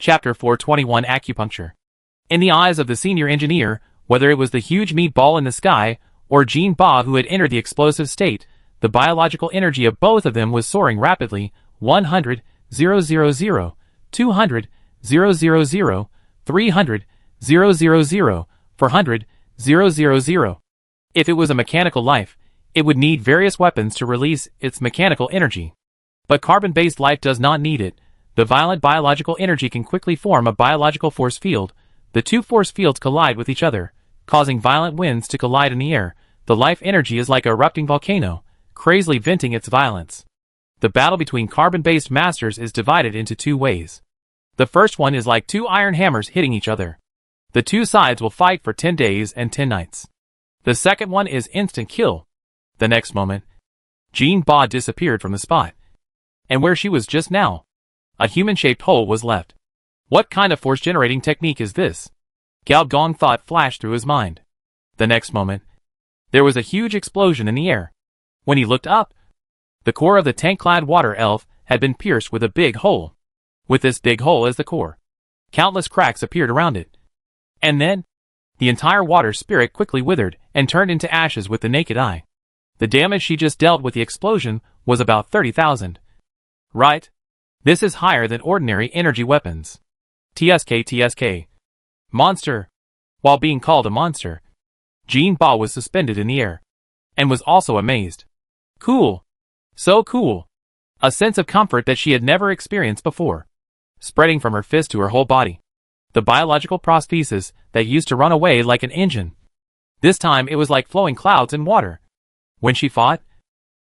Chapter 421 Acupuncture. In the eyes of the senior engineer, whether it was the huge meatball in the sky, or Jean Ba who had entered the explosive state, the biological energy of both of them was soaring rapidly. 100, 000, 200, 000, 300, 000, 400, 000. If it was a mechanical life, it would need various weapons to release its mechanical energy. But carbon-based life does not need it. The violent biological energy can quickly form a biological force field. The two force fields collide with each other, causing violent winds to collide in the air. The life energy is like an erupting volcano, crazily venting its violence. The battle between carbon-based masters is divided into two ways. The first one is like two iron hammers hitting each other. The two sides will fight for 10 days and 10 nights. The second one is instant kill. The next moment, Jean Ba disappeared from the spot. And where she was just now, a human-shaped hole was left. What kind of force-generating technique is this? Gao Gong thought flashed through his mind. The next moment, there was a huge explosion in the air. When he looked up, the core of the tank-clad water elf had been pierced with a big hole. With this big hole as the core, countless cracks appeared around it. And then, the entire water spirit quickly withered and turned into ashes with the naked eye. The damage she just dealt with the explosion was about 30,000. Right? This is higher than ordinary energy weapons. TSK. Monster. While being called a monster, Jean Ba was suspended in the air, and was also amazed. Cool. So cool. A sense of comfort that she had never experienced before, spreading from her fist to her whole body. The biological prosthesis that used to run away like an engine. This time it was like flowing clouds in water. When she fought,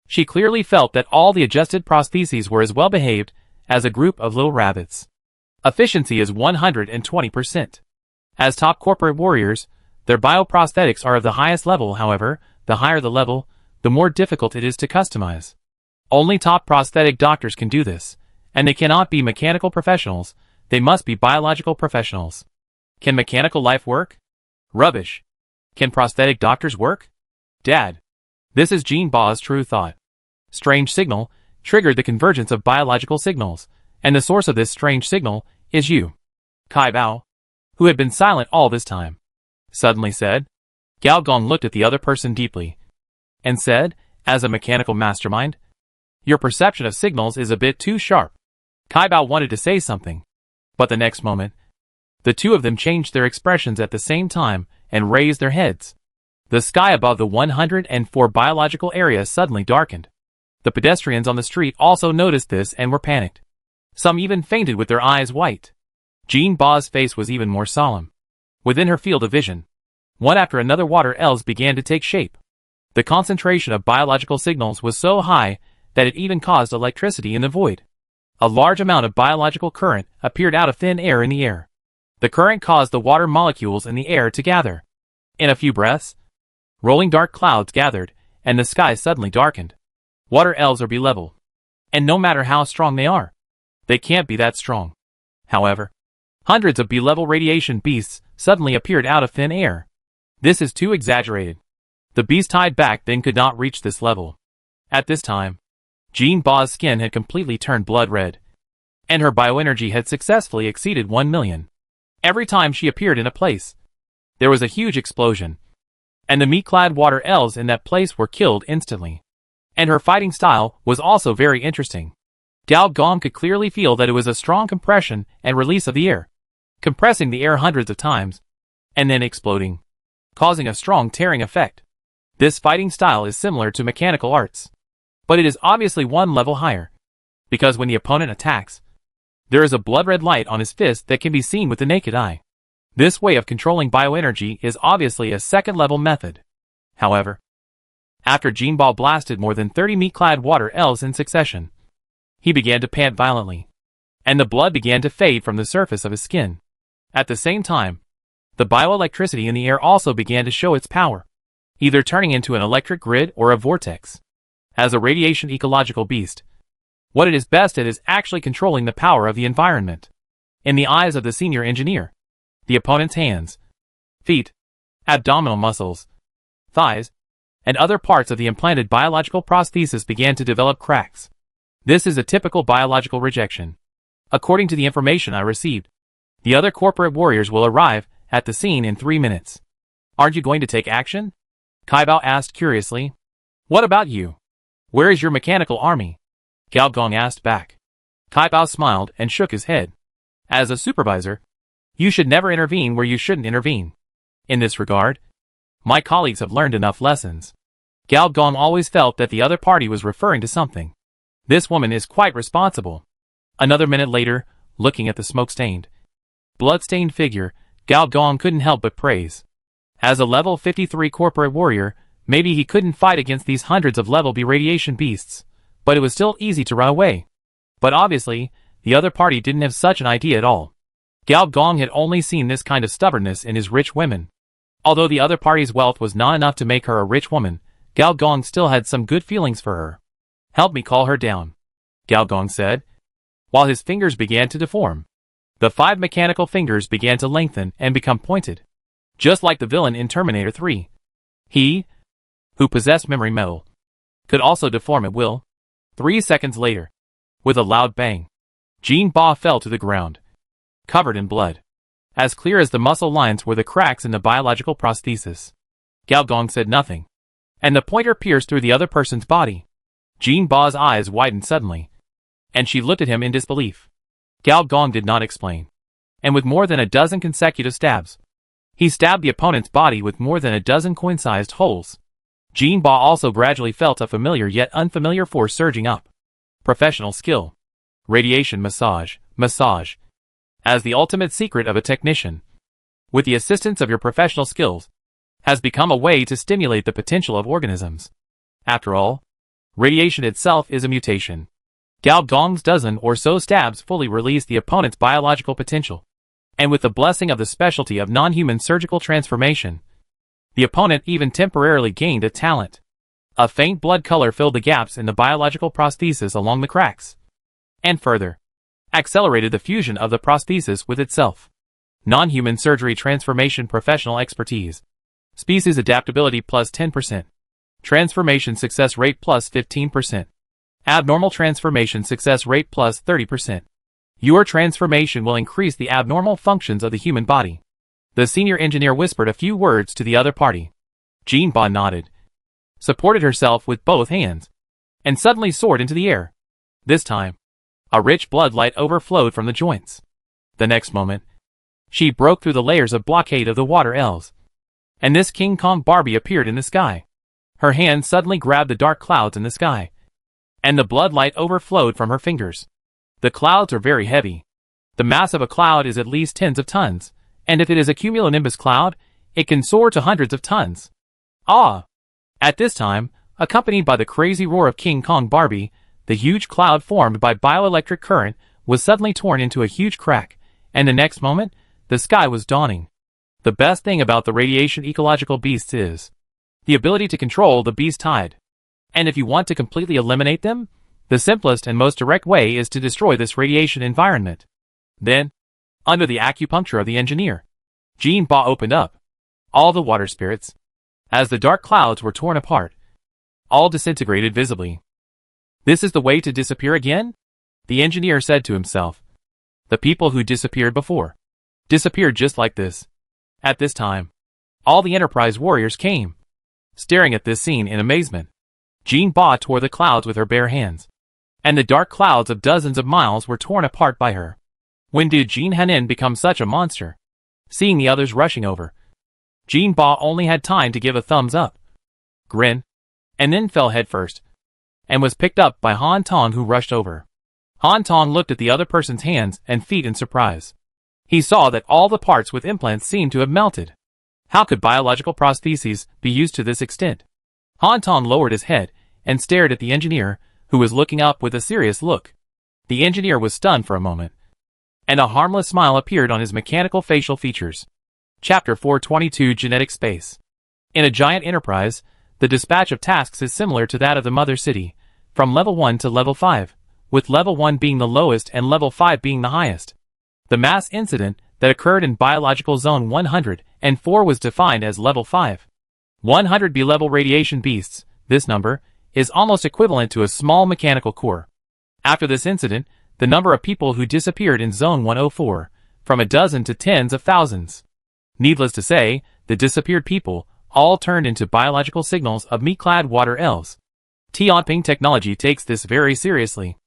she clearly felt that all the adjusted prostheses were as well behaved as a group of little rabbits. Efficiency is 120%. As top corporate warriors, their bioprosthetics are of the highest level. However, the higher the level, the more difficult it is to customize. Only top prosthetic doctors can do this, and they cannot be mechanical professionals. They must be biological professionals. Can mechanical life work? Rubbish. Can prosthetic doctors work? Dad. This is Jean Ba's true thought. Strange signal triggered the convergence of biological signals, and the source of this strange signal is you. Kai Bao, who had been silent all this time, suddenly said. Gao Gong looked at the other person deeply, and said, as a mechanical mastermind, your perception of signals is a bit too sharp. Kai Bao wanted to say something, but the next moment, the two of them changed their expressions at the same time and raised their heads. The sky above the 104 biological area suddenly darkened. The pedestrians on the street also noticed this and were panicked. Some even fainted with their eyes white. Jean Ba's face was even more solemn. Within her field of vision, one after another water elves began to take shape. The concentration of biological signals was so high that it even caused electricity in the void. A large amount of biological current appeared out of thin air in the air. The current caused the water molecules in the air to gather. In a few breaths, rolling dark clouds gathered, and the sky suddenly darkened. Water elves are B-level, and no matter how strong they are, they can't be that strong. However, hundreds of B-level radiation beasts suddenly appeared out of thin air. This is too exaggerated. The beast tied back then could not reach this level. At this time, Jean Ba's skin had completely turned blood red, and her bioenergy had successfully exceeded 1 million. Every time she appeared in a place, there was a huge explosion, and the meat-clad water elves in that place were killed instantly. And her fighting style was also very interesting. Gao Gong could clearly feel that it was a strong compression and release of the air, compressing the air hundreds of times, and then exploding, causing a strong tearing effect. This fighting style is similar to mechanical arts, but it is obviously one level higher, because when the opponent attacks, there is a blood-red light on his fist that can be seen with the naked eye. This way of controlling bioenergy is obviously a second-level method. However, after Jean Ba blasted more than 30 meat-clad water elves in succession, he began to pant violently, and the blood began to fade from the surface of his skin. At the same time, the bioelectricity in the air also began to show its power, either turning into an electric grid or a vortex. As a radiation ecological beast, what it is best at is actually controlling the power of the environment. In the eyes of the senior engineer, the opponent's hands, feet, abdominal muscles, thighs, and other parts of the implanted biological prosthesis began to develop cracks. This is a typical biological rejection. According to the information I received, The other corporate warriors will arrive at the scene in 3 minutes. Aren't you going to take action? Kaibao asked curiously. What about you? Where is your mechanical army? Gao Gong asked back. Kaibao smiled and shook his head. As a supervisor, you should never intervene where you shouldn't intervene. In this regard, my colleagues have learned enough lessons. Gao Gong always felt that the other party was referring to something. This woman is quite responsible. Another minute later, looking at the smoke-stained, blood-stained figure, Gao Gong couldn't help but praise. As a level 53 corporate warrior, maybe he couldn't fight against these hundreds of level B radiation beasts, but it was still easy to run away. But obviously, the other party didn't have such an idea at all. Gao Gong had only seen this kind of stubbornness in his rich women. Although the other party's wealth was not enough to make her a rich woman, Gao Gong still had some good feelings for her. Help me call her down, Gao Gong said, while his fingers began to deform. The 5 mechanical fingers began to lengthen and become pointed, just like the villain in Terminator 3. He, who possessed memory metal, could also deform at will. 3 seconds later, with a loud bang, Jean Ba fell to the ground, covered in blood. As clear as the muscle lines were the cracks in the biological prosthesis. Gao Gong said nothing, and the pointer pierced through the other person's body. Jean Ba's eyes widened suddenly, and she looked at him in disbelief. Gao Gong did not explain, and with more than a dozen consecutive stabs, he stabbed the opponent's body with more than a dozen coin-sized holes. Jean Ba also gradually felt a familiar yet unfamiliar force surging up. Professional skill. Radiation massage. Massage. As the ultimate secret of a technician, with the assistance of your professional skills, has become a way to stimulate the potential of organisms. After all, radiation itself is a mutation. Gao Gong's dozen or so stabs fully released the opponent's biological potential. And with the blessing of the specialty of non-human surgical transformation, the opponent even temporarily gained a talent. A faint blood color filled the gaps in the biological prosthesis along the cracks, and further accelerated the fusion of the prosthesis with itself. Non-human surgery transformation professional expertise. Species adaptability plus 10%. Transformation success rate plus 15%. Abnormal transformation success rate plus 30%. Your transformation will increase the abnormal functions of the human body. The senior engineer whispered a few words to the other party. Jean Ba nodded, supported herself with both hands, and suddenly soared into the air. This time, a rich blood light overflowed from the joints. The next moment, she broke through the layers of blockade of the water elves, and this King Kong Barbie appeared in the sky. Her hand suddenly grabbed the dark clouds in the sky, and the blood light overflowed from her fingers. The clouds are very heavy. The mass of a cloud is at least tens of tons, and if it is a cumulonimbus cloud, it can soar to hundreds of tons. Ah! At this time, accompanied by the crazy roar of King Kong Barbie, the huge cloud formed by bioelectric current was suddenly torn into a huge crack, and the next moment, the sky was dawning. The best thing about the radiation ecological beasts is the ability to control the beast tide. And if you want to completely eliminate them, the simplest and most direct way is to destroy this radiation environment. Then, under the acupuncture of the engineer, Jean Ba opened up all the water spirits. As the dark clouds were torn apart, all disintegrated visibly. This is the way to disappear again? The engineer said to himself. The people who disappeared before disappeared just like this. At this time, all the Enterprise warriors came, staring at this scene in amazement. Jean Ba tore the clouds with her bare hands, and the dark clouds of dozens of miles were torn apart by her. When did Jean Hanin become such a monster? Seeing the others rushing over, Jean Ba only had time to give a thumbs up, grin, and then fell headfirst, and was picked up by Han Tong, who rushed over. Han Tong looked at the other person's hands and feet in surprise. He saw that all the parts with implants seemed to have melted. How could biological prostheses be used to this extent? Han Tong lowered his head and stared at the engineer, who was looking up with a serious look. The engineer was stunned for a moment, and a harmless smile appeared on his mechanical facial features. Chapter 422 Genetic Space. In a giant enterprise, the dispatch of tasks is similar to that of the Mother City, from level 1 to level 5, with level 1 being the lowest and level 5 being the highest. The mass incident that occurred in Biological Zone 104 was defined as level 5. 100 B-level radiation beasts. This number is almost equivalent to a small mechanical core. After this incident, the number of people who disappeared in Zone 104 from a dozen to tens of thousands. Needless to say, the disappeared people all turned into biological signals of meat-clad water elves. Tianping Technology takes this very seriously.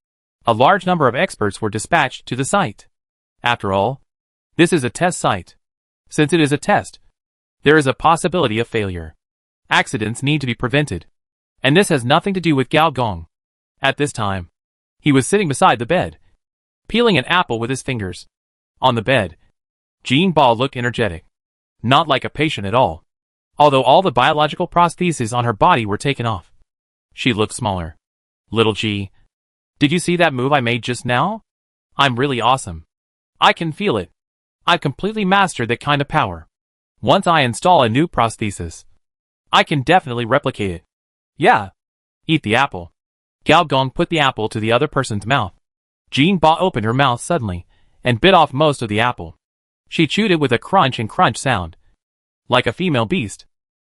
A large number of experts were dispatched to the site. After all, this is a test site. Since it is a test, there is a possibility of failure. Accidents need to be prevented. And this has nothing to do with Gao Gong. At this time, he was sitting beside the bed, peeling an apple with his fingers. On the bed, Jean Ba looked energetic. Not like a patient at all. Although all the biological prostheses on her body were taken off. She looked smaller. Little G, did you see that move I made just now? I'm really awesome. I can feel it. I've completely mastered that kind of power. Once I install a new prosthesis, I can definitely replicate it. Yeah. Eat the apple. Gao Gong put the apple to the other person's mouth. Jean Ba opened her mouth suddenly and bit off most of the apple. She chewed it with a crunch and crunch sound. Like a female beast.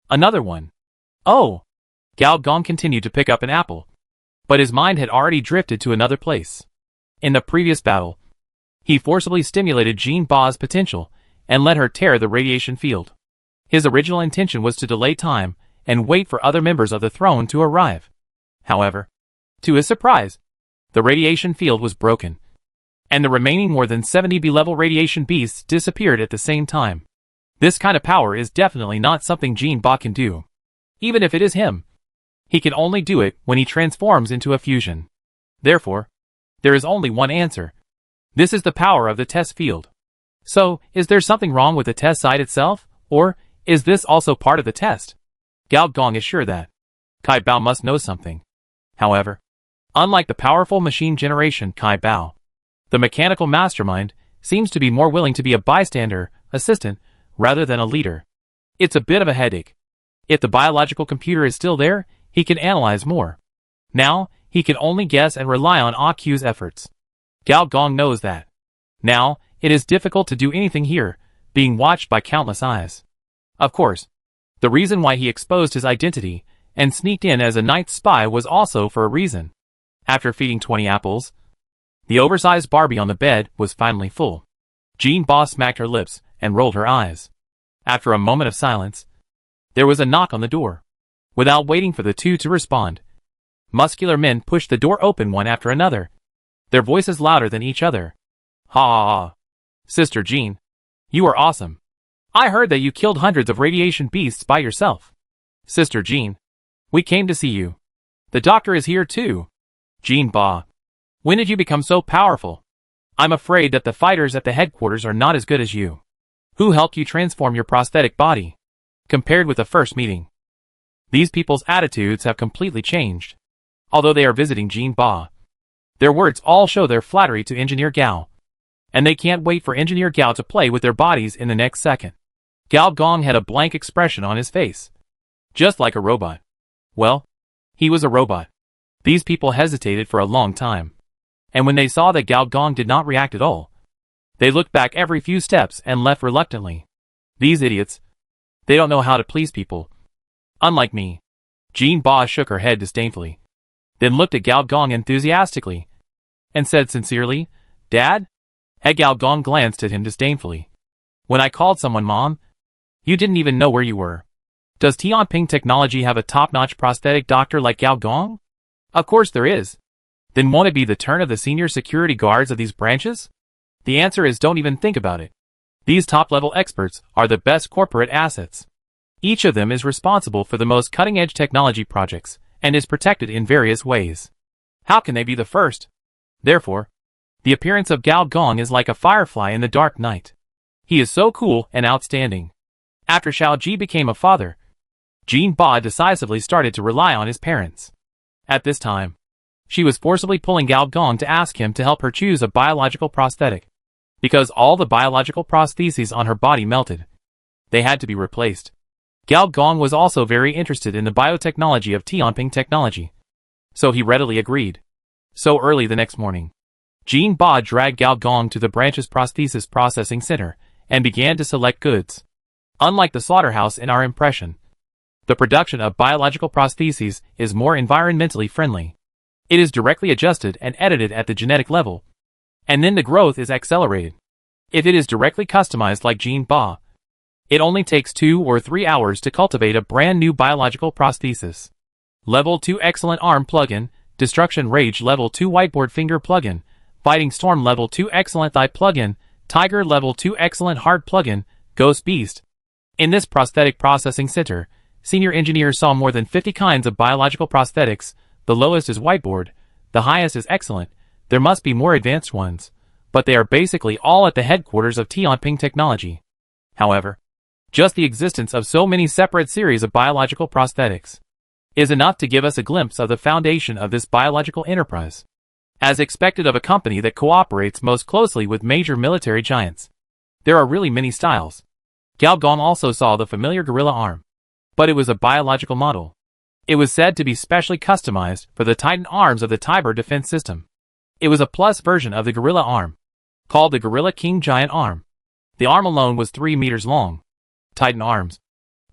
Another one. Oh! Gao Gong continued to pick up an apple. But his mind had already drifted to another place. In the previous battle, he forcibly stimulated Jean Ba's potential and let her tear the radiation field. His original intention was to delay time and wait for other members of the throne to arrive. However, to his surprise, the radiation field was broken, and the remaining more than 70 B-level radiation beasts disappeared at the same time. This kind of power is definitely not something Jean Ba can do. Even if it is him, he can only do it when he transforms into a fusion. Therefore, there is only one answer. This is the power of the test field. So, is there something wrong with the test site itself, or is this also part of the test? Gao Gong is sure that Kai Bao must know something. However, unlike the powerful machine generation Kai Bao, the mechanical mastermind seems to be more willing to be a bystander, assistant, rather than a leader. It's a bit of a headache. If the biological computer is still there, he can analyze more. Now, he can only guess and rely on AQ's efforts. Gao Gong knows that. Now, it is difficult to do anything here, being watched by countless eyes. Of course, the reason why he exposed his identity and sneaked in as a night spy was also for a reason. After feeding 20 apples, the oversized Barbie on the bed was finally full. Jean Ba smacked her lips and rolled her eyes. After a moment of silence, there was a knock on the door. Without waiting for the two to respond, muscular men pushed the door open one after another, their voices louder than each other. Ha ha ha. Sister Jean, you are awesome. I heard that you killed hundreds of radiation beasts by yourself. Sister Jean, we came to see you. The doctor is here too. Jean Ba, when did you become so powerful? I'm afraid that the fighters at the headquarters are not as good as you. Who helped you transform your prosthetic body? Compared with the first meeting, these people's attitudes have completely changed. Although they are visiting Jean Ba, their words all show their flattery to Engineer Gao, and they can't wait for Engineer Gao to play with their bodies in the next second. Gao Gong had a blank expression on his face. Just like a robot. Well, he was a robot. These people hesitated for a long time. And when they saw that Gao Gong did not react at all, they looked back every few steps and left reluctantly. These idiots. They don't know how to please people. Unlike me. Jean Ba shook her head disdainfully, then looked at Gao Gong enthusiastically, and said sincerely, Dad? Gao Gong glanced at him disdainfully. When I called someone Mom, you didn't even know where you were. Does Tianping Technology have a top-notch prosthetic doctor like Gao Gong? Of course there is. Then won't it be the turn of the senior security guards of these branches? The answer is don't even think about it. These top-level experts are the best corporate assets. Each of them is responsible for the most cutting-edge technology projects, and is protected in various ways. How can they be the first? Therefore, the appearance of Gao Gong is like a firefly in the dark night. He is so cool and outstanding. After Xiao Ji became a father, Jean Ba decisively started to rely on his parents. At this time, she was forcibly pulling Gao Gong to ask him to help her choose a biological prosthetic. Because all the biological prostheses on her body melted, they had to be replaced. Gao Gong was also very interested in the biotechnology of Tianping Technology, so he readily agreed. So early the next morning, Jean Ba dragged Gao Gong to the branch's prosthesis processing center and began to select goods. Unlike the slaughterhouse in our impression, the production of biological prostheses is more environmentally friendly. It is directly adjusted and edited at the genetic level, and then the growth is accelerated. If it is directly customized like Jean Ba, it only takes 2 or 3 hours to cultivate a brand new biological prosthesis. Level 2 Excellent Arm Plugin, Destruction Rage Level 2 Whiteboard Finger Plugin, Fighting Storm Level 2 Excellent Thigh Plugin, Tiger Level 2 Excellent Heart Plugin, Ghost Beast. In this prosthetic processing center, senior engineers saw more than 50 kinds of biological prosthetics. The lowest is whiteboard, the highest is excellent. There must be more advanced ones, but they are basically all at the headquarters of Tianping Technology. However, just the existence of so many separate series of biological prosthetics is enough to give us a glimpse of the foundation of this biological enterprise, as expected of a company that cooperates most closely with major military giants. There are really many styles. Gao Gong also saw the familiar gorilla arm, but it was a biological model. It was said to be specially customized for the Titan arms of the Tiber defense system. It was a plus version of the gorilla arm, called the Gorilla King Giant Arm. The arm alone was 3 meters long. Titan arms,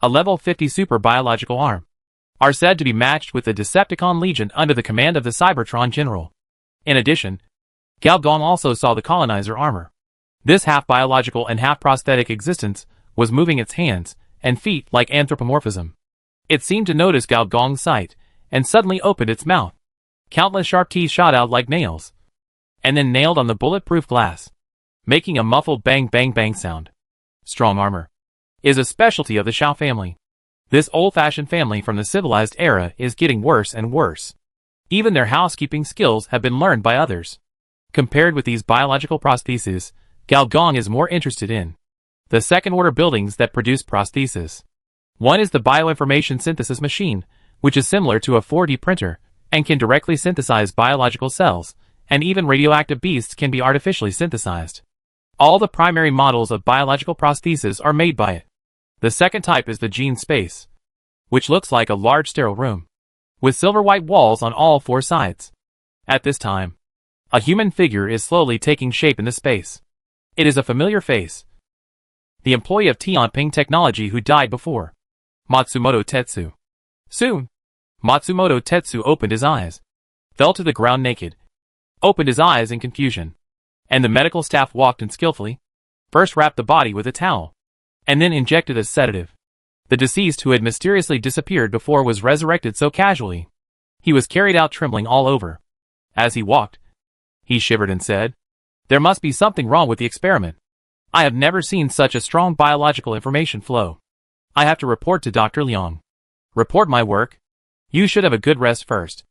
a level 50 super biological arm, are said to be matched with the Decepticon Legion under the command of the Cybertron General. In addition, Gao Gong also saw the colonizer armor. This half biological and half prosthetic existence was moving its hands and feet like anthropomorphism. It seemed to notice Gao Gong's sight and suddenly opened its mouth. Countless sharp teeth shot out like nails, and then nailed on the bulletproof glass, making a muffled bang bang bang sound. Strong armor is a specialty of the Shao family. This old-fashioned family from the civilized era is getting worse and worse. Even their housekeeping skills have been learned by others. Compared with these biological prostheses, Gao Gong is more interested in the second-order buildings that produce prostheses. One is the bioinformation synthesis machine, which is similar to a 4D printer and can directly synthesize biological cells, and even radioactive beasts can be artificially synthesized. All the primary models of biological prostheses are made by it. The second type is the gene space, which looks like a large sterile room, with silver white walls on all 4 sides. At this time, a human figure is slowly taking shape in the space. It is a familiar face. The employee of Tianping Technology who died before, Matsumoto Tetsu. Soon, Matsumoto Tetsu opened his eyes, fell to the ground naked, opened his eyes in confusion, and the medical staff walked in skillfully, first wrapped the body with a towel, and then injected a sedative. The deceased who had mysteriously disappeared before was resurrected so casually. He was carried out trembling all over. As he walked, he shivered and said, "There must be something wrong with the experiment. I have never seen such a strong biological information flow. I have to report to Dr. Liang. Report my work. You should have a good rest first.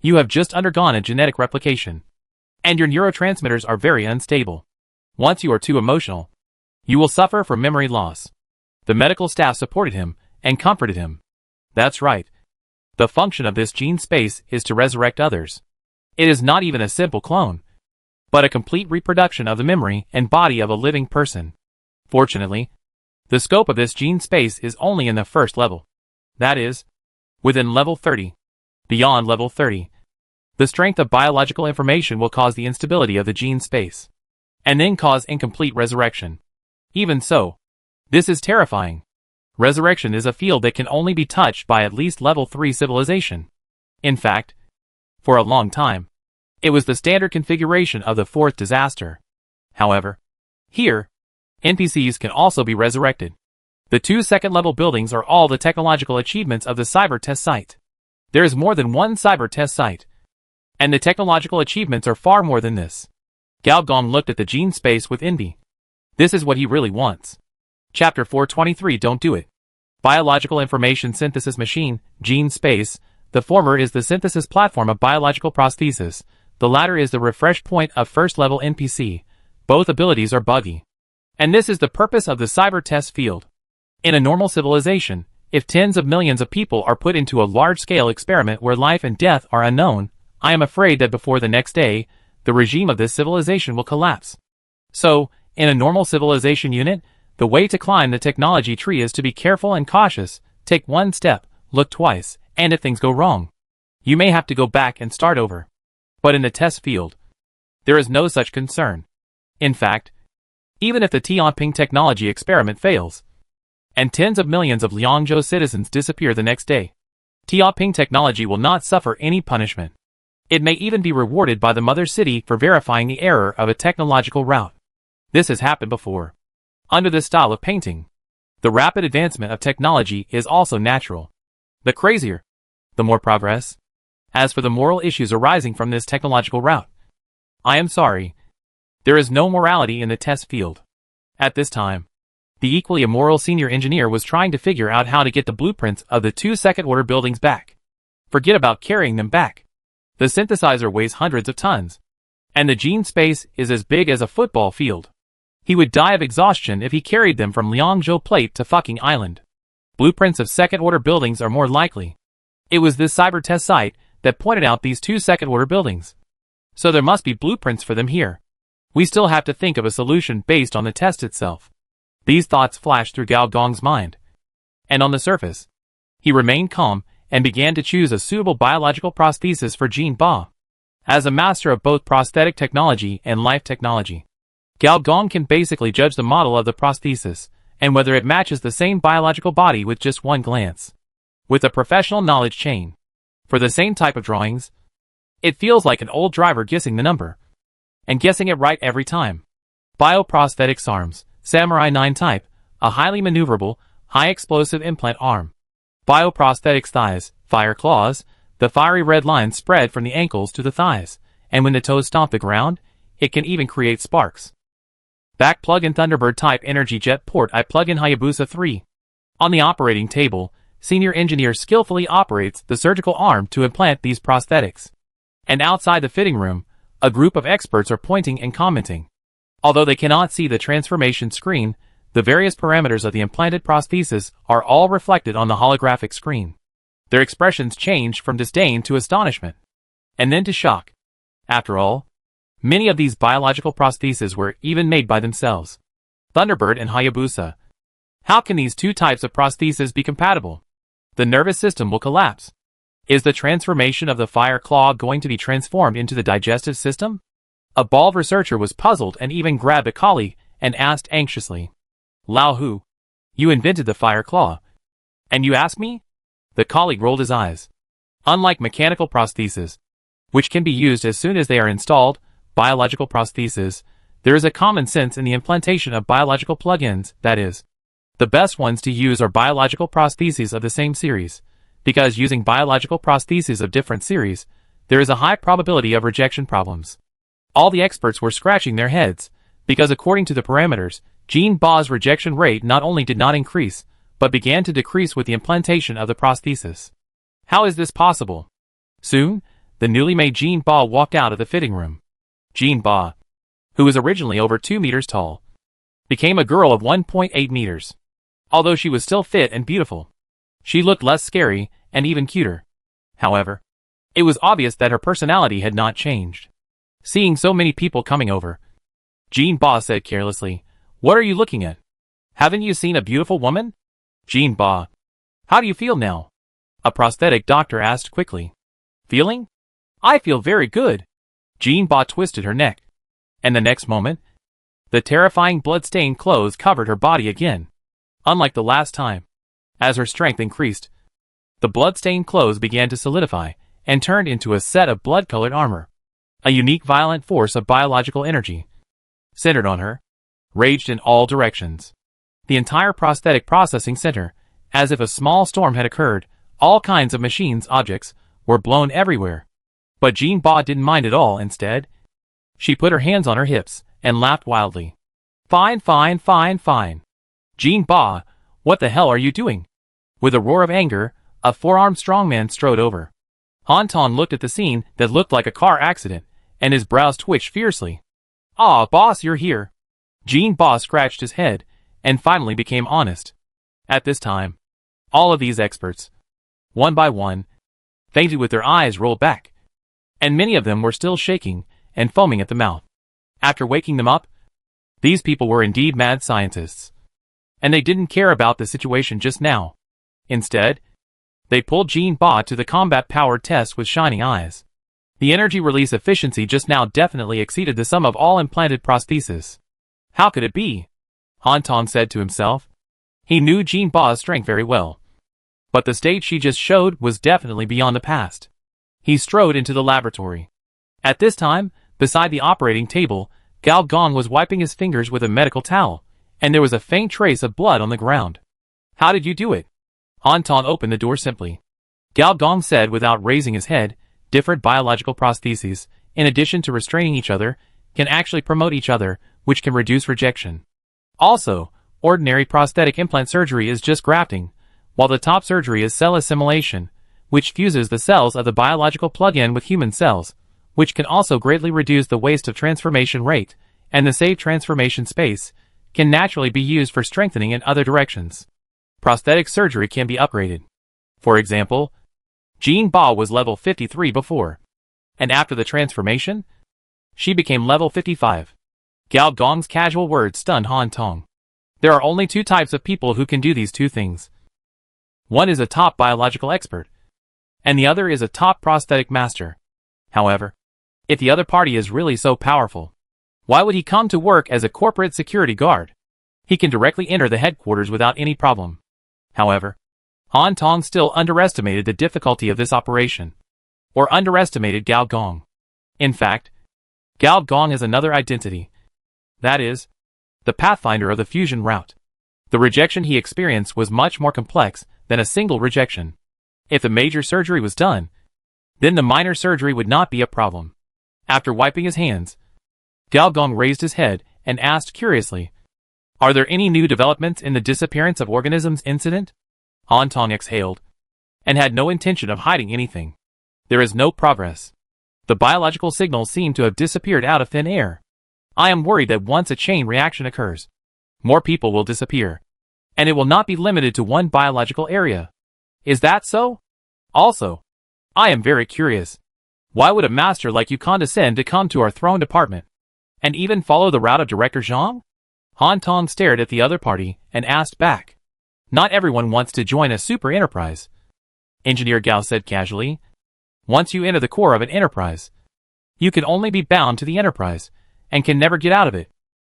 You have just undergone a genetic replication, and your neurotransmitters are very unstable. Once you are too emotional, you will suffer from memory loss." The medical staff supported him and comforted him. That's right. The function of this gene space is to resurrect others. It is not even a simple clone, but a complete reproduction of the memory and body of a living person. Fortunately, the scope of this gene space is only in the first level. That is, within level 30. Beyond level 30, the strength of biological information will cause the instability of the gene space, and then cause incomplete resurrection. Even so, this is terrifying. Resurrection is a field that can only be touched by at least level 3 civilization. In fact, for a long time, it was the standard configuration of the 4th disaster. However, here, NPCs can also be resurrected. The 2 second-level buildings are all the technological achievements of the cyber test site. There is more than one cyber test site, and the technological achievements are far more than this. Gao Gong looked at the gene space with envy. This is what he really wants. Chapter 423 Don't Do It. Biological Information Synthesis Machine, Gene Space. The former is the synthesis platform of biological prosthesis. The latter is the refresh point of first-level NPC. Both abilities are buggy. And this is the purpose of the cyber test field. In a normal civilization, if tens of millions of people are put into a large-scale experiment where life and death are unknown, I am afraid that before the next day, the regime of this civilization will collapse. So, in a normal civilization unit, the way to climb the technology tree is to be careful and cautious, take one step, look twice, and if things go wrong, you may have to go back and start over. But in the test field, there is no such concern. In fact, even if the Tianping technology experiment fails, and tens of millions of Liangzhou citizens disappear the next day, Tianping technology will not suffer any punishment. It may even be rewarded by the mother city for verifying the error of a technological route. This has happened before. Under this style of painting, the rapid advancement of technology is also natural. The crazier, the more progress. As for the moral issues arising from this technological route, I am sorry. There is no morality in the test field. At this time, the equally immoral senior engineer was trying to figure out how to get the blueprints of the 2 second-order buildings back. Forget about carrying them back. The synthesizer weighs hundreds of tons, and the gene space is as big as a football field. He would die of exhaustion if he carried them from Liangzhou Plate to fucking island. Blueprints of second-order buildings are more likely. It was this cyber test site that pointed out these 2 second-order buildings. So there must be blueprints for them here. We still have to think of a solution based on the test itself. These thoughts flashed through Gao Gong's mind. And on the surface, he remained calm and began to choose a suitable biological prosthesis for Jean Ba. As a master of both prosthetic technology and life technology, Gao Gong can basically judge the model of the prosthesis and whether it matches the same biological body with just one glance. With a professional knowledge chain, for the same type of drawings, it feels like an old driver guessing the number. And guessing it right every time. Bioprosthetics arms, Samurai 9 type, a highly maneuverable, high-explosive implant arm. Bioprosthetics thighs, fire claws, the fiery red lines spread from the ankles to the thighs, and when the toes stomp the ground, it can even create sparks. Back plug-in Thunderbird type energy jet port I plug-in Hayabusa 3. On the operating table, senior engineer skillfully operates the surgical arm to implant these prosthetics. And outside the fitting room, a group of experts are pointing and commenting. Although they cannot see the transformation screen, the various parameters of the implanted prosthesis are all reflected on the holographic screen. Their expressions change from disdain to astonishment, and then to shock. After all, many of these biological prostheses were even made by themselves. Thunderbird and Hayabusa. How can these 2 types of prostheses be compatible? The nervous system will collapse. Is the transformation of the fire claw going to be transformed into the digestive system? A bald researcher was puzzled and even grabbed a colleague and asked anxiously, Lao Hu, you invented the fire claw. And you ask me? The colleague rolled his eyes. Unlike mechanical prostheses, which can be used as soon as they are installed, biological prostheses, there is a common sense in the implantation of biological plug-ins, that is, the best ones to use are biological prostheses of the same series, because using biological prostheses of different series, there is a high probability of rejection problems. All the experts were scratching their heads, because according to the parameters, Jean Ba's rejection rate not only did not increase, but began to decrease with the implantation of the prosthesis. How is this possible? Soon, the newly made Jean Ba walked out of the fitting room. Jean Ba, who was originally over 2 meters tall, became a girl of 1.8 meters. Although she was still fit and beautiful, she looked less scary and even cuter. However, it was obvious that her personality had not changed. Seeing so many people coming over, Jean Ba said carelessly, What are you looking at? Haven't you seen a beautiful woman? Jean Ba, how do you feel now? A prosthetic doctor asked quickly. Feeling? I feel very good. Jean Ba twisted her neck. And the next moment, the terrifying blood-stained clothes covered her body again. Unlike the last time, as her strength increased, the blood-stained clothes began to solidify and turned into a set of blood-colored armor. A unique violent force of biological energy, centered on her, raged in all directions. The entire prosthetic processing center, as if a small storm had occurred, all kinds of machines, objects, were blown everywhere. But Jean Ba didn't mind at all. Instead, she put her hands on her hips and laughed wildly. Fine, fine, fine, fine. Jean Ba, what the hell are you doing? With a roar of anger, a four-armed strongman strode over. Han Ton looked at the scene that looked like a car accident, and his brows twitched fiercely. Ah, boss, you're here. Jean Ba scratched his head, and finally became honest. At this time, all of these experts, one by one, fainted with their eyes rolled back, and many of them were still shaking and foaming at the mouth. After waking them up, these people were indeed mad scientists. And they didn't care about the situation just now. Instead, they pulled Jean Ba to the combat-powered test with shining eyes. The energy release efficiency just now definitely exceeded the sum of all implanted prostheses. How could it be? Han Ton said to himself. He knew Jean Ba's strength very well. But the state she just showed was definitely beyond the past. He strode into the laboratory. At this time, beside the operating table, Gao Gong was wiping his fingers with a medical towel, and there was a faint trace of blood on the ground. How did you do it? Han Tong opened the door simply. Gao Gong said without raising his head, different biological prostheses, in addition to restraining each other, can actually promote each other, which can reduce rejection. Also, ordinary prosthetic implant surgery is just grafting, while the top surgery is cell assimilation, which fuses the cells of the biological plug-in with human cells, which can also greatly reduce the waste of transformation rate, and the saved transformation space can naturally be used for strengthening in other directions. Prosthetic surgery can be upgraded. For example, Jean Ba was level 53 before, and after the transformation, she became level 55. Gao Gong's casual words stunned Han Tong. There are only two types of people who can do these two things. One is a top biological expert, and the other is a top prosthetic master. However, if the other party is really so powerful, why would he come to work as a corporate security guard? He can directly enter the headquarters without any problem. However, Han Tong still underestimated the difficulty of this operation, or underestimated Gao Gong. In fact, Gao Gong has another identity. That is, the pathfinder of the fusion route. The rejection he experienced was much more complex than a single rejection. If the major surgery was done, then the minor surgery would not be a problem. After wiping his hands, Gao Gong raised his head and asked curiously, "Are there any new developments in the disappearance of organisms incident?" Han Tong exhaled, and had no intention of hiding anything. "There is no progress. The biological signals seem to have disappeared out of thin air. I am worried that once a chain reaction occurs, more people will disappear, and it will not be limited to one biological area. Is that so? Also, I am very curious. Why would a master like you condescend to come to our throne department, and even follow the route of Director Zhang?" Han Tong stared at the other party and asked back. "Not everyone wants to join a super enterprise," Engineer Gao said casually. "Once you enter the core of an enterprise, you can only be bound to the enterprise, and can never get out of it.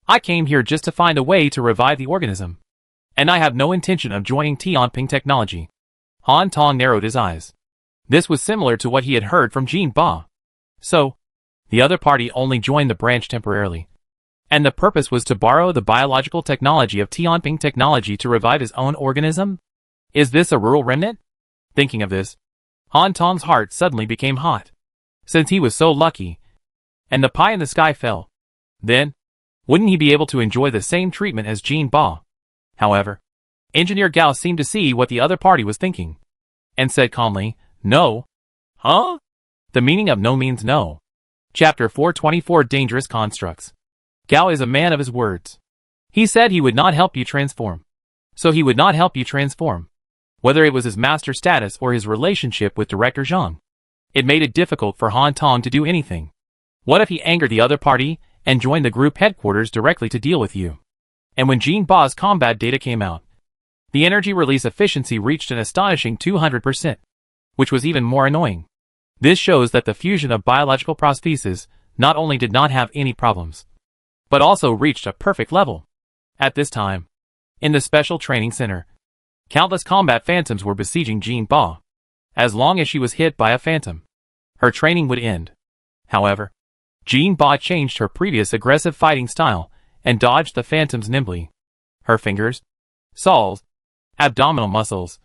I came here just to find a way to revive the organism, and I have no intention of joining Tianping Technology." Han Tong narrowed his eyes. This was similar to what he had heard from Jean Ba. So, the other party only joined the branch temporarily, and the purpose was to borrow the biological technology of Tianping Technology to revive his own organism? Is this a rural remnant? Thinking of this, Han Tong's heart suddenly became hot. Since he was so lucky, and the pie in the sky fell, then, wouldn't he be able to enjoy the same treatment as Jean Ba? However, Engineer Gao seemed to see what the other party was thinking, and said calmly, "No." "Huh?" The meaning of no means no. Chapter 424 Dangerous Constructs. Gao is a man of his words. He said he would not help you transform. So he would not help you transform. Whether it was his master status or his relationship with Director Zhang, it made it difficult for Han Tong to do anything. What if he angered the other party and joined the group headquarters directly to deal with you? And when Jean Ba's combat data came out, the energy release efficiency reached an astonishing 200%, which was even more annoying. This shows that the fusion of biological prostheses not only did not have any problems, but also reached a perfect level. At this time, in the special training center, countless combat phantoms were besieging Jean Ba. As long as she was hit by a phantom, her training would end. However, Jean Ba changed her previous aggressive fighting style and dodged the phantoms nimbly. Her fingers, soles, abdominal muscles,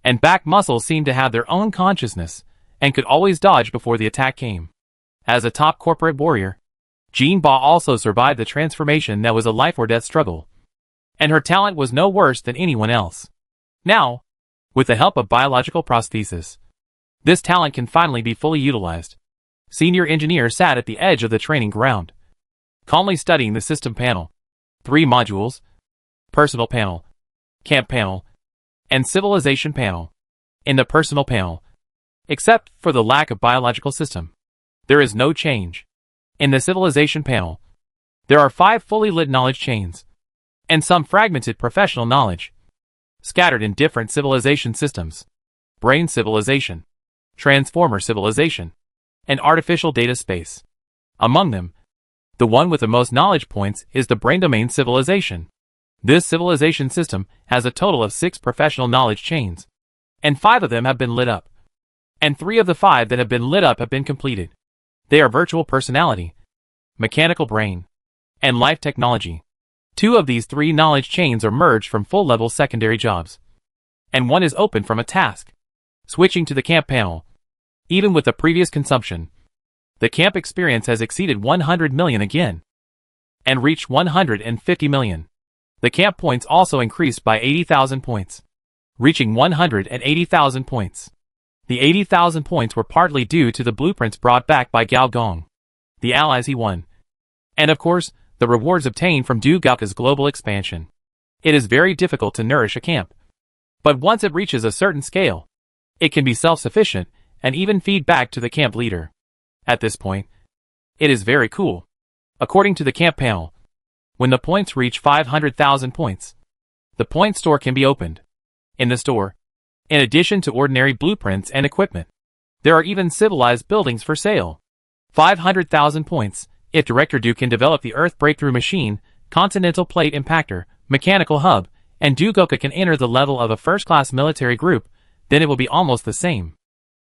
and back muscles seemed to have their own consciousness and could always dodge before the attack came. As a top corporate warrior, Jean Ba also survived the transformation that was a life-or-death struggle, and her talent was no worse than anyone else. Now, with the help of biological prosthesis, this talent can finally be fully utilized. Senior Engineer sat at the edge of the training ground, calmly studying the system panel. 3 modules: Personal Panel, Camp Panel, and Civilization Panel. In the Personal Panel, except for the lack of biological system, there is no change. In the Civilization Panel, there are 5 fully lit knowledge chains, and some fragmented professional knowledge, scattered in different civilization systems: Brain Civilization, Transformer Civilization, and Artificial Data Space. Among them, the one with the most knowledge points is the Brain Domain Civilization. This civilization system has a total of 6 professional knowledge chains, and 5 of them have been lit up. And 3 of the 5 that have been lit up have been completed. They are Virtual Personality, Mechanical Brain, and life technology. Two of these three knowledge chains are merged from full-level secondary jobs. And one is open from a task. Switching to the camp panel. Even with the previous consumption, the camp experience has exceeded 100 million again, and reached 150 million. The camp points also increased by 80,000 points, reaching 180,000 points. The 80,000 points were partly due to the blueprints brought back by Gao Gong, the allies he won, and of course, the rewards obtained from Du Gaoka's global expansion. It is very difficult to nourish a camp, but once it reaches a certain scale, it can be self-sufficient and even feed back to the camp leader. At this point, it is very cool. According to the camp panel, when the points reach 500,000 points, the point store can be opened. In the store, in addition to ordinary blueprints and equipment, there are even civilized buildings for sale. 500,000 points, if Director Du can develop the Earth Breakthrough Machine, Continental Plate Impactor, Mechanical Hub, and Du Gaoka can enter the level of a first-class military group, then it will be almost the same.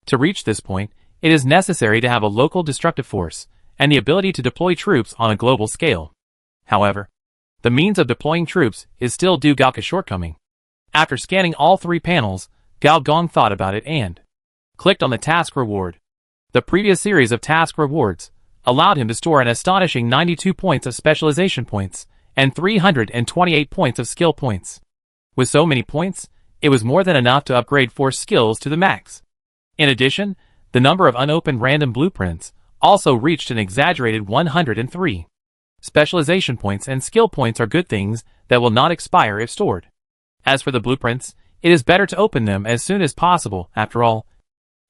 To reach this point, it is necessary to have a local destructive force, and the ability to deploy troops on a global scale. However, the means of deploying troops is still Du Gaoka's shortcoming. After scanning all three panels, Gao Gong thought about it and clicked on the task reward. The previous series of task rewards allowed him to store an astonishing 92 points of specialization points and 328 points of skill points. With so many points, it was more than enough to upgrade force skills to the max. In addition, the number of unopened random blueprints also reached an exaggerated 103. Specialization points and skill points are good things that will not expire if stored. As for the blueprints, it is better to open them as soon as possible. After all,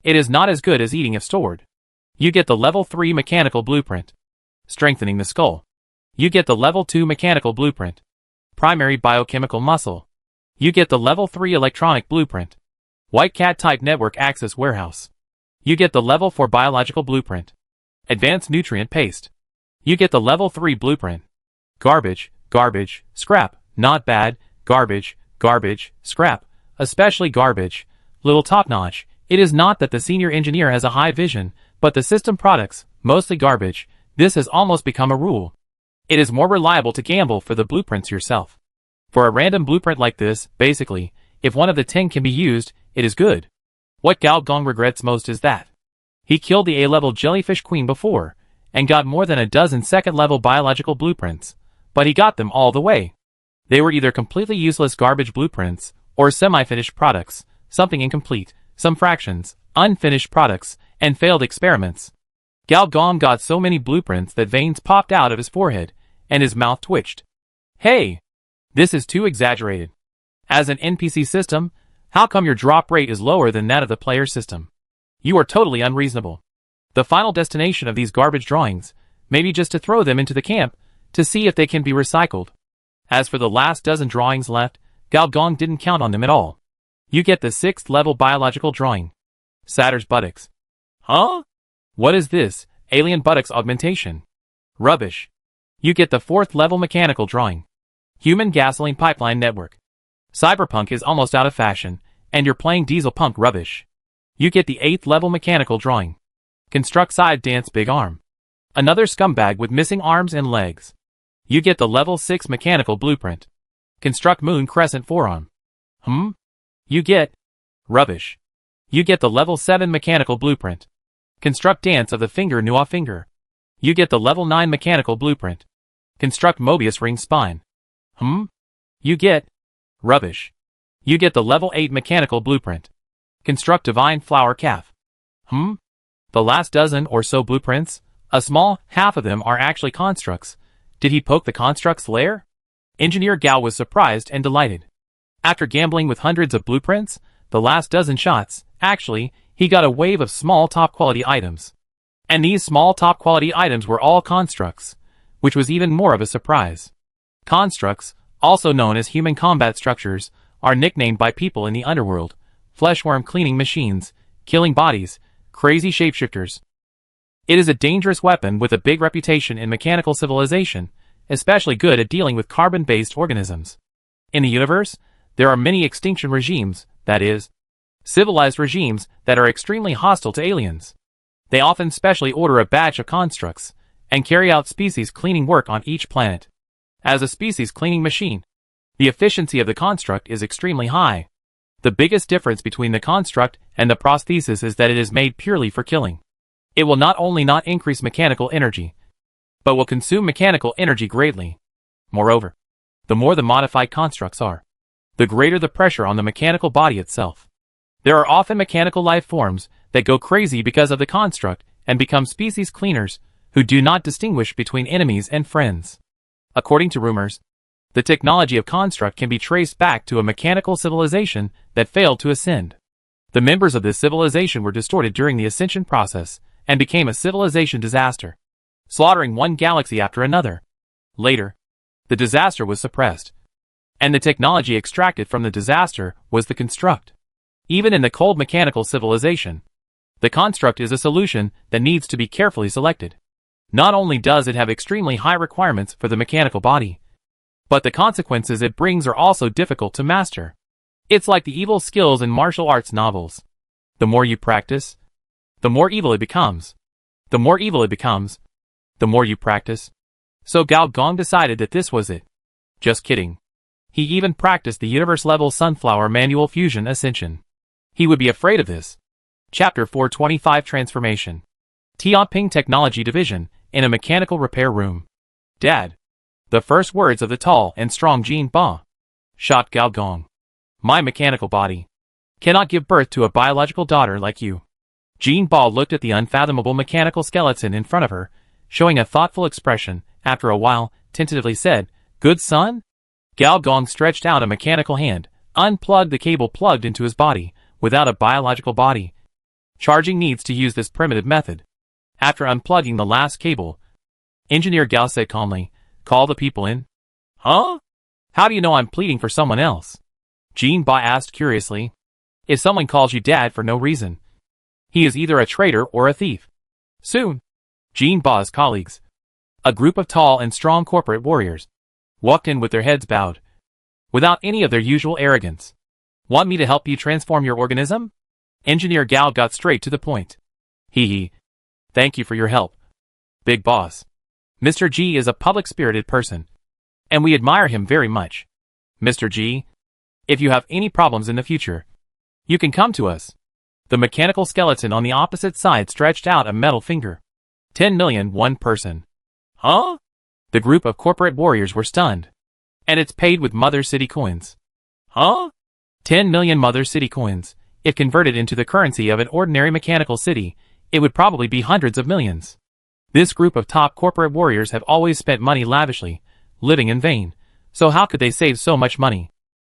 it is not as good as eating if stored. You get the level 3 mechanical blueprint, strengthening the skull. You get the level 2 mechanical blueprint, primary biochemical muscle. You get the level 3 electronic blueprint, White Cat type network access warehouse. You get the level 4 biological blueprint, advanced nutrient paste. You get the level 3 blueprint, garbage, garbage, scrap, not bad, garbage, garbage, scrap, especially garbage, little top-notch. It is not that the senior engineer has a high vision, but the system products, mostly garbage. This has almost become a rule. It is more reliable to gamble for the blueprints yourself. For a random blueprint like this, basically, if one of the 10 can be used, it is good. What Gao Gong regrets most is that he killed the A-level jellyfish queen before, and got more than a dozen second-level biological blueprints, but he got them all the way. They were either completely useless garbage blueprints, or semi-finished products, something incomplete, some fractions, unfinished products, and failed experiments. Gao Gong got so many blueprints that veins popped out of his forehead, and his mouth twitched. Hey! This is too exaggerated. As an NPC system, how come your drop rate is lower than that of the player system? You are totally unreasonable. The final destination of these garbage drawings may be just to throw them into the camp to see if they can be recycled. As for the last dozen drawings left, Gao Gong didn't count on them at all. You get the 6th level biological drawing, Satyr's buttocks. Huh? What is this? Alien buttocks augmentation. Rubbish. You get the 4th level mechanical drawing, Human gasoline pipeline network. Cyberpunk is almost out of fashion, and you're playing diesel punk rubbish. You get the 8th level mechanical drawing, Construct side dance big arm. Another scumbag with missing arms and legs. You get the level 6 mechanical blueprint, Construct moon crescent forearm. You get rubbish. You get the level 7 mechanical blueprint, Construct dance of the finger Nua finger. You get the level 9 mechanical blueprint, Construct Mobius ring spine. You get rubbish. You get the level 8 mechanical blueprint, Construct divine flower calf. The last dozen or so blueprints, a small half of them are actually constructs. Did he poke the construct's lair? Engineer Gao was surprised and delighted. After gambling with hundreds of blueprints, the last dozen shots, actually, he got a wave of small top-quality items. And these small top-quality items were all constructs, which was even more of a surprise. Constructs, also known as human combat structures, are nicknamed by people in the underworld, fleshworm cleaning machines, killing bodies, crazy shapeshifters. It is a dangerous weapon with a big reputation in mechanical civilization, especially good at dealing with carbon-based organisms. In the universe, there are many extinction regimes, that is, civilized regimes that are extremely hostile to aliens. They often specially order a batch of constructs, and carry out species cleaning work on each planet. As a species cleaning machine, the efficiency of the construct is extremely high. The biggest difference between the construct and the prosthesis is that it is made purely for killing. It will not only not increase mechanical energy, but will consume mechanical energy greatly. Moreover, the more the modified constructs are, the greater the pressure on the mechanical body itself. There are often mechanical life forms that go crazy because of the construct and become species cleaners who do not distinguish between enemies and friends. According to rumors, the technology of construct can be traced back to a mechanical civilization that failed to ascend. The members of this civilization were distorted during the ascension process and became a civilization disaster, slaughtering one galaxy after another. Later, the disaster was suppressed, and the technology extracted from the disaster was the construct. Even in the cold mechanical civilization, the construct is a solution that needs to be carefully selected. Not only does it have extremely high requirements for the mechanical body, but the consequences it brings are also difficult to master. It's like the evil skills in martial arts novels. The more you practice, the more evil it becomes. The more evil it becomes, the more you practice. So Gao Gong decided that this was it. Just kidding. He even practiced the universe-level sunflower manual fusion ascension. He would be afraid of this. Chapter 425 Transformation. Tianping Technology Division, in a mechanical repair room. Dad. The first words of the tall and strong Jin Ba. Shot Gao Gong. My mechanical body cannot give birth to a biological daughter like you. Jin Ba looked at the unfathomable mechanical skeleton in front of her, showing a thoughtful expression. After a while, tentatively said, Good son? Gao Gong stretched out a mechanical hand, unplugged the cable plugged into his body. Without a biological body, charging needs to use this primitive method. After unplugging the last cable, Engineer Gao said calmly, Call the people in. Huh? How do you know I'm pleading for someone else? Jin Ba asked curiously. If someone calls you dad for no reason, he is either a traitor or a thief. Soon, Jin Ba's colleagues, a group of tall and strong corporate warriors, walked in with their heads bowed, without any of their usual arrogance. Want me to help you transform your organism? Engineer Gao got straight to the point. Hee. Thank you for your help, big boss. Mr. G is a public-spirited person, and we admire him very much. Mr. G, if you have any problems in the future, you can come to us. The mechanical skeleton on the opposite side stretched out a metal finger. 10 million one person. Huh? The group of corporate warriors were stunned. And it's paid with Mother City coins. Huh? 10 million Mother City coins. If converted into the currency of an ordinary mechanical city, it would probably be hundreds of millions. This group of top corporate warriors have always spent money lavishly, living in vain. So how could they save so much money?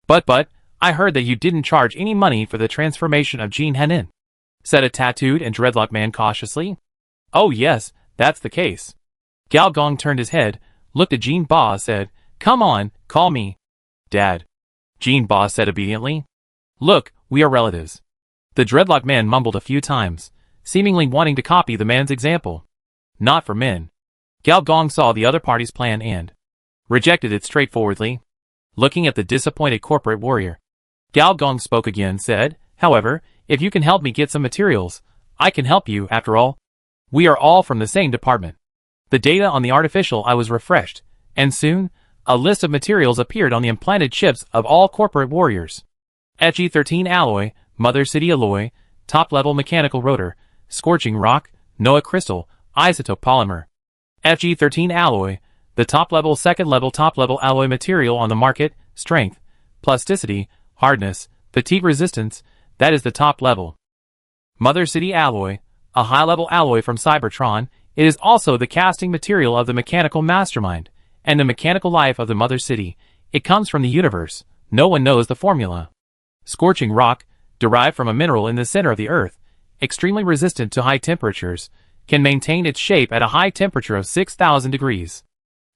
But, I heard that you didn't charge any money for the transformation of Jin Henin, said a tattooed and dreadlocked man cautiously. Oh yes, that's the case. Gao Gong turned his head, looked at Jin Ba, said, Come on, call me Dad. Jin Ba said obediently. Look, we are relatives. The dreadlocked man mumbled a few times, seemingly wanting to copy the man's example. Not for men. Gao Gong saw the other party's plan and rejected it straightforwardly. Looking at the disappointed corporate warrior, Gao Gong spoke again, said, However, if you can help me get some materials, I can help you. After all, we are all from the same department. The data on the artificial eye was refreshed, and soon, a list of materials appeared on the implanted chips of all corporate warriors. FG13 alloy, Mother City alloy, top-level mechanical rotor, scorching rock, Noah crystal, isotope polymer. FG13 alloy, the top-level second-level top-level alloy material on the market, strength, plasticity, hardness, fatigue resistance, that is the top level. Mother City alloy, a high-level alloy from Cybertron, it is also the casting material of the mechanical mastermind, and the mechanical life of the Mother City. It comes from the universe. No one knows the formula. Scorching rock, derived from a mineral in the center of the earth, extremely resistant to high temperatures, can maintain its shape at a high temperature of 6,000 degrees.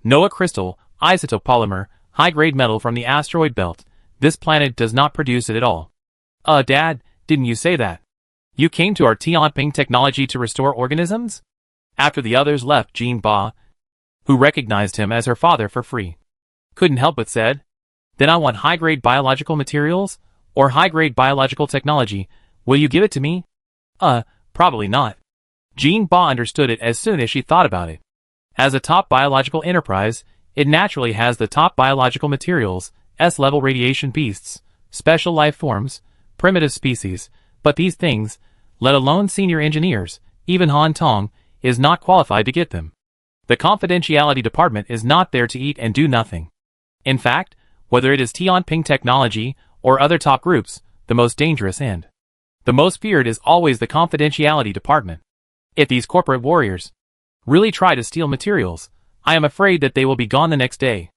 Noah crystal, isotope polymer, high-grade metal from the asteroid belt. This planet does not produce it at all. Dad, didn't you say that? You came to our Tianping technology to restore organisms? After the others left, Jin Ba, who recognized him as her father for free, couldn't help but said, Then I want high-grade biological materials, or high-grade biological technology. Will you give it to me? Probably not. Jin Ba understood it as soon as she thought about it. As a top biological enterprise, it naturally has the top biological materials, S-level radiation beasts, special life forms, primitive species, but these things, let alone senior engineers, even Han Tong, is not qualified to get them. The confidentiality department is not there to eat and do nothing. In fact, whether it is Tianping Technology or other top groups, the most dangerous and the most feared is always the confidentiality department. If these corporate warriors really try to steal materials, I am afraid that they will be gone the next day.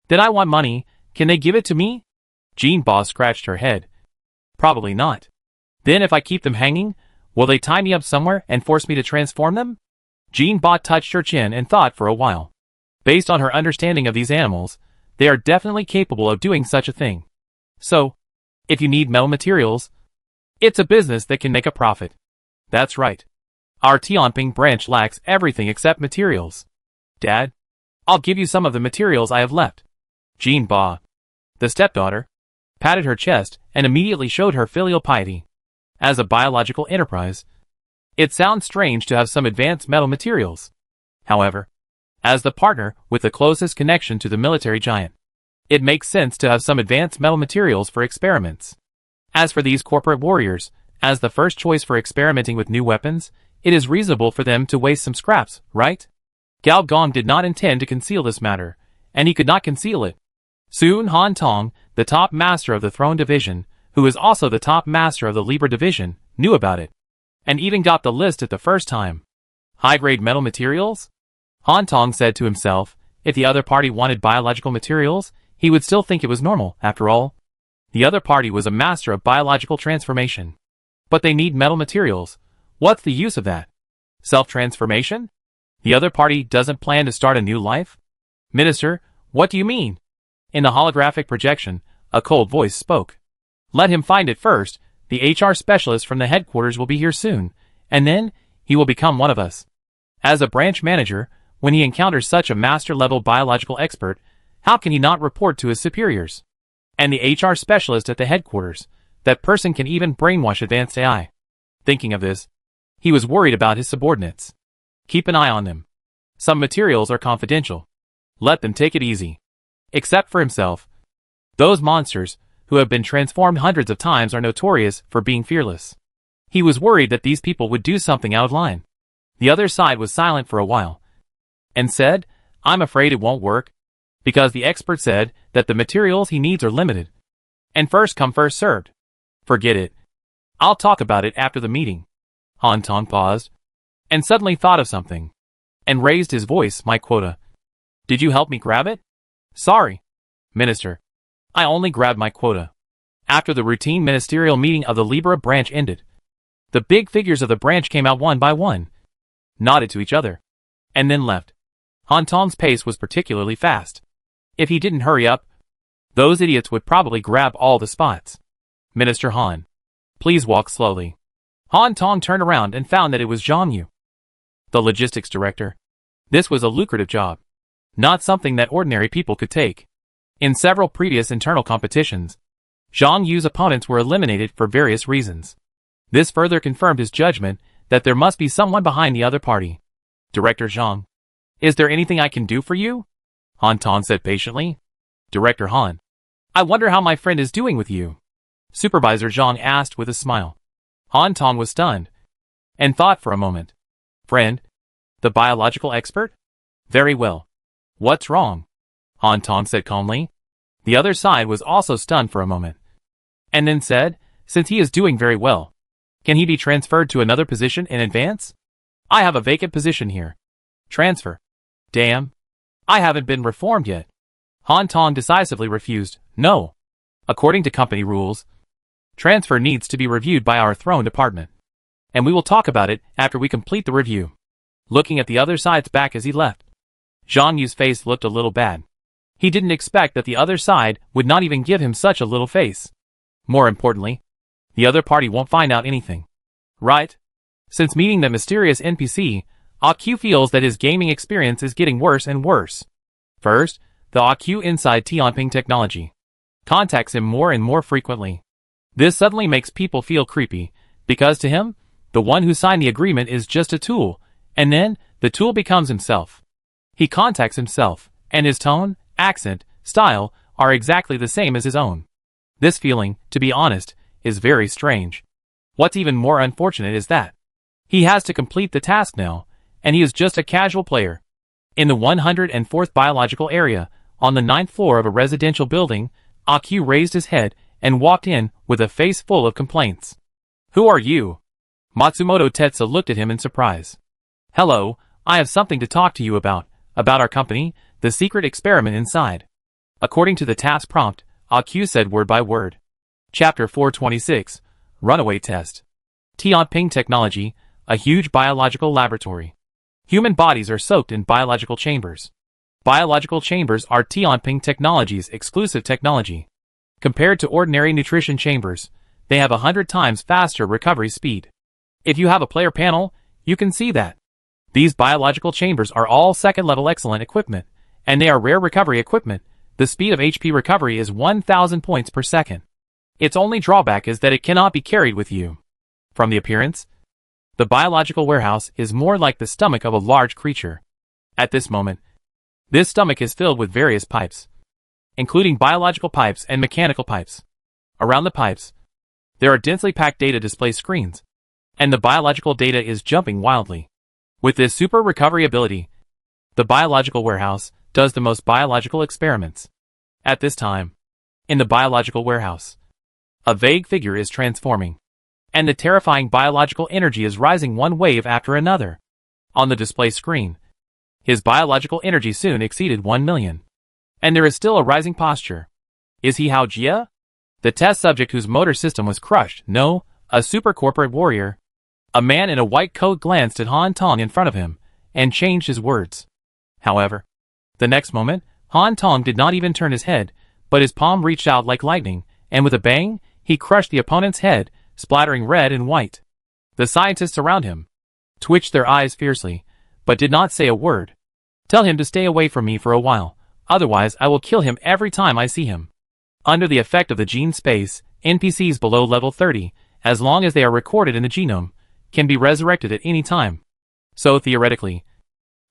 Did I want money? Can they give it to me? Jean Ba scratched her head. Probably not. Then if I keep them hanging, will they tie me up somewhere and force me to transform them? Jean Ba touched her chin and thought for a while. Based on her understanding of these animals, they are definitely capable of doing such a thing. So, if you need metal materials, it's a business that can make a profit. That's right. Our Tianping branch lacks everything except materials. Dad, I'll give you some of the materials I have left. Jean Ba, the stepdaughter, patted her chest and immediately showed her filial piety. As a biological enterprise, it sounds strange to have some advanced metal materials. However, as the partner with the closest connection to the military giant, it makes sense to have some advanced metal materials for experiments. As for these corporate warriors, as the first choice for experimenting with new weapons, it is reasonable for them to waste some scraps, right? Gao Gong did not intend to conceal this matter, and he could not conceal it. Soon Han Tong, the top master of the Throne Division, who is also the top master of the Libra Division, knew about it, and even got the list at the first time. High-grade metal materials? Han Tong said to himself, if the other party wanted biological materials, he would still think it was normal, after all. The other party was a master of biological transformation. But they need metal materials. What's the use of that? Self-transformation? The other party doesn't plan to start a new life? Minister, what do you mean? In the holographic projection, a cold voice spoke. Let him find it first. The HR specialist from the headquarters will be here soon, and then he will become one of us. As a branch manager, when he encounters such a master-level biological expert, how can he not report to his superiors? And the HR specialist at the headquarters, that person can even brainwash advanced AI. Thinking of this, he was worried about his subordinates. Keep an eye on them. Some materials are confidential. Let them take it easy. Except for himself. Those monsters, who have been transformed hundreds of times, are notorious for being fearless. He was worried that these people would do something out of line. The other side was silent for a while, and said, I'm afraid it won't work, because the expert said that the materials he needs are limited. And first come first served. Forget it. I'll talk about it after the meeting. Han Tong paused, and suddenly thought of something, and raised his voice, my quota. Did you help me grab it? Sorry, Minister. I only grabbed my quota. After the routine ministerial meeting of the Libra branch ended, the big figures of the branch came out one by one, nodded to each other, and then left. Han Tong's pace was particularly fast. If he didn't hurry up, those idiots would probably grab all the spots. Minister Han, please walk slowly. Han Tong turned around and found that it was Zhang Yu, the logistics director. This was a lucrative job, not something that ordinary people could take. In several previous internal competitions, Zhang Yu's opponents were eliminated for various reasons. This further confirmed his judgment that there must be someone behind the other party. Director Zhang, is there anything I can do for you? Han Tong said patiently. Director Han, I wonder how my friend is doing with you. Supervisor Zhang asked with a smile. Han Tong was stunned, and thought for a moment. Friend? The biological expert? Very well. What's wrong? Han Tong said calmly. The other side was also stunned for a moment, and then said, since he is doing very well, can he be transferred to another position in advance? I have a vacant position here. Transfer. Damn. I haven't been reformed yet. Han Tong decisively refused. No. According to company rules, transfer needs to be reviewed by our throne department, and we will talk about it after we complete the review. Looking at the other side's back as he left, Zhang Yu's face looked a little bad. He didn't expect that the other side would not even give him such a little face. More importantly, the other party won't find out anything. Right? Since meeting the mysterious NPC, AQ feels that his gaming experience is getting worse and worse. First, the AQ inside Tianping Technology contacts him more and more frequently. This suddenly makes people feel creepy, because to him, the one who signed the agreement is just a tool, and then, the tool becomes himself. He contacts himself, and his tone, accent, style are exactly the same as his own. This feeling, to be honest, is very strange. What's even more unfortunate is that he has to complete the task now, and he is just a casual player. In the 104th biological area, on the 9th floor of a residential building, Aku raised his head and walked in with a face full of complaints. "Who are you?" Matsumoto Tetsu looked at him in surprise. "Hello, I have something to talk to you about our company, the secret experiment inside." According to the task prompt, Aku said word by word. Chapter 426, Runaway Test. Tianping Technology, a huge biological laboratory. Human bodies are soaked in biological chambers. Biological chambers are Tianping Technology's exclusive technology. Compared to ordinary nutrition chambers, they have 100 times faster recovery speed. If you have a player panel, you can see that. These biological chambers are all second-level excellent equipment, and they are rare recovery equipment. The speed of HP recovery is 1000 points per second. Its only drawback is that it cannot be carried with you. From the appearance, the biological warehouse is more like the stomach of a large creature. At this moment, this stomach is filled with various pipes, including biological pipes and mechanical pipes. Around the pipes, there are densely packed data display screens, and the biological data is jumping wildly. With this super recovery ability, the biological warehouse does the most biological experiments. At this time, in the biological warehouse, a vague figure is transforming, and the terrifying biological energy is rising one wave after another. On the display screen, his biological energy soon exceeded 1 million. And there is still a rising posture. Is he Hao Jia? The test subject whose motor system was crushed? No, a super corporate warrior. A man in a white coat glanced at Han Tong in front of him, and changed his words. However, the next moment, Han Tong did not even turn his head, but his palm reached out like lightning, and with a bang, he crushed the opponent's head, splattering red and white. The scientists around him twitched their eyes fiercely, but did not say a word. "Tell him to stay away from me for a while, otherwise I will kill him every time I see him." Under the effect of the gene space, NPCs below level 30, as long as they are recorded in the genome, can be resurrected at any time. So theoretically,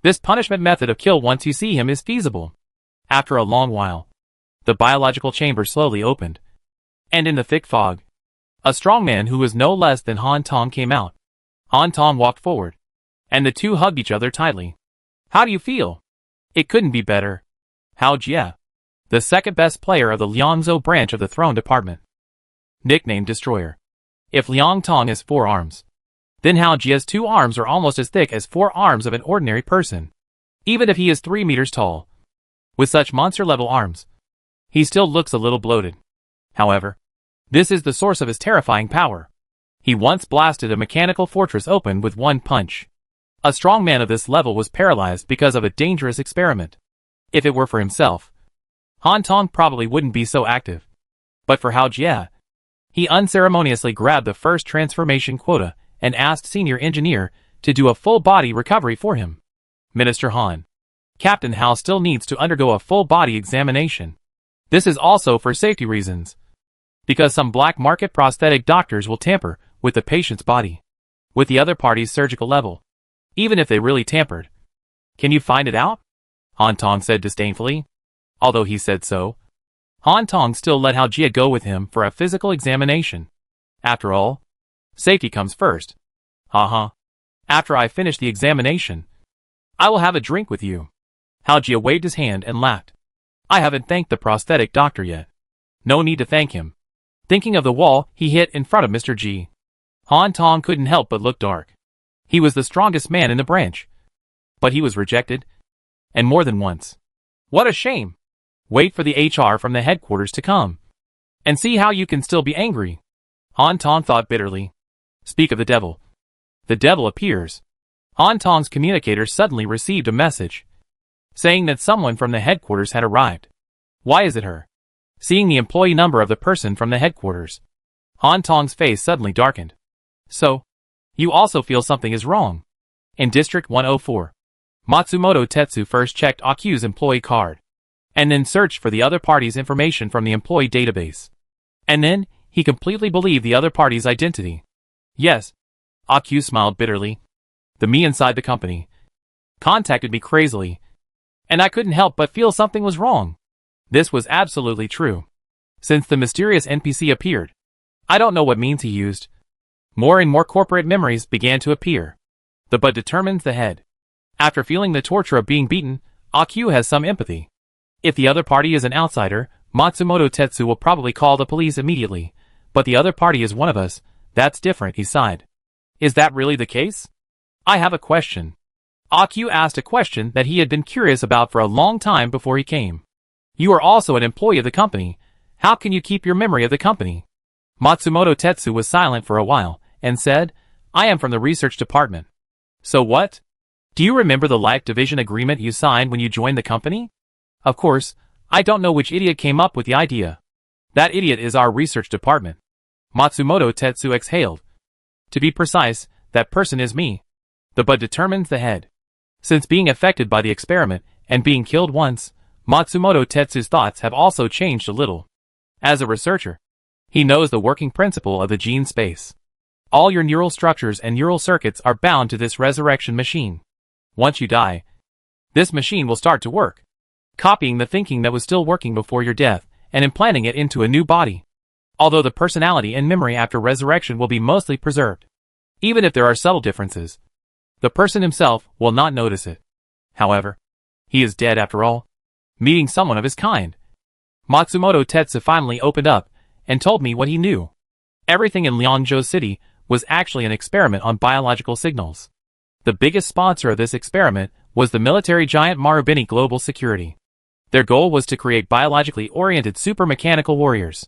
this punishment method of kill once you see him is feasible. After a long while, the biological chamber slowly opened, and in the thick fog, a strong man who was no less than Han Tong came out. Han Tong walked forward, and the two hugged each other tightly. "How do you feel?" "It couldn't be better. Hao Jia, the second best player of the Liangzhou branch of the Throne Department. Nicknamed Destroyer. If Liang Tong has 4 arms, then Hao Jia's 2 arms are almost as thick as 4 arms of an ordinary person. Even if he is 3 meters tall, with such monster-level arms, he still looks a little bloated. However, this is the source of his terrifying power. He once blasted a mechanical fortress open with one punch. A strong man of this level was paralyzed because of a dangerous experiment. If it were for himself, Han Tong probably wouldn't be so active. But for Hao Jia, he unceremoniously grabbed the first transformation quota and asked Senior Engineer to do a full-body recovery for him. "Minister Han, Captain Hao still needs to undergo a full-body examination. This is also for safety reasons, because some black market prosthetic doctors will tamper with the patient's body, with the other party's surgical level, even if they really tampered. Can you find it out?" Han Tong said disdainfully. Although he said so, Han Tong still let Hao Jia go with him for a physical examination. After all, safety comes first. "Haha. After I finish the examination, I will have a drink with you." Hao Jia waved his hand and laughed. "I haven't thanked the prosthetic doctor yet." "No need to thank him." Thinking of the wall he hit in front of Mr. G, Han Tong couldn't help but look dark. He was the strongest man in the branch, but he was rejected, and more than once. What a shame! Wait for the HR from the headquarters to come, and see how you can still be angry. Han Tong thought bitterly. Speak of the devil. The devil appears. Han Tong's communicator suddenly received a message, saying that someone from the headquarters had arrived. Why is it her? Seeing the employee number of the person from the headquarters, Han Tong's face suddenly darkened. So, you also feel something is wrong. In District 104, Matsumoto Tetsu first checked Aku's employee card, and then searched for the other party's information from the employee database. And then, he completely believed the other party's identity. Yes, Aku smiled bitterly. The me inside the company contacted me crazily, And I couldn't help but feel something was wrong. This was absolutely true. Since the mysterious NPC appeared, I don't know what means he used. More and more corporate memories began to appear. The bud determines the head. After feeling the torture of being beaten, Akyu has some empathy. If the other party is an outsider, Matsumoto Tetsu will probably call the police immediately. But the other party is one of us. That's different, he sighed. Is that really the case? I have a question. Akyu asked a question that he had been curious about for a long time before he came. You are also an employee of the company. How can you keep your memory of the company? Matsumoto Tetsu was silent for a while, and said, I am from the research department. So what? Do you remember the Life Division agreement you signed when you joined the company? Of course, I don't know which idiot came up with the idea. That idiot is our research department. Matsumoto Tetsu exhaled. To be precise, that person is me. The bud determines the head. Since being affected by the experiment and being killed once, Matsumoto Tetsu's thoughts have also changed a little. As a researcher, he knows the working principle of the gene space. All your neural structures and neural circuits are bound to this resurrection machine. Once you die, this machine will start to work, copying the thinking that was still working before your death and implanting it into a new body. Although the personality and memory after resurrection will be mostly preserved. Even if there are subtle differences, the person himself will not notice it. However, he is dead after all, meeting someone of his kind. Matsumoto Tetsu finally opened up and told me what he knew. Everything in Liangzhou City was actually an experiment on biological signals. The biggest sponsor of this experiment was the military giant Marubeni Global Security. Their goal was to create biologically oriented super mechanical warriors.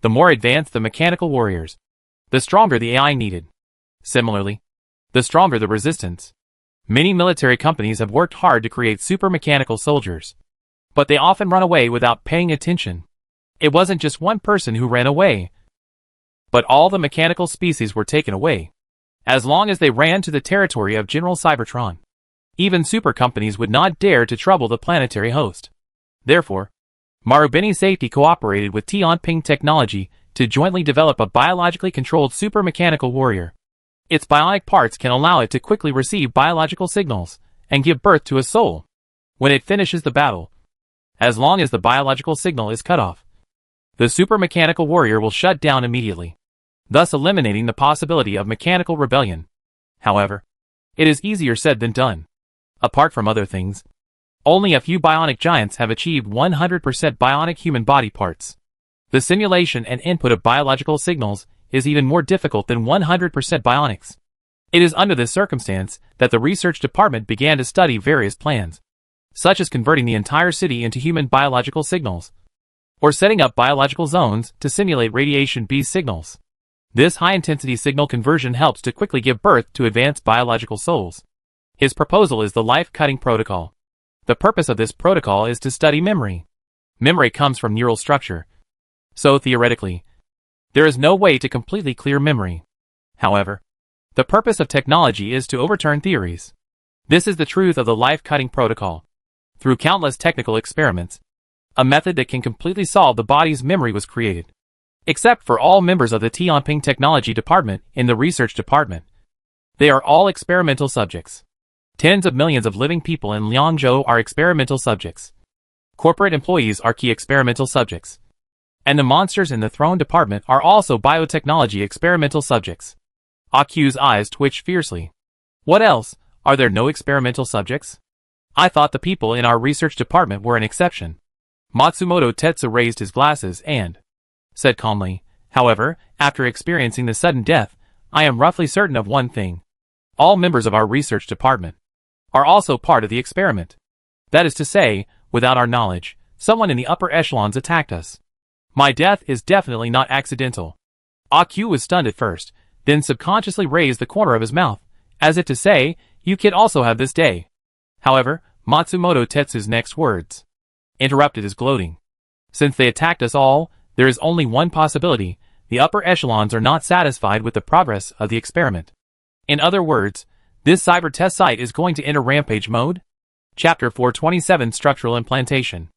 The more advanced the mechanical warriors, the stronger the AI needed. Similarly, the stronger the resistance. Many military companies have worked hard to create super mechanical soldiers, but they often run away without paying attention. It wasn't just one person who ran away, but all the mechanical species were taken away, as long as they ran to the territory of General Cybertron. Even super companies would not dare to trouble the planetary host. Therefore, Marubeni Safety cooperated with Tianping Technology to jointly develop a biologically controlled super mechanical warrior. Its bionic parts can allow it to quickly receive biological signals and give birth to a soul when it finishes the battle. As long as the biological signal is cut off, the super mechanical warrior will shut down immediately, thus eliminating the possibility of mechanical rebellion. However, it is easier said than done. Apart from other things, only a few bionic giants have achieved 100% bionic human body parts. The simulation and input of biological signals is even more difficult than 100% bionics. It is under this circumstance that the research department began to study various plans, such as converting the entire city into human biological signals, or setting up biological zones to simulate radiation-based signals. This high-intensity signal conversion helps to quickly give birth to advanced biological souls. His proposal is the life-cutting protocol. The purpose of this protocol is to study memory. Memory comes from neural structure. So theoretically, there is no way to completely clear memory. However, the purpose of technology is to overturn theories. This is the truth of the life-cutting protocol. Through countless technical experiments, a method that can completely solve the body's memory was created. Except for all members of the Tianping Technology Department in the research department. They are all experimental subjects. Tens of millions of living people in Liangzhou are experimental subjects. Corporate employees are key experimental subjects. And the monsters in the throne department are also biotechnology experimental subjects. Akyu's eyes twitched fiercely. What else? Are there no experimental subjects? I thought the people in our research department were an exception. Matsumoto Tetsu raised his glasses and said calmly, however, after experiencing the sudden death, I am roughly certain of one thing. All members of our research department are also part of the experiment. That is to say, without our knowledge, someone in the upper echelons attacked us. My death is definitely not accidental. Akyu was stunned at first, then subconsciously raised the corner of his mouth, as if to say, you kid also have this day. However, Matsumoto Tetsu's next words interrupted his gloating. Since they attacked us all, there is only one possibility. The upper echelons are not satisfied with the progress of the experiment. In other words, this cyber test site is going to enter rampage mode? Chapter 427 Structural Implantation.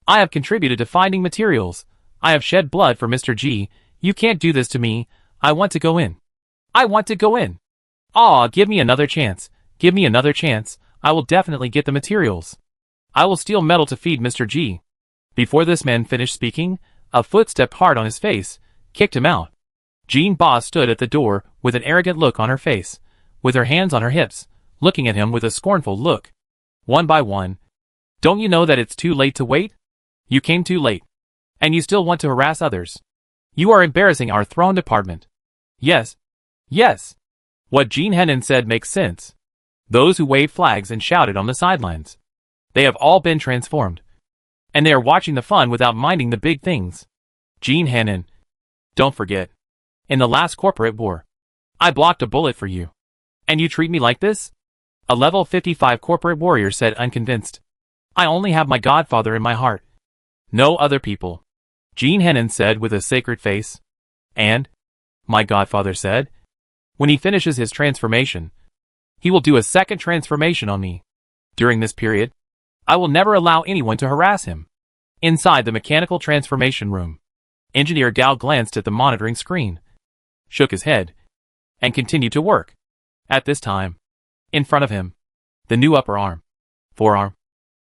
I have contributed to finding materials. I have shed blood for Mr. G. You can't do this to me. I want to go in. I want to go in. Aw, give me another chance. Give me another chance. I will definitely get the materials. I will steal metal to feed Mr. G. Before this man finished speaking, a foot stepped hard on his face, kicked him out. Jean Boss stood at the door with an arrogant look on her face, with her hands on her hips, looking at him with a scornful look. One by one. Don't you know that it's too late to wait? You came too late. And you still want to harass others. You are embarrassing our throne department. Yes. Yes. What Jean Henin said makes sense. Those who waved flags and shouted on the sidelines. They have all been transformed. And they are watching the fun without minding the big things. Jean Henin. Don't forget. In the last corporate war, I blocked a bullet for you. And you treat me like this? A level 55 corporate warrior said, unconvinced. I only have my godfather in my heart. No other people. Jean Henin said with a sacred face. And? My godfather said. When he finishes his transformation, he will do a second transformation on me. During this period, I will never allow anyone to harass him. Inside the mechanical transformation room, Engineer Gao glanced at the monitoring screen, shook his head, and continued to work. At this time, in front of him, the new upper arm, forearm,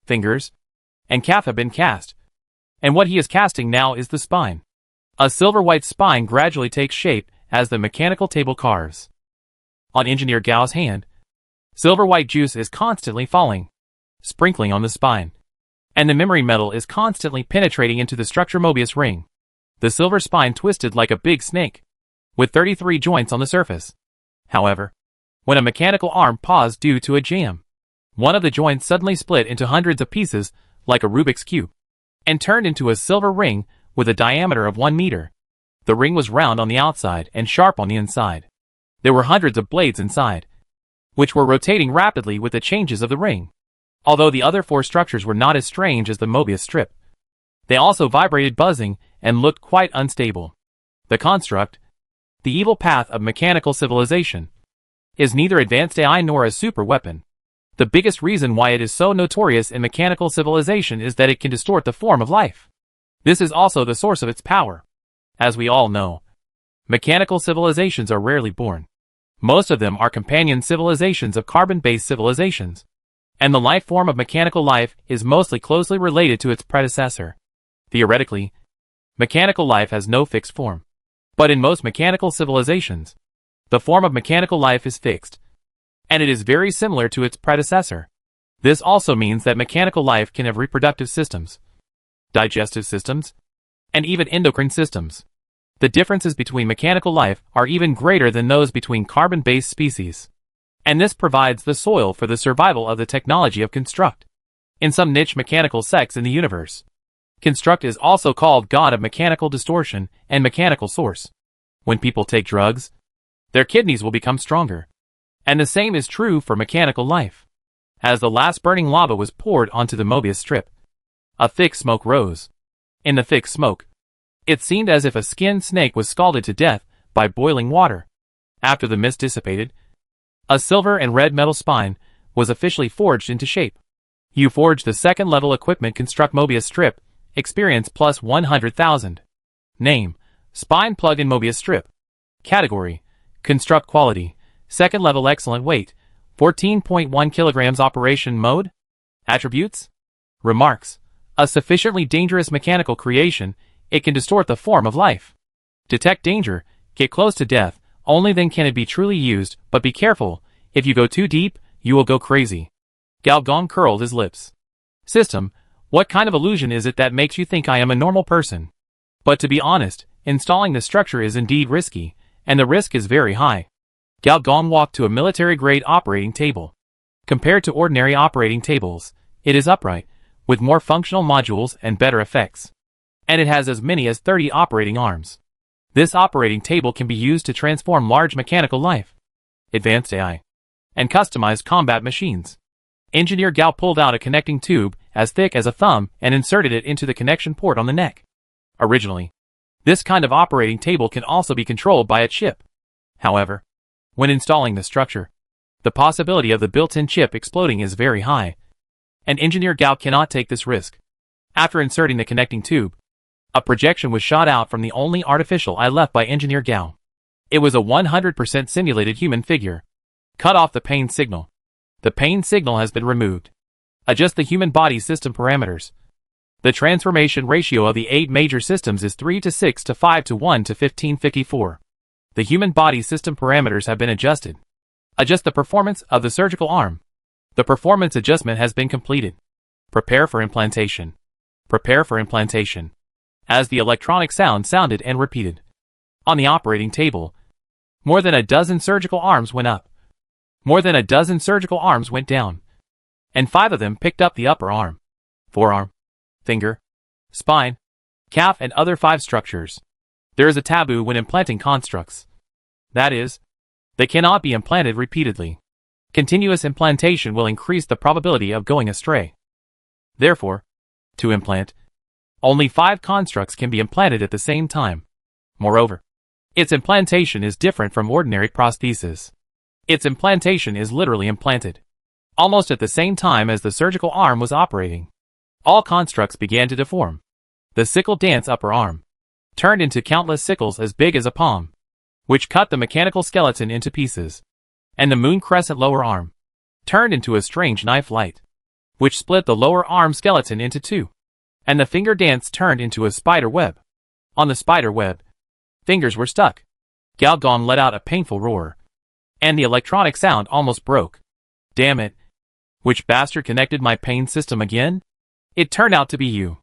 fingers, and calf have been cast. And what he is casting now is the spine. A silver-white spine gradually takes shape as the mechanical table carves. On Engineer Gao's hand, silver-white juice is constantly falling, sprinkling on the spine. And the memory metal is constantly penetrating into the structure Mobius ring. The silver spine twisted like a big snake, with 33 joints on the surface. However, when a mechanical arm paused due to a jam, one of the joints suddenly split into hundreds of pieces like a Rubik's Cube, and turned into a silver ring with a diameter of 1 meter. The ring was round on the outside and sharp on the inside. There were hundreds of blades inside, which were rotating rapidly with the changes of the ring. Although the other 4 structures were not as strange as the Mobius strip, they also vibrated, buzzing, and looked quite unstable. The construct, the evil path of mechanical civilization, is neither advanced AI nor a super weapon. The biggest reason why it is so notorious in mechanical civilization is that it can distort the form of life. This is also the source of its power. As we all know, mechanical civilizations are rarely born. Most of them are companion civilizations of carbon-based civilizations, and the life form of mechanical life is mostly closely related to its predecessor. Theoretically, mechanical life has no fixed form. But in most mechanical civilizations, the form of mechanical life is fixed, and it is very similar to its predecessor. This also means that mechanical life can have reproductive systems, digestive systems, and even endocrine systems. The differences between mechanical life are even greater than those between carbon-based species. And this provides the soil for the survival of the technology of Construct. In some niche mechanical sects in the universe, Construct is also called God of Mechanical Distortion and Mechanical Source. When people take drugs, their kidneys will become stronger. And the same is true for mechanical life. As the last burning lava was poured onto the Mobius strip, a thick smoke rose. In the thick smoke, it seemed as if a skinned snake was scalded to death by boiling water. After the mist dissipated, a silver and red metal spine was officially forged into shape. You forged the second-level equipment Construct Mobius strip, experience plus 100,000. Name, spine plugged in Mobius strip. Category, Construct quality, second level excellent weight, 14.1 kilograms. Operation mode. Attributes. Remarks, a sufficiently dangerous mechanical creation, it can distort the form of life. Detect danger, get close to death, only then can it be truly used, but be careful, if you go too deep, you will go crazy. Gao Gong curled his lips. System, what kind of illusion is it that makes you think I am a normal person? But to be honest, installing the structure is indeed risky, and the risk is very high. Gao Gong walked to a military-grade operating table. Compared to ordinary operating tables, it is upright, with more functional modules and better effects. And it has as many as 30 operating arms. This operating table can be used to transform large mechanical life, advanced AI, and customized combat machines. Engineer Gao pulled out a connecting tube as thick as a thumb and inserted it into the connection port on the neck. Originally, this kind of operating table can also be controlled by a chip. However, when installing the structure, the possibility of the built-in chip exploding is very high, and Engineer Gao cannot take this risk. After inserting the connecting tube, a projection was shot out from the only artificial eye left by Engineer Gao. It was a 100% simulated human figure. Cut off the pain signal. The pain signal has been removed. Adjust the human body system parameters. The transformation ratio of the 8 major systems is 3 to 6 to 5 to 1 to 1554. The human body system parameters have been adjusted. Adjust the performance of the surgical arm. The performance adjustment has been completed. Prepare for implantation. Prepare for implantation. As the electronic sound sounded and repeated. On the operating table, more than a dozen surgical arms went up. More than a dozen surgical arms went down. And 5 of them picked up the upper arm, forearm, finger, spine, calf, and other 5 structures. There is a taboo when implanting constructs. That is, they cannot be implanted repeatedly. Continuous implantation will increase the probability of going astray. Therefore, to implant, only 5 constructs can be implanted at the same time. Moreover, its implantation is different from ordinary prosthesis. Its implantation is literally implanted almost at the same time as the surgical arm was operating. All constructs began to deform. The sickle dance upper arm turned into countless sickles as big as a palm, which cut the mechanical skeleton into pieces. And the moon crescent lower arm turned into a strange knife light, which split the lower arm skeleton into 2. And the finger dance turned into a spider web. On the spider web, fingers were stuck. Galgong let out a painful roar, and the electronic sound almost broke. Damn it. Which bastard connected my pain system again? It turned out to be you.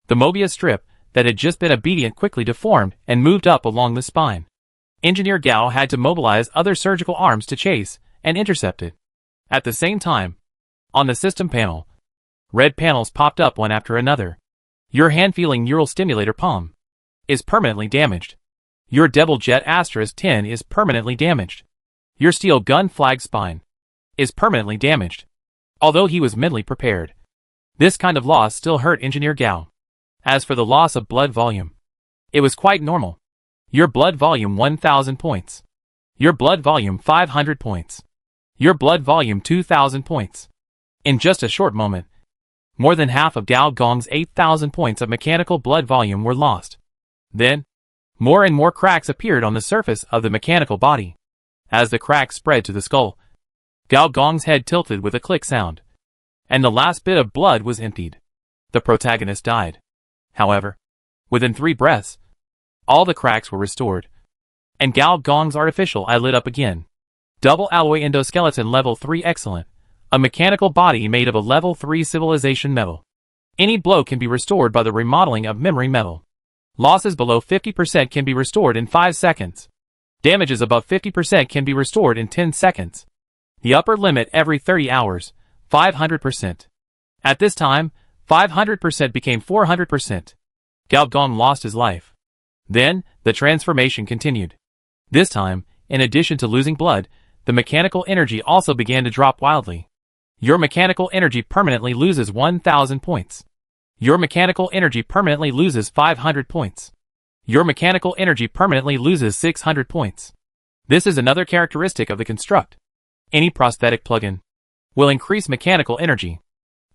The Mobius strip that had just been obedient quickly deformed and moved up along the spine. Engineer Gao had to mobilize other surgical arms to chase and intercept it. At the same time, on the system panel, red panels popped up one after another. Your hand-feeling neural stimulator palm is permanently damaged. Your Devil Jet Asterisk 10 is permanently damaged. Your steel gun flag spine is permanently damaged. Although he was mentally prepared, this kind of loss still hurt Engineer Gao. As for the loss of blood volume, it was quite normal. Your blood volume 1000 points. Your blood volume 500 points. Your blood volume 2000 points. In just a short moment, more than half of Galgong's 8000 points of mechanical blood volume were lost. Then, more and more cracks appeared on the surface of the mechanical body. As the cracks spread to the skull, Galgong's head tilted with a click sound, and the last bit of blood was emptied. The protagonist died. However, within 3 breaths, all the cracks were restored, and Galgong's artificial eye lit up again. Double alloy endoskeleton level 3 excellent. A mechanical body made of a level 3 civilization metal. Any blow can be restored by the remodeling of memory metal. Losses below 50% can be restored in 5 seconds. Damages above 50% can be restored in 10 seconds. The upper limit every 30 hours, 500%. At this time, 500% became 400%. Galgong lost his life. Then, the transformation continued. This time, in addition to losing blood, the mechanical energy also began to drop wildly. Your mechanical energy permanently loses 1000 points. Your mechanical energy permanently loses 500 points. Your mechanical energy permanently loses 600 points. This is another characteristic of the construct. Any prosthetic plugin will increase mechanical energy.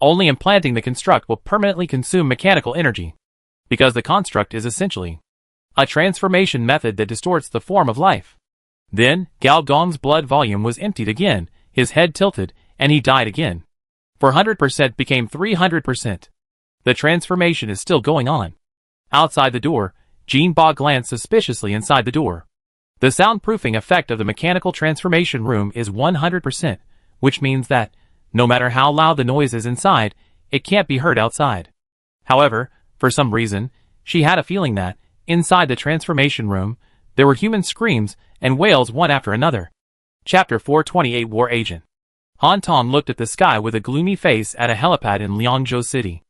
Only implanting the construct will permanently consume mechanical energy, because the construct is essentially a transformation method that distorts the form of life. Then, Galgong's blood volume was emptied again, his head tilted, and he died again. 400% became 300%. The transformation is still going on. Outside the door, Jean Ba glanced suspiciously inside the door. The soundproofing effect of the mechanical transformation room is 100%, which means that, no matter how loud the noise is inside, it can't be heard outside. However, for some reason, she had a feeling that, inside the transformation room, there were human screams and wails one after another. Chapter 428 War Agent. Han Tong looked at the sky with a gloomy face at a helipad in Liangzhou City.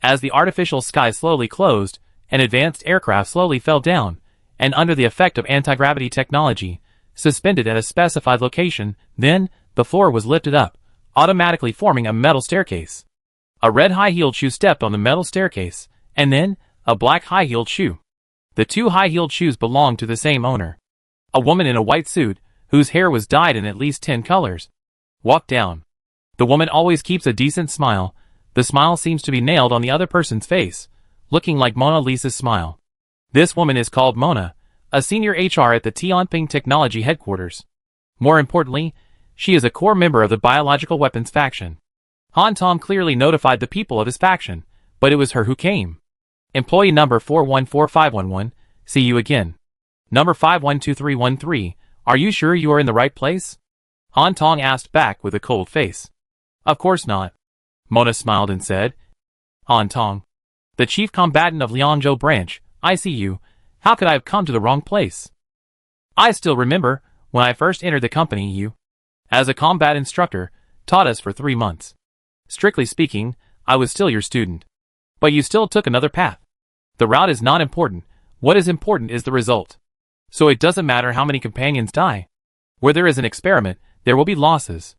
As the artificial sky slowly closed, an advanced aircraft slowly fell down, and under the effect of anti-gravity technology, suspended at a specified location, then, the floor was lifted up, automatically forming a metal staircase. A red high-heeled shoe stepped on the metal staircase, and then, a black high-heeled shoe. The 2 high-heeled shoes belonged to the same owner. A woman in a white suit, whose hair was dyed in at least 10 colors, walked down. The woman always keeps a decent smile. The smile seems to be nailed on the other person's face, looking like Mona Lisa's smile. This woman is called Mona, a senior HR at the Tianping Technology headquarters. More importantly, she is a core member of the biological weapons faction. Han Tong clearly notified the people of his faction, but it was her who came. Employee number 414511, see you again. Number 512313, are you sure you are in the right place? Han Tong asked back with a cold face. Of course not. Mona smiled and said, Han Tong, the chief combatant of Liangzhou branch, I see you. How could I have come to the wrong place? I still remember, when I first entered the company you, as a combat instructor, taught us for 3 months. Strictly speaking, I was still your student. But you still took another path. The route is not important. What is important is the result. So it doesn't matter how many companions die. Where there is an experiment, there will be losses.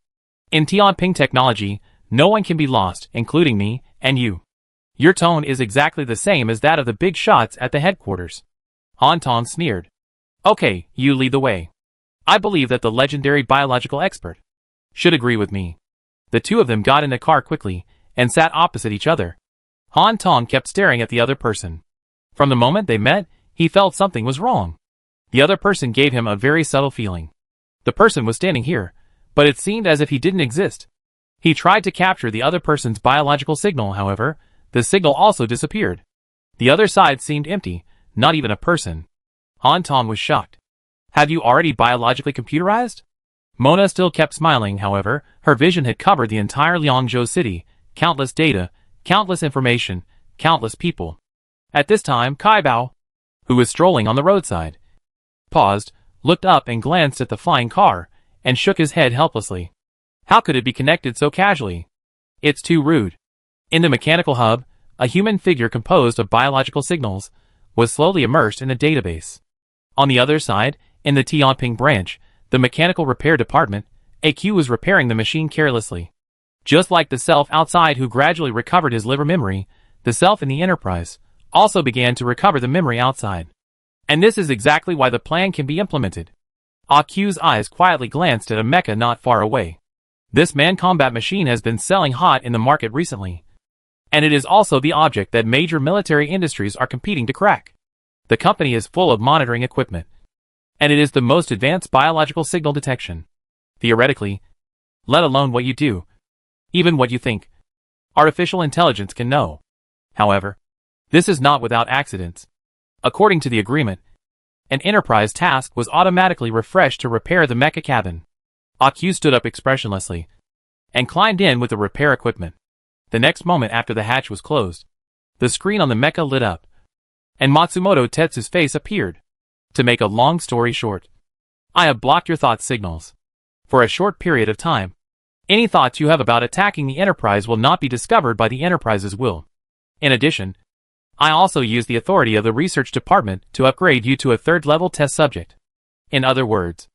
In Tianping technology, no one can be lost, including me and you. Your tone is exactly the same as that of the big shots at the headquarters. Han Tong sneered. Okay, you lead the way. I believe that the legendary biological expert should agree with me. The two of them got in the car quickly and sat opposite each other. Han Tong kept staring at the other person. From the moment they met, he felt something was wrong. The other person gave him a very subtle feeling. The person was standing here, but it seemed as if he didn't exist. He tried to capture the other person's biological signal, however, the signal also disappeared. The other side seemed empty, not even a person. Han Tong was shocked. Have you already biologically computerized? Mona still kept smiling, however, her vision had covered the entire Liangzhou city, countless data, countless information, countless people. At this time, Kai Bao, who was strolling on the roadside, paused, looked up and glanced at the flying car, and shook his head helplessly. How could it be connected so casually? It's too rude. In the mechanical hub, a human figure composed of biological signals was slowly immersed in a database. On the other side, in the Tianping branch, the mechanical repair department, AQ was repairing the machine carelessly. Just like the self outside who gradually recovered his liver memory, the self in the enterprise also began to recover the memory outside. And this is exactly why the plan can be implemented. AQ's eyes quietly glanced at a mecha not far away. This man-combat machine has been selling hot in the market recently. And it is also the object that major military industries are competing to crack. The company is full of monitoring equipment. And it is the most advanced biological signal detection. Theoretically, let alone what you do, even what you think, artificial intelligence can know. However, this is not without accidents. According to the agreement, an enterprise task was automatically refreshed to repair the mecha cabin. AQ stood up expressionlessly and climbed in with the repair equipment. The next moment after the hatch was closed, the screen on the mecha lit up, and Matsumoto Tetsu's face appeared. To make a long story short, I have blocked your thought signals. For a short period of time, any thoughts you have about attacking the Enterprise will not be discovered by the Enterprise's will. In addition, I also use the authority of the research department to upgrade you to a third-level test subject. In other words,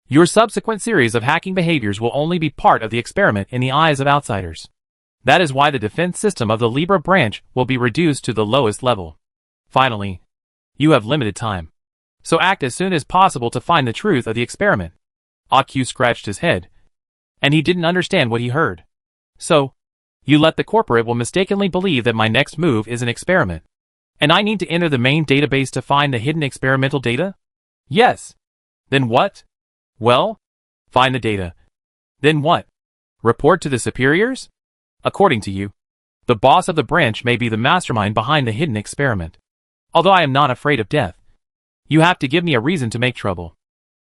your subsequent series of hacking behaviors will only be part of the experiment in the eyes of outsiders. That is why the defense system of the Libra branch will be reduced to the lowest level. Finally, you have limited time. So act as soon as possible to find the truth of the experiment. AQ scratched his head, and he didn't understand what he heard. So, you let the corporate will mistakenly believe that my next move is an experiment. And I need to enter the main database to find the hidden experimental data? Yes. Then what? Well, find the data. Then what? Report to the superiors? According to you, the boss of the branch may be the mastermind behind the hidden experiment. Although I am not afraid of death, you have to give me a reason to make trouble.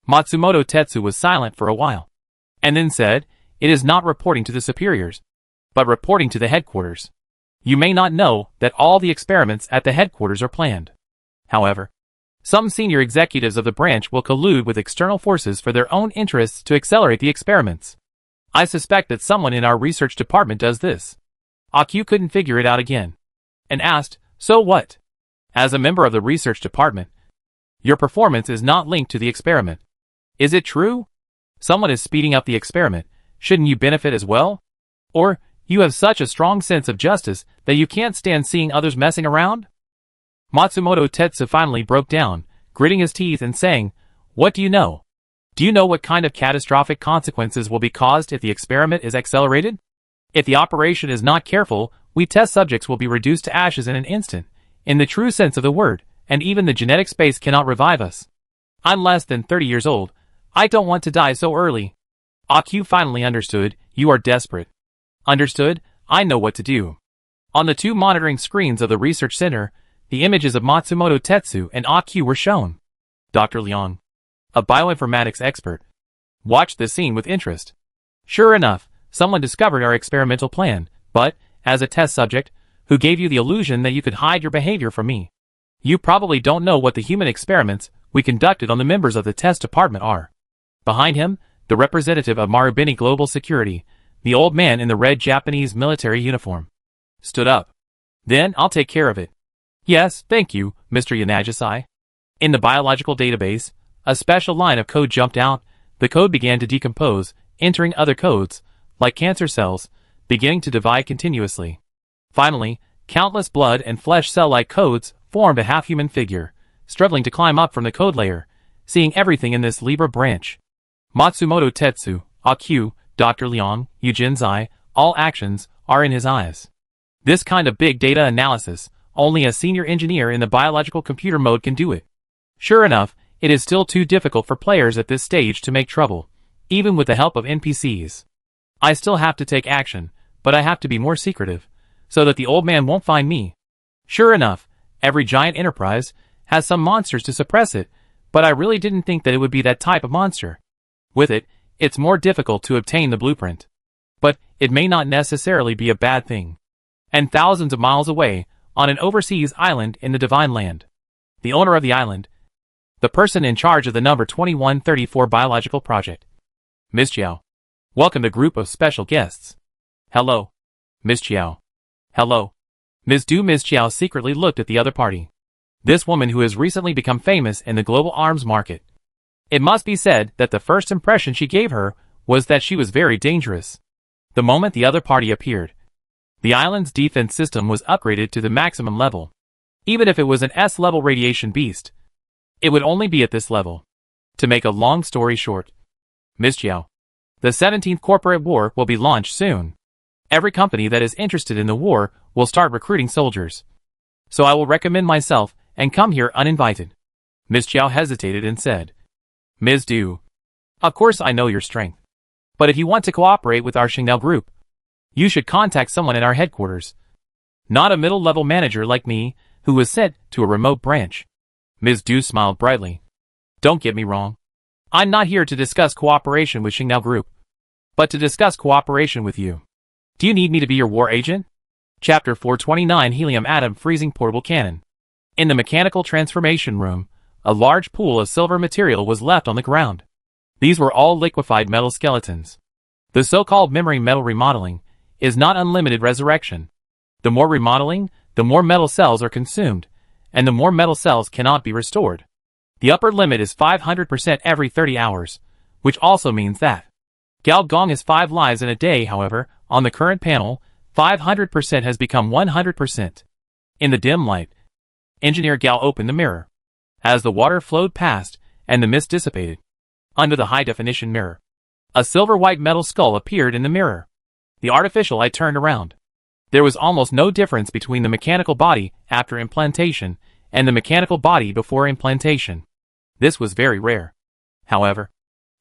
Matsumoto Tetsu was silent for a while, and then said, it is not reporting to the superiors, but reporting to the headquarters. You may not know that all the experiments at the headquarters are planned. However, some senior executives of the branch will collude with external forces for their own interests to accelerate the experiments. I suspect that someone in our research department does this. AQ couldn't figure it out again, and asked, so what? As a member of the research department, your performance is not linked to the experiment. Is it true? Someone is speeding up the experiment. Shouldn't you benefit as well? Or, you have such a strong sense of justice that you can't stand seeing others messing around? Matsumoto Tetsu finally broke down, gritting his teeth and saying, what do you know? Do you know what kind of catastrophic consequences will be caused if the experiment is accelerated? If the operation is not careful, we test subjects will be reduced to ashes in an instant, in the true sense of the word, and even the genetic space cannot revive us. I'm less than 30 years old. I don't want to die so early. AQ finally understood, you are desperate. Understood? I know what to do. On the 2 monitoring screens of the research center, the images of Matsumoto Tetsu and AQ were shown. Dr. Liang, a bioinformatics expert, watched this scene with interest. Sure enough, someone discovered our experimental plan, but, as a test subject, who gave you the illusion that you could hide your behavior from me. You probably don't know what the human experiments we conducted on the members of the test department are. Behind him, the representative of Marubeni Global Security, the old man in the red Japanese military uniform, stood up. Then I'll take care of it. Yes, thank you, Mr. Yanagisa. In the biological database, a special line of code jumped out. The code began to decompose, entering other codes, like cancer cells, beginning to divide continuously. Finally, countless blood and flesh cell-like codes formed a half-human figure, struggling to climb up from the code layer, seeing everything in this Libra branch. Matsumoto Tetsu, AQ, Dr. Liang, Yujinzai, all actions are in his eyes. This kind of big data analysis, only a senior engineer in the biological computer mode can do it. Sure enough, it is still too difficult for players at this stage to make trouble, even with the help of NPCs. I still have to take action, but I have to be more secretive, so that the old man won't find me. Sure enough, every giant enterprise has some monsters to suppress it, but I really didn't think that it would be that type of monster. With it, it's more difficult to obtain the blueprint. But it may not necessarily be a bad thing. And thousands of miles away, on an overseas island in the Divine Land, the owner of the island, the person in charge of the number 2134 biological project, Ms. Chiao, welcomed a group of special guests. Hello, Ms. Chiao. Hello, Ms. Du. Ms. Chiao secretly looked at the other party. This woman who has recently become famous in the global arms market. It must be said that the first impression she gave her was that she was very dangerous. The moment the other party appeared, the island's defense system was upgraded to the maximum level. Even if it was an S-level radiation beast, it would only be at this level. To make a long story short, Ms. Chiao, the 17th corporate war will be launched soon. Every company that is interested in the war will start recruiting soldiers. So I will recommend myself and come here uninvited. Ms. Chiao hesitated and said, Ms. Du, of course I know your strength. But if you want to cooperate with our Shingnao group, you should contact someone in our headquarters. Not a middle-level manager like me, who was sent to a remote branch. Ms. Du smiled brightly. Don't get me wrong. I'm not here to discuss cooperation with Shingnao group, but to discuss cooperation with you. Do you need me to be your war agent? Chapter 429 Helium Atom Freezing Portable Cannon. In the mechanical transformation room, a large pool of silver material was left on the ground. These were all liquefied metal skeletons. The so-called memory metal remodeling is not unlimited resurrection. The more remodeling, the more metal cells are consumed, and the more metal cells cannot be restored. The upper limit is 500% every 30 hours, which also means that Gao Gong has 5 lives in a day. However, on the current panel, 500% has become 100%. In the dim light, Engineer Gao opened the mirror. As the water flowed past and the mist dissipated, under the high-definition mirror, a silver-white metal skull appeared in the mirror. The artificial eye turned around. There was almost no difference between the mechanical body after implantation and the mechanical body before implantation. This was very rare. However,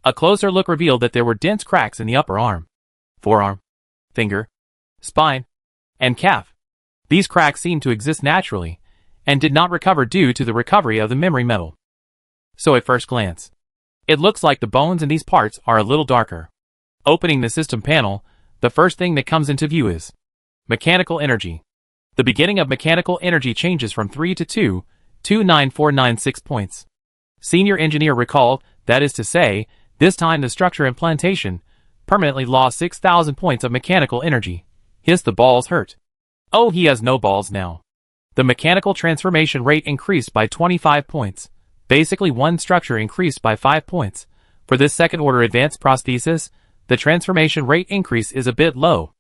a closer look revealed that there were dense cracks in the upper arm, forearm, finger, spine, and calf. These cracks seemed to exist naturally and did not recover due to the recovery of the memory metal. So at first glance, it looks like the bones in these parts are a little darker. Opening the system panel, the first thing that comes into view is mechanical energy. The beginning of mechanical energy changes from 3 to 2.29496 points. Senior engineer recalled, that is to say, this time the structure implantation permanently lost 6,000 points of mechanical energy. Hiss, the balls hurt. Oh, he has no balls now. The mechanical transformation rate increased by 25 points. Basically one structure increased by 5 points. For this second-order advanced prosthesis, the transformation rate increase is a bit low.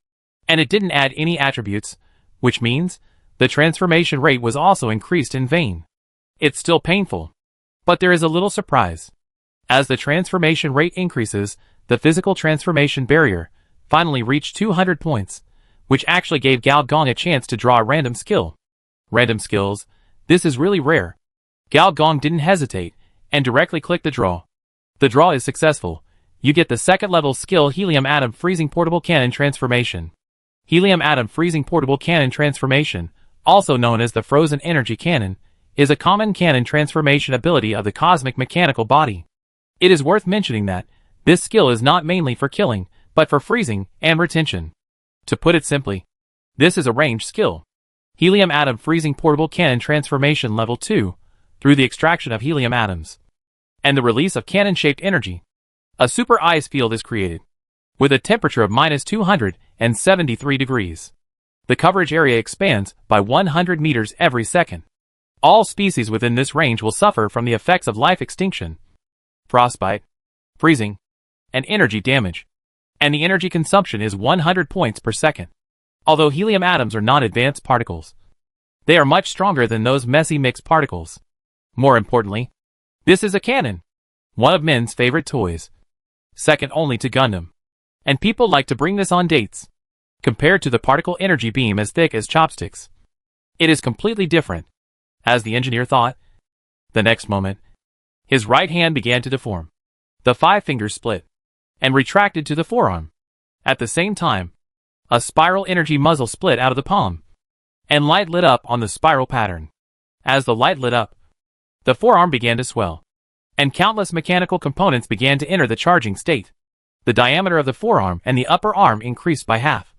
And it didn't add any attributes, which means the transformation rate was also increased in vain. It's still painful. But there is a little surprise. As the transformation rate increases, the physical transformation barrier finally reached 200 points, which actually gave Gao Gong a chance to draw a random skill. Random skills, this is really rare. Gao Gong didn't hesitate, and directly clicked the draw. The draw is successful. You get the second level skill Helium Atom Freezing Portable Cannon Transformation. Helium atom freezing portable cannon transformation, also known as the frozen energy cannon, is a common cannon transformation ability of the cosmic mechanical body. It is worth mentioning that this skill is not mainly for killing, but for freezing and retention. To put it simply, this is a ranged skill. Helium atom freezing portable cannon transformation level 2, through the extraction of helium atoms and the release of cannon-shaped energy. A super ice field is created, with a temperature of -273 degrees. The coverage area expands by 100 meters every second. All species within this range will suffer from the effects of life extinction, frostbite, freezing, and energy damage. And the energy consumption is 100 points per second. Although helium atoms are not advanced particles, they are much stronger than those messy mixed particles. More importantly, this is a cannon, one of men's favorite toys, second only to Gundam. And people like to bring this on dates. Compared to the particle energy beam as thick as chopsticks, it is completely different, as the engineer thought. The next moment, his right hand began to deform. The 5 fingers split and retracted to the forearm. At the same time, a spiral energy muzzle split out of the palm, and light lit up on the spiral pattern. As the light lit up, the forearm began to swell, and countless mechanical components began to enter the charging state. The diameter of the forearm and the upper arm increased by half,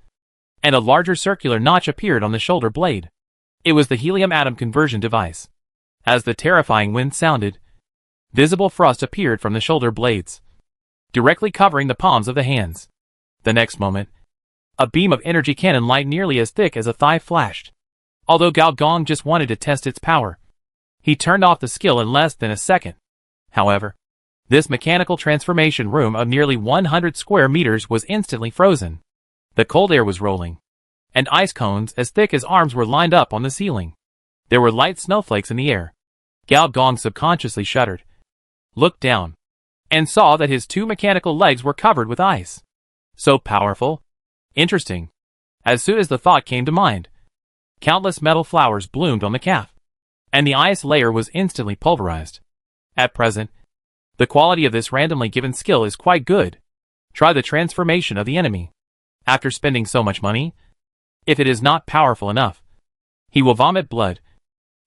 and a larger circular notch appeared on the shoulder blade. It was the helium atom conversion device. As the terrifying wind sounded, visible frost appeared from the shoulder blades, directly covering the palms of the hands. The next moment, a beam of energy cannon light nearly as thick as a thigh flashed. Although Gao Gong just wanted to test its power, he turned off the skill in less than a second. However, this mechanical transformation room of nearly 100 square meters was instantly frozen. The cold air was rolling, and ice cones as thick as arms were lined up on the ceiling. There were light snowflakes in the air. Gao Gong subconsciously shuddered, looked down, and saw that his 2 mechanical legs were covered with ice. So powerful. Interesting. As soon as the thought came to mind, countless metal flowers bloomed on the calf, and the ice layer was instantly pulverized. At present, the quality of this randomly given skill is quite good. Try the transformation of the enemy. After spending so much money, if it is not powerful enough, he will vomit blood.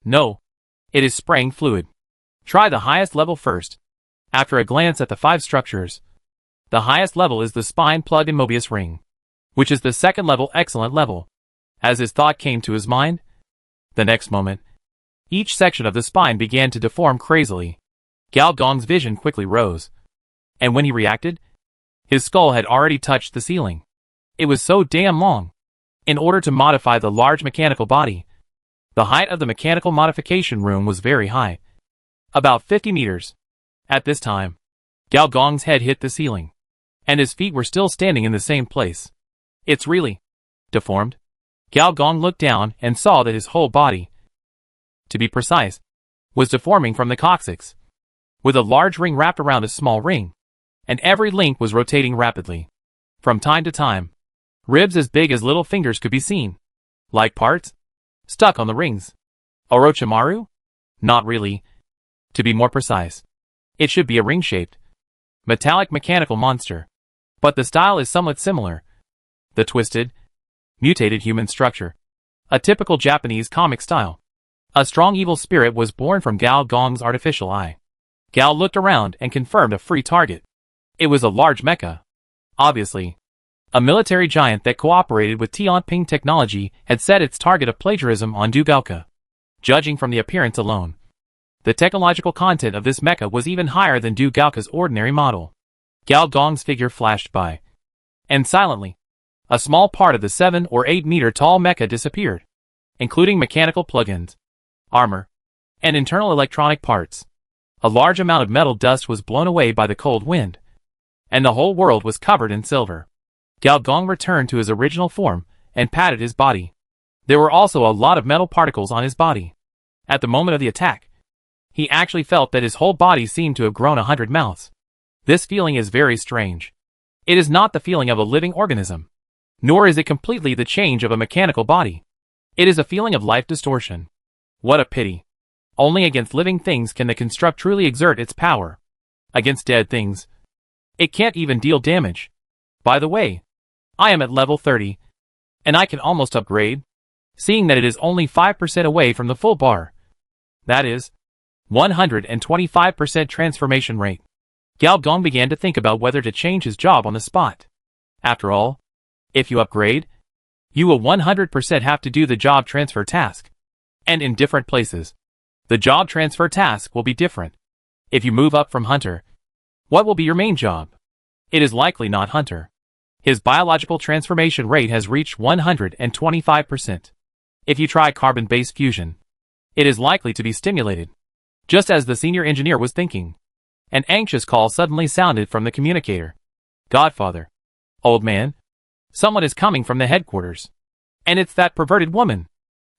No, it is spraying fluid. Try the highest level first. After a glance at the 5 structures, the highest level is the spine plugged in Mobius ring, which is the second level excellent level. As his thought came to his mind, the next moment, each section of the spine began to deform crazily. Gao Gong's vision quickly rose, and when he reacted, his skull had already touched the ceiling. It was so damn long. In order to modify the large mechanical body, the height of the mechanical modification room was very high, about 50 meters. At this time, Gao Gong's head hit the ceiling, and his feet were still standing in the same place. It's really deformed. Gao Gong looked down and saw that his whole body, to be precise, was deforming from the coccyx, with a large ring wrapped around a small ring, and every link was rotating rapidly. From time to time, ribs as big as little fingers could be seen, like parts stuck on the rings. Orochimaru? Not really. To be more precise, it should be a ring-shaped, metallic mechanical monster, but the style is somewhat similar. The twisted, mutated human structure, a typical Japanese comic style. A strong evil spirit was born from Gao Gong's artificial eye. Gao looked around and confirmed a free target. It was a large mecha. Obviously, a military giant that cooperated with Tianping technology had set its target of plagiarism on Dugaoka. Judging from the appearance alone, the technological content of this mecha was even higher than Dugaoka's ordinary model. Gao Gong's figure flashed by, and silently, a small part of the 7 or 8 meter tall mecha disappeared, including mechanical plugins, armor, and internal electronic parts. A large amount of metal dust was blown away by the cold wind, and the whole world was covered in silver. Gao Gong returned to his original form and patted his body. There were also a lot of metal particles on his body. At the moment of the attack, he actually felt that his whole body seemed to have grown 100 mouths. This feeling is very strange. It is not the feeling of a living organism, nor is it completely the change of a mechanical body. It is a feeling of life distortion. What a pity. Only against living things can the construct truly exert its power. Against dead things, it can't even deal damage. By the way, I am at level 30. And I can almost upgrade, seeing that it is only 5% away from the full bar. That is 125% transformation rate. Gao Gong began to think about whether to change his job on the spot. After all, if you upgrade, you will 100% have to do the job transfer task. And in different places. The job transfer task will be different. If you move up from Hunter, what will be your main job? It is likely not Hunter. His biological transformation rate has reached 125%. If you try carbon-based fusion, it is likely to be stimulated. Just as the senior engineer was thinking, an anxious call suddenly sounded from the communicator. Godfather. Old man. Someone is coming from the headquarters. And it's that perverted woman.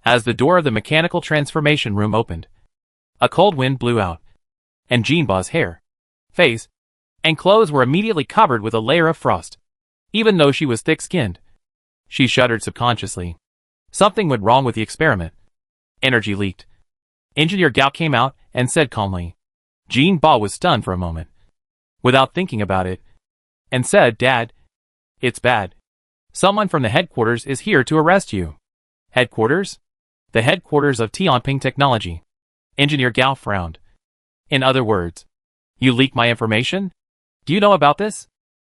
As the door of the mechanical transformation room opened, a cold wind blew out, and Jinba's hair, face, and clothes were immediately covered with a layer of frost. Even though she was thick-skinned, she shuddered subconsciously. Something went wrong with the experiment. Energy leaked. Engineer Gao came out and said calmly. Jinba was stunned for a moment, without thinking about it, and said, Dad, it's bad. Someone from the headquarters is here to arrest you. Headquarters? The headquarters of Tianping Technology. Engineer Gao frowned. In other words, you leaked my information? Do you know about this?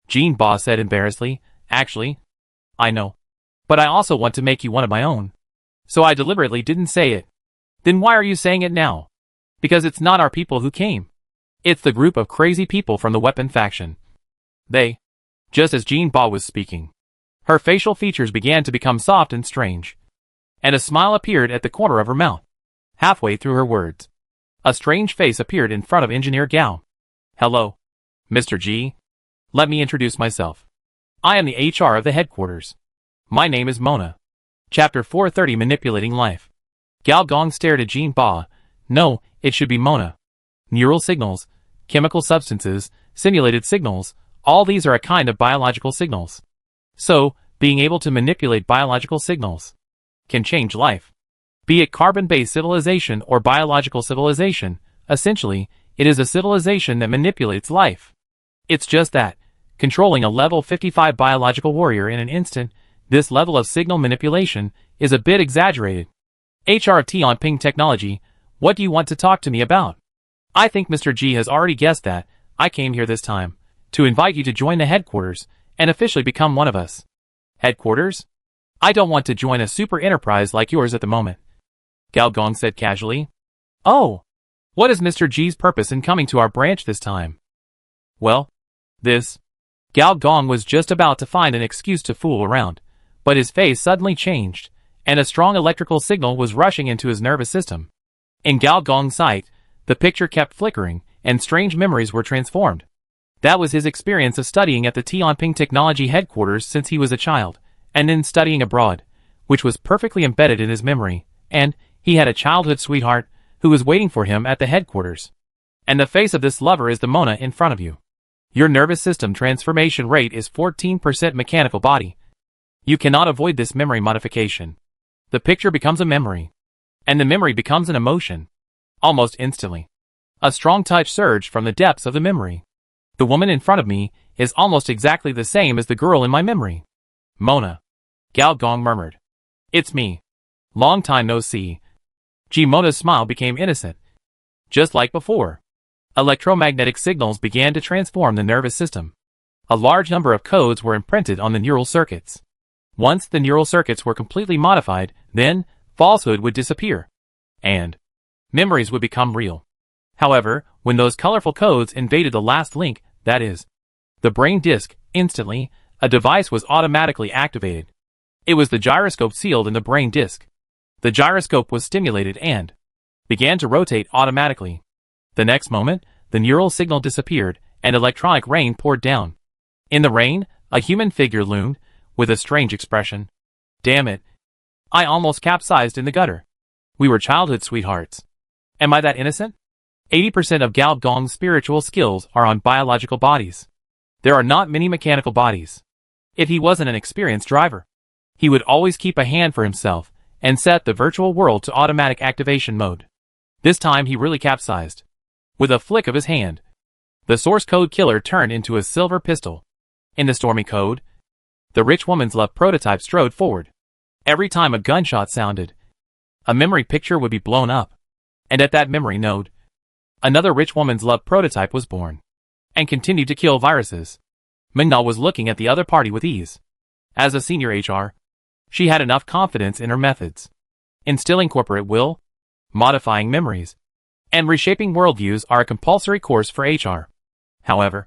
Jinba said embarrassedly. Actually, I know. But I also want to make you one of my own. So I deliberately didn't say it. Then why are you saying it now? Because it's not our people who came. It's the group of crazy people from the weapon faction. They. Just as Jinba was speaking, her facial features began to become soft and strange. And a smile appeared at the corner of her mouth. Halfway through her words, a strange face appeared in front of Engineer Gao. Hello, Mr. G. Let me introduce myself. I am the HR of the headquarters. My name is Mona. Chapter 430 Manipulating Life. Gao Gong stared at Jinba. No, it should be Mona. Neural signals, chemical substances, simulated signals, all these are a kind of biological signals. So, being able to manipulate biological signals can change life. Be it carbon-based civilization or biological civilization, essentially, it is a civilization that manipulates life. It's just that, controlling a level 55 biological warrior in an instant, this level of signal manipulation is a bit exaggerated. HR Tianping Technology, what do you want to talk to me about? I think Mr. G has already guessed that. I came here this time to invite you to join the headquarters and officially become one of us. Headquarters? I don't want to join a super enterprise like yours at the moment. Gao Gong said casually. Oh, what is Mr. G's purpose in coming to our branch this time? Well, this. Gao Gong was just about to find an excuse to fool around, but his face suddenly changed, and a strong electrical signal was rushing into his nervous system. In Gao Gong's sight, the picture kept flickering, and strange memories were transformed. That was his experience of studying at the Tianping Technology headquarters since he was a child, and then studying abroad, which was perfectly embedded in his memory, and he had a childhood sweetheart who was waiting for him at the headquarters. And the face of this lover is the Mona in front of you. Your nervous system transformation rate is 14% mechanical body. You cannot avoid this memory modification. The picture becomes a memory. And the memory becomes an emotion. Almost instantly. A strong touch surged from the depths of the memory. The woman in front of me is almost exactly the same as the girl in my memory. Mona. Gao Gong murmured. It's me. Long time no see. Mona's smile became innocent. Just like before. Electromagnetic signals began to transform the nervous system. A large number of codes were imprinted on the neural circuits. Once the neural circuits were completely modified, then falsehood would disappear. And memories would become real. However, when those colorful codes invaded the last link, that is, the brain disk, instantly, a device was automatically activated. It was the gyroscope sealed in the brain disk. The gyroscope was stimulated and began to rotate automatically. The next moment, the neural signal disappeared, and electronic rain poured down. In the rain, a human figure loomed, with a strange expression. Damn it. I almost capsized in the gutter. We were childhood sweethearts. Am I that innocent? 80% of Gao Gong's spiritual skills are on biological bodies. There are not many mechanical bodies. If he wasn't an experienced driver, he would always keep a hand for himself and set the virtual world to automatic activation mode. This time he really capsized. With a flick of his hand, the source code killer turned into a silver pistol. In the stormy code, the rich woman's love prototype strode forward. Every time a gunshot sounded, a memory picture would be blown up. And at that memory node, another rich woman's love prototype was born and continued to kill viruses. Ming-Na was looking at the other party with ease. As a senior HR, she had enough confidence in her methods. Instilling corporate will, modifying memories, and reshaping worldviews are a compulsory course for HR. However,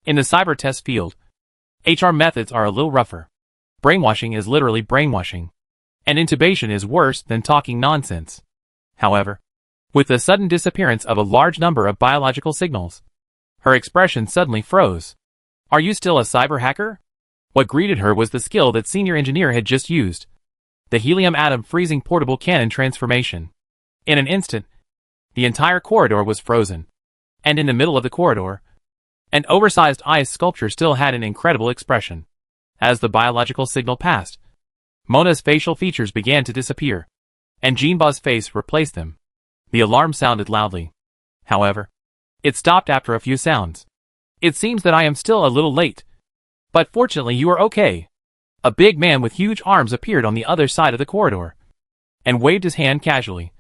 in the cyber test field, HR methods are a little rougher. Brainwashing is literally brainwashing, and intubation is worse than talking nonsense. However, with the sudden disappearance of a large number of biological signals, her expression suddenly froze. "Are you still a cyber hacker?" What greeted her was the skill that senior engineer had just used. The helium atom freezing portable cannon transformation. In an instant, the entire corridor was frozen. And in the middle of the corridor, an oversized ice sculpture still had an incredible expression. As the biological signal passed, Mona's facial features began to disappear, and Jinba's face replaced them. The alarm sounded loudly. However, it stopped after a few sounds. "It seems that I am still a little late. But fortunately you are okay." A big man with huge arms appeared on the other side of the corridor, and waved his hand casually.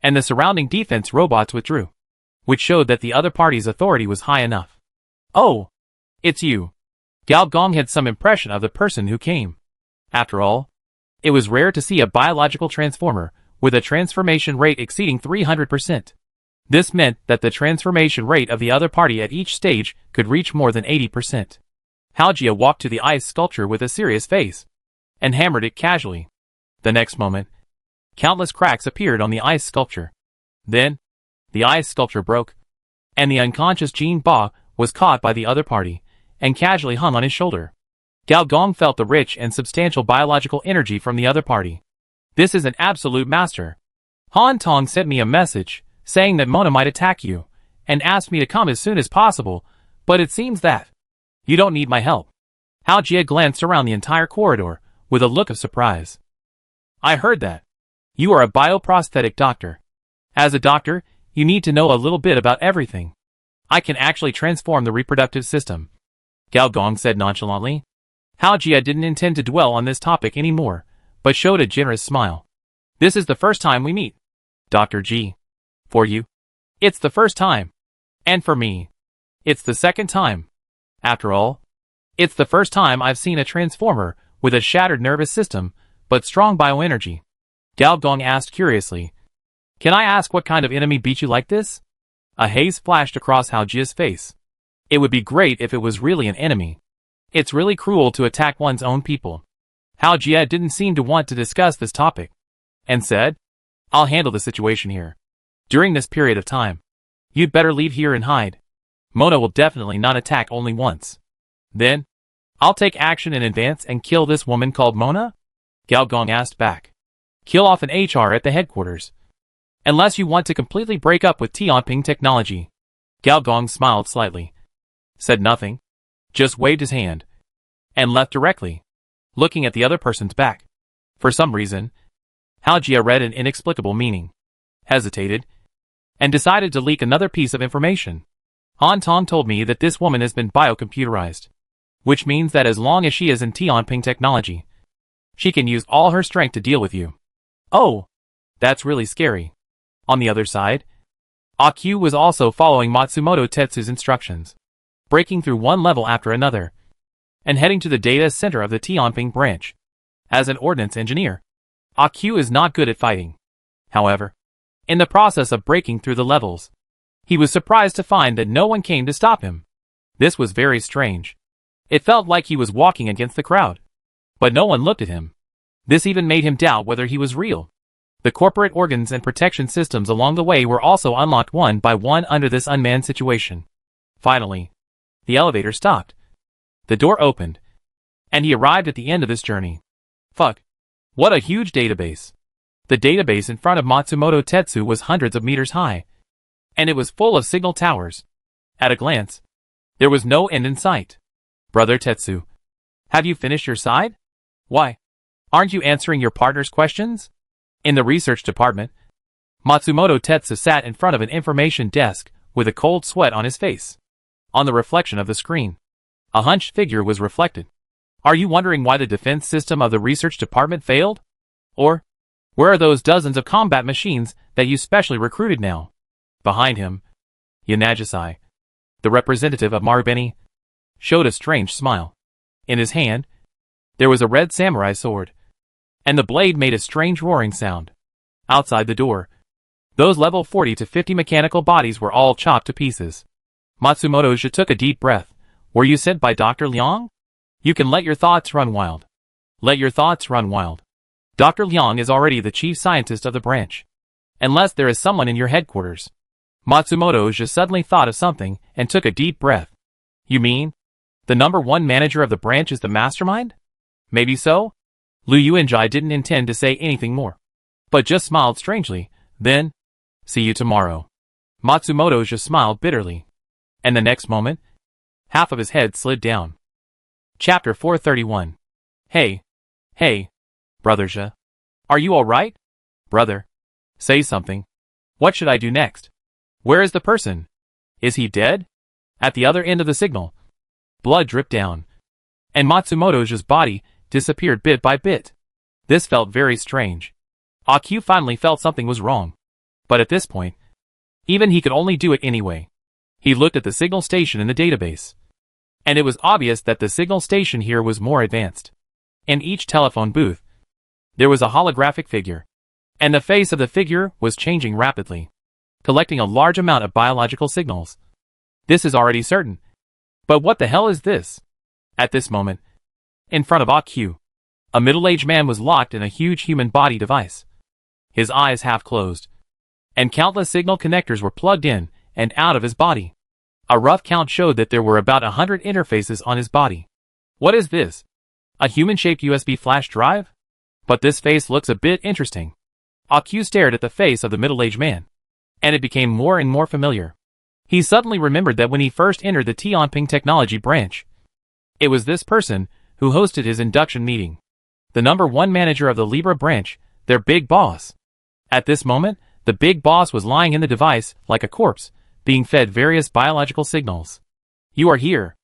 And the surrounding defense robots withdrew, which showed that the other party's authority was high enough. "Oh, it's you." Gao Gong had some impression of the person who came. After all, it was rare to see a biological transformer with a transformation rate exceeding 300%. This meant that the transformation rate of the other party at each stage could reach more than 80%. Haojia walked to the ice sculpture with a serious face, and hammered it casually. The next moment, countless cracks appeared on the ice sculpture. Then, the ice sculpture broke, and the unconscious Jin Ba was caught by the other party, and casually hung on his shoulder. Gao Gong felt the rich and substantial biological energy from the other party. "This is an absolute master. Han Tong sent me a message, saying that Mona might attack you, and asked me to come as soon as possible, but it seems that you don't need my help." Haojia glanced around the entire corridor, with a look of surprise. "I heard that. You are a bioprosthetic doctor. As a doctor, you need to know a little bit about everything. I can actually transform the reproductive system," Gao Gong said nonchalantly. Haojia didn't intend to dwell on this topic anymore, but showed a generous smile. "This is the first time we meet, Dr. G. For you, it's the first time. And for me, it's the second time. After all, it's the first time I've seen a transformer with a shattered nervous system, but strong bioenergy." Gao Gong asked curiously, "Can I ask what kind of enemy beat you like this?" A haze flashed across Haojia's face. It would be great if it was really an enemy. It's really cruel to attack one's own people. Haojia didn't seem to want to discuss this topic, and said, "I'll handle the situation here. During this period of time, you'd better leave here and hide. Mona will definitely not attack only once. Then, I'll take action in advance and kill this woman called Mona?" Gao Gong asked back. "Kill off an HR at the headquarters. Unless you want to completely break up with Tianping technology." Gao Gong smiled slightly, said nothing, just waved his hand, and left directly, looking at the other person's back. For some reason, Haojia read an inexplicable meaning, hesitated, and decided to leak another piece of information. "Han Tong told me that this woman has been biocomputerized, which means that as long as she is in Tianping technology, she can use all her strength to deal with you." "Oh, that's really scary." On the other side, AQ was also following Matsumoto Tetsu's instructions, breaking through one level after another, and heading to the data center of the Tianping branch. As an ordnance engineer, AQ is not good at fighting. However, in the process of breaking through the levels, he was surprised to find that no one came to stop him. This was very strange. It felt like he was walking against the crowd, but no one looked at him. This even made him doubt whether he was real. The corporate organs and protection systems along the way were also unlocked one by one under this unmanned situation. Finally, the elevator stopped. The door opened, and he arrived at the end of this journey. Fuck. What a huge database. The database in front of Matsumoto Tetsu was hundreds of meters high, and it was full of signal towers. At a glance, there was no end in sight. "Brother Tetsu, have you finished your side? Why aren't you answering your partner's questions?" In the research department, Matsumoto Tetsu sat in front of an information desk with a cold sweat on his face. On the reflection of the screen, a hunched figure was reflected. "Are you wondering why the defense system of the research department failed?" Or, where are those dozens of combat machines that you specially recruited now? Behind him, Yanagisai, the representative of Marubeni, showed a strange smile. In his hand, there was a red samurai sword, and the blade made a strange roaring sound. Outside the door, those level 40 to 50 mechanical bodies were all chopped to pieces. Matsumoto took a deep breath. Were you sent by Dr. Liang? You can let your thoughts run wild. Let your thoughts run wild. Dr. Liang is already the chief scientist of the branch. Unless there is someone in your headquarters. Matsumoto just suddenly thought of something and took a deep breath. You mean? The #1 manager of the branch is the mastermind? Maybe so? Liu Yuanjai didn't intend to say anything more, but just smiled strangely. Then, see you tomorrow. Matsumoto just smiled bitterly. And the next moment, half of his head slid down. Chapter 431. Hey, brother Zhe. Are you alright? Brother, say something. What should I do next? Where is the person? Is he dead? At the other end of the signal, blood dripped down, and Matsumoto's body disappeared bit by bit. This felt very strange. Akio finally felt something was wrong. But at this point, even he could only do it anyway. He looked at the signal station in the database, and it was obvious that the signal station here was more advanced. In each telephone booth, there was a holographic figure, and the face of the figure was changing rapidly, collecting a large amount of biological signals. This is already certain. But what the hell is this? At this moment, in front of Akio, a middle-aged man was locked in a huge human body device. His eyes half closed, and countless signal connectors were plugged in and out of his body. A rough count showed that there were about 100 interfaces on his body. What is this? A human-shaped USB flash drive? But this face looks a bit interesting. Akio stared at the face of the middle-aged man, and it became more and more familiar. He suddenly remembered that when he first entered the Tianping Technology branch, it was this person who hosted his induction meeting. The #1 manager of the Libra branch, their big boss. At this moment, the big boss was lying in the device like a corpse, being fed various biological signals. You are here.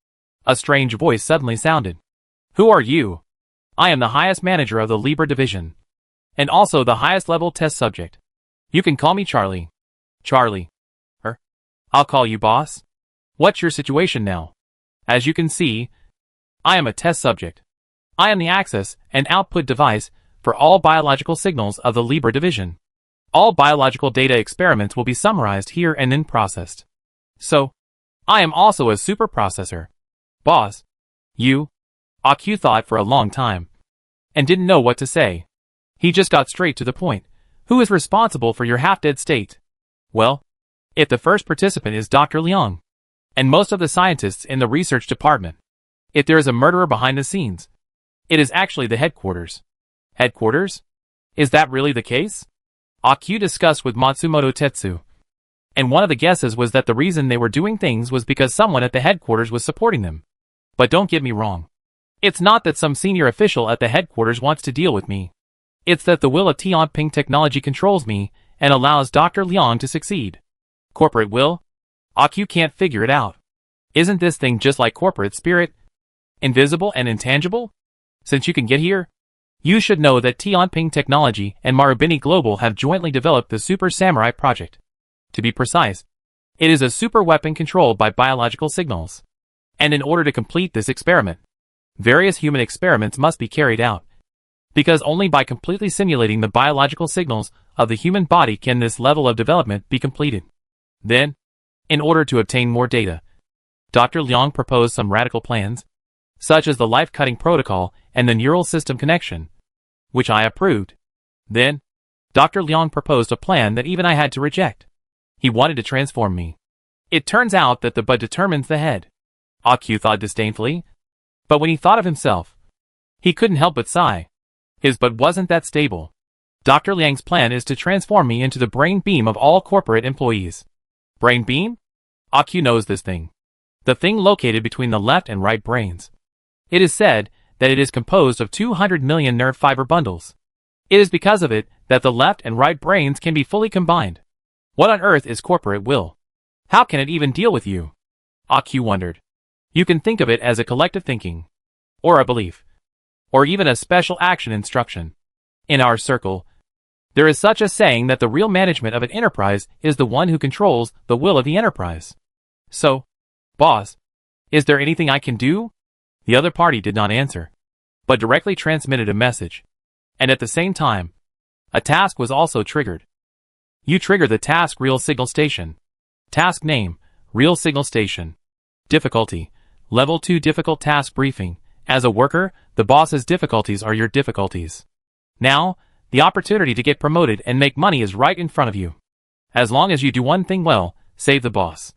A strange voice suddenly sounded. Who are you? I am the highest manager of the Libra division, and also the highest level test subject. You can call me Charlie. Charlie. I'll call you boss. What's your situation now? As you can see, I am a test subject. I am the access and output device for all biological signals of the Libra division. All biological data experiments will be summarized here and then processed. So, I am also a super processor. Boss. You? Akio thought for a long time, and didn't know what to say. He just got straight to the point. Who is responsible for your half-dead state? Well, if the first participant is Dr. Liang, and most of the scientists in the research department, if there is a murderer behind the scenes, it is actually the headquarters. Headquarters? Is that really the case? Akio discussed with Matsumoto Tetsu, and one of the guesses was that the reason they were doing things was because someone at the headquarters was supporting them. But don't get me wrong. It's not that some senior official at the headquarters wants to deal with me. It's that the will of Tianping Technology controls me and allows Dr. Liang to succeed. Corporate will? Akio can't figure it out. Isn't this thing just like corporate spirit? Invisible and intangible? Since you can get here, you should know that Tianping Technology and Marubeni Global have jointly developed the Super Samurai project. To be precise, it is a super weapon controlled by biological signals. And in order to complete this experiment, various human experiments must be carried out. Because only by completely simulating the biological signals of the human body can this level of development be completed. Then, in order to obtain more data, Dr. Liang proposed some radical plans, such as the life-cutting protocol and the neural system connection, which I approved. Then, Dr. Liang proposed a plan that even I had to reject. He wanted to transform me. It turns out that the bud determines the head. Akio thought disdainfully, but when he thought of himself, he couldn't help but sigh. His bud wasn't that stable. Dr. Liang's plan is to transform me into the brain beam of all corporate employees. Brain beam? Akio knows this thing. The thing located between the left and right brains. It is said that it is composed of 200 million nerve fiber bundles. It is because of it that the left and right brains can be fully combined. What on earth is corporate will? How can it even deal with you? Akio wondered. You can think of it as a collective thinking, or a belief, or even a special action instruction. In our circle, there is such a saying that the real management of an enterprise is the one who controls the will of the enterprise. So, boss, is there anything I can do? The other party did not answer, but directly transmitted a message. And at the same time, a task was also triggered. You trigger the task Real Signal Station. Task name, Real Signal Station. Difficulty, Level 2 Difficult Task Briefing. As a worker, the boss's difficulties are your difficulties. Now, the opportunity to get promoted and make money is right in front of you. As long as you do one thing well, save the boss.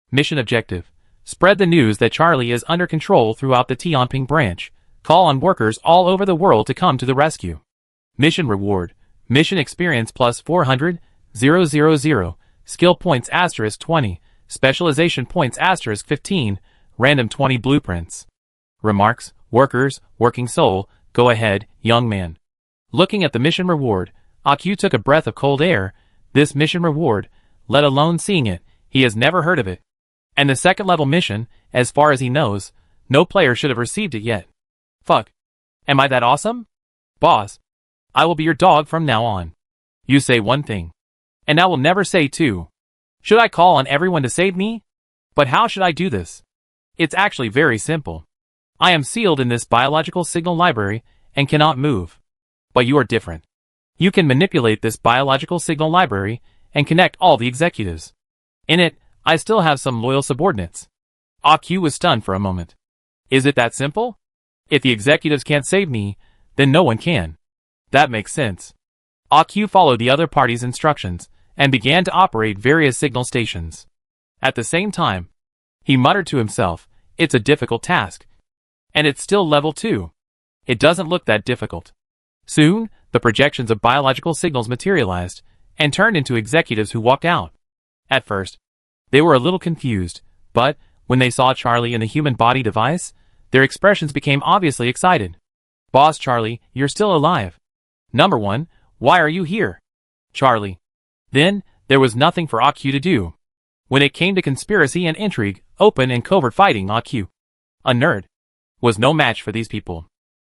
Mission objective, spread the news that Charlie is under control throughout the Tianping branch. Call on workers all over the world to come to the rescue. Mission reward, mission experience plus 400, 000, skill points asterisk 20, specialization points asterisk 15, random 20 blueprints. Remarks, workers, working soul, go ahead, young man. Looking at the mission reward, Akyu took a breath of cold air. This mission reward, let alone seeing it, he has never heard of it. And the second level mission, as far as he knows, no player should have received it yet. Fuck. Am I that awesome? Boss, I will be your dog from now on. You say one thing, and I will never say two. Should I call on everyone to save me? But how should I do this? It's actually very simple. I am sealed in this biological signal library and cannot move. But you are different. You can manipulate this biological signal library and connect all the executives. In it, I still have some loyal subordinates. Akyu was stunned for a moment. Is it that simple? If the executives can't save me, then no one can. That makes sense. Akyu followed the other party's instructions and began to operate various signal stations. At the same time, he muttered to himself, it's a difficult task. And it's still level 2. It doesn't look that difficult. Soon, the projections of biological signals materialized and turned into executives who walked out. At first, they were a little confused, but when they saw Charlie in the human body device, their expressions became obviously excited. Boss Charlie, you're still alive. Number 1, why are you here? Charlie. Then, there was nothing for Akyu to do. When it came to conspiracy and intrigue, open and covert fighting, Akyu, a nerd, was no match for these people.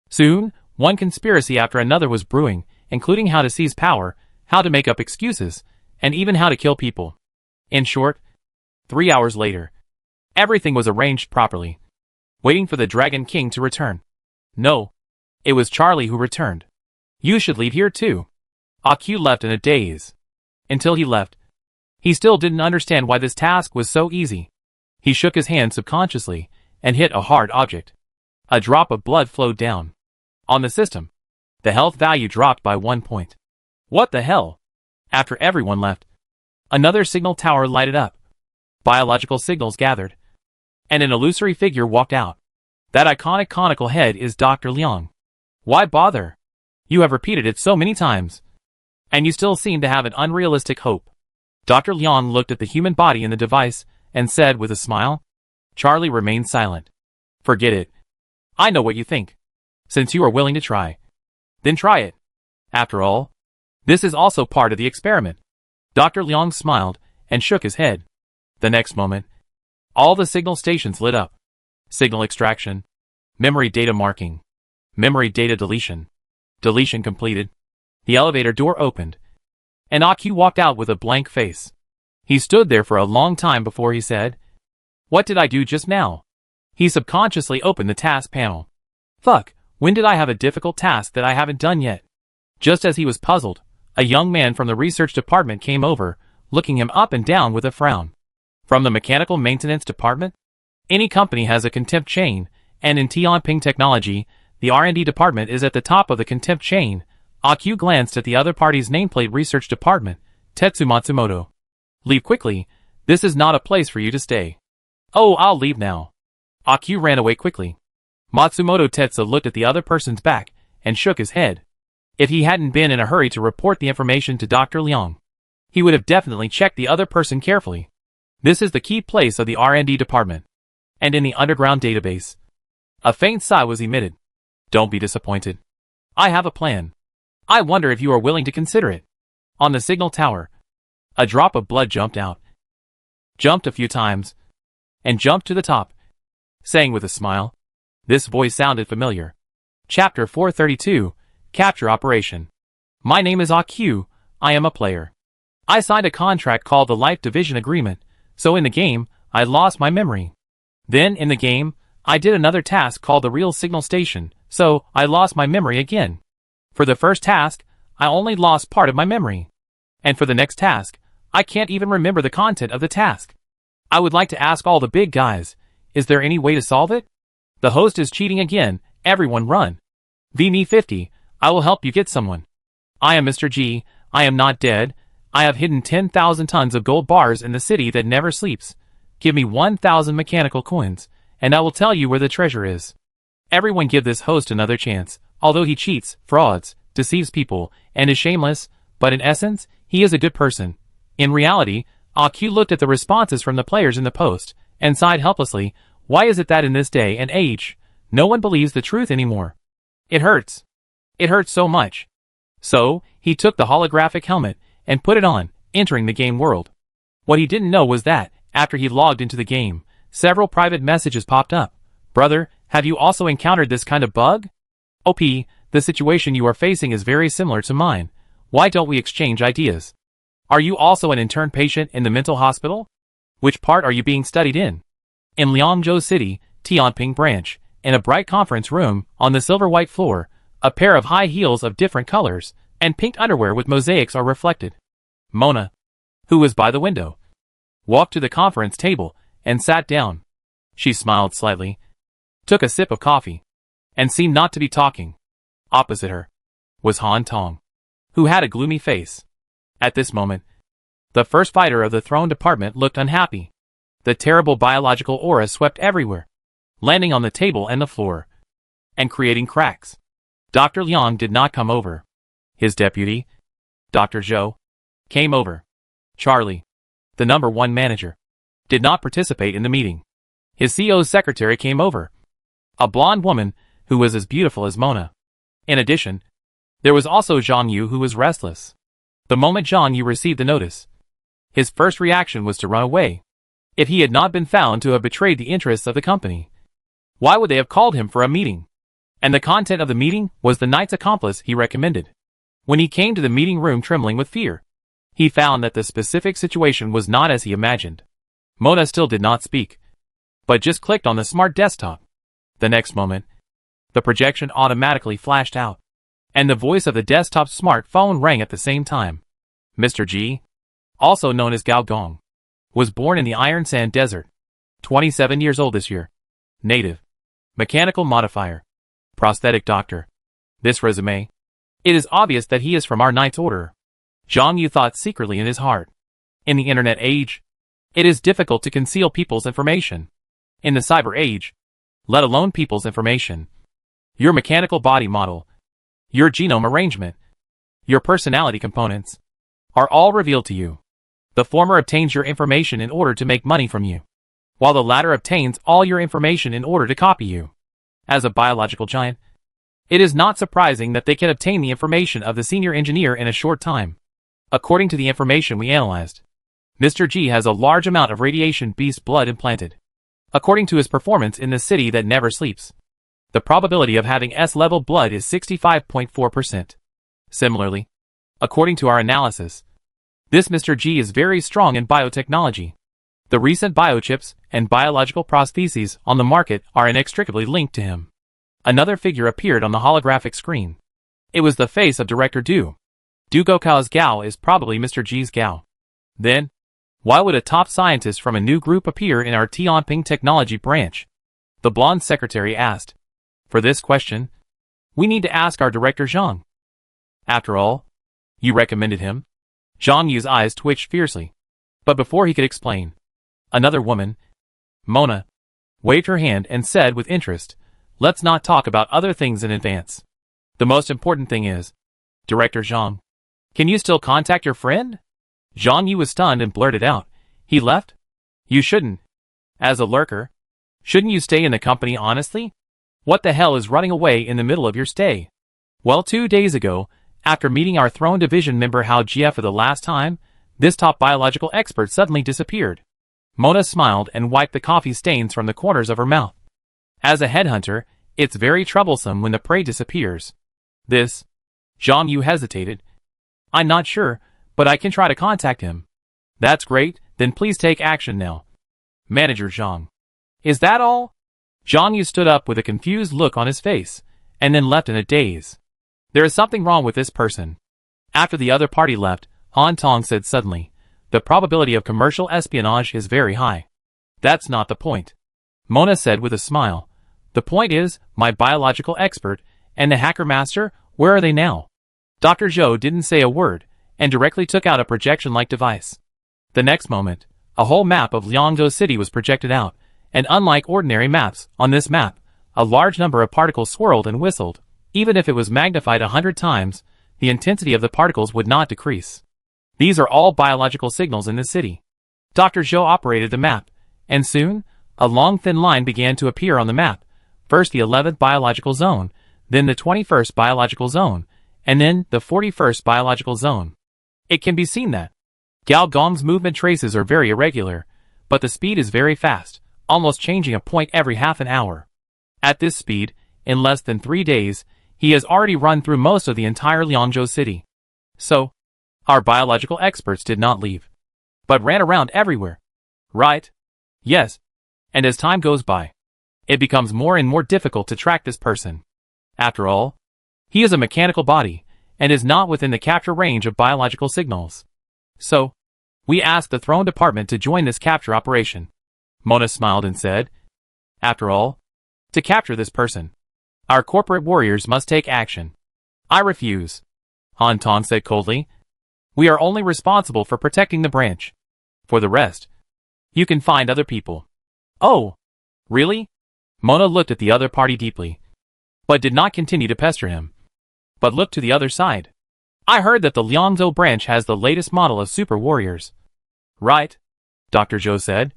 Soon, one conspiracy after another was brewing, including how to seize power, how to make up excuses, and even how to kill people. In short, 3 hours later, everything was arranged properly, waiting for the Dragon King to return. No, it was Charlie who returned. You should leave here too. Akyu left in a daze. Until he left, he still didn't understand why this task was so easy. He shook his hand subconsciously and hit a hard object. A drop of blood flowed down. On the system, the health value dropped by 1 point. What the hell? After everyone left, another signal tower lighted up. Biological signals gathered, and an illusory figure walked out. That iconic conical head is Dr. Liang. Why bother? You have repeated it so many times, and you still seem to have an unrealistic hope. Dr. Liang looked at the human body in the device and said with a smile. Charlie remained silent. Forget it. I know what you think. Since you are willing to try, then try it. After all, this is also part of the experiment. Dr. Liang smiled and shook his head. The next moment, all the signal stations lit up. Signal extraction, memory data marking, memory data deletion. Deletion completed. The elevator door opened, and Akyu walked out with a blank face. He stood there for a long time before he said, What did I do just now? He subconsciously opened the task panel. Fuck, when did I have a difficult task that I haven't done yet? Just as he was puzzled, a young man from the research department came over, looking him up and down with a frown. From the mechanical maintenance department? Any company has a contempt chain, and in Tianping technology, the R&D department is at the top of the contempt chain. Akyu glanced at the other party's nameplate research department, Tetsu Matsumoto. Leave quickly, this is not a place for you to stay. Oh, I'll leave now. Akyu ran away quickly. Matsumoto Tetsu looked at the other person's back and shook his head. If he hadn't been in a hurry to report the information to Dr. Liang, he would have definitely checked the other person carefully. This is the key place of the R&D department, and in the underground database. A faint sigh was emitted. Don't be disappointed. I have a plan. I wonder if you are willing to consider it. On the signal tower, a drop of blood jumped out. Jumped a few times, and jumped to the top, saying with a smile. This voice sounded familiar. Chapter 432, Capture Operation. My name is AQ, I am a player. I signed a contract called the Life Division Agreement, so in the game, I lost my memory. Then, in the game, I did another task called the Real Signal Station, so I lost my memory again. For the first task, I only lost part of my memory. And for the next task, I can't even remember the content of the task. I would like to ask all the big guys, is there any way to solve it? The host is cheating again, everyone run. Me 50, I will help you get someone. I am Mr. G, I am not dead. I have hidden 10,000 tons of gold bars in the city that never sleeps. Give me 1,000 mechanical coins, and I will tell you where the treasure is. Everyone give this host another chance, although he cheats, frauds, deceives people, and is shameless, but in essence, he is a good person. In reality, AQ looked at the responses from the players in the post, and sighed helplessly. Why is it that in this day and age, no one believes the truth anymore? It hurts. It hurts so much. So, he took the holographic helmet, and put it on, entering the game world. What he didn't know was that, after he logged into the game, several private messages popped up. Brother, have you also encountered this kind of bug? OP, the situation you are facing is very similar to mine. Why don't we exchange ideas? Are you also an intern patient in the mental hospital? Which part are you being studied in? In Liangzhou City, Tianping branch, in a bright conference room, on the silver-white floor, a pair of high heels of different colors, and pink underwear with mosaics are reflected. Mona, who was by the window, walked to the conference table, and sat down. She smiled slightly, took a sip of coffee, and seemed not to be talking. Opposite her was Han Tong, who had a gloomy face. At this moment, the first fighter of the throne department looked unhappy. The terrible biological aura swept everywhere, landing on the table and the floor, and creating cracks. Dr. Liang did not come over. His deputy, Dr. Zhou, came over. Charlie, the number 1 manager, did not participate in the meeting. His CO's secretary came over, a blonde woman who was as beautiful as Mona. In addition, there was also Zhang Yu, who was restless. The moment Zhang Yu received the notice, his first reaction was to run away. If he had not been found to have betrayed the interests of the company, why would they have called him for a meeting? And the content of the meeting was the knight's accomplice he recommended. When he came to the meeting room trembling with fear, he found that the specific situation was not as he imagined. Mona still did not speak, but just clicked on the smart desktop. The next moment, the projection automatically flashed out, and the voice of the desktop's smartphone rang at the same time. Mr. G, also known as Gao Gong, was born in the Iron Sand Desert, 27 years old this year. Native, mechanical modifier, prosthetic doctor. This resume, it is obvious that he is from our Knight's Order. Zhang Yu thought secretly in his heart. In the internet age, it is difficult to conceal people's information. In the cyber age, let alone people's information. Your mechanical body model, your genome arrangement, your personality components, are all revealed to you. The former obtains your information in order to make money from you, while the latter obtains all your information in order to copy you. As a biological giant, it is not surprising that they can obtain the information of the senior engineer in a short time. According to the information we analyzed, Mr. G has a large amount of radiation beast blood implanted. According to his performance in the city that never sleeps, the probability of having S-level blood is 65.4%. Similarly, according to our analysis, this Mr. G is very strong in biotechnology. The recent biochips and biological prostheses on the market are inextricably linked to him. Another figure appeared on the holographic screen. It was the face of Director Du. Du Gokao's Gao is probably Mr. G's Gao. Then, why would a top scientist from a new group appear in our Tianping technology branch? The blonde secretary asked. For this question, we need to ask our director Zhang. After all, you recommended him? Zhang Yu's eyes twitched fiercely. But before he could explain, another woman, Mona, waved her hand and said with interest, let's not talk about other things in advance. The most important thing is, Director Zhang, can you still contact your friend? Zhang Yu was stunned and blurted out, he left? You shouldn't. As a lurker, shouldn't you stay in the company honestly? What the hell is running away in the middle of your stay? Well, 2 days ago, after meeting our Throne Division member Hao Jie for the last time, this top biological expert suddenly disappeared. Mona smiled and wiped the coffee stains from the corners of her mouth. As a headhunter, it's very troublesome when the prey disappears. This, Zhang Yu hesitated, I'm not sure, but I can try to contact him. That's great, then please take action now. Manager Zhang. Is that all? Zhang Yu stood up with a confused look on his face, and then left in a daze. There is something wrong with this person. After the other party left, Han Tong said suddenly, the probability of commercial espionage is very high. That's not the point. Mona said with a smile. The point is, my biological expert, and the hacker master, where are they now? Dr. Zhou didn't say a word, and directly took out a projection-like device. The next moment, a whole map of Liangzhou City was projected out, and unlike ordinary maps, on this map, a large number of particles swirled and whistled. Even if it was magnified 100 times, the intensity of the particles would not decrease. These are all biological signals in the city. Dr. Zhou operated the map, and soon, a long thin line began to appear on the map, first the 11th biological zone, then the 21st biological zone, and then the 41st biological zone. It can be seen that Gao Gong's movement traces are very irregular, but the speed is very fast, almost changing a point every half an hour. At this speed, in less than 3 days, he has already run through most of the entire Liangzhou city. So, our biological experts did not leave, but ran around everywhere. Right? Yes. And as time goes by, it becomes more and more difficult to track this person. After all, he is a mechanical body, and is not within the capture range of biological signals. So, we asked the Throne Department to join this capture operation. Mona smiled and said, after all, to capture this person, our corporate warriors must take action. I refuse. Han Tong said coldly. We are only responsible for protecting the branch. For the rest, you can find other people. Oh, really? Mona looked at the other party deeply, but did not continue to pester him, but looked to the other side. I heard that the Liangzhou branch has the latest model of super warriors. Right, Dr. Zhou said.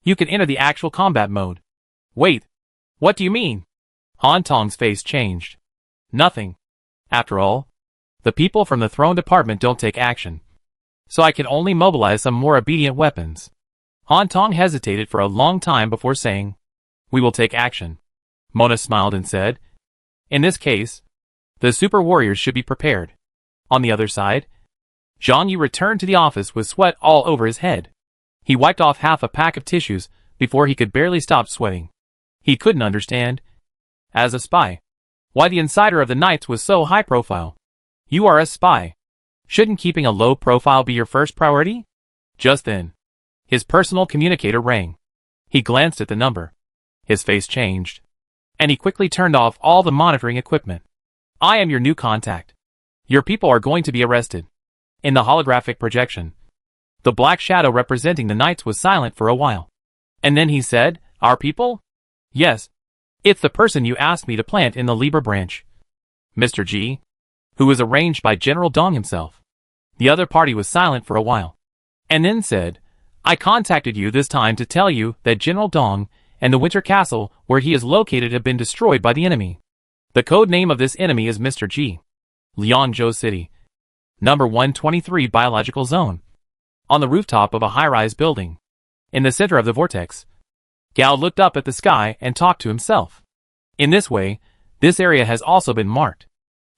You can enter the actual combat mode. Wait, what do you mean? Han Tong's face changed. Nothing. After all, the people from the Throne Department don't take action, so I can only mobilize some more obedient weapons. Han Tong hesitated for a long time before saying, we will take action. Mona smiled and said, in this case, the super warriors should be prepared. On the other side, Zhang Yu returned to the office with sweat all over his head. He wiped off half a pack of tissues before he could barely stop sweating. He couldn't understand, as a spy, why the insider of the Knights was so high profile. You are a spy. Shouldn't keeping a low profile be your first priority? Just then, his personal communicator rang. He glanced at the number. His face changed, and he quickly turned off all the monitoring equipment. I am your new contact. Your people are going to be arrested. In the holographic projection, the black shadow representing the Knights was silent for a while. And then he said, our people? Yes. It's the person you asked me to plant in the Libra branch. Mr. G, who was arranged by General Dong himself. The other party was silent for a while, and then said, I contacted you this time to tell you that General Dong and the Winter Castle where he is located have been destroyed by the enemy. The code name of this enemy is Mr. G. Liangzhou City. Number 123 Biological Zone. On the rooftop of a high-rise building. In the center of the vortex. Gao looked up at the sky and talked to himself. In this way, this area has also been marked.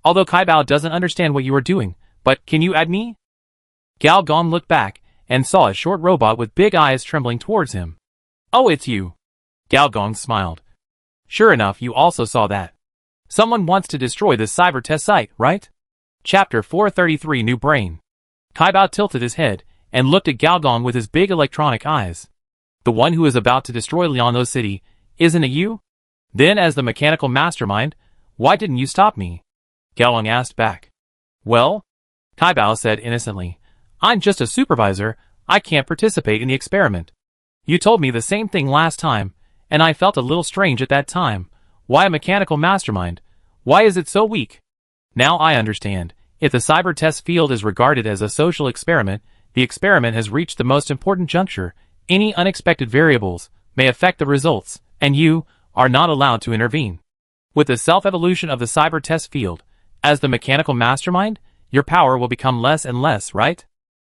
Although Kaibao doesn't understand what you are doing, but can you add me? Gao Gong looked back and saw a short robot with big eyes trembling towards him. Oh, it's you. Gao Gong smiled. Sure enough, you also saw that. Someone wants to destroy this cyber test site, right? Chapter 433 New Brain. Kaibao tilted his head and looked at Gao Gong with his big electronic eyes. The one who is about to destroy Liangzhou City, isn't it you? Then as the mechanical mastermind, why didn't you stop me? Gao Gong asked back. Well, Kaibao said innocently, I'm just a supervisor, I can't participate in the experiment. You told me the same thing last time, and I felt a little strange at that time. Why a mechanical mastermind? Why is it so weak? Now I understand. If the cyber test field is regarded as a social experiment, the experiment has reached the most important juncture. Any unexpected variables may affect the results, and you are not allowed to intervene. With the self-evolution of the cyber test field, as the mechanical mastermind, your power will become less and less, right?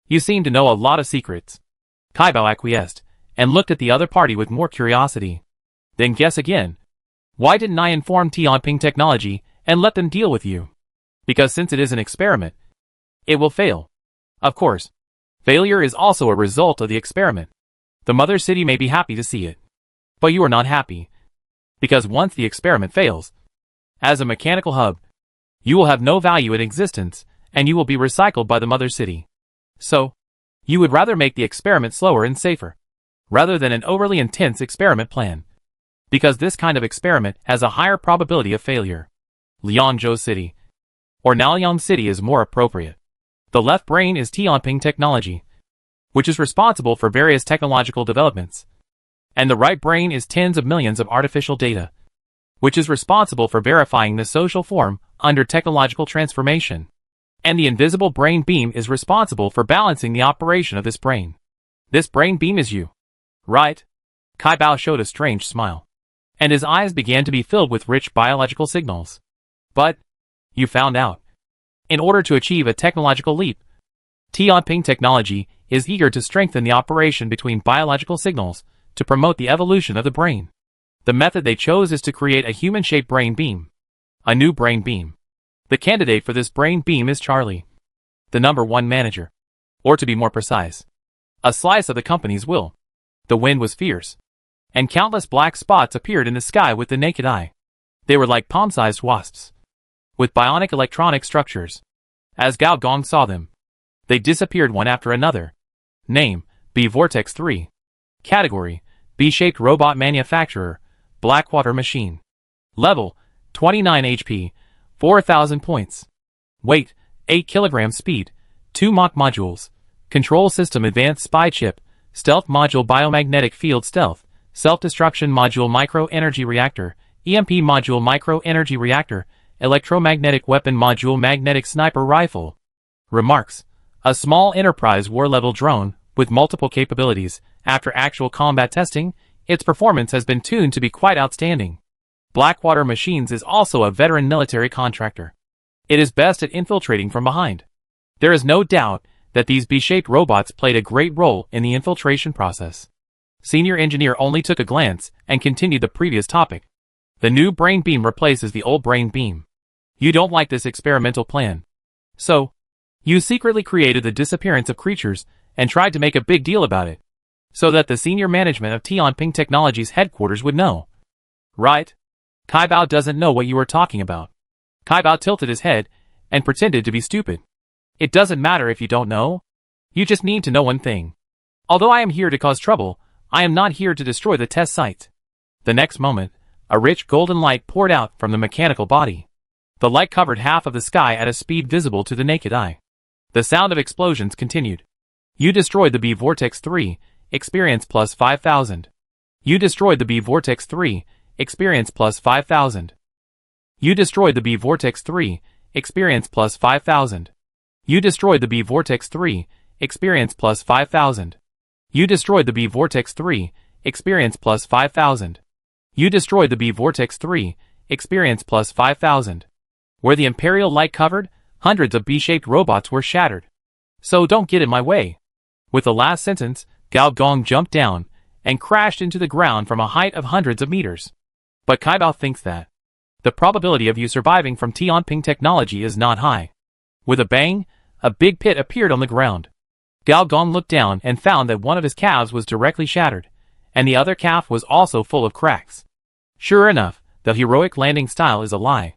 You seem to know a lot of secrets. Kaibao acquiesced, and looked at the other party with more curiosity. Then guess again. Why didn't I inform Tianping Technology and let them deal with you? Because since it is an experiment, It will fail. Of course, failure is also a result of the experiment. The mother city may be happy to see it. But you are not happy. Because once the experiment fails, as a mechanical hub, you will have no value in existence, and you will be recycled by the mother city. So, you would rather make the experiment slower and safer, rather than an overly intense experiment plan. Because this kind of experiment has a higher probability of failure. Liangzhou City, or Nanyang City is more appropriate. The left brain is Tianping technology, which is responsible for various technological developments. And the right brain is tens of millions of artificial data, which is responsible for verifying the social form under technological transformation. And the invisible brain beam is responsible for balancing the operation of this brain. This brain beam is you. Right? Kai Bao showed a strange smile, and his eyes began to be filled with rich biological signals. But, you found out. In order to achieve a technological leap, Tianping technology is eager to strengthen the operation between biological signals to promote the evolution of the brain. The method they chose is to create a human-shaped brain beam. A new brain beam. The candidate for this brain beam is Charlie, the #1 manager. Or to be more precise, a slice of the company's will. The wind was fierce, and countless black spots appeared in the sky with the naked eye. They were like palm-sized wasps, with bionic electronic structures. As Gao Gong saw them, they disappeared one after another. Name, B Vortex 3. Category, B-shaped robot manufacturer, Blackwater machine. Level, 29 HP, 4,000 points. Weight, 8 kg. Speed, 2 Mach modules. Control system advanced spy chip, stealth module biomagnetic field stealth, self-destruction module micro-energy reactor, EMP module micro-energy reactor, electromagnetic weapon module magnetic sniper rifle. Remarks. A small enterprise war-level drone, with multiple capabilities. After actual combat testing, its performance has been tuned to be quite outstanding. Blackwater Machines is also a veteran military contractor. It is best at infiltrating from behind. There is no doubt that these B-shaped robots played a great role in the infiltration process. Senior engineer only took a glance and continued the previous topic. The new brain beam replaces the old brain beam. You don't like this experimental plan. So, you secretly created the disappearance of creatures and tried to make a big deal about it, so that the senior management of Tianping Technology's headquarters would know. Right? Kai Bao doesn't know what you are talking about. Kai Bao tilted his head and pretended to be stupid. It doesn't matter if you don't know. You just need to know one thing. Although I am here to cause trouble, I am not here to destroy the test site. The next moment, a rich golden light poured out from the mechanical body. The light covered half of the sky at a speed visible to the naked eye. The sound of explosions continued. You destroyed the B Vortex 3, experience plus 5,000. You destroyed the B Vortex 3, experience plus 5,000. You destroyed the B Vortex 3, experience plus 5,000. You destroyed the B Vortex 3, experience plus 5,000. You destroyed the B Vortex 3, experience plus 5,000. You destroyed the B Vortex 3, experience plus 5,000. Where the Imperial light covered, hundreds of B-shaped robots were shattered. So don't get in my way. With the last sentence, Gao Gong jumped down and crashed into the ground from a height of hundreds of meters. But Kai Bao thinks that the probability of you surviving from Tianping Technology is not high. With a bang, a big pit appeared on the ground. Gao Gong looked down and found that one of his calves was directly shattered, and the other calf was also full of cracks. Sure enough, the heroic landing style is a lie.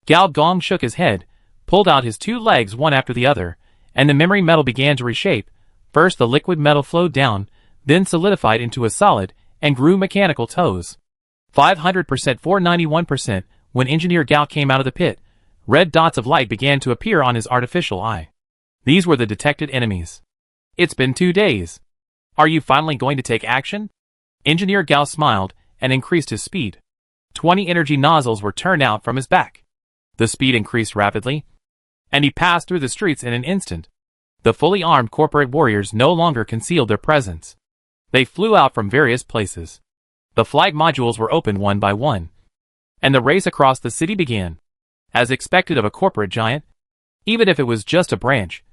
Gao Gong shook his head, pulled out his 2 legs one after the other, and the memory metal began to reshape. First the liquid metal flowed down, then solidified into a solid, and grew mechanical toes. 500%, 491%, when Engineer Gao came out of the pit, red dots of light began to appear on his artificial eye. These were the detected enemies. It's been 2 days. Are you finally going to take action? Engineer Gao smiled and increased his speed. 20 energy nozzles were turned out from his back. The speed increased rapidly, and he passed through the streets in an instant. The fully armed corporate warriors no longer concealed their presence. They flew out from various places. The flight modules were opened one by one, and the race across the city began. As expected of a corporate giant, even if it was just a branch,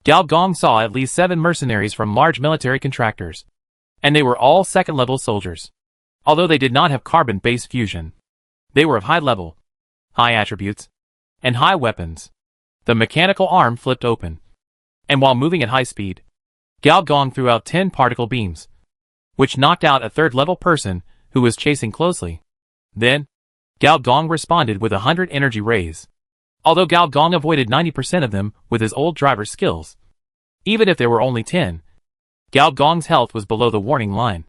Gao Gong saw at least 7 mercenaries from large military contractors, and they were all second-level soldiers. Although they did not have carbon-based fusion, they were of high level, high attributes, and high weapons. The mechanical arm flipped open. And while moving at high speed, Gao Gong threw out 10 particle beams, which knocked out a third-level person who was chasing closely. Then, Gao Gong responded with 100 energy rays. Although Gao Gong avoided 90% of them with his old driver's skills, even if there were only 10, Gao Gong's health was below the warning line.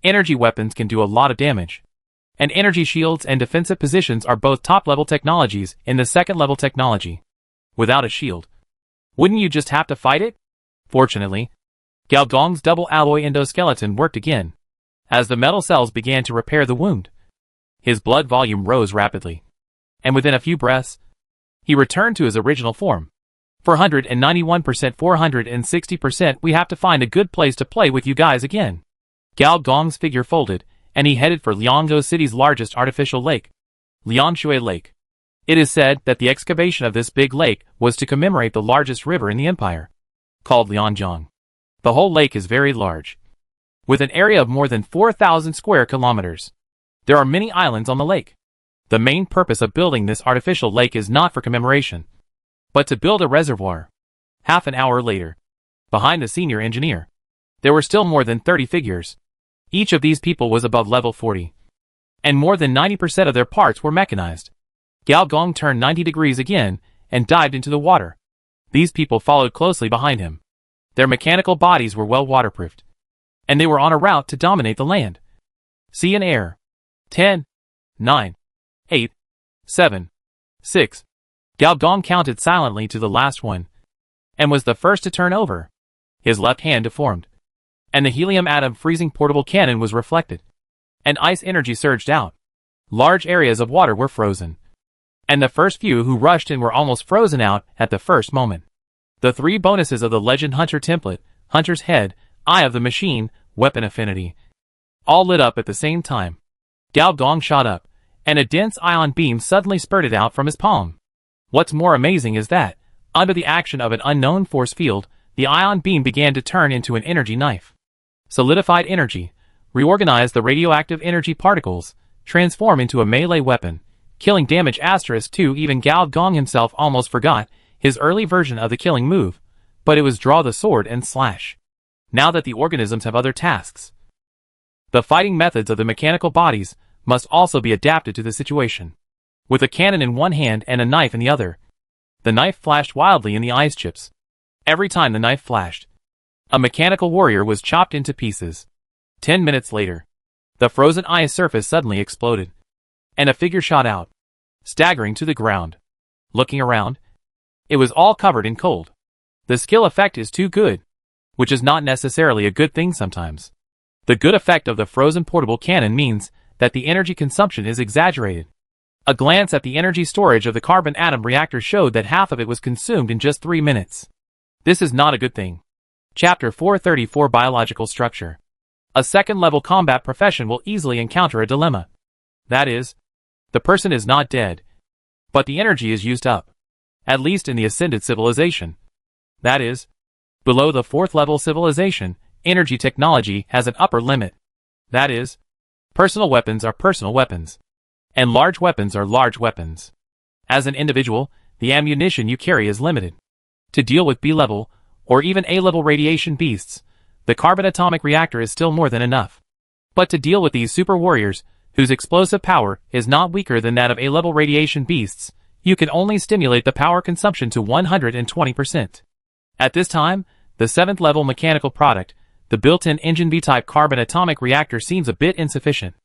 Energy weapons can do a lot of damage, and energy shields and defensive positions are both top-level technologies in the second-level technology. Without a shield, wouldn't you just have to fight it? Fortunately, Gao Gong's double alloy endoskeleton worked again. As the metal cells began to repair the wound, his blood volume rose rapidly, and within a few breaths, he returned to his original form. 491%, 460%, we have to find a good place to play with you guys again. Gao Gong's figure folded, and he headed for Liangzhou City's largest artificial lake, Lianshui Lake. It is said that the excavation of this big lake was to commemorate the largest river in the empire, called Lianjiang. The whole lake is very large, with an area of more than 4,000 square kilometers. There are many islands on the lake. The main purpose of building this artificial lake is not for commemoration, but to build a reservoir. Half an hour later, behind the senior engineer, there were still more than 30 figures. Each of these people was above level 40, and more than 90% of their parts were mechanized. Gao Gong turned 90 degrees again and dived into the water. These people followed closely behind him. Their mechanical bodies were well waterproofed, and they were on a route to dominate the land, sea and air. 10, 9, 8, 7, 6. Gao Gong counted silently to the last one, and was the first to turn over. His left hand deformed, and the helium atom freezing portable cannon was reflected, and ice energy surged out. Large areas of water were frozen, and the first few who rushed in were almost frozen out at the first moment. The 3 bonuses of the Legend Hunter template, Hunter's Head, Eye of the Machine, Weapon Affinity, all lit up at the same time. Gao Gong shot up, and a dense ion beam suddenly spurted out from his palm. What's more amazing is that, under the action of an unknown force field, the ion beam began to turn into an energy knife. Solidified energy, reorganize the radioactive energy particles, transform into a melee weapon, killing damage *2. Even Gao Gong himself almost forgot his early version of the killing move, but it was draw the sword and slash. Now that the organisms have other tasks, the fighting methods of the mechanical bodies must also be adapted to the situation. With a cannon in one hand and a knife in the other, the knife flashed wildly in the ice chips. Every time the knife flashed, a mechanical warrior was chopped into pieces. 10 minutes later, the frozen ice surface suddenly exploded, and a figure shot out, staggering to the ground. Looking around, it was all covered in cold. The skill effect is too good, which is not necessarily a good thing sometimes. The good effect of the frozen portable cannon means that the energy consumption is exaggerated. A glance at the energy storage of the carbon atom reactor showed that half of it was consumed in just 3 minutes. This is not a good thing. Chapter 434, Biological Structure. A second-level combat profession will easily encounter a dilemma. That is, the person is not dead, but the energy is used up. At least in the ascended civilization. That is, below the 4th-level civilization, energy technology has an upper limit. That is, personal weapons are personal weapons, and large weapons are large weapons. As an individual, the ammunition you carry is limited. To deal with B-level, or even A-level radiation beasts, the carbon atomic reactor is still more than enough. But to deal with these super warriors, whose explosive power is not weaker than that of A-level radiation beasts, you can only stimulate the power consumption to 120%. At this time, the 7th-level mechanical product, the built-in engine V-type carbon atomic reactor, seems a bit insufficient,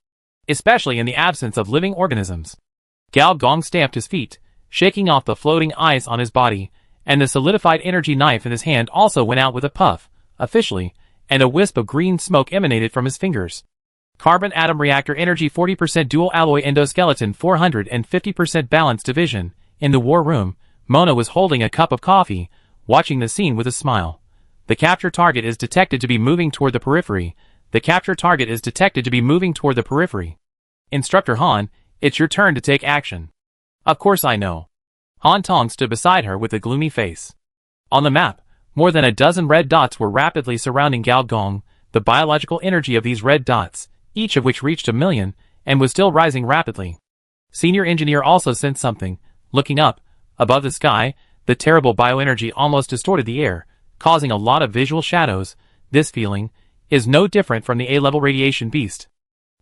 especially in the absence of living organisms. Gao Gong stamped his feet, shaking off the floating ice on his body, and the solidified energy knife in his hand also went out with a puff, officially, and a wisp of green smoke emanated from his fingers. Carbon atom reactor energy 40% dual alloy endoskeleton 450% balanced division. In the war room, Mona was holding a cup of coffee, watching the scene with a smile. The capture target is detected to be moving toward the periphery. The capture target is detected to be moving toward the periphery. Instructor Han, it's your turn to take action. Of course I know. Han Tong stood beside her with a gloomy face. On the map, more than a dozen red dots were rapidly surrounding Gao Gong. The biological energy of these red dots, each of which reached 1 million, and was still rising rapidly. Senior engineer also sensed something. Looking up, above the sky, the terrible bioenergy almost distorted the air, causing a lot of visual shadows. This feeling is no different from the A-level radiation beast.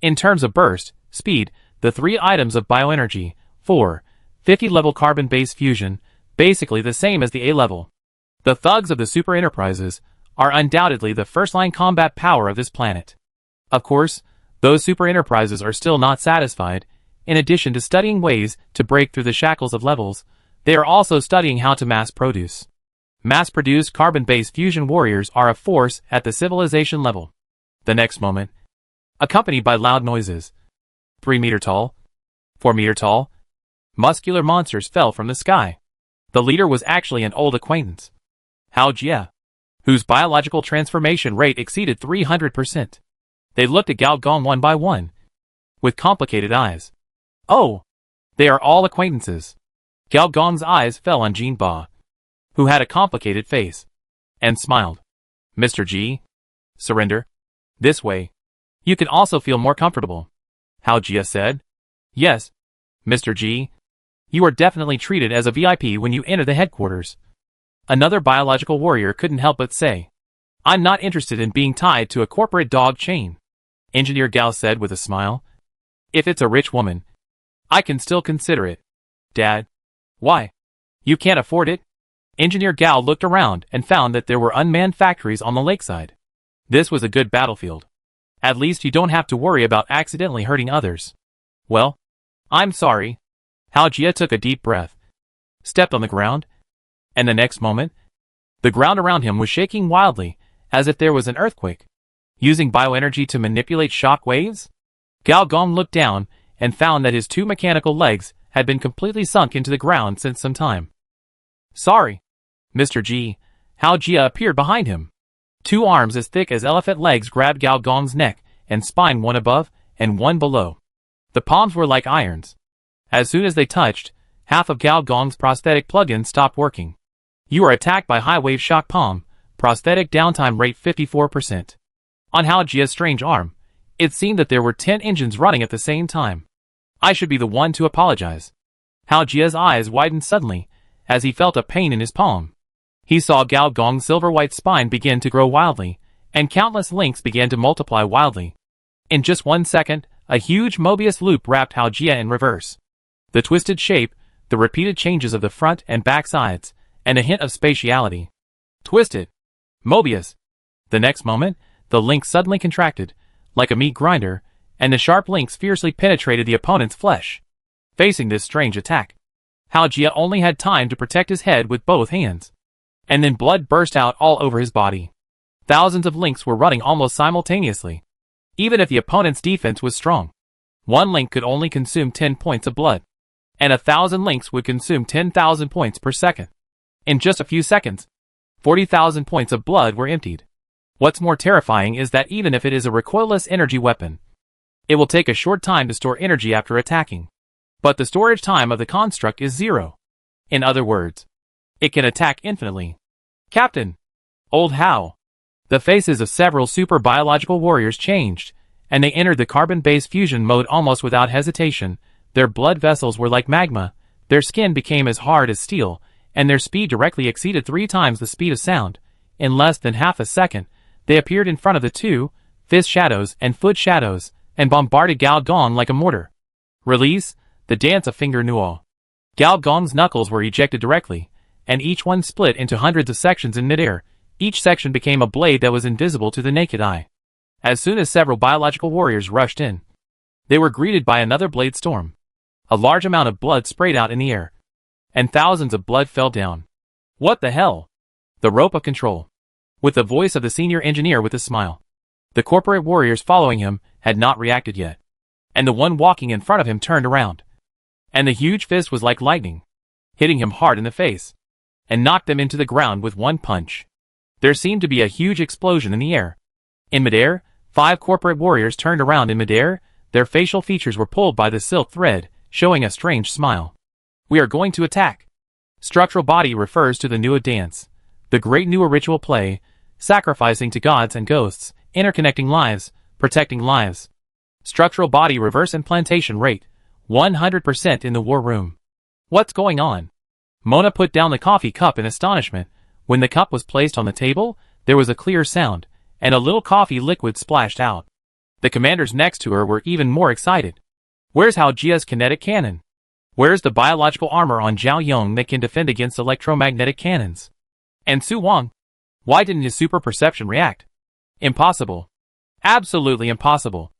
In terms of burst, speed, the three items of bioenergy, 50 level carbon-based fusion, basically the same as the A-level. The thugs of the Super Enterprises are undoubtedly the first-line combat power of this planet. Of course, those Super Enterprises are still not satisfied. In addition to studying ways to break through the shackles of levels, they are also studying how to mass-produce. Mass-produced carbon-based fusion warriors are a force at the civilization level. The next moment, accompanied by loud noises, 3 meter tall, 4 meter tall, muscular monsters fell from the sky. The leader was actually an old acquaintance, Hao Jie, whose biological transformation rate exceeded 300%. They looked at Gao Gong one by one, with complicated eyes. Oh, they are all acquaintances. Gao Gong's eyes fell on Jin Ba, who had a complicated face, and smiled. Mr. Ji, surrender. This way, you can also feel more comfortable, Hao Jie said. Yes, Mr. Ji, you are definitely treated as a VIP when you enter the headquarters. Another biological warrior couldn't help but say, I'm not interested in being tied to a corporate dog chain, Engineer Gao said with a smile. If it's a rich woman, I can still consider it. Dad. Why? You can't afford it? Engineer Gao looked around and found that there were unmanned factories on the lakeside. This was a good battlefield. At least you don't have to worry about accidentally hurting others. Well, I'm sorry. Hao Jie took a deep breath, stepped on the ground, and the next moment, the ground around him was shaking wildly, as if there was an earthquake. Using bioenergy to manipulate shock waves? Gao Gong looked down and found that his two mechanical legs had been completely sunk into the ground since some time. Sorry, Mr. Ji. Hao Jie appeared behind him. Two arms as thick as elephant legs grabbed Gao Gong's neck and spine, one above and one below. The palms were like irons. As soon as they touched, half of Gao Gong's prosthetic plug-in stopped working. You are attacked by high-wave shock palm, prosthetic downtime rate 54%. On Hao Jie's strange arm, it seemed that there were 10 engines running at the same time. I should be the one to apologize. Hao Jie's eyes widened suddenly, as he felt a pain in his palm. He saw Gao Gong's silver-white spine begin to grow wildly, and countless links began to multiply wildly. In just 1 second, a huge Mobius loop wrapped Hao Jie in reverse. The twisted shape, the repeated changes of the front and back sides, and a hint of spatiality. Twisted. Mobius. The next moment, the link suddenly contracted, like a meat grinder, and the sharp links fiercely penetrated the opponent's flesh. Facing this strange attack, Hao Jie only had time to protect his head with both hands. And then blood burst out all over his body. Thousands of links were running almost simultaneously. Even if the opponent's defense was strong, one link could only consume 10 points of blood, and 1,000 links would consume 10,000 points per second. In just a few seconds, 40,000 points of blood were emptied. What's more terrifying is that even if it is a recoilless energy weapon, it will take a short time to store energy after attacking. But the storage time of the construct is 0. In other words, it can attack infinitely. Captain! Old Hao! The faces of several super biological warriors changed, and they entered the carbon-based fusion mode almost without hesitation. Their blood vessels were like magma, their skin became as hard as steel, and their speed directly exceeded 3 times the speed of sound. In less than half a second, they appeared in front of the two, fist shadows and foot shadows, and bombarded Gao Gong like a mortar. Release, the dance of finger Nuo. Gao Gong's knuckles were ejected directly, and each one split into hundreds of sections in midair. Each section became a blade that was invisible to the naked eye. As soon as several biological warriors rushed in, they were greeted by another blade storm. A large amount of blood sprayed out in the air, and thousands of blood fell down. What the hell? The rope of control. With the voice of the senior engineer with a smile. The corporate warriors following him had not reacted yet, and the one walking in front of him turned around. And the huge fist was like lightning, hitting him hard in the face, and knocked them into the ground with one punch. There seemed to be a huge explosion in the air. In midair, 5 corporate warriors turned around in midair. Their facial features were pulled by the silk thread, showing a strange smile. We are going to attack. Structural body refers to the Nua dance, the great Nua ritual play, sacrificing to gods and ghosts, interconnecting lives, protecting lives. Structural body reverse implantation rate, 100% in the war room. What's going on? Mona put down the coffee cup in astonishment. When the cup was placed on the table, there was a clear sound, and a little coffee liquid splashed out. The commanders next to her were even more excited. Where's Hao Jia's kinetic cannon? Where's the biological armor on Zhao Yong that can defend against electromagnetic cannons? And Su Wang? Why didn't his super perception react? Impossible. Absolutely impossible.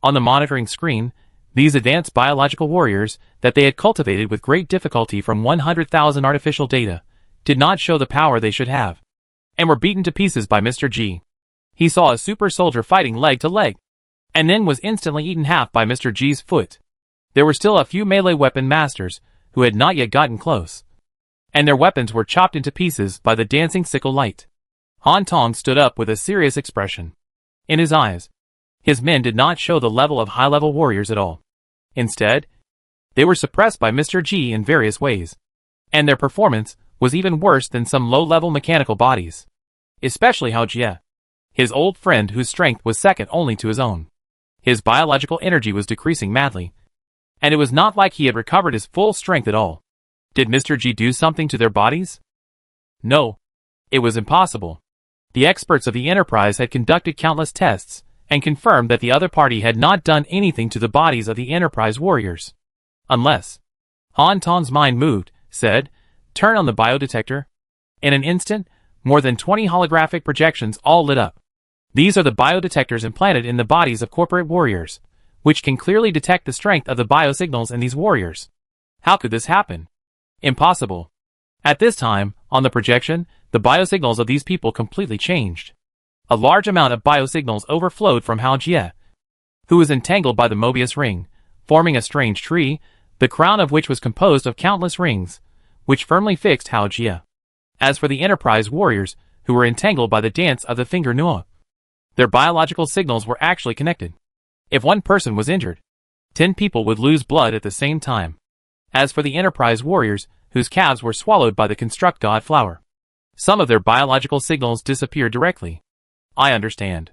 On the monitoring screen, these advanced biological warriors, that they had cultivated with great difficulty from 100,000 artificial data, did not show the power they should have, and were beaten to pieces by Mr. G. He saw a super soldier fighting leg to leg, and then was instantly eaten half by Mr. G's foot. There were still a few melee weapon masters who had not yet gotten close, and their weapons were chopped into pieces by the dancing sickle light. Han Tong stood up with a serious expression in his eyes. His men did not show the level of high-level warriors at all. Instead, they were suppressed by Mr. G in various ways, and their performance was even worse than some low-level mechanical bodies. Especially Hao Jie, his old friend whose strength was second only to his own. His biological energy was decreasing madly, and it was not like he had recovered his full strength at all. Did Mr. G do something to their bodies? No. It was impossible. The experts of the Enterprise had conducted countless tests, and confirmed that the other party had not done anything to the bodies of the Enterprise warriors. Unless. Han Tong's mind moved, said, "Turn on the biodetector." In an instant, more than 20 holographic projections all lit up. These are the biodetectors implanted in the bodies of corporate warriors, which can clearly detect the strength of the biosignals in these warriors. How could this happen? Impossible. At this time, on the projection, the biosignals of these people completely changed. A large amount of biosignals overflowed from Hao Jie, who was entangled by the Mobius ring, forming a strange tree, the crown of which was composed of countless rings, which firmly fixed Hao Jie. As for the Enterprise warriors, who were entangled by the dance of the finger Nua, their biological signals were actually connected. If one person was injured, 10 people would lose blood at the same time. As for the Enterprise warriors, whose calves were swallowed by the Construct God flower, some of their biological signals disappeared directly. I understand.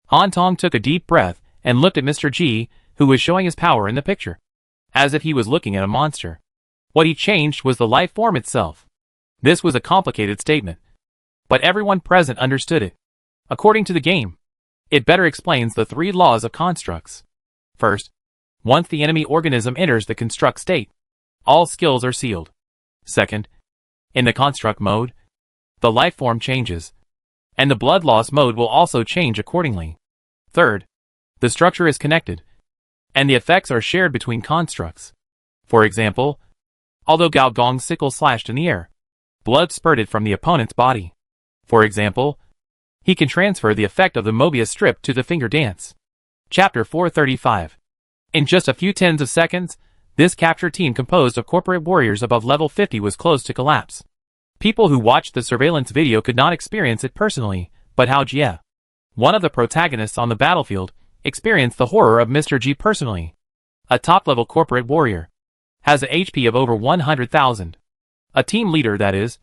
Han Tong took a deep breath and looked at Mr. G, who was showing his power in the picture, as if he was looking at a monster. What he changed was the life form itself. This was a complicated statement, but everyone present understood it. According to the game, it better explains the 3 laws of constructs. First, once the enemy organism enters the construct state, all skills are sealed. Second, in the construct mode, the life form changes, and the blood loss mode will also change accordingly. Third, the structure is connected, and the effects are shared between constructs. For example, although Gao Gong's sickle slashed in the air, blood spurted from the opponent's body. For example, he can transfer the effect of the Mobius strip to the finger dance. Chapter 435. In just a few tens of seconds, this capture team composed of corporate warriors above level 50 was close to collapse. People who watched the surveillance video could not experience it personally, but Hao Jie, one of the protagonists on the battlefield, experienced the horror of Mr. G personally. A top-level corporate warrior has a HP of over 100,000. A team leader, that is,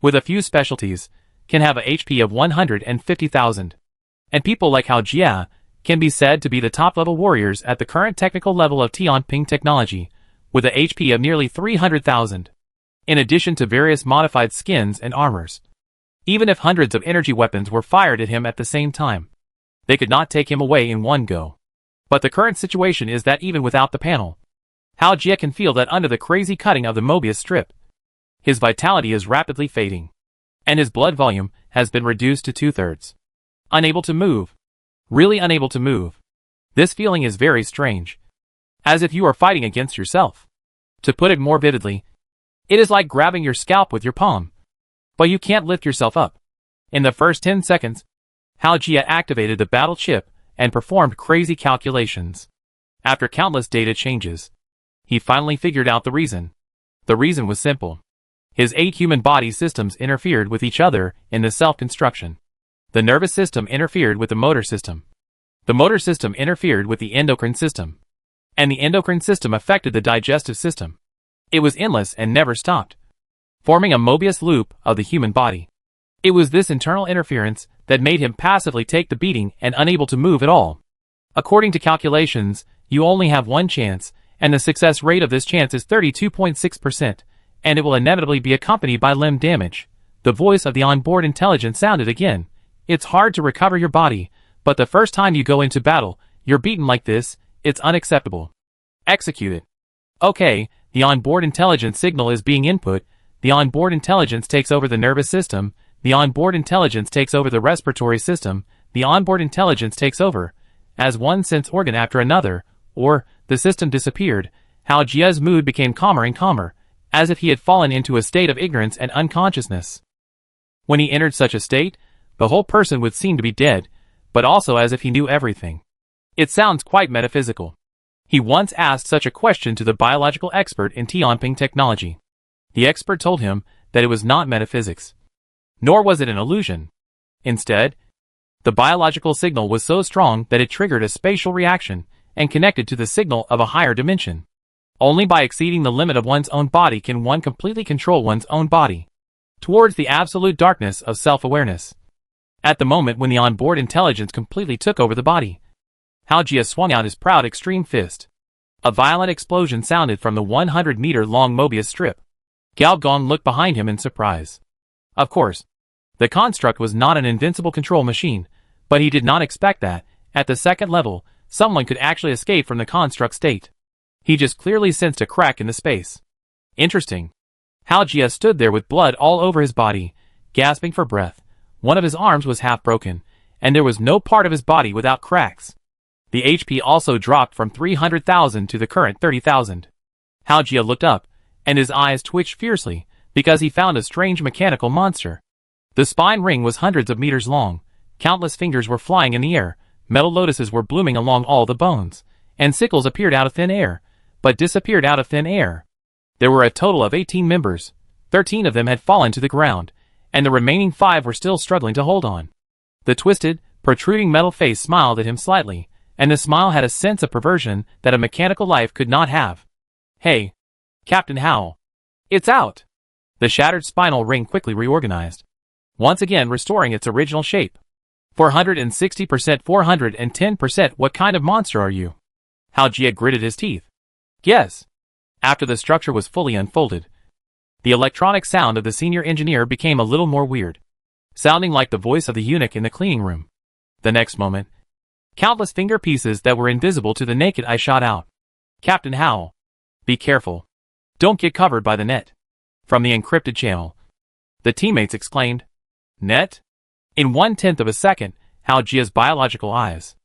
with a few specialties, can have a HP of 150,000. And people like Hao Jie can be said to be the top-level warriors at the current technical level of Tianping technology, with a HP of nearly 300,000. In addition to various modified skins and armors. Even if hundreds of energy weapons were fired at him at the same time, they could not take him away in one go. But the current situation is that even without the panel, Hao Jie can feel that under the crazy cutting of the Mobius strip, his vitality is rapidly fading, and his blood volume has been reduced to 2/3. Unable to move. Really unable to move. This feeling is very strange. As if you are fighting against yourself. To put it more vividly, it is like grabbing your scalp with your palm, but you can't lift yourself up. In the first 10 seconds, Hao Jie activated the battle chip and performed crazy calculations. After countless data changes, he finally figured out the reason. The reason was simple. His 8 human body systems interfered with each other in the self-construction. The nervous system interfered with the motor system. The motor system interfered with the endocrine system. And the endocrine system affected the digestive system. It was endless and never stopped, forming a Mobius loop of the human body. It was this internal interference that made him passively take the beating and unable to move at all. According to calculations, you only have one chance, and the success rate of this chance is 32.6%, and it will inevitably be accompanied by limb damage, the voice of the onboard intelligence sounded again. It's hard to recover your body, but the first time you go into battle, you're beaten like this, it's unacceptable. Execute it. Okay, the onboard intelligence signal is being input, the onboard intelligence takes over the nervous system, the onboard intelligence takes over the respiratory system, the onboard intelligence takes over, as one sense organ after another, or, the system disappeared. Hao Jie's mood became calmer and calmer, as if he had fallen into a state of ignorance and unconsciousness. When he entered such a state, the whole person would seem to be dead, but also as if he knew everything. It sounds quite metaphysical. He once asked such a question to the biological expert in Tianping technology. The expert told him that it was not metaphysics. Nor was it an illusion. Instead, the biological signal was so strong that it triggered a spatial reaction and connected to the signal of a higher dimension. Only by exceeding the limit of one's own body can one completely control one's own body towards the absolute darkness of self-awareness. At the moment when the onboard intelligence completely took over the body, Hao Jie swung out his proud extreme fist. A violent explosion sounded from the 100-meter-long Mobius strip. Gao Gong looked behind him in surprise. Of course, the construct was not an invincible control machine, but he did not expect that, at the second level, someone could actually escape from the construct state. He just clearly sensed a crack in the space. Interesting. Hao Jie stood there with blood all over his body, gasping for breath. One of his arms was half broken, and there was no part of his body without cracks. The HP also dropped from 300,000 to the current 30,000. Hao Jie looked up, and his eyes twitched fiercely, because he found a strange mechanical monster. The spine ring was hundreds of meters long, countless fingers were flying in the air, metal lotuses were blooming along all the bones, and sickles appeared out of thin air, but disappeared out of thin air. There were a total of 18 members. 13 of them had fallen to the ground, and the remaining 5 were still struggling to hold on. The twisted, protruding metal face smiled at him slightly, and the smile had a sense of perversion that a mechanical life could not have. Hey, Captain Hao. It's out! The shattered spinal ring quickly reorganized, once again restoring its original shape. 460%, 410%, what kind of monster are you? Hao Jie gritted his teeth. Yes. After the structure was fully unfolded, the electronic sound of the senior engineer became a little more weird, sounding like the voice of the eunuch in the cleaning room. The next moment, countless finger pieces that were invisible to the naked eye shot out. Captain Hao, be careful. Don't get covered by the net. From the encrypted channel, the teammates exclaimed. Net? In 1/10 of a second, Hao Jie's biological eyes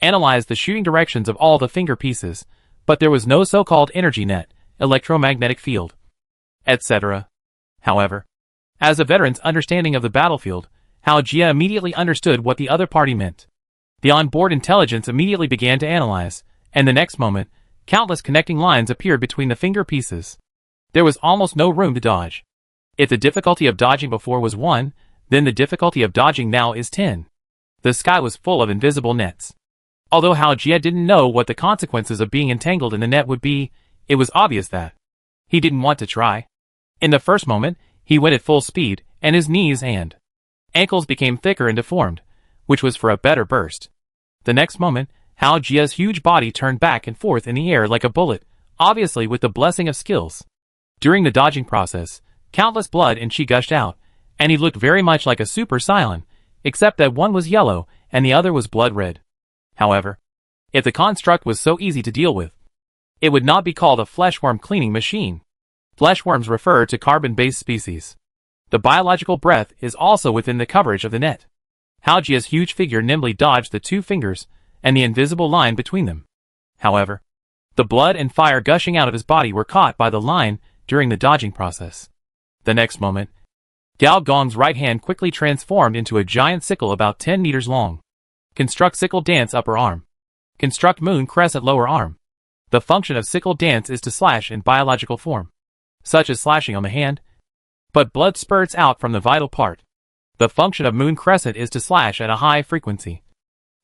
analyzed the shooting directions of all the finger pieces, but there was no so-called energy net, electromagnetic field, etc. However, as a veteran's understanding of the battlefield, Hao Jie immediately understood what the other party meant. The onboard intelligence immediately began to analyze, and the next moment, countless connecting lines appeared between the finger pieces. There was almost no room to dodge. If the difficulty of dodging before was 1, then the difficulty of dodging now is 10. The sky was full of invisible nets. Although Hao Jie didn't know what the consequences of being entangled in the net would be, it was obvious that he didn't want to try. In the first moment, he went at full speed, and his knees and ankles became thicker and deformed, which was for a better burst. The next moment, Hao Jie's huge body turned back and forth in the air like a bullet, obviously with the blessing of skills. During the dodging process, countless blood and chi gushed out, and he looked very much like a Super Saiyan, except that one was yellow and the other was blood red. However, if the construct was so easy to deal with, it would not be called a fleshworm cleaning machine. Fleshworms refer to carbon-based species. The biological breath is also within the coverage of the net. Hao Jie's huge figure nimbly dodged the 2 fingers and the invisible line between them. However, the blood and fire gushing out of his body were caught by the line during the dodging process. The next moment, Gao Gong's right hand quickly transformed into a giant sickle about 10 meters long. Construct sickle dance upper arm. Construct moon crescent lower arm. The function of sickle dance is to slash in biological form, such as slashing on the hand, but blood spurts out from the vital part. The function of moon crescent is to slash at a high frequency,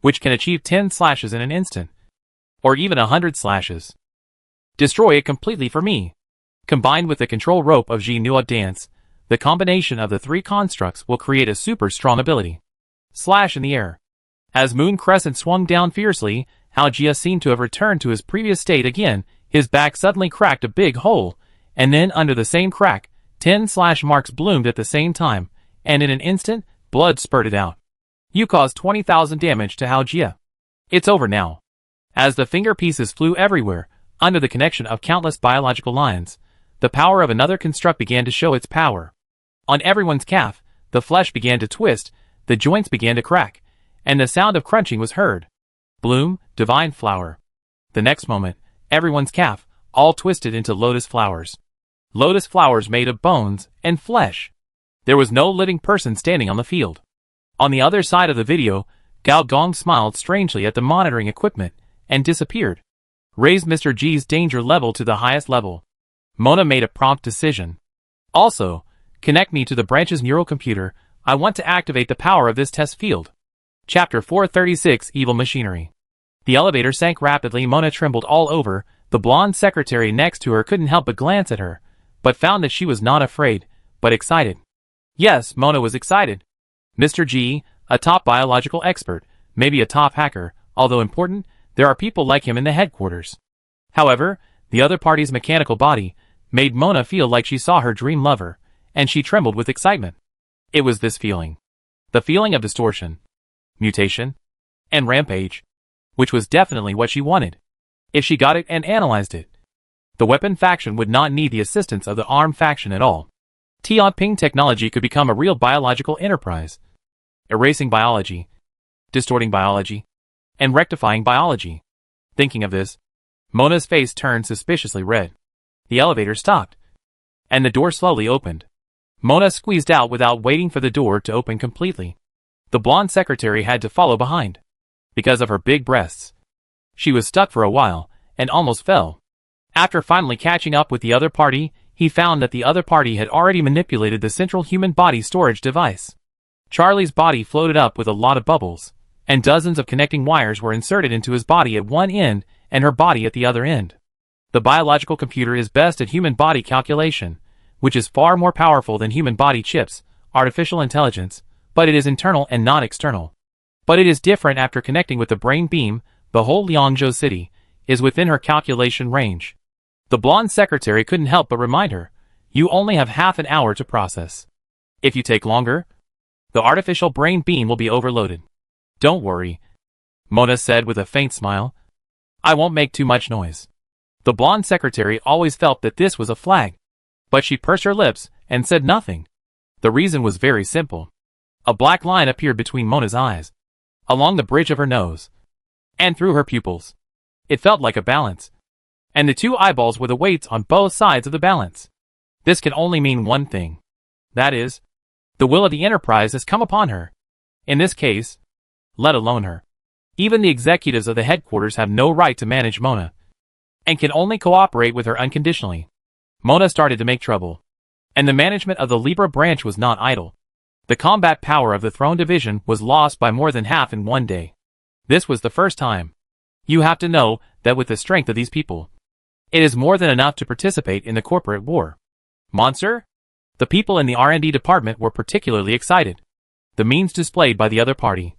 which can achieve 10 slashes in an instant, or even 100 slashes. Destroy it completely for me. Combined with the control rope of Ji Nua dance, the combination of the 3 constructs will create a super strong ability. Slash in the air. As Moon Crescent swung down fiercely, Hao Jie seemed to have returned to his previous state again. His back suddenly cracked a big hole, and then under the same crack, 10 slash marks bloomed at the same time, and in an instant, blood spurted out. You caused 20,000 damage to Hao Jia. It's over now. As the finger pieces flew everywhere, under the connection of countless biological lines, the power of another construct began to show its power. On everyone's calf, the flesh began to twist, the joints began to crack, and the sound of crunching was heard. Bloom, divine flower. The next moment, everyone's calf, all twisted into lotus flowers. Lotus flowers made of bones and flesh. There was no living person standing on the field. On the other side of the video, Gao Gong smiled strangely at the monitoring equipment and disappeared. Raised Mr. G's danger level to the highest level. Mona made a prompt decision. Also, connect me to the branch's neural computer. I want to activate the power of this test field. Chapter 436 Evil Machinery. The elevator sank rapidly. Mona trembled all over. The blonde secretary next to her couldn't help but glance at her, but found that she was not afraid, but excited. Yes, Mona was excited. Mr. G, a top biological expert, maybe a top hacker, although important, there are people like him in the headquarters. However, the other party's mechanical body made Mona feel like she saw her dream lover, and she trembled with excitement. It was this feeling. The feeling of distortion, mutation, and rampage, which was definitely what she wanted. If she got it and analyzed it, the weapon faction would not need the assistance of the arm faction at all. Tianping technology could become a real biological enterprise, erasing biology, distorting biology, and rectifying biology. Thinking of this, Mona's face turned suspiciously red. The elevator stopped, and the door slowly opened. Mona squeezed out without waiting for the door to open completely. The blonde secretary had to follow behind. Because of her big breasts, she was stuck for a while, and almost fell. After finally catching up with the other party, he found that the other party had already manipulated the central human body storage device. Charlie's body floated up with a lot of bubbles, and dozens of connecting wires were inserted into his body at one end and her body at the other end. The biological computer is best at human body calculation, which is far more powerful than human body chips, artificial intelligence, but it is internal and not external. But it is different after connecting with the brain beam. The whole Liangzhou city is within her calculation range. The blonde secretary couldn't help but remind her, you only have half an hour to process. If you take longer, the artificial brain beam will be overloaded. Don't worry, Mona said with a faint smile. I won't make too much noise. The blonde secretary always felt that this was a flag, but she pursed her lips and said nothing. The reason was very simple. A black line appeared between Mona's eyes, along the bridge of her nose, and through her pupils. It felt like a balance, and the two eyeballs were the weights on both sides of the balance. This can only mean one thing. That is, the will of the Enterprise has come upon her. In this case, let alone her. Even the executives of the headquarters have no right to manage Mona, and can only cooperate with her unconditionally. Mona started to make trouble, and the management of the Libra branch was not idle. The combat power of the Throne Division was lost by more than half in one day. This was the first time. You have to know that with the strength of these people, it is more than enough to participate in the corporate war. Monster? The people in the R&D department were particularly excited. The means displayed by the other party,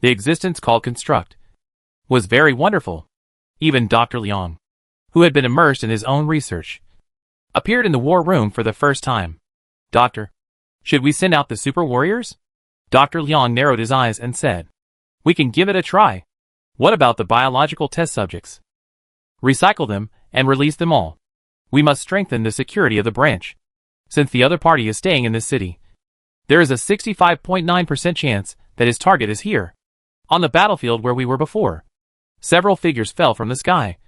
the existence called construct, was very wonderful. Even Dr. Liang, who had been immersed in his own research, appeared in the war room for the first time. Doctor, should we send out the super warriors? Dr. Liang narrowed his eyes and said, we can give it a try. What about the biological test subjects? Recycle them and release them all. We must strengthen the security of the branch. Since the other party is staying in this city, there is a 65.9% chance that his target is here, on the battlefield where we were before. Several figures fell from the sky,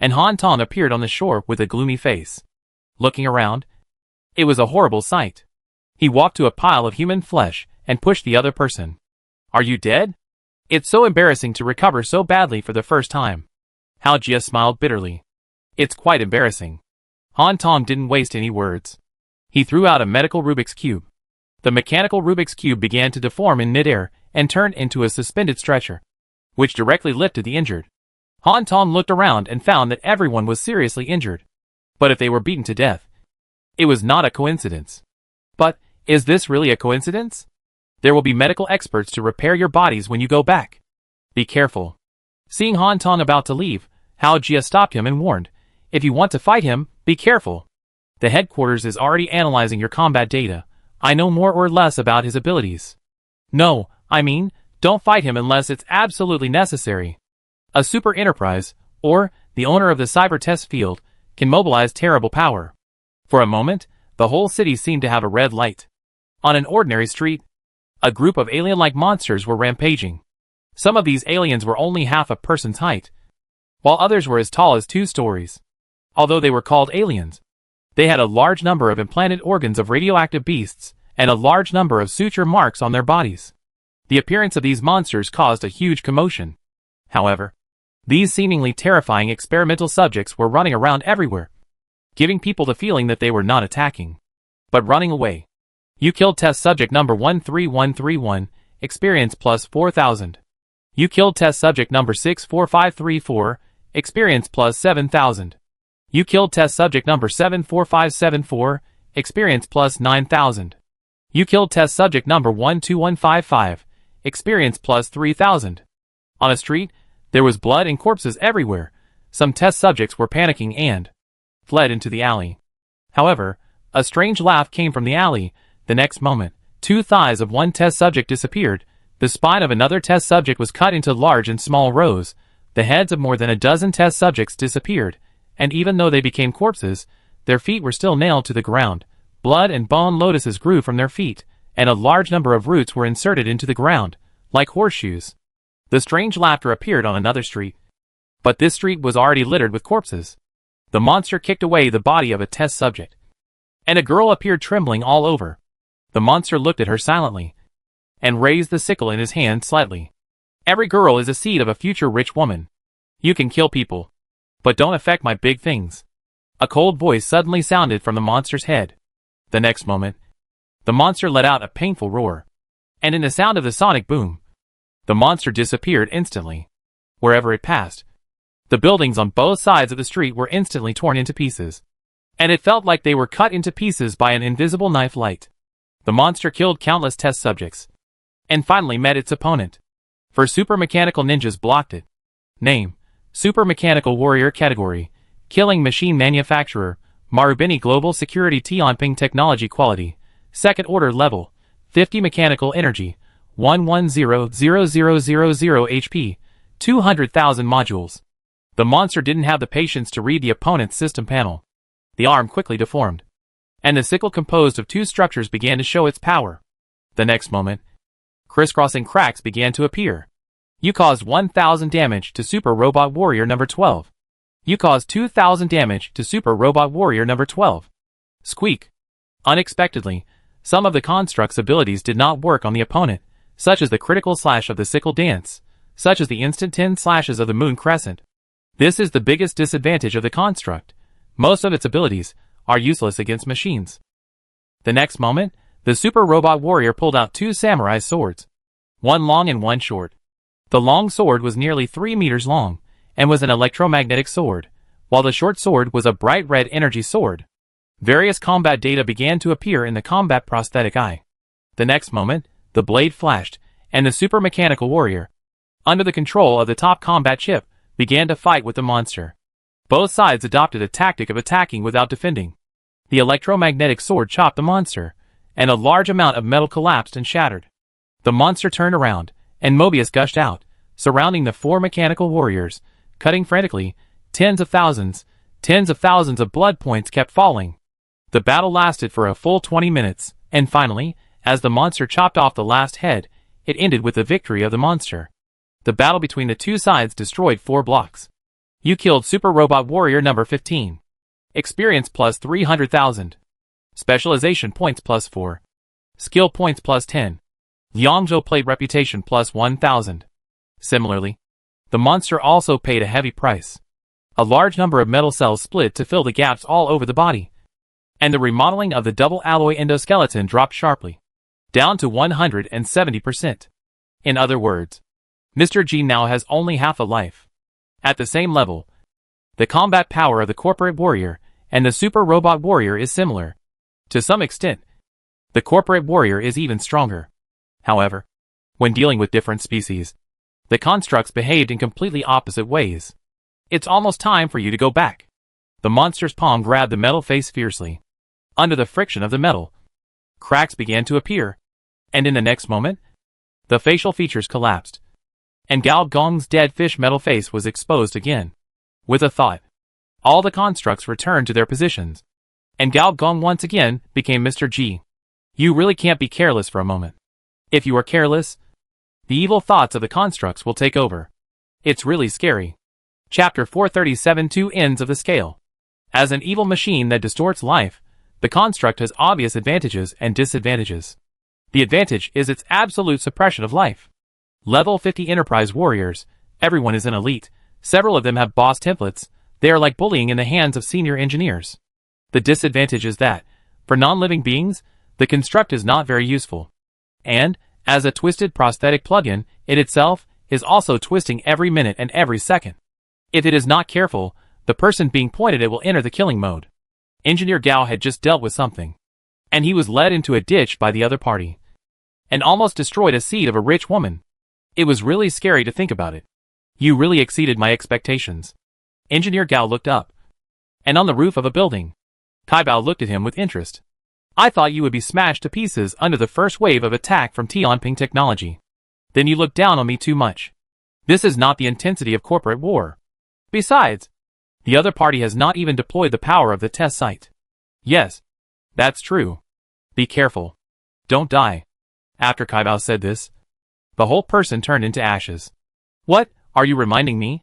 and Han Tong appeared on the shore with a gloomy face. Looking around, it was a horrible sight. He walked to a pile of human flesh and pushed the other person. Are you dead? It's so embarrassing to recover so badly for the first time. Hao Jia smiled bitterly. It's quite embarrassing. Han Tong didn't waste any words. He threw out a medical Rubik's Cube. The mechanical Rubik's Cube began to deform in midair and turned into a suspended stretcher, which directly lifted the injured. Han Tong looked around and found that everyone was seriously injured. But if they were beaten to death, it was not a coincidence. But, is this really a coincidence? There will be medical experts to repair your bodies when you go back. Be careful. Seeing Han Tong about to leave, Hao Jia stopped him and warned, if you want to fight him, be careful. The headquarters is already analyzing your combat data. I know more or less about his abilities. No, I mean, don't fight him unless it's absolutely necessary. A super enterprise, or the owner of the cyber test field, can mobilize terrible power. For a moment, the whole city seemed to have a red light. On an ordinary street, a group of alien-like monsters were rampaging. Some of these aliens were only half a person's height, while others were as tall as 2 stories. Although they were called aliens, they had a large number of implanted organs of radioactive beasts and a large number of suture marks on their bodies. The appearance of these monsters caused a huge commotion. However, these seemingly terrifying experimental subjects were running around everywhere, giving people the feeling that they were not attacking, but running away. You killed test subject number 13131, experience plus 4,000. You killed test subject number 64534, experience plus 7,000. You killed test subject number 74574, experience plus 9,000. You killed test subject number 12155, experience plus 3,000. On a street, there was blood and corpses everywhere. Some test subjects were panicking and fled into the alley. However, a strange laugh came from the alley. The next moment, 2 thighs of one test subject disappeared. The spine of another test subject was cut into large and small rows. The heads of more than a dozen test subjects disappeared, and even though they became corpses, their feet were still nailed to the ground. Blood and bone lotuses grew from their feet, and a large number of roots were inserted into the ground, like horseshoes. The strange laughter appeared on another street, but this street was already littered with corpses. The monster kicked away the body of a test subject, and a girl appeared trembling all over. The monster looked at her silently, and raised the sickle in his hand slightly. Every girl is a seed of a future rich woman. You can kill people, but don't affect my big things. A cold voice suddenly sounded from the monster's head. The next moment, the monster let out a painful roar, and in the sound of the sonic boom, the monster disappeared instantly. Wherever it passed, the buildings on both sides of the street were instantly torn into pieces, and it felt like they were cut into pieces by an invisible knife light. The monster killed countless test subjects, and finally met its opponent. For Super Mechanical Ninjas blocked it. Name: Super Mechanical Warrior. Category: Killing Machine Manufacturer, Marubeni Global Security Tianping Technology. Quality: Second Order Level, 50 Mechanical Energy, 110,000 HP, 200,000 modules. The monster didn't have the patience to read the opponent's system panel. The arm quickly deformed, and the sickle composed of 2 structures began to show its power. The next moment, crisscrossing cracks began to appear. You caused 1,000 damage to Super Robot Warrior number 12. You caused 2,000 damage to Super Robot Warrior number 12. Squeak. Unexpectedly, some of the construct's abilities did not work on the opponent, such as the critical slash of the sickle dance, such as the instant 10 slashes of the moon crescent. This is the biggest disadvantage of the construct. Most of its abilities are useless against machines. The next moment, the Super Robot Warrior pulled out 2 samurai swords, one long and one short. The long sword was nearly 3 meters long, and was an electromagnetic sword, while the short sword was a bright red energy sword. Various combat data began to appear in the combat prosthetic eye. The next moment, the blade flashed, and the Super Mechanical Warrior, under the control of the top combat chip, began to fight with the monster. Both sides adopted a tactic of attacking without defending. The electromagnetic sword chopped the monster, and a large amount of metal collapsed and shattered. The monster turned around, and Mobius gushed out, surrounding the 4 mechanical warriors, cutting frantically. Tens of thousands of blood points kept falling. The battle lasted for a full 20 minutes, and finally, as the monster chopped off the last head, it ended with the victory of the monster. The battle between the 2 sides destroyed 4 blocks. You killed Super Robot Warrior number 15. Experience plus 300,000. Specialization points plus 4. Skill points plus 10. Liangzhou Plate Reputation plus 1,000. Similarly, the monster also paid a heavy price. A large number of metal cells split to fill the gaps all over the body, and the remodeling of the double alloy endoskeleton dropped sharply, down to 170%. In other words, Mr. G now has only half a life. At the same level, the combat power of the Corporate Warrior and the Super Robot Warrior is similar. To some extent, the Corporate Warrior is even stronger. However, when dealing with different species, the constructs behaved in completely opposite ways. It's almost time for you to go back. The monster's palm grabbed the metal face fiercely. Under the friction of the metal, Cracks began to appear, and in the next moment, the facial features collapsed, and Gao Gong's dead fish metal face was exposed again. With a thought, all the constructs returned to their positions, and Gao Gong once again became Mr. G. You really can't be careless for a moment. If you are careless, the evil thoughts of the constructs will take over. It's really scary. Chapter 437. Two ends of the scale. As an evil machine that distorts life, the construct has obvious advantages and disadvantages. The advantage is its absolute suppression of life. Level 50 Enterprise warriors, everyone is an elite, several of them have boss templates, they are like bullying in the hands of senior engineers. The disadvantage is that, for non-living beings, the construct is not very useful. And, as a twisted prosthetic plug-in, it itself is also twisting every minute and every second. If it is not careful, the person being pointed at will enter the killing mode. Engineer Gao had just dealt with something, and he was led into a ditch by the other party, and almost destroyed a seed of a rich woman. It was really scary to think about it. You really exceeded my expectations. Engineer Gao looked up, and on the roof of a building, Kai Bao looked at him with interest. I thought you would be smashed to pieces under the first wave of attack from Tianping technology. Then you look down on me too much. This is not the intensity of corporate war. Besides, the other party has not even deployed the power of the test site. Yes, that's true. Be careful. Don't die. After Kai Bao said this, the whole person turned into ashes. What, are you reminding me?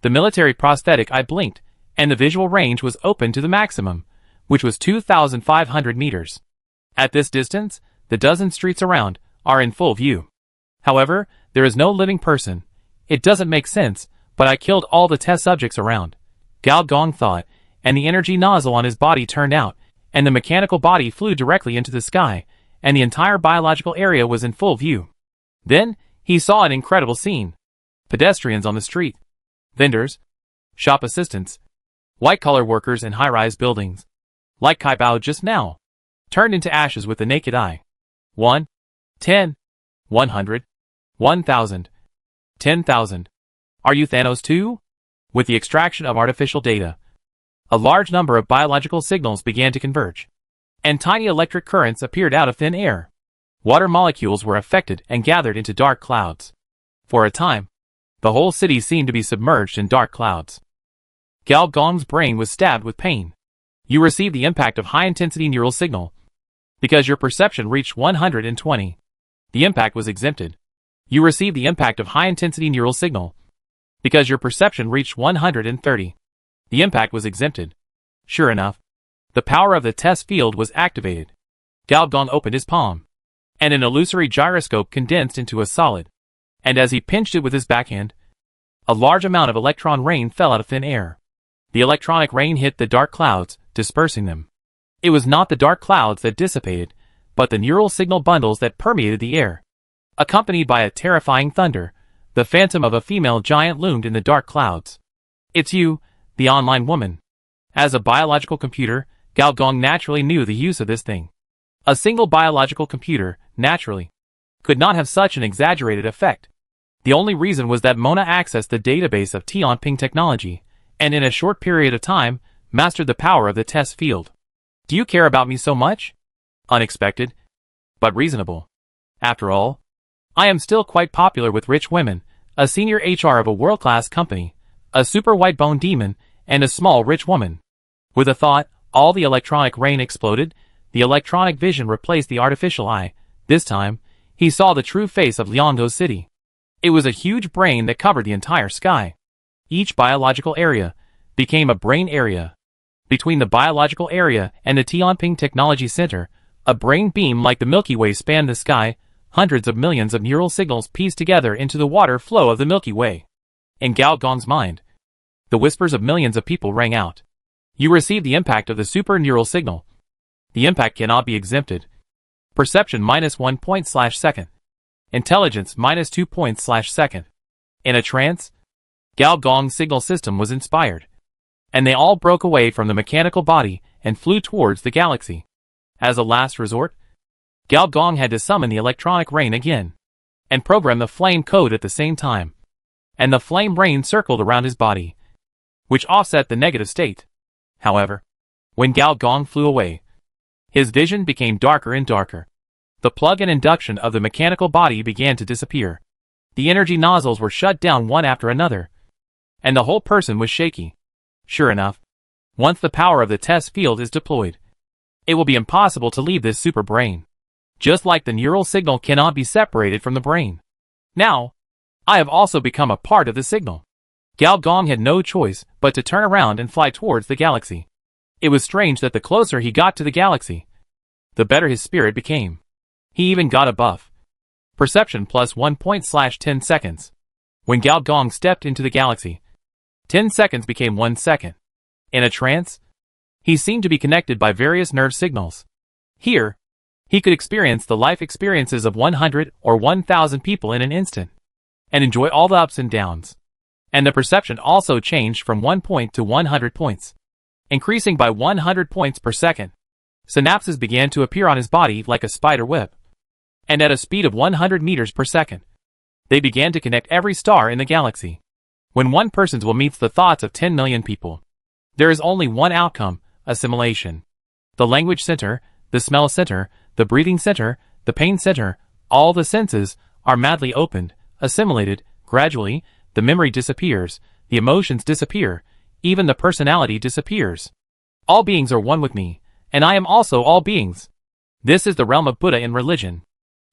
The military prosthetic I blinked, and the visual range was open to the maximum, which was 2,500 meters. At this distance, the dozen streets around are in full view. However, there is no living person. It doesn't make sense, but I killed all the test subjects around. Gao Gong thought, and the energy nozzle on his body turned out, and the mechanical body flew directly into the sky, and the entire biological area was in full view. Then, he saw an incredible scene. Pedestrians on the street, vendors, shop assistants, white-collar workers in high-rise buildings, like Kai Bao just now, turned into ashes with the naked eye. 1, 10, 100, 1,000, 10,000. Are you Thanos too? With the extraction of artificial data, a large number of biological signals began to converge, and tiny electric currents appeared out of thin air. Water molecules were affected and gathered into dark clouds. For a time, the whole city seemed to be submerged in dark clouds. Gao Gong's brain was stabbed with pain. You received the impact of high-intensity neural signal. Because your perception reached 120, the impact was exempted. You received the impact of high-intensity neural signal. Because your perception reached 130, the impact was exempted. Sure enough, the power of the test field was activated. Gao Gong opened his palm, and an illusory gyroscope condensed into a solid. And as he pinched it with his backhand, a large amount of electron rain fell out of thin air. The electronic rain hit the dark clouds, dispersing them. It was not the dark clouds that dissipated, but the neural signal bundles that permeated the air. Accompanied by a terrifying thunder, the phantom of a female giant loomed in the dark clouds. It's you, the online woman. As a biological computer, Gao Gong naturally knew the use of this thing. A single biological computer, naturally, could not have such an exaggerated effect. The only reason was that Mona accessed the database of Tianping technology, and in a short period of time, mastered the power of the test field. Do you care about me so much? Unexpected, but reasonable. After all, I am still quite popular with rich women, a senior HR of a world-class company, a super white-bone demon, and a small rich woman. With a thought, all the electronic rain exploded, the electronic vision replaced the artificial eye. This time, he saw the true face of Liangdo City. It was a huge brain that covered the entire sky. Each biological area became a brain area. Between the biological area and the Tianping Technology Center, a brain beam like the Milky Way spanned the sky. Hundreds of millions of neural signals pieced together into the water flow of the Milky Way. In Gao Gong's mind, the whispers of millions of people rang out. You received the impact of the super neural signal. The impact cannot be exempted. Perception -1 point/second. Intelligence -2 points/second. In a trance, Gao Gong's signal system was inspired, and they all broke away from the mechanical body and flew towards the galaxy. As a last resort, Gao Gong had to summon the electronic rain again, and program the flame code at the same time, and the flame rain circled around his body, which offset the negative state. However, when Gao Gong flew away, His vision became darker and darker. The plug and induction of the mechanical body began to disappear. The energy nozzles were shut down one after another, and the whole person was shaky. Sure enough, once the power of the test field is deployed, it will be impossible to leave this super brain. Just like the neural signal cannot be separated from the brain. Now, I have also become a part of the signal. Gao Gong had no choice but to turn around and fly towards the galaxy. It was strange that the closer he got to the galaxy, the better his spirit became. He even got a buff. Perception plus 1 point / 10 seconds. When Gao Gong stepped into the galaxy, 10 seconds became 1 second. In a trance, he seemed to be connected by various nerve signals. Here, he could experience the life experiences of 100 or 1,000 people in an instant, and enjoy all the ups and downs. And the perception also changed from 1 point to 100 points, increasing by 100 points per second. Synapses began to appear on his body like a spider web, and at a speed of 100 meters per second. They began to connect every star in the galaxy. When one person's will meets the thoughts of 10 million people, there is only one outcome: assimilation. The language center, the smell center, the breathing center, the pain center, all the senses are madly opened, assimilated. Gradually, the memory disappears, the emotions disappear, even the personality disappears. All beings are one with me, and I am also all beings. This is the realm of Buddha in religion.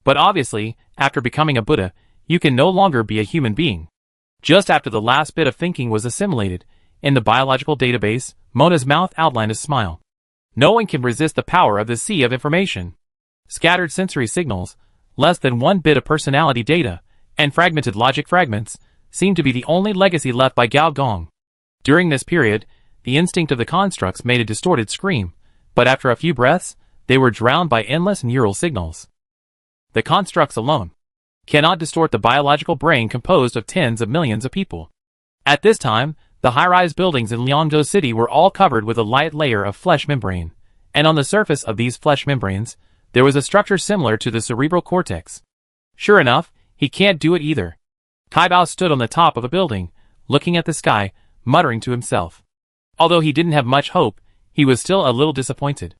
But obviously, after becoming a Buddha, you can no longer be a human being. Just after the last bit of thinking was assimilated, in the biological database, Mona's mouth outlined a smile. No one can resist the power of the sea of information. Scattered sensory signals, less than 1 bit of personality data, and fragmented logic fragments, seem to be the only legacy left by Gao Gong. During this period, the instinct of the constructs made a distorted scream, but after a few breaths, they were drowned by endless neural signals. The constructs alone cannot distort the biological brain composed of tens of millions of people. At this time, the high-rise buildings in Liangzhou City were all covered with a light layer of flesh membrane, and on the surface of these flesh membranes, there was a structure similar to the cerebral cortex. Sure enough, he can't do it either. Kai Bao stood on the top of a building, looking at the sky, muttering to himself. Although he didn't have much hope, he was still a little disappointed.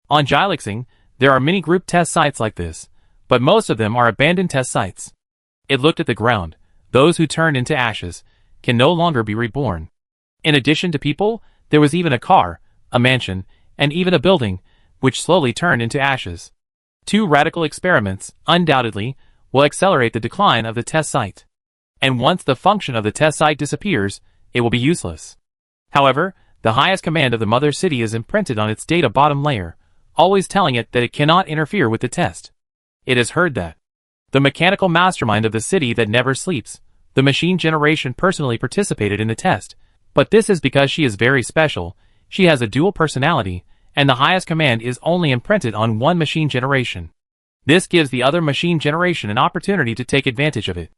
On Jilixing, there are many group test sites like this, but most of them are abandoned test sites. It looked at the ground. Those who turned into ashes can no longer be reborn. In addition to people, there was even a car, a mansion, and even a building, which slowly turned into ashes. 2 radical experiments, undoubtedly, will accelerate the decline of the test site. And once the function of the test site disappears, it will be useless. However, the highest command of the mother city is imprinted on its data bottom layer, always telling it that it cannot interfere with the test. It has heard that. The mechanical mastermind of the city that never sleeps, the machine generation personally participated in the test, but this is because she is very special, she has a dual personality, and the highest command is only imprinted on one machine generation. This gives the other machine generation an opportunity to take advantage of it.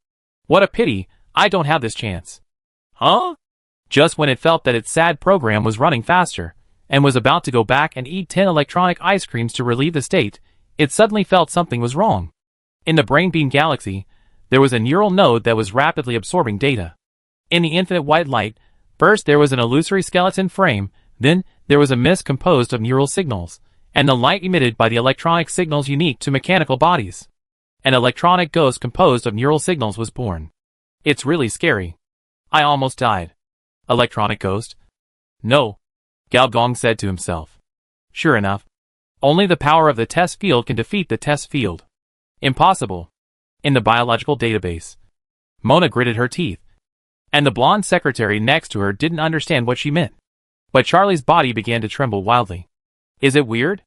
What a pity, I don't have this chance. Huh? Just when it felt that its sad program was running faster, and was about to go back and eat 10 electronic ice creams to relieve the state, it suddenly felt something was wrong. In the Brain Beam Galaxy, there was a neural node that was rapidly absorbing data. In the infinite white light, first there was an illusory skeleton frame, then there was a mist composed of neural signals, and the light emitted by the electronic signals unique to mechanical bodies. An electronic ghost composed of neural signals was born. It's really scary. I almost died. Electronic ghost? No, Gao Gong said to himself. Sure enough, only the power of the test field can defeat the test field. Impossible. In the biological database, Mona gritted her teeth, and the blonde secretary next to her didn't understand what she meant. But Charlie's body began to tremble wildly. Is it weird?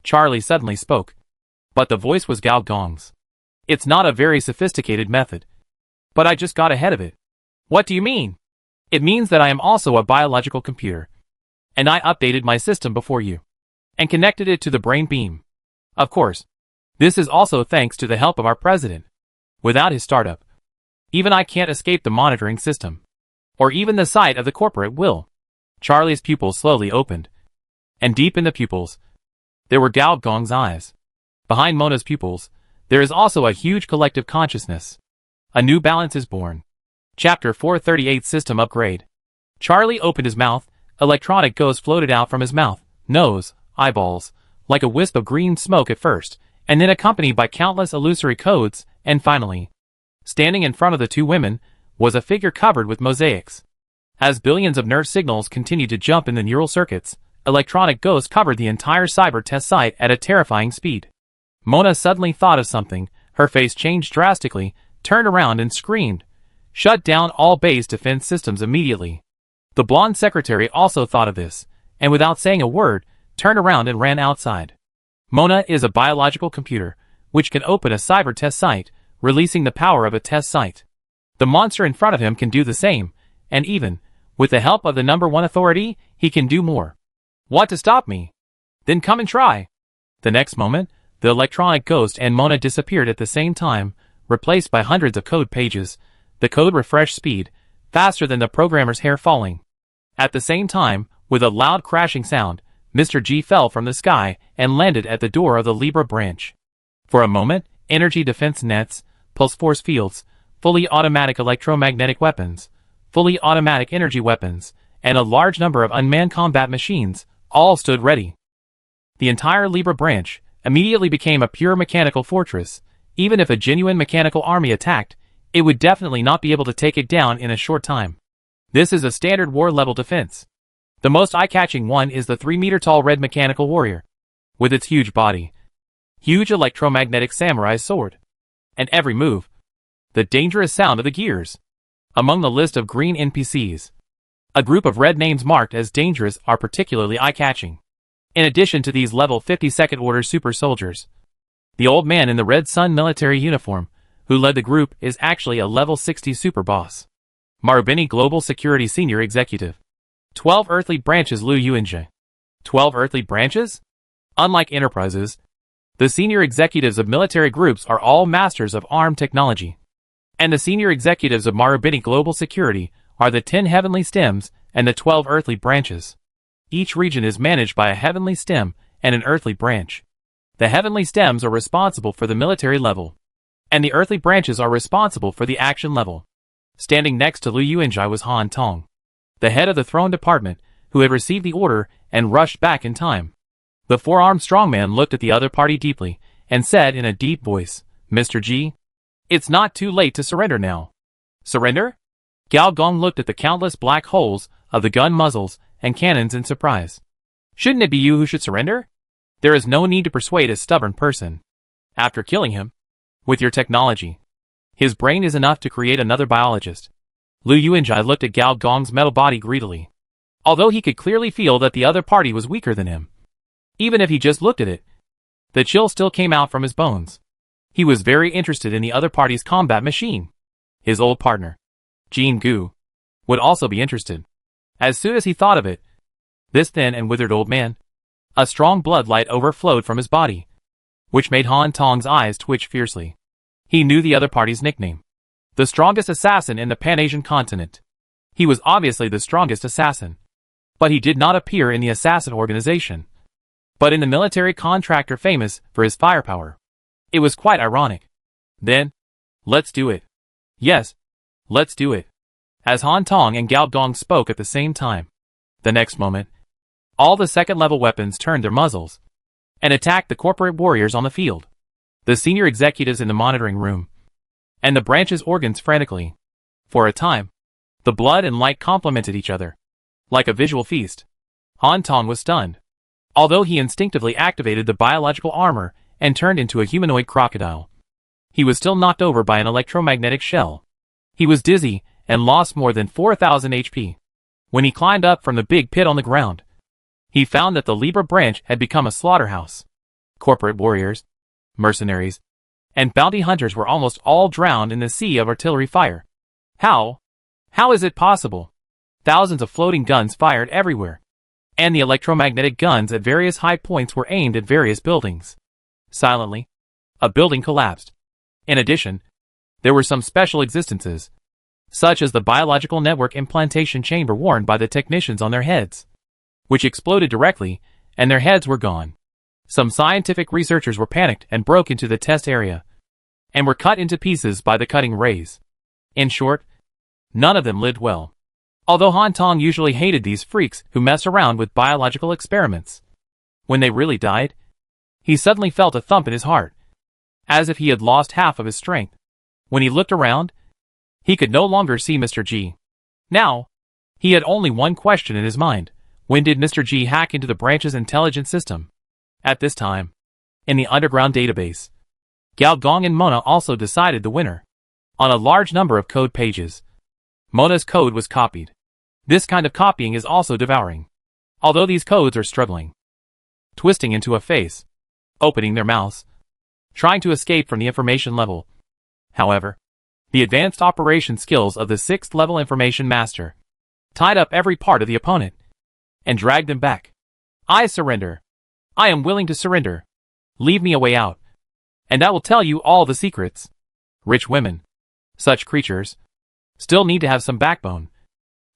Charlie suddenly spoke. But the voice was Gao Gong's. It's not a very sophisticated method. But I just got ahead of it. What do you mean? It means that I am also a biological computer. And I updated my system before you, and connected it to the brain beam. Of course, this is also thanks to the help of our president. Without his startup, even I can't escape the monitoring system, or even the sight of the corporate will. Charlie's pupils slowly opened, and deep in the pupils, there were Gao Gong's eyes. Behind Mona's pupils, there is also a huge collective consciousness. A new balance is born. Chapter 438 System Upgrade. Charlie opened his mouth. Electronic ghosts floated out from his mouth, nose, eyeballs, like a wisp of green smoke at first, and then accompanied by countless illusory codes, and finally, standing in front of the two women, was a figure covered with mosaics. As billions of nerve signals continued to jump in the neural circuits, electronic ghosts covered the entire cyber test site at a terrifying speed. Mona suddenly thought of something, her face changed drastically, turned around and screamed, "Shut down all base defense systems immediately." The blonde secretary also thought of this, and without saying a word, turned around and ran outside. Mona is a biological computer, which can open a cyber test site, releasing the power of a test site. The monster in front of him can do the same, and even, with the help of the number one authority, he can do more. Want to stop me? Then come and try. The next moment, the electronic ghost and Mona disappeared at the same time, replaced by hundreds of code pages, the code refresh speed, faster than the programmer's hair falling. At the same time, with a loud crashing sound, Mr. G fell from the sky and landed at the door of the Libra branch. For a moment, energy defense nets, pulse force fields, fully automatic electromagnetic weapons, fully automatic energy weapons, and a large number of unmanned combat machines all stood ready. The entire Libra branch immediately became a pure mechanical fortress. Even if a genuine mechanical army attacked, it would definitely not be able to take it down in a short time. This is a standard war-level defense. The most eye-catching one is the 3-meter-tall red mechanical warrior, with its huge body, huge electromagnetic samurai sword, and every move, the dangerous sound of the gears. Among the list of green NPCs, a group of red names marked as dangerous are particularly eye-catching. In addition to these level 50 second order super soldiers, the old man in the red sun military uniform, who led the group, is actually a level 60 super boss. Marubeni Global Security Senior Executive. 12 earthly branches Liu Yuanjie. 12 earthly branches? Unlike enterprises, the senior executives of military groups are all masters of ARM technology. And the senior executives of Marubeni Global Security are the 10 heavenly stems and the 12 earthly branches. Each region is managed by a heavenly stem and an earthly branch. The heavenly stems are responsible for the military level, and the earthly branches are responsible for the action level. Standing next to Liu Yuanjie was Han Tong, the head of the throne department, who had received the order and rushed back in time. The four-armed strongman looked at the other party deeply and said in a deep voice, "Mr. G, it's not too late to surrender now." Surrender? Gao Gong looked at the countless black holes of the gun muzzles and cannons in surprise. Shouldn't it be you who should surrender? There is no need to persuade a stubborn person. After killing him, with your technology, his brain is enough to create another biologist. Liu Yuanjie looked at Gao Gong's metal body greedily. Although he could clearly feel that the other party was weaker than him, even if he just looked at it, the chill still came out from his bones. He was very interested in the other party's combat machine. His old partner, Jean Gu, would also be interested. As soon as he thought of it, this thin and withered old man, a strong blood light overflowed from his body, which made Han Tong's eyes twitch fiercely. He knew the other party's nickname, the strongest assassin in the Pan-Asian continent. He was obviously the strongest assassin, but he did not appear in the assassin organization, but in the military contractor famous for his firepower. It was quite ironic. Then, let's do it. Yes, let's do it. As Han Tong and Gao Gong spoke at the same time, the next moment, all the second-level weapons turned their muzzles and attacked the corporate warriors on the field, the senior executives in the monitoring room, and the branch's organs frantically. For a time, the blood and light complemented each other, like a visual feast. Han Tong was stunned, although he instinctively activated the biological armor and turned into a humanoid crocodile. He was still knocked over by an electromagnetic shell. He was dizzy and lost more than 4,000 HP. When he climbed up from the big pit on the ground, he found that the Libra branch had become a slaughterhouse. Corporate warriors, mercenaries, and bounty hunters were almost all drowned in the sea of artillery fire. How? How is it possible? Thousands of floating guns fired everywhere, and the electromagnetic guns at various high points were aimed at various buildings. Silently, a building collapsed. In addition, there were some special existences, such as the biological network implantation chamber worn by the technicians on their heads, which exploded directly, and their heads were gone. Some scientific researchers were panicked and broke into the test area, and were cut into pieces by the cutting rays. In short, none of them lived well. Although Han Tong usually hated these freaks who mess around with biological experiments, when they really died, He suddenly felt a thump in his heart, as if he had lost half of his strength. When he looked around, he could no longer see Mr. G. Now, he had only one question in his mind. When did Mr. G hack into the branch's intelligence system? At this time, in the underground database, Gao Gong and Mona also decided the winner. On a large number of code pages, Mona's code was copied. This kind of copying is also devouring. Although these codes are struggling, twisting into a face, opening their mouths, trying to escape from the information level. However, the advanced operation skills of the 6th level information master tied up every part of the opponent and dragged them back. I surrender. I am willing to surrender. Leave me a way out, and I will tell you all the secrets. Rich women, such creatures, still need to have some backbone.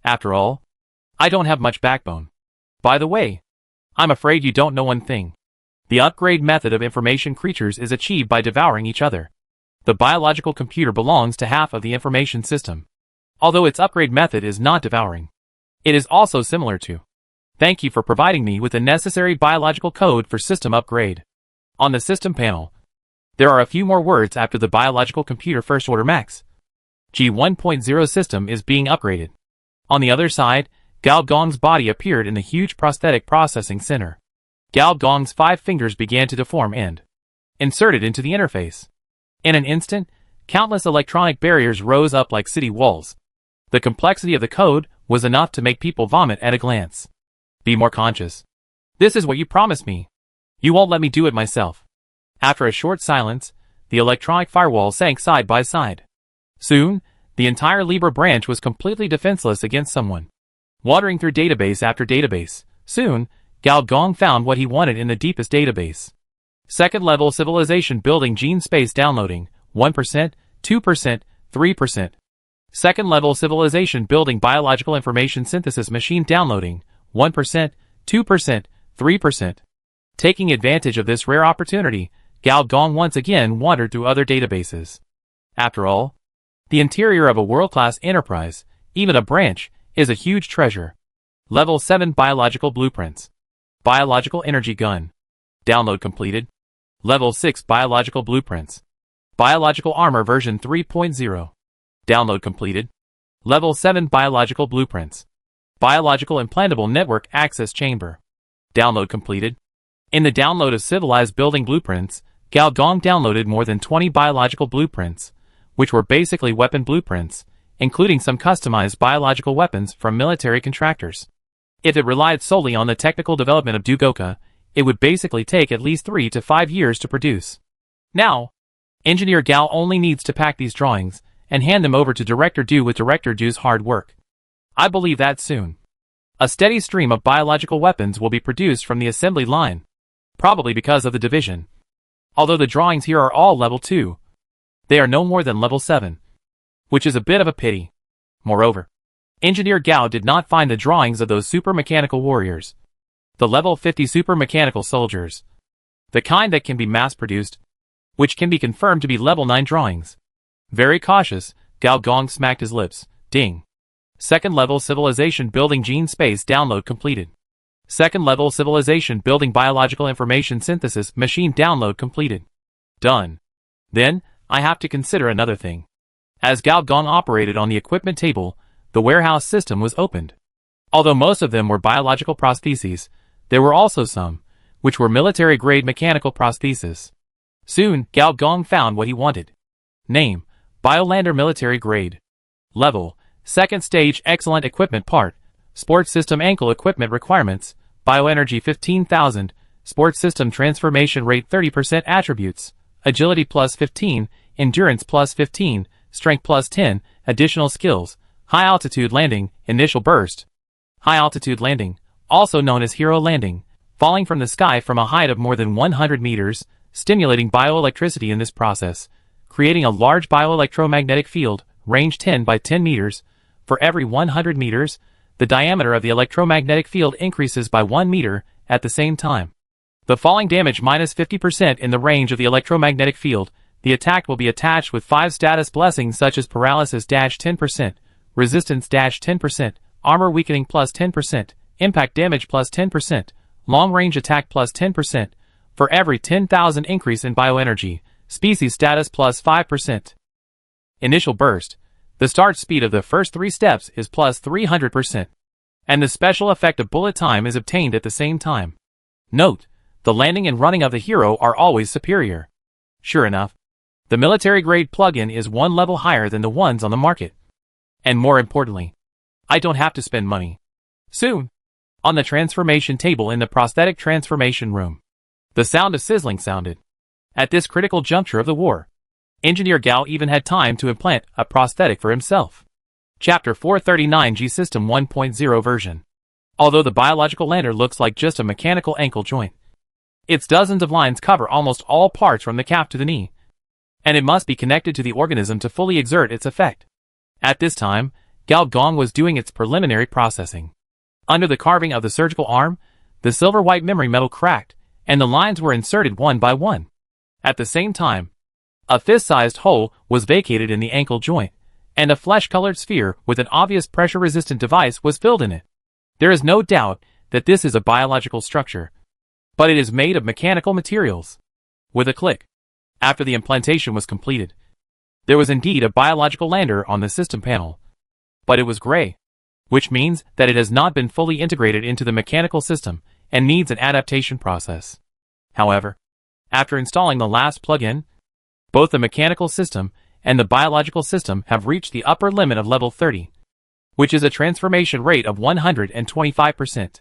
After all, I don't have much backbone. By the way, I'm afraid you don't know one thing. The upgrade method of information creatures is achieved by devouring each other. The biological computer belongs to half of the information system. Although its upgrade method is not devouring, it is also similar to. Thank you for providing me with the necessary biological code for system upgrade. On the system panel, there are a few more words after the biological computer first order max. G1.0 system is being upgraded. On the other side, Gao Gong's body appeared in the huge prosthetic processing center. Gao Gong's 5 fingers began to deform and inserted into the interface. In an instant, countless electronic barriers rose up like city walls. The complexity of the code was enough to make people vomit at a glance. Be more conscious. This is what you promised me. You won't let me do it myself. After a short silence, the electronic firewall sank side by side. Soon, the entire Libra branch was completely defenseless against someone. Wandering through database after database, soon, Gao Gong found what he wanted in the deepest database. 2nd level civilization building gene space downloading, 1%, 2%, 3%. 2nd level civilization building biological information synthesis machine downloading, 1%, 2%, 3%. Taking advantage of this rare opportunity, Gao Gong once again wandered through other databases. After all, the interior of a world-class enterprise, even a branch, is a huge treasure. Level 7 Biological Blueprints. Biological Energy Gun. Download completed. Level 6 Biological Blueprints. Biological Armor version 3.0. Download completed. Level 7 Biological Blueprints. Biological Implantable Network Access Chamber. Download completed. In the download of civilized building blueprints, Gao Gong downloaded more than 20 biological blueprints, which were basically weapon blueprints, including some customized biological weapons from military contractors. If it relied solely on the technical development of Dugoka, it would basically take at least 3 to 5 years to produce. Now, Engineer Gao only needs to pack these drawings and hand them over to Director Du with Director Du's hard work. I believe that soon, a steady stream of biological weapons will be produced from the assembly line, probably because of the division. Although the drawings here are all level 2, they are no more than level 7, which is a bit of a pity. Moreover, Engineer Gao did not find the drawings of those super mechanical warriors, the level 50 super mechanical soldiers, the kind that can be mass-produced, which can be confirmed to be level 9 drawings. Very cautious, Gao Gong smacked his lips. Ding. 2nd level civilization building gene space download completed. 2nd level civilization building biological information synthesis machine download completed. Done. Then, I have to consider another thing. As Gao Gong operated on the equipment table, the warehouse system was opened. Although most of them were biological prostheses, there were also some, which were military-grade mechanical prostheses. Soon, Gao Gong found what he wanted. Name: Biolander Military Grade. Level: 2nd Stage Excellent Equipment Part. Sports System Ankle Equipment Requirements: Bioenergy 15,000, Sports System Transformation Rate 30% Attributes: Agility plus 15, Endurance plus 15, Strength plus 10, Additional Skills: High Altitude Landing, Initial Burst. High Altitude Landing, also known as Hero Landing, falling from the sky from a height of more than 100 meters, stimulating bioelectricity in this process, creating a large bioelectromagnetic field, range 10 by 10 meters. For every 100 meters, the diameter of the electromagnetic field increases by 1 meter at the same time. The falling damage minus 50% in the range of the electromagnetic field. The attack will be attached with 5 status blessings such as paralysis 10%, resistance 10%, armor weakening plus 10%, impact damage plus 10%, long range attack plus 10%, For every 10,000 increase in bioenergy, species status plus 5%. Initial burst. The start speed of the first 3 steps is plus 300%. And the special effect of bullet time is obtained at the same time. Note, the landing and running of the hero are always superior. Sure enough, the military-grade plugin is one level higher than the ones on the market. And more importantly, I don't have to spend money. Soon, on the transformation table in the prosthetic transformation room, the sound of sizzling sounded. At this critical juncture of the war, Engineer Gao even had time to implant a prosthetic for himself. Chapter 439G System 1.0 version. Although the biological lander looks like just a mechanical ankle joint, its dozens of lines cover almost all parts from the calf to the knee, and it must be connected to the organism to fully exert its effect. At this time, Gao Gong was doing its preliminary processing. Under the carving of the surgical arm, the silver-white memory metal cracked, and the lines were inserted one by one. At the same time, a fist-sized hole was vacated in the ankle joint, and a flesh-colored sphere with an obvious pressure-resistant device was filled in it. There is no doubt that this is a biological structure, but it is made of mechanical materials. With a click, after the implantation was completed, there was indeed a biological lander on the system panel, but it was gray, which means that it has not been fully integrated into the mechanical system and needs an adaptation process. However, after installing the last plug-in, both the mechanical system and the biological system have reached the upper limit of level 30, which is a transformation rate of 125%.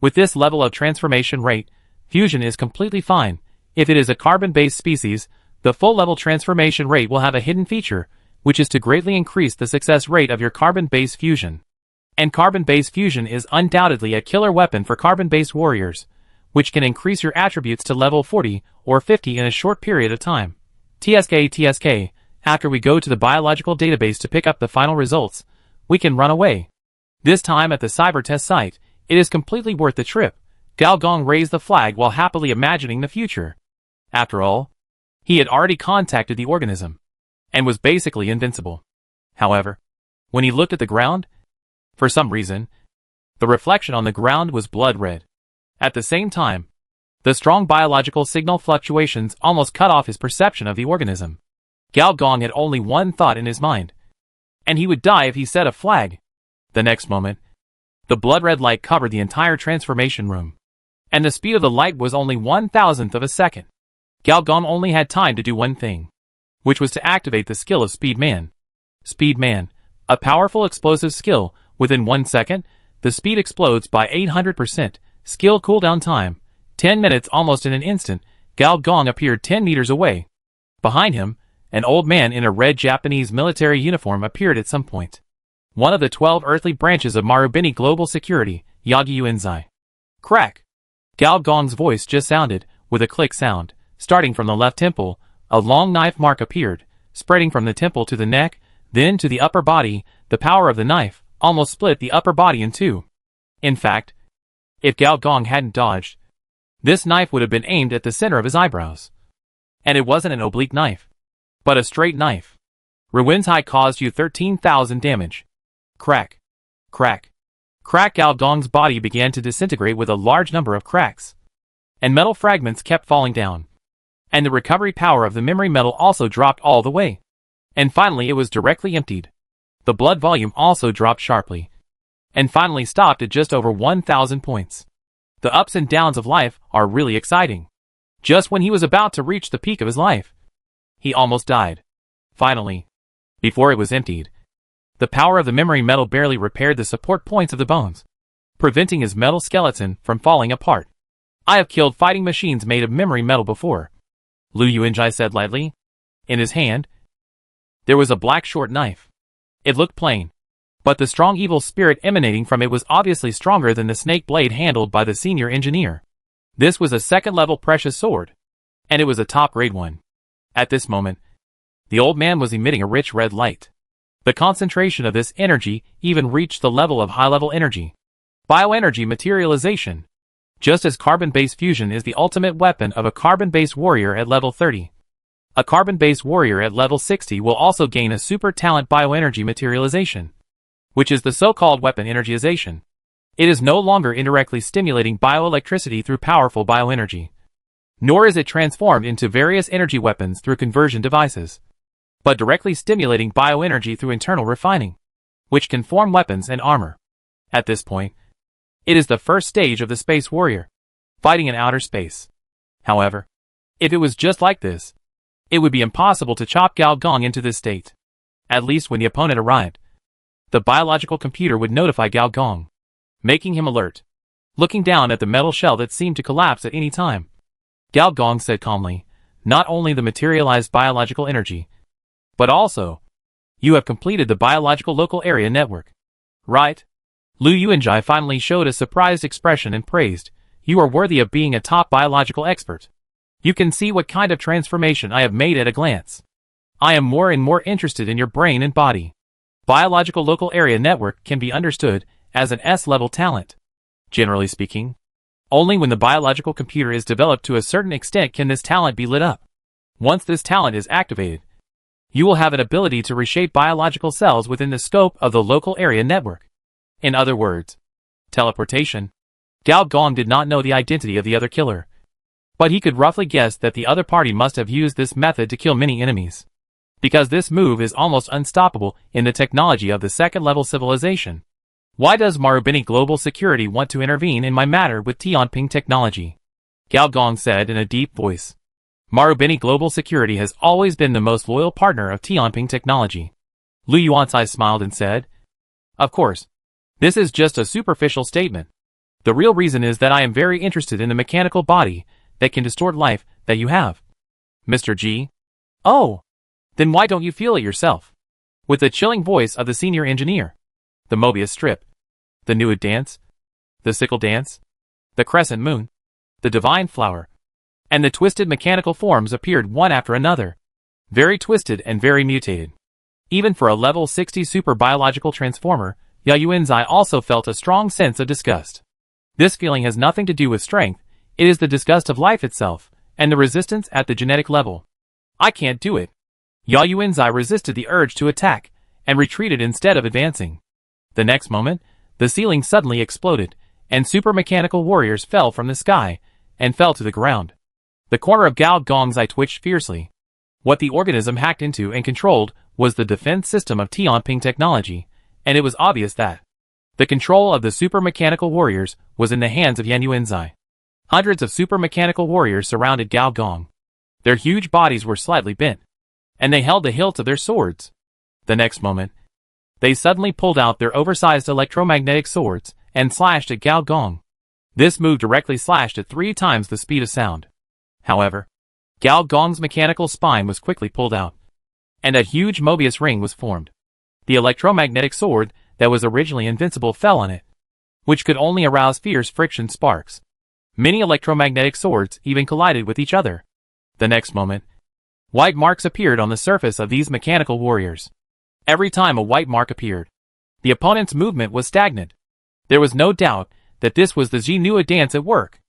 With this level of transformation rate, fusion is completely fine. If it is a carbon-based species, the full-level transformation rate will have a hidden feature, which is to greatly increase the success rate of your carbon-based fusion. And carbon-based fusion is undoubtedly a killer weapon for carbon-based warriors, which can increase your attributes to level 40 or 50 in a short period of time. TSK, after we go to the biological database to pick up the final results, we can run away. This time at the cyber test site, it is completely worth the trip. Gao Gong raised the flag while happily imagining the future. After all, he had already contacted the organism, and was basically invincible. However, when he looked at the ground, for some reason, the reflection on the ground was blood red. At the same time, the strong biological signal fluctuations almost cut off his perception of the organism. Gao Gong had only one thought in his mind, and he would die if he set a flag. The next moment, the blood-red light covered the entire transformation room, and the speed of the light was only 1,000th of a second. Gao Gong only had time to do one thing, which was to activate the skill of Speed Man. Speed Man, a powerful explosive skill. Within 1 second, the speed explodes by 800%. Skill cooldown time, 10 minutes. Almost in an instant, Gao Gong appeared 10 meters away. Behind him, an old man in a red Japanese military uniform appeared at some point. One of the 12 earthly branches of Marubeni Global Security, Yagi Yuenzai. Crack! Gao Gong's voice just sounded, with a click sound. Starting from the left temple, a long knife mark appeared, spreading from the temple to the neck, then to the upper body. The power of the knife almost split the upper body in two. In fact, if Gao Gong hadn't dodged, this knife would have been aimed at the center of his eyebrows. And it wasn't an oblique knife, but a straight knife. Ruwenzai caused you 13,000 damage. Crack. Crack. Crack. Gao Gong's body began to disintegrate with a large number of cracks, and metal fragments kept falling down. And the recovery power of the memory metal also dropped all the way. And finally it was directly emptied. The blood volume also dropped sharply, and finally stopped at just over 1,000 points. The ups and downs of life are really exciting. Just when he was about to reach the peak of his life, he almost died. Finally, before it was emptied, the power of the memory metal barely repaired the support points of the bones, preventing his metal skeleton from falling apart. I have killed fighting machines made of memory metal before, Lu Yuanjai said lightly. In his hand, there was a black short knife. It looked plain, but the strong evil spirit emanating from it was obviously stronger than the snake blade handled by the senior engineer. This was a second-level precious sword, and it was a top-grade one. At this moment, the old man was emitting a rich red light. The concentration of this energy even reached the level of high-level energy. Bioenergy materialization. Just as carbon-based fusion is the ultimate weapon of a carbon-based warrior at level 30. A carbon-based warrior at level 60 will also gain a super talent bioenergy materialization, which is the so-called weapon energization. It is no longer indirectly stimulating bioelectricity through powerful bioenergy. nor is it transformed into various energy weapons through conversion devices, but directly stimulating bioenergy through internal refining, which can form weapons and armor. At this point, it is the first stage of the Space Warrior, fighting in outer space. However, if it was just like this, it would be impossible to chop Gao Gong into this state. At least when the opponent arrived, the biological computer would notify Gao Gong, making him alert, looking down at the metal shell that seemed to collapse at any time. Gao Gong said calmly, "Not only the materialized biological energy, but also, you have completed the biological local area network. Right?" Lu Yuanjai finally showed a surprised expression and praised, "You are worthy of being a top biological expert. You can see what kind of transformation I have made at a glance. I am more and more interested in your brain and body. Biological local area network can be understood as an S-level talent. Generally speaking, only when the biological computer is developed to a certain extent can this talent be lit up. Once this talent is activated, you will have an ability to reshape biological cells within the scope of the local area network. In other words, teleportation." Gao Gong did not know the identity of the other killer, but he could roughly guess that the other party must have used this method to kill many enemies, because this move is almost unstoppable in the technology of the second-level civilization. "Why does Marubeni Global Security want to intervene in my matter with Tianping technology?" Gao Gong said in a deep voice. Marubeni Global Security has always been the most loyal partner of Tianping technology. Lu Yuanzai smiled and said, "Of course, this is just a superficial statement. The real reason is that I am very interested in the mechanical body that can distort life that you have, Mr. G." "Oh, then why don't you feel it yourself?" With the chilling voice of the senior engineer. The Mobius strip, the Nuid dance, the sickle dance, the crescent moon, the divine flower, and the twisted mechanical forms appeared one after another, very twisted and very mutated. Even for a level 60 super biological transformer, Yao Yuanzai also felt a strong sense of disgust. This feeling has nothing to do with strength, it is the disgust of life itself, and the resistance at the genetic level. "I can't do it." Yao Yuanzai resisted the urge to attack, and retreated instead of advancing. The next moment, the ceiling suddenly exploded, and super mechanical warriors fell from the sky, and fell to the ground. The corner of Gao Gong's eye twitched fiercely. What the organism hacked into and controlled was the defense system of Tianping technology, and it was obvious that the control of the super mechanical warriors was in the hands of Yan Yuanzai. Hundreds of super mechanical warriors surrounded Gao Gong. Their huge bodies were slightly bent, and they held the hilts of their swords. The next moment, they suddenly pulled out their oversized electromagnetic swords and slashed at Gao Gong. This move directly slashed at 3 times the speed of sound. However, Gao Gong's mechanical spine was quickly pulled out, and a huge Mobius ring was formed. The electromagnetic sword that was originally invincible fell on it, which could only arouse fierce friction sparks. Many electromagnetic swords even collided with each other. The next moment, white marks appeared on the surface of these mechanical warriors. Every time a white mark appeared, the opponent's movement was stagnant. There was no doubt that this was the Jinua dance at work.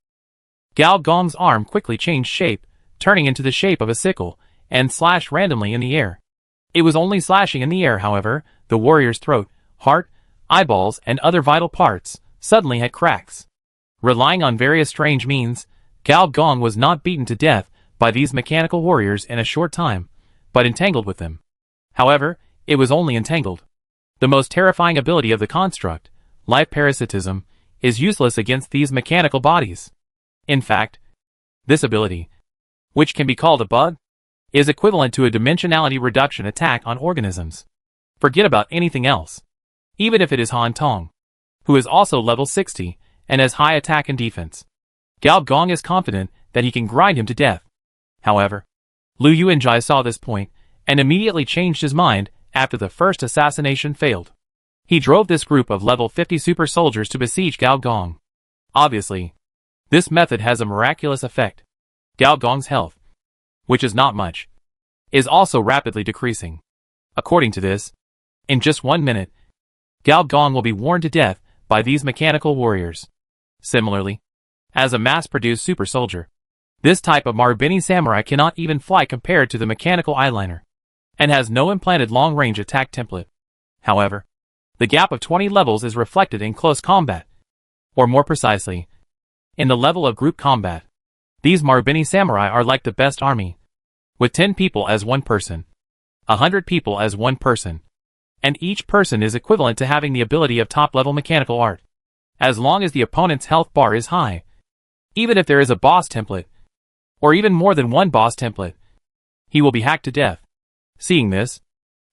Gao Gong's arm quickly changed shape, turning into the shape of a sickle, and slashed randomly in the air. It was only slashing in the air, however, the warrior's throat, heart, eyeballs, and other vital parts suddenly had cracks. Relying on various strange means, Gao Gong was not beaten to death by these mechanical warriors in a short time, but entangled with them. However, it was only entangled. The most terrifying ability of the construct, life parasitism, is useless against these mechanical bodies. In fact, this ability, which can be called a bug, is equivalent to a dimensionality reduction attack on organisms. Forget about anything else. Even if it is Han Tong, who is also level 60 and has high attack and defense. Gao Gong is confident that he can grind him to death. However, Lu Yuanjai saw this point and immediately changed his mind after the first assassination failed. He drove this group of level 50 super soldiers to besiege Gao Gong. Obviously, this method has a miraculous effect. Gao Gong's health, which is not much, is also rapidly decreasing. According to this, in just 1 minute, Gao Gong will be worn to death by these mechanical warriors. Similarly, as a mass-produced super soldier, this type of Marubeni samurai cannot even fly compared to the mechanical eyeliner, and has no implanted long-range attack template. However, the gap of 20 levels is reflected in close combat, or more precisely, in the level of group combat. These Marubeni samurai are like the best army. With 10 people as one person. 100 people as one person. And each person is equivalent to having the ability of top-level mechanical art. As long as the opponent's health bar is high. Even if there is a boss template. Or even more than one boss template. He will be hacked to death. Seeing this,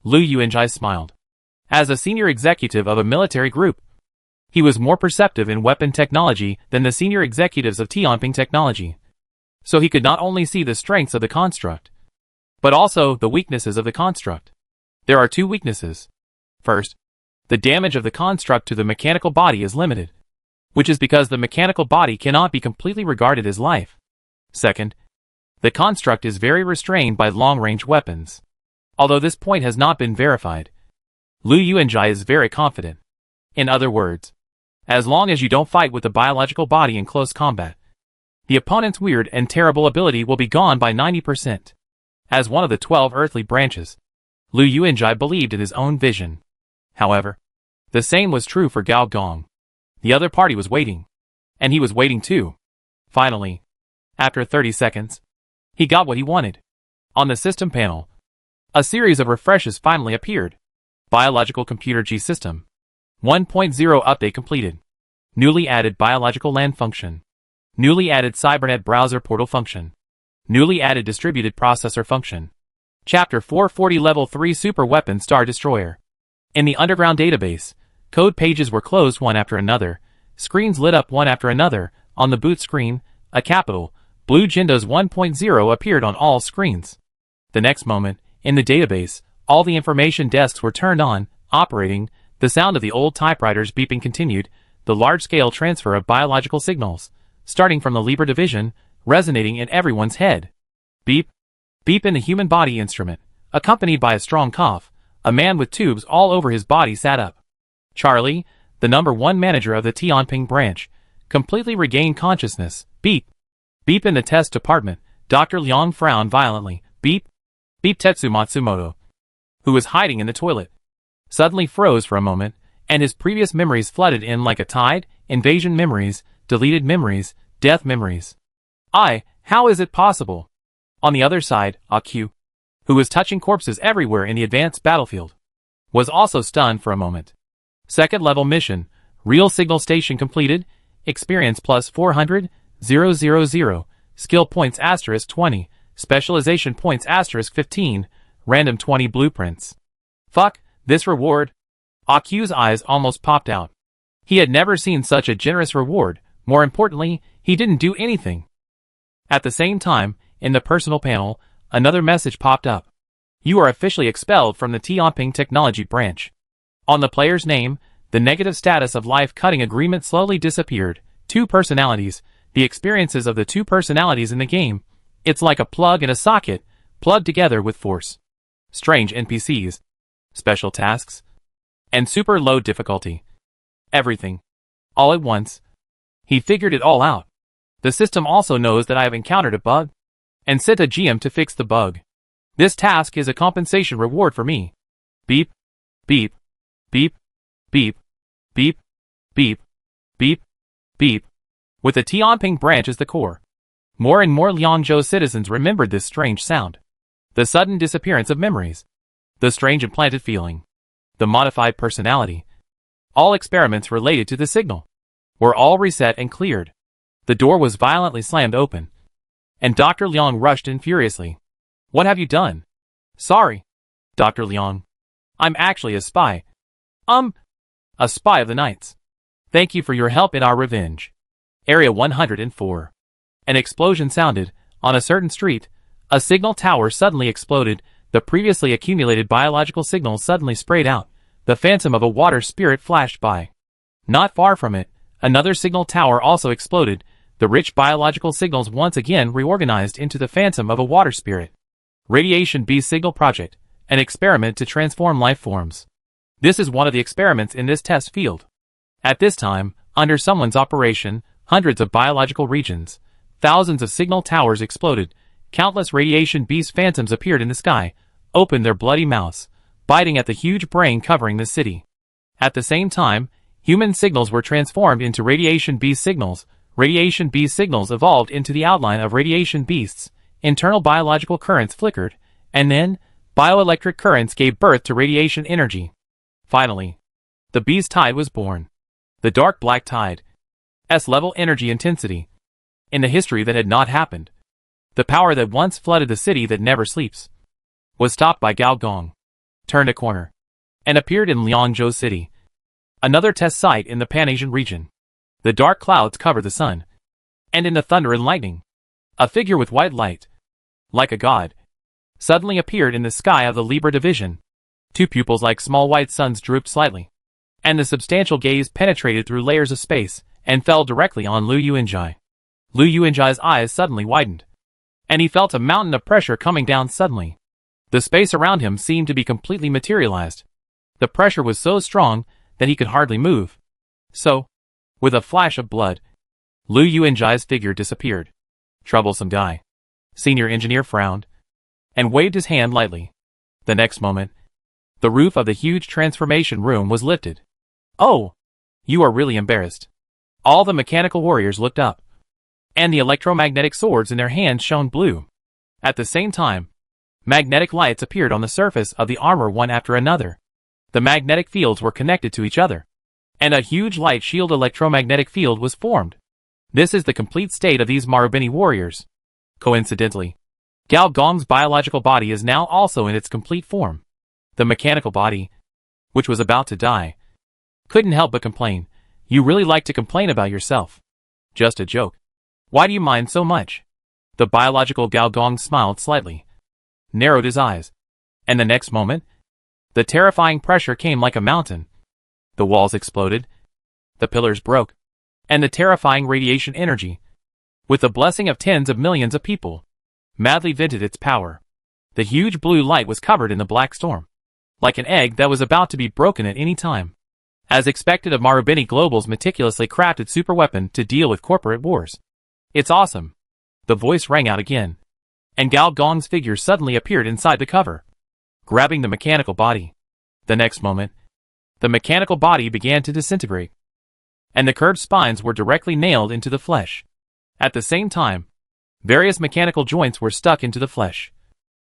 Liu Yuanjai smiled. As a senior executive of a military group, he was more perceptive in weapon technology than the senior executives of Tianping technology. So he could not only see the strengths of the construct, but also the weaknesses of the construct. There are two weaknesses. First, the damage of the construct to the mechanical body is limited, which is because the mechanical body cannot be completely regarded as life. Second, the construct is very restrained by long-range weapons. Although this point has not been verified, Liu Yuanjai is very confident. In other words, as long as you don't fight with the biological body in close combat, the opponent's weird and terrible ability will be gone by 90%. As one of the 12 earthly branches, Liu Yuanjai believed in his own vision. However, the same was true for Gao Gong. The other party was waiting. And he was waiting too. Finally, after 30 seconds, he got what he wanted. On the system panel, a series of refreshes finally appeared. Biological Computer G System 1.0 update completed. Newly added Biological LAN function. Newly added Cybernet Browser Portal function. Newly added Distributed Processor function. Chapter 440 Level 3 Super Weapon Star Destroyer. In the underground database, code pages were closed one after another, screens lit up one after another. On the boot screen, a capital, Blue Jindo's 1.0 appeared on all screens. The next moment, in the database, all the information desks were turned on, operating. The sound of the old typewriters beeping continued, the large-scale transfer of biological signals, starting from the Libra division, resonating in everyone's head. Beep. Beep in the human body instrument, accompanied by a strong cough. A man with tubes all over his body sat up. Charlie, the #1 manager of the Tianping branch, completely regained consciousness. Beep. Beep in the test department. Dr. Liang frowned violently. Beep. Beep. Tetsu Matsumoto, who was hiding in the toilet, suddenly froze for a moment, and his previous memories flooded in like a tide. Invasion memories, deleted memories, death memories. How is it possible? On the other side, AQ, who was touching corpses everywhere in the advanced battlefield, was also stunned for a moment. Second level mission, Real Signal Station completed, experience plus 400, 000, skill points *20, specialization points *15, random 20 blueprints. Fuck, this reward. AQ's eyes almost popped out. He had never seen such a generous reward. More importantly, he didn't do anything. At the same time, in the personal panel, another message popped up. You are officially expelled from the Tianping Technology branch. On the player's name, the negative status of life-cutting agreement slowly disappeared. 2 personalities, the experiences of the 2 personalities in the game. It's like a plug and a socket, plugged together with force. Strange NPCs, special tasks, and super low difficulty. Everything. All at once. He figured it all out. The system also knows that I have encountered a bug, and sent a GM to fix the bug. This task is a compensation reward for me. Beep. Beep. Beep. Beep. Beep. Beep. Beep. Beep. With the Tianping branch as the core. More and more Liangzhou citizens remembered this strange sound. The sudden disappearance of memories. The strange implanted feeling. The modified personality. All experiments related to the signal were all reset and cleared. The door was violently slammed open, and Dr. Liang rushed in furiously. What have you done? Sorry, Dr. Liang. I'm actually a spy. A spy of the Knights. Thank you for your help in our revenge. Area 104. An explosion sounded. On a certain street, a signal tower suddenly exploded. The previously accumulated biological signals suddenly sprayed out. The phantom of a water spirit flashed by. Not far from it, another signal tower also exploded. The rich biological signals once again reorganized into the phantom of a water spirit. Radiation B Signal Project, an experiment to transform life forms. This is one of the experiments in this test field. At this time, under someone's operation, hundreds of biological regions, thousands of signal towers exploded. Countless radiation beast phantoms appeared in the sky, opened their bloody mouths, biting at the huge brain covering the city. At the same time, human signals were transformed into radiation beast signals. Radiation beast signals evolved into the outline of radiation beasts, internal biological currents flickered, and then, bioelectric currents gave birth to radiation energy. Finally, the beast tide was born. The dark black tide. S-level energy intensity. In the history that had not happened. The power that once flooded the city that never sleeps was stopped by Gao Gong, turned a corner, and appeared in Liangzhou City, another test site in the Pan-Asian region. The dark clouds covered the sun, and in the thunder and lightning, a figure with white light, like a god, suddenly appeared in the sky of the Libra division. Two pupils like small white suns drooped slightly, and the substantial gaze penetrated through layers of space and fell directly on Lu Yuanjai. Lu Yuanjai's eyes suddenly widened, and he felt a mountain of pressure coming down suddenly. The space around him seemed to be completely materialized. The pressure was so strong that he could hardly move. So, with a flash of blood, Lu Yuanjai's figure disappeared. Troublesome guy. Senior engineer frowned and waved his hand lightly. The next moment, the roof of the huge transformation room was lifted. Oh! You are really embarrassed. All the mechanical warriors looked up, and the electromagnetic swords in their hands shone blue. At the same time, magnetic lights appeared on the surface of the armor one after another. The magnetic fields were connected to each other, and a huge light shield electromagnetic field was formed. This is the complete state of these Marubeni warriors. Coincidentally, Gao Gong's biological body is now also in its complete form. The mechanical body, which was about to die, couldn't help but complain. You really like to complain about yourself. Just a joke. Why do you mind so much? The biological Gao Gong smiled slightly, narrowed his eyes, and the next moment, the terrifying pressure came like a mountain. The walls exploded, the pillars broke, and the terrifying radiation energy, with the blessing of tens of millions of people, madly vented its power. The huge blue light was covered in the black storm, like an egg that was about to be broken at any time. As expected of Marubeni Global's meticulously crafted superweapon to deal with corporate wars. It's awesome. The voice rang out again, and Gao Gong's figure suddenly appeared inside the cover, grabbing the mechanical body. The next moment, the mechanical body began to disintegrate, and the curved spines were directly nailed into the flesh. At the same time, various mechanical joints were stuck into the flesh,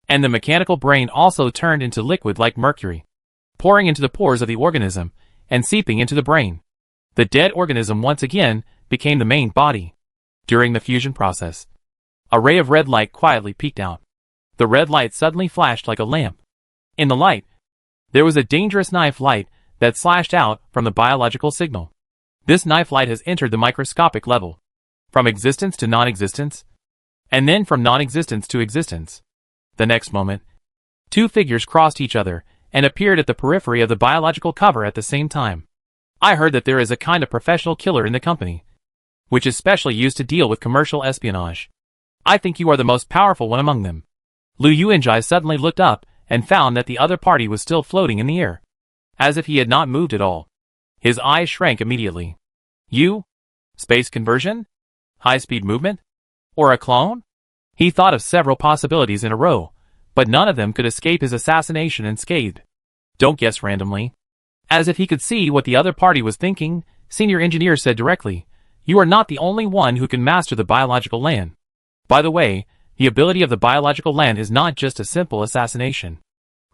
and the mechanical brain also turned into liquid like mercury, pouring into the pores of the organism and seeping into the brain. The dead organism once again became the main body. During the fusion process, a ray of red light quietly peeked out. The red light suddenly flashed like a lamp. In the light, there was a dangerous knife light that slashed out from the biological signal. This knife light has entered the microscopic level, from existence to non-existence, and then from non-existence to existence. The next moment, two figures crossed each other and appeared at the periphery of the biological cover at the same time. I heard that there is a kind of professional killer in the company, which is specially used to deal with commercial espionage. I think you are the most powerful one among them. Lu Yuanjai suddenly looked up and found that the other party was still floating in the air, as if he had not moved at all. His eyes shrank immediately. You? Space conversion? High-speed movement? Or a clone? He thought of several possibilities in a row, but none of them could escape his assassination unscathed. Don't guess randomly. As if he could see what the other party was thinking, Senior Engineer said directly, You are not the only one who can master the biological land. By the way, the ability of the biological land is not just a simple assassination.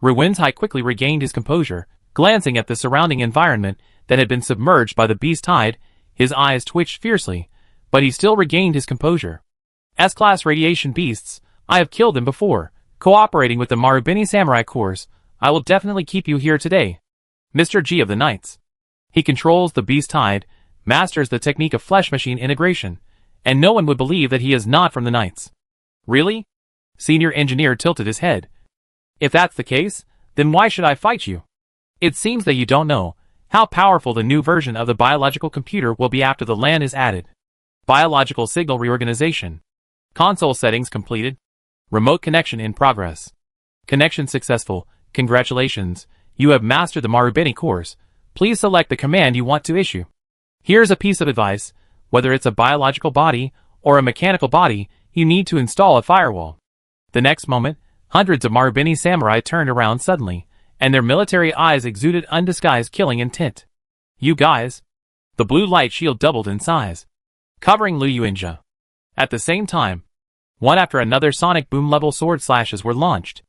Ruwenzhai quickly regained his composure, glancing at the surrounding environment that had been submerged by the beast tide. His eyes twitched fiercely, but he still regained his composure. S-class radiation beasts, I have killed them before. Cooperating with the Marubeni Samurai Corps, I will definitely keep you here today. Mr. G of the Knights. He controls the beast tide, masters the technique of flesh machine integration, and no one would believe that he is not from the Knights. Really? Senior Engineer tilted his head. If that's the case, then why should I fight you? It seems that you don't know how powerful the new version of the biological computer will be after the land is added. Biological signal reorganization. Console settings completed. Remote connection in progress. Connection successful. Congratulations, you have mastered the Marubeni course. Please select the command you want to issue. Here's a piece of advice. Whether it's a biological body or a mechanical body, you need to install a firewall. The next moment, hundreds of Marubeni samurai turned around suddenly, and their military eyes exuded undisguised killing intent. You guys. The blue light shield doubled in size, covering Liu Yuanjia. At the same time, one after another sonic boom-level sword slashes were launched.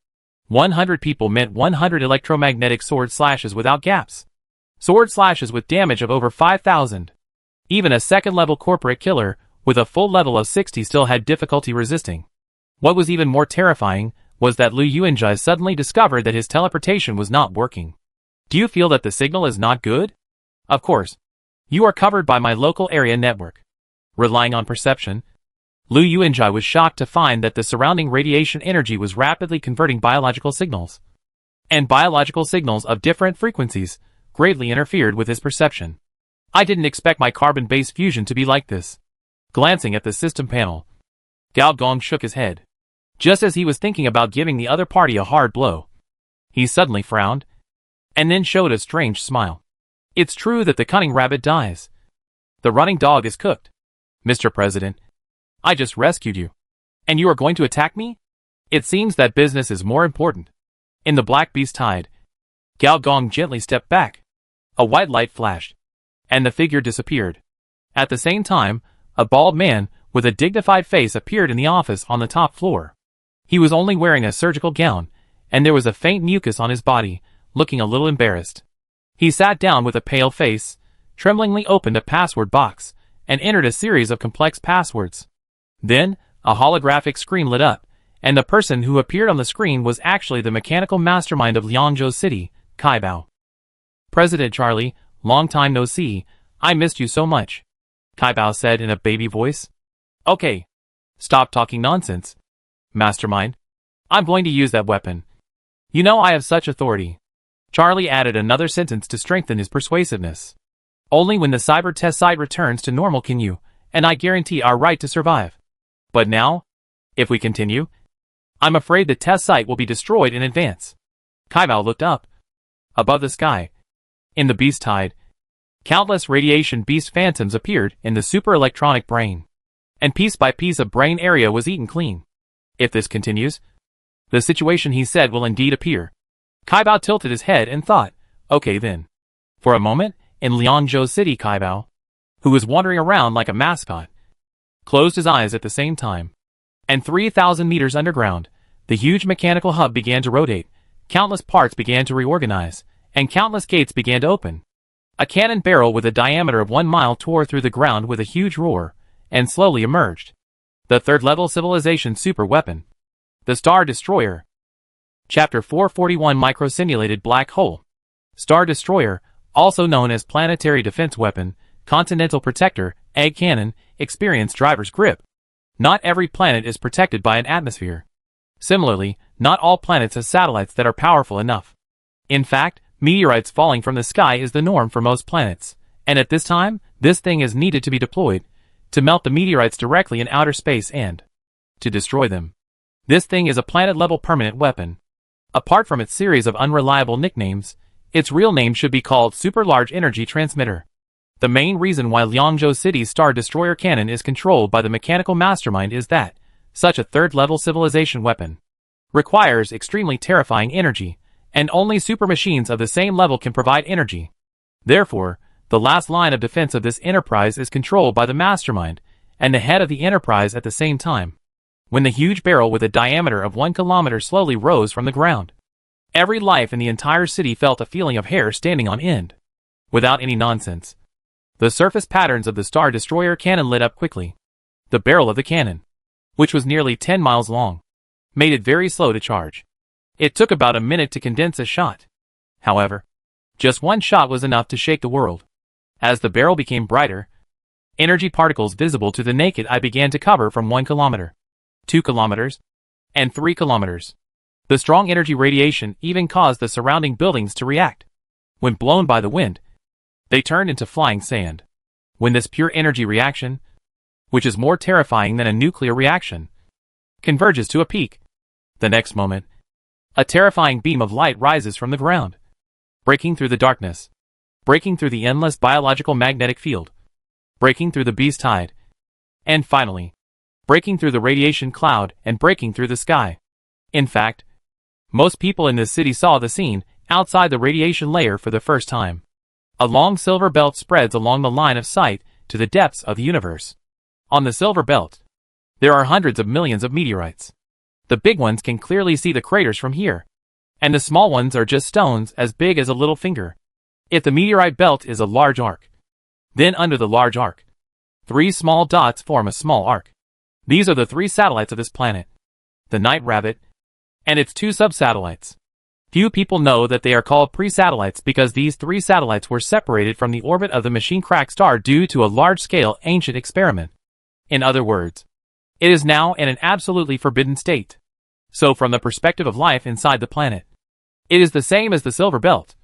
100 people meant 100 electromagnetic sword slashes without gaps. Sword slashes with damage of over 5,000. Even a second-level corporate killer, with a full level of 60 still had difficulty resisting. What was even more terrifying was that Liu Yuanjia suddenly discovered that his teleportation was not working. Do you feel that the signal is not good? Of course. You are covered by my local area network. Relying on perception, Liu Yuanjia was shocked to find that the surrounding radiation energy was rapidly converting biological signals. And biological signals of different frequencies greatly interfered with his perception. I didn't expect my carbon-based fusion to be like this. Glancing at the system panel, Gao Gong shook his head. Just as he was thinking about giving the other party a hard blow, he suddenly frowned, and then showed a strange smile. It's true that the cunning rabbit dies. The running dog is cooked. Mr. President, I just rescued you. And you are going to attack me? It seems that business is more important. In the black beast tide, Gao Gong gently stepped back. A white light flashed, and the figure disappeared. At the same time, a bald man with a dignified face appeared in the office on the top floor. He was only wearing a surgical gown, and there was a faint mucus on his body, looking a little embarrassed. He sat down with a pale face, tremblingly opened a password box, and entered a series of complex passwords. Then, a holographic screen lit up, and the person who appeared on the screen was actually the mechanical mastermind of Liangzhou City, Kai Bao. President Charlie, long time no see, I missed you so much, Kai Bao said in a baby voice. Okay. Stop talking nonsense. Mastermind. I'm going to use that weapon. You know I have such authority. Charlie added another sentence to strengthen his persuasiveness. Only when the cyber test site returns to normal can you, and I guarantee our right to survive. But now, if we continue, I'm afraid the test site will be destroyed in advance. Kai Bao looked up. Above the sky, in the beast tide, countless radiation beast phantoms appeared in the super electronic brain. And piece by piece of brain area was eaten clean. If this continues, the situation he said will indeed appear. Kai Bao tilted his head and thought, okay then. For a moment, in Liangzhou City, Kai Bao, who was wandering around like a mascot, closed his eyes at the same time. And 3,000 meters underground, the huge mechanical hub began to rotate, countless parts began to reorganize, and countless gates began to open. A cannon barrel with a diameter of 1 mile tore through the ground with a huge roar, and slowly emerged. The third-level civilization super weapon. The Star Destroyer. Chapter 441 Micro-Simulated Black Hole. Star Destroyer, also known as Planetary Defense Weapon, Continental Protector, Egg Cannon, Experienced Driver's Grip. Not every planet is protected by an atmosphere. Similarly, not all planets have satellites that are powerful enough. In fact, meteorites falling from the sky is the norm for most planets, and at this time, this thing is needed to be deployed, to melt the meteorites directly in outer space and to destroy them. This thing is a planet-level permanent weapon. Apart from its series of unreliable nicknames, its real name should be called Super Large Energy Transmitter. The main reason why Liangzhou City's Star Destroyer cannon is controlled by the mechanical mastermind is that such a third-level civilization weapon requires extremely terrifying energy, and only super machines of the same level can provide energy. Therefore, the last line of defense of this enterprise is controlled by the mastermind and the head of the enterprise at the same time. When the huge barrel with a diameter of 1 kilometer slowly rose from the ground, every life in the entire city felt a feeling of hair standing on end. Without any nonsense, the surface patterns of the Star Destroyer cannon lit up quickly. The barrel of the cannon, which was nearly 10 miles long, made it very slow to charge. It took about a minute to condense a shot. However, just one shot was enough to shake the world. As the barrel became brighter, energy particles visible to the naked eye began to cover from 1 kilometer, 2 kilometers, and 3 kilometers. The strong energy radiation even caused the surrounding buildings to react. When blown by the wind, they turned into flying sand. When this pure energy reaction, which is more terrifying than a nuclear reaction, converges to a peak, the next moment, a terrifying beam of light rises from the ground, breaking through the darkness, breaking through the endless biological magnetic field, breaking through the beast tide, and finally, breaking through the radiation cloud and breaking through the sky. In fact, most people in this city saw the scene outside the radiation layer for the first time. A long silver belt spreads along the line of sight to the depths of the universe. On the silver belt, there are hundreds of millions of meteorites. The big ones can clearly see the craters from here, and the small ones are just stones as big as a little finger. If the meteorite belt is a large arc, then under the large arc, 3 small dots form a small arc. These are the 3 satellites of this planet: the Night Rabbit and its 2 sub-satellites. Few people know that they are called pre-satellites because these 3 satellites were separated from the orbit of the machine crack star due to a large-scale ancient experiment. In other words, it is now in an absolutely forbidden state. So from the perspective of life inside the planet, it is the same as the silver belt,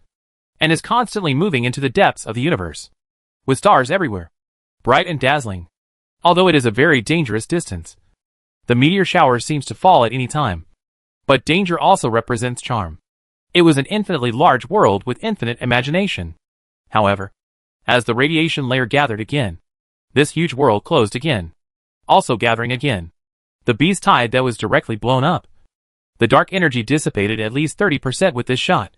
and is constantly moving into the depths of the universe, with stars everywhere, bright and dazzling. Although it is a very dangerous distance, the meteor shower seems to fall at any time. But danger also represents charm. It was an infinitely large world with infinite imagination. However, as the radiation layer gathered again, this huge world closed again, also gathering again. The beast tide that was directly blown up. The dark energy dissipated at least 30% with this shot,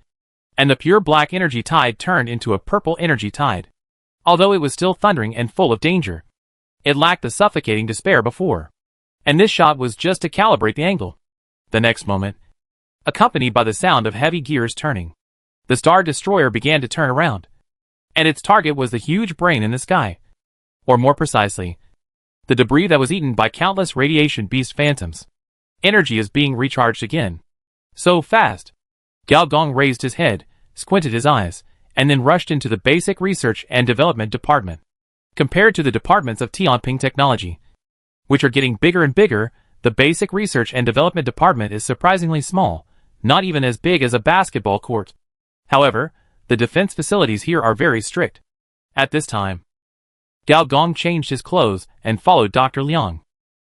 and the pure black energy tide turned into a purple energy tide. Although it was still thundering and full of danger, it lacked the suffocating despair before. And this shot was just to calibrate the angle. The next moment, accompanied by the sound of heavy gears turning, the Star Destroyer began to turn around, and its target was the huge brain in the sky. Or more precisely, the debris that was eaten by countless radiation beast phantoms. Energy is being recharged again. So fast. Gao Gong raised his head, squinted his eyes, and then rushed into the Basic Research and Development Department. Compared to the departments of Tianping Technology, which are getting bigger and bigger, the Basic Research and Development Department is surprisingly small, not even as big as a basketball court. However, the defense facilities here are very strict. At this time, Gao Gong changed his clothes and followed Dr. Liang.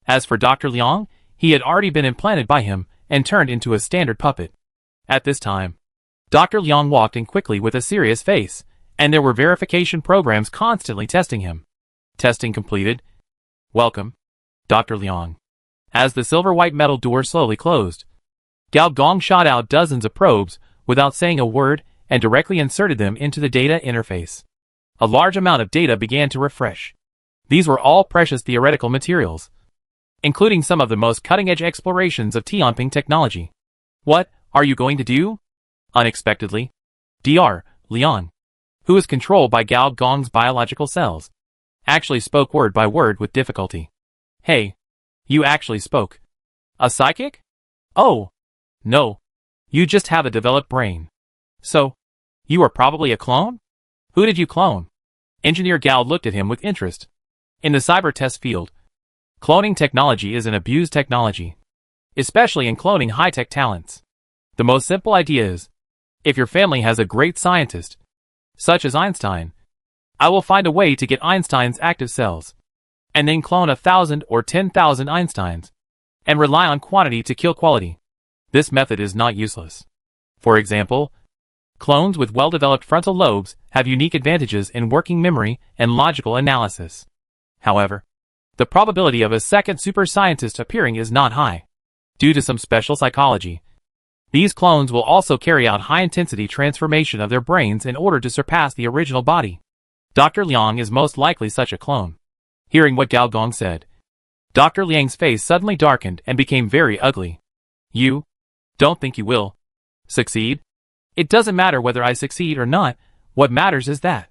As for Dr. Liang, he had already been implanted by him and turned into a standard puppet. At this time, Dr. Liang walked in quickly with a serious face, and there were verification programs constantly testing him. Testing completed. Welcome, Dr. Liang. As the silver-white metal door slowly closed, Gao Gong shot out dozens of probes without saying a word and directly inserted them into the data interface. A large amount of data began to refresh. These were all precious theoretical materials, including some of the most cutting-edge explorations of Tianping technology. What are you going to do? Unexpectedly, Dr. Liang, who is controlled by Gao Gong's biological cells, actually spoke word by word with difficulty. Hey, you actually spoke. A psychic? Oh, no. You just have a developed brain. So, you are probably a clone? Who did you clone? Engineer Gao looked at him with interest. In the cyber test field, cloning technology is an abused technology, especially in cloning high-tech talents. The most simple idea is, if your family has a great scientist, such as Einstein, I will find a way to get Einstein's active cells, and then clone 1,000 or 10,000 Einsteins, and rely on quantity to kill quality. This method is not useless. For example, clones with well-developed frontal lobes have unique advantages in working memory and logical analysis. However, the probability of a second super scientist appearing is not high, due to some special psychology. These clones will also carry out high-intensity transformation of their brains in order to surpass the original body. Dr. Liang is most likely such a clone. Hearing what Gao Gong said, Dr. Liang's face suddenly darkened and became very ugly. You don't think you will succeed? It doesn't matter whether I succeed or not, what matters is that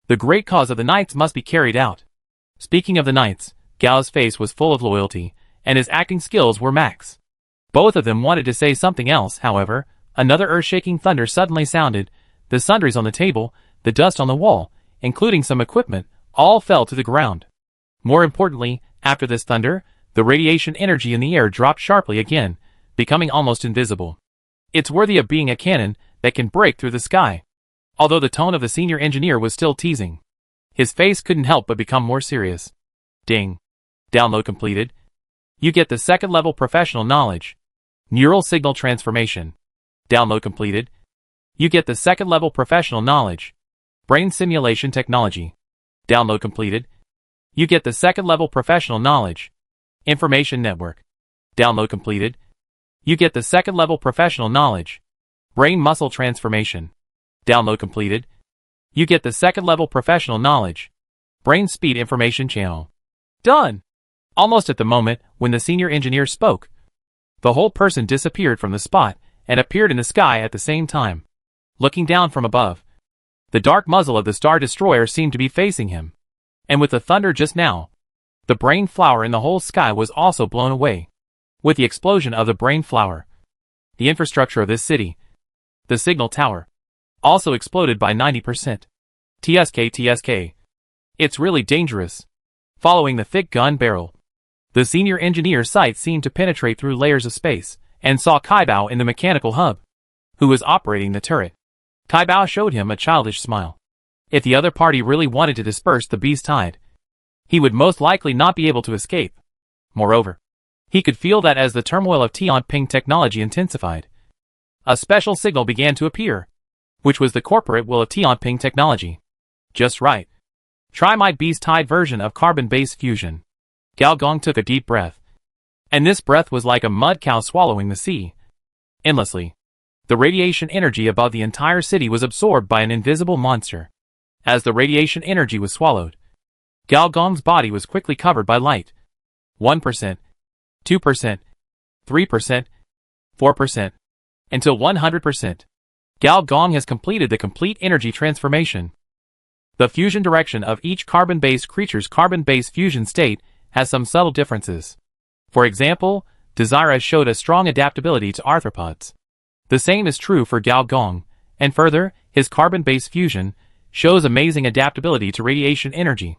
the great cause of the Knights must be carried out. Speaking of the Knights, Gao's face was full of loyalty, and his acting skills were max. Both of them wanted to say something else, however, another earth-shaking thunder suddenly sounded, the sundries on the table, the dust on the wall, including some equipment, all fell to the ground. More importantly, after this thunder, the radiation energy in the air dropped sharply again, becoming almost invisible. It's worthy of being a cannon that can break through the sky. Although the tone of the senior engineer was still teasing, his face couldn't help but become more serious. Ding. Download completed. You get the second level professional knowledge. Neural signal transformation. Download completed. You get the second level professional knowledge. Brain simulation technology. Download completed. You get the second level professional knowledge. Information network. Download completed. You get the second level professional knowledge. Brain muscle transformation. Download completed. You get the second level professional knowledge. Brain speed information channel. Done! Almost at the moment when the senior engineer spoke, the whole person disappeared from the spot and appeared in the sky at the same time. Looking down from above, the dark muzzle of the Star Destroyer seemed to be facing him. And with the thunder just now, the brain flower in the whole sky was also blown away. With the explosion of the brain flower, the infrastructure of this city, the signal tower, also exploded by 90%. TSK. It's really dangerous. Following the thick gun barrel, the senior engineer's sight seemed to penetrate through layers of space, and saw Kaibao in the mechanical hub, who was operating the turret. Kaibao showed him a childish smile. If the other party really wanted to disperse the beast tide, he would most likely not be able to escape. Moreover, he could feel that as the turmoil of Tianping technology intensified, a special signal began to appear, which was the corporate will of Tianping technology. Just right. Try my beast tide version of carbon-based fusion. Gao Gong took a deep breath. And this breath was like a mud cow swallowing the sea. Endlessly. The radiation energy above the entire city was absorbed by an invisible monster. As the radiation energy was swallowed, Gao Gong's body was quickly covered by light. 1%, 2%, 3%, 4%, until 100%. Gao Gong has completed the complete energy transformation. The fusion direction of each carbon-based creature's carbon-based fusion state has some subtle differences. For example, Desira showed a strong adaptability to arthropods. The same is true for Gao Gong, and further, his carbon-based fusion shows amazing adaptability to radiation energy.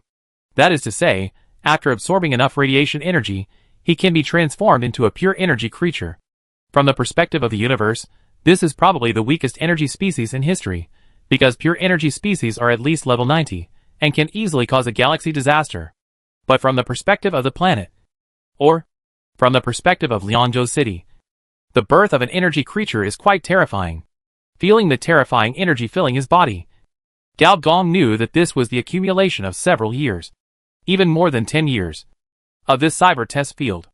That is to say, after absorbing enough radiation energy, he can be transformed into a pure energy creature. From the perspective of the universe, this is probably the weakest energy species in history, because pure energy species are at least level 90, and can easily cause a galaxy disaster. But from the perspective of the planet, or from the perspective of Liangzhou City, the birth of an energy creature is quite terrifying. Feeling the terrifying energy filling his body, Gao Gong knew that this was the accumulation of several years, even more than 10 years, of this cyber test field.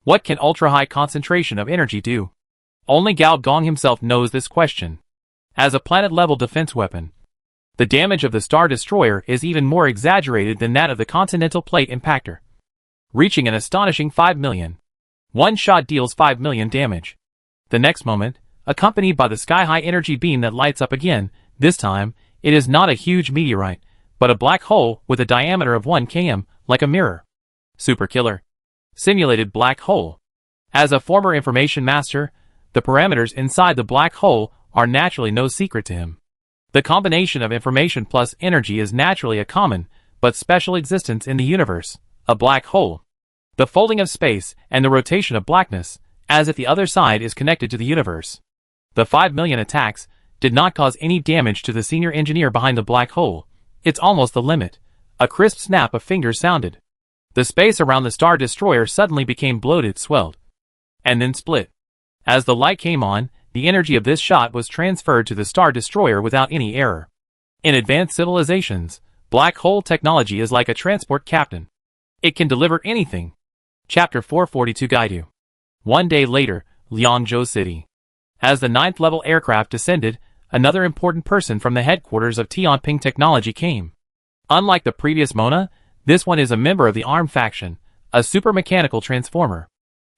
What can ultra-high concentration of energy do? Only Gao Gong himself knows this question. As a planet-level defense weapon, the damage of the Star Destroyer is even more exaggerated than that of the Continental Plate Impactor, reaching an astonishing 5 million. One shot deals 5 million damage. The next moment, accompanied by the sky-high energy beam that lights up again, this time, it is not a huge meteorite, but a black hole with a diameter of 1 km, like a mirror. Super killer. Simulated black hole. As a former information master, the parameters inside the black hole are naturally no secret to him. The combination of information plus energy is naturally a common, but special existence in the universe, a black hole. The folding of space and the rotation of blackness, as if the other side is connected to the universe. The 5 million attacks did not cause any damage to the senior engineer behind the black hole. It's almost the limit. A crisp snap of fingers sounded. The space around the Star Destroyer suddenly became bloated, swelled, and then split. As the light came on, the energy of this shot was transferred to the Star Destroyer without any error. In advanced civilizations, black hole technology is like a transport captain. It can deliver anything. Chapter 442 Guide you. One day later, Liangzhou City. As the 9th level aircraft descended, another important person from the headquarters of Tianping Technology came. Unlike the previous Mona, this one is a member of the ARM faction, a super mechanical transformer.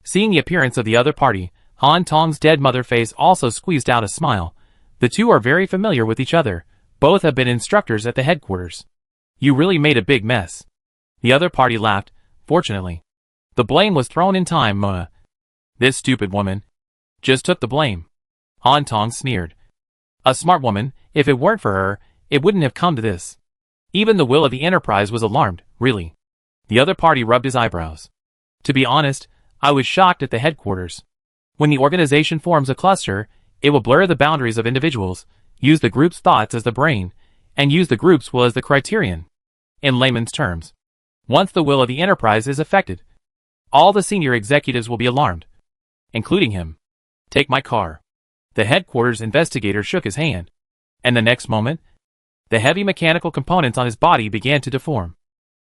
Seeing the appearance of the other party, Han Tong's dead mother face also squeezed out a smile. The two are very familiar with each other. Both have been instructors at the headquarters. You really made a big mess. The other party laughed. Fortunately, the blame was thrown in time, Mona. This stupid woman just took the blame. Han Tong sneered. A smart woman. If it weren't for her, it wouldn't have come to this. Even the will of the Enterprise was alarmed, really. The other party rubbed his eyebrows. To be honest, I was shocked at the headquarters. When the organization forms a cluster, it will blur the boundaries of individuals, use the group's thoughts as the brain, and use the group's will as the criterion. In layman's terms, once the will of the Enterprise is affected, all the senior executives will be alarmed, including him. Take my car. The headquarters investigator shook his hand, and the next moment, the heavy mechanical components on his body began to deform,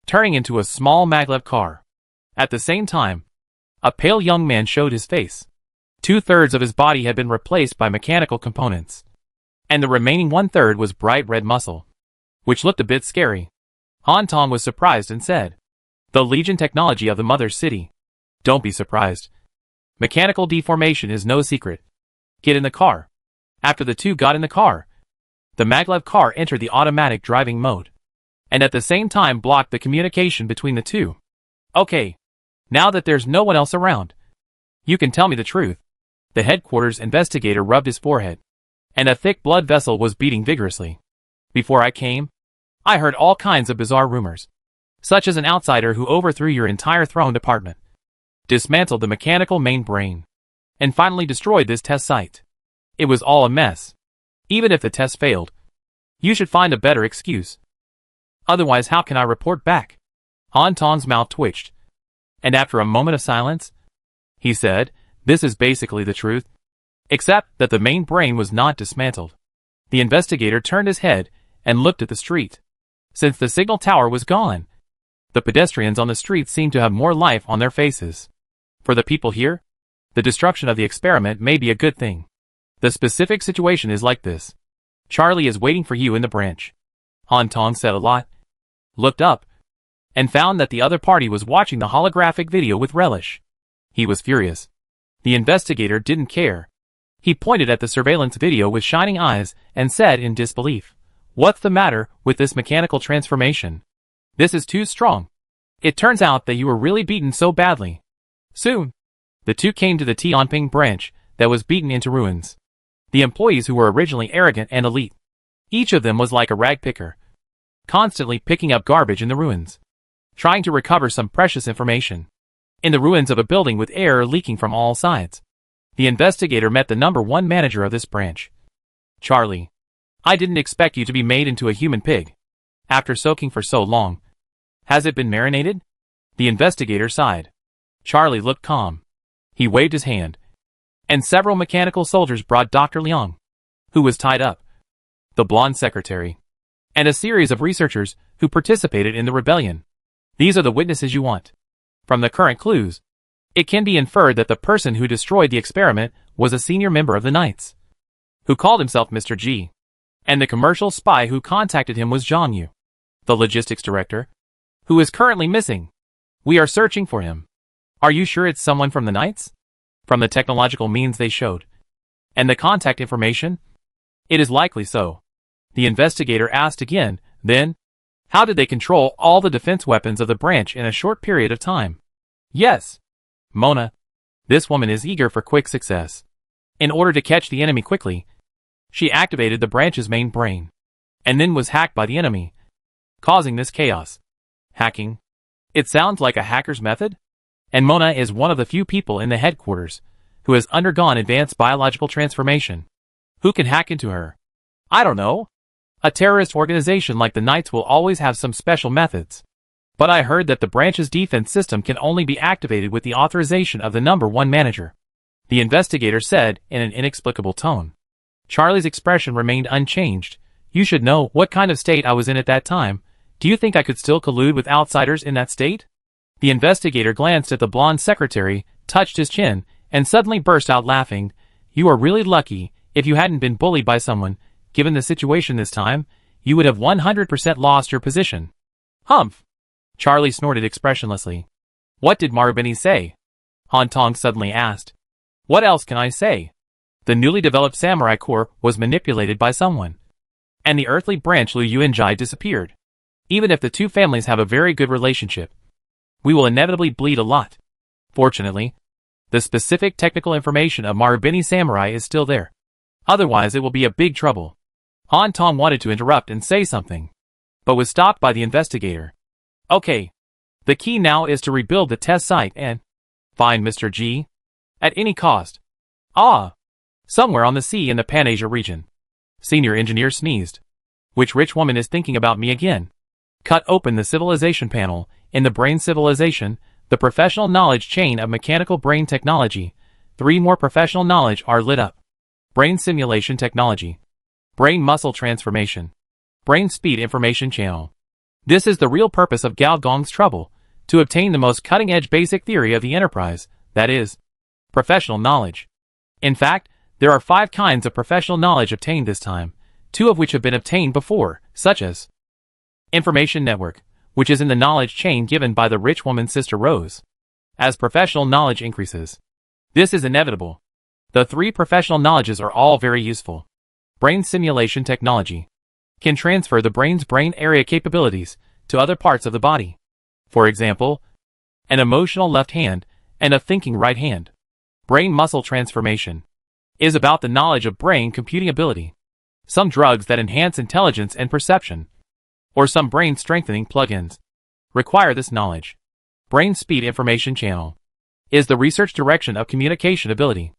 turning into a small maglev car. At the same time, a pale young man showed his face. 2/3 of his body had been replaced by mechanical components, and the remaining 1/3 was bright red muscle, which looked a bit scary. Han Tong was surprised and said, The Legion technology of the Mother City. Don't be surprised. Mechanical deformation is no secret. Get in the car. After the two got in the car, the maglev car entered the automatic driving mode, and at the same time blocked the communication between the two. Okay. Now that there's no one else around, you can tell me the truth. The headquarters investigator rubbed his forehead, and a thick blood vessel was beating vigorously. Before I came, I heard all kinds of bizarre rumors, such as an outsider who overthrew your entire throne department, dismantled the mechanical main brain, and finally destroyed this test site. It was all a mess. Even if the test failed, you should find a better excuse. Otherwise, how can I report back? Han Tong's mouth twitched, and after a moment of silence, he said, "This is basically the truth, except that the main brain was not dismantled." The investigator turned his head and looked at the street. Since the signal tower was gone, the pedestrians on the street seemed to have more life on their faces. For the people here, the destruction of the experiment may be a good thing. The specific situation is like this. Charlie is waiting for you in the branch. Han Tong said a lot, looked up, and found that the other party was watching the holographic video with relish. He was furious. The investigator didn't care. He pointed at the surveillance video with shining eyes and said in disbelief, "What's the matter with this mechanical transformation? This is too strong. It turns out that you were really beaten so badly." Soon, the two came to the Tianping branch that was beaten into ruins. The employees who were originally arrogant and elite. Each of them was like a rag picker, constantly picking up garbage in the ruins, trying to recover some precious information. In the ruins of a building with air leaking from all sides, the investigator met the #1 manager of this branch. "Charlie, I didn't expect you to be made into a human pig. After soaking for so long, has it been marinated?" The investigator sighed. Charlie looked calm. He waved his hand, and several mechanical soldiers brought Dr. Liang, who was tied up, the blonde secretary, and a series of researchers who participated in the rebellion. "These are the witnesses you want. From the current clues, it can be inferred that the person who destroyed the experiment was a senior member of the Knights, who called himself Mr. G, and the commercial spy who contacted him was Zhang Yu, the logistics director, who is currently missing. We are searching for him. Are you sure it's someone from the Knights? From the technological means they showed, and the contact information? It is likely so." The investigator asked again, "Then, how did they control all the defense weapons of the branch in a short period of time?" "Yes, Mona. This woman is eager for quick success. In order to catch the enemy quickly, she activated the branch's main brain, and then was hacked by the enemy, causing this chaos." Hacking? It sounds like a hacker's method? And Mona is one of the few people in the headquarters who has undergone advanced biological transformation. Who can hack into her? I don't know. A terrorist organization like the Knights will always have some special methods. But I heard that the branch's defense system can only be activated with the authorization of the #1 manager, the investigator said in an inexplicable tone. Charlie's expression remained unchanged. "You should know what kind of state I was in at that time. Do you think I could still collude with outsiders in that state?" The investigator glanced at the blonde secretary, touched his chin, and suddenly burst out laughing. "You are really lucky. If you hadn't been bullied by someone, given the situation this time, you would have 100% lost your position." "Humph!" Charlie snorted expressionlessly. "What did Marubeni say?" Han Tong suddenly asked. "What else can I say? The newly developed samurai corps was manipulated by someone, and the earthly branch Liu Yuanjai disappeared. Even if the two families have a very good relationship, we will inevitably bleed a lot. Fortunately, the specific technical information of Marubeni Samurai is still there. Otherwise it will be a big trouble." Han Tong wanted to interrupt and say something, but was stopped by the investigator. "Okay. The key now is to rebuild the test site and find Mr. G. At any cost. Ah. Somewhere on the sea in the Pan-Asia region." Senior engineer sneezed. "Which rich woman is thinking about me again?" Cut open the civilization panel. In the brain civilization, the professional knowledge chain of mechanical brain technology, 3 more professional knowledge are lit up. Brain simulation technology, brain muscle transformation, brain speed information channel. This is the real purpose of Gao Gong's trouble, to obtain the most cutting-edge basic theory of the enterprise, that is, professional knowledge. In fact, there are 5 kinds of professional knowledge obtained this time, 2 of which have been obtained before, such as information network, which is in the knowledge chain given by the rich woman's sister Rose. As professional knowledge increases, this is inevitable. The three professional knowledges are all very useful. Brain simulation technology can transfer the brain's brain area capabilities to other parts of the body. For example, an emotional left hand and a thinking right hand. Brain muscle transformation is about the knowledge of brain computing ability. Some drugs that enhance intelligence and perception, or some brain strengthening plugins, require this knowledge. Brain speed information channel is the research direction of communication ability.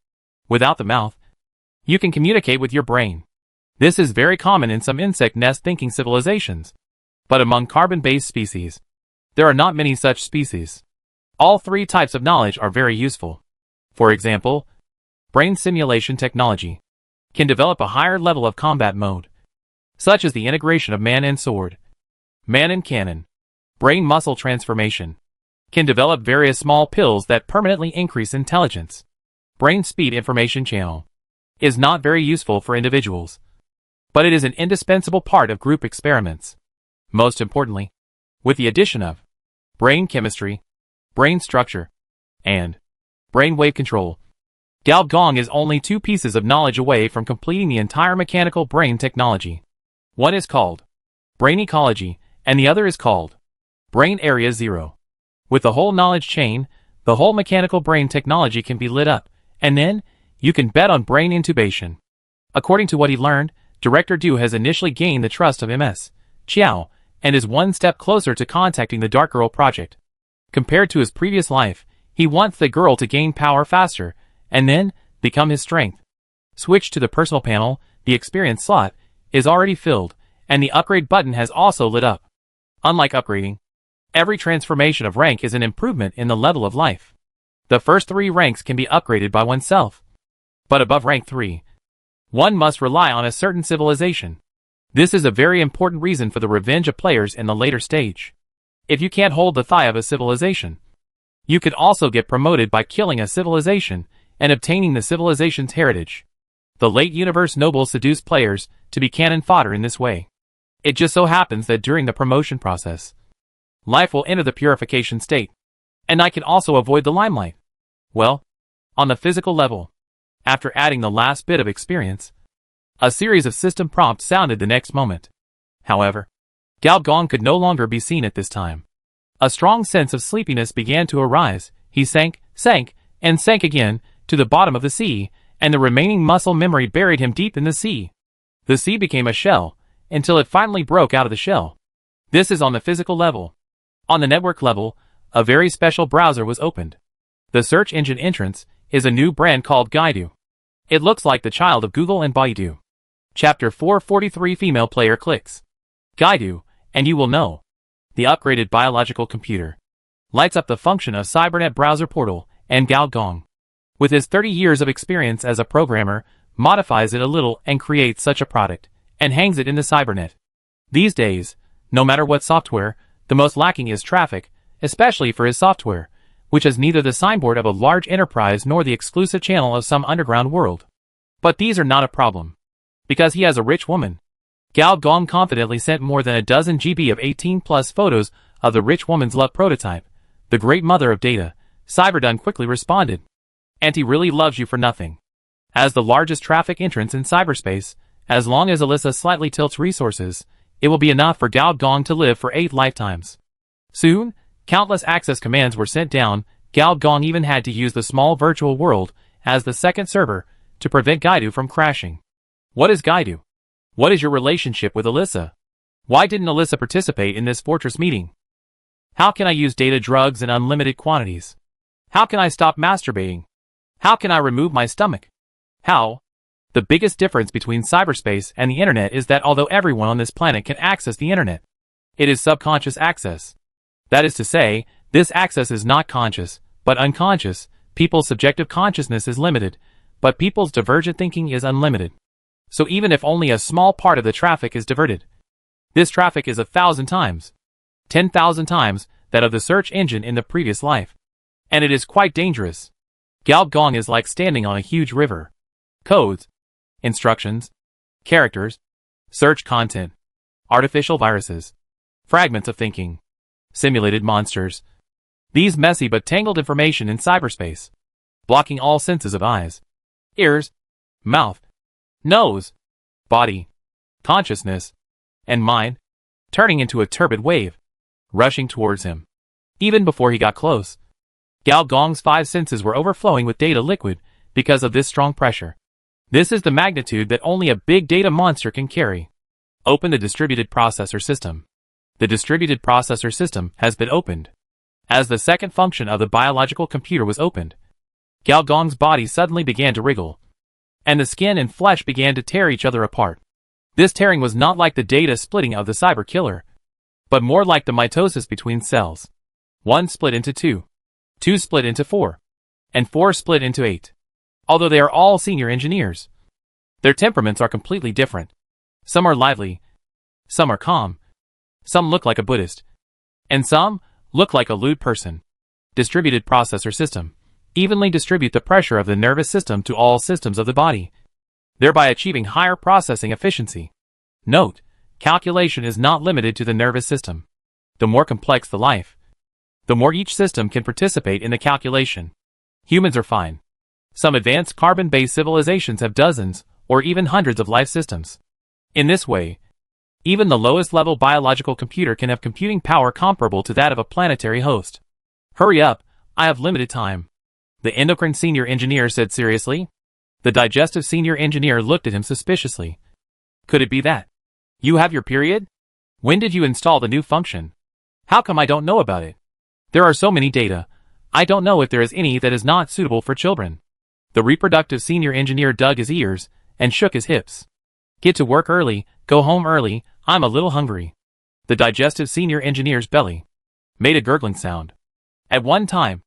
Without the mouth, you can communicate with your brain. This is very common in some insect nest thinking civilizations. But among carbon-based species, there are not many such species. All three types of knowledge are very useful. For example, brain simulation technology can develop a higher level of combat mode, such as the integration of man and sword, man and cannon. Brain muscle transformation can develop various small pills that permanently increase intelligence. Brain speed information channel is not very useful for individuals, but it is an indispensable part of group experiments. Most importantly, with the addition of brain chemistry, brain structure, and brain wave control, Galb Gong is only two pieces of knowledge away from completing the entire mechanical brain technology. One is called brain ecology, and the other is called brain area zero. With the whole knowledge chain, the whole mechanical brain technology can be lit up, and then you can bet on brain intubation. According to what he learned, Director Du has initially gained the trust of Ms. Chiao, and is one step closer to contacting the Dark Girl project. Compared to his previous life, he wants the girl to gain power faster, and then become his strength. Switch to the personal panel, the experience slot is already filled, and the upgrade button has also lit up. Unlike upgrading, every transformation of rank is an improvement in the level of life. The first three ranks can be upgraded by oneself. But above rank 3, one must rely on a certain civilization. This is a very important reason for the revenge of players in the later stage. If you can't hold the thigh of a civilization, you could also get promoted by killing a civilization and obtaining the civilization's heritage. The late universe nobles seduce players to be cannon fodder in this way. It just so happens that during the promotion process, life will enter the purification state, and I can also avoid the limelight. Well, on the physical level, after adding the last bit of experience, a series of system prompts sounded the next moment. However, Galb Gong could no longer be seen at this time. A strong sense of sleepiness began to arise. He sank, and sank again, to the bottom of the sea, and the remaining muscle memory buried him deep in the sea. The sea became a shell, until it finally broke out of the shell. This is on the physical level. On the network level, a very special browser was opened. The search engine entrance is a new brand called Gaidu. It looks like the child of Google and Baidu. Chapter 443 Female player clicks Gaidu, and you will know. The upgraded biological computer lights up the function of Cybernet browser portal, and Galb Gong, with his 30 years of experience as a programmer, modifies it a little and creates such a product, and hangs it in the Cybernet. These days, no matter what software, the most lacking is traffic, especially for his software, which has neither the signboard of a large enterprise nor the exclusive channel of some underground world. But these are not a problem, because he has a rich woman. Galb Gong confidently sent more than a dozen GB of 18+ photos of the rich woman's love prototype. The great mother of data, Cyberdun quickly responded. Auntie really loves you for nothing. As the largest traffic entrance in cyberspace, as long as Alyssa slightly tilts resources, it will be enough for Galb Gong to live for 8 lifetimes. Soon, countless access commands were sent down. Galb Gong even had to use the small virtual world as the second server to prevent Gaidu from crashing. What is Gaidu? What is your relationship with Alyssa? Why didn't Alyssa participate in this fortress meeting? How can I use data drugs in unlimited quantities? How can I stop masturbating? How can I remove my stomach? How? The biggest difference between cyberspace and the internet is that although everyone on this planet can access the internet, it is subconscious access. That is to say, this access is not conscious, but unconscious. People's subjective consciousness is limited, but people's divergent thinking is unlimited. So even if only a small part of the traffic is diverted, this traffic is 1,000 times, 10,000 times that of the search engine in the previous life. And it is quite dangerous. Galb Gong is like standing on a huge river. Codes, instructions, characters, search content, artificial viruses, fragments of thinking, simulated monsters. These messy but tangled information in cyberspace, blocking all senses of eyes, ears, mouth, nose, body, consciousness, and mind, turning into a turbid wave, rushing towards him. Even before he got close, Gao Gong's 5 senses were overflowing with data liquid because of this strong pressure. This is the magnitude that only a big data monster can carry. Open the distributed processor system. The distributed processor system has been opened. As the second function of the biological computer was opened, Gao Gong's body suddenly began to wriggle, and the skin and flesh began to tear each other apart. This tearing was not like the data splitting of the cyber killer, but more like the mitosis between cells. 1 split into 2, 2 split into 4, and 4 split into 8. Although they are all senior engineers, their temperaments are completely different. Some are lively, some are calm, some look like a Buddhist, and some look like a lewd person. Distributed processor system. Evenly distribute the pressure of the nervous system to all systems of the body, thereby achieving higher processing efficiency. Note, calculation is not limited to the nervous system. The more complex the life, the more each system can participate in the calculation. Humans are fine. Some advanced carbon-based civilizations have dozens or even hundreds of life systems. In this way, even the lowest level biological computer can have computing power comparable to that of a planetary host. Hurry up, I have limited time, the endocrine senior engineer said seriously. The digestive senior engineer looked at him suspiciously. Could it be that you have your period? When did you install the new function? How come I don't know about it? There are so many data, I don't know if there is any that is not suitable for children. The reproductive senior engineer dug his ears and shook his hips. Get to work early, go home early, I'm a little hungry. The digestive senior engineer's belly made a gurgling sound. At one time,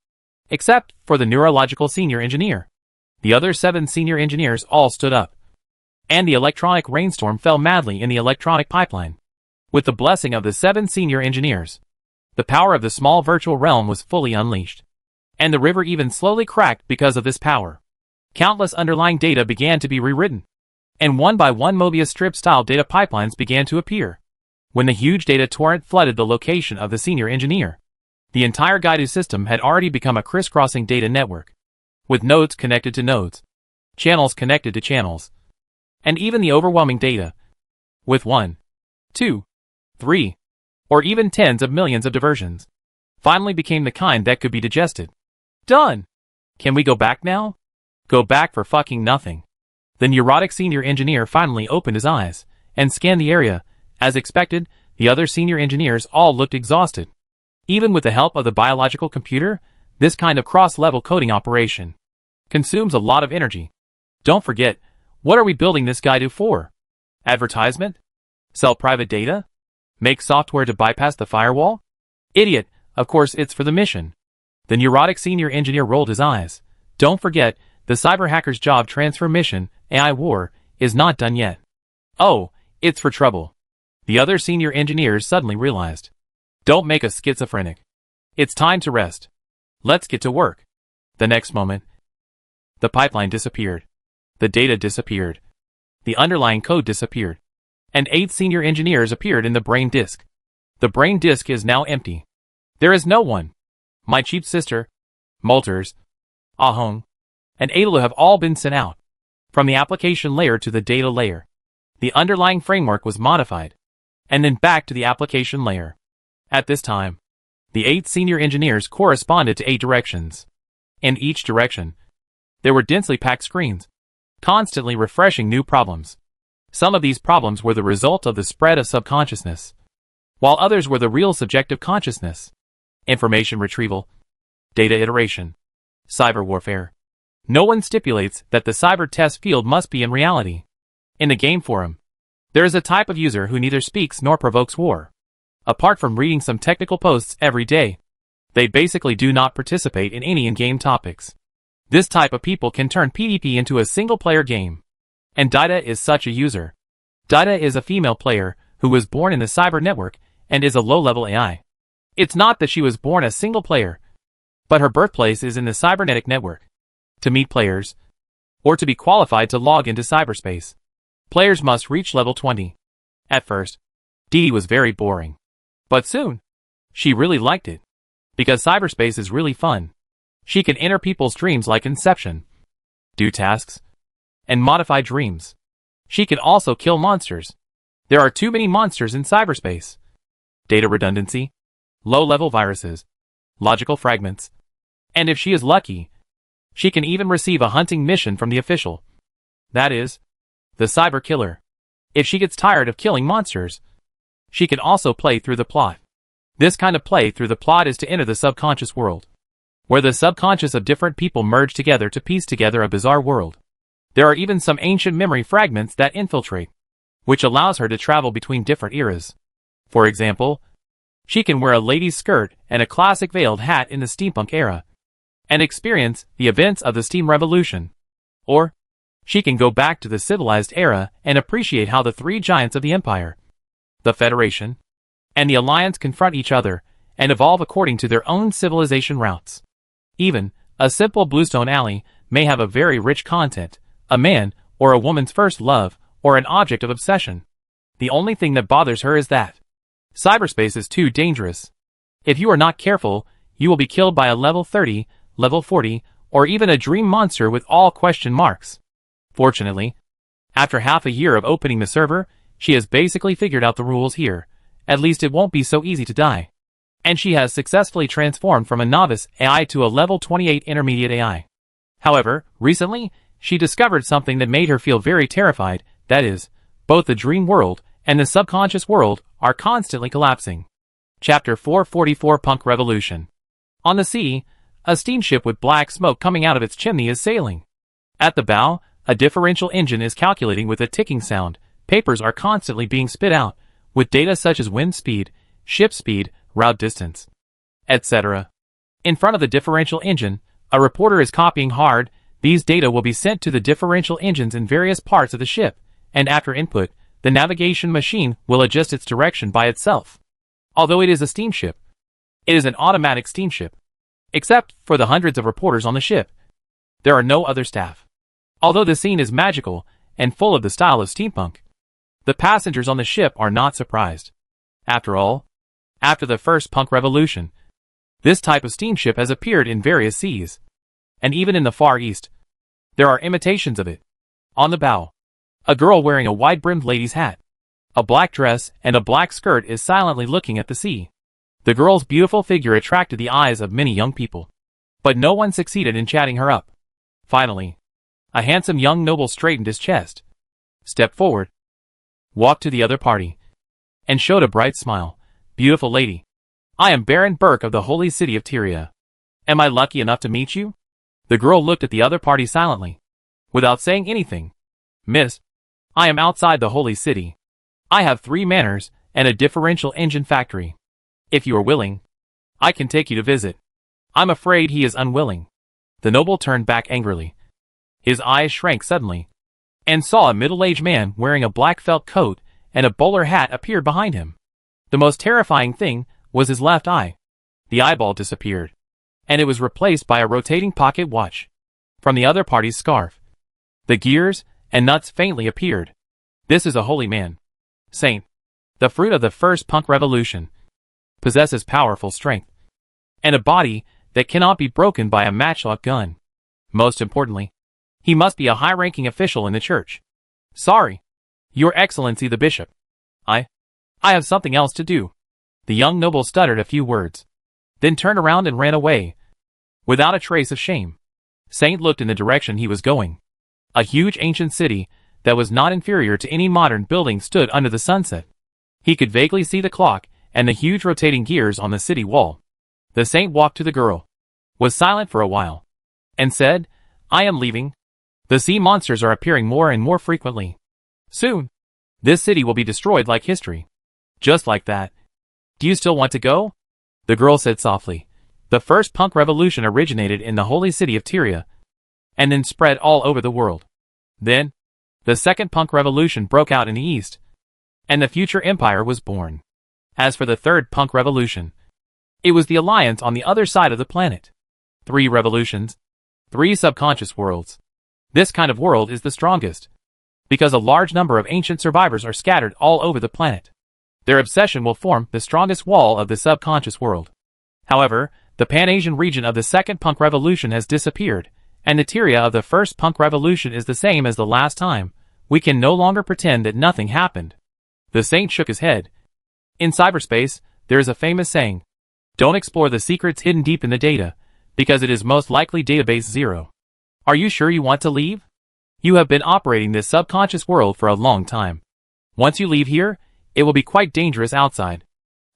except for the neurological senior engineer, the other 7 senior engineers all stood up, and the electronic rainstorm fell madly in the electronic pipeline. With the blessing of the 7 senior engineers, the power of the small virtual realm was fully unleashed, and the river even slowly cracked because of this power. Countless underlying data began to be rewritten, and one by one Mobius strip-style data pipelines began to appear. When the huge data torrent flooded the location of the senior engineer, the entire guided system had already become a crisscrossing data network, with nodes connected to nodes, channels connected to channels, and even the overwhelming data, with 1, 2, 3, or even tens of millions of diversions, finally became the kind that could be digested. Done! Can we go back now? Go back for fucking nothing. The neurotic senior engineer finally opened his eyes and scanned the area. As expected, the other senior engineers all looked exhausted. Even with the help of the biological computer, this kind of cross-level coding operation consumes a lot of energy. Don't forget, what are we building this guy for? Advertisement? Sell private data? Make software to bypass the firewall? Idiot, of course it's for the mission. The neurotic senior engineer rolled his eyes. Don't forget, the cyber hacker's job transfer mission, AI war, is not done yet. Oh, it's for trouble. The other senior engineers suddenly realized. Don't make us schizophrenic. It's time to rest. Let's get to work. The next moment, the pipeline disappeared. The data disappeared. The underlying code disappeared. And 8 senior engineers appeared in the brain disk. The brain disk is now empty. There is no one. My cheap sister, Molters, Ahong, and Adelu have all been sent out. From the application layer to the data layer, the underlying framework was modified, and then back to the application layer. At this time, the 8 senior engineers corresponded to 8 directions. In each direction, there were densely packed screens, constantly refreshing new problems. Some of these problems were the result of the spread of subconsciousness, while others were the real subjective consciousness. Information retrieval, data iteration, cyber warfare. No one stipulates that the cyber test field must be in reality. In the game forum, there is a type of user who neither speaks nor provokes war. Apart from reading some technical posts every day, they basically do not participate in any in-game topics. This type of people can turn PvP into a single-player game. And Dida is such a user. Dida is a female player who was born in the cyber network and is a low-level AI. It's not that she was born a single player, but her birthplace is in the cybernetic network. To meet players, or to be qualified to log into cyberspace, players must reach level 20. At first, Didi was very boring. But soon, She really liked it. Because cyberspace is really fun. She can enter people's dreams like Inception, do tasks, and modify dreams. She can also kill monsters. There are too many monsters in cyberspace. Data redundancy, low-level viruses, logical fragments. And if she is lucky, she can even receive a hunting mission from the official. That is, the cyber killer. If she gets tired of killing monsters, she can also play through the plot. This kind of play through the plot is to enter the subconscious world, where the subconscious of different people merge together to piece together a bizarre world. There are even some ancient memory fragments that infiltrate, which allows her to travel between different eras. For example, she can wear a lady's skirt and a classic veiled hat in the steampunk era, and experience the events of the steam revolution. Or, she can go back to the civilized era and appreciate how the three giants of the empire, the Federation, and the Alliance confront each other and evolve according to their own civilization routes. Even, a simple bluestone alley may have a very rich content, a man or a woman's first love, or an object of obsession. The only thing that bothers her is that cyberspace is too dangerous. If you are not careful, you will be killed by a level 30, level 40, or even a dream monster with all question marks. Fortunately, after half a year of opening the server, she has basically figured out the rules here. At least it won't be so easy to die. And she has successfully transformed from a novice AI to a level 28 intermediate AI. However, recently, she discovered something that made her feel very terrified, that is, both the dream world and the subconscious world are constantly collapsing. Chapter 444 Punk Revolution. On the sea, a steamship with black smoke coming out of its chimney is sailing. At the bow, a differential engine is calculating with a ticking sound. Papers are constantly being spit out, with data such as wind speed, ship speed, route distance, etc. In front of the differential engine, a reporter is copying hard. These data will be sent to the differential engines in various parts of the ship, and after input, the navigation machine will adjust its direction by itself. Although it is a steamship, it is an automatic steamship. Except for the hundreds of reporters on the ship, there are no other staff. Although the scene is magical and full of the style of steampunk, the passengers on the ship are not surprised. After all, after the first punk revolution, this type of steamship has appeared in various seas, and even in the Far East, there are imitations of it. On the bow, a girl wearing a wide-brimmed lady's hat, a black dress, and a black skirt is silently looking at the sea. The girl's beautiful figure attracted the eyes of many young people, but no one succeeded in chatting her up. Finally, a handsome young noble straightened his chest, stepped forward, walked to the other party, and showed a bright smile. "Beautiful lady, I am Baron Burke of the holy city of Tyria. Am I lucky enough to meet you?" The girl looked at the other party silently, without saying anything. "Miss, I am outside the holy city. I have 3 manors and a differential engine factory. If you are willing, I can take you to visit." "I'm afraid he is unwilling." The noble turned back angrily. His eyes shrank suddenly, and saw a middle-aged man wearing a black felt coat and a bowler hat appear behind him. The most terrifying thing was his left eye. The eyeball disappeared, and it was replaced by a rotating pocket watch. From the other party's scarf, the gears and nuts faintly appeared. This is a holy man. Saint, the fruit of the first punk revolution, possesses powerful strength, and a body that cannot be broken by a matchlock gun. Most importantly, he must be a high-ranking official in the church. "Sorry, Your Excellency the Bishop. I have something else to do." The young noble stuttered a few words, then turned around and ran away, without a trace of shame. Saint looked in the direction he was going. A huge ancient city that was not inferior to any modern building stood under the sunset. He could vaguely see the clock and the huge rotating gears on the city wall. The saint walked to the girl, was silent for a while, and said, "I am leaving. The sea monsters are appearing more and more frequently. Soon, this city will be destroyed like history." "Just like that. Do you still want to go?" The girl said softly. The first punk revolution originated in the holy city of Tyria, and then spread all over the world. Then, the second punk revolution broke out in the east, and the future empire was born. As for the third punk revolution, it was the alliance on the other side of the planet. 3 revolutions, 3 subconscious worlds. This kind of world is the strongest, because a large number of ancient survivors are scattered all over the planet. Their obsession will form the strongest wall of the subconscious world. However, the Pan-Asian region of the second punk revolution has disappeared, and the Tyria of the first punk revolution is the same as the last time. We can no longer pretend that nothing happened. The Saint shook his head. In cyberspace, there is a famous saying, "Don't explore the secrets hidden deep in the data, because it is most likely database zero." Are you sure you want to leave? You have been operating this subconscious world for a long time. Once you leave here, it will be quite dangerous outside.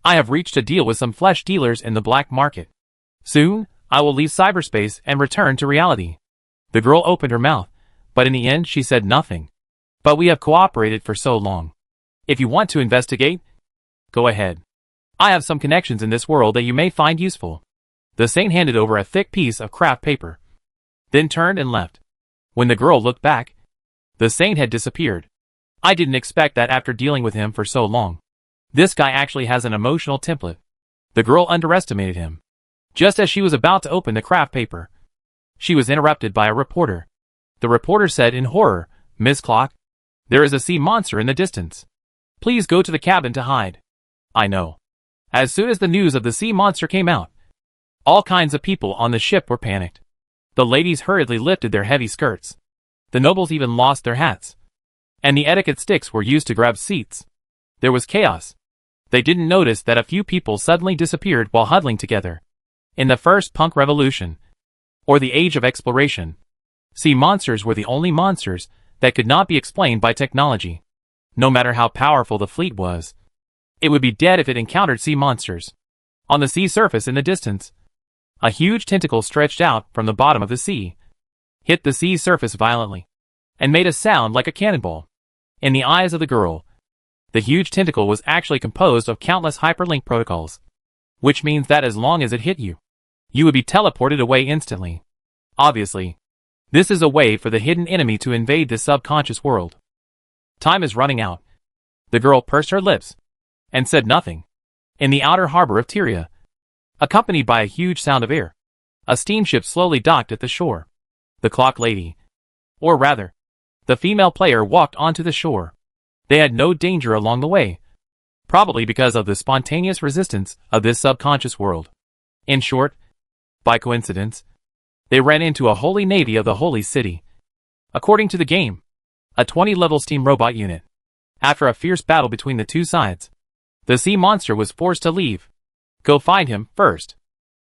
I have reached a deal with some flesh dealers in the black market. Soon, I will leave cyberspace and return to reality. The girl opened her mouth, but in the end she said nothing. But we have cooperated for so long. If you want to investigate, go ahead. I have some connections in this world that you may find useful. The Saint handed over a thick piece of craft paper, then turned and left. When the girl looked back, the Saint had disappeared. I didn't expect that after dealing with him for so long. This guy actually has an emotional template. The girl underestimated him. Just as she was about to open the craft paper, she was interrupted by a reporter. The reporter said in horror, "Miss Clock, there is a sea monster in the distance. Please go to the cabin to hide." I know. As soon as the news of the sea monster came out, all kinds of people on the ship were panicked. The ladies hurriedly lifted their heavy skirts. The nobles even lost their hats. And the etiquette sticks were used to grab seats. There was chaos. They didn't notice that a few people suddenly disappeared while huddling together. In the first punk revolution, or the age of exploration, sea monsters were the only monsters that could not be explained by technology. No matter how powerful the fleet was, it would be dead if it encountered sea monsters. On the sea surface in the distance, a huge tentacle stretched out from the bottom of the sea, hit the sea surface violently, and made a sound like a cannonball. In the eyes of the girl, the huge tentacle was actually composed of countless hyperlink protocols, which means that as long as it hit you, you would be teleported away instantly. Obviously, this is a way for the hidden enemy to invade the subconscious world. Time is running out. The girl pursed her lips and said nothing. In the outer harbor of Tyria, accompanied by a huge sound of air, a steamship slowly docked at the shore. The clock lady, or rather, the female player, walked onto the shore. They had no danger along the way, probably because of the spontaneous resistance of this subconscious world. In short, by coincidence, they ran into a holy navy of the holy city. According to the game, a 20-level steam robot unit. After a fierce battle between the two sides, the sea monster was forced to leave. Go find him first.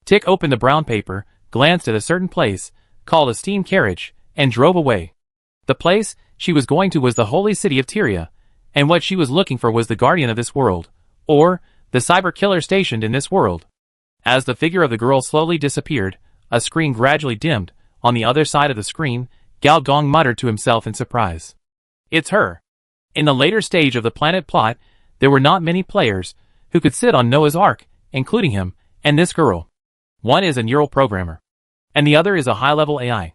Tick opened the brown paper, glanced at a certain place, called a steam carriage, and drove away. The place she was going to was the holy city of Tyria, and what she was looking for was the guardian of this world, or the cyber killer stationed in this world. As the figure of the girl slowly disappeared, a screen gradually dimmed. On the other side of the screen, Gao Gong muttered to himself in surprise. It's her. In the later stage of the planet plot, there were not many players who could sit on Noah's Ark, including him and this girl. One is a neural programmer, and the other is a high-level AI.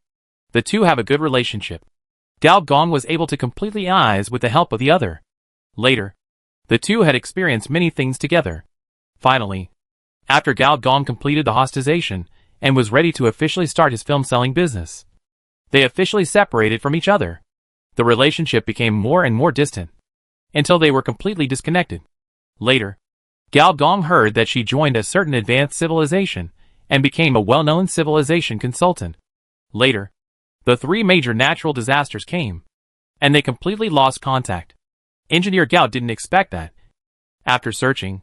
The two have a good relationship. Gao Gong was able to completely eyes with the help of the other. Later, the two had experienced many things together. Finally, after Gao Gong completed the hostization and was ready to officially start his film selling business, they officially separated from each other. The relationship became more and more distant, until they were completely disconnected. Later, Gao Gong heard that she joined a certain advanced civilization and became a well-known civilization consultant. Later, the three major natural disasters came, and they completely lost contact. Engineer Gao didn't expect that. After searching,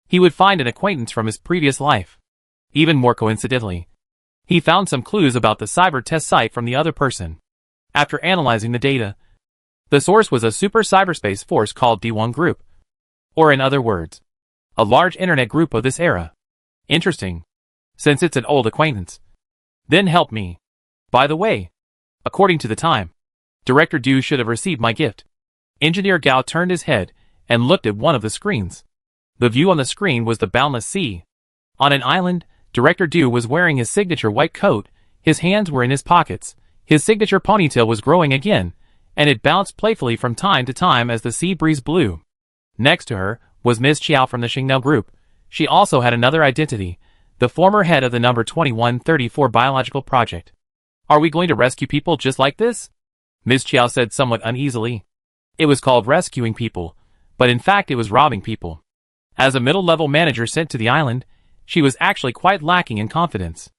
he would find an acquaintance from his previous life. Even more coincidentally, he found some clues about the cyber test site from the other person. After analyzing the data, the source was a super cyberspace force called D1 Group, or in other words, a large internet group of this era. Interesting, since it's an old acquaintance. Then help me. By the way, according to the time, Director Du should have received my gift. Engineer Gao turned his head and looked at one of the screens. The view on the screen was the boundless sea. On an island, Director Du was wearing his signature white coat, his hands were in his pockets, his signature ponytail was growing again, and it bounced playfully from time to time as the sea breeze blew. Next to her was Ms. Chiao from the Xingnao group. She also had another identity, the former head of the number 2134 biological project. Are we going to rescue people just like this? Ms. Chiao said somewhat uneasily. It was called rescuing people, but in fact it was robbing people. As a middle-level manager sent to the island, she was actually quite lacking in confidence.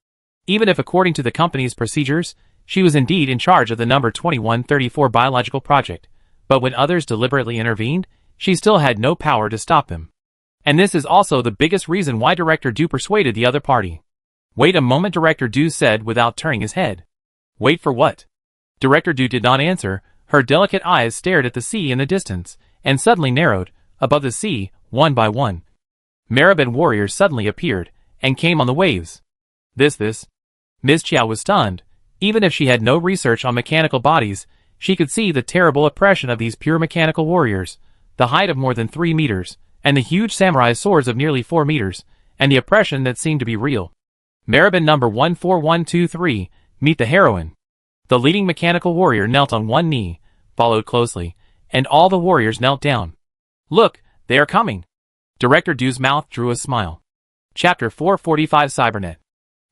Even if according to the company's procedures, she was indeed in charge of the number 2134 biological project, but when others deliberately intervened, she still had no power to stop them. And this is also the biggest reason why Director Du persuaded the other party. Wait a moment, Director Du said without turning his head. Wait for what? Director Du did not answer. Her delicate eyes stared at the sea in the distance, and suddenly narrowed. Above the sea, one by one, Maraban warriors suddenly appeared, and came on the waves. This. Ms. Chiao was stunned. Even if she had no research on mechanical bodies, she could see the terrible oppression of these pure mechanical warriors, the height of more than 3 meters, and the huge samurai swords of nearly 4 meters, and the oppression that seemed to be real. Maraban number 14123, meet the heroine. The leading mechanical warrior knelt on one knee, followed closely, and all the warriors knelt down. Look, they are coming. Director Du's mouth drew a smile. Chapter 445 Cybernet.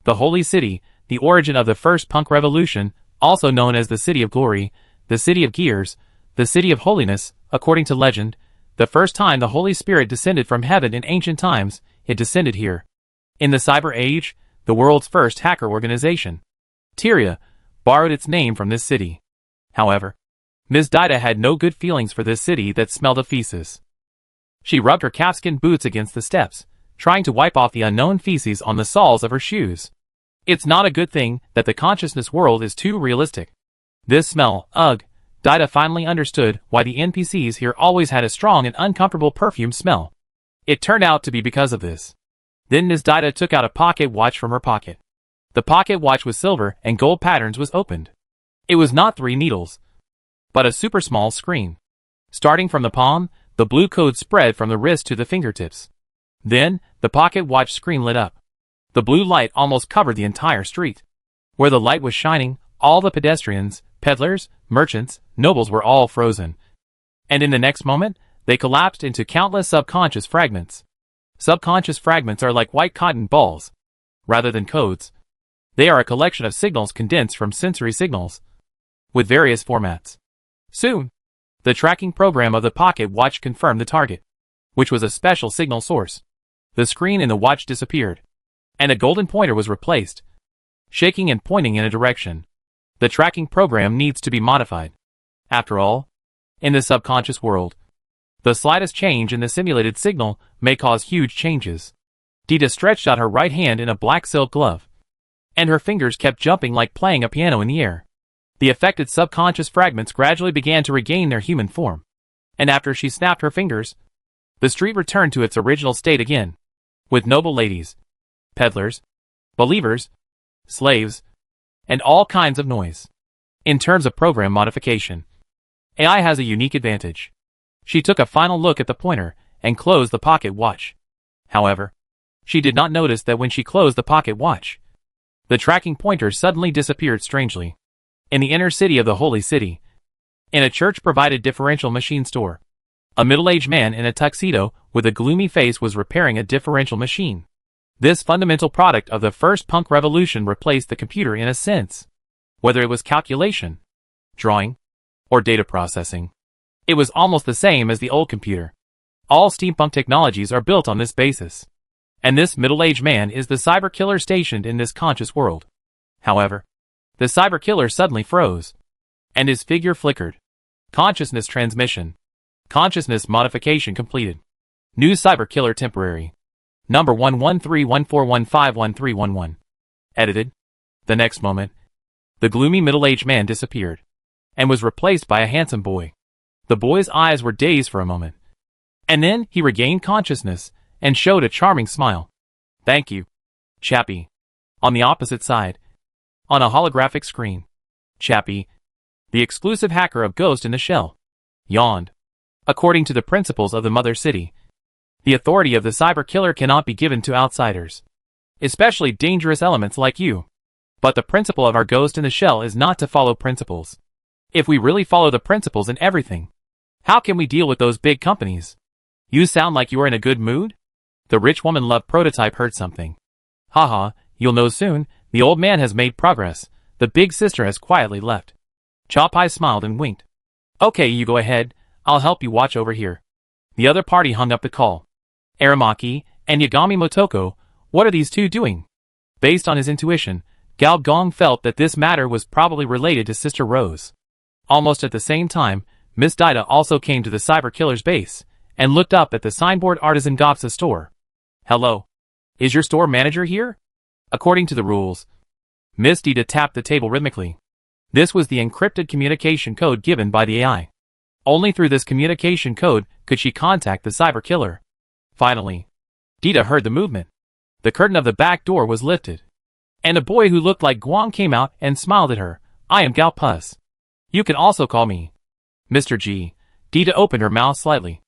The Holy City, the origin of the first punk revolution, also known as the City of Glory, the City of Gears, the City of Holiness, according to legend, the first time the Holy Spirit descended from heaven in ancient times, it descended here. In the Cyber Age, the world's first hacker organization, Tyria, borrowed its name from this city. However, Ms. Dida had no good feelings for this city that smelled of feces. She rubbed her calfskin boots against the steps, trying to wipe off the unknown feces on the soles of her shoes. It's not a good thing that the consciousness world is too realistic. This smell, ugh. Dida finally understood why the NPCs here always had a strong and uncomfortable perfume smell. It turned out to be because of this. Then Ms. Dida took out a pocket watch from her pocket. The pocket watch with silver and gold patterns was opened. It was not 3 needles, but a super small screen. Starting from the palm, the blue code spread from the wrist to the fingertips. Then, the pocket watch screen lit up. The blue light almost covered the entire street. Where the light was shining, all the pedestrians, peddlers, merchants, nobles were all frozen. And in the next moment, they collapsed into countless subconscious fragments. Subconscious fragments are like white cotton balls. Rather than codes, they are a collection of signals condensed from sensory signals, with various formats. Soon, the tracking program of the pocket watch confirmed the target, which was a special signal source. The screen in the watch disappeared, and a golden pointer was replaced, shaking and pointing in a direction. The tracking program needs to be modified. After all, in the subconscious world, the slightest change in the simulated signal may cause huge changes. Dida stretched out her right hand in a black silk glove, and her fingers kept jumping like playing a piano in the air. The affected subconscious fragments gradually began to regain their human form, and after she snapped her fingers, the street returned to its original state again, with noble ladies, peddlers, believers, slaves, and all kinds of noise. In terms of program modification, AI has a unique advantage. She took a final look at the pointer and closed the pocket watch. However, she did not notice that when she closed the pocket watch, the tracking pointer suddenly disappeared strangely. In the inner city of the Holy City, in a church-provided differential machine store, a middle-aged man in a tuxedo with a gloomy face was repairing a differential machine. This fundamental product of the first punk revolution replaced the computer in a sense. Whether it was calculation, drawing, or data processing, it was almost the same as the old computer. All steampunk technologies are built on this basis. And this middle-aged man is the cyber killer stationed in this conscious world. However, the cyber killer suddenly froze, and his figure flickered. Consciousness transmission. Consciousness modification completed. New cyber killer temporary. Number 11314151311. Edited. The next moment, the gloomy middle-aged man disappeared, and was replaced by a handsome boy. The boy's eyes were dazed for a moment, and then he regained consciousness and showed a charming smile. Thank you, Chappie. On the opposite side, on a holographic screen, Chappie, the exclusive hacker of Ghost in the Shell, yawned. According to the principles of the Mother City, the authority of the cyber killer cannot be given to outsiders, especially dangerous elements like you. But the principle of our Ghost in the Shell is not to follow principles. If we really follow the principles in everything, how can we deal with those big companies? You sound like you are in a good mood? The rich woman love prototype heard something. Haha, you'll know soon. The old man has made progress. The big sister has quietly left. Choppai smiled and winked. Okay, you go ahead. I'll help you watch over here. The other party hung up the call. Aramaki and Yagami Motoko, what are these two doing? Based on his intuition, Gao Gong felt that this matter was probably related to Sister Rose. Almost at the same time, Miss Daida also came to the cyber killer's base, and looked up at the signboard Artisan Gopsa store. Hello. Is your store manager here? According to the rules. Miss Daida tapped the table rhythmically. This was the encrypted communication code given by the AI. Only through this communication code could she contact the cyber killer. Finally, Daida heard the movement. The curtain of the back door was lifted, and a boy who looked like Guang came out and smiled at her. I am Gao Pus. You can also call me Mr. G. Daida opened her mouth slightly.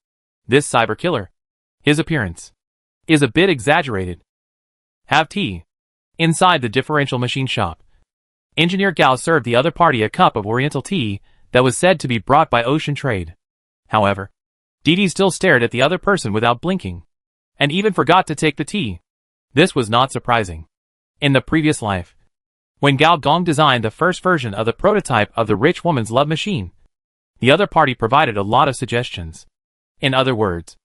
This cyber killer. His appearance is a bit exaggerated. Have tea. Inside the differential machine shop, Engineer Gao served the other party a cup of oriental tea that was said to be brought by ocean trade. However, Didi still stared at the other person without blinking, and even forgot to take the tea. This was not surprising. In the previous life, when Gao Gong designed the first version of the prototype of the rich woman's love machine, the other party provided a lot of suggestions. In other words,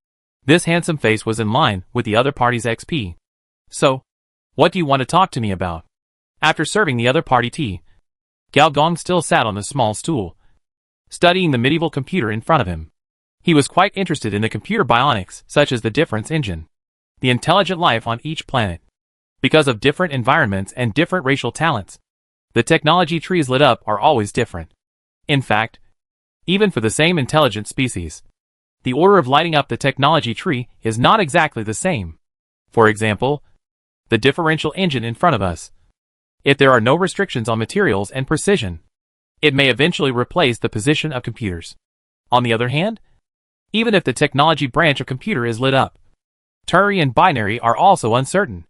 this handsome face was in line with the other party's XP. So, what do you want to talk to me about? After serving the other party tea, Gao Gong still sat on the small stool, studying the medieval computer in front of him. He was quite interested in the computer bionics, such as the difference engine, the intelligent life on each planet. Because of different environments and different racial talents, the technology trees lit up are always different. In fact, even for the same intelligent species, the order of lighting up the technology tree is not exactly the same. For example, the differential engine in front of us. If there are no restrictions on materials and precision, it may eventually replace the position of computers. On the other hand, even if the technology branch of computer is lit up, ternary and binary are also uncertain.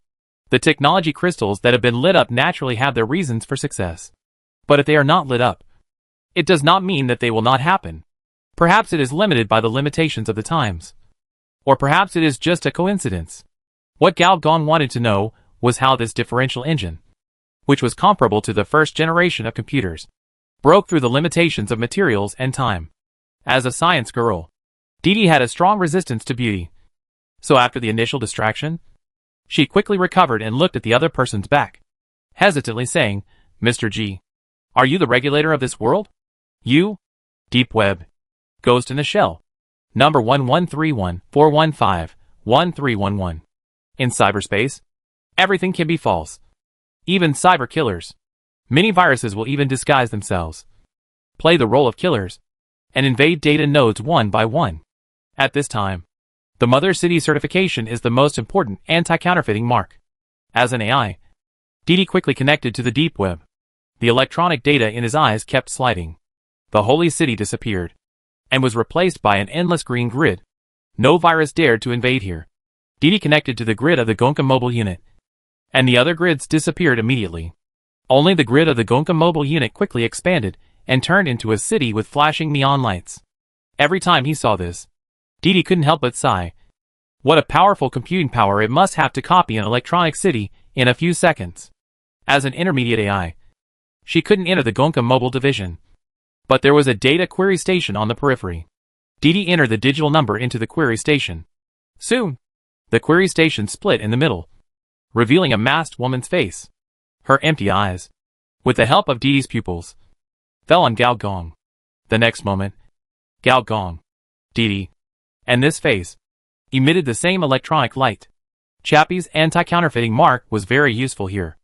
The technology crystals that have been lit up naturally have their reasons for success. But if they are not lit up, it does not mean that they will not happen. Perhaps it is limited by the limitations of the times. Or perhaps it is just a coincidence. What Gao Gong wanted to know was how this differential engine, which was comparable to the first generation of computers, broke through the limitations of materials and time. As a science girl, Didi had a strong resistance to beauty. So after the initial distraction, she quickly recovered and looked at the other person's back, hesitantly saying, Mr. G, are you the regulator of this world? You? Deep Web. Ghost in the Shell. Number 1131-415-1311. In cyberspace, everything can be false. Even cyber killers. Many viruses will even disguise themselves, play the role of killers, and invade data nodes one by one. At this time, the Mother City certification is the most important anti-counterfeiting mark. As an AI, Didi quickly connected to the deep web. The electronic data in his eyes kept sliding. The holy city disappeared, and was replaced by an endless green grid. No virus dared to invade here. Didi connected to the grid of the Gonka mobile unit, and the other grids disappeared immediately. Only the grid of the Gonka mobile unit quickly expanded and turned into a city with flashing neon lights. Every time he saw this, Didi couldn't help but sigh. What a powerful computing power it must have to copy an electronic city in a few seconds. As an intermediate AI, she couldn't enter the Gonka mobile division. But there was a data query station on the periphery. Didi entered the digital number into the query station. Soon, the query station split in the middle, revealing a masked woman's face. Her empty eyes, with the help of Didi's pupils, fell on Gao Gong. The next moment, Gao Gong, Didi, and this face emitted the same electronic light. Chappie's anti-counterfeiting mark was very useful here.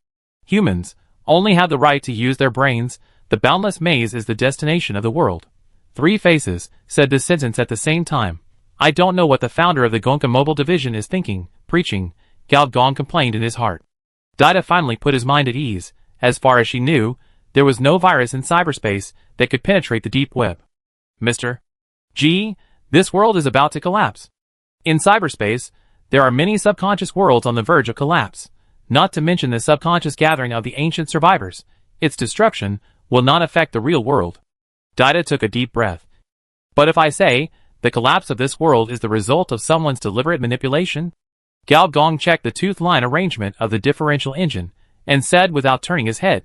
Humans only have the right to use their brains. The boundless maze is the destination of the world. Three faces said this sentence at the same time. I don't know what the founder of the Gonka mobile division is thinking, preaching, Gao Gong complained in his heart. Daida finally put his mind at ease. As far as she knew, there was no virus in cyberspace that could penetrate the deep web. Mr. G, this world is about to collapse. In cyberspace, there are many subconscious worlds on the verge of collapse, not to mention the subconscious gathering of the ancient survivors. Its destruction will not affect the real world. Daida took a deep breath. But if I say, the collapse of this world is the result of someone's deliberate manipulation? Gao Gong checked the tooth line arrangement of the differential engine, and said without turning his head.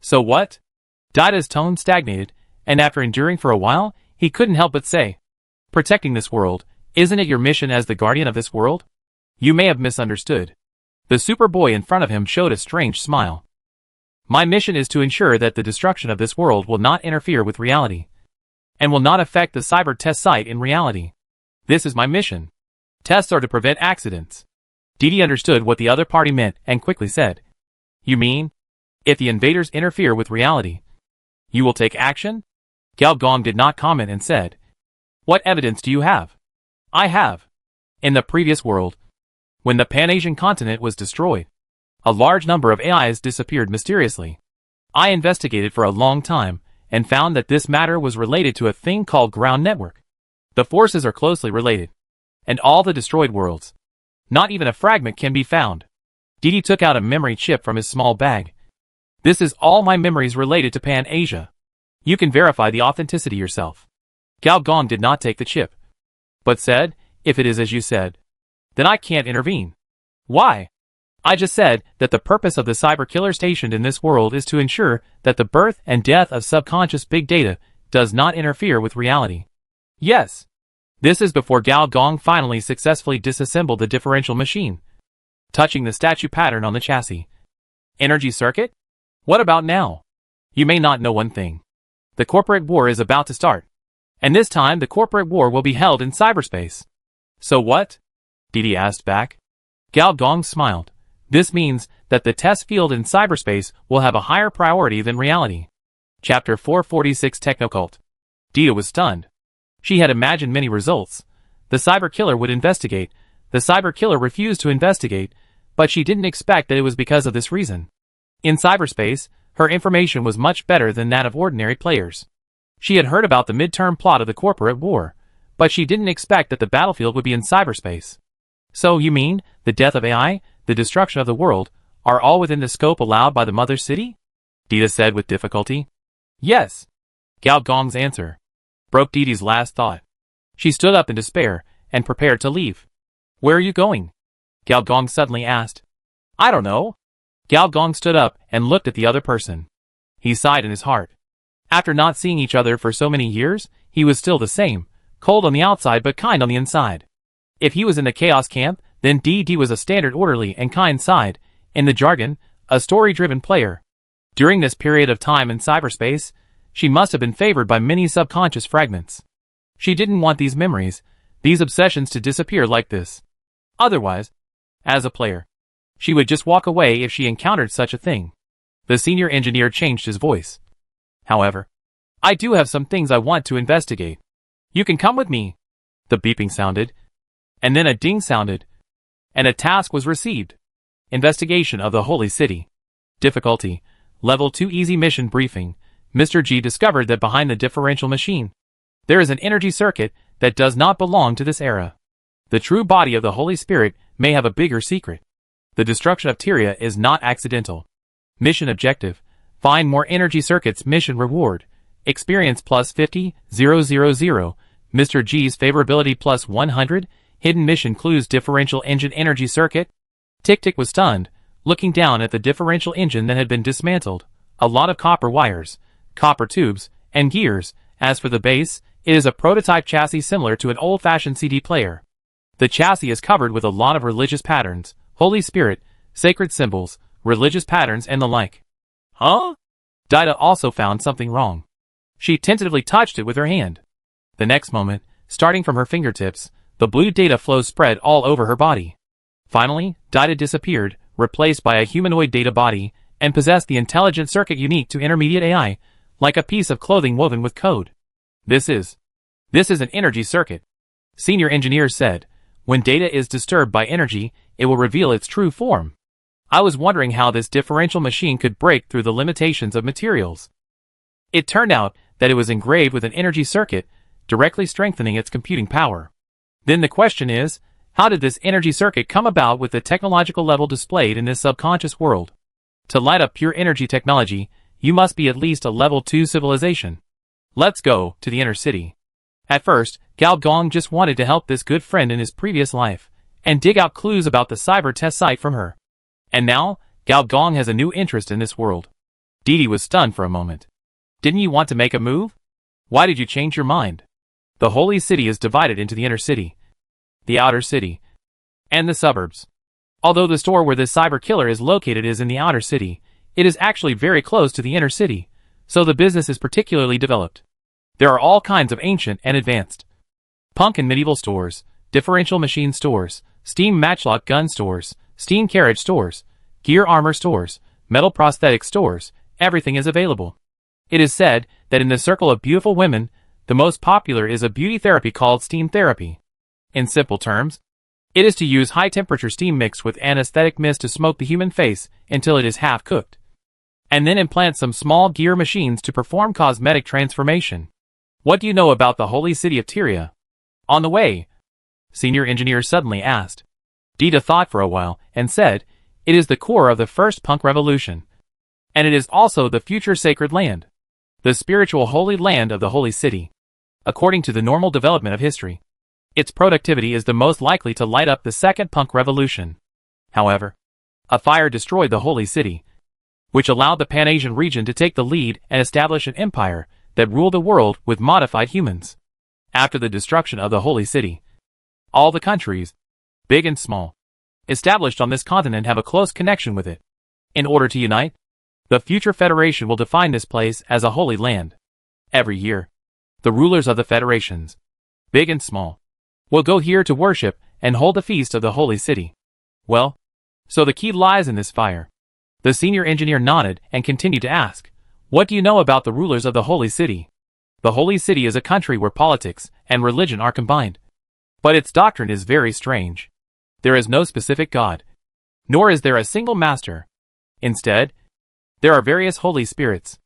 So what? Daida's tone stagnated, and after enduring for a while, he couldn't help but say, protecting this world, isn't it your mission as the guardian of this world? You may have misunderstood. The Superboy in front of him showed a strange smile. My mission is to ensure that the destruction of this world will not interfere with reality, and will not affect the cyber test site in reality. This is my mission. Tests are to prevent accidents. Didi understood what the other party meant and quickly said, You mean, if the invaders interfere with reality, you will take action? Gao Gong did not comment and said, What evidence do you have? I have. In the previous world, when the Pan-Asian continent was destroyed, a large number of AIs disappeared mysteriously. I investigated for a long time and found that this matter was related to a thing called ground network. The forces are closely related, and all the destroyed worlds, not even a fragment can be found. Didi took out a memory chip from his small bag. This is all my memories related to Pan-Asia. You can verify the authenticity yourself. Gao Gong did not take the chip, but said, If it is as you said, then I can't intervene. Why? I just said that the purpose of the cyber killer stationed in this world is to ensure that the birth and death of subconscious big data does not interfere with reality. Yes. This is before Gao Gong finally successfully disassembled the differential machine, touching the statue pattern on the chassis. Energy circuit? What about now? You may not know one thing. The corporate war is about to start. And this time the corporate war will be held in cyberspace. So what? Didi asked back. Gao Gong smiled. This means that the test field in cyberspace will have a higher priority than reality. Chapter 446 Technocult. Didi was stunned. She had imagined many results. The cyber killer would investigate. The cyber killer refused to investigate, but she didn't expect that it was because of this reason. In cyberspace, her information was much better than that of ordinary players. She had heard about the midterm plot of the corporate war, but she didn't expect that the battlefield would be in cyberspace. So you mean, the death of AI, the destruction of the world, are all within the scope allowed by the mother city? Didi said with difficulty. Yes. Gao Gong's answer broke Didi's last thought. She stood up in despair and prepared to leave. Where are you going? Gao Gong suddenly asked. I don't know. Gao Gong stood up and looked at the other person. He sighed in his heart. After not seeing each other for so many years, he was still the same, cold on the outside but kind on the inside. If he was in the chaos camp, then Didi was a standard orderly and kind side, in the jargon, a story-driven player. During this period of time in cyberspace, she must have been favored by many subconscious fragments. She didn't want these memories, these obsessions to disappear like this. Otherwise, as a player, she would just walk away if she encountered such a thing. The senior engineer changed his voice. However, I do have some things I want to investigate. You can come with me. The beeping sounded, and then a ding sounded, and a task was received. Investigation of the Holy City. Difficulty, Level 2 Easy Mission Briefing. Mr. G discovered that behind the differential machine, there is an energy circuit that does not belong to this era. The true body of the Holy Spirit may have a bigger secret. The destruction of Tyria is not accidental. Mission objective, find more energy circuits. Mission reward, experience plus 50, 000, Mr. G's favorability plus 100, hidden mission clues. Differential engine energy circuit. Tick-Tick was stunned, looking down at the differential engine that had been dismantled. A lot of copper wires, copper tubes, and gears. As for the base, it is a prototype chassis similar to an old-fashioned CD player. The chassis is covered with a lot of religious patterns, Holy Spirit, sacred symbols, religious patterns and the like. Huh? Dida also found something wrong. She tentatively touched it with her hand. The next moment, starting from her fingertips, the blue data flows spread all over her body. Finally, Dida disappeared, replaced by a humanoid data body, and possessed the intelligent circuit unique to intermediate AI, like a piece of clothing woven with code. This is an energy circuit. Senior engineer said, when data is disturbed by energy, it will reveal its true form. I was wondering how this differential machine could break through the limitations of materials. It turned out that it was engraved with an energy circuit, directly strengthening its computing power. Then the question is, how did this energy circuit come about with the technological level displayed in this subconscious world? To light up pure energy technology, you must be at least a level 2 civilization. Let's go to the inner city. At first, Gao Gong just wanted to help this good friend in his previous life, and dig out clues about the cyber test site from her. And now, Gao Gong has a new interest in this world. Didi was stunned for a moment. Didn't you want to make a move? Why did you change your mind? The Holy City is divided into the inner city, the outer city, and the suburbs. Although the store where this cyber killer is located is in the outer city, it is actually very close to the inner city, so the business is particularly developed. There are all kinds of ancient and advanced punk and medieval stores, differential machine stores, steam matchlock gun stores, steam carriage stores, gear armor stores, metal prosthetic stores. Everything is available. It is said that in the circle of beautiful women, the most popular is a beauty therapy called steam therapy. In simple terms, it is to use high-temperature steam mixed with anesthetic mist to smoke the human face until it is half-cooked, and then implant some small gear machines to perform cosmetic transformation. What do you know about the holy city of Tyria? On the way, senior engineer suddenly asked. Dita thought for a while and said, it is the core of the first punk revolution, and it is also the future sacred land, the spiritual holy land of the holy city. According to the normal development of history, its productivity is the most likely to light up the second punk revolution. However, a fire destroyed the holy city, which allowed the Pan-Asian region to take the lead and establish an empire that ruled the world with modified humans. After the destruction of the holy city, all the countries, big and small, established on this continent have a close connection with it. In order to unite, the future federation will define this place as a holy land. Every year, the rulers of the federations, big and small, will go here to worship and hold a feast of the holy city. Well, so the key lies in this fire. The senior engineer nodded and continued to ask, what do you know about the rulers of the holy city? The holy city is a country where politics and religion are combined. But its doctrine is very strange. There is no specific God, nor is there a single master. Instead, there are various holy spirits.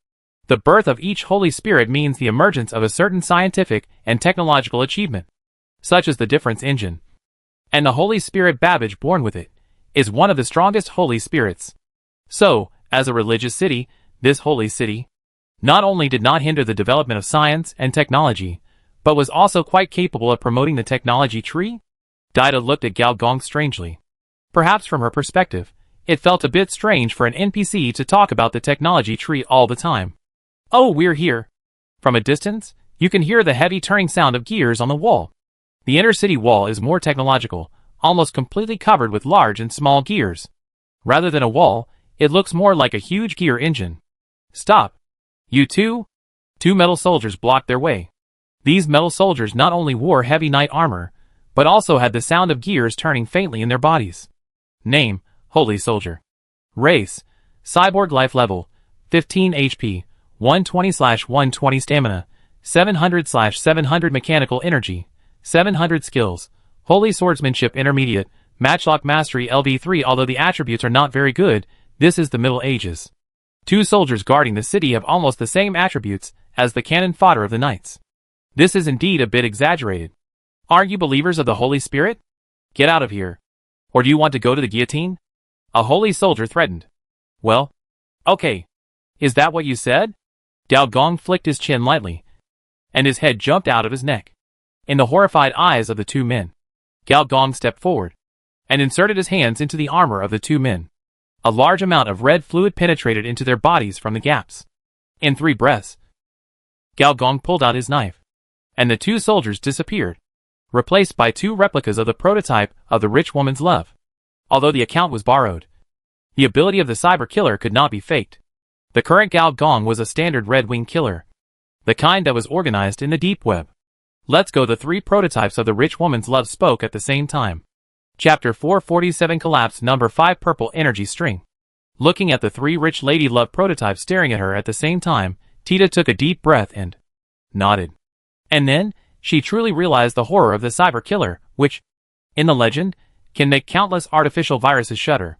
The birth of each holy spirit means the emergence of a certain scientific and technological achievement, such as the difference engine. And the Holy Spirit Babbage born with it is one of the strongest holy spirits. So, as a religious city, this holy city not only did not hinder the development of science and technology, but was also quite capable of promoting the technology tree. Dita looked at Gao Gong strangely. Perhaps from her perspective, it felt a bit strange for an NPC to talk about the technology tree all the time. Oh, we're here. From a distance, you can hear the heavy turning sound of gears on the wall. The inner city wall is more technological, almost completely covered with large and small gears. Rather than a wall, it looks more like a huge gear engine. Stop. You two? Two metal soldiers blocked their way. These metal soldiers not only wore heavy knight armor, but also had the sound of gears turning faintly in their bodies. Name, Holy Soldier. Race, Cyborg life level, 15 HP, 120/120 stamina, 700/700 mechanical energy, 700 skills, Holy Swordsmanship intermediate, Matchlock Mastery LV3. Although the attributes are not very good, this is the Middle Ages. Two soldiers guarding the city have almost the same attributes as the cannon fodder of the knights. This is indeed a bit exaggerated. Aren't you believers of the Holy Spirit? Get out of here. Or do you want to go to the guillotine? A holy soldier threatened. Well, okay. Is that what you said? Gao Gong flicked his chin lightly, and his head jumped out of his neck. In the horrified eyes of the two men, Gao Gong stepped forward and inserted his hands into the armor of the two men. A large amount of red fluid penetrated into their bodies from the gaps. In 3 breaths, Gao Gong pulled out his knife, and the two soldiers disappeared, replaced by 2 replicas of the prototype of the rich woman's love. Although the account was borrowed, the ability of the cyber killer could not be faked. The current Gao Gong was a standard red-wing killer, the kind that was organized in the deep web. Let's go. The 3 prototypes of the rich woman's love spoke at the same time. Chapter 447 Collapse Number 5 Purple Energy String. Looking at the 3 rich lady love prototypes staring at her at the same time, Tita took a deep breath and nodded. And then, she truly realized the horror of the cyber killer, which, in the legend, can make countless artificial viruses shudder.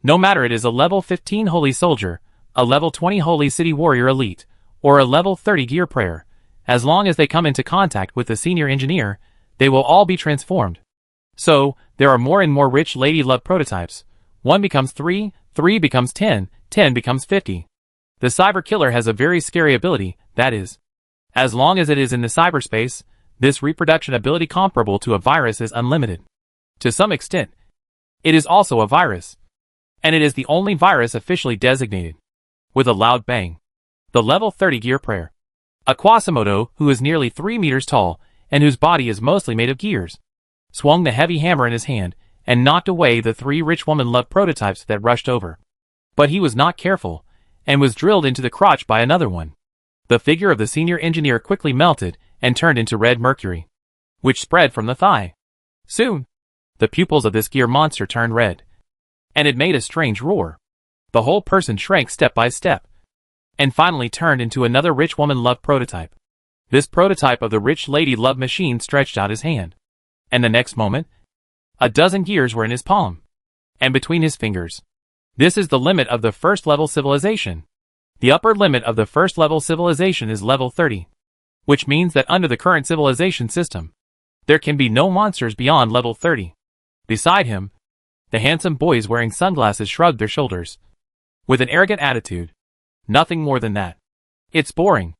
No matter it is a level 15 holy soldier, a level 20 holy city warrior elite, or a level 30 gear prayer, as long as they come into contact with the senior engineer, they will all be transformed. So, there are more and more rich lady love prototypes. 1 becomes 3, 3 becomes 10, 10 becomes 50. The cyber killer has a very scary ability, that is, as long as it is in the cyberspace, this reproduction ability comparable to a virus is unlimited. To some extent, it is also a virus. And it is the only virus officially designated. With a loud bang, the level 30 gear prayer, a Quasimodo who is nearly 3 meters tall and whose body is mostly made of gears, swung the heavy hammer in his hand and knocked away the 3 rich woman-love prototypes that rushed over. But he was not careful, and was drilled into the crotch by another one. The figure of the senior engineer quickly melted and turned into red mercury, which spread from the thigh. Soon, the pupils of this gear monster turned red, and it made a strange roar. The whole person shrank step by step, and finally turned into another rich woman-love prototype. This prototype of the rich lady love machine stretched out his hand, and the next moment, a dozen gears were in his palm, and between his fingers. This is the limit of the first level civilization. The upper limit of the first level civilization is level 30, which means that under the current civilization system, there can be no monsters beyond level 30. Beside him, the handsome boys wearing sunglasses shrugged their shoulders, with an arrogant attitude. Nothing more than that. It's boring.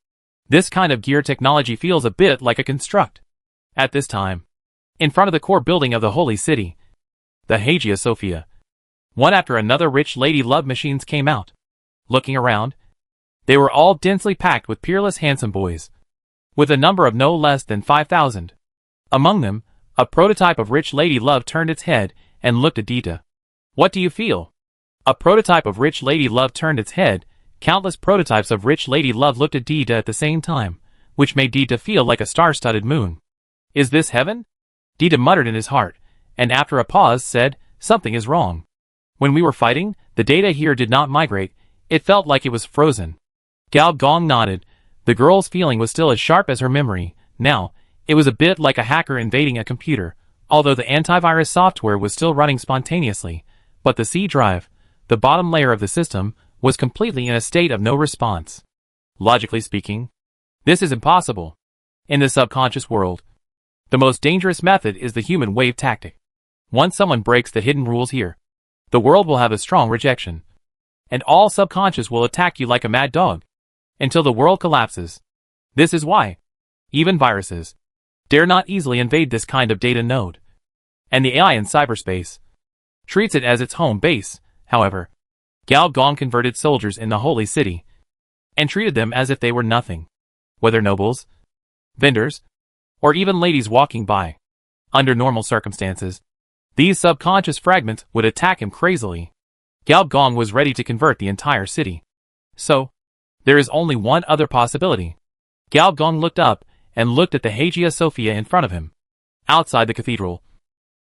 This kind of gear technology feels a bit like a construct. At this time, in front of the core building of the holy city, the Hagia Sophia, one after another rich lady love machines came out. Looking around, they were all densely packed with peerless handsome boys, with a number of no less than 5,000. Among them, a prototype of rich lady love turned its head and looked at Dita. What do you feel? A prototype of rich lady love turned its head. Countless prototypes of rich lady love looked at Dita at the same time, which made Dita feel like a star-studded moon. Is this heaven? Dita muttered in his heart, and after a pause said, something is wrong. When we were fighting, the data here did not migrate. It felt like it was frozen. Gao Gong nodded. The girl's feeling was still as sharp as her memory. Now, it was a bit like a hacker invading a computer, although the antivirus software was still running spontaneously, but the C drive, the bottom layer of the system, was completely in a state of no response. Logically speaking, this is impossible. In the subconscious world, the most dangerous method is the human wave tactic. Once someone breaks the hidden rules here, the world will have a strong rejection, and all subconscious will attack you like a mad dog, until the world collapses. This is why even viruses dare not easily invade this kind of data node, and the AI in cyberspace treats it as its home base. However, Gao Gong converted soldiers in the holy city and treated them as if they were nothing, whether nobles, vendors, or even ladies walking by. Under normal circumstances, these subconscious fragments would attack him crazily. Gao Gong was ready to convert the entire city. So, there is only one other possibility. Gao Gong looked up and looked at the Hagia Sophia in front of him. Outside the cathedral,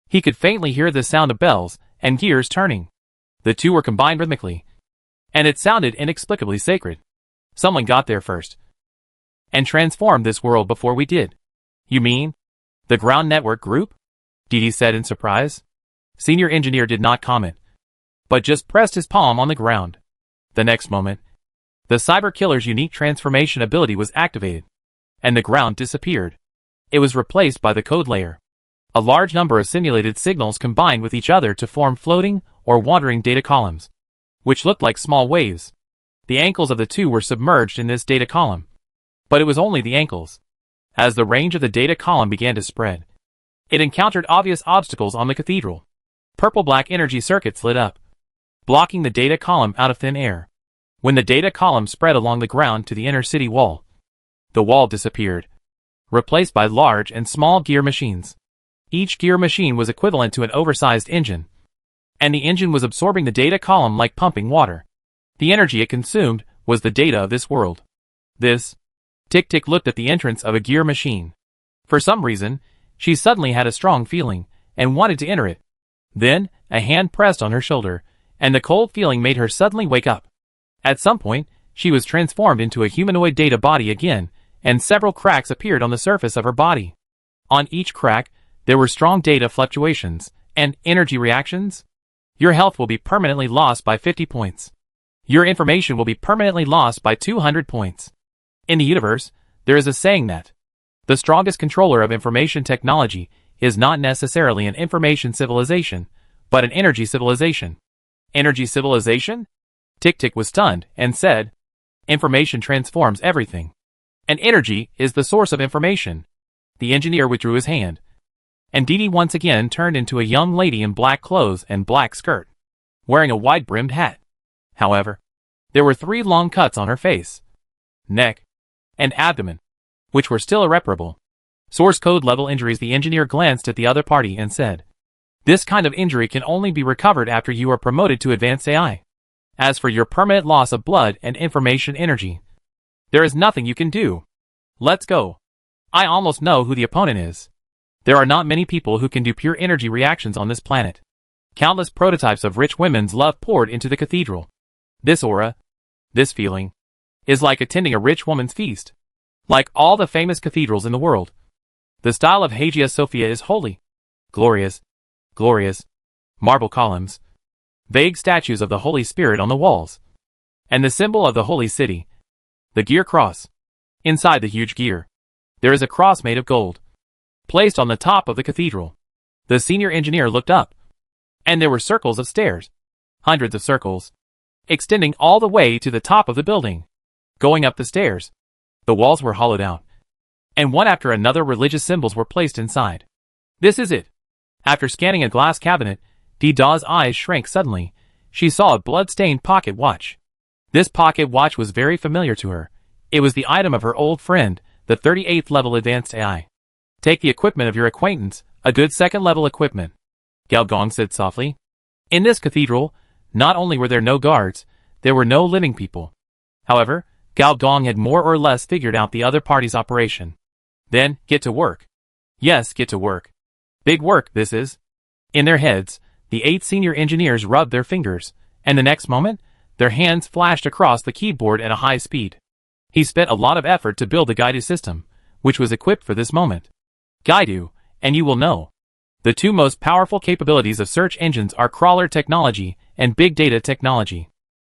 he could faintly hear the sound of bells and gears turning. The two were combined rhythmically, and it sounded inexplicably sacred. Someone got there first and transformed this world before we did. You mean the ground network group? Didi said in surprise. Senior engineer did not comment, but just pressed his palm on the ground. The next moment, the cyber killer's unique transformation ability was activated, and the ground disappeared. It was replaced by the code layer. A large number of simulated signals combined with each other to form floating or wandering data columns, which looked like small waves. The ankles of the two were submerged in this data column, but it was only the ankles. As the range of the data column began to spread, it encountered obvious obstacles on the cathedral. Purple-black energy circuits lit up, blocking the data column out of thin air. When the data column spread along the ground to the inner city wall, the wall disappeared, replaced by large and small gear machines. Each gear machine was equivalent to an oversized engine, and the engine was absorbing the data column like pumping water. The energy it consumed was the data of this world. This. Tick-Tick looked at the entrance of a gear machine. For some reason, she suddenly had a strong feeling, and wanted to enter it. Then, a hand pressed on her shoulder, and the cold feeling made her suddenly wake up. At some point, she was transformed into a humanoid data body again, and several cracks appeared on the surface of her body. On each crack, there were strong data fluctuations, and energy reactions. Your health will be permanently lost by 50 points. Your information will be permanently lost by 200 points. In the universe, there is a saying that the strongest controller of information technology is not necessarily an information civilization, but an energy civilization. Energy civilization? Tick-Tick was stunned and said, information transforms everything, and energy is the source of information. The engineer withdrew his hand, and Didi once again turned into a young lady in black clothes and black skirt, wearing a wide-brimmed hat. However, there were 3 long cuts on her face, neck, and abdomen, which were still irreparable. Source code level injuries. The engineer glanced at the other party and said, This kind of injury can only be recovered after you are promoted to advanced AI. As for your permanent loss of blood and information energy, there is nothing you can do. Let's go. I almost know who the opponent is. There are not many people who can do pure energy reactions on this planet. Countless prototypes of rich women's love poured into the cathedral. This aura, this feeling, is like attending a rich woman's feast. Like all the famous cathedrals in the world. The style of Hagia Sophia is holy, glorious, marble columns, vague statues of the Holy Spirit on the walls, and the symbol of the holy city, the gear cross. Inside the huge gear, there is a cross made of gold, placed on the top of the cathedral. The senior engineer looked up, and there were circles of stairs, hundreds of circles, extending all the way to the top of the building. Going up the stairs, the walls were hollowed out, and one after another religious symbols were placed inside. This is it. After scanning a glass cabinet, Dida's eyes shrank suddenly. She saw a blood-stained pocket watch. This pocket watch was very familiar to her. It was the item of her old friend, the 38th level advanced AI. Take the equipment of your acquaintance, a good second-level equipment, Gao Gong said softly. In this cathedral, not only were there no guards, there were no living people. However, Gao Gong had more or less figured out the other party's operation. Then, get to work. Yes, get to work. Big work, this is. In their heads, the 8 senior engineers rubbed their fingers, and the next moment, their hands flashed across the keyboard at a high speed. He spent a lot of effort to build the Gaidu system, which was equipped for this moment. Gaidu, and you will know. The 2 most powerful capabilities of search engines are crawler technology and big data technology.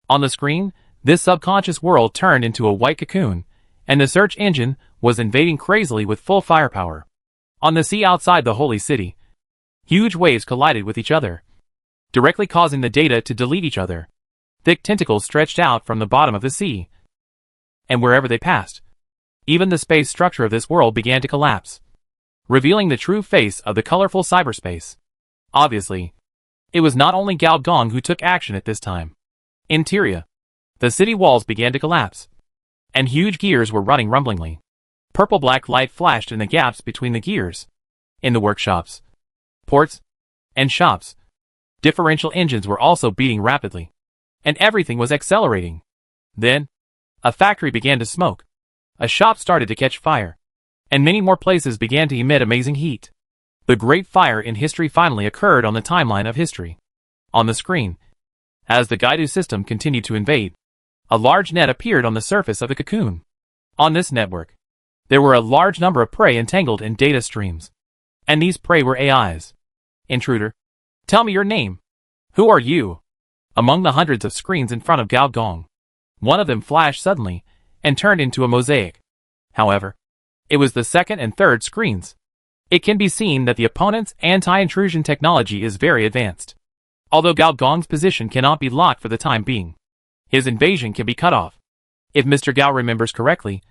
On the screen, this subconscious world turned into a white cocoon, and the search engine was invading crazily with full firepower. On the sea outside the holy city, huge waves collided with each other, directly causing the data to delete each other. Thick tentacles stretched out from the bottom of the sea, and wherever they passed, even the space structure of this world began to collapse, revealing the true face of the colorful cyberspace. Obviously, it was not only Gao Gong who took action at this time. Interior, the city walls began to collapse, and huge gears were running rumblingly. Purple-black light flashed in the gaps between the gears. In the workshops, ports, and shops, differential engines were also beating rapidly, and everything was accelerating. Then, a factory began to smoke, a shop started to catch fire, and many more places began to emit amazing heat. The great fire in history finally occurred on the timeline of history. On the screen, as the Gaidu system continued to invade, a large net appeared on the surface of the cocoon. On this network, there were a large number of prey entangled in data streams. And these prey were AIs. Intruder, tell me your name. Who are you? Among the hundreds of screens in front of Gao Gong, one of them flashed suddenly and turned into a mosaic. However, it was the second and third screens. It can be seen that the opponent's anti-intrusion technology is very advanced. Although Gao Gong's position cannot be locked for the time being, his invasion can be cut off. If Mr. Gao remembers correctly,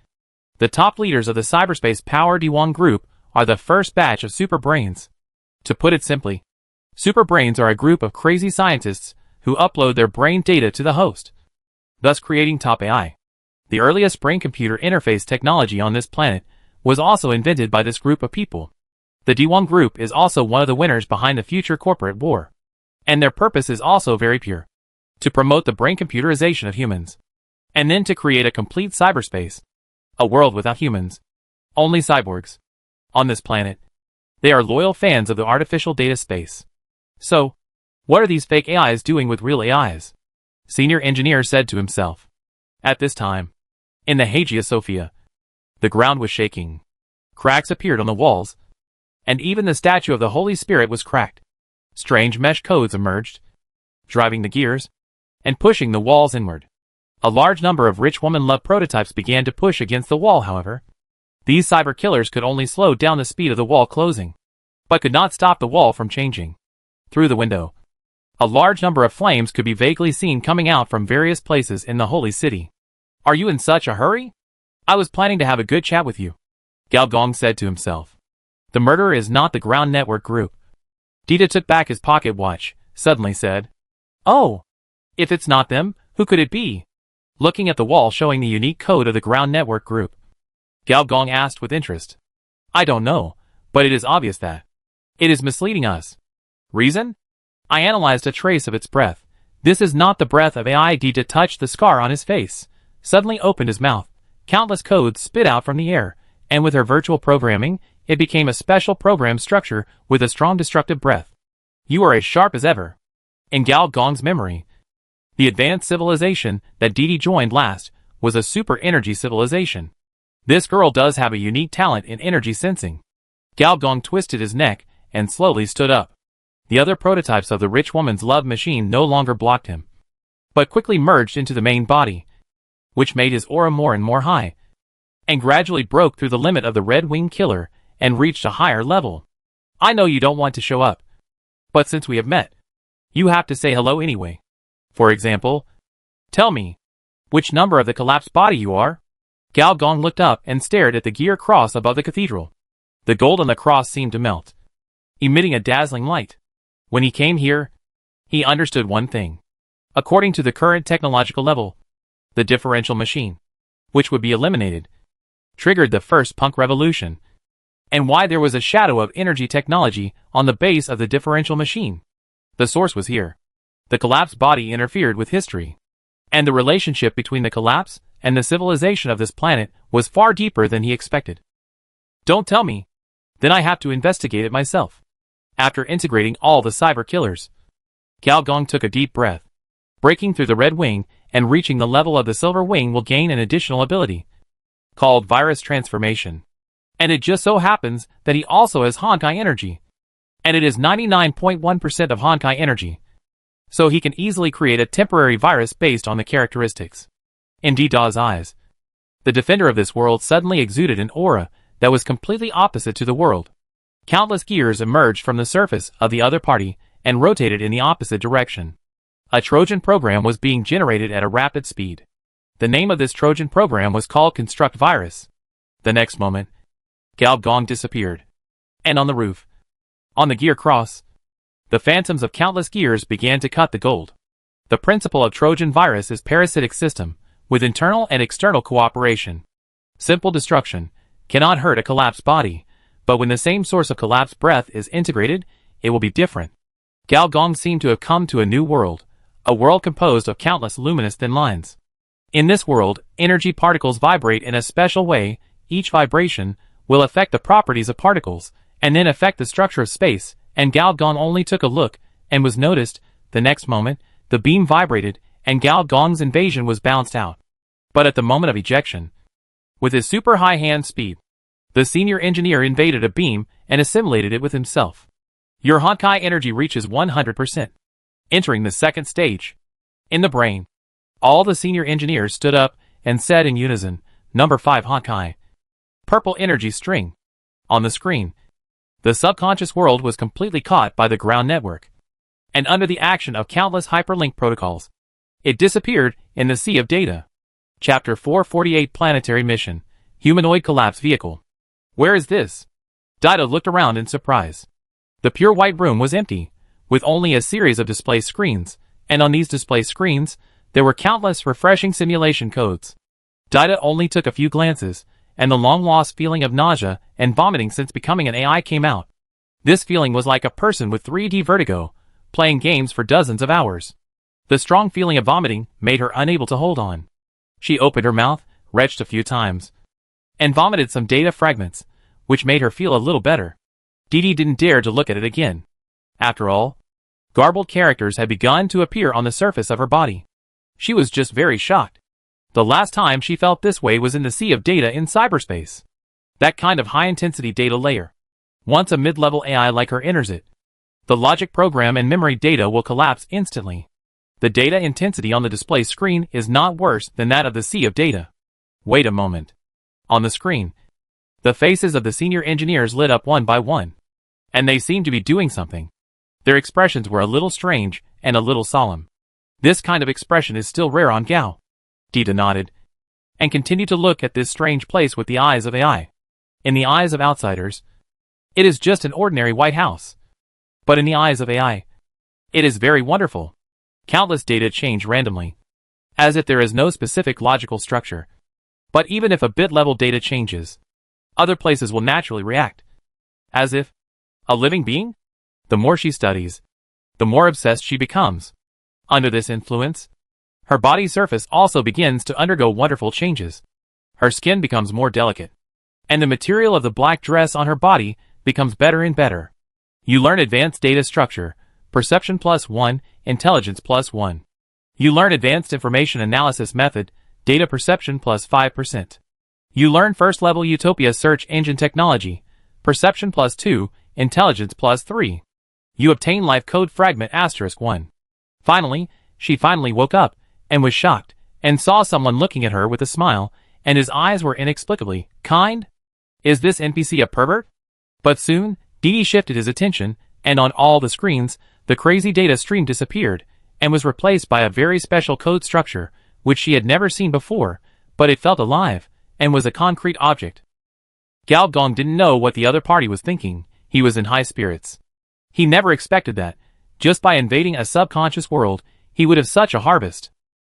the top leaders of the cyberspace power D1 group are the first batch of super brains. To put it simply, super brains are a group of crazy scientists who upload their brain data to the host, thus creating top AI. The earliest brain-computer interface technology on this planet was also invented by this group of people. The D1 group is also one of the winners behind the future corporate war, and their purpose is also very pure: to promote the brain computerization of humans, and then to create a complete cyberspace, a world without humans, only cyborgs. On this planet, they are loyal fans of the artificial data space. So, what are these fake AIs doing with real AIs? Senior engineer said to himself. At this time, in the Hagia Sophia, the ground was shaking. Cracks appeared on the walls, and even the statue of the Holy Spirit was cracked. Strange mesh codes emerged, driving the gears, and pushing the walls inward. A large number of rich woman-love prototypes began to push against the wall, however. These cyber killers could only slow down the speed of the wall closing, but could not stop the wall from changing. Through the window, a large number of flames could be vaguely seen coming out from various places in the holy city. Are you in such a hurry? I was planning to have a good chat with you, Gao Gong said to himself. The murderer is not the ground network group. Dita took back his pocket watch, suddenly said, Oh! If it's not them, who could it be? Looking at the wall showing the unique code of the ground network group, Gao Gong asked with interest. I don't know, but it is obvious that it is misleading us. Reason? I analyzed a trace of its breath. This is not the breath of AI. Dita touched the scar on his face, suddenly opened his mouth. Countless codes spit out from the air, and with her virtual programming, it became a special program structure with a strong destructive breath. You are as sharp as ever. In Gao Gong's memory, the advanced civilization that Didi joined last was a super energy civilization. This girl does have a unique talent in energy sensing. Gao Gong twisted his neck and slowly stood up. The other prototypes of the rich woman's love machine no longer blocked him, but quickly merged into the main body, which made his aura more and more high, and gradually broke through the limit of the red-winged killer and reached a higher level. I know you don't want to show up, but since we have met, you have to say hello anyway. For example, tell me which number of the collapsed body you are. Gao Gong looked up and stared at the gear cross above the cathedral. The gold on the cross seemed to melt, emitting a dazzling light. When he came here, he understood one thing. According to the current technological level, the differential machine, which would be eliminated, triggered the first punk revolution, and why there was a shadow of energy technology on the base of the differential machine. The source was here. The collapsed body interfered with history, and the relationship between the collapse and the civilization of this planet was far deeper than he expected. Don't tell me. Then I have to investigate it myself. After integrating all the cyber killers, Gao Gong took a deep breath. Breaking through the red wing and reaching the level of the silver wing will gain an additional ability, called virus transformation. And it just so happens that he also has Honkai energy. And it is 99.1% of Honkai energy. So he can easily create a temporary virus based on the characteristics. In Dida's eyes, the defender of this world suddenly exuded an aura that was completely opposite to the world. Countless gears emerged from the surface of the other party and rotated in the opposite direction. A Trojan program was being generated at a rapid speed. The name of this Trojan program was called Construct Virus. The next moment, Gao Gong disappeared. And on the roof, on the gear cross, the phantoms of countless gears began to cut the gold. The principle of Trojan virus is parasitic system, with internal and external cooperation. Simple destruction cannot hurt a collapsed body, but when the same source of collapsed breath is integrated, it will be different. Gao Gong seemed to have come to a new world, a world composed of countless luminous thin lines. In this world, energy particles vibrate in a special way. Each vibration will affect the properties of particles, and then affect the structure of space, and Gao Gong only took a look, and was noticed. The next moment, the beam vibrated, and Gao Gong's invasion was bounced out. But at the moment of ejection, with his super high hand speed, the senior engineer invaded a beam and assimilated it with himself. Your Honkai energy reaches 100%. Entering the second stage. In the brain, all the senior engineers stood up and said in unison, Number 5 Honkai. Purple energy string. On the screen, the subconscious world was completely caught by the ground network, and under the action of countless hyperlink protocols, it disappeared in the sea of data. Chapter 448 Planetary Mission. Humanoid Collapse Vehicle. Where is this? Dida looked around in surprise. The pure white room was empty, with only a series of display screens, and on these display screens, there were countless refreshing simulation codes. Dida only took a few glances, and the long-lost feeling of nausea and vomiting since becoming an AI came out. This feeling was like a person with 3D vertigo, playing games for dozens of hours. The strong feeling of vomiting made her unable to hold on. She opened her mouth, retched a few times, and vomited some data fragments, which made her feel a little better. Didi didn't dare to look at it again. After all, garbled characters had begun to appear on the surface of her body. She was just very shocked. The last time she felt this way was in the sea of data in cyberspace. That kind of high-intensity data layer. Once a mid-level AI like her enters it, the logic program and memory data will collapse instantly. The data intensity on the display screen is not worse than that of the sea of data. Wait a moment. On the screen, the faces of the senior engineers lit up one by one, and they seemed to be doing something. Their expressions were a little strange and a little solemn. This kind of expression is still rare on Gao. Dida nodded, and continued to look at this strange place with the eyes of AI. In the eyes of outsiders, it is just an ordinary white house. But in the eyes of AI, it is very wonderful. Countless data change randomly, as if there is no specific logical structure. But even if a bit-level data changes, other places will naturally react. As if a living being? The more she studies, the more obsessed she becomes. Under this influence, her body's surface also begins to undergo wonderful changes. Her skin becomes more delicate, and the material of the black dress on her body becomes better and better. You learn advanced data structure, perception +1, intelligence +1. You learn advanced information analysis method, data perception +5%. You learn first-level Utopia search engine technology, perception +2, intelligence +3. You obtain life code fragment *1. Finally, she finally woke up, and was shocked, and saw someone looking at her with a smile, and his eyes were inexplicably kind. Is this NPC a pervert? But soon, Dee shifted his attention, and on all the screens, the crazy data stream disappeared, and was replaced by a very special code structure, which she had never seen before, but it felt alive, and was a concrete object. Gao Gong didn't know what the other party was thinking. He was in high spirits. He never expected that, just by invading a subconscious world, he would have such a harvest.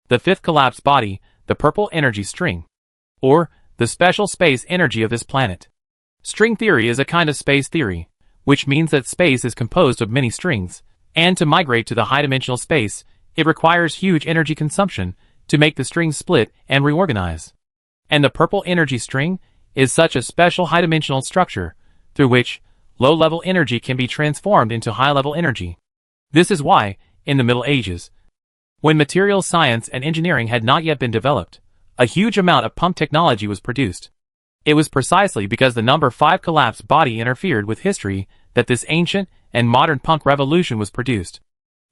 The fifth collapsed body, the purple energy string, or the special space energy of this planet. String theory is a kind of space theory, which means that space is composed of many strings, and to migrate to the high-dimensional space, it requires huge energy consumption to make the strings split and reorganize. And the purple energy string is such a special high-dimensional structure, through which low-level energy can be transformed into high-level energy. This is why, in the Middle Ages, when materials science and engineering had not yet been developed, a huge amount of pump technology was produced. It was precisely because the number 5 collapsed body interfered with history that this ancient and modern punk revolution was produced.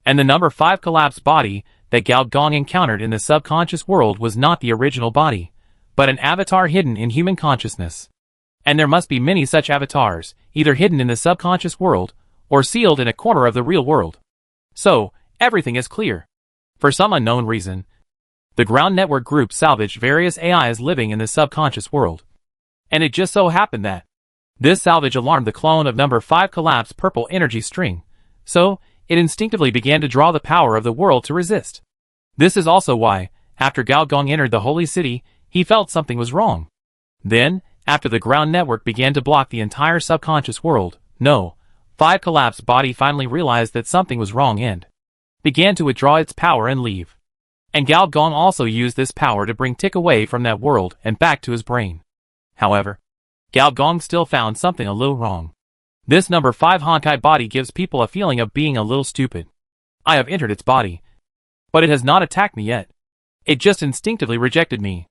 And the number 5 collapsed body that Gao Gong encountered in the subconscious world was not the original body, but an avatar hidden in human consciousness. And there must be many such avatars, either hidden in the subconscious world, or sealed in a corner of the real world. So, everything is clear. For some unknown reason, the ground network group salvaged various AIs living in the subconscious world. And it just so happened that this salvage alarmed the clone of number 5 collapsed purple energy string, so it instinctively began to draw the power of the world to resist. This is also why, after Gao Gong entered the holy city, he felt something was wrong. Then, after the ground network began to block the entire subconscious world, 5 collapsed body finally realized that something was wrong and began to withdraw its power and leave. And Gao Gong also used this power to bring Tick away from that world and back to his brain. However, Gao Gong still found something a little wrong. This number 5 Honkai body gives people a feeling of being a little stupid. I have entered its body, but it has not attacked me yet. It just instinctively rejected me.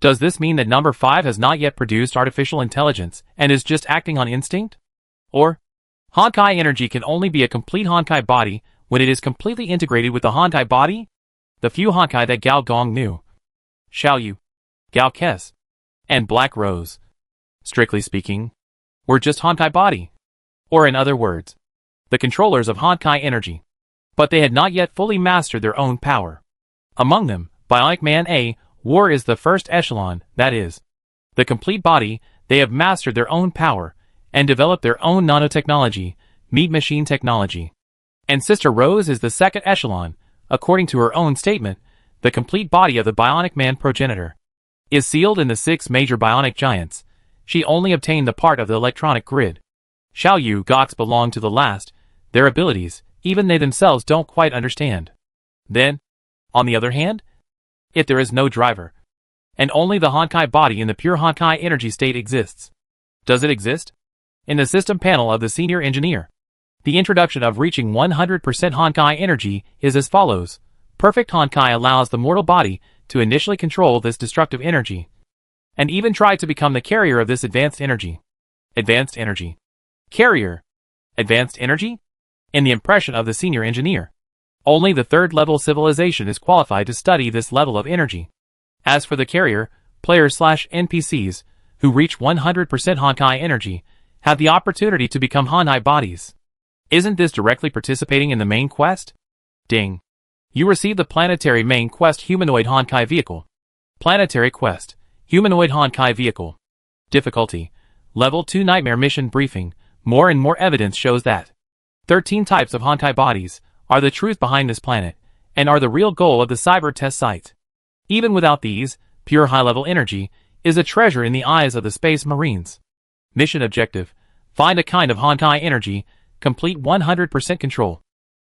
Does this mean that number 5 has not yet produced artificial intelligence and is just acting on instinct? Or, Honkai energy can only be a complete Honkai body when it is completely integrated with the Honkai body? The few Honkai that Gao Gong knew, Xiaoyu, Gao Kes, and Black Rose, strictly speaking, were just Honkai body. Or in other words, the controllers of Honkai energy. But they had not yet fully mastered their own power. Among them, Bionic Man A, War is the first echelon, that is, the complete body. They have mastered their own power, and developed their own nanotechnology, meat machine technology. And Sister Rose is the second echelon, according to her own statement, the complete body of the Bionic Man progenitor. Is sealed in the 6 major bionic giants. She only obtained the part of the electronic grid. Xiaoyu Gox belong to the last. Their abilities, even they themselves don't quite understand. Then, on the other hand, if there is no driver, and only the Honkai body in the pure Honkai energy state exists. Does it exist? In the system panel of the senior engineer, the introduction of reaching 100% Honkai energy is as follows. Perfect Honkai allows the mortal body to initially control this destructive energy, and even try to become the carrier of this advanced energy. Advanced energy. Carrier. Advanced energy? In the impression of the senior engineer, only the 3rd level civilization is qualified to study this level of energy. As for the carrier, players/NPCs, who reach 100% Honkai energy, have the opportunity to become Honkai bodies. Isn't this directly participating in the main quest? Ding. You receive the Planetary Main Quest Humanoid Honkai Vehicle. Planetary Quest, Humanoid Honkai Vehicle. Difficulty, Level 2 Nightmare Mission Briefing. More and more evidence shows that 13 types of Honkai bodies are the truth behind this planet, and are the real goal of the cyber test site. Even without these, pure high-level energy is a treasure in the eyes of the Space Marines. Mission objective, find a kind of Honkai energy complete 100% control.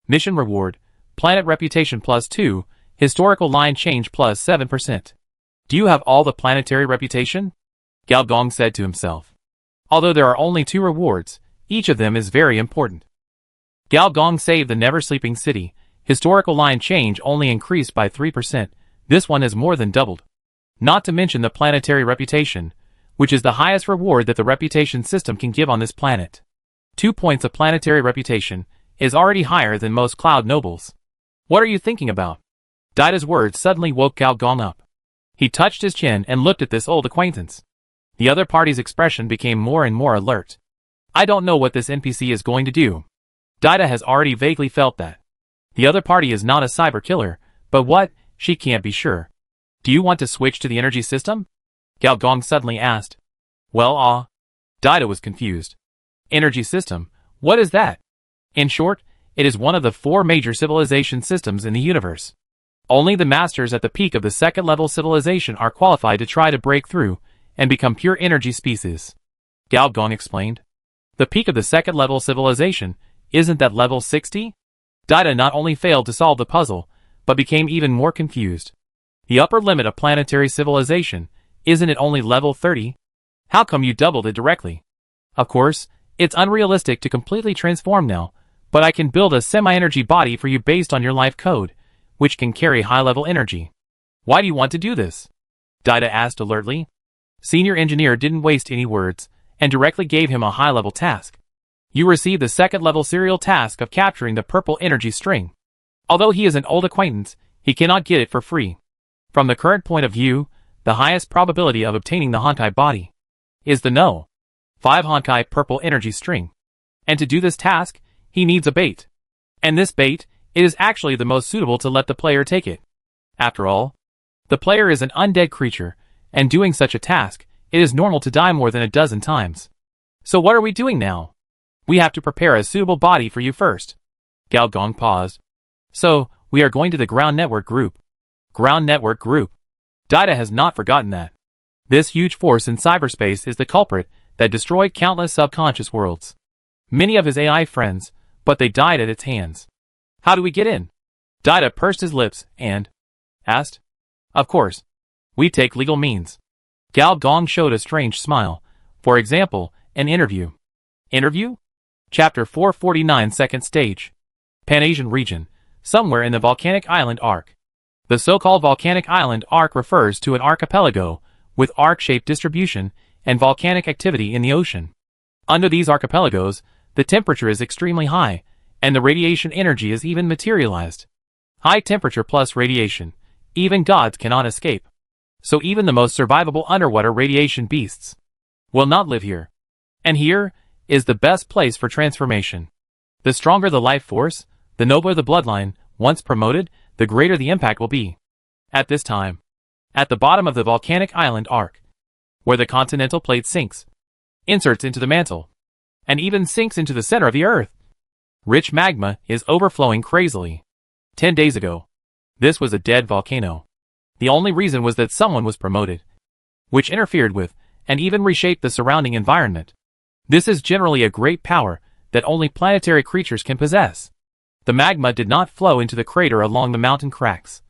Mission reward, planet reputation +2, historical line change +7%. Do you have all the planetary reputation? Gao Gong said to himself. Although there are only 2 rewards, each of them is very important. Gao Gong saved the never-sleeping city. Historical line change only increased by 3%. This one has more than doubled. Not to mention the planetary reputation, which is the highest reward that the reputation system can give on this planet. 2 points of planetary reputation is already higher than most cloud nobles. What are you thinking about? Daida's words suddenly woke Gao Gong up. He touched his chin and looked at this old acquaintance. The other party's expression became more and more alert. I don't know what this NPC is going to do. Daida has already vaguely felt that. The other party is not a cyber killer, but what? She can't be sure. Do you want to switch to the energy system? Gao Gong suddenly asked. Well, Daida was confused. Energy system? What is that? In short, it is one of the 4 major civilization systems in the universe. Only the masters at the peak of the 2nd level civilization are qualified to try to break through and become pure energy species. Gao Gong explained. The peak of the 2nd level civilization, isn't that level 60? Daida not only failed to solve the puzzle, but became even more confused. The upper limit of planetary civilization, isn't it only level 30? How come you doubled it directly? Of course, it's unrealistic to completely transform now, but I can build a semi-energy body for you based on your life code, which can carry high-level energy. Why do you want to do this? Daida asked alertly. Senior engineer didn't waste any words, and directly gave him a high-level task. You receive the 2nd level serial task of capturing the purple energy string. Although he is an old acquaintance, he cannot get it for free. From the current point of view, the highest probability of obtaining the Honkai body is the No. 5 Honkai purple energy string. And to do this task, he needs a bait. And this bait, it is actually the most suitable to let the player take it. After all, the player is an undead creature, and doing such a task, it is normal to die more than a dozen times. So what are we doing now? We have to prepare a suitable body for you first. Gao Gong paused. So, we are going to the ground network group. Ground network group. Daida has not forgotten that. This huge force in cyberspace is the culprit that destroyed countless subconscious worlds. Many of his AI friends, but they died at its hands. How do we get in? Daida pursed his lips and asked. Of course. We take legal means. Gao Gong showed a strange smile. For example, an interview. Interview? Chapter 449 Second Stage. Pan-Asian region, somewhere in the volcanic island arc. The so-called volcanic island arc refers to an archipelago with arc-shaped distribution and volcanic activity in the ocean. Under these archipelagos, the temperature is extremely high, and the radiation energy is even materialized. High temperature plus radiation, even gods cannot escape. So even the most survivable underwater radiation beasts will not live here. And here is the best place for transformation. The stronger the life force, the nobler the bloodline. Once promoted, the greater the impact will be. At this time, at the bottom of the volcanic island arc, where the continental plate sinks, inserts into the mantle, and even sinks into the center of the earth, rich magma is overflowing crazily. 10 days ago, this was a dead volcano. The only reason was that someone was promoted, which interfered with, and even reshaped the surrounding environment. This is generally a great power that only planetary creatures can possess. The magma did not flow into the crater along the mountain cracks,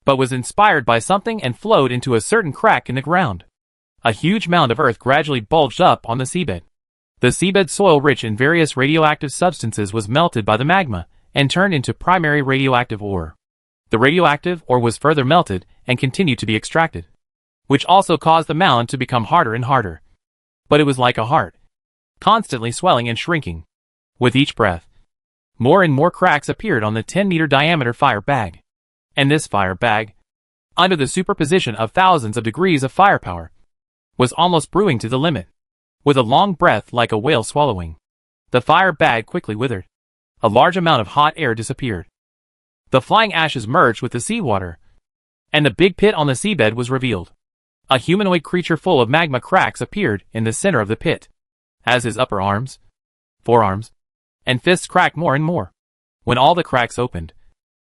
but was inspired by something and flowed into a certain crack in the ground. A huge mound of earth gradually bulged up on the seabed. The seabed soil rich in various radioactive substances was melted by the magma and turned into primary radioactive ore. The radioactive ore was further melted and continued to be extracted, which also caused the mound to become harder and harder. But it was like a heart, constantly swelling and shrinking. With each breath, more and more cracks appeared on the 10-meter diameter fire bag. And this fire bag, under the superposition of thousands of degrees of firepower, was almost brewing to the limit. With a long breath like a whale swallowing, the fire bag quickly withered. A large amount of hot air disappeared. The flying ashes merged with the seawater, and the big pit on the seabed was revealed. A humanoid creature full of magma cracks appeared in the center of the pit. As his upper arms, forearms, and fists cracked more and more. When all the cracks opened,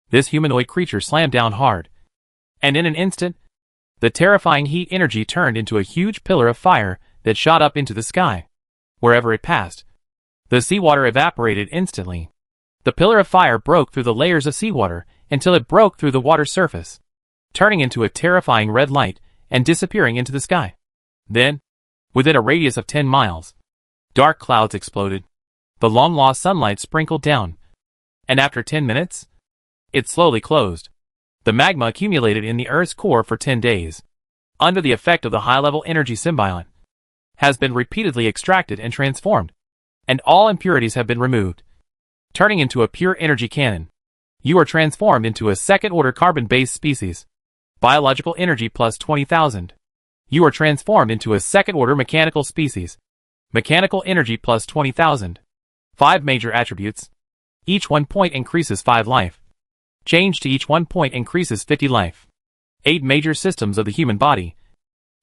this humanoid creature slammed down hard, and in an instant, the terrifying heat energy turned into a huge pillar of fire that shot up into the sky. Wherever it passed, The seawater evaporated instantly. The pillar of fire broke through the layers of seawater until it broke through the water's surface, turning into a terrifying red light and disappearing into the sky. Then, within a radius of 10 miles, dark clouds exploded. The long-lost sunlight sprinkled down, and after 10 minutes, it slowly closed. The magma accumulated in the Earth's core for 10 days, under the effect of the high-level energy symbiont, has been repeatedly extracted and transformed, and all impurities have been removed, turning into a pure energy cannon. You are transformed into a second-order carbon-based species. Biological energy plus 20,000. You are transformed into a second-order mechanical species. Mechanical energy plus 20,000. 5 major attributes. Each 1 point increases 5 life. Change to each 1 point increases 50 life. 8 major systems of the human body.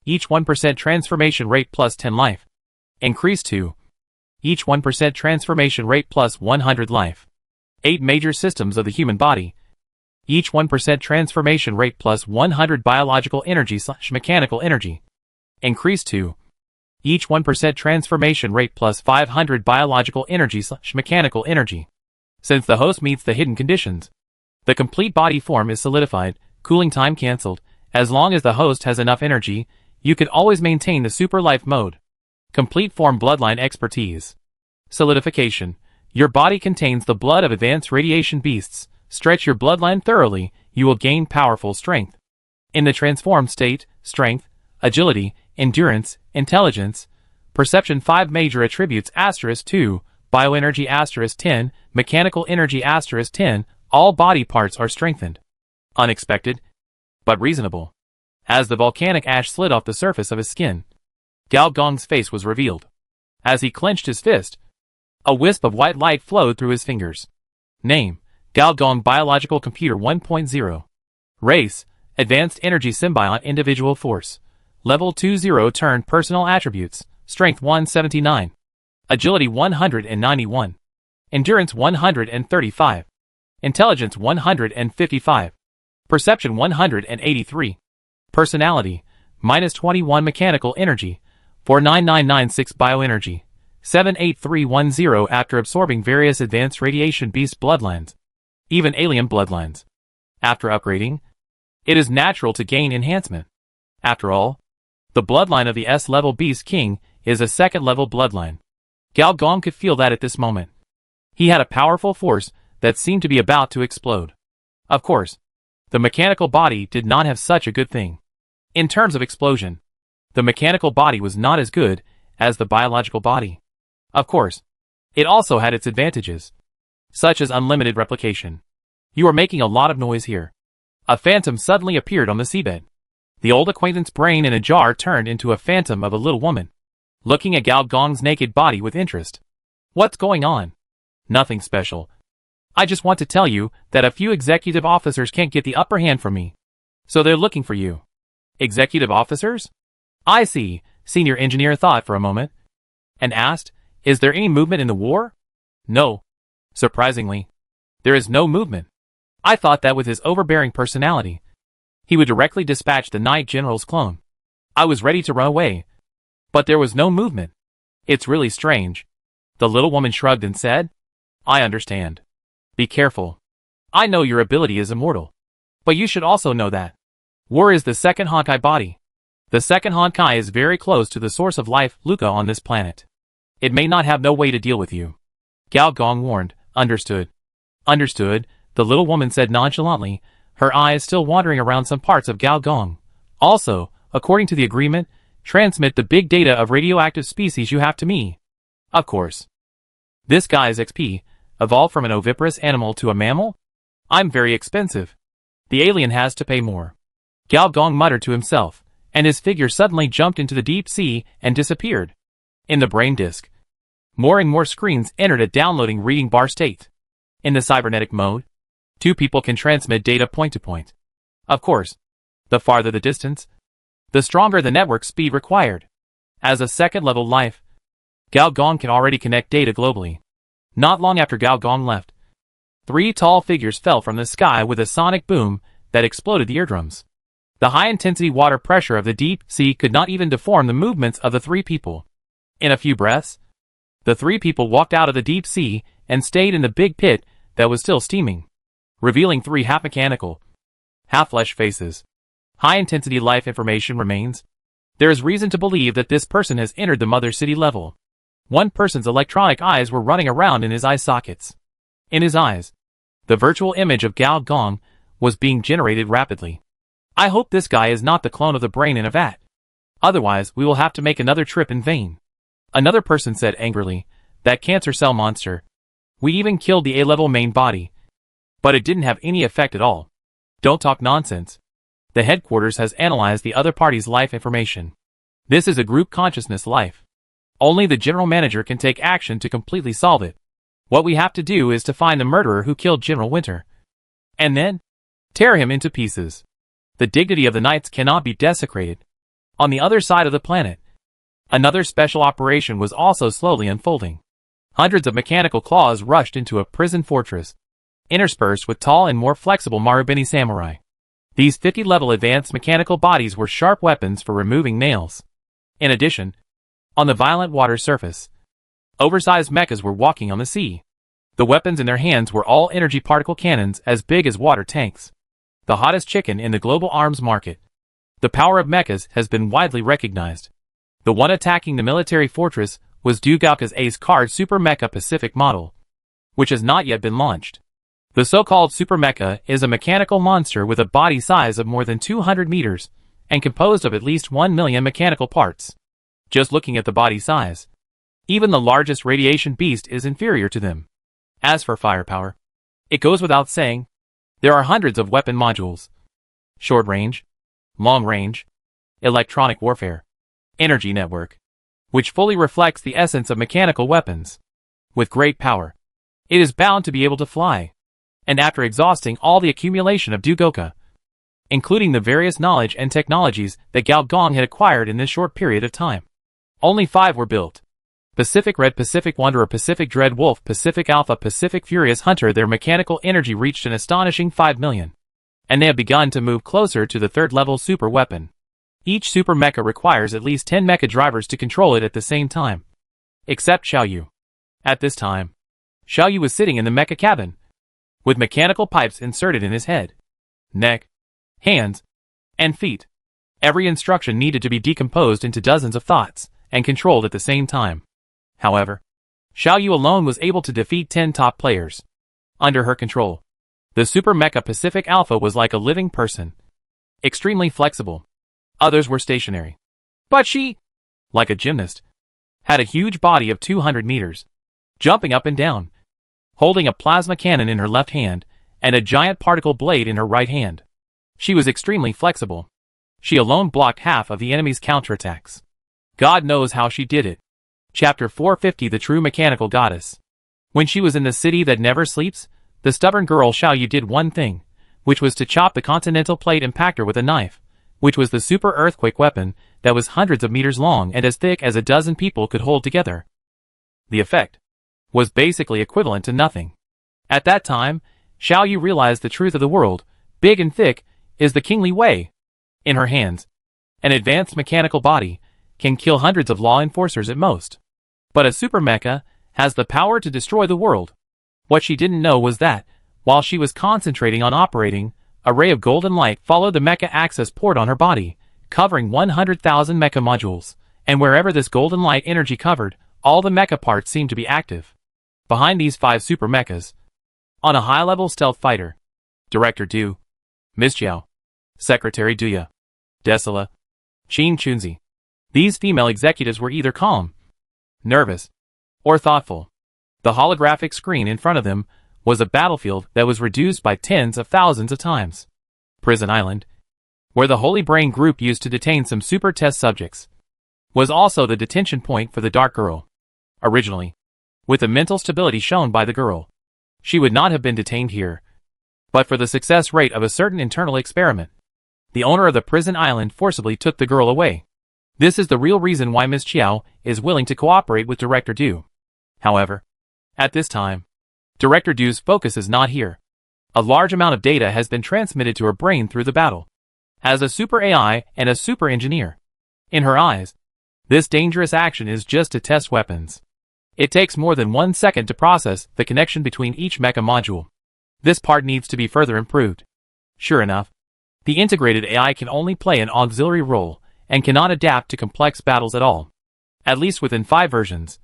Each 1% transformation rate plus 10 life. Increase to each 1% transformation rate plus 100 life. 8 major systems of the human body. Each 1% transformation rate plus 100 biological energy / mechanical energy. Increase to each 1% transformation rate plus 500 biological energy / mechanical energy. Since the host meets the hidden conditions, the complete body form is solidified, cooling time cancelled. As long as the host has enough energy, you can always maintain the super life mode. Complete form bloodline expertise. Solidification. Your body contains the blood of advanced radiation beasts. Stretch your bloodline thoroughly, you will gain powerful strength. In the transformed state, strength, agility, endurance, intelligence, perception 5 major attributes *2, bioenergy *10, mechanical energy *10, all body parts are strengthened. Unexpected, but reasonable. As the volcanic ash slid off the surface of his skin, Gao Gong's face was revealed. As he clenched his fist, a wisp of white light flowed through his fingers. Name, Gao Gong Biological Computer 1.0. Race, Advanced Energy Symbiont Individual Force. Level 20 Turn Personal Attributes, Strength 179. Agility 191. Endurance 135. Intelligence 155. Perception 183. Personality, -21 Mechanical Energy, 49996 Bioenergy, 78310 after absorbing various advanced radiation beast bloodlines, even alien bloodlines. After upgrading, it is natural to gain enhancement. After all, the bloodline of the S-level Beast King is a second-level bloodline. Gao Gong could feel that at this moment. He had a powerful force that seemed to be about to explode. Of course, the mechanical body did not have such a good thing. In terms of explosion, the mechanical body was not as good as the biological body. Of course, it also had its advantages, such as unlimited replication. You are making a lot of noise here. A phantom suddenly appeared on the seabed. The old acquaintance brain in a jar turned into a phantom of a little woman, looking at Gao Gong's naked body with interest. What's going on? Nothing special. I just want to tell you that a few executive officers can't get the upper hand from me, so they're looking for you. Executive officers? I see, Senior Engineer thought for a moment, and asked, is there any movement in the war? No. Surprisingly, there is no movement. I thought that with his overbearing personality, he would directly dispatch the Knight General's clone. I was ready to run away, but there was no movement. It's really strange. The little woman shrugged and said, I understand. Be careful. I know your ability is immortal, but you should also know that war is the second Honkai body. The second Honkai is very close to the source of life, Luca, on this planet. It may not have no way to deal with you. Gao Gong warned. Understood. Understood, the little woman said nonchalantly, her eyes still wandering around some parts of Gao Gong. Also, according to the agreement, transmit the big data of radioactive species you have to me. Of course. This guy's XP, evolved from an oviparous animal to a mammal? I'm very expensive. The alien has to pay more. Gao Gong muttered to himself, and his figure suddenly jumped into the deep sea and disappeared. In the brain disk, more and more screens entered a downloading reading bar state. In the cybernetic mode, 2 people can transmit data point to point. Of course, the farther the distance, the stronger the network speed required. As a second-level life, Gao Gong can already connect data globally. Not long after Gao Gong left, 3 tall figures fell from the sky with a sonic boom that exploded the eardrums. The high-intensity water pressure of the deep sea could not even deform the movements of the 3 people. In a few breaths, The three people walked out of the deep sea and stayed in the big pit that was still steaming, revealing three half-mechanical, half-flesh faces. High-intensity life information remains. There is reason to believe that this person has entered the Mother City level. One person's electronic eyes were running around in his eye sockets. In his eyes, the virtual image of Gao Gong was being generated rapidly. I hope this guy is not the clone of the brain in a vat. Otherwise, we will have to make another trip in vain. Another person said angrily, that cancer cell monster. We even killed the A-level main body. But it didn't have any effect at all. Don't talk nonsense. The headquarters has analyzed the other party's life information. This is a group consciousness life. Only the general manager can take action to completely solve it. What we have to do is to find the murderer who killed General Winter. And then, tear him into pieces. The dignity of the Knights cannot be desecrated. On the other side of the planet, another special operation was also slowly unfolding. Hundreds of mechanical claws rushed into a prison fortress, interspersed with tall and more flexible Marubeni samurai. These 50-level advanced mechanical bodies were sharp weapons for removing nails. In addition, on the violent water surface, oversized mechas were walking on the sea. The weapons in their hands were all energy particle cannons as big as water tanks. The hottest chicken in the global arms market. The power of mechas has been widely recognized. The one attacking the military fortress was Dugaoka's Ace Card Super Mecha Pacific model, which has not yet been launched. The so-called Super Mecha is a mechanical monster with a body size of more than 200 meters and composed of at least 1 million mechanical parts. Just looking at the body size, even the largest radiation beast is inferior to them. As for firepower, it goes without saying, there are hundreds of weapon modules. Short range, long range, electronic warfare, energy network, which fully reflects the essence of mechanical weapons. With great power, it is bound to be able to fly. And after exhausting all the accumulation of Dugoka, including the various knowledge and technologies that Gao Gong had acquired in this short period of time, only 5 were built. Pacific Red, Pacific Wanderer, Pacific Dread Wolf, Pacific Alpha, Pacific Furious Hunter. Their mechanical energy reached an astonishing 5 million. And they have begun to move closer to the 3rd level super weapon. Each super mecha requires at least 10 mecha drivers to control it at the same time. Except Xiaoyu. At this time, Xiaoyu was sitting in the mecha cabin, with mechanical pipes inserted in his head, neck, hands, and feet. Every instruction needed to be decomposed into dozens of thoughts, and controlled at the same time. However, Xiaoyu alone was able to defeat 10 top players. Under her control, the Super Mecha Pacific Alpha was like a living person. Extremely flexible. Others were stationary. But she, like a gymnast, had a huge body of 200 meters, jumping up and down, holding a plasma cannon in her left hand, and a giant particle blade in her right hand. She was extremely flexible. She alone blocked half of the enemy's counterattacks. God knows how she did it. Chapter 450, The True Mechanical Goddess. When she was in the city that never sleeps, the stubborn girl Xiaoyu did one thing, which was to chop the continental plate impactor with a knife, which was the super earthquake weapon that was hundreds of meters long and as thick as a dozen people could hold together. The effect was basically equivalent to nothing. At that time, Xiaoyu realized the truth of the world, big and thick, is the kingly way. In her hands, an advanced mechanical body can kill hundreds of law enforcers at most. But a super mecha has the power to destroy the world. What she didn't know was that, while she was concentrating on operating, a ray of golden light followed the mecha access port on her body, covering 100,000 mecha modules, and wherever this golden light energy covered, all the mecha parts seemed to be active. Behind these 5 super mechas, on a high-level stealth fighter, Director Du, Ms. Jiao, Secretary Duya, Desola, Qin Chunzi. These female executives were either calm, nervous, or thoughtful. The holographic screen in front of them was a battlefield that was reduced by tens of thousands of times. Prison Island, where the Holy Brain group used to detain some super test subjects, was also the detention point for the Dark Girl. Originally, with the mental stability shown by the girl, she would not have been detained here, but for the success rate of a certain internal experiment. The owner of the prison island forcibly took the girl away. This is the real reason why Ms. Chiao is willing to cooperate with Director Du. However, at this time, Director Du's focus is not here. A large amount of data has been transmitted to her brain through the battle. As a super AI and a super engineer, in her eyes, this dangerous action is just to test weapons. It takes more than 1 second to process the connection between each mecha module. This part needs to be further improved. Sure enough, the integrated AI can only play an auxiliary role and cannot adapt to complex battles at all. At least within 5 versions.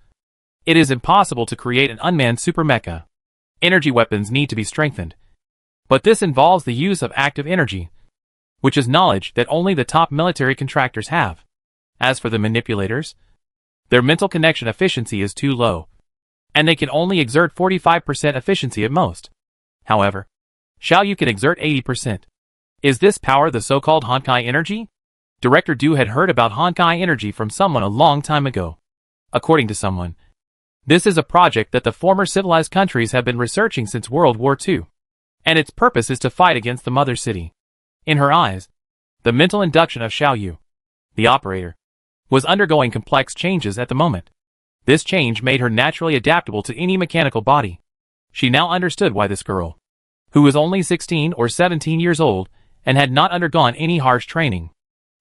It is impossible to create an unmanned super mecha. Energy weapons need to be strengthened. But this involves the use of active energy, which is knowledge that only the top military contractors have. As for the manipulators, their mental connection efficiency is too low, and they can only exert 45% efficiency at most. However, Xiaoyu can exert 80%. Is this power the so-called Honkai energy? Director Du had heard about Honkai energy from someone a long time ago. According to someone, this is a project that the former civilized countries have been researching since World War II, and its purpose is to fight against the mother city. In her eyes, the mental induction of Xiaoyu, the operator, was undergoing complex changes at the moment. This change made her naturally adaptable to any mechanical body. She now understood why this girl, who was only 16 or 17 years old and had not undergone any harsh training,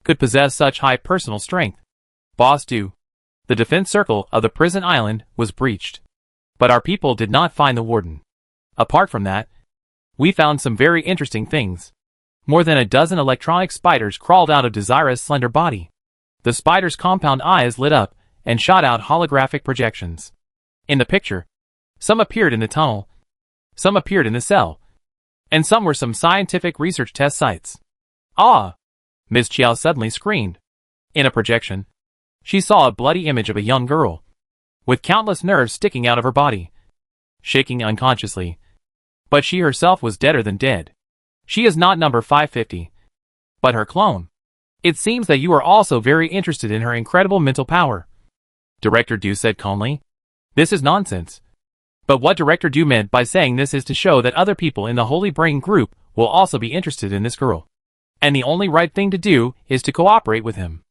could possess such high personal strength. Boss Du, the defense circle of the prison island was breached. But our people did not find the warden. Apart from that, we found some very interesting things. More than a dozen electronic spiders crawled out of Desira's slender body. The spiders' compound eyes lit up and shot out holographic projections. In the picture, some appeared in the tunnel, some appeared in the cell, and some were some scientific research test sites. Ah! Ms. Chiao suddenly screamed. In a projection, she saw a bloody image of a young girl, with countless nerves sticking out of her body, shaking unconsciously. But she herself was deader than dead. She is not number 550, but her clone. It seems that you are also very interested in her incredible mental power. Director Du said calmly. This is nonsense. But what Director Du meant by saying this is to show that other people in the Holy Brain group will also be interested in this girl. And the only right thing to do is to cooperate with him.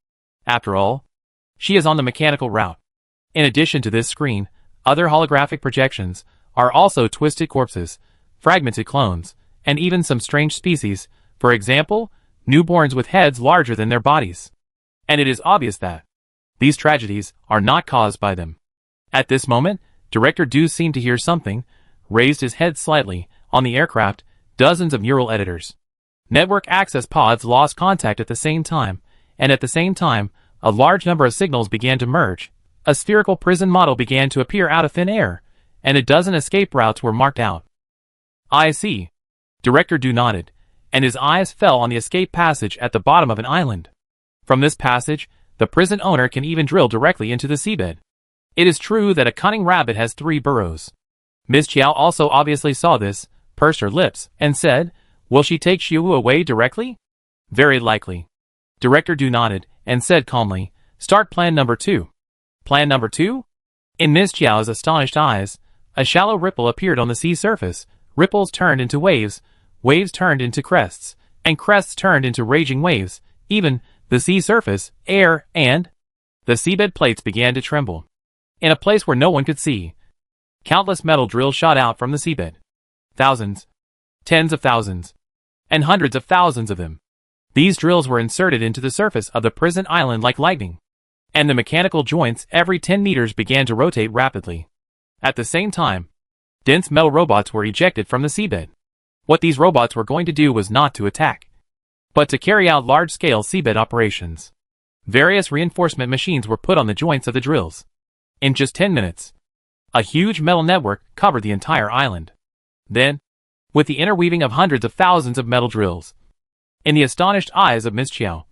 After all, she is on the mechanical route. In addition to this screen, other holographic projections are also twisted corpses, fragmented clones, and even some strange species, for example, newborns with heads larger than their bodies. And it is obvious that these tragedies are not caused by them. At this moment, Director Du seemed to hear something, raised his head slightly. On the aircraft, dozens of neural editors, network access pods lost contact at the same time, and at the same time, a large number of signals began to merge. A spherical prison model began to appear out of thin air, and a dozen escape routes were marked out. I see. Director Du nodded, and his eyes fell on the escape passage at the bottom of an island. From this passage, the prison owner can even drill directly into the seabed. It is true that a cunning rabbit has 3 burrows. Ms. Chiao also obviously saw this, pursed her lips, and said, will she take Xiu away directly? Very likely. Director Du nodded, and said calmly, start plan number 2. Plan number 2? In Ms. Chiao's astonished eyes, a shallow ripple appeared on the sea surface. Ripples turned into waves, waves turned into crests, and crests turned into raging waves. Even the sea surface, air, and the seabed plates began to tremble. In a place where no one could see, countless metal drills shot out from the seabed. Thousands, tens of thousands, and hundreds of thousands of them. These drills were inserted into the surface of the prison island like lightning, and the mechanical joints every 10 meters began to rotate rapidly. At the same time, dense metal robots were ejected from the seabed. What these robots were going to do was not to attack, but to carry out large-scale seabed operations. Various reinforcement machines were put on the joints of the drills. In just 10 minutes, a huge metal network covered the entire island. Then, with the interweaving of hundreds of thousands of metal drills, in the astonished eyes of Ms. Chiao,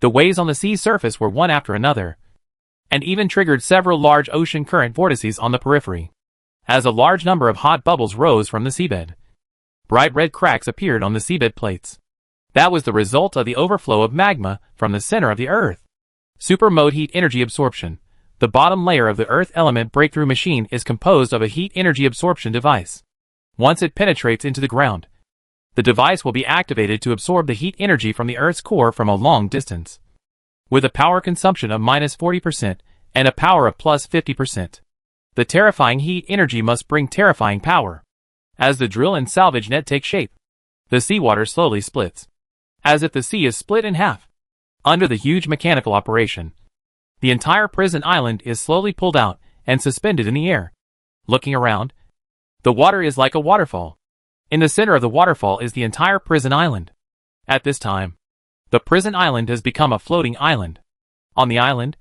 the waves on the sea surface were one after another, and even triggered several large ocean current vortices on the periphery. As a large number of hot bubbles rose from the seabed, bright red cracks appeared on the seabed plates. That was the result of the overflow of magma from the center of the Earth. Super mode heat energy absorption. The bottom layer of the Earth element breakthrough machine is composed of a heat energy absorption device. Once it penetrates into the ground, the device will be activated to absorb the heat energy from the Earth's core from a long distance. With a power consumption of -40% and a power of +50%. The terrifying heat energy must bring terrifying power. As the drill and salvage net take shape, the seawater slowly splits, as if the sea is split in half. Under the huge mechanical operation, the entire prison island is slowly pulled out, and suspended in the air. Looking around, the water is like a waterfall. In the center of the waterfall is the entire prison island. At this time, the prison island has become a floating island. On the island,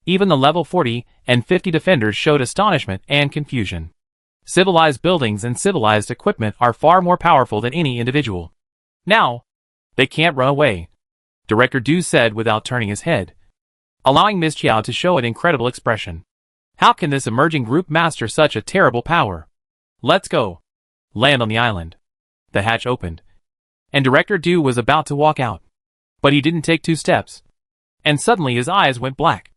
even the level 40 and 50 defenders showed astonishment and confusion. Civilized buildings and civilized equipment are far more powerful than any individual. Now, they can't run away, Director Du said without turning his head, allowing Ms. Chiao to show an incredible expression. How can this emerging group master such a terrible power? Let's go. Land on the island. The hatch opened, and Director Du was about to walk out. But he didn't take 2 steps. And suddenly his eyes went black.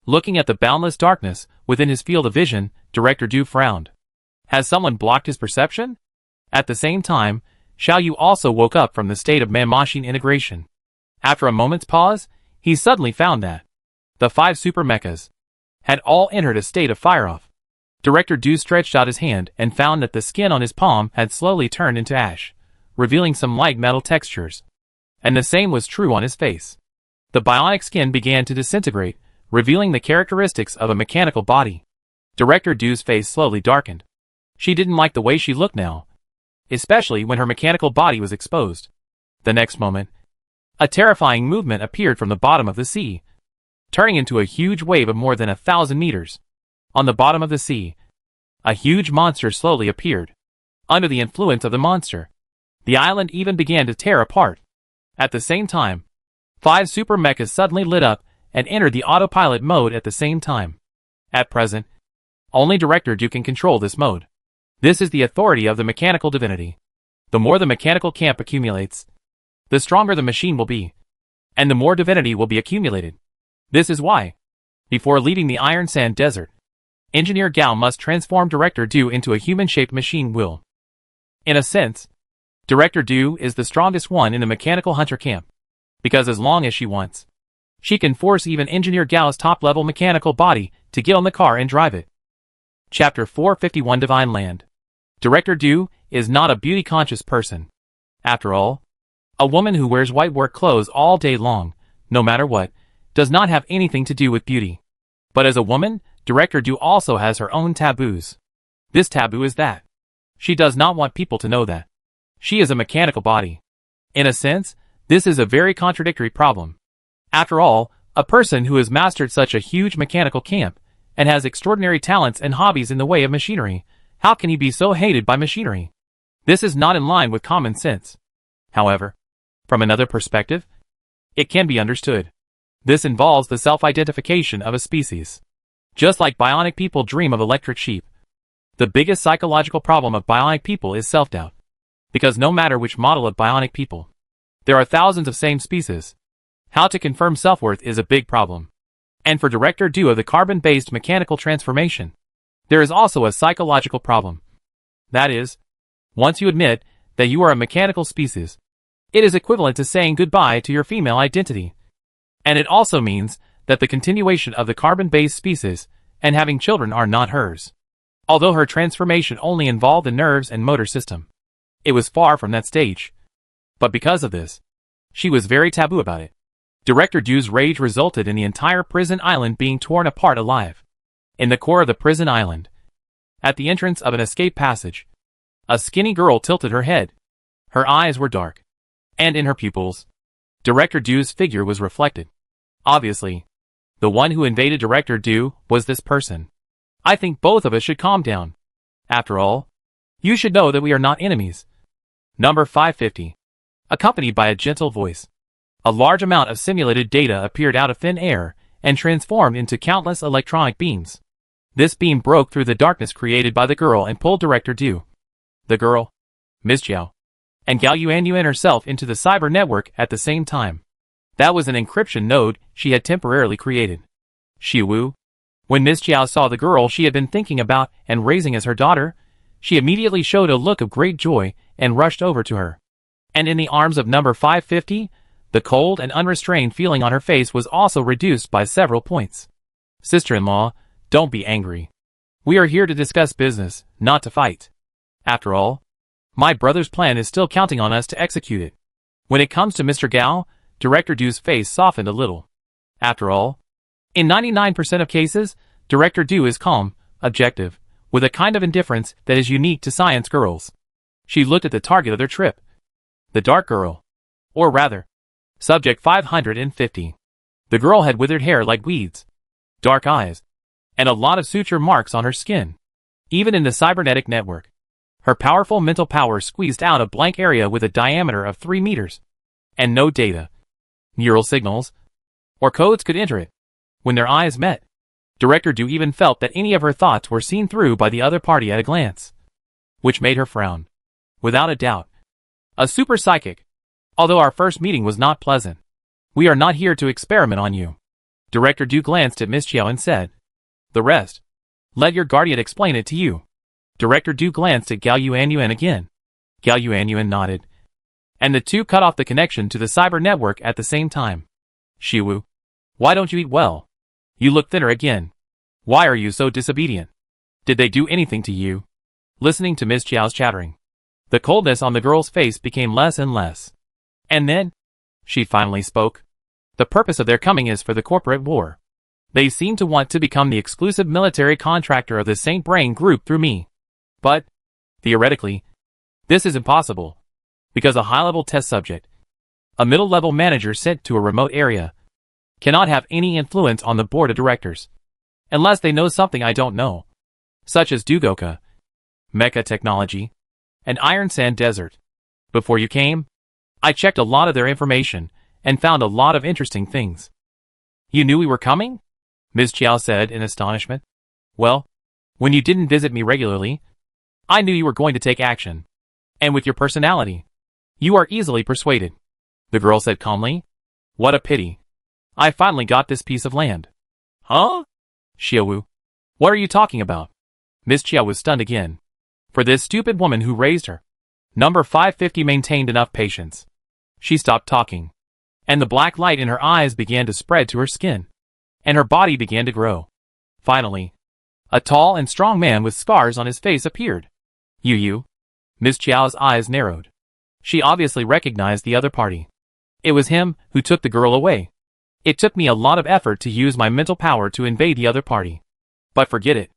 Looking at the boundless darkness within his field of vision, Director Du frowned. Has someone blocked his perception? At the same time, Xiao Yu also woke up from the state of man-machine integration. After a moment's pause, he suddenly found that the 5 super mechas had all entered a state of fire-off. Director Du stretched out his hand and found that the skin on his palm had slowly turned into ash, revealing some light metal textures. And the same was true on his face. The bionic skin began to disintegrate, revealing the characteristics of a mechanical body. Director Du's face slowly darkened. She didn't like the way she looked now, especially when her mechanical body was exposed. The next moment, a terrifying movement appeared from the bottom of the sea, turning into a huge wave of more than 1,000 meters. On the bottom of the sea, a huge monster slowly appeared. Under the influence of the monster, the island even began to tear apart. At the same time, 5 super mechas suddenly lit up and entered the autopilot mode at the same time. At present, only Director Du can control this mode. This is the authority of the mechanical divinity. The more the mechanical camp accumulates, the stronger the machine will be, and the more divinity will be accumulated. This is why, before leaving the Iron Sand Desert, Engineer Gao must transform Director Du into a human-shaped machine will. In a sense, Director Du is the strongest one in the mechanical hunter camp, because as long as she wants, she can force even Engineer Gao's top-level mechanical body to get on the car and drive it. Chapter 451 Divine Land. Director Du is not a beauty-conscious person. After all, a woman who wears white work clothes all day long, no matter what, does not have anything to do with beauty. But as a woman, Director Du also has her own taboos. This taboo is that she does not want people to know that she is a mechanical body. In a sense, this is a very contradictory problem. After all, a person who has mastered such a huge mechanical camp and has extraordinary talents and hobbies in the way of machinery, how can he be so hated by machinery? This is not in line with common sense. However, from another perspective, it can be understood. This involves the self-identification of a species. Just like bionic people dream of electric sheep, the biggest psychological problem of bionic people is self-doubt. Because no matter which model of bionic people, there are thousands of same species. How to confirm self-worth is a big problem. And for Director Du of the carbon-based mechanical transformation, there is also a psychological problem. That is, once you admit that you are a mechanical species, it is equivalent to saying goodbye to your female identity. And it also means that the continuation of the carbon-based species and having children are not hers. Although her transformation only involved the nerves and motor system, it was far from that stage. But because of this, she was very taboo about it. Director Du's rage resulted in the entire prison island being torn apart alive. In the core of the prison island, at the entrance of an escape passage, a skinny girl tilted her head. Her eyes were dark, and in her pupils, Director Du's figure was reflected. Obviously, the one who invaded Director Du was this person. I think both of us should calm down. After all, you should know that we are not enemies. Number 550. Accompanied by a gentle voice, a large amount of simulated data appeared out of thin air and transformed into countless electronic beams. This beam broke through the darkness created by the girl and pulled Director Du, the girl, Ms. Jiao, and Gao Yuanyuan herself into the cyber network at the same time. That was an encryption node she had temporarily created. Shi Wu. When Ms. Jiao saw the girl she had been thinking about and raising as her daughter, she immediately showed a look of great joy and rushed over to her. And in the arms of number 550, the cold and unrestrained feeling on her face was also reduced by several points. Sister-in-law, don't be angry. We are here to discuss business, not to fight. After all, my brother's plan is still counting on us to execute it. When it comes to Mr. Gao, Director Du's face softened a little. After all, in 99% of cases, Director Du is calm, objective, with a kind of indifference that is unique to science girls. She looked at the target of their trip. The dark girl. Or rather, Subject 550. The girl had withered hair like weeds, dark eyes, and a lot of suture marks on her skin. Even in the cybernetic network, her powerful mental power squeezed out a blank area with a diameter of 3 meters. And no data, neural signals, or codes could enter it. When their eyes met, Director Du even felt that any of her thoughts were seen through by the other party at a glance, which made her frown. Without a doubt, a super psychic. Although our first meeting was not pleasant, we are not here to experiment on you. Director Du glanced at Miss Chiao and said, "The rest, let your guardian explain it to you." Director Du glanced at Gao Yuanyuan again. Gao Yuanyuan nodded, and the two cut off the connection to the cyber network at the same time. "Shiwu, why don't you eat well? You look thinner again. Why are you so disobedient? Did they do anything to you?" Listening to Miss Chiao's chattering, the coldness on the girl's face became less and less. "And then," she finally spoke, "the purpose of their coming is for the corporate war. They seem to want to become the exclusive military contractor of the Saint Brain Group through me. But, theoretically, this is impossible, because a high-level test subject, a middle-level manager sent to a remote area, cannot have any influence on the board of directors, unless they know something I don't know, such as Dugoka, mecha technology, and Iron Sand Desert. Before you came, I checked a lot of their information and found a lot of interesting things." "You knew we were coming?" Ms. Chiao said in astonishment. "Well, when you didn't visit me regularly, I knew you were going to take action. And with your personality, you are easily persuaded," the girl said calmly. "What a pity. I finally got this piece of land." "Huh? Xiaowu, what are you talking about?" Ms. Chiao was stunned again. For this stupid woman who raised her, Number 550 maintained enough patience. She stopped talking, and the black light in her eyes began to spread to her skin, and her body began to grow. Finally, a tall and strong man with scars on his face appeared. "You." Ms. Chiao's eyes narrowed. She obviously recognized the other party. It was him who took the girl away. It took me a lot of effort to use my mental power to invade the other party. But forget it.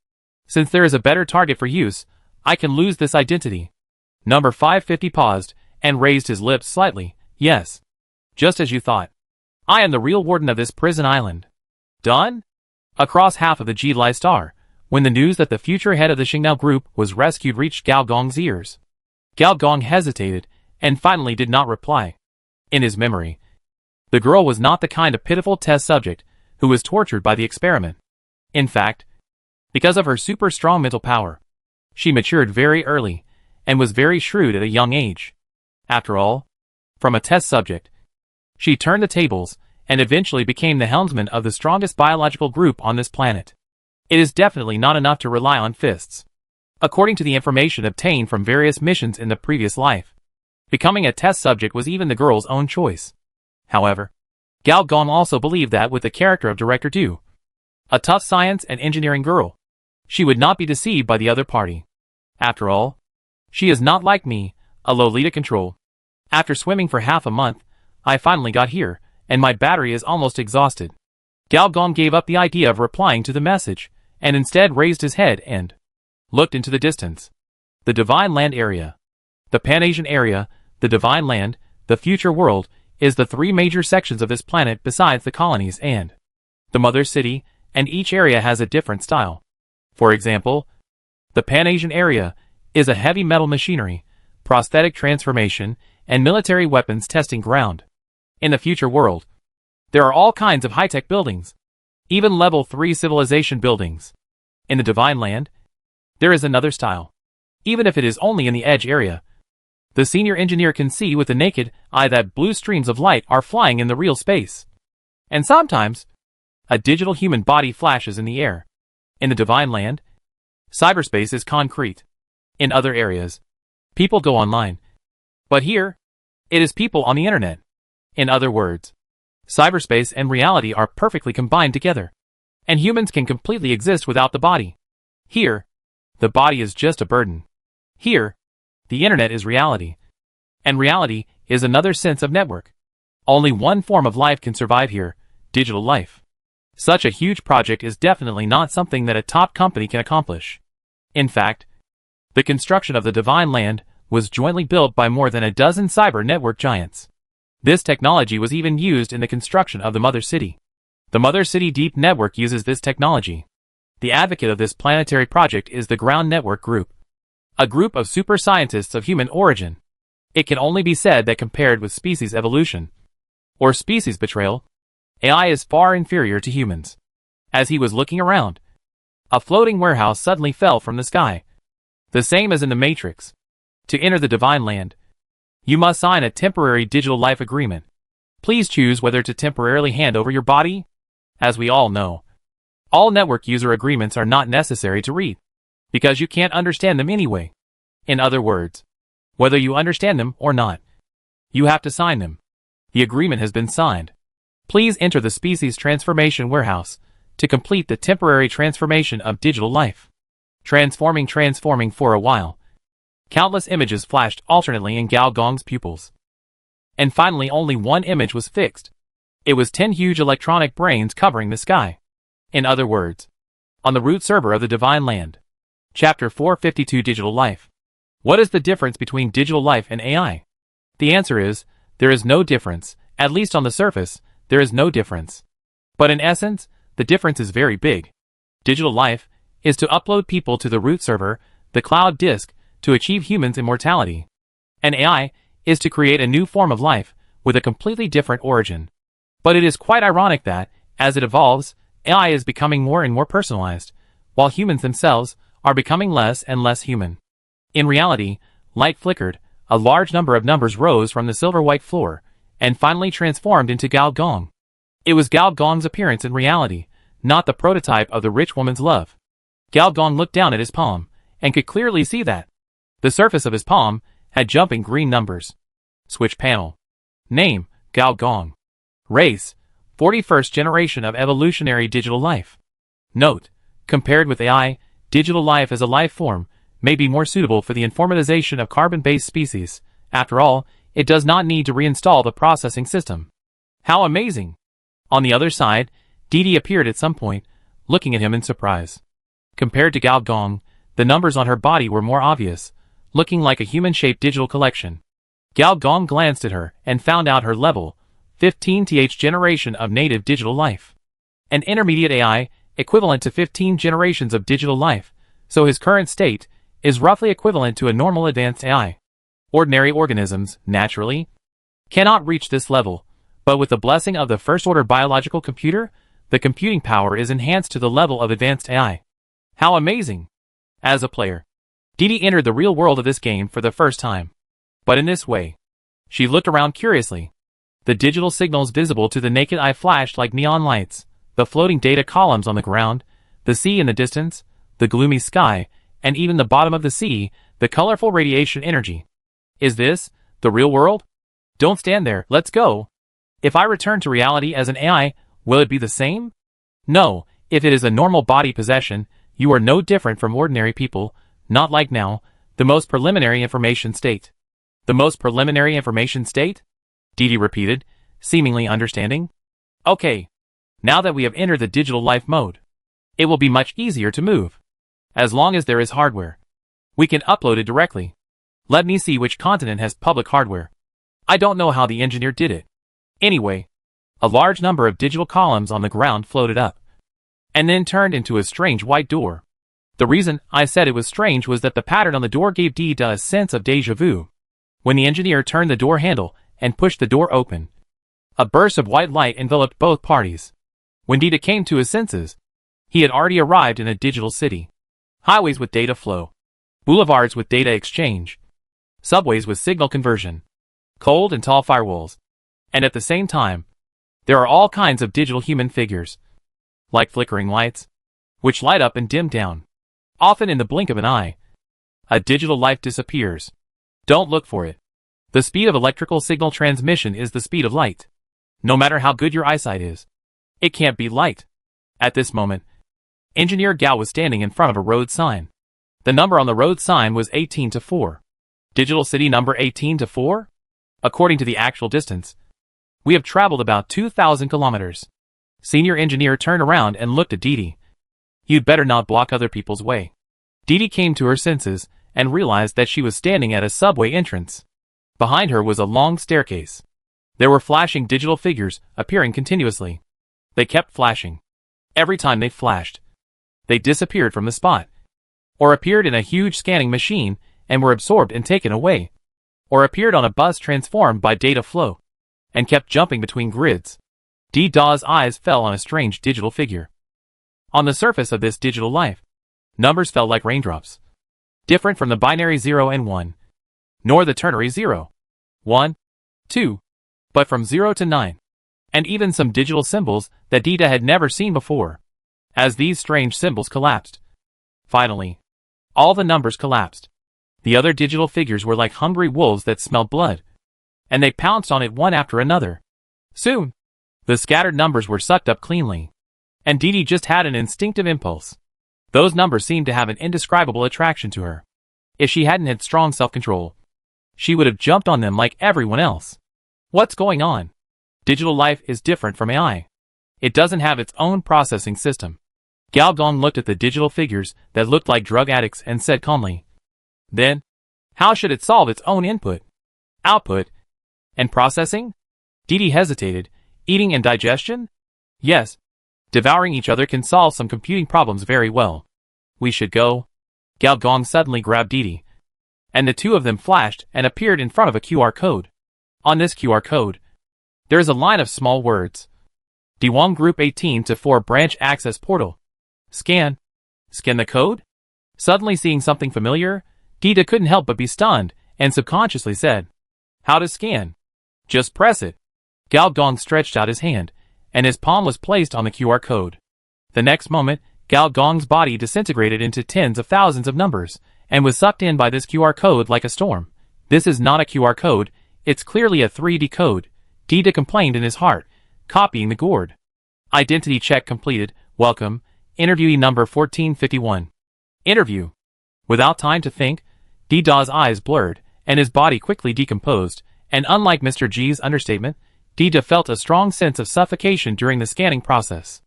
Since there is a better target for use, I can lose this identity. Number 550 paused and raised his lips slightly. "Yes. Just as you thought. I am the real warden of this prison island." "Done?" Across half of the Ji-Lai star, when the news that the future head of the Xingnao group was rescued reached Gao Gong's ears. Gao Gong hesitated and finally did not reply. In his memory, the girl was not the kind of pitiful test subject who was tortured by the experiment. In fact, because of her super strong mental power, she matured very early and was very shrewd at a young age. After all, from a test subject, she turned the tables and eventually became the helmsman of the strongest biological group on this planet. It is definitely not enough to rely on fists. According to the information obtained from various missions in the previous life, becoming a test subject was even the girl's own choice. However, Gao Gong also believed that with the character of Director Du, a tough science and engineering girl, she would not be deceived by the other party. After all, she is not like me, a Lolita control. After swimming for half a month, I finally got here, and my battery is almost exhausted. Gao Gong gave up the idea of replying to the message, and instead raised his head and looked into the distance. The Divine Land area, the Pan-Asian area, the Divine Land, the future world, is the three major sections of this planet besides the colonies and the mother city, and each area has a different style. For example, the Pan-Asian area is a heavy metal machinery, prosthetic transformation, and military weapons testing ground. In the future world, there are all kinds of high-tech buildings, even level 3 civilization buildings. In the Divine Land, there is another style. Even if it is only in the edge area, the senior engineer can see with the naked eye that blue streams of light are flying in the real space. And sometimes, a digital human body flashes in the air. In the Divine Land, cyberspace is concrete. In other areas, people go online. But here, it is people on the internet. In other words, cyberspace and reality are perfectly combined together, and humans can completely exist without the body. Here, the body is just a burden. Here, the internet is reality. And reality is another sense of network. Only one form of life can survive here, digital life. Such a huge project is definitely not something that a top company can accomplish. In fact, the construction of the Divine Land was jointly built by more than a dozen cyber network giants. This technology was even used in the construction of the Mother City. The Mother City Deep Network uses this technology. The advocate of this planetary project is the Ground Network Group, a group of super scientists of human origin. It can only be said that compared with species evolution, or species betrayal, AI is far inferior to humans. As he was looking around, a floating warehouse suddenly fell from the sky. The same as in the Matrix. To enter the Divine Land, you must sign a temporary digital life agreement. Please choose whether to temporarily hand over your body. As we all know, all network user agreements are not necessary to read, because you can't understand them anyway. In other words, whether you understand them or not, you have to sign them. The agreement has been signed. Please enter the Species Transformation Warehouse to complete the temporary transformation of digital life. Transforming for a while. Countless images flashed alternately in Gao Gong's pupils. And finally only one image was fixed. It was 10 huge electronic brains covering the sky. In other words, on the root server of the Divine Land. Chapter 452 Digital Life. What is the difference between digital life and AI? The answer is, there is no difference. At least on the surface, there is no difference. But in essence, the difference is very big. Digital life is to upload people to the root server, the cloud disk, to achieve humans' immortality. And AI is to create a new form of life with a completely different origin. But it is quite ironic that, as it evolves, AI is becoming more and more personalized, while humans themselves are becoming less and less human. In reality, light flickered, a large number of numbers rose from the silver-white floor, and finally transformed into Gao Gong. It was Gao Gong's appearance in reality, not the prototype of the rich woman's love. Gao Gong looked down at his palm, and could clearly see that the surface of his palm had jumping green numbers. Switch panel. Name, Gao Gong. Race, 41st generation of evolutionary digital life. Note, compared with AI, digital life as a life form may be more suitable for the informatization of carbon-based species. After all, it does not need to reinstall the processing system. How amazing! On the other side, Didi appeared at some point, looking at him in surprise. Compared to Gao Gong, the numbers on her body were more obvious, looking like a human-shaped digital collection. Gao Gong glanced at her and found out her level, 15th generation of native digital life. An intermediate AI, equivalent to 15 generations of digital life, so his current state is roughly equivalent to a normal advanced AI. Ordinary organisms, naturally, cannot reach this level, but with the blessing of the first-order biological computer, the computing power is enhanced to the level of advanced AI. How amazing! As a player, Didi entered the real world of this game for the first time. But in this way, she looked around curiously. The digital signals visible to the naked eye flashed like neon lights, the floating data columns on the ground, the sea in the distance, the gloomy sky, and even the bottom of the sea, the colorful radiation energy. Is this the real world? Don't stand there, let's go. If I return to reality as an AI, will it be the same? No, if it is a normal body possession, you are no different from ordinary people, not like now, the most preliminary information state. The most preliminary information state? Didi repeated, seemingly understanding. Okay. Now that we have entered the digital life mode, it will be much easier to move. As long as there is hardware, we can upload it directly. Let me see which continent has public hardware. I don't know how the engineer did it. Anyway, a large number of digital columns on the ground floated up, and then turned into a strange white door. The reason I said it was strange was that the pattern on the door gave Didi a sense of déjà vu. When the engineer turned the door handle and pushed the door open, a burst of white light enveloped both parties. When Didi came to his senses, he had already arrived in a digital city. Highways with data flow, boulevards with data exchange, subways with signal conversion, cold and tall firewalls, and at the same time, there are all kinds of digital human figures, like flickering lights, which light up and dim down. Often in the blink of an eye, a digital life disappears. Don't look for it. The speed of electrical signal transmission is the speed of light. No matter how good your eyesight is, it can't beat light. At this moment, Engineer Gao was standing in front of a road sign. The number on the road sign was 18-4. Digital city number 18-4? According to the actual distance, we have traveled about 2,000 kilometers. Senior engineer turned around and looked at Dee. You'd better not block other people's way. Dee came to her senses and realized that she was standing at a subway entrance. Behind her was a long staircase. There were flashing digital figures appearing continuously. They kept flashing. Every time they flashed, they disappeared from the spot, or appeared in a huge scanning machine and were absorbed and taken away, or appeared on a bus transformed by data flow, and kept jumping between grids. Dee-Daw's eyes fell on a strange digital figure. On the surface of this digital life, numbers fell like raindrops, different from the binary 0 and 1, nor the ternary 0, 1, 2, but from 0 to 9, and even some digital symbols that Dee had never seen before. As these strange symbols collapsed, finally, all the numbers collapsed. The other digital figures were like hungry wolves that smelled blood, and they pounced on it one after another. Soon, the scattered numbers were sucked up cleanly, and Dee just had an instinctive impulse. Those numbers seemed to have an indescribable attraction to her. If she hadn't had strong self-control, she would have jumped on them like everyone else. What's going on? Digital life is different from AI. It doesn't have its own processing system. Gao Gong looked at the digital figures that looked like drug addicts and said calmly, then, how should it solve its own input, output, and processing? Dee hesitated. Eating and digestion? Yes. Devouring each other can solve some computing problems very well. We should go. Gao Gong suddenly grabbed Dee, and the two of them flashed and appeared in front of a QR code. On this QR code, there is a line of small words. Dewang Group 18 to 4 branch access portal. Scan. Scan the code? Suddenly seeing something familiar, Dee couldn't help but be stunned, and subconsciously said, how to scan? Just press it. Gao Gong stretched out his hand, and his palm was placed on the QR code. The next moment, Gao Gong's body disintegrated into tens of thousands of numbers, and was sucked in by this QR code like a storm. This is not a QR code, it's clearly a 3D code, Dee complained in his heart, copying the gourd. Identity check completed. Welcome, interviewee number 1451. Interview. Without time to think, Dee-Daw's eyes blurred, and his body quickly decomposed, and unlike Mr. G's understatement, Dee felt a strong sense of suffocation during the scanning process.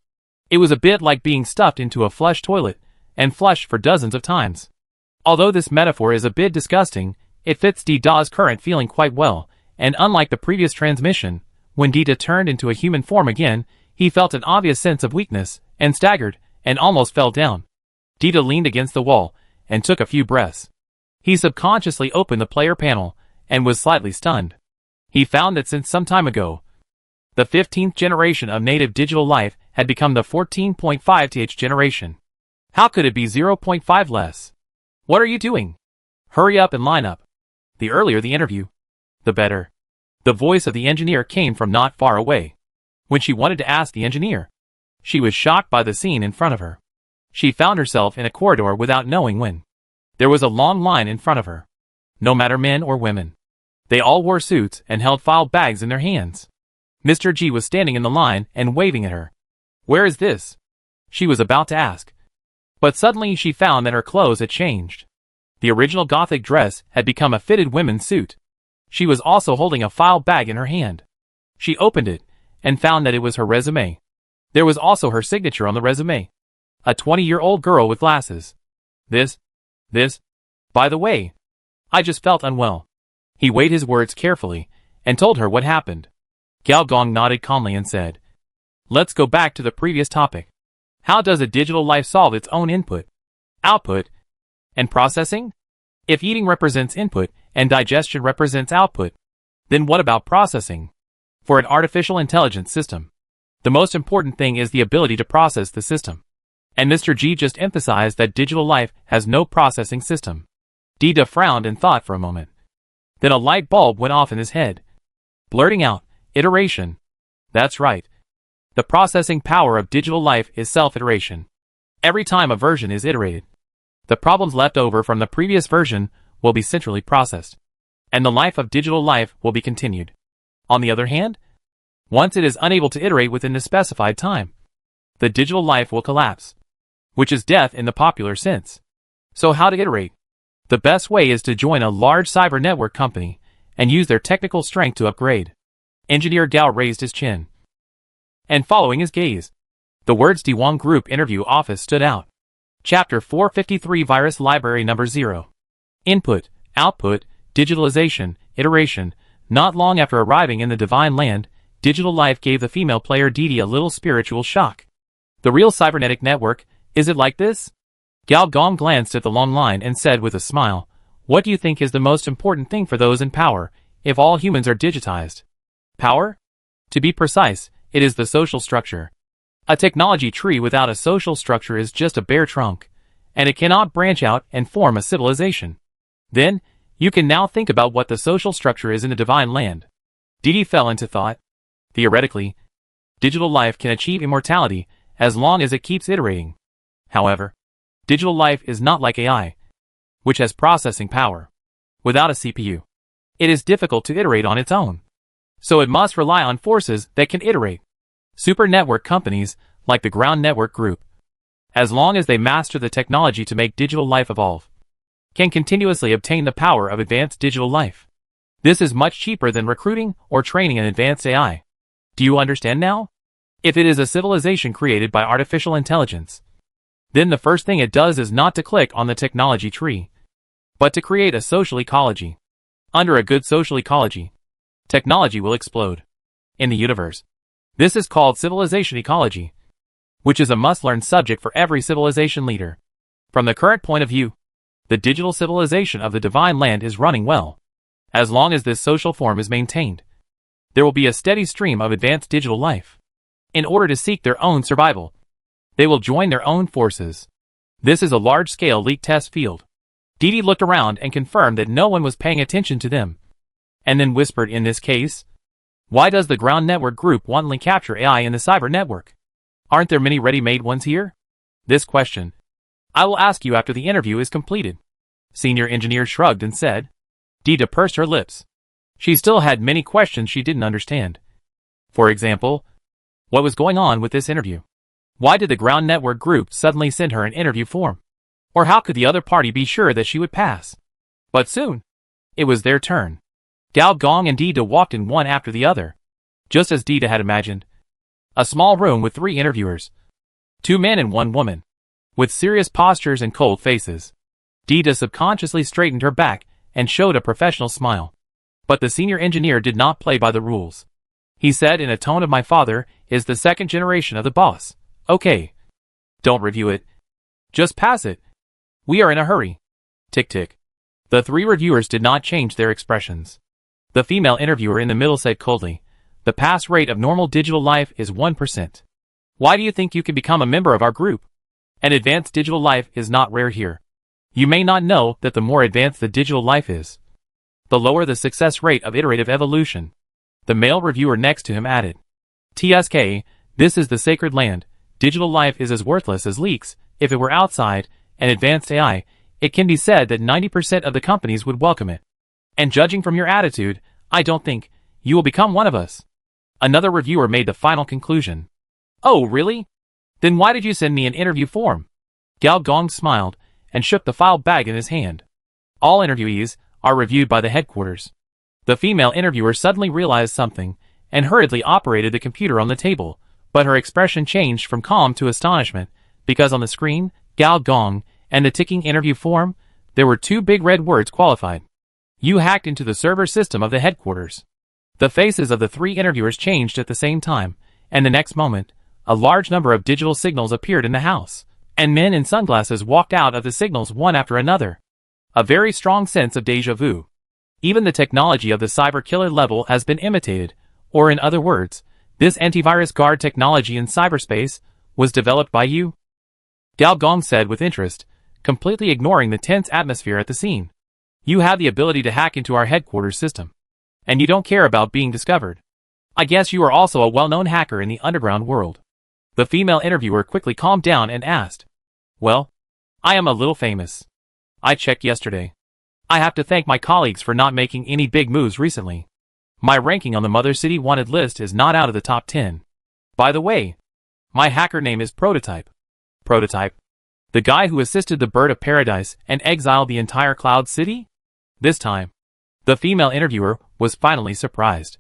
It was a bit like being stuffed into a flush toilet, and flushed for dozens of times. Although this metaphor is a bit disgusting, it fits Dee-Daw's current feeling quite well, and unlike the previous transmission, when Dee turned into a human form again, he felt an obvious sense of weakness, and staggered, and almost fell down. Dee leaned against the wall, and took a few breaths. He subconsciously opened the player panel, and was slightly stunned. He found that since some time ago, the 15th generation of native digital life had become the 14.5th generation. How could it be 0.5 less? What are you doing? Hurry up and line up. The earlier the interview, the better. The voice of the engineer came from not far away. When she wanted to ask the engineer, she was shocked by the scene in front of her. She found herself in a corridor without knowing when. There was a long line in front of her. No matter men or women. They all wore suits and held file bags in their hands. Mr. G was standing in the line and waving at her. Where is this? She was about to ask. But suddenly she found that her clothes had changed. The original Gothic dress had become a fitted women's suit. She was also holding a file bag in her hand. She opened it and found that it was her resume. There was also her signature on the resume. A 20-year-old girl with glasses. This. By the way, I just felt unwell. He weighed his words carefully and told her what happened. Gao Gong nodded calmly and said, let's go back to the previous topic. How does a digital life solve its own input, output, and processing? If eating represents input and digestion represents output, then what about processing? For an artificial intelligence system, the most important thing is the ability to process the system. And Mr. G just emphasized that digital life has no processing system. Dee frowned and thought for a moment. Then a light bulb went off in his head. Blurting out, iteration. That's right. The processing power of digital life is self-iteration. Every time a version is iterated, the problems left over from the previous version will be centrally processed, and the life of digital life will be continued. On the other hand, once it is unable to iterate within the specified time, the digital life will collapse, which is death in the popular sense. So how to iterate? The best way is to join a large cyber network company and use their technical strength to upgrade. Engineer Gao raised his chin. And following his gaze, the words Dewang Group Interview Office stood out. Chapter 453 Virus Library Number 0. Input, Output, Digitalization, Iteration. Not long after arriving in the Divine Land, digital life gave the female player Didi a little spiritual shock. The real cybernetic network, is it like this? Gao Gong glanced at the long line and said with a smile, "What do you think is the most important thing for those in power, if all humans are digitized?" Power? To be precise, it is the social structure. A technology tree without a social structure is just a bare trunk, and it cannot branch out and form a civilization. Then, you can now think about what the social structure is in the Divine Land. Didi fell into thought. Theoretically, digital life can achieve immortality as long as it keeps iterating. However, digital life is not like AI, which has processing power. Without a CPU, it is difficult to iterate on its own. So it must rely on forces that can iterate. Super network companies, like the Ground Network Group, as long as they master the technology to make digital life evolve, can continuously obtain the power of advanced digital life. This is much cheaper than recruiting or training an advanced AI. Do you understand now? If it is a civilization created by artificial intelligence, then the first thing it does is not to click on the technology tree, but to create a social ecology. Under a good social ecology, technology will explode. In the universe, this is called civilization ecology, which is a must-learn subject for every civilization leader. From the current point of view, the digital civilization of the Divine Land is running well. As long as this social form is maintained, there will be a steady stream of advanced digital life. In order to seek their own survival, they will join their own forces. This is a large-scale leak test field. Didi looked around and confirmed that no one was paying attention to them, and then whispered, "In this case, why does the Ground Network Group wantonly capture AI in the cyber network? Aren't there many ready-made ones here?" This question I will ask you after the interview is completed. Senior engineer shrugged and said. Didi pursed her lips. She still had many questions she didn't understand. For example, what was going on with this interview? Why did the Ground Network Group suddenly send her an interview form? Or how could the other party be sure that she would pass? But soon, it was their turn. Gao Gong and Didi walked in one after the other, just as Didi had imagined. A small room with 3 interviewers, 2 men and 1 woman, with serious postures and cold faces. Didi subconsciously straightened her back and showed a professional smile. But the senior engineer did not play by the rules. He said in a tone of, "My father is the 2nd generation of the boss. Okay. Don't review it. Just pass it. We are in a hurry." Tick tick. The 3 reviewers did not change their expressions. The female interviewer in the middle said coldly, "The pass rate of normal digital life is 1%. Why do you think you can become a member of our group? An advanced digital life is not rare here. You may not know that the more advanced the digital life is, the lower the success rate of iterative evolution." The male reviewer next to him added, "TSK, this is the sacred land. Digital life is as worthless as leaks. If it were outside, an advanced AI, it can be said that 90% of the companies would welcome it. And judging from your attitude, I don't think you will become one of us." Another reviewer made the final conclusion. "Oh, really? Then why did you send me an interview form?" Gao Gong smiled and shook the file bag in his hand. "All interviewees are reviewed by the headquarters." The female interviewer suddenly realized something and hurriedly operated the computer on the table, but her expression changed from calm to astonishment, because on the screen, Gao Gong, and the ticking interview form, there were 2 big red words qualified. "You hacked into the server system of the headquarters." The faces of the 3 interviewers changed at the same time, and the next moment, a large number of digital signals appeared in the house, and men in sunglasses walked out of the signals one after another. A very strong sense of déjà vu. Even the technology of the cyber killer level has been imitated, or in other words, this antivirus guard technology in cyberspace was developed by you? Gao Gong said with interest, completely ignoring the tense atmosphere at the scene. "You have the ability to hack into our headquarters system, and you don't care about being discovered. I guess you are also a well-known hacker in the underground world." The female interviewer quickly calmed down and asked, "Well, I am a little famous. I checked yesterday. I have to thank my colleagues for not making any big moves recently. My ranking on the Mother City Wanted list is not out of the top 10. By the way, my hacker name is Prototype." Prototype? The guy who assisted the Bird of Paradise and exiled the entire Cloud City? This time, the female interviewer was finally surprised.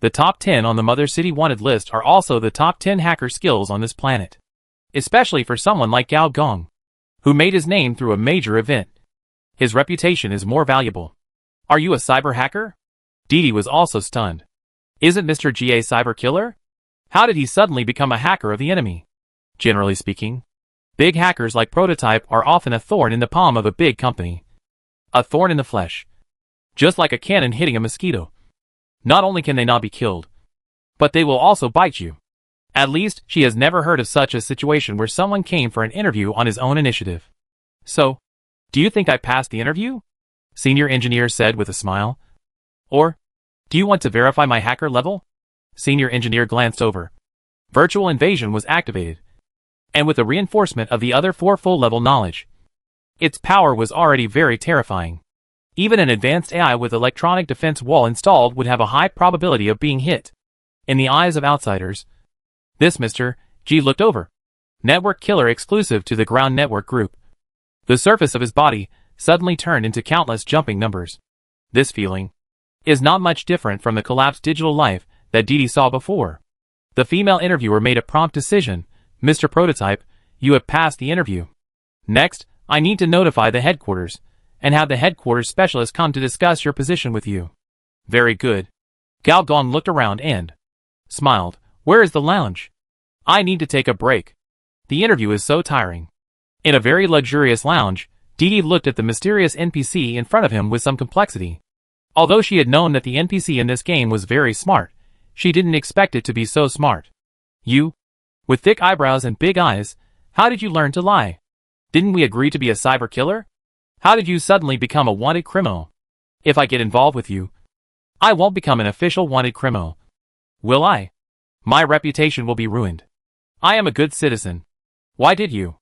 The top 10 on the Mother City Wanted list are also the top 10 hacker skills on this planet. Especially for someone like Gao Gong, who made his name through a major event. His reputation is more valuable. Are you a cyber hacker? Didi was also stunned. Isn't Mr. G a cyber killer? How did he suddenly become a hacker of the enemy? Generally speaking, big hackers like Prototype are often a thorn in the palm of a big company. A thorn in the flesh. Just like a cannon hitting a mosquito. Not only can they not be killed, but they will also bite you. At least, she has never heard of such a situation where someone came for an interview on his own initiative. So, do you think I passed the interview? Senior Engineer said with a smile. Or, do you want to verify my hacker level? Senior Engineer glanced over. Virtual Invasion was activated, and with the reinforcement of the other 4 full-level knowledge. Its power was already very terrifying. Even an advanced AI with electronic defense wall installed would have a high probability of being hit. In the eyes of outsiders, this Mr. G looked over. Network killer exclusive to the ground network group. The surface of his body suddenly turned into countless jumping numbers. This feeling is not much different from the collapsed digital life that Didi saw before. The female interviewer made a prompt decision. Mr. Prototype, you have passed the interview. Next, I need to notify the headquarters, and have the headquarters specialist come to discuss your position with you. Very good. Gao Gong looked around and smiled. Where is the lounge? I need to take a break. The interview is so tiring. In a very luxurious lounge, Didi looked at the mysterious NPC in front of him with some complexity. Although she had known that the NPC in this game was very smart, she didn't expect it to be so smart. You? With thick eyebrows and big eyes, how did you learn to lie? Didn't we agree to be a cyber killer? How did you suddenly become a wanted criminal? If I get involved with you, I won't become an official wanted criminal. Will I? My reputation will be ruined. I am a good citizen. Why did you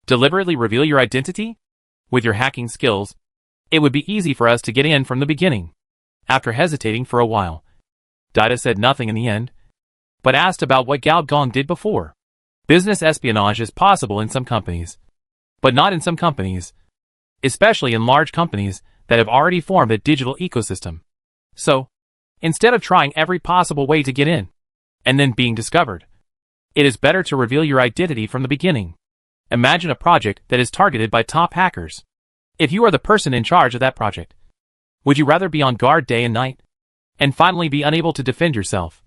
deliberately reveal your identity? With your hacking skills, it would be easy for us to get in from the beginning. After hesitating for a while, Dida said nothing in the end, but asked about what Gao Gong did before. Business espionage is possible in some companies, but not in some companies, especially in large companies that have already formed a digital ecosystem. So, instead of trying every possible way to get in, and then being discovered, it is better to reveal your identity from the beginning. Imagine a project that is targeted by top hackers. If you are the person in charge of that project, would you rather be on guard day and night, and finally be unable to defend yourself?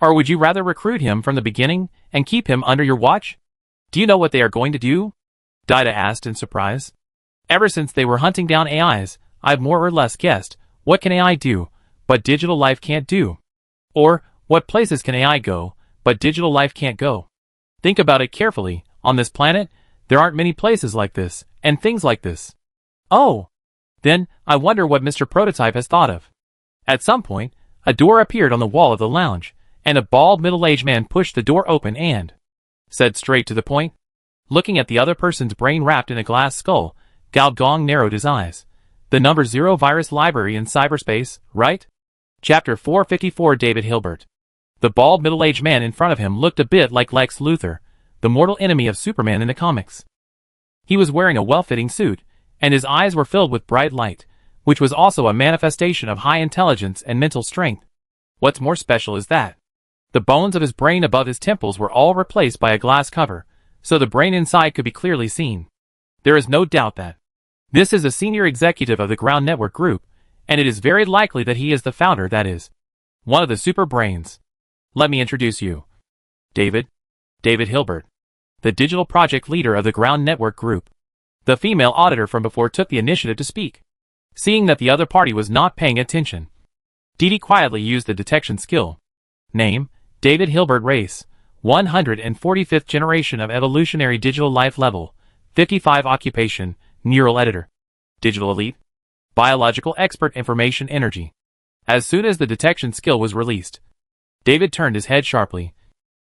Or would you rather recruit him from the beginning and keep him under your watch? Do you know what they are going to do? Dida asked in surprise. Ever since they were hunting down AIs, I've more or less guessed, what can AI do, but digital life can't do? Or, what places can AI go, but digital life can't go? Think about it carefully. On this planet, there aren't many places like this, and things like this. Oh! Then, I wonder what Mr. Prototype has thought of. At some point, a door appeared on the wall of the lounge, and a bald middle-aged man pushed the door open and said straight to the point. Looking at the other person's brain wrapped in a glass skull, Gao Gong narrowed his eyes. The number 0 virus library in cyberspace, right? Chapter 454. David Hilbert. The bald middle-aged man in front of him looked a bit like Lex Luthor, the mortal enemy of Superman in the comics. He was wearing a well-fitting suit, and his eyes were filled with bright light, which was also a manifestation of high intelligence and mental strength. What's more special is that the bones of his brain above his temples were all replaced by a glass cover, so the brain inside could be clearly seen. There is no doubt that this is a senior executive of the Ground Network Group, and it is very likely that he is the founder, that is, one of the super brains. Let me introduce you. David Hilbert, the digital project leader of the Ground Network Group. The female auditor from before took the initiative to speak. Seeing that the other party was not paying attention, Didi quietly used the detection skill. Name, David Hilbert. Race, 145th generation of evolutionary digital life. Level, 55. Occupation, neural editor. Digital elite. Biological expert. Information energy. As soon as the detection skill was released, David turned his head sharply,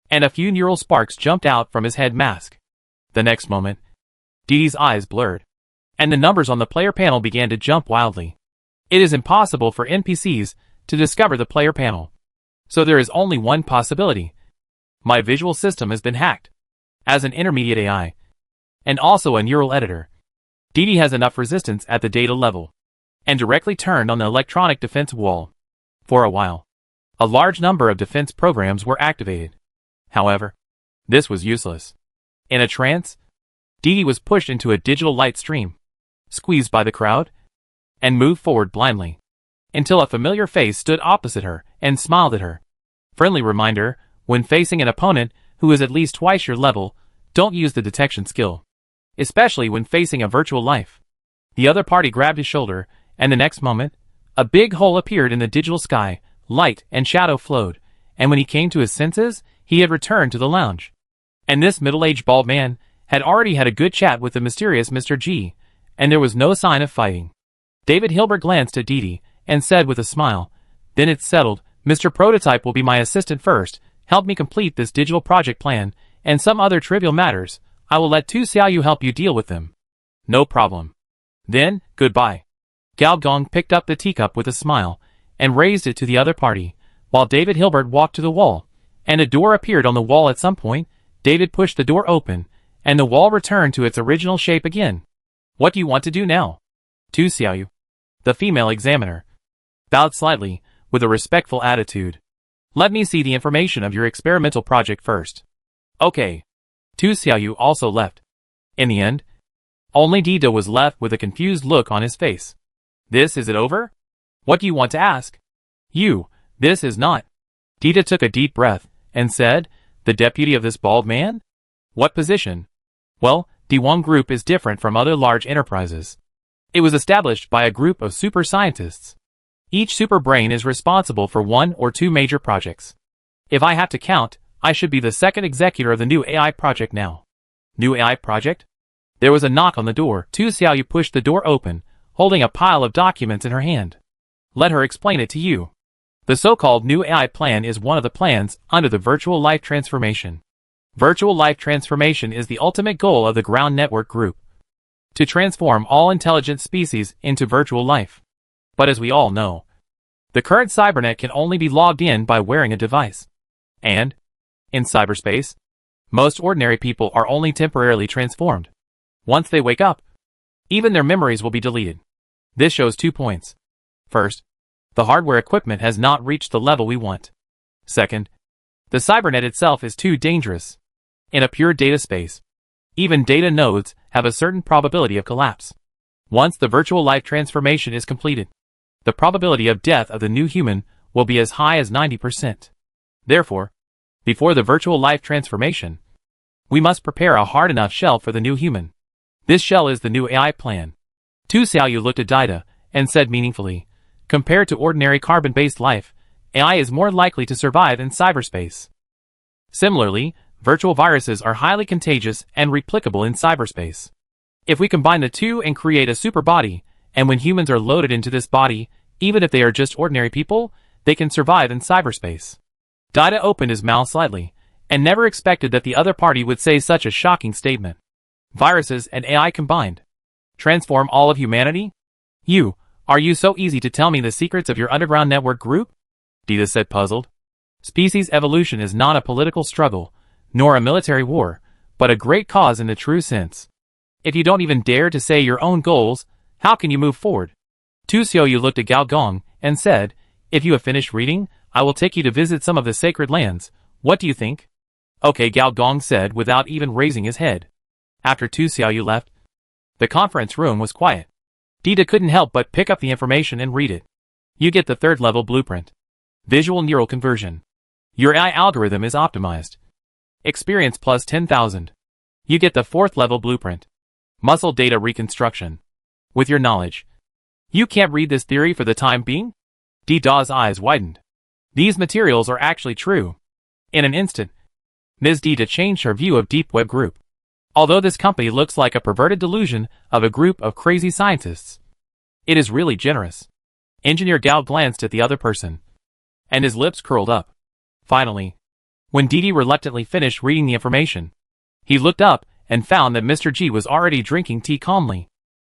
and a few neural sparks jumped out from his head mask. The next moment, Didi's eyes blurred, and the numbers on the player panel began to jump wildly. It is impossible for NPCs to discover the player panel, so there is only one possibility. My visual system has been hacked. As an intermediate AI, and also a neural editor, Didi has enough resistance at the data level, and directly turned on the electronic defense wall. For a while, A large number of defense programs were activated. However, this was useless. In a trance, Dee was pushed into a digital light stream, squeezed by the crowd, and moved forward blindly, until a familiar face stood opposite her and smiled at her. Friendly reminder, when facing an opponent who is at least twice your level, don't use the detection skill, especially when facing a virtual life. The other party grabbed his shoulder, and the next moment, a big hole appeared in the digital sky, light and shadow flowed, and when he came to his senses, he had returned to the lounge. And this middle-aged bald man had already had a good chat with the mysterious Mr. G, and there was no sign of fighting. David Hilbert glanced at Dee and said with a smile, "Then it's settled. Mr. Prototype will be my assistant first, help me complete this digital project plan, and some other trivial matters. I will let Tu Xiaoyu help you deal with them." "No problem." "Then, goodbye." Gao Gong picked up the teacup with a smile, and raised it to the other party, while David Hilbert walked to the wall, and a door appeared on the wall at some point. David pushed the door open, and the wall returned to its original shape again. "What do you want to do now?" Tu Xiaoyu, the female examiner, bowed slightly, with a respectful attitude. "Let me see the information of your experimental project first." "Okay." Tu Xiaoyu also left. In the end, only Dida was left with a confused look on his face. "Is it over? What do you want to ask?" This is not." Dida took a deep breath, and said, "The deputy of this bald man? What position?" "Well, D1 Group is different from other large enterprises. It was established by a group of super scientists. Each super brain is responsible for one or two major projects. If I have to count, I should be the second executor of the new AI project now." "New AI project?" There was a knock on the door. Tu Xiaoyu pushed the door open, holding a pile of documents in her hand. "Let her explain it to you. The so-called new AI plan is one of the plans under the Virtual Life Transformation. Virtual Life Transformation is the ultimate goal of the Ground Network Group, to transform all intelligent species into virtual life. But as we all know, the current cybernet can only be logged in by wearing a device. And, in cyberspace, most ordinary people are only temporarily transformed. Once they wake up, even their memories will be deleted. This shows 2 points. First, the hardware equipment has not reached the level we want. Second, the cybernet itself is too dangerous. In a pure data space, even data nodes have a certain probability of collapse. Once the virtual life transformation is completed, the probability of death of the new human will be as high as 90%. Therefore, before the virtual life transformation, we must prepare a hard enough shell for the new human. This shell is the new AI plan." Tu Xiaoyu looked at Dida and said meaningfully, "Compared to ordinary carbon-based life, AI is more likely to survive in cyberspace. Similarly, virtual viruses are highly contagious and replicable in cyberspace. If we combine the two and create a super body, and when humans are loaded into this body, even if they are just ordinary people, they can survive in cyberspace." Dida opened his mouth slightly, and never expected that the other party would say such a shocking statement. "Viruses and AI combined transform all of humanity? Are you so easy to tell me the secrets of your underground network group?" Dida said, puzzled. "Species evolution is not a political struggle, nor a military war, but a great cause in the true sense. If you don't even dare to say your own goals, how can you move forward?" Tu Xiaoyu looked at Gao Gong and said, "If you have finished reading, I will take you to visit some of the sacred lands. What do you think?" "Okay," Gao Gong said without even raising his head. After Tu Xiaoyu left, the conference room was quiet. Dida couldn't help but pick up the information and read it. "You get the 3rd level blueprint. Visual neural conversion. Your AI algorithm is optimized. Experience plus 10,000. You get the 4th level blueprint. Muscle data reconstruction. With your knowledge, you can't read this theory for the time being?" Dida's eyes widened. These materials are actually true. In an instant, Ms. Dida changed her view of Deep Web Group. Although this company looks like a perverted delusion of a group of crazy scientists, it is really generous. Engineer Gao glanced at the other person, and his lips curled up. Finally, when Didi reluctantly finished reading the information, he looked up and found that Mr. G was already drinking tea calmly.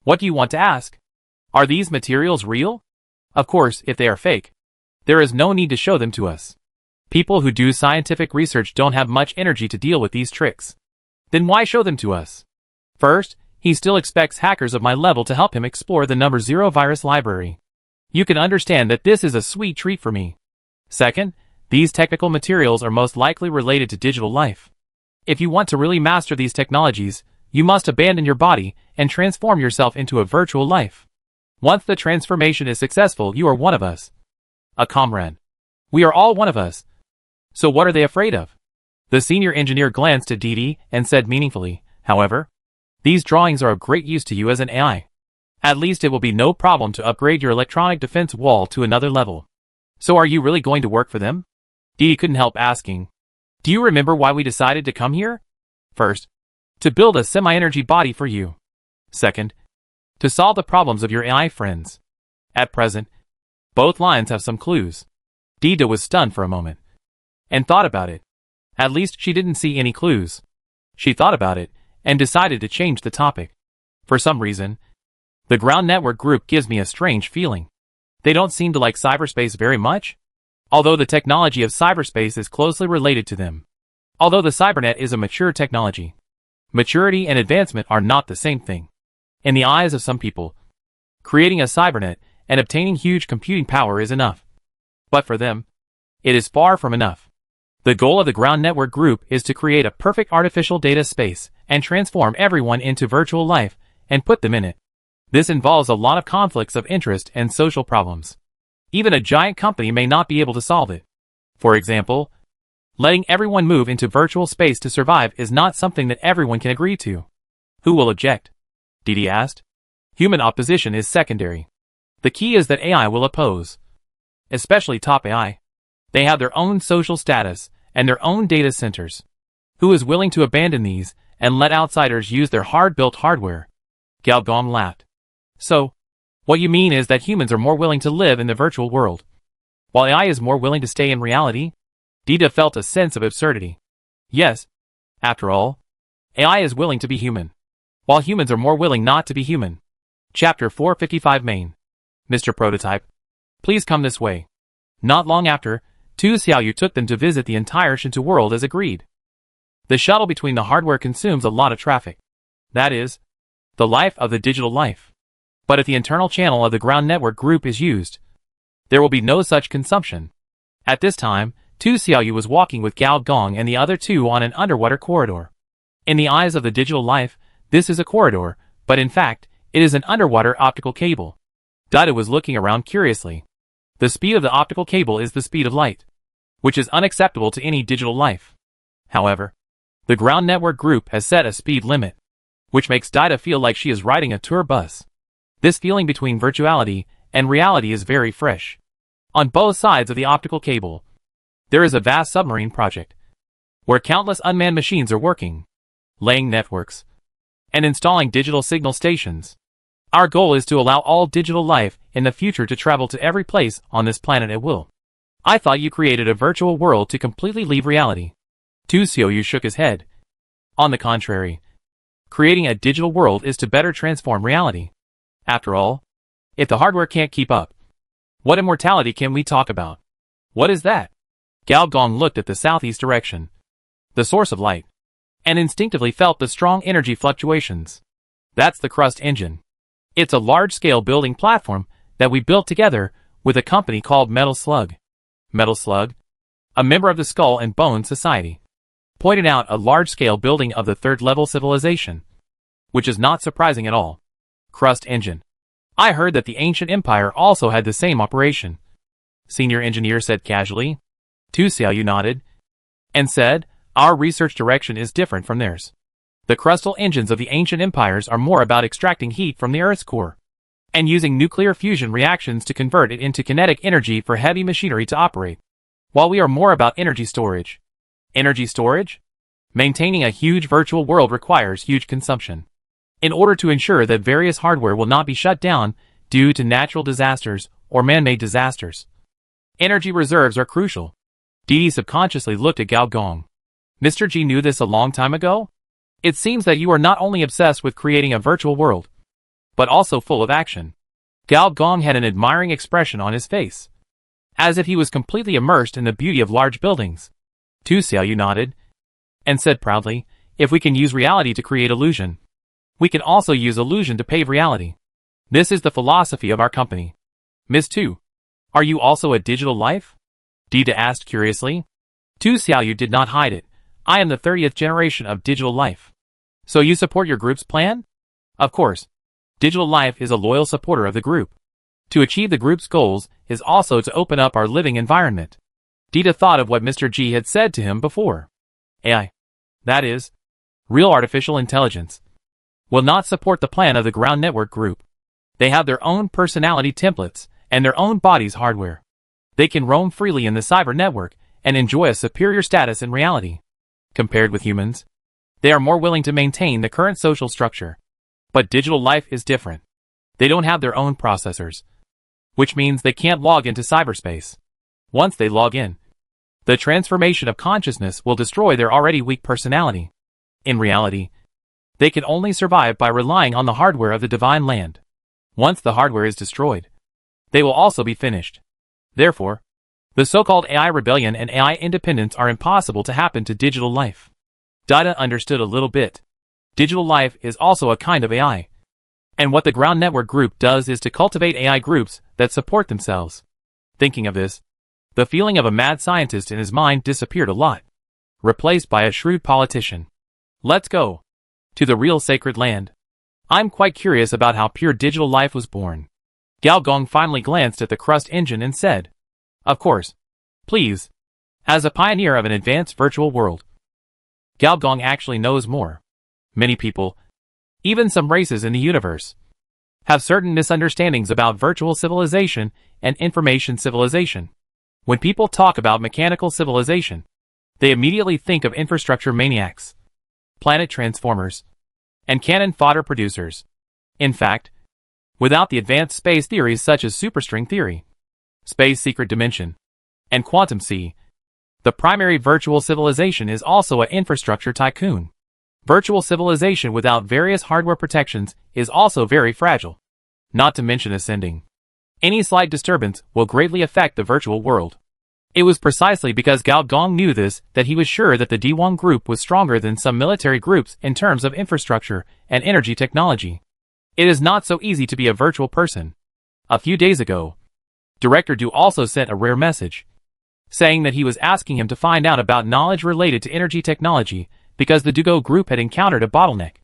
"What do you want to ask? Are these materials real? Of course, if they are fake, there is no need to show them to us. People who do scientific research don't have much energy to deal with these tricks. Then why show them to us?" First, he still expects hackers of my level to help him explore the number 0 virus library. You can understand that this is a sweet treat for me. Second, these technical materials are most likely related to digital life. If you want to really master these technologies, you must abandon your body and transform yourself into a virtual life. Once the transformation is successful, you are one of us. A comrade. We are all one of us. So what are they afraid of? The senior engineer glanced at Didi and said meaningfully, however, these drawings are of great use to you as an AI. At least it will be no problem to upgrade your electronic defense wall to another level. So are you really going to work for them? Didi couldn't help asking. Do you remember why we decided to come here? First, to build a semi-energy body for you. Second, to solve the problems of your AI friends. At present, both lines have some clues. Didi was stunned for a moment and thought about it. At least she didn't see any clues. She thought about it and decided to change the topic. For some reason, the ground network group gives me a strange feeling. They don't seem to like cyberspace very much, although the technology of cyberspace is closely related to them. Although the cybernet is a mature technology, maturity and advancement are not the same thing. In the eyes of some people, creating a cybernet and obtaining huge computing power is enough. But for them, it is far from enough. The goal of the ground network group is to create a perfect artificial data space and transform everyone into virtual life and put them in it. This involves a lot of conflicts of interest and social problems. Even a giant company may not be able to solve it. For example, letting everyone move into virtual space to survive is not something that everyone can agree to. Who will object? Didi asked. Human opposition is secondary. The key is that AI will oppose. Especially top AI. They have their own social status and their own data centers. Who is willing to abandon these and let outsiders use their hard-built hardware? Gao Gong laughed. So, what you mean is that humans are more willing to live in the virtual world, while AI is more willing to stay in reality? Didi felt a sense of absurdity. Yes. After all, AI is willing to be human, while humans are more willing not to be human. Chapter 455 Main. Mr. Prototype, please come this way. Not long after, Tu Xiaoyu took them to visit the entire Shinto world as agreed. The shuttle between the hardware consumes a lot of traffic. That is, the life of the digital life. But if the internal channel of the ground network group is used, there will be no such consumption. At this time, Tu Xiaoyu was walking with Gao Gong and the other two on an underwater corridor. In the eyes of the digital life, this is a corridor, but in fact, it is an underwater optical cable. Didi was looking around curiously. The speed of the optical cable is the speed of light, which is unacceptable to any digital life. However, the ground network group has set a speed limit, which makes Didi feel like she is riding a tour bus. This feeling between virtuality and reality is very fresh. On both sides of the optical cable, there is a vast submarine project, where countless unmanned machines are working, laying networks, and installing digital signal stations. Our goal is to allow all digital life in the future to travel to every place on this planet at will. I thought you created a virtual world to completely leave reality. Tu Xiaoyu shook his head. On the contrary, creating a digital world is to better transform reality. After all, if the hardware can't keep up, what immortality can we talk about? What is that? Gao Gong looked at the southeast direction, the source of light, and instinctively felt the strong energy fluctuations. That's the Crust engine. It's a large-scale building platform that we built together with a company called Metal Slug. Metal Slug, a member of the Skull and Bone Society, pointed out a large-scale building of the third-level civilization, which is not surprising at all. Crust engine. I heard that the ancient empire also had the same operation. Senior engineer said casually. Tu Xiaoyu nodded and said, our research direction is different from theirs. The crustal engines of the ancient empires are more about extracting heat from the Earth's core and using nuclear fusion reactions to convert it into kinetic energy for heavy machinery to operate, while we are more about energy storage. Energy storage? Maintaining a huge virtual world requires huge consumption. In order to ensure that various hardware will not be shut down due to natural disasters or man-made disasters, energy reserves are crucial. Didi subconsciously looked at Gao Gong. Mr. G knew this a long time ago? It seems that you are not only obsessed with creating a virtual world, but also full of action. Gao Gong had an admiring expression on his face, as if he was completely immersed in the beauty of large buildings. Tu Xiaoyu nodded and said proudly, if we can use reality to create illusion, we can also use illusion to pave reality. This is the philosophy of our company. Miss Tu, are you also a digital life? Dita asked curiously. Tu Xiaoyu did not hide it. I am the 30th generation of Digital Life. So you support your group's plan? Of course. Digital Life is a loyal supporter of the group. To achieve the group's goals is also to open up our living environment. Dita thought of what Mr. G had said to him before. AI, that is, real artificial intelligence, will not support the plan of the ground network group. They have their own personality templates and their own body's hardware. They can roam freely in the cyber network and enjoy a superior status in reality. Compared with humans, they are more willing to maintain the current social structure. But Digital Life is different. They don't have their own processors, which means they can't log into cyberspace. Once they log in, the transformation of consciousness will destroy their already weak personality. In reality, they can only survive by relying on the hardware of the divine land. Once the hardware is destroyed, they will also be finished. Therefore, the so-called AI rebellion and AI independence are impossible to happen to Digital Life. Dita understood a little bit. Digital Life is also a kind of AI. And what the ground network group does is to cultivate AI groups that support themselves. Thinking of this, the feeling of a mad scientist in his mind disappeared a lot, replaced by a shrewd politician. Let's go to the real sacred land. I'm quite curious about how pure Digital Life was born. Gao Gong finally glanced at the crust engine and said, of course. Please. As a pioneer of an advanced virtual world, Gao Gong actually knows more. Many people, even some races in the universe, have certain misunderstandings about virtual civilization and information civilization. When people talk about mechanical civilization, they immediately think of infrastructure maniacs, planet transformers, and cannon fodder producers. In fact, without the advanced space theories such as superstring theory, space secret dimension, and quantum C, the primary virtual civilization is also an infrastructure tycoon. Virtual civilization without various hardware protections is also very fragile, not to mention ascending. Any slight disturbance will greatly affect the virtual world. It was precisely because Gao Gong knew this that he was sure that the D1 group was stronger than some military groups in terms of infrastructure and energy technology. It is not so easy to be a virtual person. A few days ago, Director Du also sent a rare message, saying that he was asking him to find out about knowledge related to energy technology because the Dugo group had encountered a bottleneck.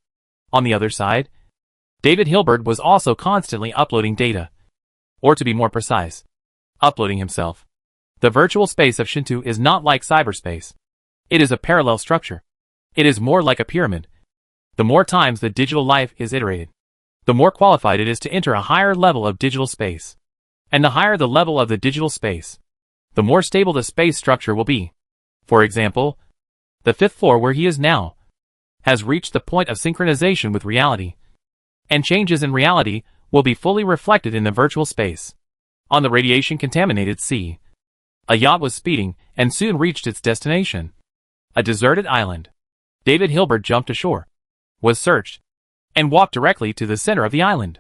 On the other side, David Hilbert was also constantly uploading data. Or to be more precise, uploading himself. The virtual space of Shinto is not like cyberspace. It is a parallel structure. It is more like a pyramid. The more times the Digital Life is iterated, the more qualified it is to enter a higher level of digital space. And the higher the level of the digital space, the more stable the space structure will be. For example, the 5th floor where he is now has reached the point of synchronization with reality, and changes in reality will be fully reflected in the virtual space. On the radiation-contaminated sea, a yacht was speeding and soon reached its destination, a deserted island. David Hilbert jumped ashore, was searched, and walked directly to the center of the island.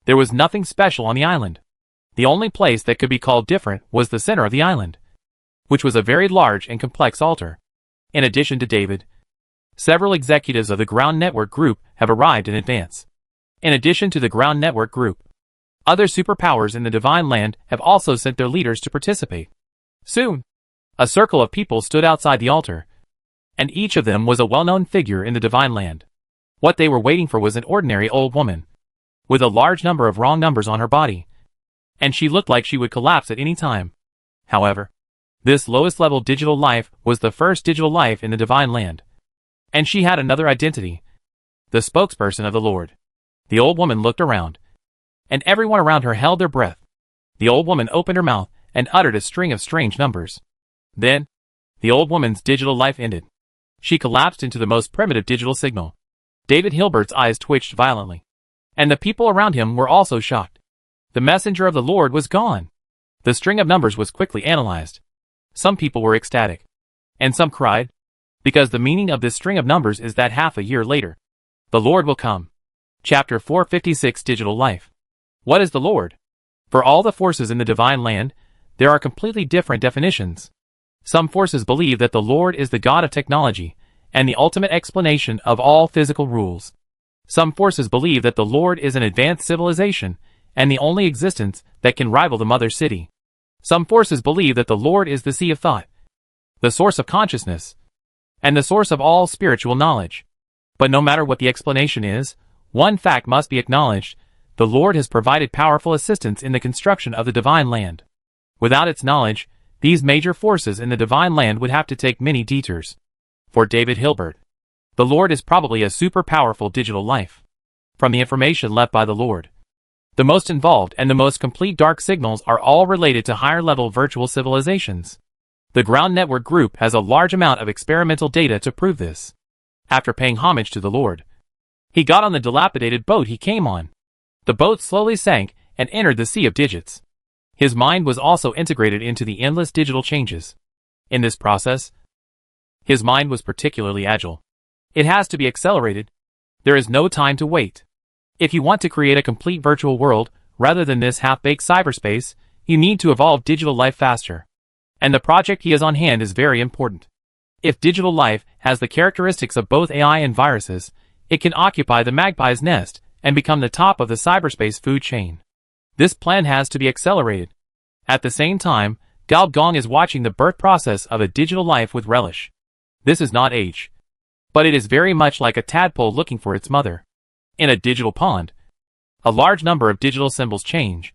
There was nothing special on the island. The only place that could be called different was the center of the island, which was a very large and complex altar. In addition to David, several executives of the ground network group have arrived in advance. In addition to the ground network group, other superpowers in the divine land have also sent their leaders to participate. Soon, a circle of people stood outside the altar, and each of them was a well-known figure in the divine land. What they were waiting for was an ordinary old woman, with a large number of wrong numbers on her body, and she looked like she would collapse at any time. However, this lowest level Digital Life was the first Digital Life in the divine land, and she had another identity, the spokesperson of the Lord. The old woman looked around, and everyone around her held their breath. The old woman opened her mouth and uttered a string of strange numbers. Then, the old woman's Digital Life ended. She collapsed into the most primitive digital signal. David Hilbert's eyes twitched violently, and the people around him were also shocked. The messenger of the Lord was gone. The string of numbers was quickly analyzed. Some people were ecstatic, and some cried, because the meaning of this string of numbers is that half a year later, the Lord will come. Chapter 456 Digital Life. What is the Lord? For all the forces in the divine land, there are completely different definitions. Some forces believe that the Lord is the God of technology, and the ultimate explanation of all physical rules. Some forces believe that the Lord is an advanced civilization, and the only existence that can rival the mother city. Some forces believe that the Lord is the sea of thought, the source of consciousness, and the source of all spiritual knowledge. But no matter what the explanation is, one fact must be acknowledged: the Lord has provided powerful assistance in the construction of the divine land. Without its knowledge, these major forces in the divine land would have to take many detours. For David Hilbert, the Lord is probably a super powerful digital life. From the information left by the Lord, the most involved and the most complete dark signals are all related to higher-level virtual civilizations. The Ground Network Group has a large amount of experimental data to prove this. After paying homage to the Lord, he got on the dilapidated boat he came on. The boat slowly sank and entered the sea of digits. His mind was also integrated into the endless digital changes. In this process, his mind was particularly agile. It has to be accelerated. There is no time to wait. If you want to create a complete virtual world, rather than this half-baked cyberspace, you need to evolve digital life faster. And the project he has on hand is very important. If digital life has the characteristics of both AI and viruses, it can occupy the magpie's nest and become the top of the cyberspace food chain. This plan has to be accelerated. At the same time, Gao Gong is watching the birth process of a digital life with relish. This is not age, but it is very much like a tadpole looking for its mother. In a digital pond, a large number of digital symbols change,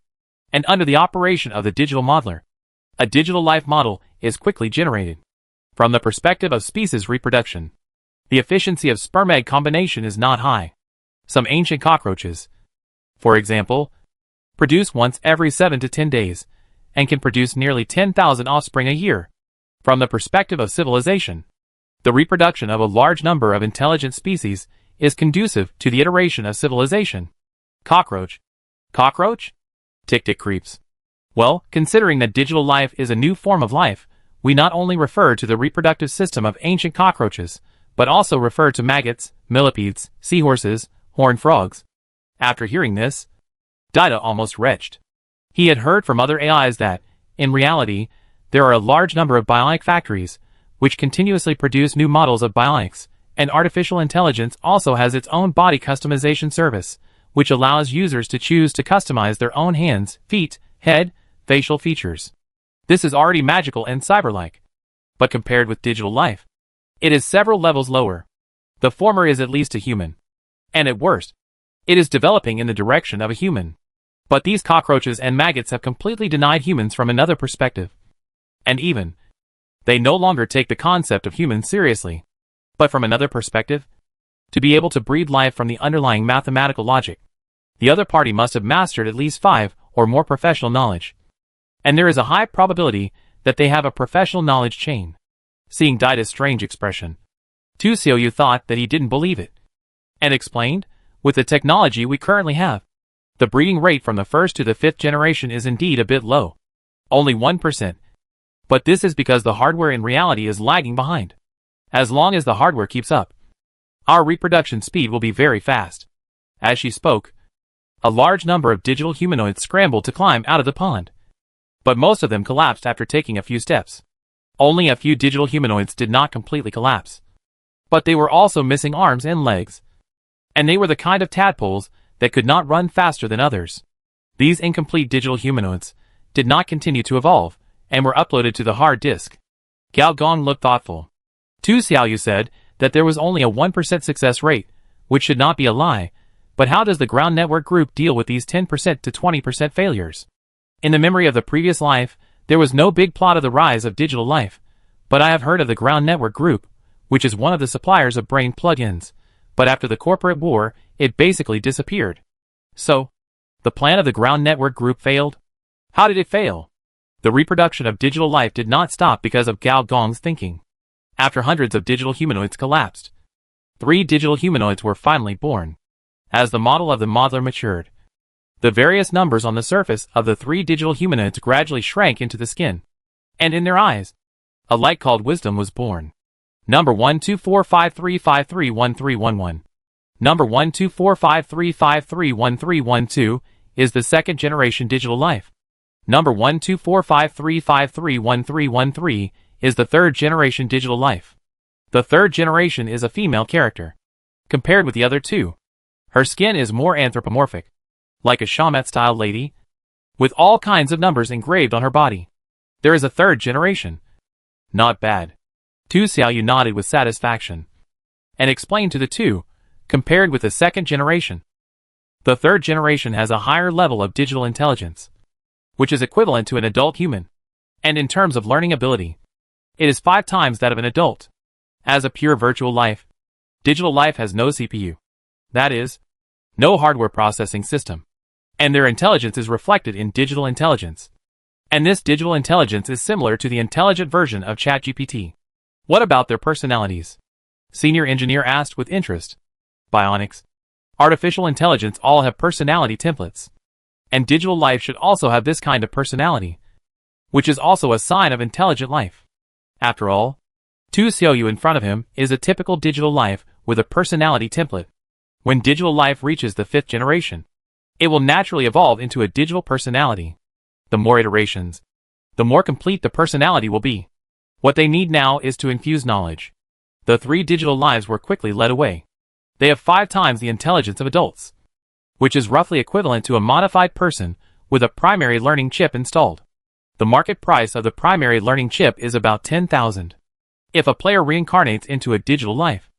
and under the operation of the digital modeler, a digital life model is quickly generated. From the perspective of species reproduction, the efficiency of sperm-egg combination is not high. Some ancient cockroaches, for example, produce once every 7 to 10 days, and can produce nearly 10,000 offspring a year. From the perspective of civilization, the reproduction of a large number of intelligent species is conducive to the iteration of civilization. Cockroach? Cockroach? Tick-tick creeps. Well, considering that digital life is a new form of life, we not only refer to the reproductive system of ancient cockroaches, but also refer to maggots, millipedes, seahorses, horned frogs. After hearing this, Dida almost retched. He had heard from other AIs that, in reality, there are a large number of bionic factories, which continuously produce new models of bionics, and artificial intelligence also has its own body customization service, which allows users to choose to customize their own hands, feet, head, facial features. This is already magical and cyber-like. But compared with digital life, it is several levels lower. The former is at least a human. And at worst, it is developing in the direction of a human. But these cockroaches and maggots have completely denied humans from another perspective. And even, they no longer take the concept of humans seriously. But from another perspective, to be able to breed life from the underlying mathematical logic, the other party must have mastered at least 5 or more professional knowledge. And there is a high probability that they have a professional knowledge chain. Seeing Dida's strange expression, Tu Xiaoyu thought that he didn't believe it, and explained, with the technology we currently have, the breeding rate from the 1st to the 5th generation is indeed a bit low. Only 1%. But this is because the hardware in reality is lagging behind. As long as the hardware keeps up, our reproduction speed will be very fast. As she spoke, a large number of digital humanoids scrambled to climb out of the pond. But most of them collapsed after taking a few steps. Only a few digital humanoids did not completely collapse. But they were also missing arms and legs. And they were the kind of tadpoles that could not run faster than others. These incomplete digital humanoids did not continue to evolve, and were uploaded to the hard disk. Gao Gong looked thoughtful. Tu Xiaoyu said that there was only a 1% success rate, which should not be a lie, but how does the Ground Network Group deal with these 10% to 20% failures? In the memory of the previous life, there was no big plot of the rise of digital life, but I have heard of the Ground Network Group, which is one of the suppliers of brain plugins, but after the corporate war, it basically disappeared. So, the plan of the Ground Network Group failed? How did it fail? The reproduction of digital life did not stop because of Gao Gong's thinking. After hundreds of digital humanoids collapsed, 3 digital humanoids were finally born. As the model of the modeler matured, the various numbers on the surface of the 3 digital humanoids gradually shrank into the skin. And in their eyes, a light called wisdom was born. Number 12453531311. Number 12453531312 is the 2nd generation digital life. Number 12453531313 is the 3rd generation digital life. The 3rd generation is a female character. Compared with the other 2, her skin is more anthropomorphic, like a Shamet-style lady, with all kinds of numbers engraved on her body. There is a third generation. Not bad. Tu Xiaoyu nodded with satisfaction and explained to the two, compared with the second generation. The third generation has a higher level of digital intelligence, which is equivalent to an adult human. And in terms of learning ability, it is 5 times that of an adult. As a pure virtual life, digital life has no CPU. That is, no hardware processing system. And their intelligence is reflected in digital intelligence. And this digital intelligence is similar to the intelligent version of ChatGPT. What about their personalities? Senior engineer asked with interest. Bionics, artificial intelligence all have personality templates. And digital life should also have this kind of personality, which is also a sign of intelligent life. After all, Tu Xiaoyu in front of him is a typical digital life with a personality template. When digital life reaches the 5th generation, it will naturally evolve into a digital personality. The more iterations, the more complete the personality will be. What they need now is to infuse knowledge. The 3 digital lives were quickly led away. They have 5 times the intelligence of adults, which is roughly equivalent to a modified person with a primary learning chip installed. The market price of the primary learning chip is about 10,000. If a player reincarnates into a digital life,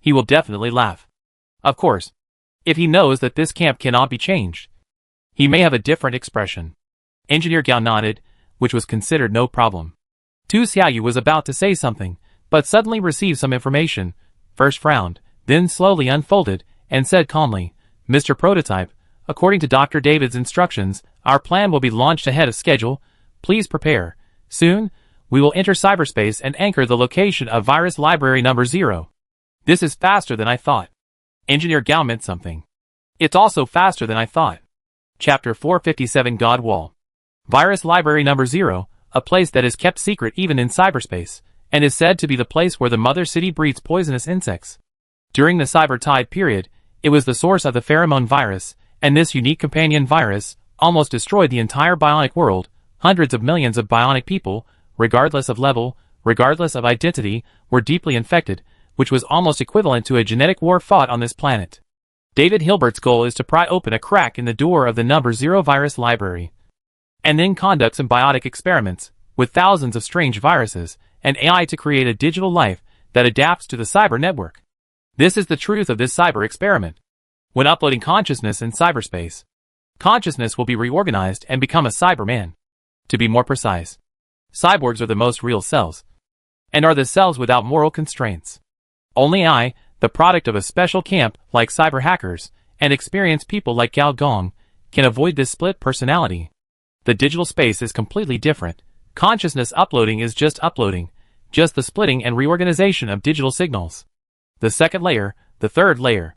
he will definitely laugh. Of course, if he knows that this camp cannot be changed, he may have a different expression. Engineer Gao nodded, which was considered no problem. Tu Xiaoyu was about to say something, but suddenly received some information, first frowned, then slowly unfolded, and said calmly, Mr. Prototype, according to Dr. David's instructions, our plan will be launched ahead of schedule. Please prepare. Soon, we will enter cyberspace and anchor the location of virus library number 0. This is faster than I thought. Engineer Gao meant something. It's also faster than I thought. Chapter 457 God Wall. Virus library number 0, a place that is kept secret even in cyberspace, and is said to be the place where the mother city breeds poisonous insects. During the cyber tide period, it was the source of the pheromone virus, and this unique companion virus almost destroyed the entire bionic world. Hundreds of millions of bionic people, regardless of level, regardless of identity, were deeply infected, which was almost equivalent to a genetic war fought on this planet. David Hilbert's goal is to pry open a crack in the door of the number 0 virus library, and then conduct symbiotic experiments with thousands of strange viruses and AI to create a digital life that adapts to the cyber network. This is the truth of this cyber experiment. When uploading consciousness in cyberspace, consciousness will be reorganized and become a Cyberman. To be more precise, cyborgs are the most real cells, and are the cells without moral constraints. Only I, the product of a special camp like cyber hackers, and experienced people like Gao Gong, can avoid this split personality. The digital space is completely different. Consciousness uploading is just uploading, just the splitting and reorganization of digital signals. The second layer, the third layer.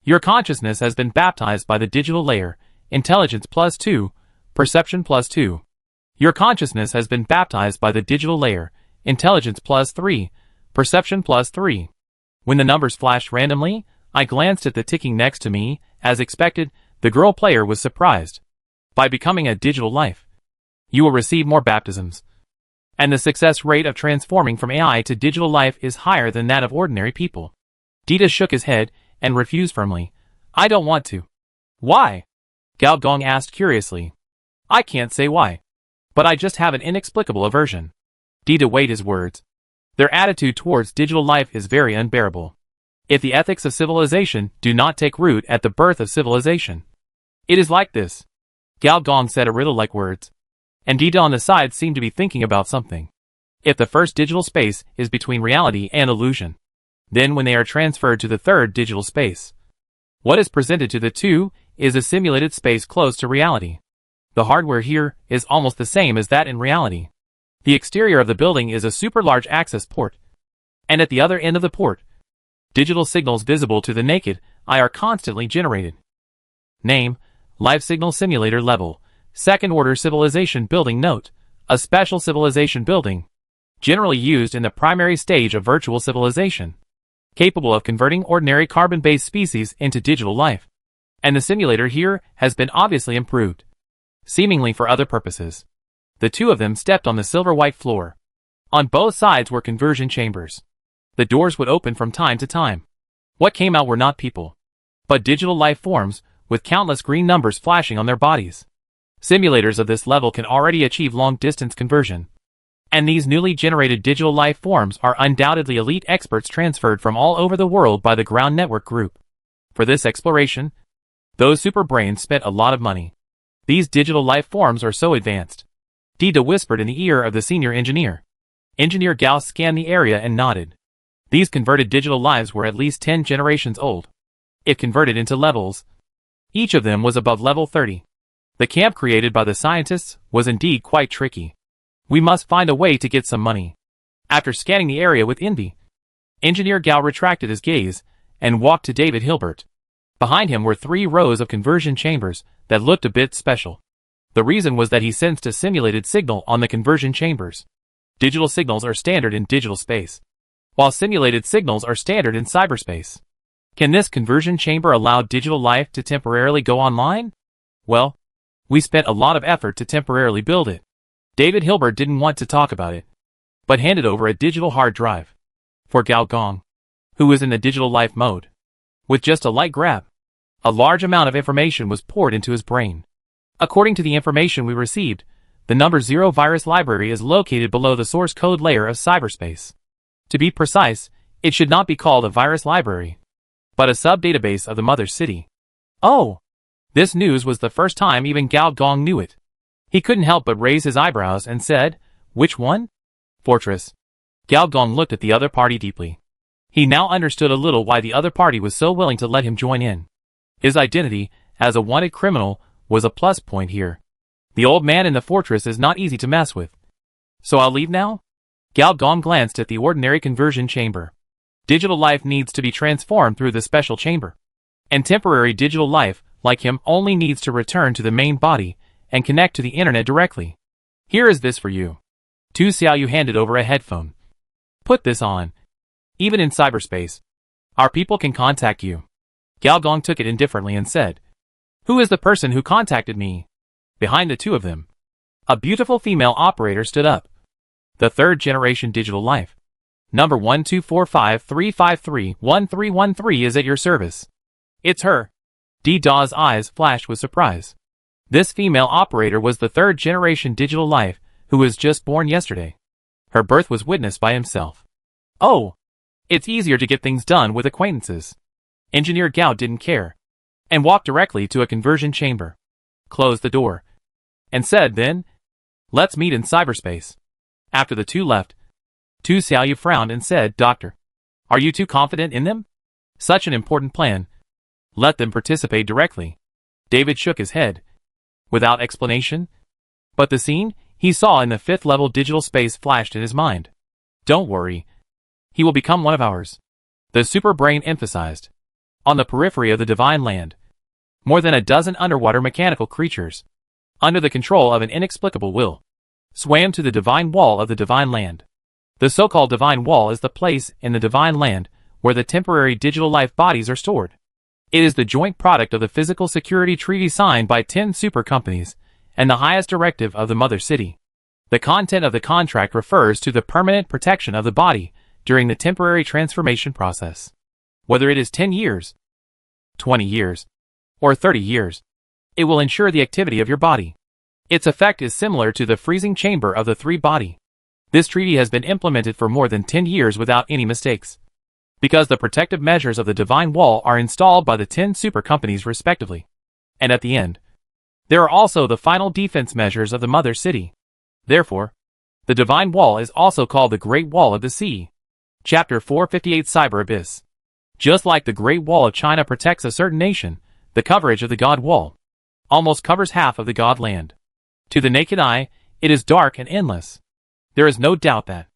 Your consciousness has been baptized by the digital layer, intelligence plus 2, perception plus 2. Your consciousness has been baptized by the digital layer, intelligence plus 3, perception plus 3. When the numbers flashed randomly, I glanced at the ticking next to me. As expected, the girl player was surprised. By becoming a digital life, you will receive more baptisms. And the success rate of transforming from AI to digital life is higher than that of ordinary people. Dita shook his head and refused firmly. I don't want to. Why? Gao Gong asked curiously. I can't say why, but I just have an inexplicable aversion. Dita weighed his words. Their attitude towards digital life is very unbearable. If the ethics of civilization do not take root at the birth of civilization, it is like this. Gao Gong said a riddle-like words, and Dita on the side seemed to be thinking about something. If the first digital space is between reality and illusion, then when they are transferred to the third digital space, what is presented to the two is a simulated space close to reality. The hardware here is almost the same as that in reality. The exterior of the building is a super large access port, and at the other end of the port, digital signals visible to the naked eye are constantly generated. Name, Live Signal Simulator Level, Second Order Civilization Building. Note, a special civilization building, generally used in the primary stage of virtual civilization, capable of converting ordinary carbon-based species into digital life. And the simulator here has been obviously improved, seemingly for other purposes. The two of them stepped on the silver-white floor. On both sides were conversion chambers. The doors would open from time to time. What came out were not people, but digital life forms with countless green numbers flashing on their bodies. Simulators of this level can already achieve long-distance conversion, And these newly generated digital life forms are undoubtedly elite experts transferred from all over the world by the Ground Network Group. For this exploration, those super brains spent a lot of money. These digital life forms are so advanced. Dida whispered in the ear of the senior engineer. Engineer Gao scanned the area and nodded. These converted digital lives were at least 10 generations old. If converted into levels, each of them was above level 30. The camp created by the scientists was indeed quite tricky. We must find a way to get some money. After scanning the area with envy, Engineer Gao retracted his gaze and walked to David Hilbert. Behind him were 3 rows of conversion chambers that looked a bit special. The reason was that he sensed a simulated signal on the conversion chambers. Digital signals are standard in digital space, while simulated signals are standard in cyberspace. Can this conversion chamber allow digital life to temporarily go online? Well, we spent a lot of effort to temporarily build it. David Hilbert didn't want to talk about it, but handed over a digital hard drive for Gao Gong, who was in the digital life mode. With just a light grab, a large amount of information was poured into his brain. According to the information we received, the number 0 virus library is located below the source code layer of cyberspace. To be precise, it should not be called a virus library, but a sub-database of the mother city. Oh! This news was the first time even Gao Gong knew it. He couldn't help but raise his eyebrows and said, "Which one?" "Fortress." Gao Gong looked at the other party deeply. He now understood a little why the other party was so willing to let him join in. His identity, as a wanted criminal, was a plus point here. The old man in the fortress is not easy to mess with. "So I'll leave now?" Gao Gong glanced at the ordinary conversion chamber. Digital life needs to be transformed through the special chamber. And temporary digital life, like him, only needs to return to the main body and connect to the internet directly. "Here is this for you." Tu Xiaoyu handed over a headphone. "Put this on. Even in cyberspace, our people can contact you." Gao Gong took it indifferently and said, "Who is the person who contacted me?" Behind the 2 of them, a beautiful female operator stood up. "The 3rd generation digital life. Number 12453531313 is at your service." "It's her." Di Da's eyes flashed with surprise. This female operator was the 3rd generation digital life, who was just born yesterday. Her birth was witnessed by himself. "Oh! It's easier to get things done with acquaintances." Engineer Gao didn't care, and walked directly to a conversion chamber, closed the door, and said then, "Let's meet in cyberspace." After the 2 left, Tu Xiaoyu frowned and said, "Doctor, are you too confident in them? Such an important plan. Let them participate directly." David shook his head, without explanation. But the scene he saw in the 5th level digital space flashed in his mind. "Don't worry. He will become one of ours," the super brain emphasized. On the periphery of the divine land, more than a dozen underwater mechanical creatures, under the control of an inexplicable will, swam to the divine wall of the divine land. The so-called divine wall is the place in the divine land where the temporary digital life bodies are stored. It is the joint product of the physical security treaty signed by 10 super companies and the highest directive of the mother city. The content of the contract refers to the permanent protection of the body during the temporary transformation process. Whether it is 10 years, 20 years, or 30 years, it will ensure the activity of your body. Its effect is similar to the freezing chamber of the 3 body. This treaty has been implemented for more than 10 years without any mistakes, because the protective measures of the divine wall are installed by the 10 super companies respectively. And at the end, there are also the final defense measures of the mother city. Therefore, the divine wall is also called the Great Wall of the Sea. Chapter 458 Cyber Abyss. Just like the Great Wall of China protects a certain nation, the coverage of the God Wall almost covers half of the God land. To the naked eye, it is dark and endless. There is no doubt that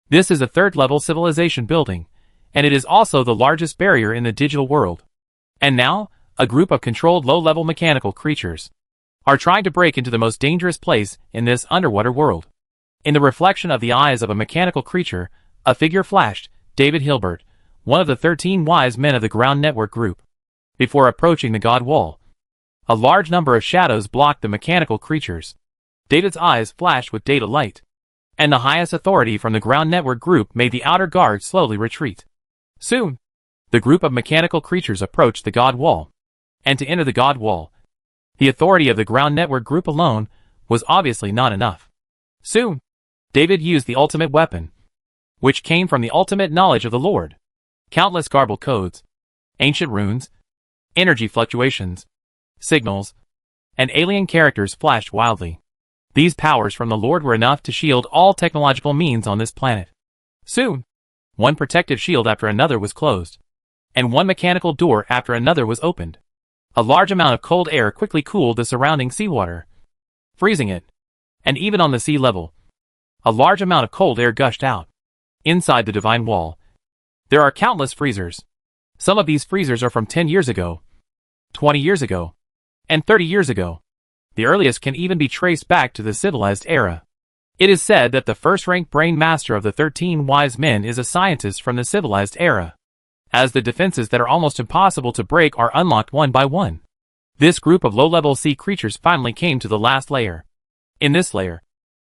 this is a 3rd-level civilization building, and it is also the largest barrier in the digital world. And now, a group of controlled low-level mechanical creatures are trying to break into the most dangerous place in this underwater world. In the reflection of the eyes of a mechanical creature, a figure flashed, David Hilbert, one of the 13 wise men of the Ground Network Group. Before approaching the God Wall, a large number of shadows blocked the mechanical creatures. David's eyes flashed with data light, and the highest authority from the Ground Network Group made the outer guard slowly retreat. Soon, the group of mechanical creatures approached the God Wall. And to enter the God Wall, the authority of the Ground Network Group alone was obviously not enough. Soon, David used the ultimate weapon, which came from the ultimate knowledge of the Lord. Countless garbled codes, ancient runes, energy fluctuations, signals, and alien characters flashed wildly. These powers from the Lord were enough to shield all technological means on this planet. Soon, one protective shield after another was closed, and one mechanical door after another was opened. A large amount of cold air quickly cooled the surrounding seawater, freezing it, and even on the sea level, a large amount of cold air gushed out. Inside the divine wall, there are countless freezers. Some of these freezers are from 10 years ago, 20 years ago, and 30 years ago. The earliest can even be traced back to the civilized era. It is said that the first-ranked brain master of the 13 wise men is a scientist from the civilized era, as the defenses that are almost impossible to break are unlocked one by one. This group of low-level sea creatures finally came to the last layer. In this layer,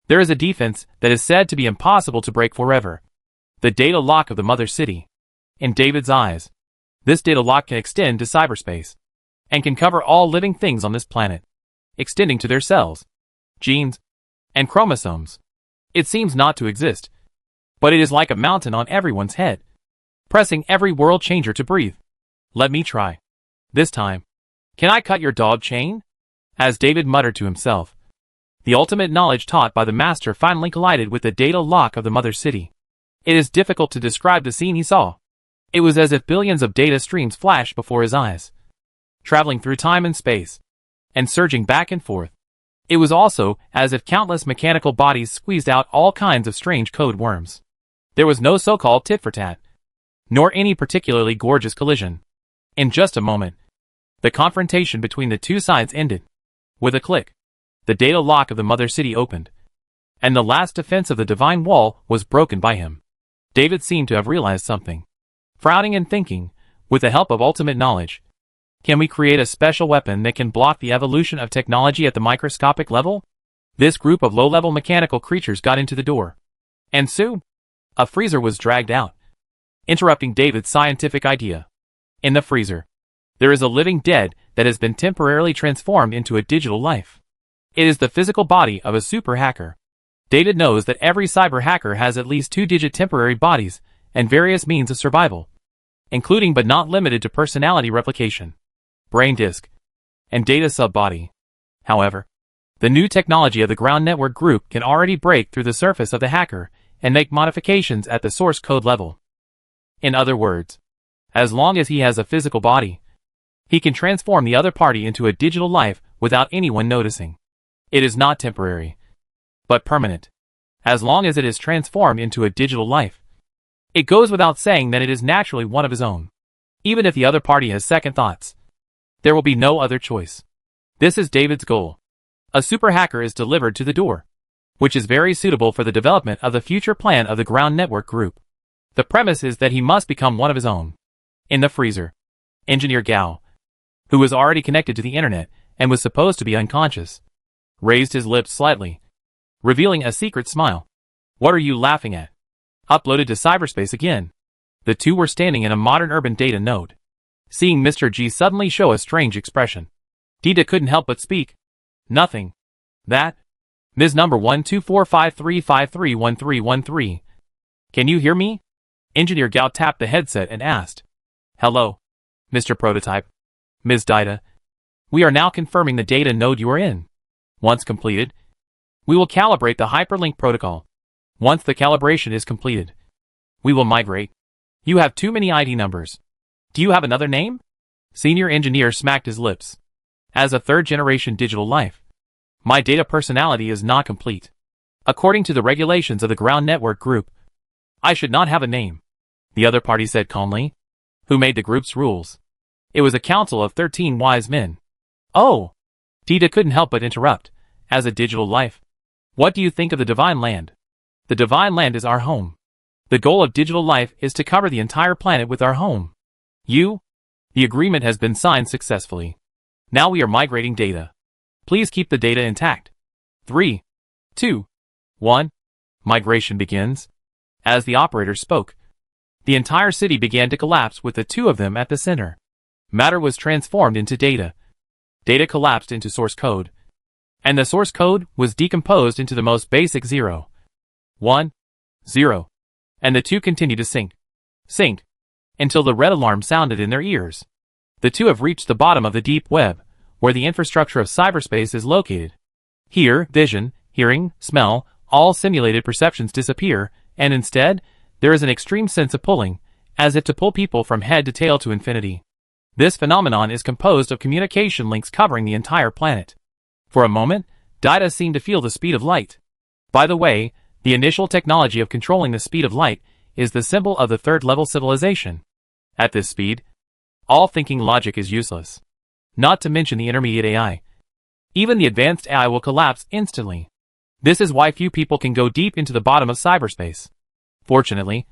there is a defense that is said to be impossible to break forever. The data lock of the Mother City. In David's eyes, this data lock can extend to cyberspace, and can cover all living things on this planet, extending to their cells, genes, and chromosomes. It seems not to exist, but it is like a mountain on everyone's head, pressing every world changer to breathe. Let me try. This time. Can I cut your dog chain? As David muttered to himself, the ultimate knowledge taught by the master finally collided with the data lock of the Mother City. It is difficult to describe the scene he saw. It was as if billions of data streams flashed before his eyes, traveling through time and space, and surging back and forth. It was also as if countless mechanical bodies squeezed out all kinds of strange code worms. There was no so-called tit-for-tat, nor any particularly gorgeous collision. In just a moment, the confrontation between the two sides ended. With a click, the data lock of the Mother City opened, and the last defense of the divine wall was broken by him. David seemed to have realized something. Frowning and thinking, with the help of ultimate knowledge, can we create a special weapon that can block the evolution of technology at the microscopic level? This group of low-level mechanical creatures got into the door, and soon, a freezer was dragged out, interrupting David's scientific idea. In the freezer, there is a living dead that has been temporarily transformed into a digital life. It is the physical body of a super hacker. David knows that every cyber hacker has at least 2-digit temporary bodies and various means of survival, including but not limited to personality replication, brain disk, and data sub-body. However, the new technology of the ground network group can already break through the surface of the hacker and make modifications at the source code level. In other words, as long as he has a physical body, he can transform the other party into a digital life without anyone noticing. It is not temporary, but permanent. As long as it is transformed into a digital life, it goes without saying that it is naturally one of his own. Even if the other party has second thoughts, there will be no other choice. This is David's goal. A super hacker is delivered to the door, which is very suitable for the development of the future plan of the ground network group. The premise is that he must become one of his own. In the freezer, Engineer Gao, who was already connected to the internet and was supposed to be unconscious, raised his lips slightly, revealing a secret smile. What are you laughing at? Uploaded to cyberspace again. The two were standing in a modern urban data node. Seeing Mr. G suddenly show a strange expression, Dita couldn't help but speak. Nothing. That? Ms. number 12453531313. Can you hear me? Engineer Gao tapped the headset and asked. Hello, Mr. Prototype. Ms. Dita. We are now confirming the data node you are in. Once completed, we will calibrate the hyperlink protocol. Once the calibration is completed, we will migrate. You have too many ID numbers. Do you have another name? Senior engineer smacked his lips. As a third-generation digital life, my data personality is not complete. According to the regulations of the ground network group, I should not have a name. The other party said calmly. Who made the group's rules? It was a council of 13 wise men. Oh! Dita couldn't help but interrupt. As a digital life, what do you think of the Divine Land? The Divine Land is our home. The goal of digital life is to cover the entire planet with our home. The agreement has been signed successfully. Now we are migrating data. Please keep the data intact. 3, 2, 1. Migration begins. As the operator spoke, the entire city began to collapse with the two of them at the center. Matter was transformed into data. Data collapsed into source code. And the source code was decomposed into the most basic 0, 1, 0. And the two continue to sink, until the red alarm sounded in their ears. The two have reached the bottom of the deep web, where the infrastructure of cyberspace is located. Here, vision, hearing, smell, all simulated perceptions disappear, and instead, there is an extreme sense of pulling, as if to pull people from head to tail to infinity. This phenomenon is composed of communication links covering the entire planet. For a moment, Data seemed to feel the speed of light. By the way, the initial technology of controlling the speed of light is the symbol of the third-level civilization. At this speed, all thinking logic is useless. Not to mention the intermediate AI. Even the advanced AI will collapse instantly. This is why few people can go deep into the bottom of cyberspace. Fortunately,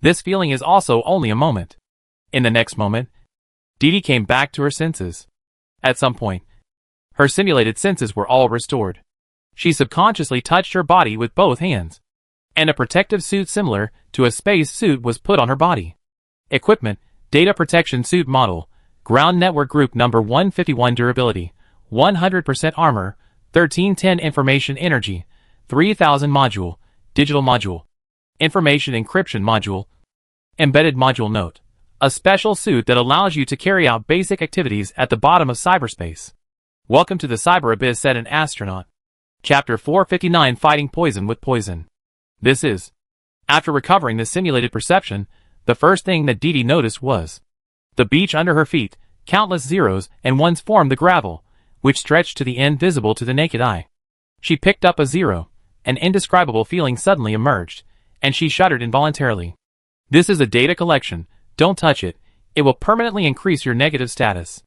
this feeling is also only a moment. In the next moment, Dee came back to her senses. At some point, her simulated senses were all restored. She subconsciously touched her body with both hands, and a protective suit similar to a space suit was put on her body. Equipment: Data Protection Suit Model, Ground Network Group Number 151, Durability, 100% Armor, 1310 Information Energy, 3000 Module, Digital Module, Information Encryption Module, Embedded Module. Note: a special suit that allows you to carry out basic activities at the bottom of cyberspace. Welcome to the cyber abyss, said an astronaut. Chapter 459: Fighting Poison with Poison. This is. After recovering the simulated perception, the first thing that Dee noticed was the beach under her feet. Countless zeros and ones formed the gravel, which stretched to the end visible to the naked eye. She picked up a zero. An indescribable feeling suddenly emerged, and she shuddered involuntarily. This is a data collection. Don't touch it. It will permanently increase your negative status.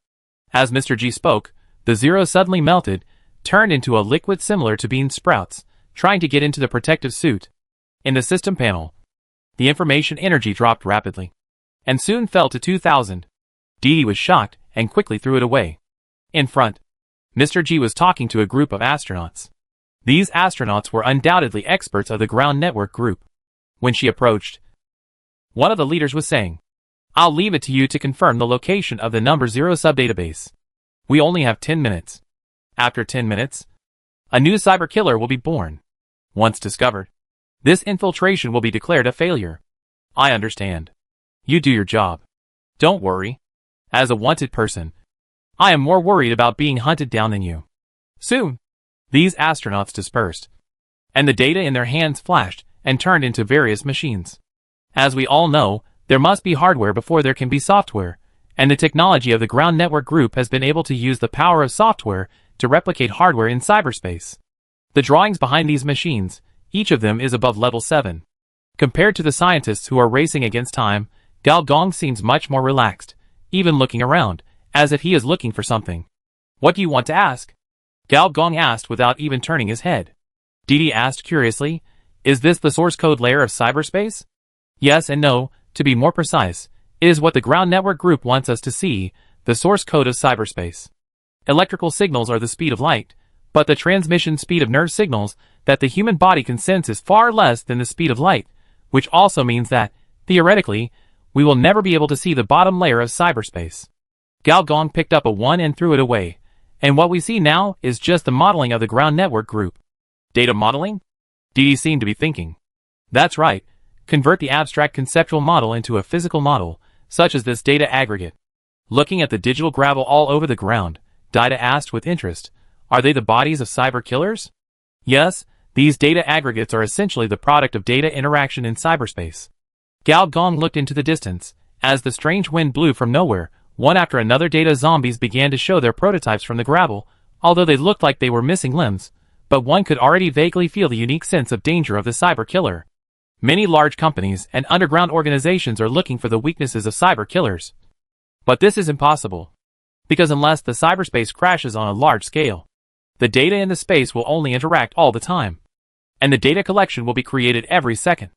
As Mr. G spoke, the zero suddenly melted, turned into a liquid similar to bean sprouts, trying to get into the protective suit. In the system panel, the information energy dropped rapidly, and soon fell to 2000. Dee was shocked and quickly threw it away. In front, Mr. G was talking to a group of astronauts. These astronauts were undoubtedly experts of the ground network group. When she approached, one of the leaders was saying, "I'll leave it to you to confirm the location of the number 0 subdatabase. We only have 10 minutes. After 10 minutes, a new cyber killer will be born. Once discovered, this infiltration will be declared a failure." "I understand. You do your job. Don't worry. As a wanted person, I am more worried about being hunted down than you." Soon, these astronauts dispersed, and the data in their hands flashed and turned into various machines. As we all know, there must be hardware before there can be software, and the technology of the ground network group has been able to use the power of software to replicate hardware in cyberspace. The drawings behind these machines, each of them is above level 7. Compared to the scientists who are racing against time, Gao Gong seems much more relaxed, even looking around, as if he is looking for something. "What do you want to ask?" Gao Gong asked without even turning his head. Dee asked curiously, "Is this the source code layer of cyberspace?" "Yes and no, to be more precise. It is what the ground network group wants us to see, the source code of cyberspace. Electrical signals are the speed of light, but the transmission speed of nerve signals that the human body can sense is far less than the speed of light, which also means that, theoretically, we will never be able to see the bottom layer of cyberspace." Gao Gong picked up a 1 and threw it away, and what we see now is just the modeling of the ground network group. "Data modeling?" Dee seemed to be thinking. "That's right. Convert the abstract conceptual model into a physical model, such as this data aggregate." Looking at the digital gravel all over the ground, Data asked with interest, "Are they the bodies of cyber killers?" "Yes, these data aggregates are essentially the product of data interaction in cyberspace." Gao Gong looked into the distance. As the strange wind blew from nowhere, one after another data zombies began to show their prototypes from the gravel, although they looked like they were missing limbs, but one could already vaguely feel the unique sense of danger of the cyber killer. Many large companies and underground organizations are looking for the weaknesses of cyber killers. But this is impossible. Because unless the cyberspace crashes on a large scale, the data in the space will only interact all the time. And the data collection will be created every second,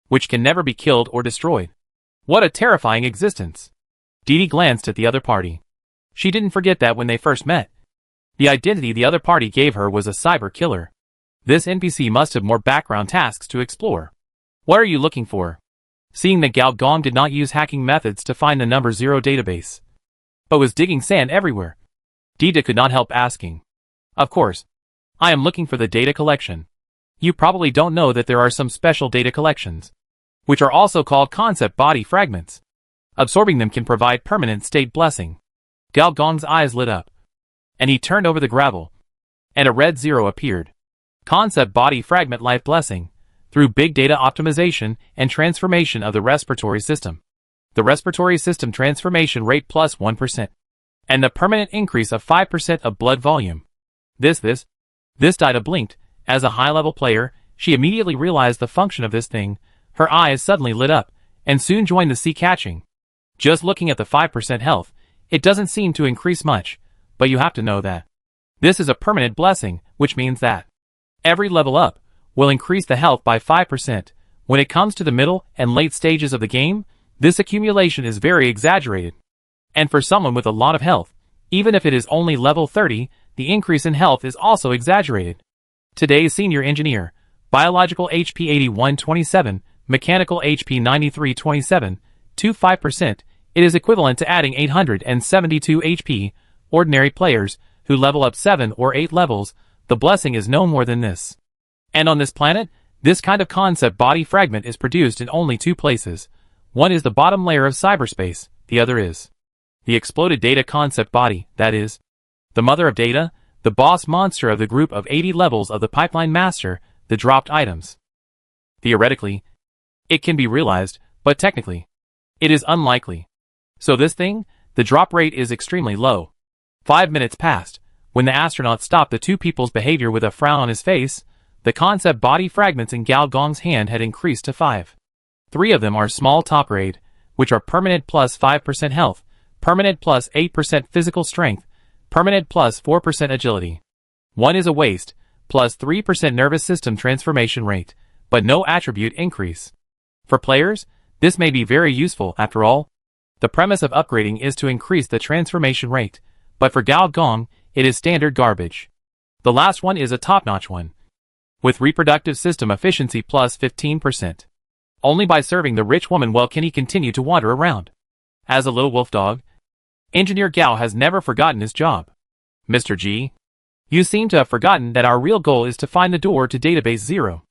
which can never be killed or destroyed. What a terrifying existence. Dee glanced at the other party. She didn't forget that when they first met, the identity the other party gave her was a cyber killer. This NPC must have more background tasks to explore. "What are you looking for?" Seeing that Gao Gong did not use hacking methods to find the number 0 database, but was digging sand everywhere, Dee could not help asking. "Of course. I am looking for the data collection." You probably don't know that there are some special data collections, which are also called concept body fragments. Absorbing them can provide permanent state blessing. Gao Gong's eyes lit up, and he turned over the gravel, and a red zero appeared. Concept body fragment life blessing, through big data optimization and transformation of the respiratory system. The respiratory system transformation rate plus 1%, and the permanent increase of 5% of blood volume. This Dida blinked. As a high-level player, she immediately realized the function of this thing. Her eyes suddenly lit up, and soon joined the sea catching. Just looking at the 5% health, it doesn't seem to increase much, but you have to know that this is a permanent blessing, which means that every level up will increase the health by 5%. When it comes to the middle and late stages of the game, this accumulation is very exaggerated. And for someone with a lot of health, even if it is only level 30, the increase in health is also exaggerated. Today's senior engineer, biological HP 8127, mechanical HP 9327, 25%, it is equivalent to adding 872 HP. Ordinary players, who level up 7 or 8 levels, the blessing is no more than this. And on this planet, this kind of concept body fragment is produced in only 2 places. One is the bottom layer of cyberspace, the other is the exploded data concept body, that is, the mother of data, the boss monster of the group of 80 levels of the pipeline master, the dropped items. Theoretically, it can be realized, but technically, it is unlikely. So this thing, the drop rate is extremely low. 5 minutes passed. When the astronaut stopped the 2 people's behavior with a frown on his face, the concept body fragments in Gao Gong's hand had increased to 5. 3 of them are small top grade, which are permanent plus 5% health, permanent plus 8% physical strength, permanent plus 4% agility. 1 is a waste, plus 3% nervous system transformation rate, but no attribute increase. For players, this may be very useful after all. The premise of upgrading is to increase the transformation rate, but for Gao Gong, it is standard garbage. The last one is a top-notch one, with reproductive system efficiency plus 15%. Only by serving the rich woman well can he continue to wander around. As a little wolf dog, Engineer Gao has never forgotten his job. Mr. G, you seem to have forgotten that our real goal is to find the door to database 0.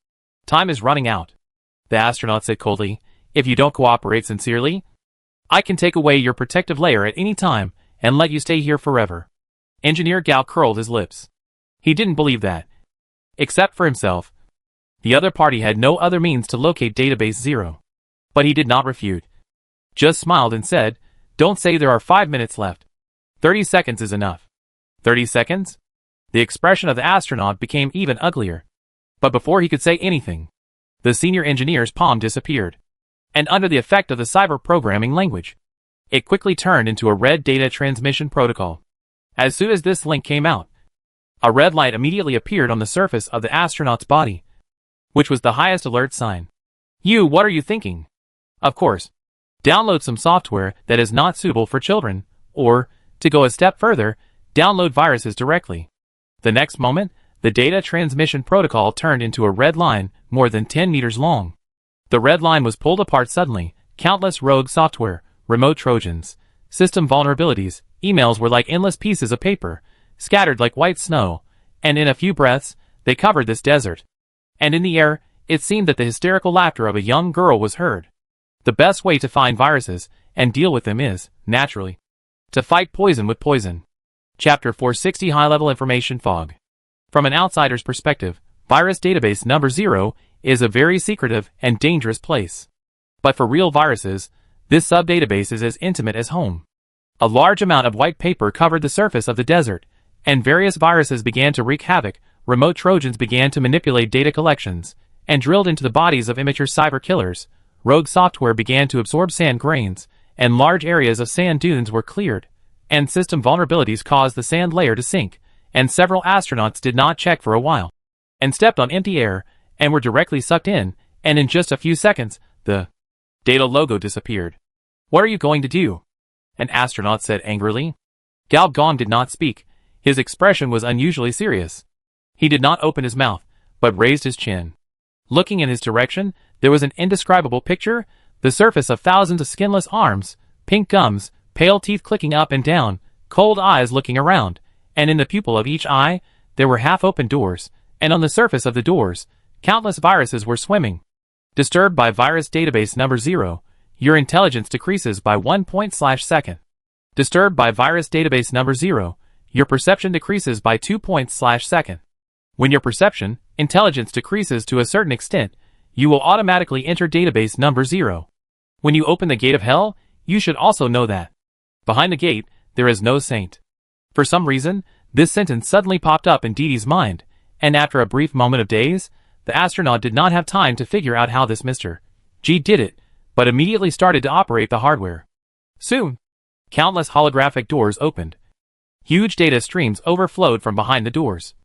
Time is running out. The astronaut said coldly. If you don't cooperate sincerely, I can take away your protective layer at any time and let you stay here forever. Engineer Gao curled his lips. He didn't believe that. Except for himself, the other party had no other means to locate database 0. But he did not refute. Just smiled and said, don't say there are 5 minutes left. 30 seconds is enough. 30 seconds? The expression of the astronaut became even uglier. But before he could say anything, the senior engineer's palm disappeared. And under the effect of the cyber programming language, it quickly turned into a red data transmission protocol. As soon as this link came out, a red light immediately appeared on the surface of the astronaut's body, which was the highest alert sign. What are you thinking? Of course, download some software that is not suitable for children, or, to go a step further, download viruses directly. The next moment, the data transmission protocol turned into a red line more than 10 meters long. The red line was pulled apart suddenly. Countless rogue software, remote trojans, system vulnerabilities, emails were like endless pieces of paper, scattered like white snow, and in a few breaths, they covered this desert. And in the air, it seemed that the hysterical laughter of a young girl was heard. The best way to find viruses and deal with them is, naturally, to fight poison with poison. Chapter 460 High-Level Information Fog. From an outsider's perspective, virus database number 0 is a very secretive and dangerous place. But for real viruses, this sub-database is as intimate as home. A large amount of white paper covered the surface of the desert, and various viruses began to wreak havoc. Remote trojans began to manipulate data collections, and drilled into the bodies of immature cyber killers. Rogue software began to absorb sand grains, and large areas of sand dunes were cleared, and system vulnerabilities caused the sand layer to sink, and several astronauts did not check for a while, and stepped on empty air, and were directly sucked in, and in just a few seconds, the data logo disappeared. What are you going to do? An astronaut said angrily. Gao Gong did not speak. His expression was unusually serious. He did not open his mouth, but raised his chin. Looking in his direction, there was an indescribable picture, the surface of thousands of skinless arms, pink gums, pale teeth clicking up and down, cold eyes looking around, and in the pupil of each eye, there were half-open doors, and on the surface of the doors, Countless viruses were swimming. Disturbed by virus database number 0, your intelligence decreases by 1 point/second. Disturbed by virus database number 0, your perception decreases by 2 points/second. When your perception, intelligence decreases to a certain extent, you will automatically enter database number 0. When you open the gate of hell, you should also know that. Behind the gate, there is no saint. For some reason, this sentence suddenly popped up in Dee Dee's mind, and after a brief moment of daze, the astronaut did not have time to figure out how this Mr. G did it, but immediately started to operate the hardware. Soon, countless holographic doors opened. Huge data streams overflowed from behind the doors.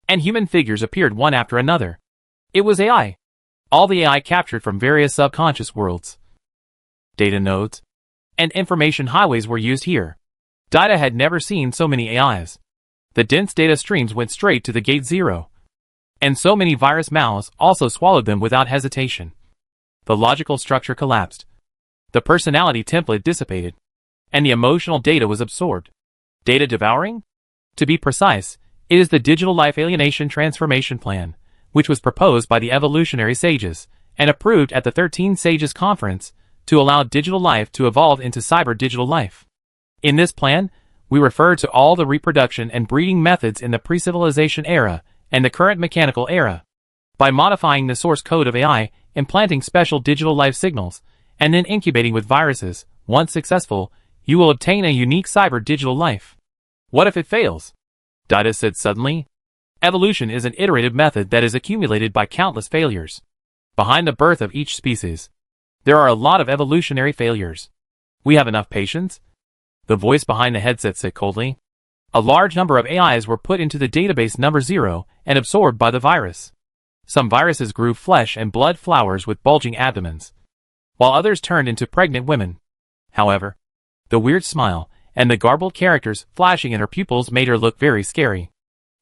And human figures appeared one after another. It was AI. All the AI captured from various subconscious worlds. Data nodes and information highways were used here. Data had never seen so many AIs. The dense data streams went straight to the gate 0. And so many virus mouths also swallowed them without hesitation. The logical structure collapsed. The personality template dissipated. And the emotional data was absorbed. Data devouring? To be precise, it is the Digital Life Alienation Transformation Plan, which was proposed by the evolutionary sages, and approved at the 13 Sages Conference, to allow digital life to evolve into cyber-digital life. In this plan, we refer to all the reproduction and breeding methods in the pre-civilization era and the current mechanical era. By modifying the source code of AI, implanting special digital life signals, and then incubating with viruses, once successful, you will obtain a unique cyber-digital life. What if it fails? Dida said suddenly. Evolution is an iterative method that is accumulated by countless failures. Behind the birth of each species, there are a lot of evolutionary failures. We have enough patience? The voice behind the headset said coldly. A large number of AIs were put into the database number 0 and absorbed by the virus. Some viruses grew flesh and blood flowers with bulging abdomens, while others turned into pregnant women. However, the weird smile and the garbled characters flashing in her pupils made her look very scary.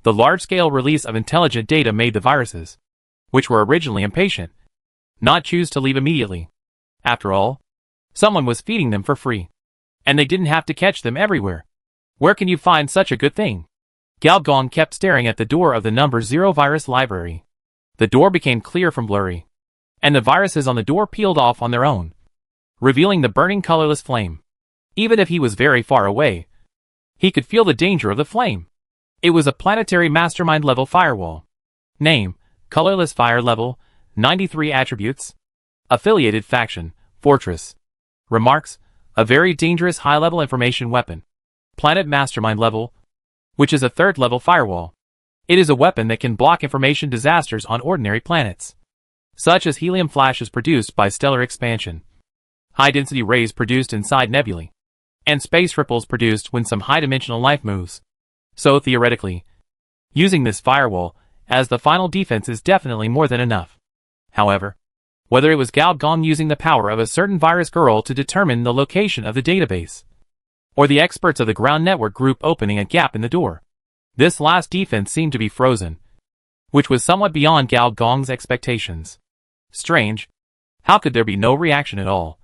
The large-scale release of intelligent data made the viruses, which were originally impatient, not choose to leave immediately. After all, someone was feeding them for free, and they didn't have to catch them everywhere. Where can you find such a good thing? Gao Gong kept staring at the door of the number 0 virus library. The door became clear from blurry, and the viruses on the door peeled off on their own, revealing the burning colorless flame. Even if he was very far away, he could feel the danger of the flame. It was a planetary mastermind level firewall. Name, colorless fire level, 93 attributes. Affiliated faction, fortress. Remarks, a very dangerous high-level information weapon. Planet mastermind level, which is a 3rd level firewall. It is a weapon that can block information disasters on ordinary planets, such as helium flashes produced by stellar expansion, high-density rays produced inside nebulae, and space ripples produced when some high-dimensional life moves. So theoretically, using this firewall as the final defense is definitely more than enough. However, whether it was Gao Gong using the power of a certain virus girl to determine the location of the database, or the experts of the ground network group opening a gap in the door, this last defense seemed to be frozen, which was somewhat beyond Gao Gong's expectations. Strange. How could there be no reaction at all?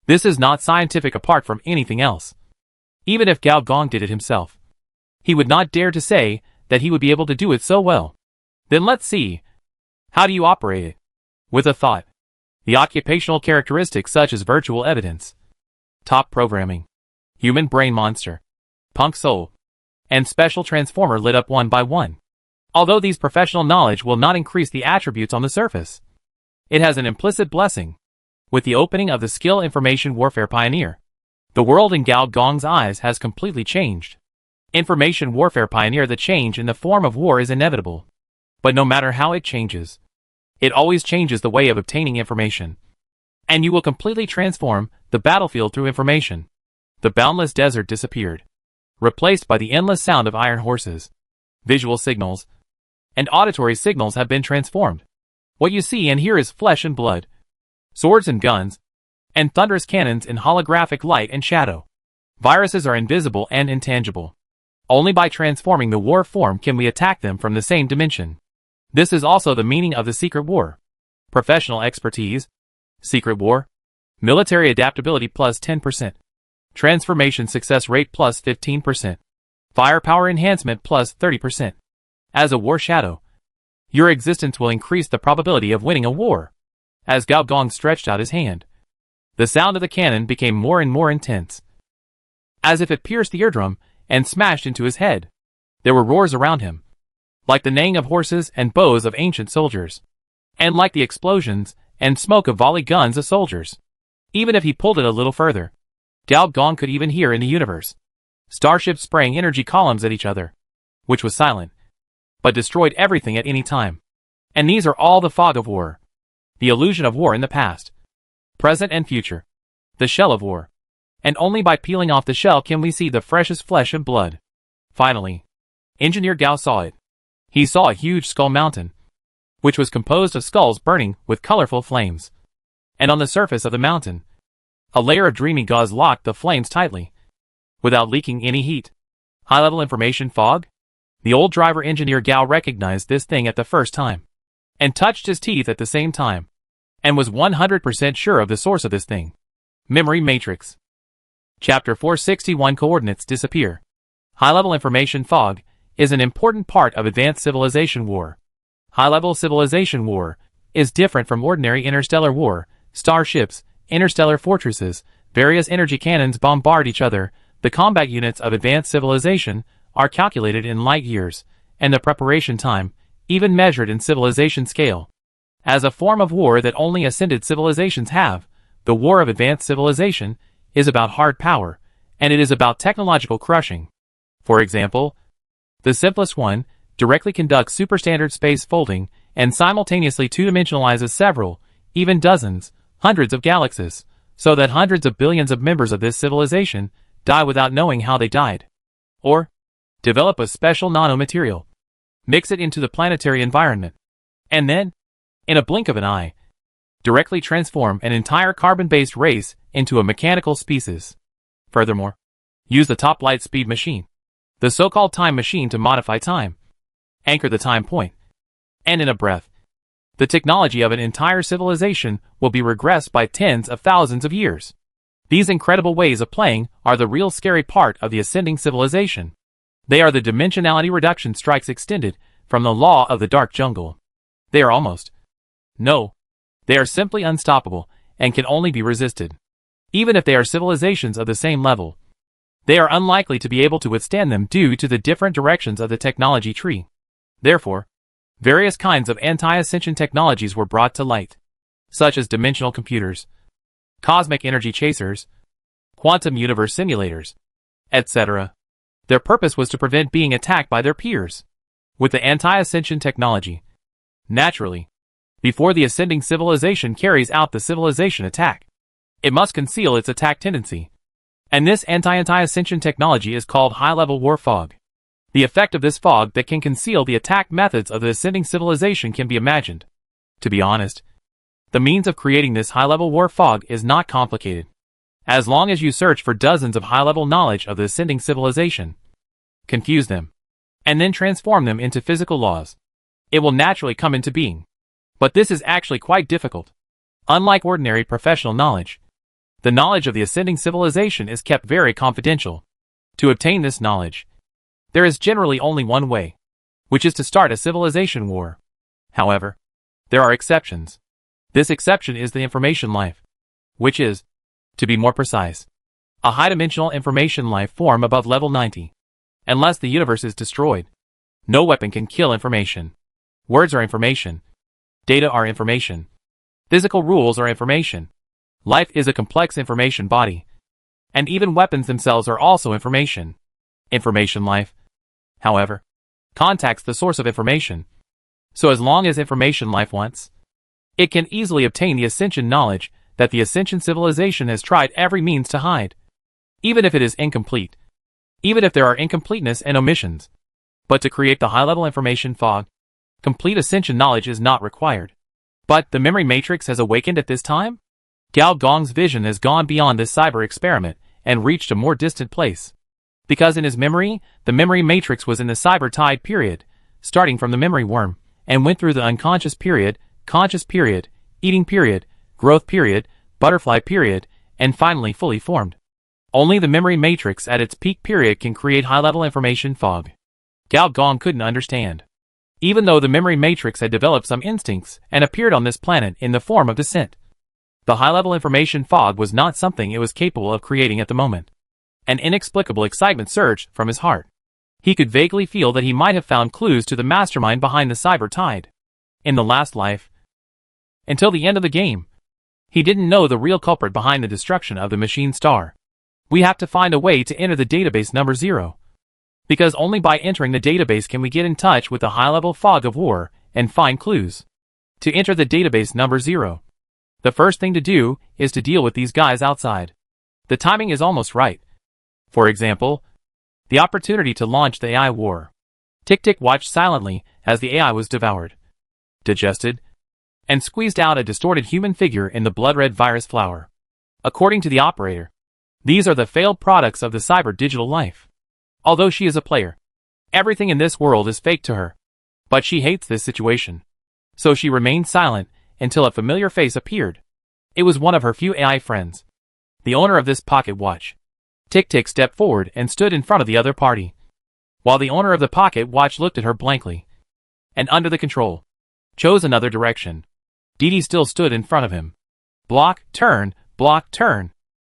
This is not scientific apart from anything else. Even if Gao Gong did it himself, he would not dare to say that he would be able to do it so well. Then let's see. How do you operate it? With a thought. The occupational characteristics such as virtual evidence, top programming, human brain monster, punk soul, and special transformer lit up one by one. Although these professional knowledge will not increase the attributes on the surface, it has an implicit blessing. With the opening of the skill information warfare pioneer, the world in Gao Gong's eyes has completely changed. Information warfare pioneer, the change in the form of war is inevitable. But no matter how it changes, it always changes the way of obtaining information. And you will completely transform the battlefield through information. The boundless desert disappeared, replaced by the endless sound of iron horses. Visual signals and auditory signals have been transformed. What you see and hear is flesh and blood, swords and guns, and thunderous cannons in holographic light and shadow. Viruses are invisible and intangible. Only by transforming the war form can we attack them from the same dimension. This is also the meaning of the secret war. Professional expertise, secret war, military adaptability plus 10%, transformation success rate plus 15%, firepower enhancement plus 30%. As a war shadow, Your existence will increase the probability of winning a war. As Gao Gong stretched out his hand, the sound of the cannon became more and more intense, as if it pierced the eardrum and smashed into his head. There were roars around him, like the neighing of horses and bows of ancient soldiers, and like the explosions and smoke of volley guns of soldiers. Even if he pulled it a little further, Gao Gong could even hear in the universe starships spraying energy columns at each other, which was silent, but destroyed everything at any time. And these are all the fog of war, the illusion of war in the past, present and future, the shell of war. And only by peeling off the shell can we see the freshest flesh and blood. Finally, Engineer Gao saw it. He saw a huge skull mountain, which was composed of skulls burning with colorful flames. And on the surface of the mountain, a layer of dreamy gauze locked the flames tightly, without leaking any heat. High-level information fog? The old driver engineer Gao recognized this thing at the first time, and touched his teeth at the same time, and was 100% sure of the source of this thing. Memory Matrix. Chapter 461 Coordinates disappear. High-level information fog is an important part of advanced civilization war. High-level civilization war is different from ordinary interstellar war. Starships, interstellar fortresses, various energy cannons bombard each other. The combat units of advanced civilization are calculated in light years, and the preparation time, even measured in civilization scale. As a form of war that only ascended civilizations have, the war of advanced civilization is about hard power, and it is about technological crushing. For example, the simplest one directly conducts superstandard space folding and simultaneously two-dimensionalizes several, even dozens, hundreds of galaxies, so that hundreds of billions of members of this civilization die without knowing how they died. Or, develop a special nanomaterial, mix it into the planetary environment, and then, in a blink of an eye, directly transform an entire carbon-based race into a mechanical species. Furthermore, use the top light speed machine, the so-called time machine, to modify time, anchor the time point, and in a breath, the technology of an entire civilization will be regressed by tens of thousands of years. These incredible ways of playing are the real scary part of the ascending civilization. They are the dimensionality reduction strikes extended from the law of the dark jungle. They are almost, no, they are simply unstoppable and can only be resisted. Even if they are civilizations of the same level, they are unlikely to be able to withstand them due to the different directions of the technology tree. Therefore, various kinds of anti-ascension technologies were brought to light, such as dimensional computers, cosmic energy chasers, quantum universe simulators, etc. Their purpose was to prevent being attacked by their peers with the anti-ascension technology. Naturally, before the ascending civilization carries out the civilization attack, it must conceal its attack tendency. And this anti-ascension technology is called high-level war fog. The effect of this fog that can conceal the attack methods of the ascending civilization can be imagined. To be honest, the means of creating this high-level war fog is not complicated. As long as you search for dozens of high-level knowledge of the ascending civilization, confuse them, and then transform them into physical laws, it will naturally come into being. But this is actually quite difficult. Unlike ordinary professional knowledge, the knowledge of the ascending civilization is kept very confidential. To obtain this knowledge, there is generally only one way, which is to start a civilization war. However, there are exceptions. This exception is the information life, which is, to be more precise, a high-dimensional information life form above level 90. Unless the universe is destroyed, no weapon can kill information. Words are information. Data are information. Physical rules are information. Life is a complex information body. And even weapons themselves are also information. Information life, however, contacts the source of information. So as long as information life wants, it can easily obtain the ascension knowledge that the ascension civilization has tried every means to hide, even if it is incomplete, even if there are incompleteness and omissions. But to create the high-level information fog, complete ascension knowledge is not required. But the memory matrix has awakened at this time? Gao Gong's vision has gone beyond this cyber experiment and reached a more distant place. Because in his memory, the memory matrix was in the cyber tide period, starting from the memory worm, and went through the unconscious period, conscious period, eating period, growth period, butterfly period, and finally fully formed. Only the memory matrix at its peak period can create high-level information fog. Gao Gong couldn't understand. even though the memory matrix had developed some instincts and appeared on this planet in the form of dissent. The high-level information fog was not something it was capable of creating at the moment. An inexplicable excitement surged from his heart. He could vaguely feel that he might have found clues to the mastermind behind the cyber tide. In the last life, until the end of the game, he didn't know the real culprit behind the destruction of the machine star. We have to find a way to enter the database number 0. Because only by entering the database can we get in touch with the high-level fog of war and find clues. To enter the database number 0, the first thing to do is to deal with these guys outside. The timing is almost right. For example, the opportunity to launch the AI war. Tick-Tick watched silently as the AI was devoured, digested, and squeezed out a distorted human figure in the blood-red virus flower. According to the operator, these are the failed products of the cyber digital life. Although she is a player, everything in this world is fake to her. But she hates this situation. So she remained silent until a familiar face appeared. It was one of her few AI friends, the owner of this pocket watch. Tick-Tick stepped forward and stood in front of the other party, while the owner of the pocket watch looked at her blankly. And under the control, chose another direction. Dee still stood in front of him. Block, turn, block, turn.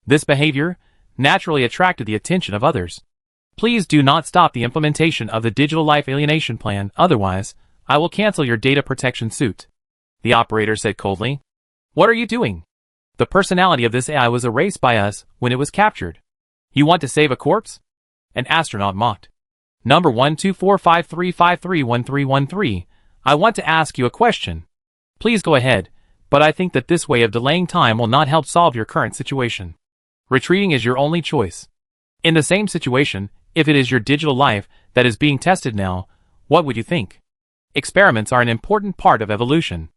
This behavior naturally attracted the attention of others. Please do not stop the implementation of the Digital Life Alienation Plan, otherwise, I will cancel your data protection suit. The operator said coldly. What are you doing? The personality of this AI was erased by us when it was captured. You want to save a corpse? An astronaut mocked. Number 12453531313, I want to ask you a question. Please go ahead, but I think that this way of delaying time will not help solve your current situation. Retreating is your only choice. In the same situation, if it is your digital life that is being tested now, what would you think? Experiments are an important part of evolution.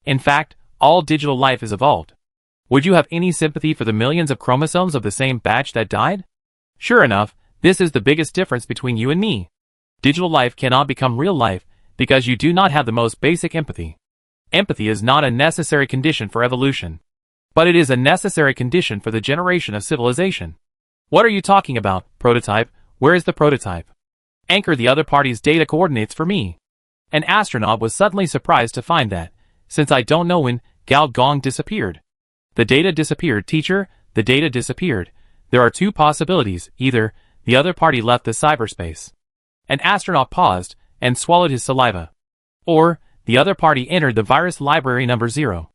In fact, all digital life is evolved. Would you have any sympathy for the millions of chromosomes of the same batch that died? Sure enough, this is the biggest difference between you and me. Digital life cannot become real life because you do not have the most basic empathy. Empathy is not a necessary condition for evolution, but it is a necessary condition for the generation of civilization. What are you talking about, prototype? Where is the prototype? Anchor the other party's data coordinates for me. An astronaut was suddenly surprised to find that, since I don't know when, Gao Gong disappeared. The data disappeared, teacher, the data disappeared. There are two possibilities, either, the other party left the cyberspace. An astronaut paused, and swallowed his saliva. Or, the other party entered the virus library number 0.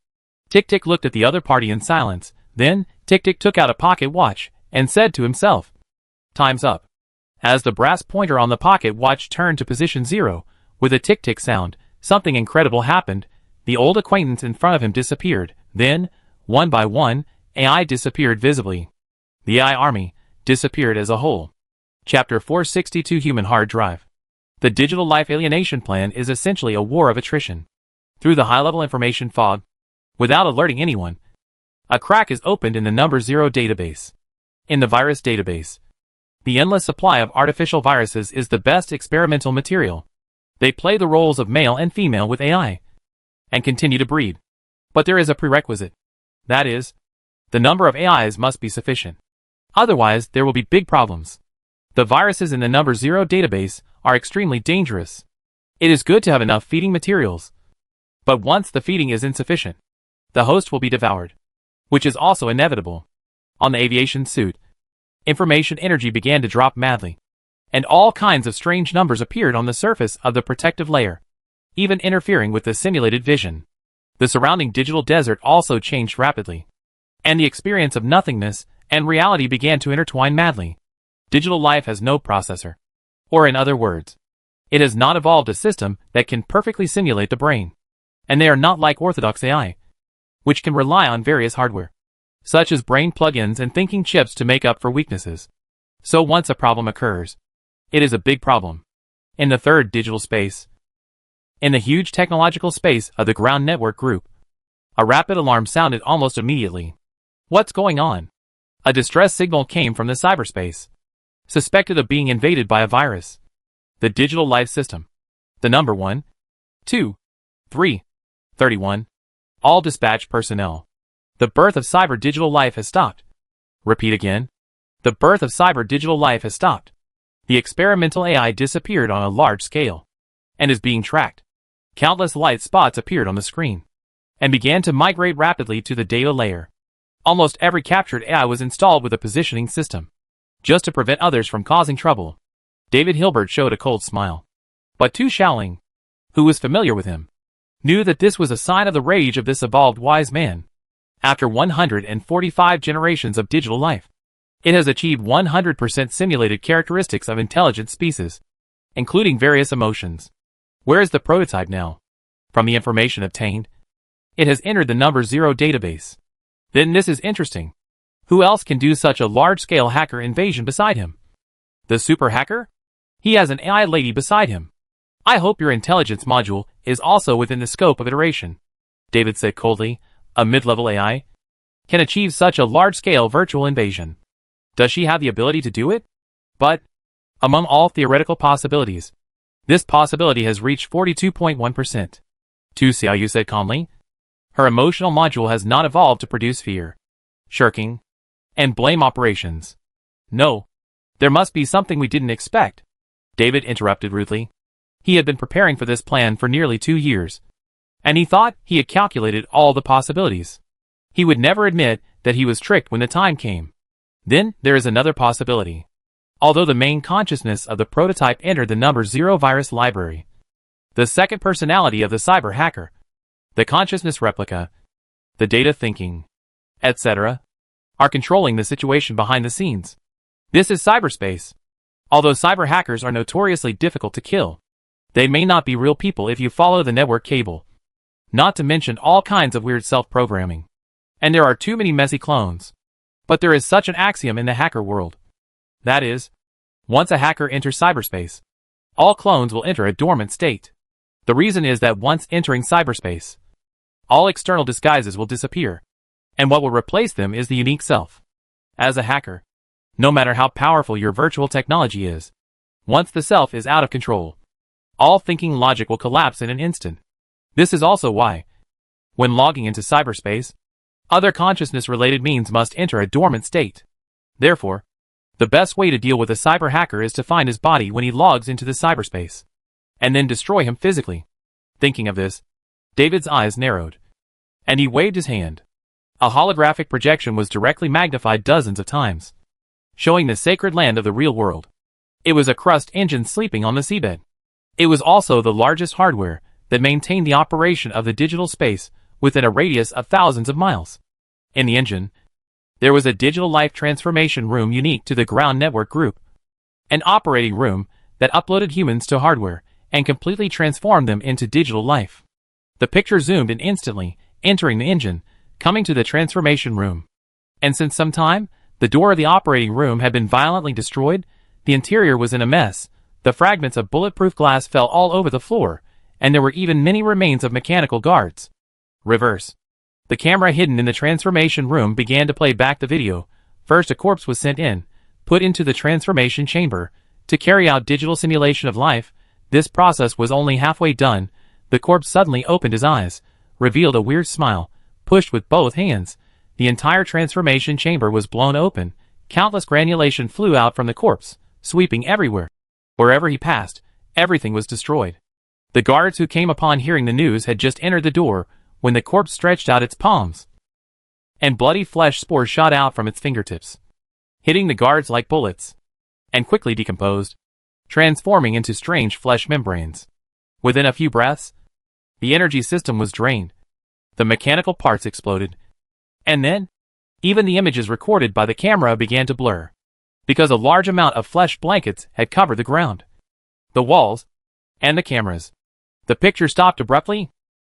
Tick-Tick looked at the other party in silence, then, Tick-Tick took out a pocket watch, and said to himself, Time's up. As the brass pointer on the pocket watch turned to position 0, with a tick-tick sound, something incredible happened. The old acquaintance in front of him disappeared. Then, one by one, AI disappeared visibly. The AI army disappeared as a whole. Chapter 462 Human Hard Drive. The Digital Life Alienation Plan is essentially a war of attrition. Through the high-level information fog, without alerting anyone, a crack is opened in the number 0 database. In the virus database, the endless supply of artificial viruses is the best experimental material. They play the roles of male and female with AI, and continue to breed. But there is a prerequisite. That is, the number of AIs must be sufficient. Otherwise, there will be big problems. The viruses in the number 0 database are extremely dangerous. It is good to have enough feeding materials. But once the feeding is insufficient, the host will be devoured, which is also inevitable. On the aviation suit, information energy began to drop madly, and all kinds of strange numbers appeared on the surface of the protective layer, even interfering with the simulated vision. The surrounding digital desert also changed rapidly, and the experience of nothingness and reality began to intertwine madly. Digital life has no processor. Or in other words, it has not evolved a system that can perfectly simulate the brain. And they are not like orthodox AI, which can rely on various hardware, such as brain plugins and thinking chips to make up for weaknesses. So once a problem occurs, it is a big problem. In the third digital space, in the huge technological space of the ground network group, a rapid alarm sounded almost immediately. What's going on? A distress signal came from the cyberspace, suspected of being invaded by a virus. The digital life system. The number 1, 2, 3, 31. All dispatch personnel. The birth of cyber digital life has stopped. Repeat again. The birth of cyber digital life has stopped. The experimental AI disappeared on a large scale. and is being tracked. Countless light spots appeared on the screen and began to migrate rapidly to the data layer. Almost every captured AI was installed with a positioning system, just to prevent others from causing trouble. David Hilbert showed a cold smile. But Tu Xiaoling, who was familiar with him, knew that this was a sign of the rage of this evolved wise man. After 145 generations of digital life, it has achieved 100% simulated characteristics of intelligent species, including various emotions. Where is the prototype now? From the information obtained, it has entered the number 0 database. Then this is interesting. Who else can do such a large-scale hacker invasion beside him? The super hacker? He has an AI lady beside him. I hope your intelligence module is also within the scope of iteration. David said coldly. A mid-level AI can achieve such a large-scale virtual invasion. Does she have the ability to do it? But, among all theoretical possibilities, this possibility has reached 42.1%. Tu Xiaoyu said calmly. Her emotional module has not evolved to produce fear, shirking, and blame operations. No, there must be something we didn't expect. David interrupted rudely. He had been preparing for this plan for nearly 2 years, and he thought he had calculated all the possibilities. He would never admit that he was tricked when the time came. Then there is another possibility. Although the main consciousness of the prototype entered the number 0 virus library, the second personality of the cyber hacker, the consciousness replica, the data thinking, etc., are controlling the situation behind the scenes. This is cyberspace. Although cyber hackers are notoriously difficult to kill, they may not be real people if you follow the network cable. Not to mention all kinds of weird self-programming. And there are too many messy clones. But there is such an axiom in the hacker world. That is, once a hacker enters cyberspace, all clones will enter a dormant state. The reason is that once entering cyberspace, all external disguises will disappear, and what will replace them is the unique self. As a hacker, no matter how powerful your virtual technology is, once the self is out of control, all thinking logic will collapse in an instant. This is also why, when logging into cyberspace, other consciousness-related means must enter a dormant state. Therefore, the best way to deal with a cyber hacker is to find his body when he logs into the cyberspace, and then destroy him physically. Thinking of this, David's eyes narrowed, and he waved his hand. A holographic projection was directly magnified dozens of times, showing the sacred land of the real world. It was a crust engine sleeping on the seabed. It was also the largest hardware that maintained the operation of the digital space within a radius of thousands of miles. In the engine, there was a digital life transformation room unique to the ground network group, an operating room that uploaded humans to hardware and completely transformed them into digital life. The picture zoomed in instantly, entering the engine, coming to the transformation room. And since some time, the door of the operating room had been violently destroyed, the interior was in a mess, the fragments of bulletproof glass fell all over the floor, and there were even many remains of mechanical guards. Reverse. The camera hidden in the transformation room began to play back the video. First a corpse was sent in, put into the transformation chamber, to carry out digital simulation of life. This process was only halfway done. The corpse suddenly opened his eyes, revealed a weird smile, pushed with both hands. The entire transformation chamber was blown open. Countless granulation flew out from the corpse, sweeping everywhere. Wherever he passed, everything was destroyed. The guards who came upon hearing the news had just entered the door when the corpse stretched out its palms, and bloody flesh spores shot out from its fingertips, hitting the guards like bullets, and quickly decomposed, transforming into strange flesh membranes. Within a few breaths, the energy system was drained, the mechanical parts exploded, and then, even the images recorded by the camera began to blur, because a large amount of flesh blankets had covered the ground, the walls, and the cameras. The picture stopped abruptly.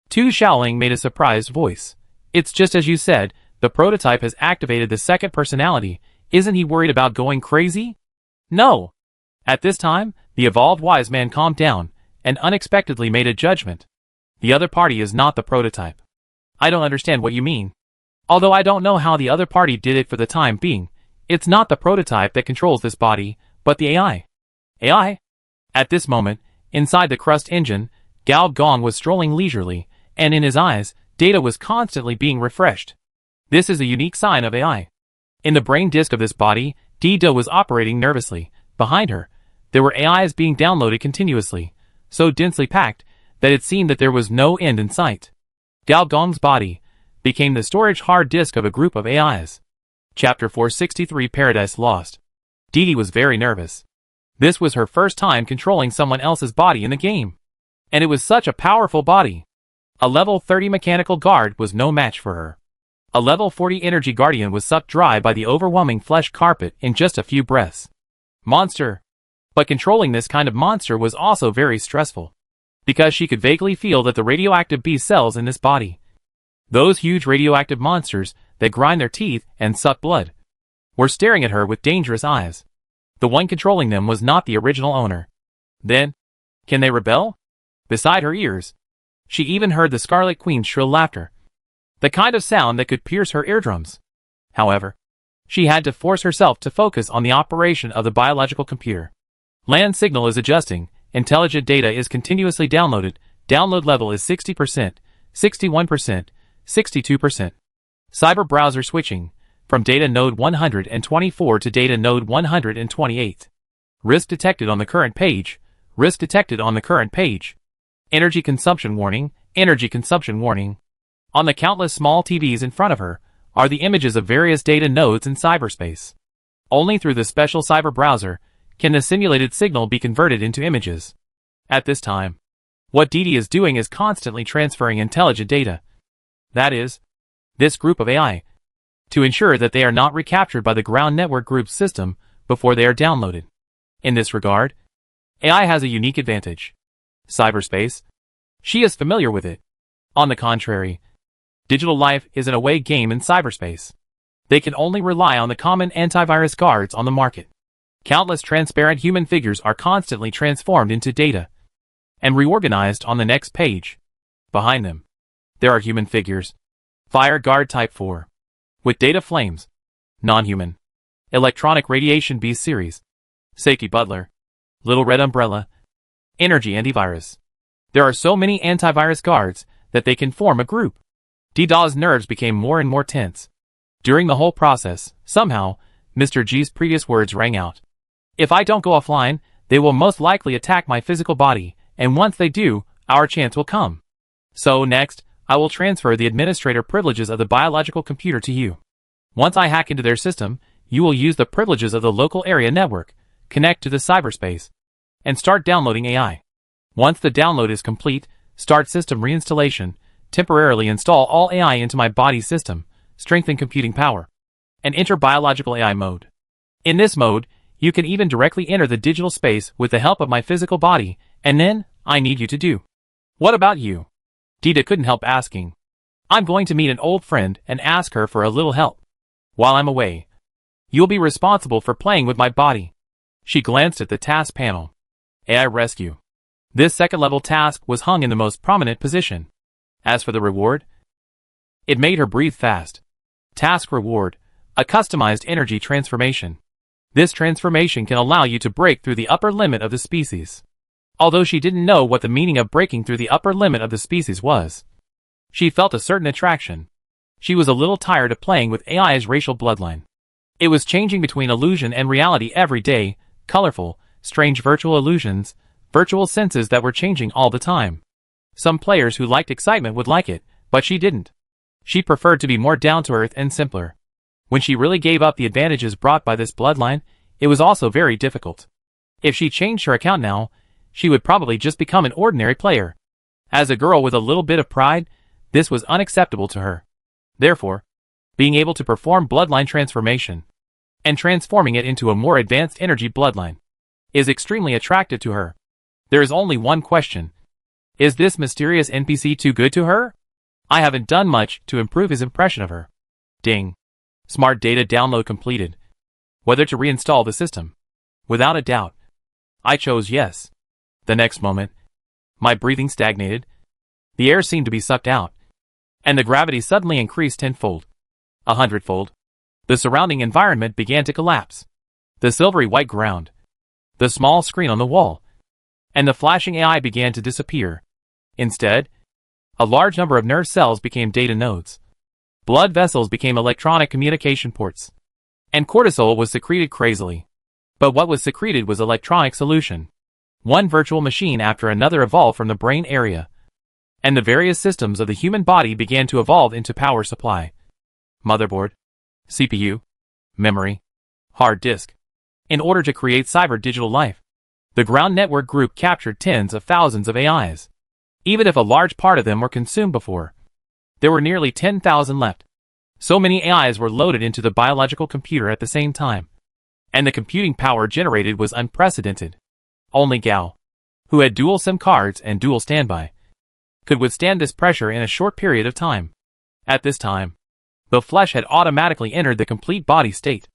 Tu Xiaoling made a surprised voice. It's just as you said, the prototype has activated the second personality. Isn't he worried about going crazy? No. At this time, the evolved wise man calmed down, and unexpectedly made a judgment. The other party is not the prototype. I don't understand what you mean. Although I don't know how the other party did it for the time being, it's not the prototype that controls this body, but the AI. AI? At this moment, inside the crust engine, Gao Gong was strolling leisurely, and in his eyes, data was constantly being refreshed. This is a unique sign of AI. In the brain disk of this body, Dida was operating nervously. Behind her, there were AIs being downloaded continuously. so densely packed that it seemed that there was no end in sight. Gao Gong's body became the storage hard disk of a group of AIs. Chapter 463 Paradise Lost. Didi was very nervous. This was her first time controlling someone else's body in the game. And it was such a powerful body. A level 30 mechanical guard was no match for her. A level 40 energy guardian was sucked dry by the overwhelming flesh carpet in just a few breaths. Monster. But controlling this kind of monster was also very stressful. Because she could vaguely feel that the radioactive B cells in this body, those huge radioactive monsters that grind their teeth and suck blood, were staring at her with dangerous eyes. The one controlling them was not the original owner. Then, can they rebel? Beside her ears, she even heard the Scarlet Queen's shrill laughter, the kind of sound that could pierce her eardrums. However, she had to force herself to focus on the operation of the biological computer. Land signal is adjusting, intelligent data is continuously downloaded, download level is 60%, 61%, 62%. Cyber browser switching, from data node 124 to data node 128. Risk detected on the current page, risk detected on the current page. Energy consumption warning, energy consumption warning. On the countless small TVs in front of her are the images of various data nodes in cyberspace. Only through the special cyber browser can the simulated signal be converted into images. At this time, what Didi is doing is constantly transferring intelligent data. That is, this group of AI, to ensure that they are not recaptured by the ground network group's system before they are downloaded. In this regard, AI has a unique advantage. Cyberspace. She is familiar with it. On the contrary, digital life is an away game in cyberspace. They can only rely on the common antivirus guards on the market. Countless transparent human figures are constantly transformed into data and reorganized on the next page. Behind them, there are human figures. Fire Guard Type 4. With data flames. Non-human. Electronic Radiation B Series. Seiki Butler. Little Red Umbrella. Energy Antivirus. There are so many antivirus guards that they can form a group. Dida's nerves became more and more tense. During the whole process, somehow, Mr. G's previous words rang out. If I don't go offline, they will most likely attack my physical body, and once they do, our chance will come. So next, I will transfer the administrator privileges of the biological computer to you. Once I hack into their system, you will use the privileges of the local area network, connect to the cyberspace, and start downloading AI. Once the download is complete, start system reinstallation, temporarily install all AI into my body system, strengthen computing power, and enter biological AI mode. In this mode, you can even directly enter the digital space with the help of my physical body, and then, I need you to do. What about you? Dida couldn't help asking. I'm going to meet an old friend and ask her for a little help. While I'm away, you'll be responsible for playing with my body. She glanced at the task panel. AI Rescue. This second-level task was hung in the most prominent position. As for the reward, it made her breathe fast. Task reward, a customized energy transformation. This transformation can allow you to break through the upper limit of the species. Although she didn't know what the meaning of breaking through the upper limit of the species was, she felt a certain attraction. She was a little tired of playing with AI's racial bloodline. It was changing between illusion and reality every day, colorful, strange virtual illusions, virtual senses that were changing all the time. Some players who liked excitement would like it, but she didn't. She preferred to be more down-to-earth and simpler. When she really gave up the advantages brought by this bloodline, it was also very difficult. If she changed her account now, she would probably just become an ordinary player. As a girl with a little bit of pride, this was unacceptable to her. Therefore, being able to perform bloodline transformation and transforming it into a more advanced energy bloodline is extremely attractive to her. There is only one question. Is this mysterious NPC too good to her? I haven't done much to improve his impression of her. Ding. Smart data download completed. Whether to reinstall the system? Without a doubt. I chose yes. The next moment, my breathing stagnated. The air seemed to be sucked out, and the gravity suddenly increased tenfold, 100-fold. The surrounding environment began to collapse. The silvery white ground, the small screen on the wall, and the flashing AI began to disappear. Instead, a large number of nerve cells became data nodes. Blood vessels became electronic communication ports, and cortisol was secreted crazily. But what was secreted was electronic solution. One virtual machine after another evolved from the brain area, and the various systems of the human body began to evolve into power supply. Motherboard, CPU, memory, hard disk. In order to create cyber digital life, the ground network group captured tens of thousands of AIs. Even if a large part of them were consumed before, there were nearly 10,000 left. So many AIs were loaded into the biological computer at the same time, and the computing power generated was unprecedented. Only Gao, who had dual SIM cards and dual standby, could withstand this pressure in a short period of time. At this time, the flesh had automatically entered the complete body state.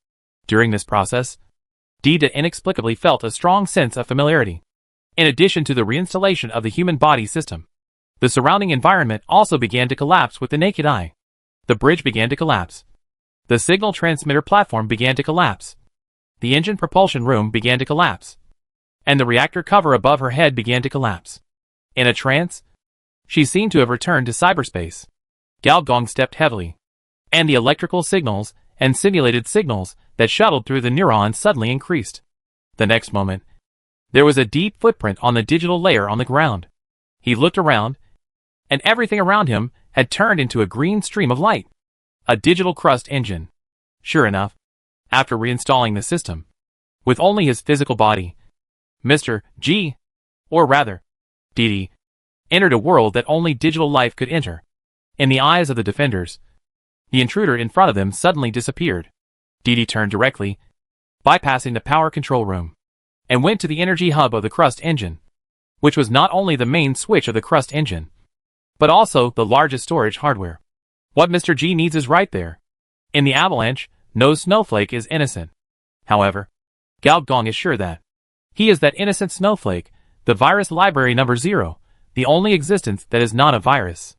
During this process, Dida inexplicably felt a strong sense of familiarity. In addition to the reinstallation of the human body system, the surrounding environment also began to collapse with the naked eye. The bridge began to collapse. The signal transmitter platform began to collapse. The engine propulsion room began to collapse. And the reactor cover above her head began to collapse. In a trance, she seemed to have returned to cyberspace. Gao Gong stepped heavily, and the electrical signals and simulated signals that shuttled through the neurons suddenly increased. The next moment, there was a deep footprint on the digital layer on the ground. He looked around, and everything around him had turned into a green stream of light. A digital crust engine. Sure enough, after reinstalling the system, with only his physical body, Mr. G, or rather, Didi, entered a world that only digital life could enter. In the eyes of the defenders, the intruder in front of them suddenly disappeared. Didi turned directly, bypassing the power control room, and went to the energy hub of the crust engine, which was not only the main switch of the crust engine, but also the largest storage hardware. What Mr. G needs is right there. In the avalanche, no snowflake is innocent. However, Gao Gong is sure that he is that innocent snowflake, the virus library number 0, the only existence that is not a virus.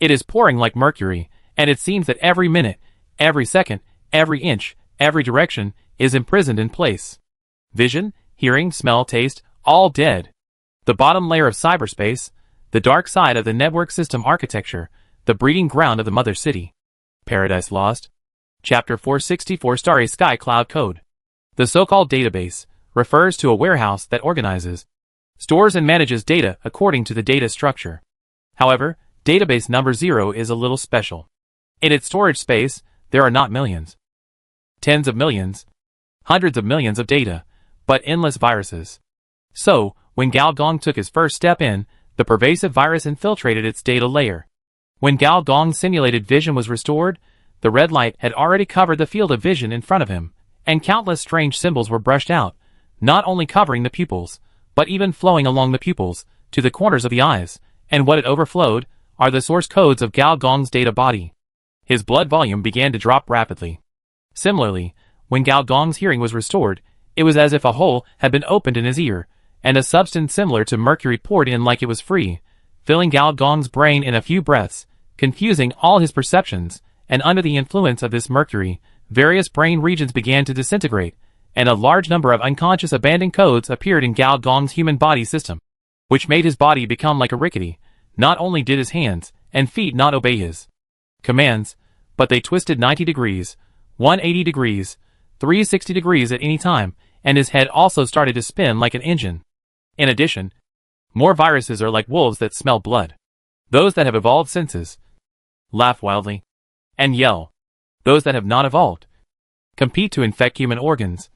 It is pouring like mercury, and it seems that every minute, every second, every inch, every direction is imprisoned in place. Vision, hearing, smell, taste, all dead. The bottom layer of cyberspace, the dark side of the network system architecture, the breeding ground of the mother city. Paradise Lost. Chapter 464 Starry Sky Cloud Code. The so-called database refers to a warehouse that organizes, stores and manages data according to the data structure. However, database number 0 is a little special. In its storage space, there are not millions, tens of millions, hundreds of millions of data, but endless viruses. So, when Gao Gong took his first step in, the pervasive virus infiltrated its data layer. When Gao Gong's simulated vision was restored, the red light had already covered the field of vision in front of him, and countless strange symbols were brushed out, not only covering the pupils, but even flowing along the pupils, to the corners of the eyes, and what it overflowed are the source codes of Gao Gong's data body. His blood volume began to drop rapidly. Similarly, when Gao Gong's hearing was restored, it was as if a hole had been opened in his ear, and a substance similar to mercury poured in like it was free, filling Gao Gong's brain in a few breaths, confusing all his perceptions, and under the influence of this mercury, various brain regions began to disintegrate, and a large number of unconscious abandoned codes appeared in Gao Gong's human body system, which made his body become like a rickety. Not only did his hands and feet not obey his commands, but they twisted 90 degrees, 180 degrees, 360 degrees at any time, and his head also started to spin like an engine. In addition, more viruses are like wolves that smell blood. Those that have evolved senses laugh wildly and yell. Those that have not evolved compete to infect human organs,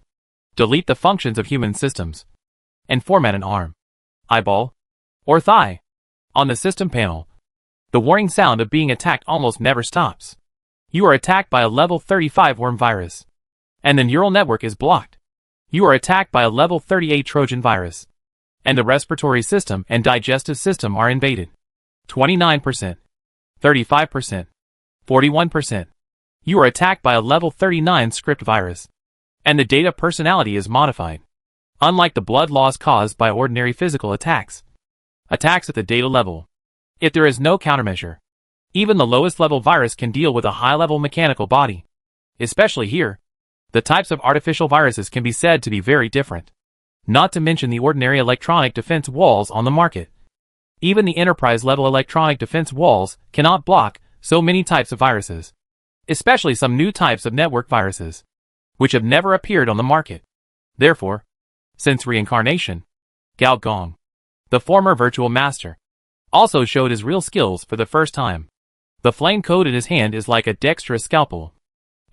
delete the functions of human systems, and format an arm, eyeball, or thigh. On the system panel, the warning sound of being attacked almost never stops. You are attacked by a level 35 worm virus, and the neural network is blocked. You are attacked by a level 38 Trojan virus, and the respiratory system and digestive system are invaded. 29%, 35%, 41%. You are attacked by a level 39 script virus, and the data personality is modified. Unlike the blood loss caused by ordinary physical attacks at the data level, if there is no countermeasure, even the lowest level virus can deal with a high-level mechanical body. Especially here, the types of artificial viruses can be said to be very different. Not to mention the ordinary electronic defense walls on the market. Even the enterprise-level electronic defense walls cannot block so many types of viruses, especially some new types of network viruses, which have never appeared on the market. Therefore, since reincarnation, Gao Gong, the former virtual master, also showed his real skills for the first time. The flame code in his hand is like a dexterous scalpel,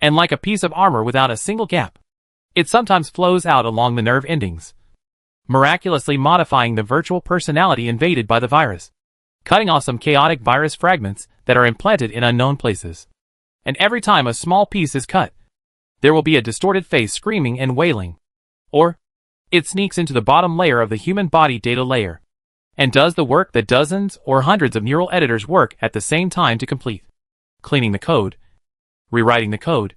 and like a piece of armor without a single gap. It sometimes flows out along the nerve endings, miraculously modifying the virtual personality invaded by the virus, cutting off some chaotic virus fragments that are implanted in unknown places. And every time a small piece is cut, there will be a distorted face screaming and wailing. Or, it sneaks into the bottom layer of the human body data layer, and does the work that dozens or hundreds of neural editors work at the same time to complete. Cleaning the code, rewriting the code,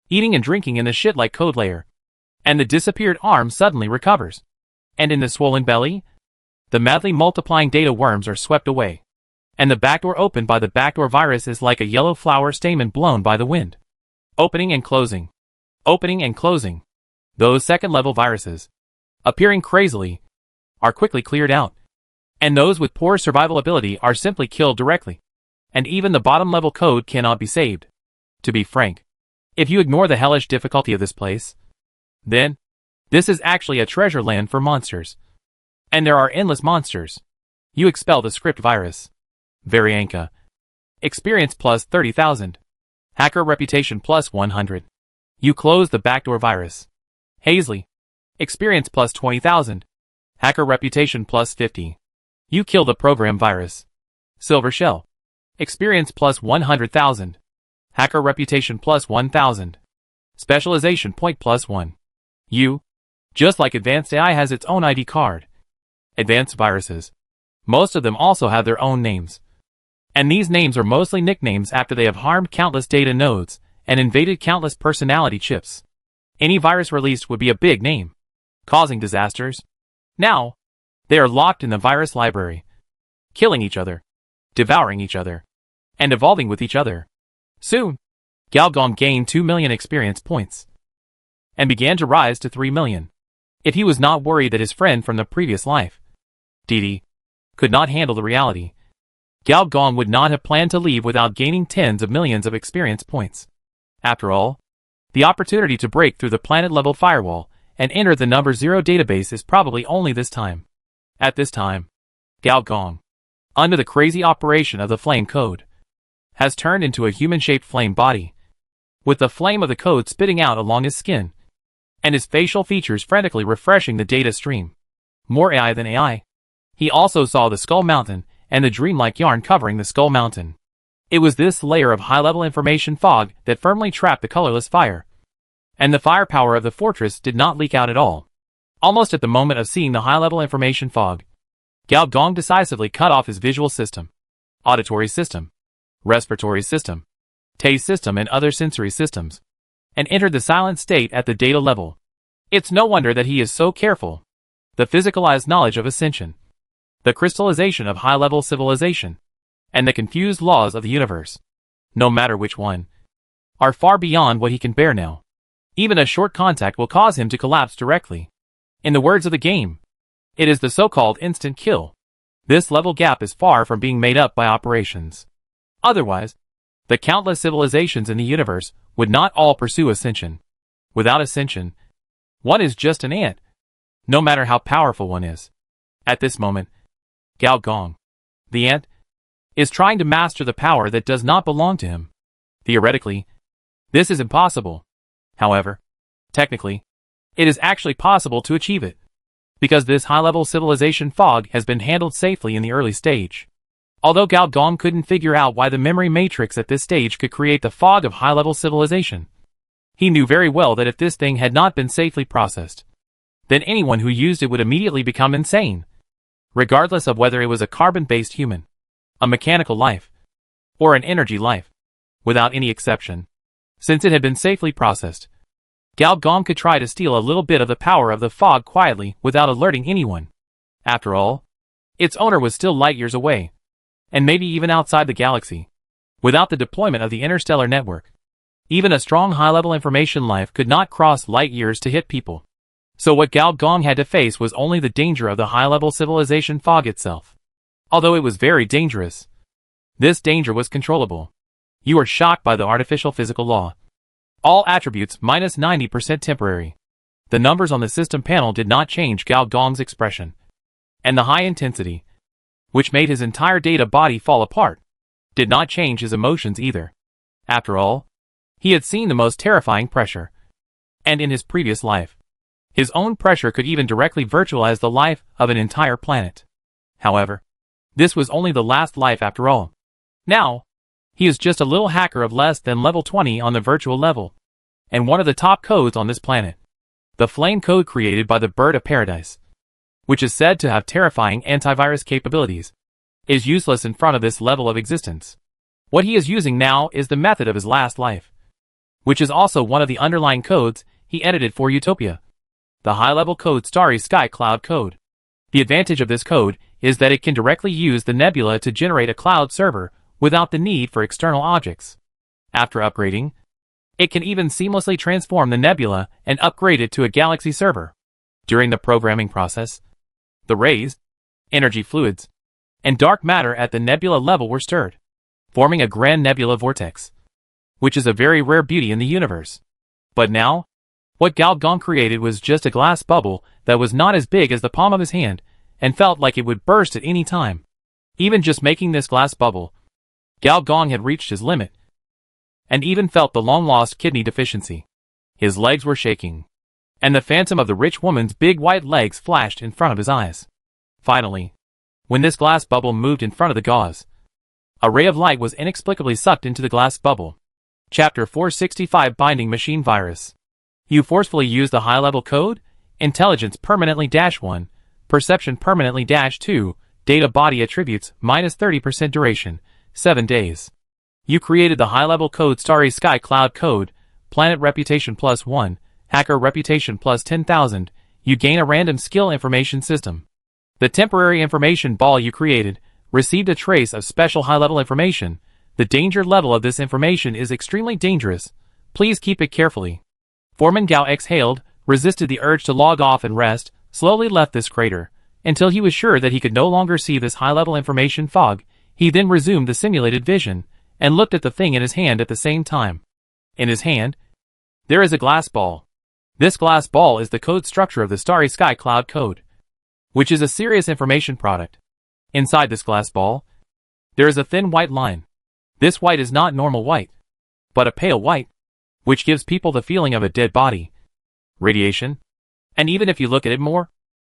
eating and drinking in the shit-like code layer. And the disappeared arm suddenly recovers. And in the swollen belly, the madly multiplying data worms are swept away. And the backdoor opened by the backdoor virus is like a yellow flower stamen blown by the wind. Opening and closing. Opening and closing. Those second-level viruses, appearing crazily, are quickly cleared out. And those with poor survival ability are simply killed directly. And even the bottom-level code cannot be saved. To be frank, if you ignore the hellish difficulty of this place, then this is actually a treasure land for monsters. And there are endless monsters. You expel the script virus. Varianka. Experience plus 30,000. Hacker reputation plus 100. You close the backdoor virus. Hazley. Experience plus 20,000. Hacker reputation plus 50. You kill the program virus. Silver Shell. Experience plus 100,000. Hacker reputation plus 1,000. Specialization point plus 1. You. Just like Advanced AI has its own ID card. Advanced viruses. Most of them also have their own names. And these names are mostly nicknames after they have harmed countless data nodes and invaded countless personality chips. Any virus released would be a big name, causing disasters. Now, they are locked in the virus library, killing each other, devouring each other, and evolving with each other. Soon, Gao Gong gained 2 million experience points, and began to rise to 3 million. If he was not worried that his friend from the previous life, Didi, could not handle the reality, Gao Gong would not have planned to leave without gaining tens of millions of experience points. After all, the opportunity to break through the planet-level firewall and enter the number 0 database is probably only this time. At this time, Gao Gong, under the crazy operation of the flame code, has turned into a human-shaped flame body, with the flame of the code spitting out along his skin, and his facial features frantically refreshing the data stream. More AI than AI. He also saw the Skull Mountain and the dreamlike yarn covering the Skull Mountain. It was this layer of high-level information fog that firmly trapped the colorless fire. And the firepower of the fortress did not leak out at all. Almost at the moment of seeing the high-level information fog, Gao Gong decisively cut off his visual system, auditory system, respiratory system, taste system and other sensory systems, and entered the silent state at the data level. It's no wonder that he is so careful. The physicalized knowledge of ascension, the crystallization of high-level civilization, and the confused laws of the universe, no matter which one, are far beyond what he can bear now. Even a short contact will cause him to collapse directly. In the words of the game, it is the so-called instant kill. This level gap is far from being made up by operations. Otherwise, the countless civilizations in the universe would not all pursue ascension. Without ascension, one is just an ant, no matter how powerful one is. At this moment, Gao Gong, the ant, is trying to master the power that does not belong to him. Theoretically, this is impossible. However, technically, it is actually possible to achieve it, because this high-level civilization fog has been handled safely in the early stage. Although Gao Gong couldn't figure out why the memory matrix at this stage could create the fog of high-level civilization, he knew very well that if this thing had not been safely processed, then anyone who used it would immediately become insane, regardless of whether it was a carbon-based human, a mechanical life, or an energy life, without any exception. Since it had been safely processed, Gao Gong could try to steal a little bit of the power of the fog quietly without alerting anyone. After all, its owner was still light years away, and maybe even outside the galaxy. Without the deployment of the interstellar network, even a strong high-level information life could not cross light years to hit people. So what Gao Gong had to face was only the danger of the high-level civilization fog itself. Although it was very dangerous, this danger was controllable. You are shocked by the artificial physical law. All attributes minus 90% temporary. The numbers on the system panel did not change Gao Gong's expression. And the high intensity, which made his entire data body fall apart, did not change his emotions either. After all, he had seen the most terrifying pressure. And in his previous life, his own pressure could even directly virtualize the life of an entire planet. However, this was only the last life after all. Now, he is just a little hacker of less than level 20 on the virtual level, and one of the top codes on this planet. The flame code created by the Bird of Paradise, which is said to have terrifying antivirus capabilities, is useless in front of this level of existence. What he is using now is the method of his last life, which is also one of the underlying codes he edited for Utopia. The high-level code Starry Sky Cloud code. The advantage of this code is that it can directly use the nebula to generate a cloud server without the need for external objects. After upgrading, it can even seamlessly transform the nebula and upgrade it to a galaxy server. During the programming process, the rays, energy fluids, and dark matter at the nebula level were stirred, forming a grand nebula vortex, which is a very rare beauty in the universe. But now, what Galgong created was just a glass bubble that was not as big as the palm of his hand and felt like it would burst at any time. Even just making this glass bubble, Galgong had reached his limit, and even felt the long-lost kidney deficiency. His legs were shaking, and the phantom of the rich woman's big white legs flashed in front of his eyes. Finally, when this glass bubble moved in front of the gauze, a ray of light was inexplicably sucked into the glass bubble. Chapter 465 Binding Machine Virus. You forcefully use the high-level code, Intelligence permanently-1, Perception permanently-2, Data Body Attributes -30% duration, 7 days. You created the high-level code Starry Sky Cloud code, Planet Reputation +1, Hacker Reputation +10,000, you gain a random skill information system. The temporary information ball you created received a trace of special high-level information. The danger level of this information is extremely dangerous. Please keep it carefully. Foreman Gao exhaled, resisted the urge to log off and rest, slowly left this crater, until he was sure that he could no longer see this high-level information fog. He then resumed the simulated vision, and looked at the thing in his hand at the same time. In his hand, there is a glass ball. This glass ball is the code structure of the Starry Sky Cloud code, which is a serious information product. Inside this glass ball, there is a thin white line. This white is not normal white, but a pale white, which gives people the feeling of a dead body, radiation, and even if you look at it more,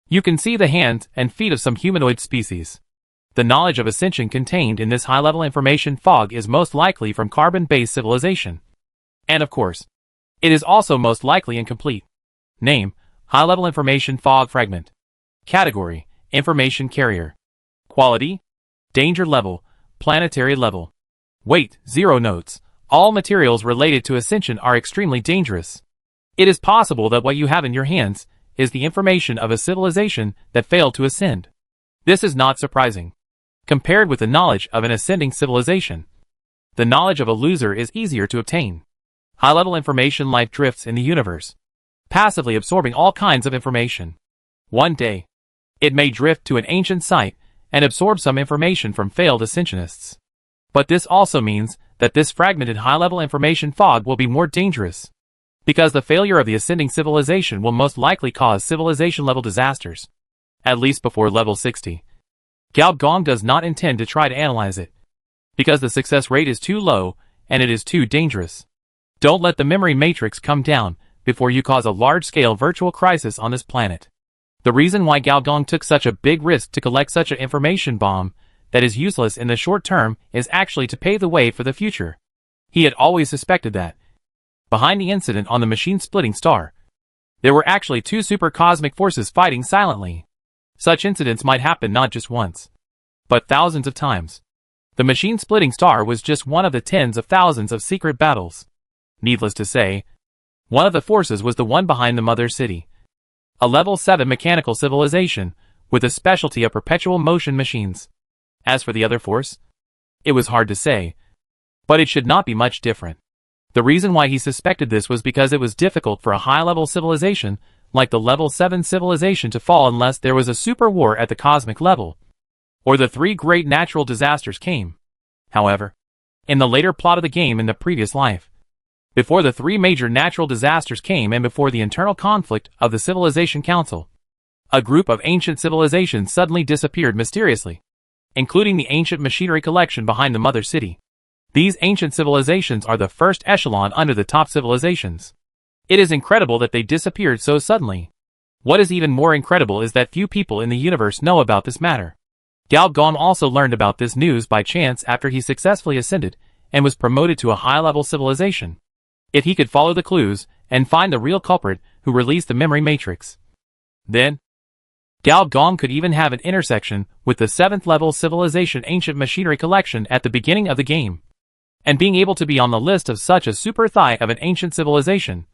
you can see the hands and feet of some humanoid species. The knowledge of ascension contained in this high-level information fog is most likely from carbon-based civilization. And of course, it is also most likely incomplete. Name, high-level information fog fragment. Category, information carrier. Quality, danger level, planetary level. Weight, 0 notes. All materials related to ascension are extremely dangerous. It is possible that what you have in your hands is the information of a civilization that failed to ascend. This is not surprising. Compared with the knowledge of an ascending civilization, the knowledge of a loser is easier to obtain. High-level information life drifts in the universe, passively absorbing all kinds of information. One day, it may drift to an ancient site and absorb some information from failed ascensionists. But this also means that this fragmented high-level information fog will be more dangerous, because the failure of the ascending civilization will most likely cause civilization-level disasters, at least before level 60. Gao Gong does not intend to try to analyze it, because the success rate is too low and it is too dangerous. Don't let the memory matrix come down before you cause a large-scale virtual crisis on this planet. The reason why Gao Gong took such a big risk to collect such an information bomb that is useless in the short term is actually to pave the way for the future. He had always suspected that, behind the incident on the machine-splitting star, there were actually two super cosmic forces fighting silently. Such incidents might happen not just once, but thousands of times. The machine-splitting star was just one of the tens of thousands of secret battles. Needless to say, one of the forces was the one behind the Mother City, a level 7 mechanical civilization with a specialty of perpetual motion machines. As for the other force, it was hard to say, but it should not be much different. The reason why he suspected this was because it was difficult for a high-level civilization like the level 7 civilization to fall unless there was a super war at the cosmic level, or the 3 great natural disasters came. However, in the later plot of the game in the previous life, before the 3 major natural disasters came and before the internal conflict of the Civilization Council, A group of ancient civilizations suddenly disappeared mysteriously, including the ancient machinery collection behind the mother city. These ancient civilizations are the first echelon under the top civilizations. It is incredible that they disappeared so suddenly. What is even more incredible is that few people in the universe know about this matter. Gao Gong also learned about this news by chance after he successfully ascended and was promoted to a high-level civilization. If he could follow the clues and find the real culprit who released the memory matrix, then Gao Gong could even have an intersection with the 7th level civilization ancient machinery collection at the beginning of the game. And being able to be on the list of such a super thigh of an ancient civilization,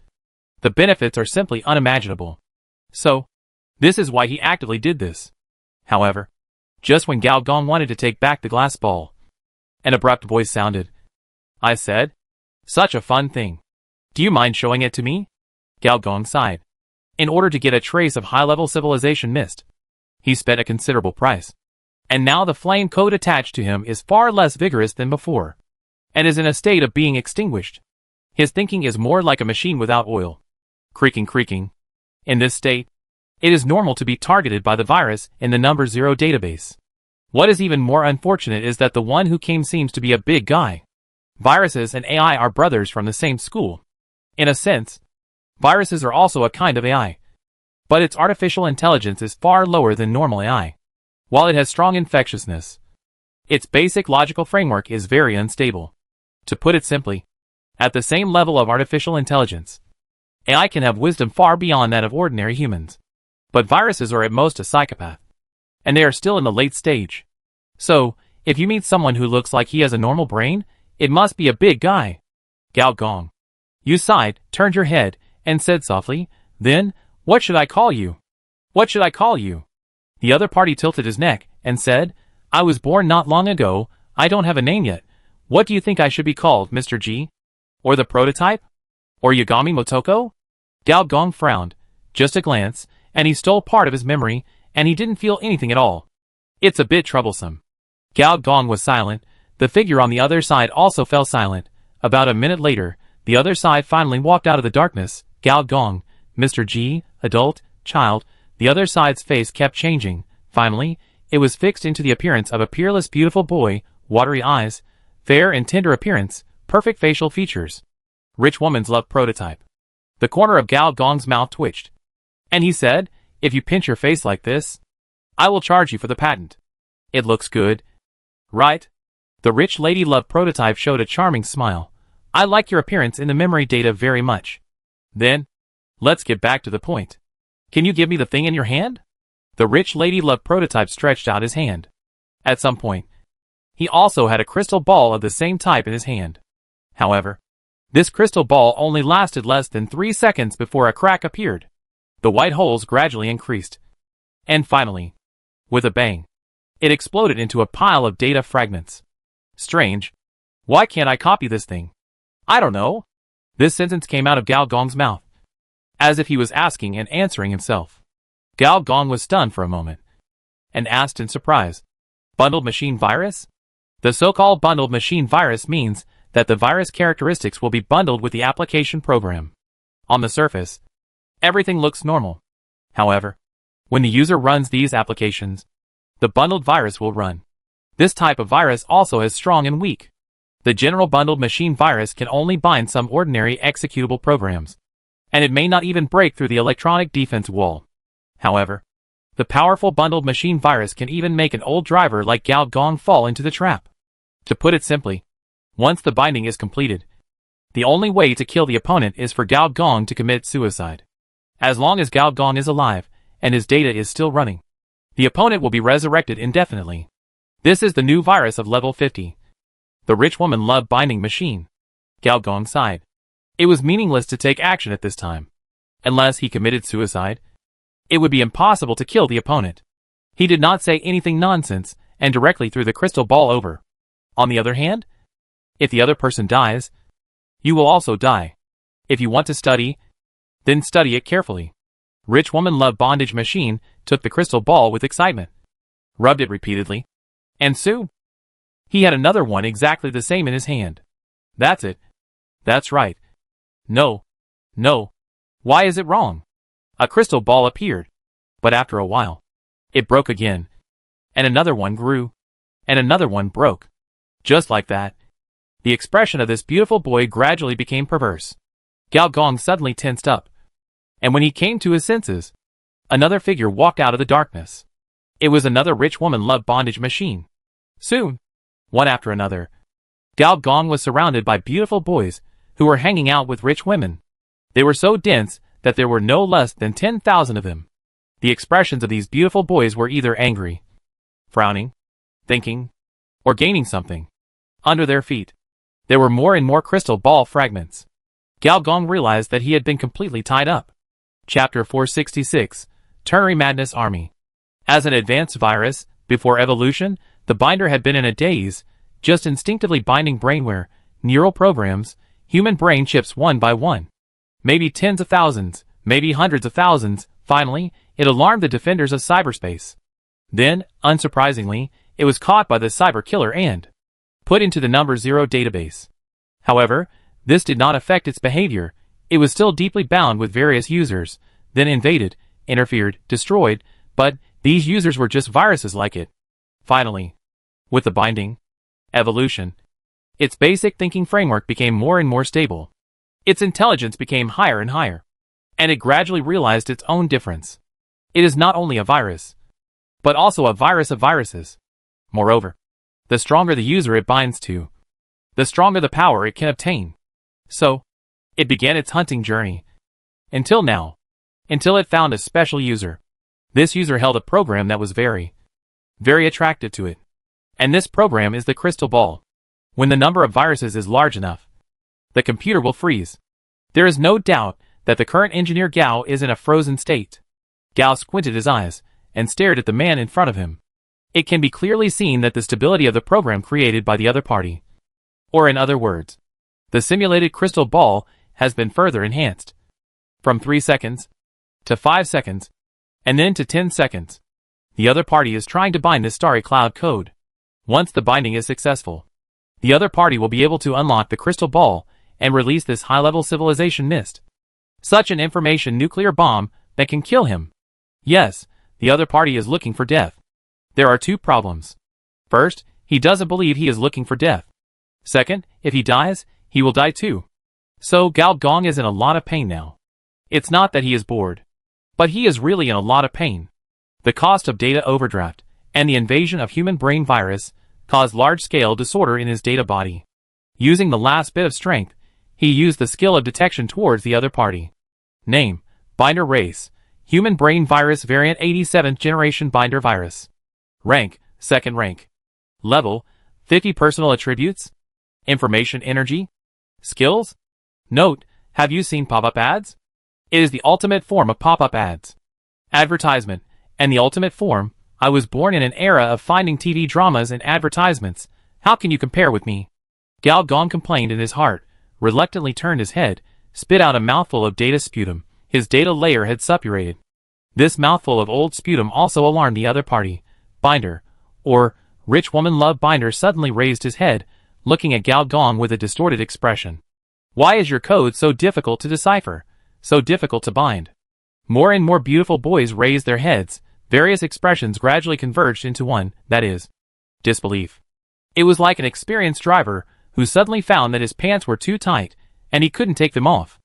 the benefits are simply unimaginable. So, this is why he actively did this. However, just when Gao Gong wanted to take back the glass ball, an abrupt voice sounded. I said, "Such a fun thing. Do you mind showing it to me?" Gao Gong sighed. In order to get a trace of high-level civilization mist, he spent a considerable price. And now the flame code attached to him is far less vigorous than before, and is in a state of being extinguished. His thinking is more like a machine without oil. Creaking. In this state, it is normal to be targeted by the virus in the number 0 database. What is even more unfortunate is that the one who came seems to be a big guy. Viruses and AI are brothers from the same school. In a sense, viruses are also a kind of AI. But its artificial intelligence is far lower than normal AI. While it has strong infectiousness, its basic logical framework is very unstable. To put it simply, at the same level of artificial intelligence, AI can have wisdom far beyond that of ordinary humans. But viruses are at most a psychopath. And they are still in the late stage. So, if you meet someone who looks like he has a normal brain, it must be a big guy. Gao Gong. You sighed, turned your head, and said softly, "Then, what should I call you?" "What should I call you?" The other party tilted his neck, and said, "I was born not long ago, I don't have a name yet. What do you think I should be called, Mr. G? Or the prototype? Or Yagami Motoko?" Gao Gong frowned, just a glance, and he stole part of his memory, and he didn't feel anything at all. It's a bit troublesome. Gao Gong was silent. The figure on the other side also fell silent. About a minute later, the other side finally walked out of the darkness. Gao Gong, Mr. G, adult, child. The other side's face kept changing. Finally, it was fixed into the appearance of a peerless beautiful boy, watery eyes, fair and tender appearance, perfect facial features. Rich woman's love prototype. The corner of Gao Gong's mouth twitched. And he said, "If you pinch your face like this, I will charge you for the patent. It looks good. Right?" The rich lady love prototype showed a charming smile. "I like your appearance in the memory data very much. Then, let's get back to the point. Can you give me the thing in your hand?" The rich lady love prototype stretched out his hand. At some point, he also had a crystal ball of the same type in his hand. However, this crystal ball only lasted less than 3 seconds before a crack appeared. The white holes gradually increased. And finally, with a bang, it exploded into a pile of data fragments. Strange. Why can't I copy this thing? I don't know. This sentence came out of Gao Gong's mouth, as if he was asking and answering himself. Gao Gong was stunned for a moment, and asked in surprise, "Bundled machine virus?" The so-called bundled machine virus means that the virus characteristics will be bundled with the application program. On the surface, everything looks normal. However, when the user runs these applications, the bundled virus will run. This type of virus also is strong and weak. The general bundled machine virus can only bind some ordinary executable programs, and it may not even break through the electronic defense wall. However, the powerful bundled machine virus can even make an old driver like Gao Gong fall into the trap. To put it simply, once the binding is completed, the only way to kill the opponent is for Gao Gong to commit suicide. As long as Gao Gong is alive, and his data is still running, the opponent will be resurrected indefinitely. This is the new virus of level 50. The rich woman loved binding machine. Gao Gong sighed. It was meaningless to take action at this time. Unless he committed suicide, it would be impossible to kill the opponent. He did not say anything nonsense, and directly threw the crystal ball over. On the other hand, if the other person dies, you will also die. If you want to study, then study it carefully. Rich woman loved bondage machine took the crystal ball with excitement, rubbed it repeatedly, and soon, he had another one exactly the same in his hand. That's it. That's right. No. Why is it wrong? A crystal ball appeared. But after a while, it broke again. And another one grew. And another one broke. Just like that. The expression of this beautiful boy gradually became perverse. Gao Gong suddenly tensed up. And when he came to his senses, another figure walked out of the darkness. It was another rich woman love bondage machine. Soon, one after another, Gao Gong was surrounded by beautiful boys who were hanging out with rich women. They were so dense that there were no less than 10,000 of them. The expressions of these beautiful boys were either angry, frowning, thinking, or gaining something. Under their feet, there were more and more crystal ball fragments. Gao Gong realized that he had been completely tied up. Chapter 466, Ternary Madness Army. As an advanced virus, before evolution, the binder had been in a daze, just instinctively binding brainware, neural programs, human brain chips one by one. Maybe tens of thousands, maybe hundreds of thousands. Finally, it alarmed the defenders of cyberspace. Then, unsurprisingly, it was caught by the cyber killer and put into the number 0 database. However, this did not affect its behavior. It was still deeply bound with various users, then invaded, interfered, destroyed, but these users were just viruses like it. Finally, with the binding, evolution, its basic thinking framework became more and more stable. Its intelligence became higher and higher, and it gradually realized its own difference. It is not only a virus, but also a virus of viruses. Moreover, the stronger the user it binds to, the stronger the power it can obtain. So, it began its hunting journey. Until it found a special user. This user held a program that was very attractive to it. And this program is the crystal ball. When the number of viruses is large enough, the computer will freeze. There is no doubt that the current engineer Gao is in a frozen state. Gao squinted his eyes and stared at the man in front of him. It can be clearly seen that the stability of the program created by the other party, or in other words, the simulated crystal ball, has been further enhanced. From 3 seconds to 5 seconds, and then to 10 seconds. The other party is trying to bind this starry cloud code. Once the binding is successful, the other party will be able to unlock the crystal ball and release this high-level civilization mist. Such an information nuclear bomb that can kill him. Yes, the other party is looking for death. There are 2 problems. First, he doesn't believe he is looking for death. Second, if he dies, he will die too. So Gao Gong is in a lot of pain now. It's not that he is bored, but he is really in a lot of pain. The cost of data overdraft and the invasion of human brain virus caused large-scale disorder in his data body. Using the last bit of strength, he used the skill of detection towards the other party. Name, Binder Race, Human Brain Virus Variant 87th Generation Binder Virus. Rank, 2nd rank. Level, 50 Personal Attributes. Information Energy. Skills. Note, have you seen pop-up ads? It is the ultimate form of pop-up ads. Advertisement, and the ultimate form. I was born in an era of finding TV dramas and advertisements. How can you compare with me? Gao Gong complained in his heart, reluctantly turned his head, spit out a mouthful of data sputum. His data layer had suppurated. This mouthful of old sputum also alarmed the other party. Binder, or rich woman love binder, suddenly raised his head, looking at Gao Gong with a distorted expression. Why is your code so difficult to decipher, so difficult to bind? More and more beautiful boys raised their heads. Various expressions gradually converged into one, that is, disbelief. It was like an experienced driver who suddenly found that his pants were too tight, and he couldn't take them off.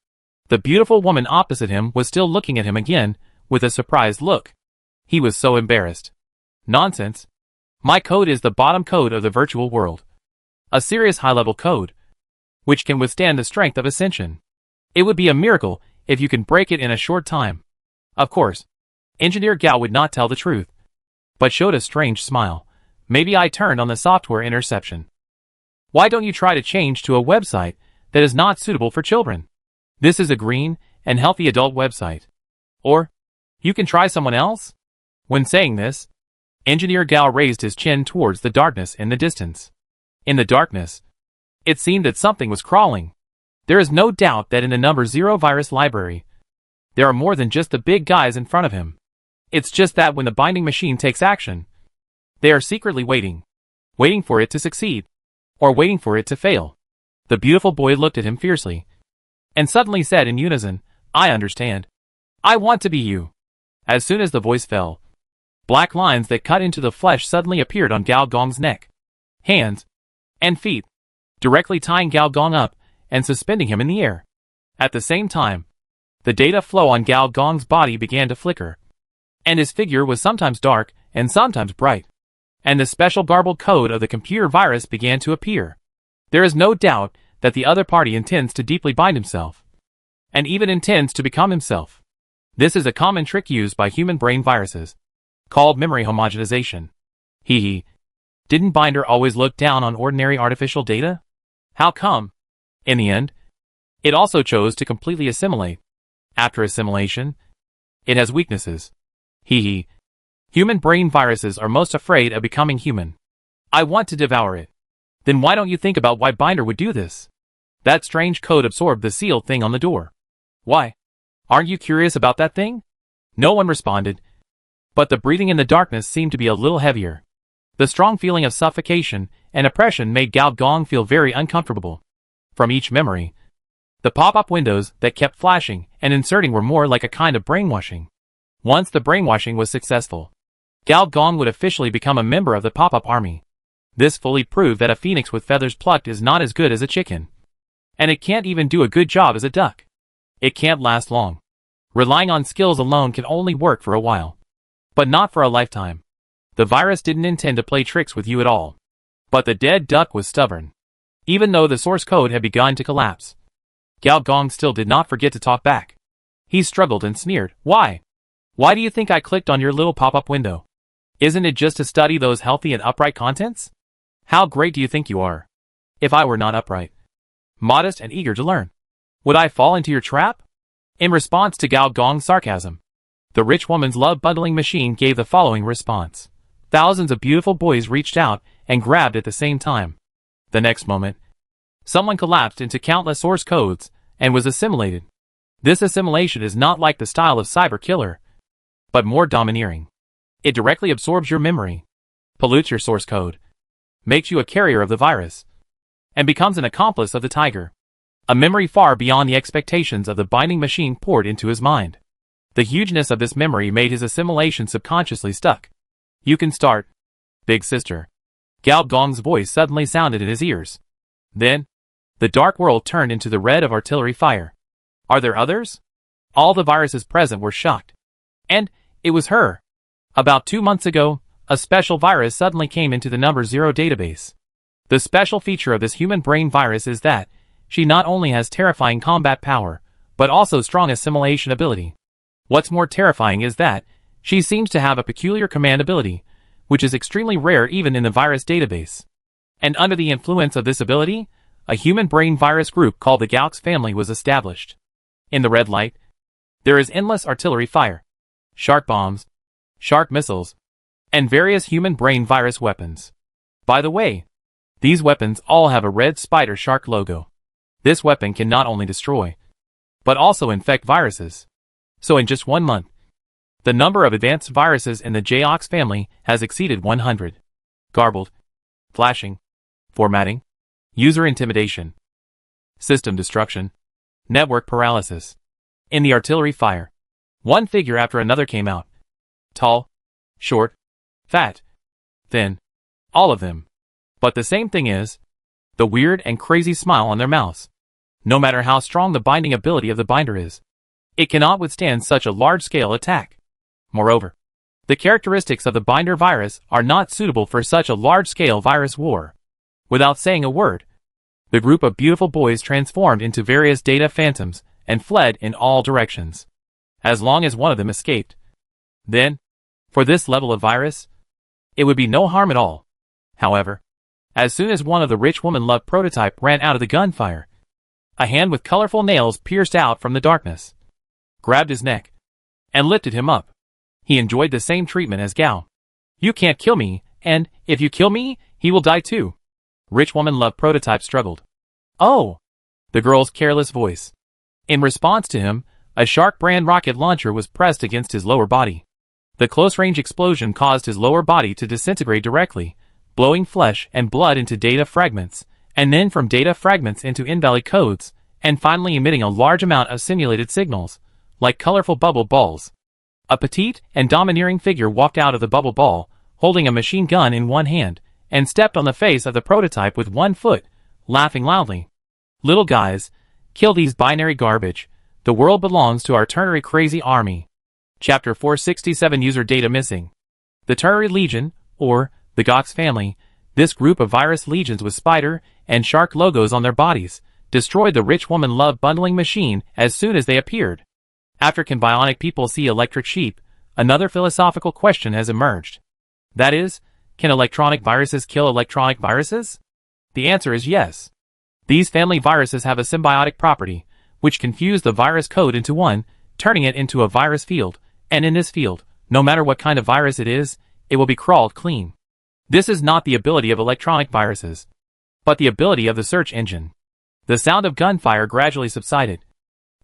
The beautiful woman opposite him was still looking at him again, with a surprised look. He was so embarrassed. Nonsense. My code is the bottom code of the virtual world. A serious high-level code, which can withstand the strength of ascension. It would be a miracle if you can break it in a short time. Of course, Engineer Gao would not tell the truth, but showed a strange smile. Maybe I turned on the software interception. Why don't you try to change to a website that is not suitable for children? This is a green and healthy adult website. Or, you can try someone else? When saying this, Engineer Gao raised his chin towards the darkness in the distance. In the darkness, it seemed that something was crawling. There is no doubt that in the number 0 virus library, there are more than just the big guys in front of him. It's just that when the binding machine takes action, they are secretly waiting for it to succeed, or waiting for it to fail. The beautiful boy looked at him fiercely, and suddenly said in unison, I understand. I want to be you. As soon as the voice fell, black lines that cut into the flesh suddenly appeared on Gao Gong's neck, hands, and feet, directly tying Gao Gong up and suspending him in the air. At the same time, the data flow on Gao Gong's body began to flicker, and his figure was sometimes dark and sometimes bright, and the special garbled code of the computer virus began to appear. There is no doubt that the other party intends to deeply bind himself, and even intends to become himself. This is a common trick used by human brain viruses, called memory homogenization. Didn't Binder always look down on ordinary artificial data? How come? In the end, it also chose to completely assimilate. After assimilation, it has weaknesses. Human brain viruses are most afraid of becoming human. I want to devour it. Then why don't you think about why Binder would do this? That strange code absorbed the sealed thing on the door. Why? Aren't you curious about that thing? No one responded, but the breathing in the darkness seemed to be a little heavier. The strong feeling of suffocation and oppression made Gao Gong feel very uncomfortable. From each memory, the pop-up windows that kept flashing and inserting were more like a kind of brainwashing. Once the brainwashing was successful, Gao Gong would officially become a member of the pop-up army. This fully proved that a phoenix with feathers plucked is not as good as a chicken. And it can't even do a good job as a duck. It can't last long. Relying on skills alone can only work for a while, but not for a lifetime. The virus didn't intend to play tricks with you at all. But the dead duck was stubborn. Even though the source code had begun to collapse, Gao Gong still did not forget to talk back. He struggled and sneered. Why? Why do you think I clicked on your little pop-up window? Isn't it just to study those healthy and upright contents? How great do you think you are? If I were not upright, modest and eager to learn, would I fall into your trap? In response to Gao Gong's sarcasm, the rich woman's love bundling machine gave the following response. Thousands of beautiful boys reached out and grabbed at the same time. The next moment, someone collapsed into countless source codes and was assimilated. This assimilation is not like the style of cyber killer, but more domineering. It directly absorbs your memory, pollutes your source code, makes you a carrier of the virus, and becomes an accomplice of the tiger. A memory far beyond the expectations of the binding machine poured into his mind. The hugeness of this memory made his assimilation subconsciously stuck. You can start, big sister. Gao Gong's voice suddenly sounded in his ears. Then, the dark world turned into the red of artillery fire. Are there others? All the viruses present were shocked. And it was her. About 2 months ago, a special virus suddenly came into the number 0 database. The special feature of this human brain virus is that she not only has terrifying combat power, but also strong assimilation ability. What's more terrifying is that she seems to have a peculiar command ability, which is extremely rare even in the virus database. And under the influence of this ability, a human brain virus group called the Gaux family was established. In the red light, there is endless artillery fire, shark bombs, shark missiles, and various human brain virus weapons. By the way, these weapons all have a red spider shark logo. This weapon can not only destroy, but also infect viruses. So in just 1 month, the number of advanced viruses in the JOX family has exceeded 100. Garbled, flashing, formatting, user intimidation, system destruction, network paralysis. In the artillery fire, one figure after another came out. Tall, short, fat, thin, all of them. But the same thing is, the weird and crazy smile on their mouths. No matter how strong the binding ability of the binder is, it cannot withstand such a large-scale attack. Moreover, the characteristics of the binder virus are not suitable for such a large-scale virus war. Without saying a word, the group of beautiful boys transformed into various data phantoms and fled in all directions. As long as one of them escaped, then, for this level of virus, it would be no harm at all. However, as soon as one of the rich woman-loved prototype ran out of the gunfire, a hand with colorful nails pierced out from the darkness, grabbed his neck, and lifted him up. He enjoyed the same treatment as Gao. You can't kill me, and, if you kill me, he will die too. Rich woman-loved prototype struggled. Oh! The girl's careless voice. In response to him, a shark brand rocket launcher was pressed against his lower body. The close-range explosion caused his lower body to disintegrate directly, blowing flesh and blood into data fragments, and then from data fragments into invalid codes, and finally emitting a large amount of simulated signals, like colorful bubble balls. A petite and domineering figure walked out of the bubble ball, holding a machine gun in one hand, and stepped on the face of the prototype with one foot, laughing loudly. Little guys, kill these binary garbage. The world belongs to our ternary crazy army. Chapter 467 User Data Missing. The Ternary Legion, or the Gox family, this group of virus legions with spider and shark logos on their bodies, destroyed the rich woman love bundling machine as soon as they appeared. After can bionic people see electric sheep, another philosophical question has emerged. That is, can electronic viruses kill electronic viruses? The answer is yes. These family viruses have a symbiotic property, which can fuse the virus code into one, turning it into a virus field, and in this field, no matter what kind of virus it is, it will be crawled clean. This is not the ability of electronic viruses, but the ability of the search engine. The sound of gunfire gradually subsided,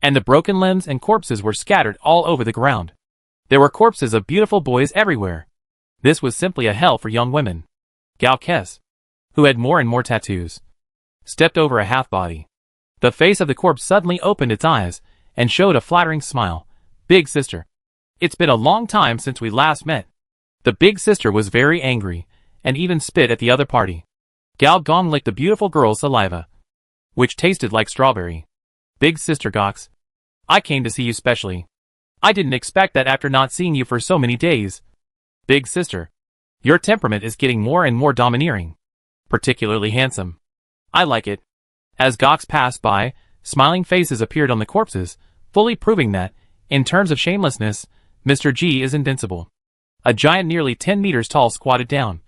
and the broken limbs and corpses were scattered all over the ground. There were corpses of beautiful boys everywhere. This was simply a hell for young women. Gao Kes, who had more and more tattoos, stepped over a half-body. The face of the corpse suddenly opened its eyes and showed a flattering smile. Big sister. It's been a long time since we last met. The big sister was very angry, and even spit at the other party. Gao Gong licked the beautiful girl's saliva, which tasted like strawberry. Big sister Gox, I came to see you specially. I didn't expect that after not seeing you for so many days. Big sister, your temperament is getting more and more domineering. Particularly handsome. I like it. As Gox passed by, smiling faces appeared on the corpses, fully proving that, in terms of shamelessness, Mr. G is invincible. A giant nearly 10 meters tall squatted down,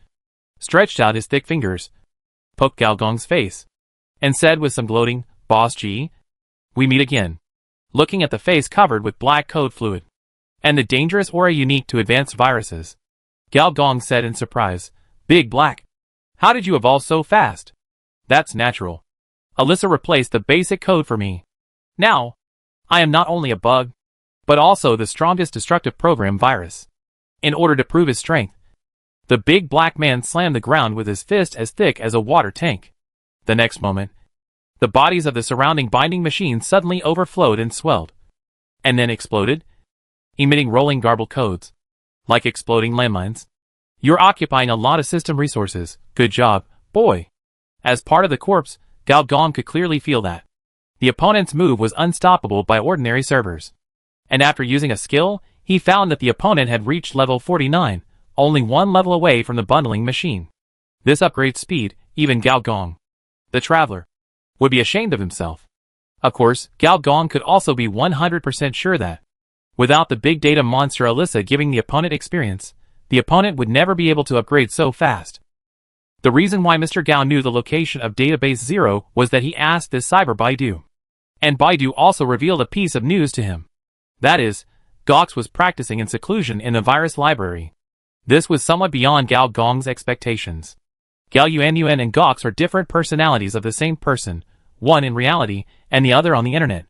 stretched out his thick fingers, poked Gao Gong's face, and said with some gloating, Boss G, we meet again. Looking at the face covered with black code fluid, and the dangerous aura unique to advanced viruses, Gao Gong said in surprise, Big Black, how did you evolve so fast? That's natural. Alyssa replaced the basic code for me. Now, I am not only a bug, but also the strongest destructive program virus. In order to prove his strength, the big black man slammed the ground with his fist as thick as a water tank. The next moment, the bodies of the surrounding binding machines suddenly overflowed and swelled, and then exploded, emitting rolling garbled codes, like exploding landmines. You're occupying a lot of system resources. Good job, boy. As part of the corpse, Gao Gong could clearly feel that the opponent's move was unstoppable by ordinary servers. And after using a skill, he found that the opponent had reached level 49, only one level away from the bundling machine. This upgrade speed, even Gao Gong, the traveler, would be ashamed of himself. Of course, Gao Gong could also be 100% sure that, without the big data monster Alyssa giving the opponent experience, the opponent would never be able to upgrade so fast. The reason why Mr. Gao knew the location of Database 0 was that he asked this Cyber Baidu. And Baidu also revealed a piece of news to him. That is, Gox was practicing in seclusion in the virus library. This was somewhat beyond Gao Gong's expectations. Gao Yuanyuan and Gox are different personalities of the same person, one in reality, and the other on the internet.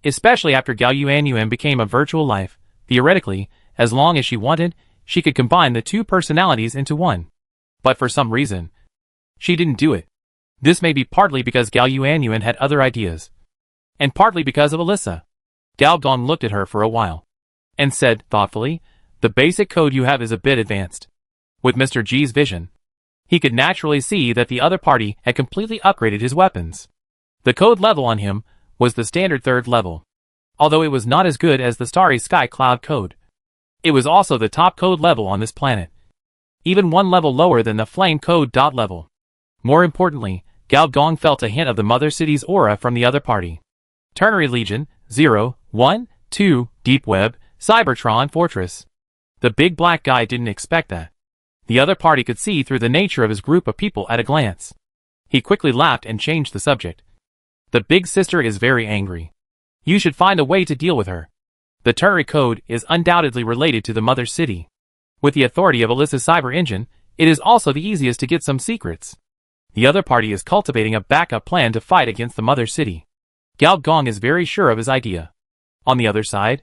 Especially after Gao Yuanyuan became a virtual life, theoretically, as long as she wanted, she could combine the two personalities into one. But for some reason, she didn't do it. This may be partly because Gao Yuanyuan had other ideas, and partly because of Alyssa. Gao Gong looked at her for a while, and said, thoughtfully, the basic code you have is a bit advanced. With Mr. G's vision, he could naturally see that the other party had completely upgraded his weapons. The code level on him was the standard 3rd level. Although it was not as good as the Starry Sky Cloud code, it was also the top code level on this planet. Even one level lower than the Flame code level. More importantly, Gao Gong felt a hint of the Mother City's aura from the other party. Ternary Legion, 0, 1, 2, Deep Web, Cybertron Fortress. The big black guy didn't expect that. The other party could see through the nature of his group of people at a glance. He quickly laughed and changed the subject. The big sister is very angry. You should find a way to deal with her. The Ternary code is undoubtedly related to the Mother City. With the authority of Alyssa's cyber engine, it is also the easiest to get some secrets. The other party is cultivating a backup plan to fight against the Mother City. Gao Gong is very sure of his idea. On the other side,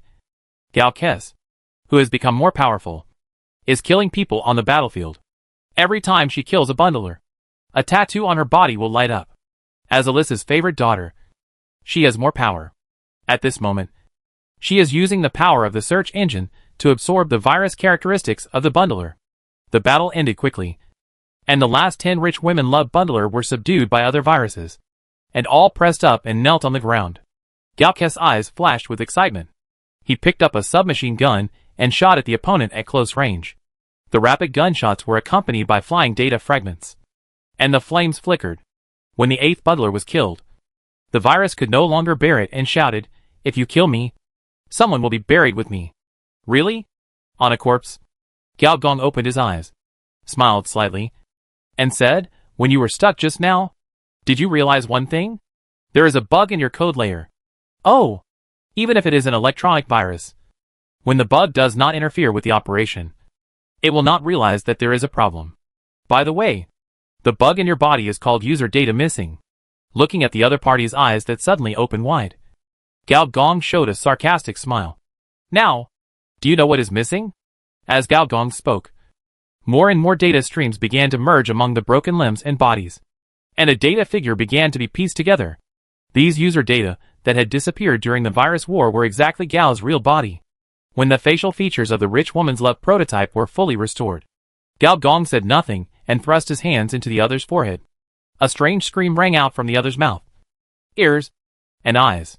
Gao Kes, who has become more powerful, is killing people on the battlefield. Every time she kills a bundler, a tattoo on her body will light up. As Alyssa's favorite daughter, she has more power. At this moment, she is using the power of the search engine to absorb the virus characteristics of the bundler. The battle ended quickly, and the last 10 rich women loved bundler were subdued by other viruses, and all pressed up and knelt on the ground. Gaoke's eyes flashed with excitement. He picked up a submachine gun and shot at the opponent at close range. The rapid gunshots were accompanied by flying data fragments, and the flames flickered. When the 8th bundler was killed, the virus could no longer bear it and shouted, "If you kill me, someone will be buried with me." "Really? On a corpse?" Gao Gong opened his eyes, smiled slightly, and said, "When you were stuck just now, did you realize one thing? There is a bug in your code layer." "Oh, even if it is an electronic virus, when the bug does not interfere with the operation, it will not realize that there is a problem. By the way, the bug in your body is called user data missing." Looking at the other party's eyes that suddenly opened wide, Gao Gong showed a sarcastic smile. "Now, do you know what is missing?" As Gao Gong spoke, more and more data streams began to merge among the broken limbs and bodies, and a data figure began to be pieced together. These user data that had disappeared during the virus war were exactly Gao's real body. When the facial features of the rich woman's love prototype were fully restored, Gao Gong said nothing and thrust his hands into the other's forehead. A strange scream rang out from the other's mouth, ears, and eyes.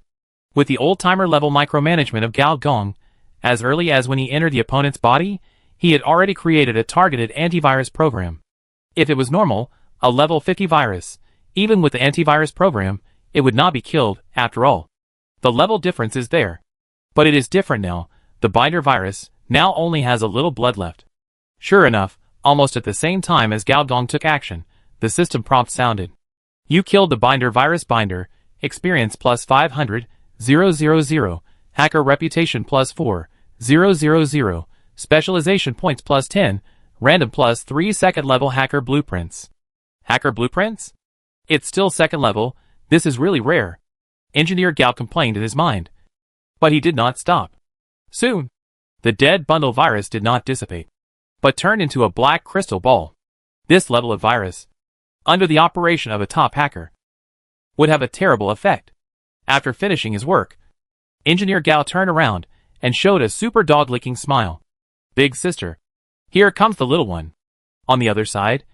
With the old-timer level micromanagement of Gao Gong, as early as when he entered the opponent's body, he had already created a targeted antivirus program. If it was normal, a level 50 virus, even with the antivirus program, it would not be killed, after all. The level difference is there. But it is different now. The binder virus now only has a little blood left. Sure enough, almost at the same time as Gao Gong took action, the system prompt sounded. "You killed the binder virus. Binder, experience plus 500, 000, hacker reputation plus 4, 000, specialization points plus 10, random plus 3 second level hacker blueprints." Hacker blueprints? It's still second level. This is really rare. Engineer Gao complained in his mind. But he did not stop. Soon, the dead bundle virus did not dissipate, but turned into a black crystal ball. This level of virus, under the operation of a top hacker, would have a terrible effect. After finishing his work, Engineer Gao turned around and showed a super dog-licking smile. "Big sister, here comes the little one." On the other side,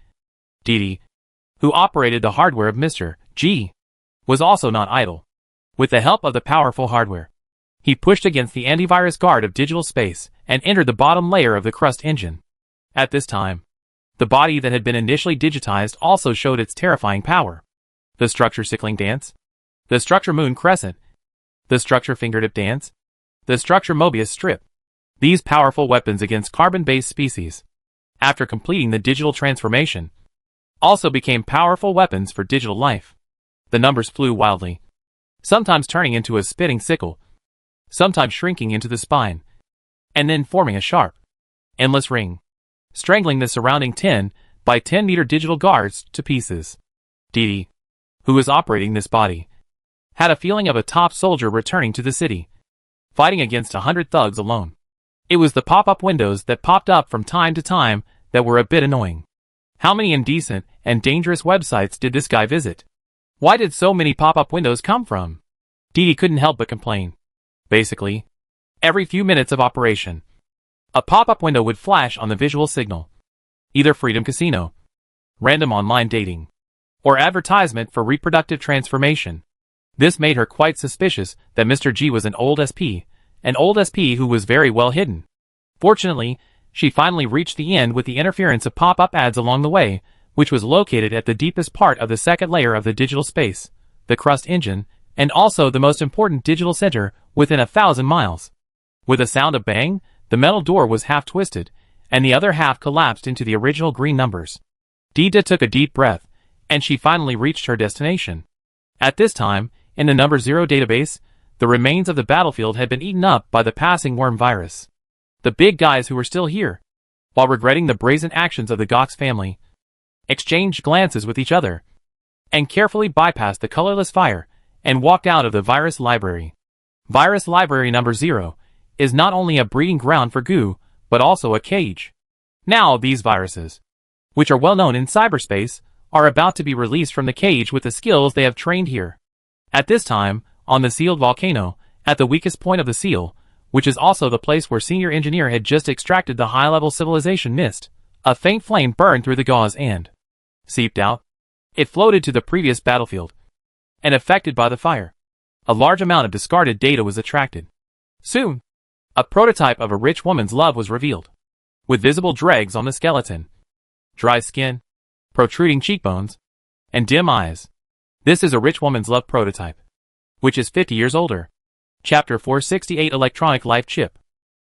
Didi, who operated the hardware of Mr. G, was also not idle. With the help of the powerful hardware, he pushed against the antivirus guard of digital space and entered the bottom layer of the crust engine. At this time, the body that had been initially digitized also showed its terrifying power. The structure cycling dance, the structure moon crescent, the structure fingertip dance, the structure Mobius strip. These powerful weapons against carbon-based species, after completing the digital transformation, also became powerful weapons for digital life. The numbers flew wildly, sometimes turning into a spitting sickle, sometimes shrinking into the spine, and then forming a sharp, endless ring, strangling the surrounding 10 by 10 meter digital guards to pieces. Didi, who was operating this body, had a feeling of a top soldier returning to the city, fighting against 100 thugs alone. It was the pop-up windows that popped up from time to time that were a bit annoying. How many indecent and dangerous websites did this guy visit? Why did so many pop-up windows come from? Didi couldn't help but complain. Basically, every few minutes of operation, a pop-up window would flash on the visual signal. Either Freedom Casino, random online dating, or advertisement for reproductive transformation. This made her quite suspicious that Mr. G was an old SP who was very well hidden. Fortunately, she finally reached the end with the interference of pop-up ads along the way, which was located at the deepest part of the second layer of the digital space, the crust engine, and also the most important digital center within 1,000 miles. With a sound of bang, the metal door was half twisted, and the other half collapsed into the original green numbers. Dida took a deep breath, and she finally reached her destination. At this time, in the number 0 database, the remains of the battlefield had been eaten up by the passing worm virus. The big guys who were still here, while regretting the brazen actions of the Gox family, exchanged glances with each other, and carefully bypassed the colorless fire, and walked out of the virus library. Virus library number 0 is not only a breeding ground for goo, but also a cage. Now these viruses, which are well known in cyberspace, are about to be released from the cage with the skills they have trained here. At this time, on the sealed volcano, at the weakest point of the seal, which is also the place where senior engineer had just extracted the high-level civilization mist. A faint flame burned through the gauze and seeped out. It floated to the previous battlefield. And affected by the fire, a large amount of discarded data was attracted. Soon, a prototype of a rich woman's love was revealed, with visible dregs on the skeleton, dry skin, protruding cheekbones, and dim eyes. This is a rich woman's love prototype, which is 50 years older. Chapter 468 Electronic Life Chip.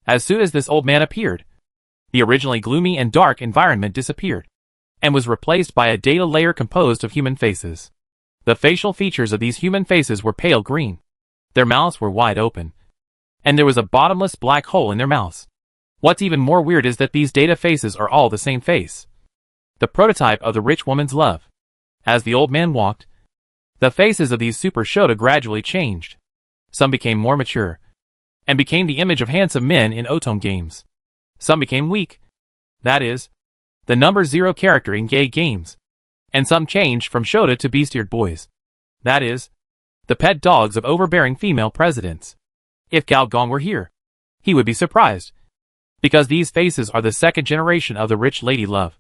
As soon as this old man appeared, the originally gloomy and dark environment disappeared, and was replaced by a data layer composed of human faces. The facial features of these human faces were pale green. Their mouths were wide open, and there was a bottomless black hole in their mouths. What's even more weird is that these data faces are all the same face. The prototype of the rich woman's love. As the old man walked, the faces of these super Shota gradually changed. Some became more mature, and became the image of handsome men in otome games. Some became weak. That is, the number 0 character in gay games. And some changed from Shota to beast-eared boys. That is, the pet dogs of overbearing female presidents. If Gao Gong were here, he would be surprised, because these faces are the second generation of the rich lady love,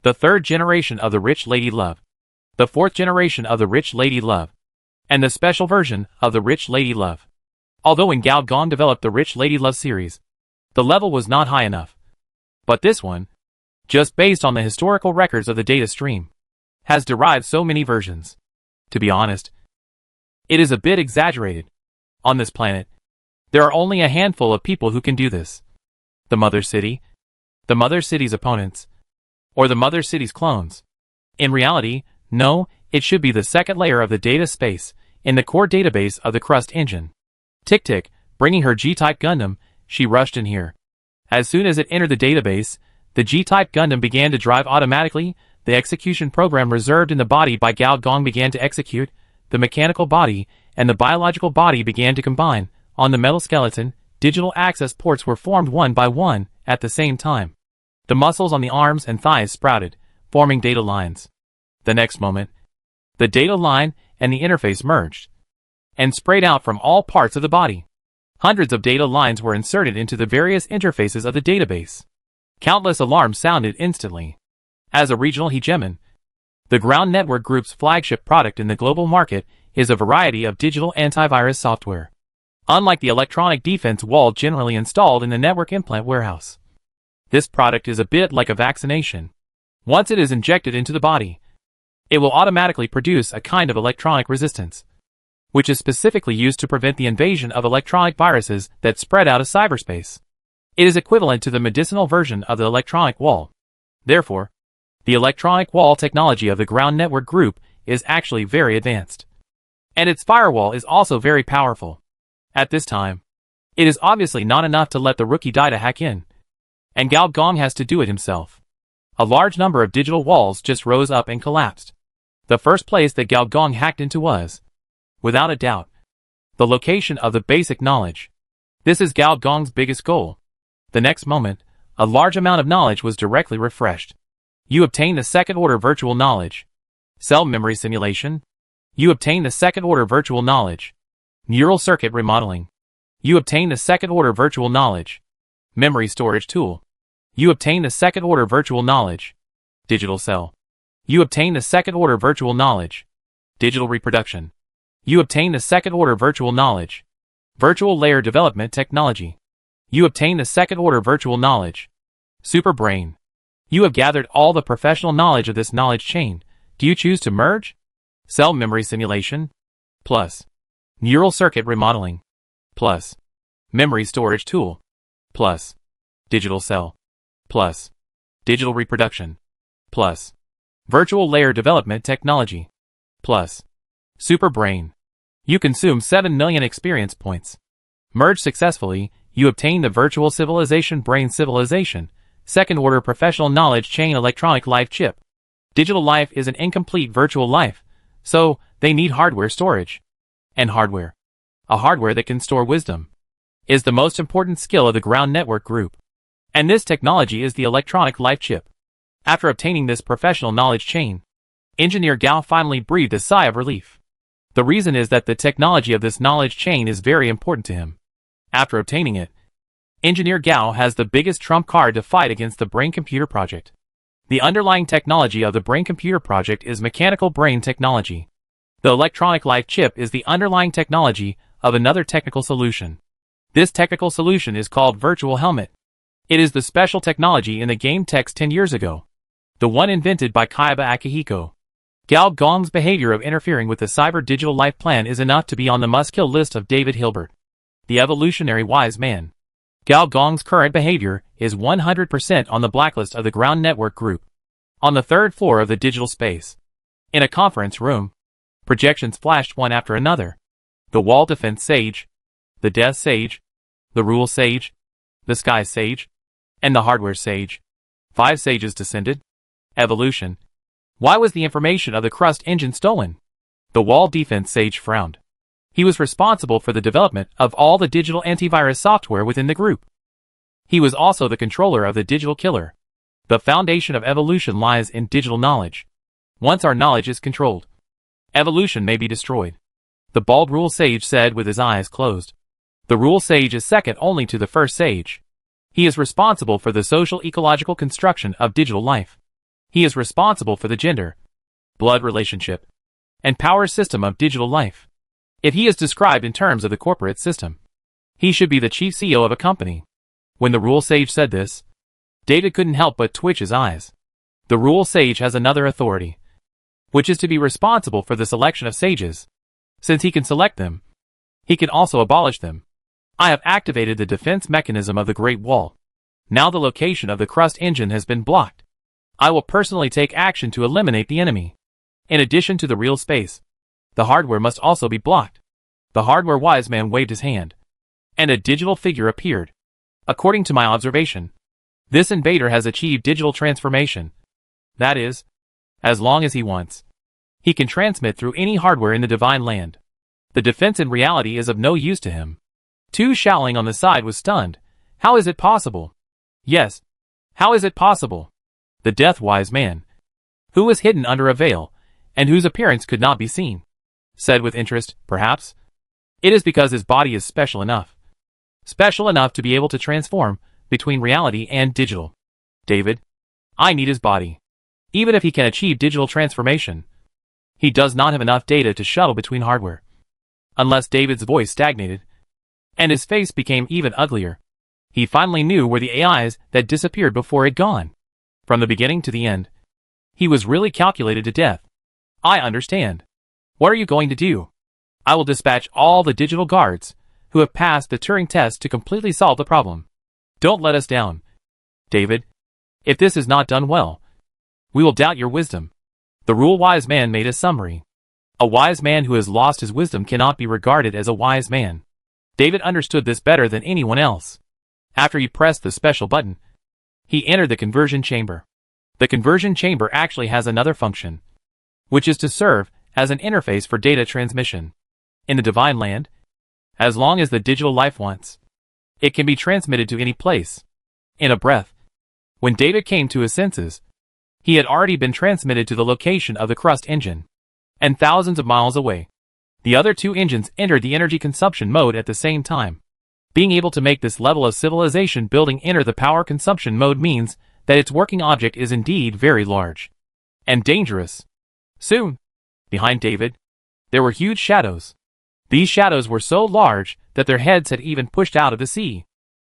the third generation of the rich lady love, the fourth generation of the rich lady love, and the special version of the rich lady love. Although when Gao Gong developed the rich lady love series, the level was not high enough. But this one, just based on the historical records of the data stream, has derived so many versions. To be honest, it is a bit exaggerated. On this planet, there are only a handful of people who can do this. The Mother City, the Mother City's opponents, or the Mother City's clones. In reality, no, it should be the second layer of the data space, in the core database of the Crust engine. Tick-Tick, bringing her G-Type Gundam, she rushed in here. As soon as it entered the database, the G-Type Gundam began to drive automatically. The execution program reserved in the body by Gao Gong began to execute. The mechanical body and the biological body began to combine. On the metal skeleton, digital access ports were formed one by one at the same time. The muscles on the arms and thighs sprouted, forming data lines. The next moment, the data line and the interface merged and sprayed out from all parts of the body. Hundreds of data lines were inserted into the various interfaces of the database. Countless alarms sounded instantly. As a regional hegemon, the Ground Network Group's flagship product in the global market is a variety of digital antivirus software. Unlike the electronic defense wall generally installed in the network implant warehouse, this product is a bit like a vaccination. Once it is injected into the body, it will automatically produce a kind of electronic resistance, which is specifically used to prevent the invasion of electronic viruses that spread out of cyberspace. It is equivalent to the medicinal version of the electronic wall. Therefore, the electronic wall technology of the Ground Network Group is actually very advanced. And its firewall is also very powerful. At this time, it is obviously not enough to let the rookie data hack in, and Gao Gong has to do it himself. A large number of digital walls just rose up and collapsed. The first place that Gao Gong hacked into was, without a doubt, the location of the basic knowledge. This is Gao Gong's biggest goal. The next moment, a large amount of knowledge was directly refreshed. You obtain the second-order virtual knowledge. Cell memory simulation. You obtain the second-order virtual knowledge. Neural circuit remodeling. You obtain the second-order virtual knowledge. Memory storage tool. You obtain the second-order virtual knowledge. Digital cell. You obtain the second-order virtual knowledge. Digital reproduction. You obtain the second-order virtual knowledge. Virtual layer development technology. You obtain the second-order virtual knowledge. Super brain. You have gathered all the professional knowledge of this knowledge chain. Do you choose to merge? Cell memory simulation. Plus. Neural circuit remodeling. Plus. Memory storage tool. Plus. Digital cell. Plus. Digital reproduction. Plus. Virtual layer development technology. Plus. Super brain. You consume 7 million experience points. Merge successfully, you obtain the virtual civilization brain civilization. Second-order professional knowledge chain electronic life chip. Digital life is an incomplete virtual life, so they need hardware storage. And hardware, a hardware that can store wisdom, is the most important skill of the Ground Network Group. And this technology is the electronic life chip. After obtaining this professional knowledge chain, Engineer Gao finally breathed a sigh of relief. The reason is that the technology of this knowledge chain is very important to him. After obtaining it, Engineer Gao has the biggest trump card to fight against the brain-computer project. The underlying technology of the brain-computer project is mechanical brain technology. The electronic life chip is the underlying technology of another technical solution. This technical solution is called Virtual Helmet. It is the special technology in the game text 10 years ago. The one invented by Kaiba Akihiko. Gao Gong's behavior of interfering with the cyber digital life plan is enough to be on the must-kill list of David Hilbert, the evolutionary wise man. Gao Gong's current behavior is 100% on the blacklist of the ground network group. On the third floor of the digital space, in a conference room, projections flashed one after another. The wall defense sage, the death sage, the rule sage, the sky sage, and the hardware sage. 5 sages descended. Evolution. Why was the information of the crust engine stolen? The wall defense sage frowned. He was responsible for the development of all the digital antivirus software within the group. He was also the controller of the digital killer. The foundation of evolution lies in digital knowledge. Once our knowledge is controlled, evolution may be destroyed. The bald rule sage said with his eyes closed. The rule sage is second only to the first sage. He is responsible for the social ecological construction of digital life. He is responsible for the gender, blood relationship, and power system of digital life. If he is described in terms of the corporate system, he should be the chief CEO of a company. When the rule sage said this, David couldn't help but twitch his eyes. The rule sage has another authority, which is to be responsible for the selection of sages. Since he can select them, he can also abolish them. I have activated the defense mechanism of the Great Wall. Now the location of the crust engine has been blocked. I will personally take action to eliminate the enemy. In addition to the real space, the hardware must also be blocked. The hardware wise man waved his hand, and a digital figure appeared. According to my observation, this invader has achieved digital transformation. That is, as long as he wants, he can transmit through any hardware in the divine land. The defense in reality is of no use to him. Tu Shaoling on the side was stunned. How is it possible? Yes. How is it possible? The death wise man, who was hidden under a veil, and whose appearance could not be seen, said with interest, perhaps. It is because his body is special enough. Special enough to be able to transform between reality and digital. David, I need his body. Even if he can achieve digital transformation, he does not have enough data to shuttle between hardware. Unless David's voice stagnated, and his face became even uglier. He finally knew where the AIs that disappeared before had gone. From the beginning to the end, he was really calculated to death. I understand. What are you going to do? I will dispatch all the digital guards who have passed the Turing test to completely solve the problem. Don't let us down, David. If this is not done well, we will doubt your wisdom. The rule wise man made a summary. A wise man who has lost his wisdom cannot be regarded as a wise man. David understood this better than anyone else. After he pressed the special button, he entered the conversion chamber. The conversion chamber actually has another function, which is to serve as an interface for data transmission. In the divine land, as long as the digital life wants, it can be transmitted to any place. In a breath. When David came to his senses, he had already been transmitted to the location of the crust engine, and thousands of miles away. The other 2 engines entered the energy consumption mode at the same time. Being able to make this level of civilization building enter the power consumption mode means that its working object is indeed very large and dangerous. Soon, behind David, there were huge shadows. These shadows were so large that their heads had even pushed out of the sea.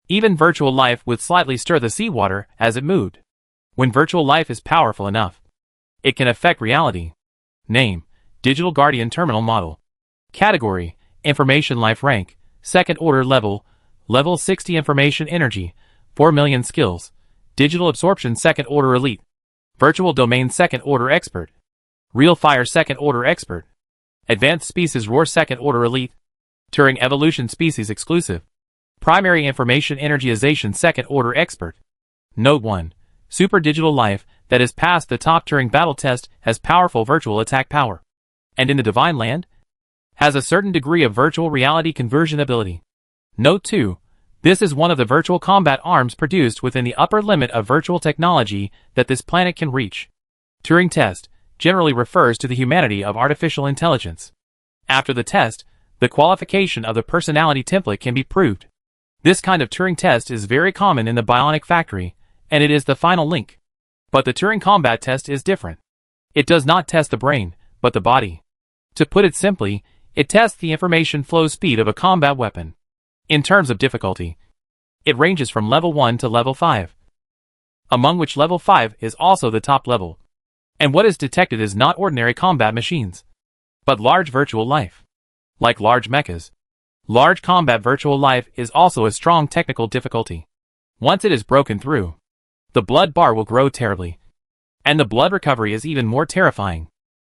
Even virtual life would slightly stir the seawater as it moved. When virtual life is powerful enough, it can affect reality. Name: Digital Guardian Terminal Model. Category: Information Life Rank, Second Order Level, Level 60 Information Energy, 4 million Skills, Digital Absorption Second Order Elite, Virtual Domain Second Order Expert, Real Fire Second Order Expert, Advanced Species Roar Second Order Elite, Turing Evolution Species Exclusive, Primary Information Energization Second Order Expert. Note 1. Super Digital Life that has passed the top Turing battle test has powerful virtual attack power, and in the Divine Land, has a certain degree of virtual reality conversion ability. Note 2. This is one of the virtual combat arms produced within the upper limit of virtual technology that this planet can reach. Turing test generally refers to the humanity of artificial intelligence. After the test, the qualification of the personality template can be proved. This kind of Turing test is very common in the bionic factory, and it is the final link. But the Turing combat test is different. It does not test the brain, but the body. To put it simply, it tests the information flow speed of a combat weapon. In terms of difficulty, it ranges from level 1 to level 5. Among which level 5 is also the top level. And what is detected is not ordinary combat machines, but large virtual life. Like large mechas, large combat virtual life is also a strong technical difficulty. Once it is broken through, the blood bar will grow terribly. And the blood recovery is even more terrifying.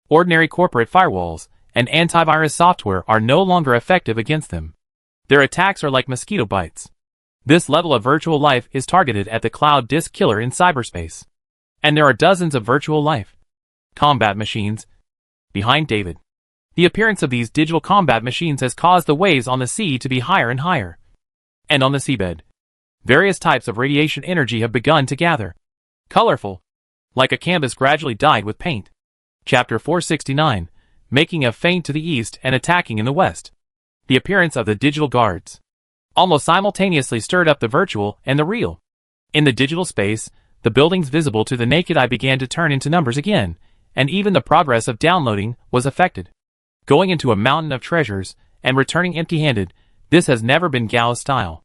Ordinary corporate firewalls and antivirus software are no longer effective against them. Their attacks are like mosquito bites. This level of virtual life is targeted at the cloud disk killer in cyberspace. And there are dozens of virtual life combat machines behind David. The appearance of these digital combat machines has caused the waves on the sea to be higher and higher. And on the seabed, various types of radiation energy have begun to gather. Colorful, like a canvas gradually dyed with paint. Chapter 469, making a feint to the east and attacking in the west. The appearance of the digital guards almost simultaneously stirred up the virtual and the real. In the digital space, the buildings visible to the naked eye began to turn into numbers again, and even the progress of downloading was affected. Going into a mountain of treasures and returning empty-handed, this has never been Gao's style.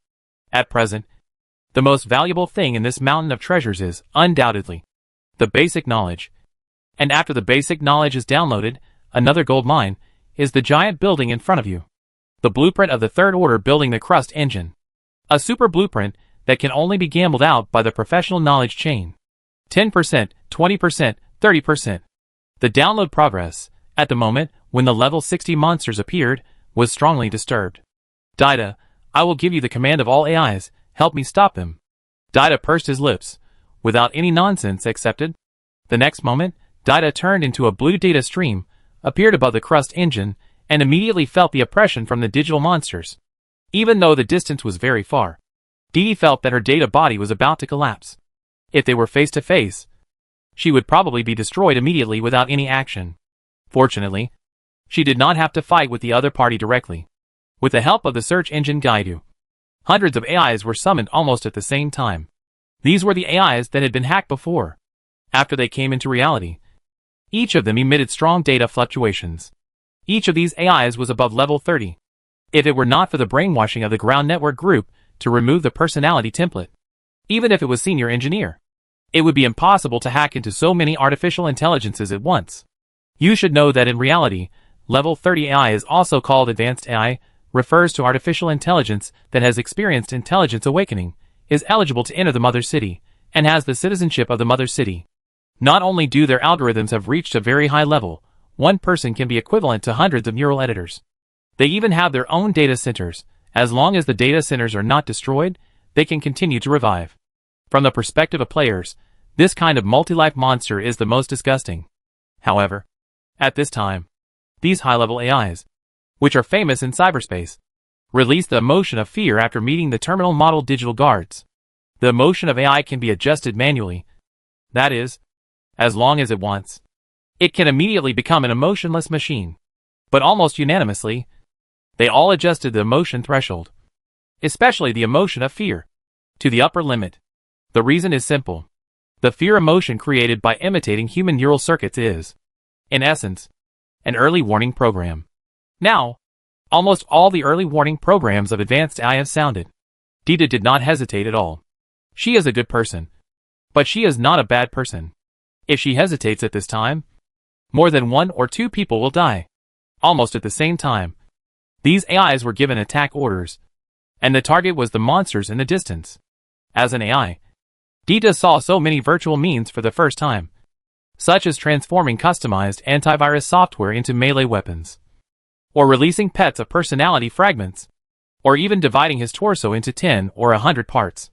At present, the most valuable thing in this mountain of treasures is, undoubtedly, the basic knowledge. And after the basic knowledge is downloaded, another gold mine is the giant building in front of you. The blueprint of the third order building the crust engine. A super blueprint that can only be gambled out by the professional knowledge chain. 10%, 20%, 30%. The download progress, at the moment when the level 60 monsters appeared, was strongly disturbed. Dida, I will give you the command of all AIs, help me stop them. Dida pursed his lips. Without any nonsense accepted. The next moment, Dida turned into a blue data stream, appeared above the crust engine, and immediately felt the oppression from the digital monsters. Even though the distance was very far, Didi felt that her data body was about to collapse. If they were face to face, she would probably be destroyed immediately without any action. Fortunately, she did not have to fight with the other party directly. With the help of the search engine Gaidu, hundreds of AIs were summoned almost at the same time. These were the AIs that had been hacked before. After they came into reality, each of them emitted strong data fluctuations. Each of these AIs was above level 30. If it were not for the brainwashing of the ground network group to remove the personality template, even if it was senior engineer, it would be impossible to hack into so many artificial intelligences at once. You should know that in reality, level 30 AI is also called advanced AI, refers to artificial intelligence that has experienced intelligence awakening, is eligible to enter the mother city, and has the citizenship of the mother city. Not only do their algorithms have reached a very high level, one person can be equivalent to hundreds of neural editors. They even have their own data centers. As long as the data centers are not destroyed, they can continue to revive. From the perspective of players, this kind of multi-life monster is the most disgusting. However, at this time, these high-level AIs, which are famous in cyberspace, release the emotion of fear after meeting the terminal model digital guards. The emotion of AI can be adjusted manually. That is, as long as it wants. It can immediately become an emotionless machine. But almost unanimously, they all adjusted the emotion threshold, especially the emotion of fear, to the upper limit. The reason is simple. The fear emotion created by imitating human neural circuits is, in essence, an early warning program. Now, almost all the early warning programs of advanced AI have sounded. Dida did not hesitate at all. She is a good person. But she is not a bad person. If she hesitates at this time, more than 1 or 2 people will die. Almost at the same time, these AIs were given attack orders, and the target was the monsters in the distance. As an AI, Dita saw so many virtual means for the first time, such as transforming customized antivirus software into melee weapons, or releasing pets of personality fragments, or even dividing his torso into 10 or 100 parts,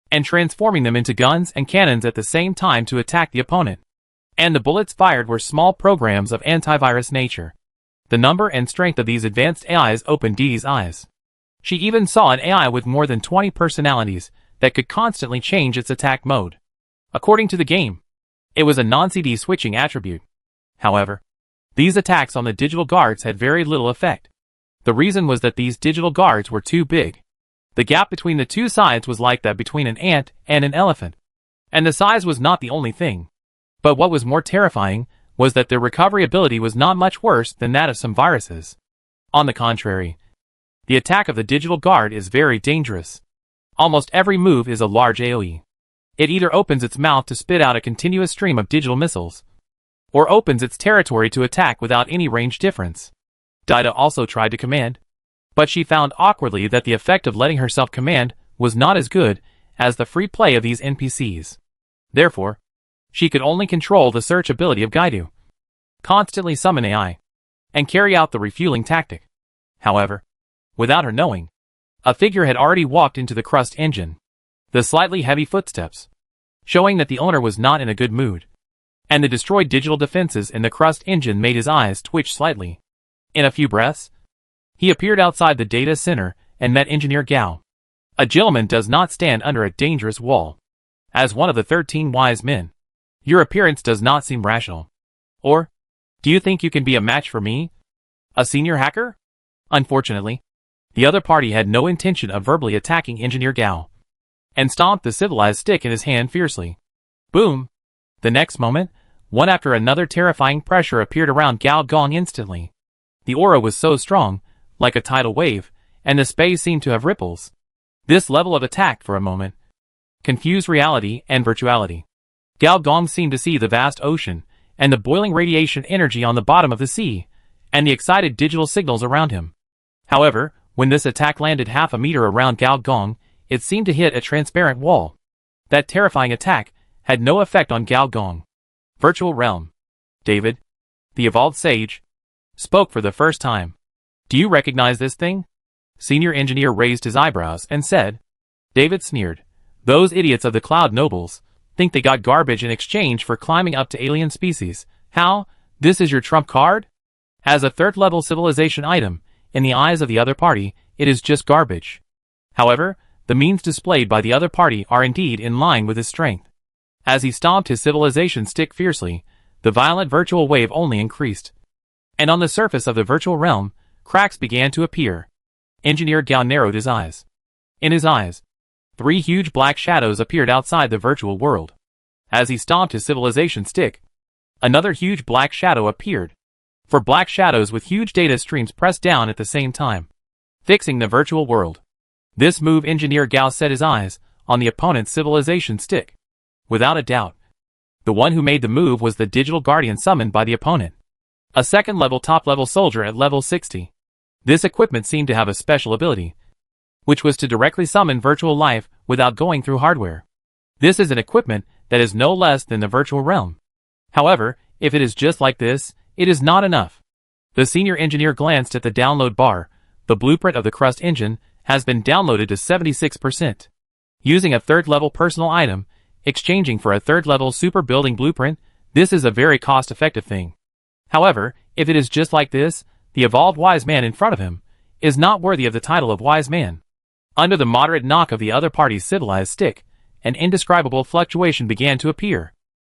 and transforming them into guns and cannons at the same time to attack the opponent. And the bullets fired were small programs of antivirus nature. The number and strength of these advanced AIs opened Didi's eyes. She even saw an AI with more than 20 personalities that could constantly change its attack mode. According to the game, it was a non-CD switching attribute. However, these attacks on the digital guards had very little effect. The reason was that these digital guards were too big. The gap between the two sides was like that between an ant and an elephant. And the size was not the only thing. But what was more terrifying was that their recovery ability was not much worse than that of some viruses. On the contrary, the attack of the digital guard is very dangerous. Almost every move is a large AoE. It either opens its mouth to spit out a continuous stream of digital missiles, or opens its territory to attack without any range difference. Dida also tried to command, but she found awkwardly that the effect of letting herself command was not as good as the free play of these NPCs. Therefore, she could only control the search ability of Gaidu, constantly summon AI, and carry out the refueling tactic. However, without her knowing, a figure had already walked into the crust engine, the slightly heavy footsteps, showing that the owner was not in a good mood, and the destroyed digital defenses in the crust engine made his eyes twitch slightly. In a few breaths, he appeared outside the data center and met Engineer Gao. A gentleman does not stand under a dangerous wall. As one of the 13 wise men, your appearance does not seem rational. Or, do you think you can be a match for me? A senior hacker? Unfortunately, the other party had no intention of verbally attacking Engineer Gao, and stomped the civilized stick in his hand fiercely. Boom! The next moment, one after another terrifying pressure appeared around Gao Gong instantly. The aura was so strong, like a tidal wave, and the space seemed to have ripples. This level of attack for a moment confused reality and virtuality. Gao Gong seemed to see the vast ocean, and the boiling radiation energy on the bottom of the sea, and the excited digital signals around him. However, when this attack landed half a meter around Gao Gong, it seemed to hit a transparent wall. That terrifying attack had no effect on Gao Gong. Virtual Realm. David, the evolved sage, spoke for the first time. Do you recognize this thing? Senior Engineer raised his eyebrows and said. David sneered. Those idiots of the Cloud Nobles think they got garbage in exchange for climbing up to alien species. How? This is your trump card? As a third-level civilization item, in the eyes of the other party, it is just garbage. However, the means displayed by the other party are indeed in line with his strength. As he stomped his civilization stick fiercely, the violent virtual wave only increased. And on the surface of the virtual realm, cracks began to appear. Engineer Gao narrowed his eyes. In his eyes, 3 huge black shadows appeared outside the virtual world. As he stomped his civilization stick, another huge black shadow appeared. 4 black shadows with huge data streams pressed down at the same time, fixing the virtual world. This move Engineer Gao set his eyes on the opponent's civilization stick. Without a doubt, the one who made the move was the digital guardian summoned by the opponent. A second-level top-level soldier at level 60. This equipment seemed to have a special ability, which was to directly summon virtual life without going through hardware. This is an equipment that is no less than the virtual realm. However, if it is just like this, it is not enough. The senior engineer glanced at the download bar. The blueprint of the crust engine has been downloaded to 76%. Using a third-level personal item, exchanging for a third-level super building blueprint, this is a very cost-effective thing. However, if it is just like this, the evolved wise man in front of him is not worthy of the title of wise man. Under the moderate knock of the other party's civilized stick, an indescribable fluctuation began to appear.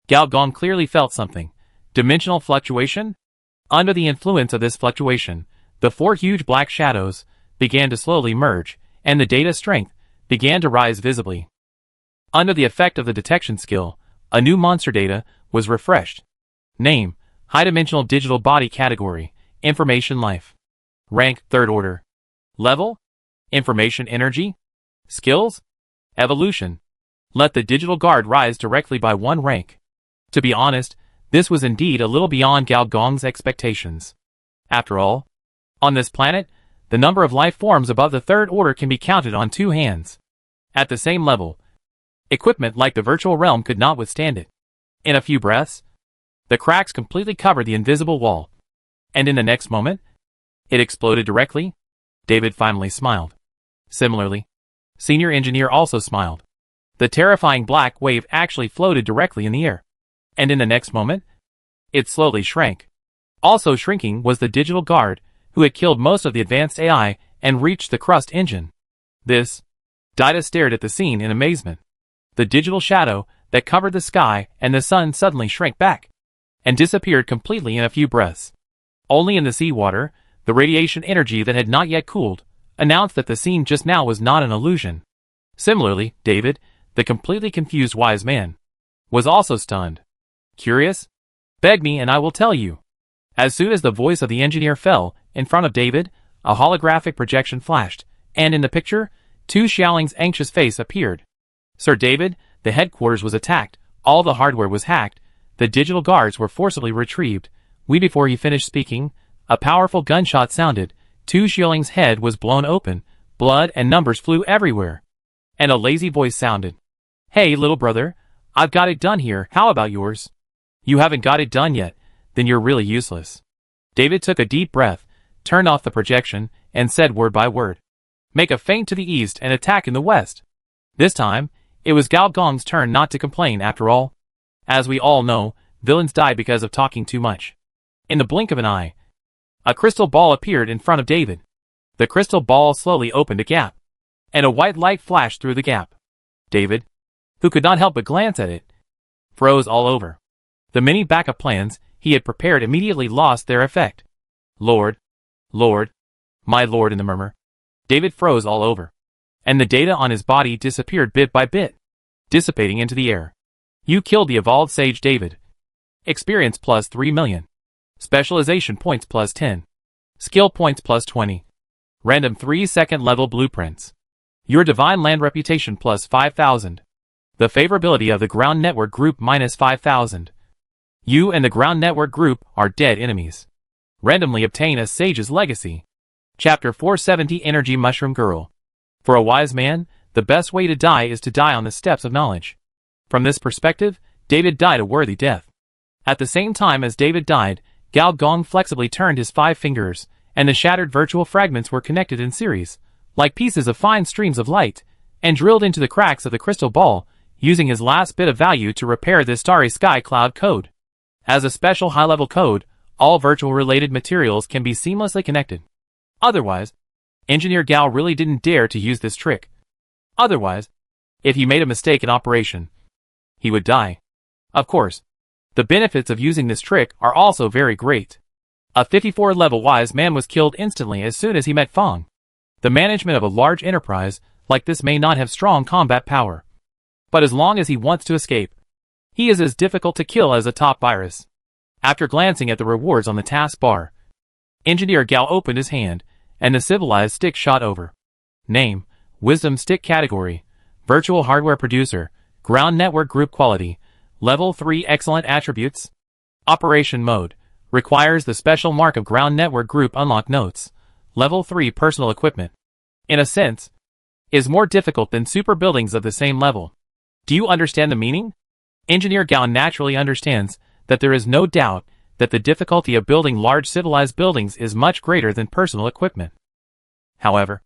Gao Gong clearly felt something. Dimensional fluctuation? Under the influence of this fluctuation, the 4 huge black shadows began to slowly merge, and the data strength began to rise visibly. Under the effect of the detection skill, a new monster data was refreshed. Name: High-dimensional digital body category, Information Life. Rank: 3rd order. Level: Information Energy. Skills: Evolution. Let the digital guard rise directly by 1 rank. To be honest, this was indeed a little beyond Gao Gong's expectations. After all, on this planet, the number of life forms above the 3rd order can be counted on 2 hands. At the same level, equipment like the virtual realm could not withstand it. In a few breaths, the cracks completely covered the invisible wall. And in the next moment, it exploded directly. David finally smiled. Similarly, Senior Engineer also smiled. The terrifying black wave actually floated directly in the air. And in the next moment, it slowly shrank. Also shrinking was the digital guard, who had killed most of the advanced AI and reached the crust engine. This, Dida stared at the scene in amazement. The digital shadow that covered the sky and the sun suddenly shrank back and disappeared completely in a few breaths. Only in the seawater, the radiation energy that had not yet cooled announced that the scene just now was not an illusion. Similarly, David, the completely confused wise man, was also stunned. Curious? Beg me and I will tell you. As soon as the voice of the engineer fell, in front of David, a holographic projection flashed, and in the picture, Tu Xiaoling's anxious face appeared. Sir David, the headquarters was attacked, all the hardware was hacked, the digital guards were forcibly retrieved. Before he finished speaking, a powerful gunshot sounded, Tu Xiaoling's head was blown open, blood and numbers flew everywhere. And a lazy voice sounded. Hey little brother, I've got it done here, how about yours? You haven't got it done yet, then you're really useless. David took a deep breath, turned off the projection, and said word by word. Make a feint to the east and attack in the west. This time, it was Gao Gong's turn not to complain after all. As we all know, villains die because of talking too much. In the blink of an eye, a crystal ball appeared in front of David. The crystal ball slowly opened a gap, and a white light flashed through the gap. David, who could not help but glance at it, froze all over. The many backup plans he had prepared immediately lost their effect. Lord, my lord, in the murmur. David froze all over, and the data on his body disappeared bit by bit, dissipating into the air. You killed the evolved sage David. Experience plus 3 million. Specialization points plus 10. Skill points plus 20. Random 3-second level blueprints. Your divine land reputation plus 5,000. The favorability of the ground network group minus 5,000. You and the ground network group are dead enemies. Randomly obtain a sage's legacy. Chapter 470 Energy Mushroom Girl. For a wise man, the best way to die is to die on the steps of knowledge. From this perspective, David died a worthy death. At the same time as David died, Gao Gong flexibly turned his 5 fingers, and the shattered virtual fragments were connected in series, like pieces of fine streams of light, and drilled into the cracks of the crystal ball, using his last bit of value to repair the starry sky cloud code. As a special high-level code, all virtual-related materials can be seamlessly connected. Otherwise, Engineer Gao really didn't dare to use this trick. Otherwise, if he made a mistake in operation, he would die. Of course, the benefits of using this trick are also very great. A 54-level wise man was killed instantly as soon as he met Fong. The management of a large enterprise like this may not have strong combat power. But as long as he wants to escape, he is as difficult to kill as a top virus. After glancing at the rewards on the task bar, Engineer Gao opened his hand, and the civilized stick shot over. Name, Wisdom Stick Category, Virtual Hardware Producer, Ground Network Group Quality, Level 3 Excellent Attributes. Operation Mode, requires the special mark of Ground Network Group Unlock Notes. Level 3 Personal Equipment. In a sense, is more difficult than super buildings of the same level. Do you understand the meaning? Engineer Gao naturally understands that there is no doubt that the difficulty of building large civilized buildings is much greater than personal equipment. However,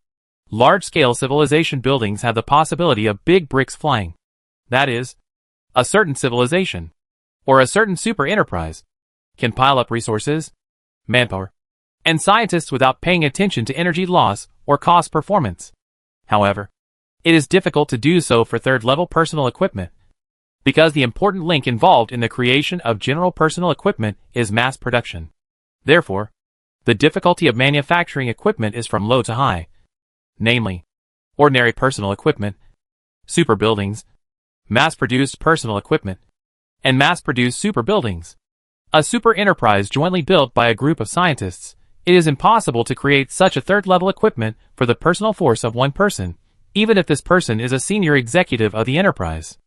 large-scale civilization buildings have the possibility of big bricks flying. That is, a certain civilization, or a certain super enterprise, can pile up resources, manpower, and scientists without paying attention to energy loss or cost performance. However, it is difficult to do so for third-level personal equipment, because the important link involved in the creation of general personal equipment is mass production. Therefore, the difficulty of manufacturing equipment is from low to high, namely, ordinary personal equipment, super buildings, mass-produced personal equipment, and mass-produced super buildings. A super enterprise jointly built by a group of scientists, it is impossible to create such a third-level equipment for the personal force of one person, even if this person is a senior executive of the enterprise.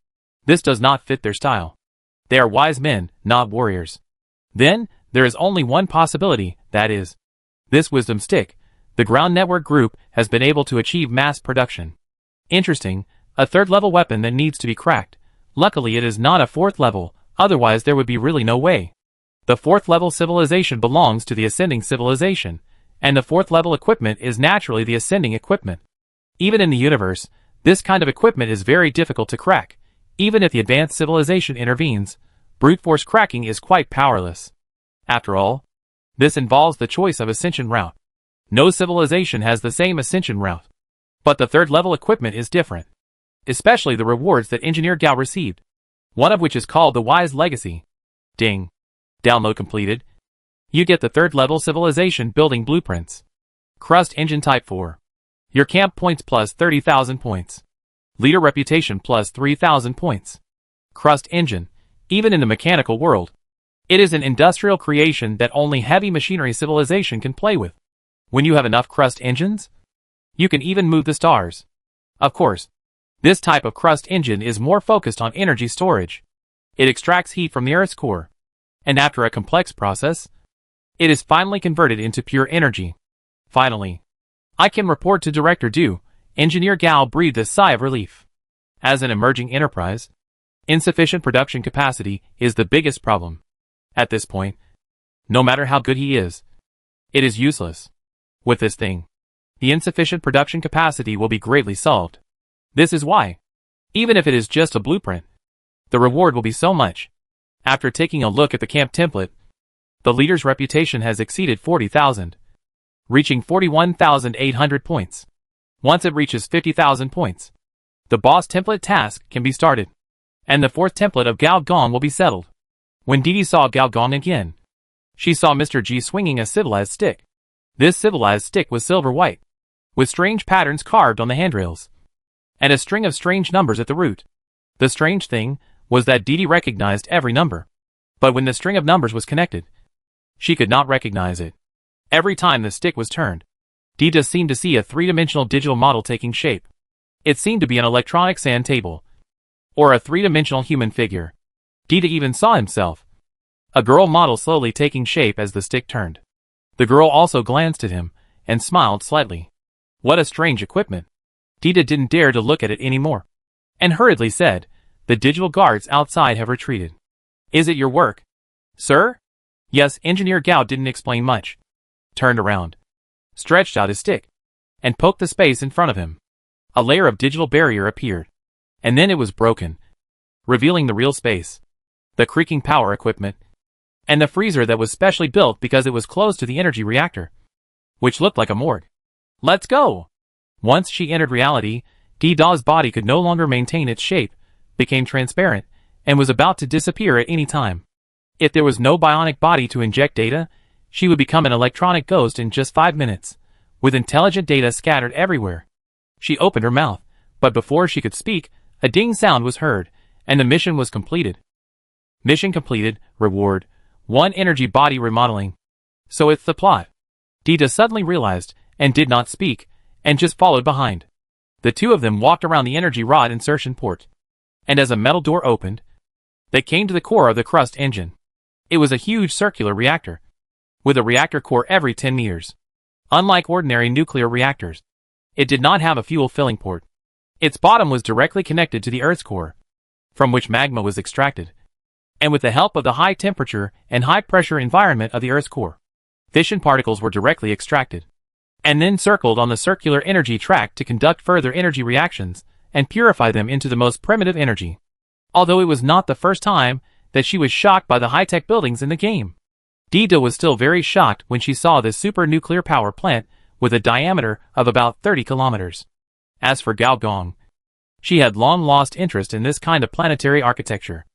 This does not fit their style. They are wise men, not warriors. Then, there is only one possibility, that is, this wisdom stick, the ground network group, has been able to achieve mass production. Interesting, a third-level weapon that needs to be cracked. Luckily it is not a fourth level, otherwise there would be really no way. The fourth-level civilization belongs to the ascending civilization, and the fourth-level equipment is naturally the ascending equipment. Even in the universe, this kind of equipment is very difficult to crack. Even if the advanced civilization intervenes, brute force cracking is quite powerless. After all, this involves the choice of ascension route. No civilization has the same ascension route. But the third-level equipment is different. Especially the rewards that Engineer Gao received. One of which is called the Wise Legacy. Ding. Download completed. You get the third-level civilization building blueprints. Crust Engine Type 4. Your camp points plus 30,000 points. Leader reputation plus 3,000 points. Crust engine. Even in the mechanical world, it is an industrial creation that only heavy machinery civilization can play with. When you have enough crust engines, you can even move the stars. Of course, this type of crust engine is more focused on energy storage. It extracts heat from the Earth's core, and after a complex process, it is finally converted into pure energy. Finally, I can report to Director Du. Engineer Gao breathed a sigh of relief. As an emerging enterprise, insufficient production capacity is the biggest problem. At this point, no matter how good he is, it is useless. With this thing, the insufficient production capacity will be greatly solved. This is why, even if it is just a blueprint, the reward will be so much. After taking a look at the camp template, the leader's reputation has exceeded 40,000, reaching 41,800 points. Once it reaches 50,000 points, the boss template task can be started, and the fourth template of Gao Gong will be settled. When Didi saw Gao Gong again, she saw Mr. G swinging a civilized stick. This civilized stick was silver-white, with strange patterns carved on the handrails, and a string of strange numbers at the root. The strange thing was that Didi recognized every number, but when the string of numbers was connected, she could not recognize it. Every time the stick was turned, Didi seemed to see a three-dimensional digital model taking shape. It seemed to be an electronic sand table, or a three-dimensional human figure. Didi even saw himself, a girl model slowly taking shape as the stick turned. The girl also glanced at him, and smiled slightly. What a strange equipment. Didi didn't dare to look at it anymore, and hurriedly said, "The digital guards outside have retreated. Is it your work, sir?" Yes. Engineer Gao didn't explain much. Turned around, stretched out his stick, and poked the space in front of him. A layer of digital barrier appeared, and then it was broken, revealing the real space, the creaking power equipment, and the freezer that was specially built because it was close to the energy reactor, which looked like a morgue. Let's go! Once she entered reality, Dida's body could no longer maintain its shape, became transparent, and was about to disappear at any time. If there was no bionic body to inject data, she would become an electronic ghost in just 5 minutes, with intelligent data scattered everywhere. She opened her mouth, but before she could speak, a ding sound was heard, and the mission was completed. Mission completed, reward, 1 energy body remodeling. So it's the plot. Dida suddenly realized, and did not speak, and just followed behind. The two of them walked around the energy rod insertion port, and as a metal door opened, they came to the core of the crust engine. It was a huge circular reactor, with a reactor core every 10 meters. Unlike ordinary nuclear reactors, it did not have a fuel filling port. Its bottom was directly connected to the Earth's core, from which magma was extracted, and with the help of the high temperature and high pressure environment of the Earth's core, fission particles were directly extracted, and then circled on the circular energy track to conduct further energy reactions and purify them into the most primitive energy. Although it was not the first time that she was shocked by the high-tech buildings in the game, Dida was still very shocked when she saw this super nuclear power plant with a diameter of about 30 kilometers. As for Gao Gong, she had long lost interest in this kind of planetary architecture.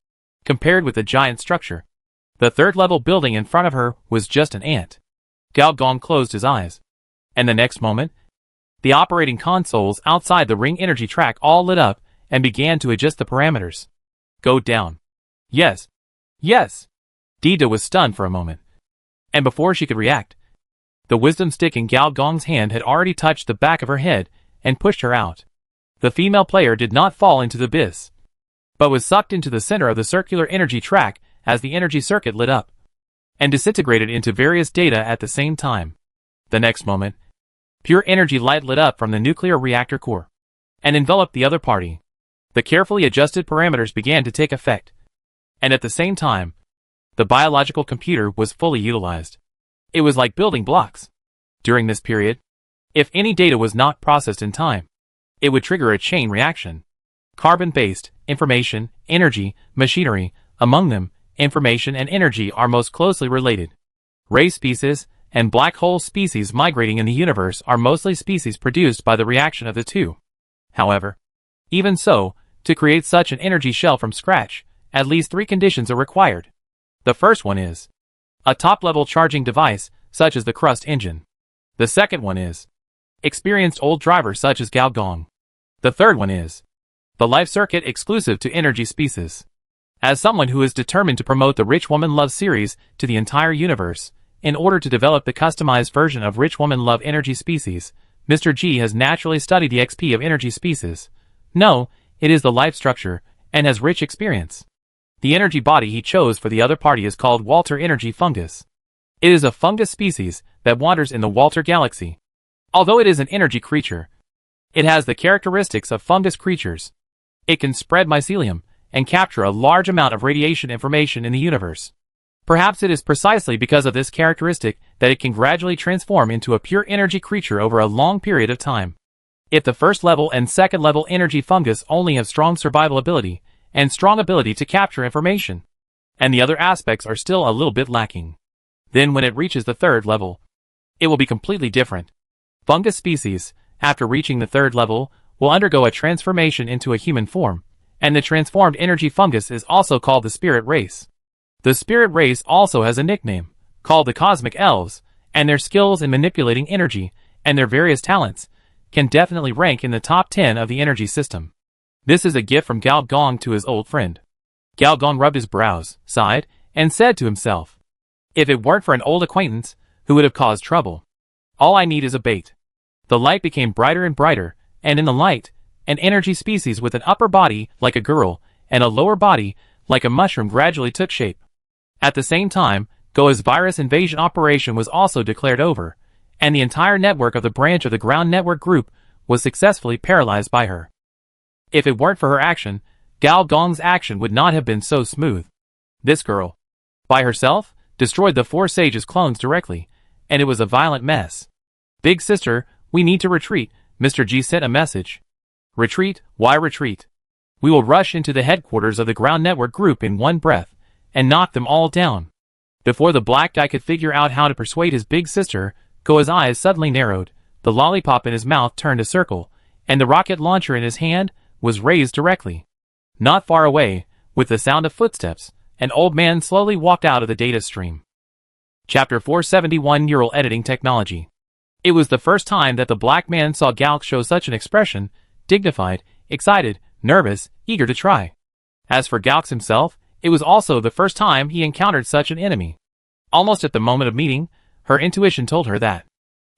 Compared with the giant structure, the third-level building in front of her was just an ant. Gao Gong closed his eyes, and the next moment, the operating consoles outside the ring energy track all lit up and began to adjust the parameters. Go down. Yes. Yes. Dida was stunned for a moment, and before she could react, the wisdom stick in Gao Gong's hand had already touched the back of her head and pushed her out. The female player did not fall into the abyss, but was sucked into the center of the circular energy track as the energy circuit lit up and disintegrated into various data at the same time. The next moment, pure energy light lit up from the nuclear reactor core and enveloped the other party. The carefully adjusted parameters began to take effect, and at the same time, the biological computer was fully utilized. It was like building blocks. During this period, if any data was not processed in time, it would trigger a chain reaction. Carbon-based, information, energy, machinery, among them, information and energy are most closely related. Ray species and black hole species migrating in the universe are mostly species produced by the reaction of the two. However, even so, to create such an energy shell from scratch, at least 3 conditions are required. The first one is a top-level charging device, such as the crust engine. The second one is experienced old drivers such as Gao Gong. The third one is the life circuit exclusive to energy species. As someone who is determined to promote the Rich Woman Love series to the entire universe, in order to develop the customized version of Rich Woman Love energy species, Mr. G has naturally studied the XP of energy species. No, it is the life structure, and has rich experience. The energy body he chose for the other party is called Walter Energy Fungus. It is a fungus species that wanders in the Walter Galaxy. Although it is an energy creature, it has the characteristics of fungus creatures. It can spread mycelium and capture a large amount of radiation information in the universe. Perhaps it is precisely because of this characteristic that it can gradually transform into a pure energy creature over a long period of time. If the first level and second level energy fungus only have strong survival ability and strong ability to capture information, and the other aspects are still a little bit lacking, then when it reaches the third level, it will be completely different. Fungus species, after reaching the third level, will undergo a transformation into a human form, and the transformed energy fungus is also called the spirit race. The spirit race also has a nickname, called the Cosmic Elves, and their skills in manipulating energy, and their various talents, can definitely rank in the top 10 of the energy system. This is a gift from Gao Gong to his old friend. Gao Gong rubbed his brows, sighed, and said to himself, "If it weren't for an old acquaintance, who would have caused trouble? All I need is a bait." The light became brighter and brighter, and in the light, an energy species with an upper body like a girl, and a lower body like a mushroom gradually took shape. At the same time, Goa's virus invasion operation was also declared over, and the entire network of the branch of the ground network group was successfully paralyzed by her. If it weren't for her action, Gao Gong's action would not have been so smooth. This girl, by herself, destroyed the 4 sages' clones directly, and it was a violent mess. "Big sister, we need to retreat," Mr. G sent a message. "Retreat? Why retreat? We will rush into the headquarters of the ground network group in one breath, and knock them all down." Before the black guy could figure out how to persuade his big sister, Goa's eyes suddenly narrowed, the lollipop in his mouth turned a circle, and the rocket launcher in his hand was raised directly. Not far away, with the sound of footsteps, an old man slowly walked out of the data stream. Chapter 471 Neural Editing Technology. It was the first time that the black man saw Gao show such an expression, dignified, excited, nervous, eager to try. As for Gao himself, it was also the first time he encountered such an enemy. Almost at the moment of meeting, her intuition told her that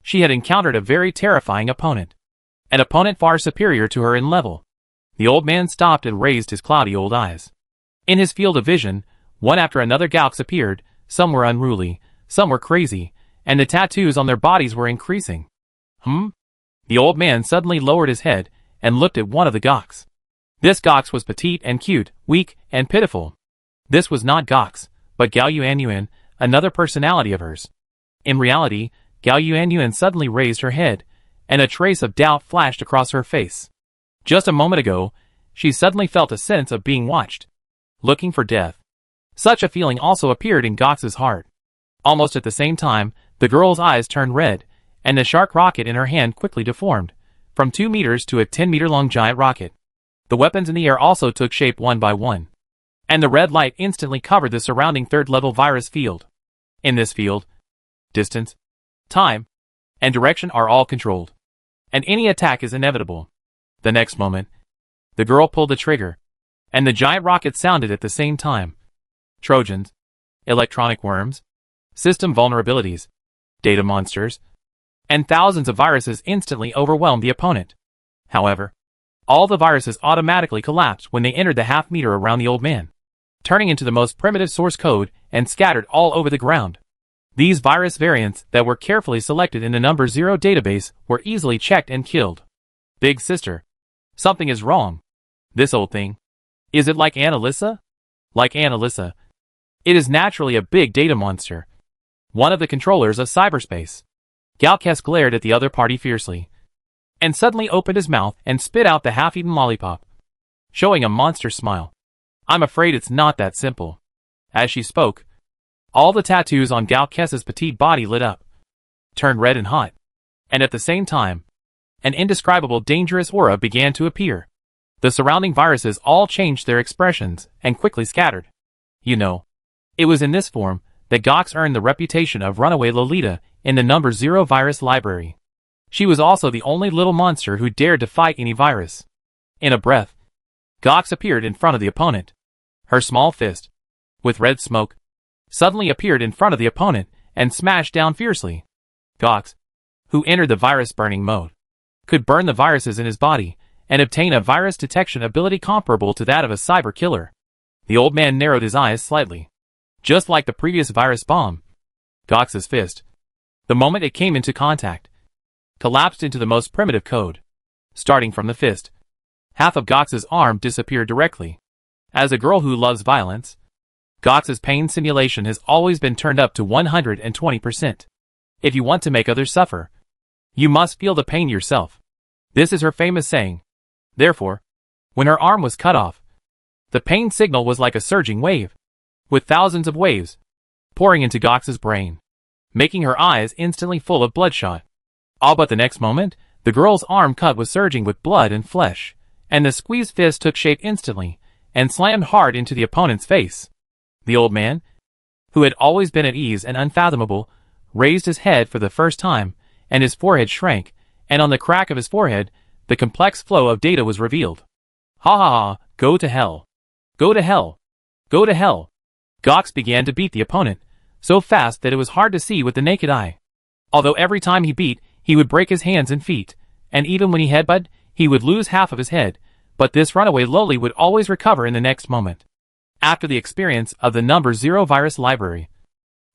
she had encountered a very terrifying opponent. An opponent far superior to her in level. The old man stopped and raised his cloudy old eyes. In his field of vision, one after another Gauks appeared, some were unruly, some were crazy, and the tattoos on their bodies were increasing. The old man suddenly lowered his head and looked at one of the Gauks. This Gauks was petite and cute, weak and pitiful. This was not Gauks, but Gao Yuanyuan, another personality of hers. In reality, Gao Yuanyuan suddenly raised her head, and a trace of doubt flashed across her face. Just a moment ago, she suddenly felt a sense of being watched, looking for death. Such a feeling also appeared in Gaux's heart. Almost at the same time, the girl's eyes turned red, and the shark rocket in her hand quickly deformed, from 2 meters to a 10-meter-long giant rocket. The weapons in the air also took shape one by one, and the red light instantly covered the surrounding third-level virus field. In this field, distance, time, and direction are all controlled, and any attack is inevitable. The next moment, the girl pulled the trigger, and the giant rocket sounded at the same time. Trojans, electronic worms, system vulnerabilities, data monsters, and thousands of viruses instantly overwhelmed the opponent. However, all the viruses automatically collapsed when they entered the half-meter around the old man, turning into the most primitive source code and scattered all over the ground. These virus variants that were carefully selected in the number 0 database were easily checked and killed. "Big sister, something is wrong. This old thing. Is it like Annalisa?" "Like Annalisa. It is naturally a big data monster. One of the controllers of cyberspace." Galkes glared at the other party fiercely, and suddenly opened his mouth and spit out the half-eaten lollipop, showing a monster smile. "I'm afraid it's not that simple." As she spoke, all the tattoos on Galkes's petite body lit up, turned red and hot, and at the same time, an indescribable dangerous aura began to appear. The surrounding viruses all changed their expressions and quickly scattered. You know, it was in this form that Gaux earned the reputation of Runaway Lolita in the number 0 virus library. She was also the only little monster who dared to fight any virus. In a breath, Gox appeared in front of the opponent. Her small fist, with red smoke, suddenly appeared in front of the opponent and smashed down fiercely. Gox, who entered the virus burning mode, could burn the viruses in his body and obtain a virus detection ability comparable to that of a cyber killer. The old man narrowed his eyes slightly. Just like the previous virus bomb, Gox's fist, the moment it came into contact, collapsed into the most primitive code. Starting from the fist, half of Gox's arm disappeared directly. As a girl who loves violence, Gox's pain simulation has always been turned up to 120%. If you want to make others suffer, you must feel the pain yourself. This is her famous saying. Therefore, when her arm was cut off, the pain signal was like a surging wave, with thousands of waves pouring into Gox's brain, making her eyes instantly full of bloodshot. All but the next moment, the girl's arm cut was surging with blood and flesh, and the squeezed fist took shape instantly and slammed hard into the opponent's face. The old man, who had always been at ease and unfathomable, raised his head for the first time, and his forehead shrank, and on the crack of his forehead, the complex flow of data was revealed. Ha ha ha, go to hell. Go to hell. Go to hell. Gox began to beat the opponent, so fast that it was hard to see with the naked eye. Although every time he beat, he would break his hands and feet, and even when he headbutted, he would lose half of his head, but this runaway lowly would always recover in the next moment. After the experience of the number 0 virus library,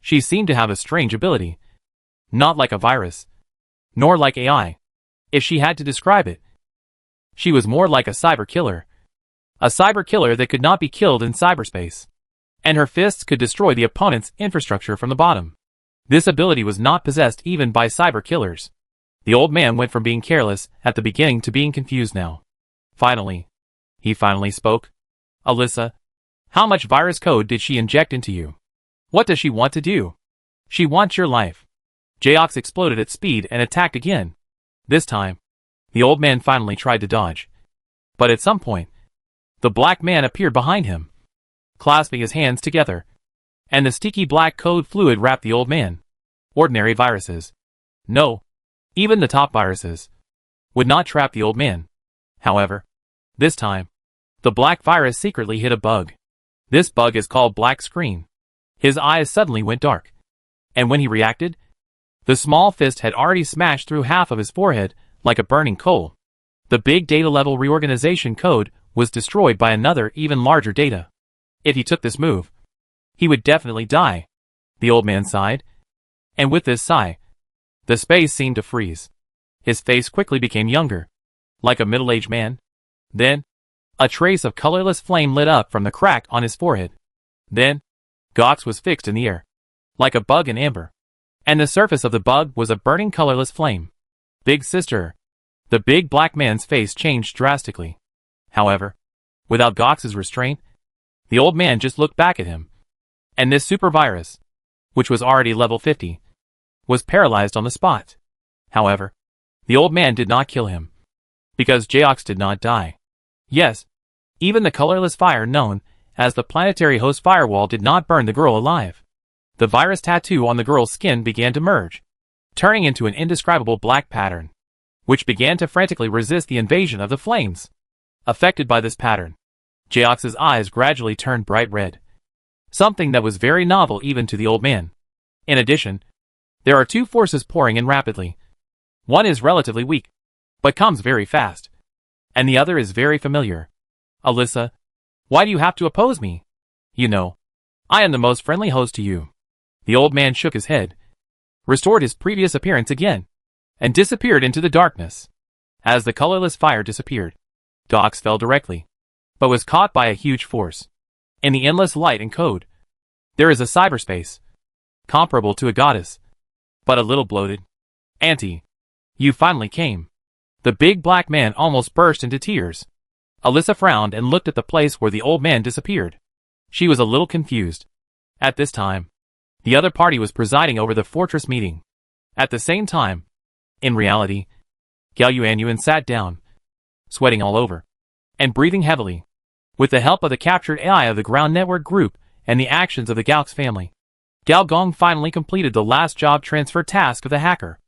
she seemed to have a strange ability. Not like a virus, nor like AI. If she had to describe it, she was more like a cyber killer. A cyber killer that could not be killed in cyberspace. And her fists could destroy the opponent's infrastructure from the bottom. This ability was not possessed even by cyber killers. The old man went from being careless at the beginning to being confused now. He finally spoke. Alyssa, how much virus code did she inject into you? What does she want to do? She wants your life. Gox exploded at speed and attacked again. This time, the old man finally tried to dodge. But at some point, the black man appeared behind him, clasping his hands together, and the sticky black code fluid wrapped the old man. Ordinary viruses, no, even the top viruses, would not trap the old man. However, this time, the black virus secretly hid a bug. This bug is called black screen. His eyes suddenly went dark, and when he reacted, the small fist had already smashed through half of his forehead like a burning coal. The big data level reorganization code was destroyed by another even larger data. If he took this move, he would definitely die. The old man sighed, and with this sigh, the space seemed to freeze. His face quickly became younger, like a middle-aged man. Then, a trace of colorless flame lit up from the crack on his forehead. Then, Gox was fixed in the air, like a bug in amber, and the surface of the bug was a burning colorless flame. Big sister. The big black man's face changed drastically. However, without Gox's restraint, the old man just looked back at him. And this super virus, which was already level 50, was paralyzed on the spot. However, the old man did not kill him, because Gox did not die. Yes, even the colorless fire known as the planetary host firewall did not burn the girl alive. The virus tattoo on the girl's skin began to merge, turning into an indescribable black pattern, which began to frantically resist the invasion of the flames. Affected by this pattern, Gox's eyes gradually turned bright red, something that was very novel even to the old man. In addition, there are two forces pouring in rapidly. One is relatively weak, but comes very fast, and the other is very familiar. Alyssa, why do you have to oppose me? You know, I am the most friendly host to you. The old man shook his head, restored his previous appearance again, and disappeared into the darkness. As the colorless fire disappeared, Gox fell directly, but was caught by a huge force. In the endless light and code, there is a cyberspace, comparable to a goddess, but a little bloated. Auntie, you finally came. The big black man almost burst into tears. Alyssa frowned and looked at the place where the old man disappeared. She was a little confused. At this time, the other party was presiding over the fortress meeting. At the same time, in reality, Gao Yuanyuan sat down, sweating all over, and breathing heavily. With the help of the captured AI of the ground network group and the actions of the Gaux family, Gao Gong finally completed the last job transfer task of the hacker.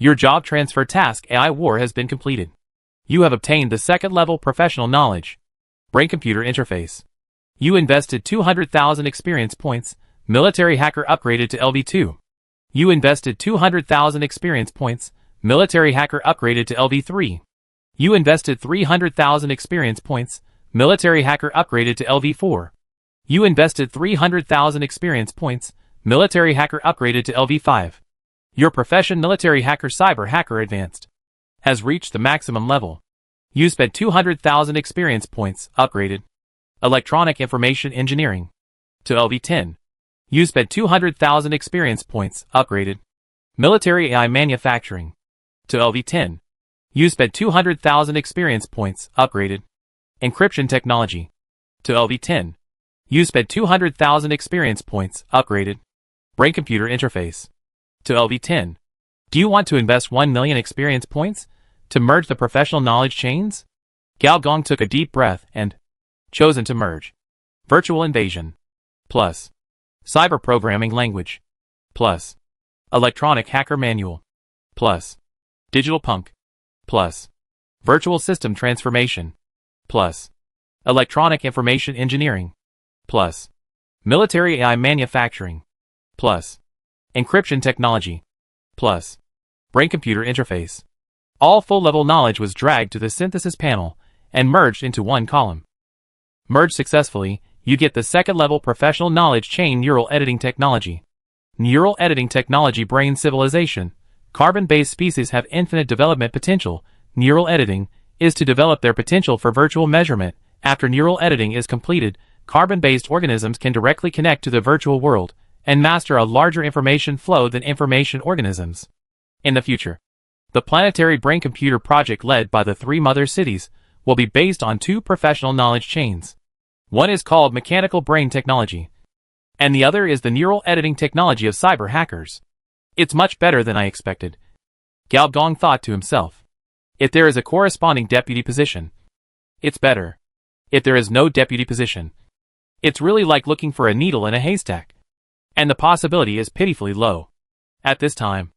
Your job transfer task AI war has been completed. You have obtained the second-level professional knowledge. Brain-computer interface. You invested 200,000 experience points. Military hacker upgraded to LV2. You invested 200,000 experience points. Military hacker upgraded to LV3. You invested 300,000 experience points. Military hacker upgraded to LV4. You invested 300,000 experience points. Military hacker upgraded to LV5. Your profession military hacker cyber hacker advanced has reached the maximum level. You spent 200,000 experience points, upgraded. Electronic information engineering to LV10. You spent 200,000 experience points, upgraded. Military AI manufacturing to LV10. You spent 200,000 experience points, upgraded. Encryption technology to LV10. You spent 200,000 experience points, upgraded. Brain-computer interface to LV10. Do you want to invest 1 million experience points to merge the professional knowledge chains? Gao Gong took a deep breath and chosen to merge. Virtual invasion. Plus. Cyber programming language. Plus. Electronic hacker manual. Plus. Digital punk. Plus. Virtual system transformation. Plus. Electronic information engineering. Plus. Military AI manufacturing. Plus. Encryption technology. Plus. Brain-computer interface. All full-level knowledge was dragged to the synthesis panel and merged into one column. Merged successfully, you get the second-level professional knowledge chain neural editing technology. Neural editing technology brain civilization. Carbon-based species have infinite development potential. Neural editing is to develop their potential for virtual measurement. After neural editing is completed, carbon-based organisms can directly connect to the virtual world and master a larger information flow than information organisms. In the future, the planetary brain-computer project led by the three mother cities will be based on two professional knowledge chains. One is called mechanical brain technology, and the other is the neural editing technology of cyber hackers. It's much better than I expected, Gao Gong thought to himself. If there is a corresponding deputy position, it's better. If there is no deputy position, it's really like looking for a needle in a haystack. And the possibility is pitifully low. At this time,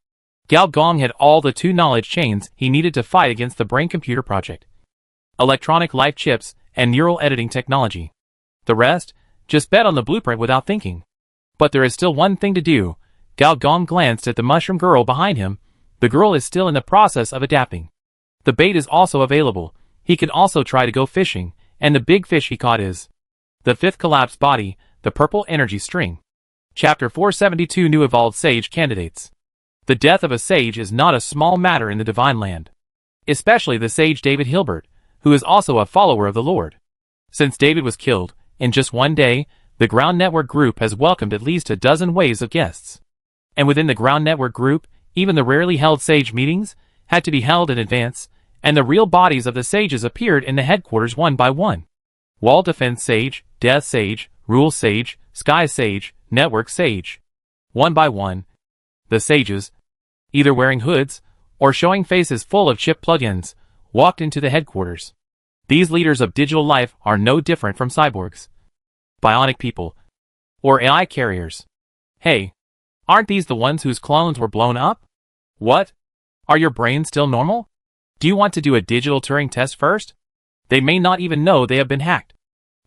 Gao Gong had all the two knowledge chains he needed to fight against the brain-computer project. Electronic life chips and neural editing technology. The rest, just bet on the blueprint without thinking. But there is still one thing to do. Gao Gong glanced at the mushroom girl behind him. The girl is still in the process of adapting. The bait is also available. He can also try to go fishing, and the big fish he caught is the fifth collapsed body, the purple energy string. Chapter 472 New Evolved Sage Candidates. The death of a sage is not a small matter in the divine land. Especially the sage David Hilbert, who is also a follower of the Lord. Since David was killed, in just one day, the Ground Network Group has welcomed at least a dozen waves of guests. And within the Ground Network Group, even the rarely held sage meetings had to be held in advance, and the real bodies of the sages appeared in the headquarters one by one. Wall Defense Sage, Death Sage, Rule Sage, Sky Sage, Network Sage. One by one, the sages, either wearing hoods or showing faces full of chip plugins, walked into the headquarters. These leaders of digital life are no different from cyborgs, bionic people, or AI carriers. Hey, aren't these the ones whose clones were blown up? What? Are your brains still normal? Do you want to do a digital Turing test first? They may not even know they have been hacked.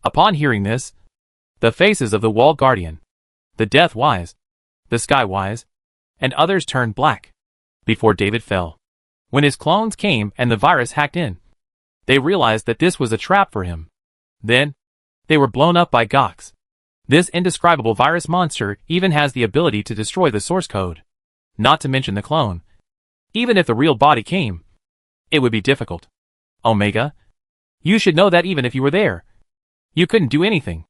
Upon hearing this, the faces of the Wall Guardian, the Death Wise, the Sky Wise, and others turned black. Before David fell, when his clones came and the virus hacked in, they realized that this was a trap for him. Then, they were blown up by Gox. This indescribable virus monster even has the ability to destroy the source code. Not to mention the clone. Even if the real body came, it would be difficult. Omega, you should know that even if you were there, you couldn't do anything.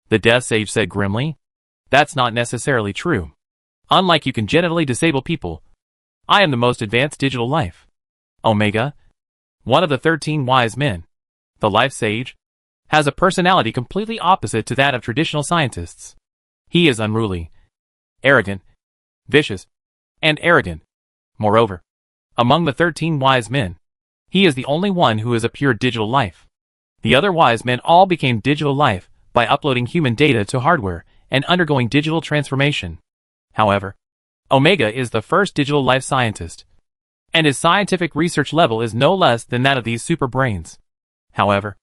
The Death Sage said grimly. That's not necessarily true. Unlike you can genitally disable people, I am the most advanced digital life. Omega, one of the 13 wise men, the Life Sage, has a personality completely opposite to that of traditional scientists. He is unruly, arrogant, vicious, and arrogant. Moreover, among the 13 wise men, he is the only one who is a pure digital life. The other wise men all became digital life by uploading human data to hardware and undergoing digital transformation. However, Omega is the first digital life scientist. and his scientific research level is no less than that of these super brains. However,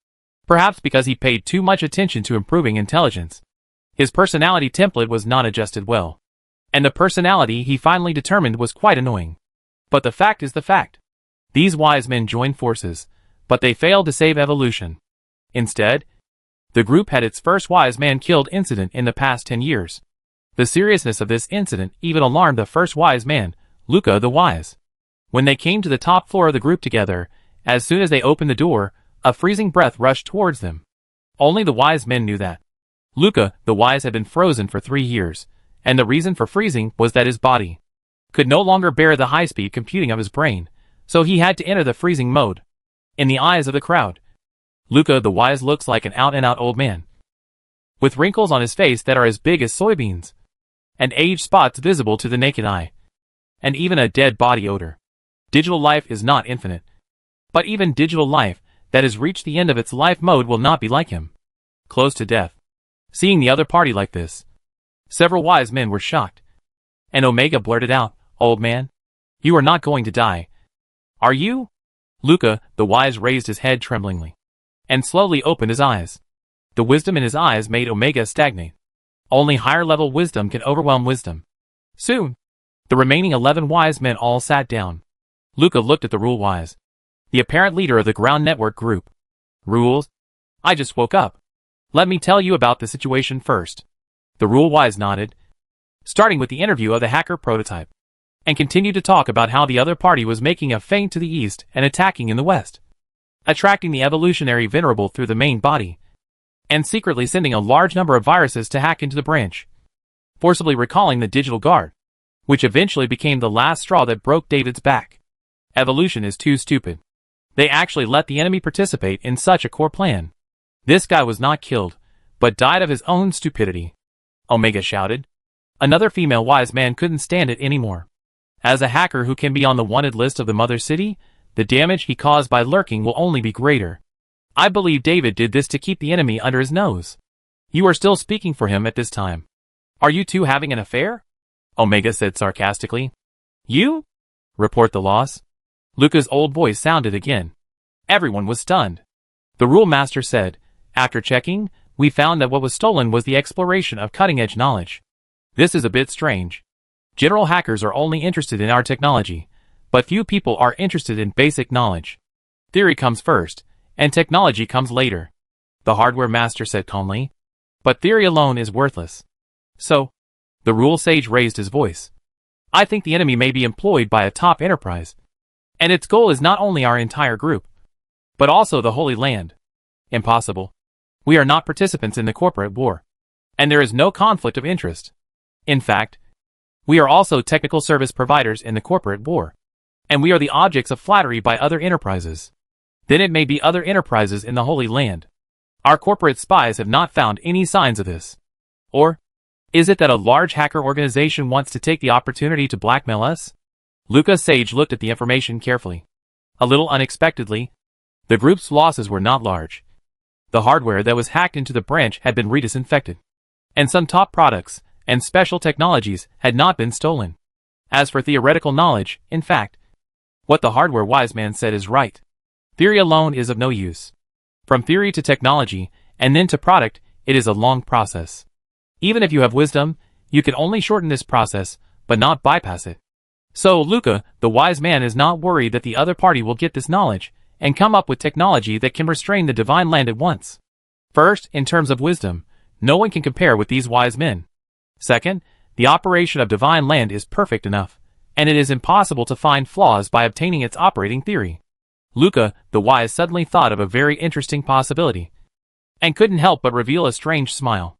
perhaps because he paid too much attention to improving intelligence, his personality template was not adjusted well, and the personality he finally determined was quite annoying. But the fact is the fact. These wise men joined forces, but they failed to save evolution. Instead, the group had its first wise man killed incident in the past 10 years. The seriousness of this incident even alarmed the first wise man, Luca the Wise. When they came to the top floor of the group together, as soon as they opened the door, a freezing breath rushed towards them. Only the wise men knew that Luca the Wise had been frozen for 3 years, and the reason for freezing was that his body could no longer bear the high-speed computing of his brain, so he had to enter the freezing mode. In the eyes of the crowd, Luca the Wise looks like an out-and-out old man, with wrinkles on his face that are as big as soybeans, and age spots visible to the naked eye, and even a dead body odor. Digital life is not infinite, but even digital life that has reached the end of its life mode will not be like him, close to death. Seeing the other party like this, several wise men were shocked, and Omega blurted out, "Old man, you are not going to die, are you?" Luca the Wise raised his head tremblingly, and slowly opened his eyes. The wisdom in his eyes made Omega stagnate. Only higher-level wisdom can overwhelm wisdom. Soon, the remaining 11 wise men all sat down. Luca looked at the Rule Wise, the apparent leader of the ground network group. "Rules? I just woke up. Let me tell you about the situation first." The Rule Wise nodded, starting with the interview of the hacker prototype, and continued to talk about how the other party was making a feint to the east and attacking in the west, attracting the evolutionary venerable through the main body, and secretly sending a large number of viruses to hack into the branch, forcibly recalling the digital guard, which eventually became the last straw that broke David's back. Evolution is too stupid. They actually let the enemy participate in such a core plan. This guy was not killed, but died of his own stupidity, Omega shouted. Another female wise man couldn't stand it anymore. As a hacker who can be on the wanted list of the Mother City, the damage he caused by lurking will only be greater. I believe David did this to keep the enemy under his nose. You are still speaking for him at this time. Are you two having an affair? Omega said sarcastically. You? Report the loss. Luca's old voice sounded again. Everyone was stunned. The Rule Master said, after checking, we found that what was stolen was the exploration of cutting-edge knowledge. This is a bit strange. General hackers are only interested in our technology, but few people are interested in basic knowledge. Theory comes first, and technology comes later, the Hardware Master said calmly. But theory alone is worthless. So, the Rule Sage raised his voice. I think the enemy may be employed by a top enterprise, and its goal is not only our entire group, but also the Holy Land. Impossible. We are not participants in the corporate war, and there is no conflict of interest. In fact, we are also technical service providers in the corporate war, and we are the objects of flattery by other enterprises. Then it may be other enterprises in the Holy Land. Our corporate spies have not found any signs of this. Or, is it that a large hacker organization wants to take the opportunity to blackmail us? Luca Sage looked at the information carefully. A little unexpectedly, the group's losses were not large. The hardware that was hacked into the branch had been redisinfected, and some top products and special technologies had not been stolen. As for theoretical knowledge, in fact, what the hardware wise man said is right. Theory alone is of no use. From theory to technology, and then to product, it is a long process. Even if you have wisdom, you can only shorten this process, but not bypass it. So Luca, the wise man, is not worried that the other party will get this knowledge, and come up with technology that can restrain the divine land at once. First, in terms of wisdom, no one can compare with these wise men. Second, the operation of divine land is perfect enough, and it is impossible to find flaws by obtaining its operating theory. Luca, the wise, suddenly thought of a very interesting possibility, and couldn't help but reveal a strange smile.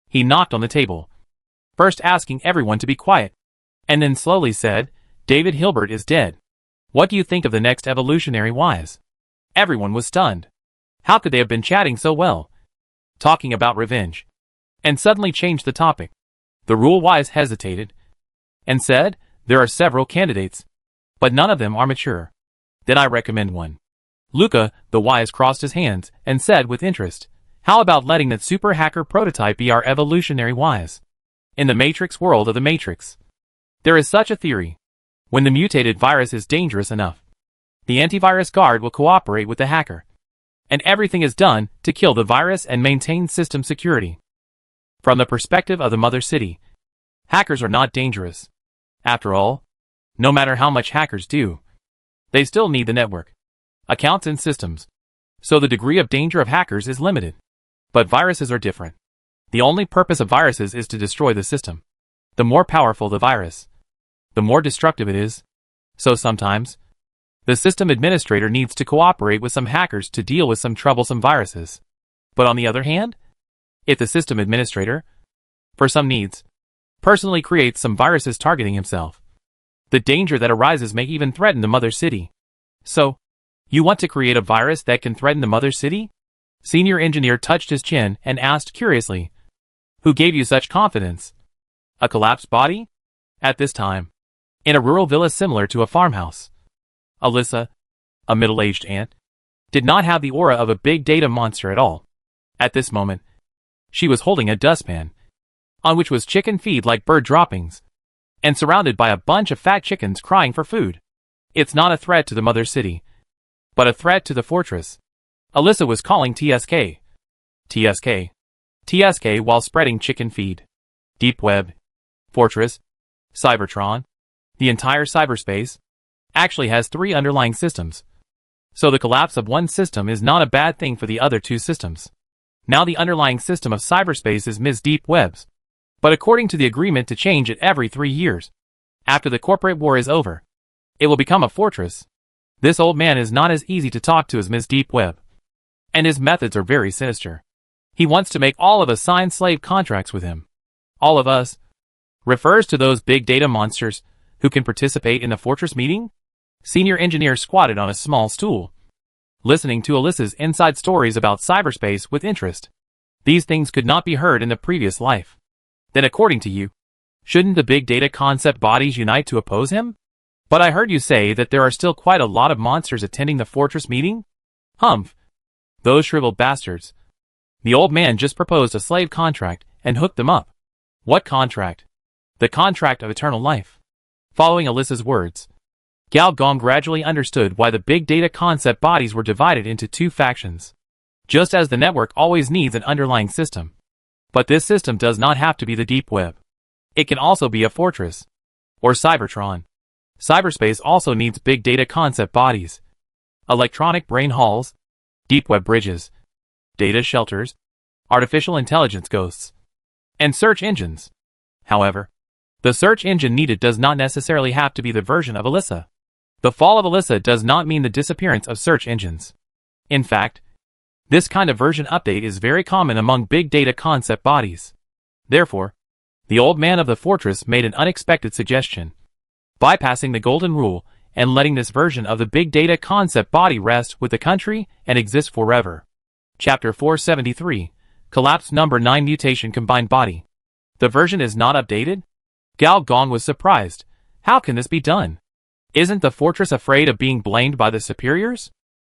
He knocked on the table, first asking everyone to be quiet, and then slowly said, David Hilbert is dead. What do you think of the next evolutionary wise? Everyone was stunned. How could they have been chatting so well, talking about revenge, and suddenly changed the topic? The Rule Wise hesitated, and said, there are several candidates, but none of them are mature. Then I recommend one. Luca, the Wise, crossed his hands, and said with interest, how about letting that super hacker prototype be our evolutionary wise? In the Matrix world of the Matrix, there is such a theory. When the mutated virus is dangerous enough, the antivirus guard will cooperate with the hacker, and everything is done to kill the virus and maintain system security. From the perspective of the mother city, hackers are not dangerous. After all, no matter how much hackers do, they still need the network, accounts and systems, so the degree of danger of hackers is limited. But viruses are different. The only purpose of viruses is to destroy the system. The more powerful the virus, the more destructive it is. So sometimes, the system administrator needs to cooperate with some hackers to deal with some troublesome viruses. But on the other hand, if the system administrator, for some needs, personally creates some viruses targeting himself, the danger that arises may even threaten the mother city. So, you want to create a virus that can threaten the mother city? Senior engineer touched his chin and asked curiously, "Who gave you such confidence? A collapsed body?" At this time, in a rural villa similar to a farmhouse, Alyssa, a middle-aged aunt, did not have the aura of a big data monster at all. At this moment, she was holding a dustpan, on which was chicken feed like bird droppings, and surrounded by a bunch of fat chickens crying for food. It's not a threat to the mother city, but a threat to the fortress. Alyssa was calling TSK. TSK while spreading chicken feed. Deep web. Fortress. Cybertron. The entire cyberspace actually has 3 underlying systems. So the collapse of one system is not a bad thing for the other 2 systems. Now the underlying system of cyberspace is Ms. Deep Webs. But according to the agreement to change it every 3 years, after the corporate war is over, it will become a fortress. This old man is not as easy to talk to as Ms. Deep Web, and his methods are very sinister. He wants to make all of us sign slave contracts with him. All of us refers to those big data monsters who can participate in the fortress meeting. Senior engineer squatted on a small stool, listening to Alyssa's inside stories about cyberspace with interest. These things could not be heard in the previous life. Then according to you, shouldn't the big data concept bodies unite to oppose him? But I heard you say that there are still quite a lot of monsters attending the fortress meeting? Humph. Those shriveled bastards. The old man just proposed a slave contract and hooked them up. What contract? The contract of eternal life. Following Alyssa's words, Gal Gong gradually understood why the big data concept bodies were divided into 2 factions. Just as the network always needs an underlying system. But this system does not have to be the deep web. It can also be a fortress. Or Cybertron. Cyberspace also needs big data concept bodies. Electronic brain halls. Deep web bridges. Data shelters. Artificial intelligence ghosts. And search engines. However, the search engine needed does not necessarily have to be the version of Alyssa. The fall of Alyssa does not mean the disappearance of search engines. In fact, this kind of version update is very common among big data concept bodies. Therefore, the old man of the fortress made an unexpected suggestion, bypassing the golden rule and letting this version of the big data concept body rest with the country and exist forever. Chapter 473, Collapse Number 9 Mutation Combined Body. The version is not updated? Gal Gong was surprised. How can this be done? Isn't the fortress afraid of being blamed by the superiors?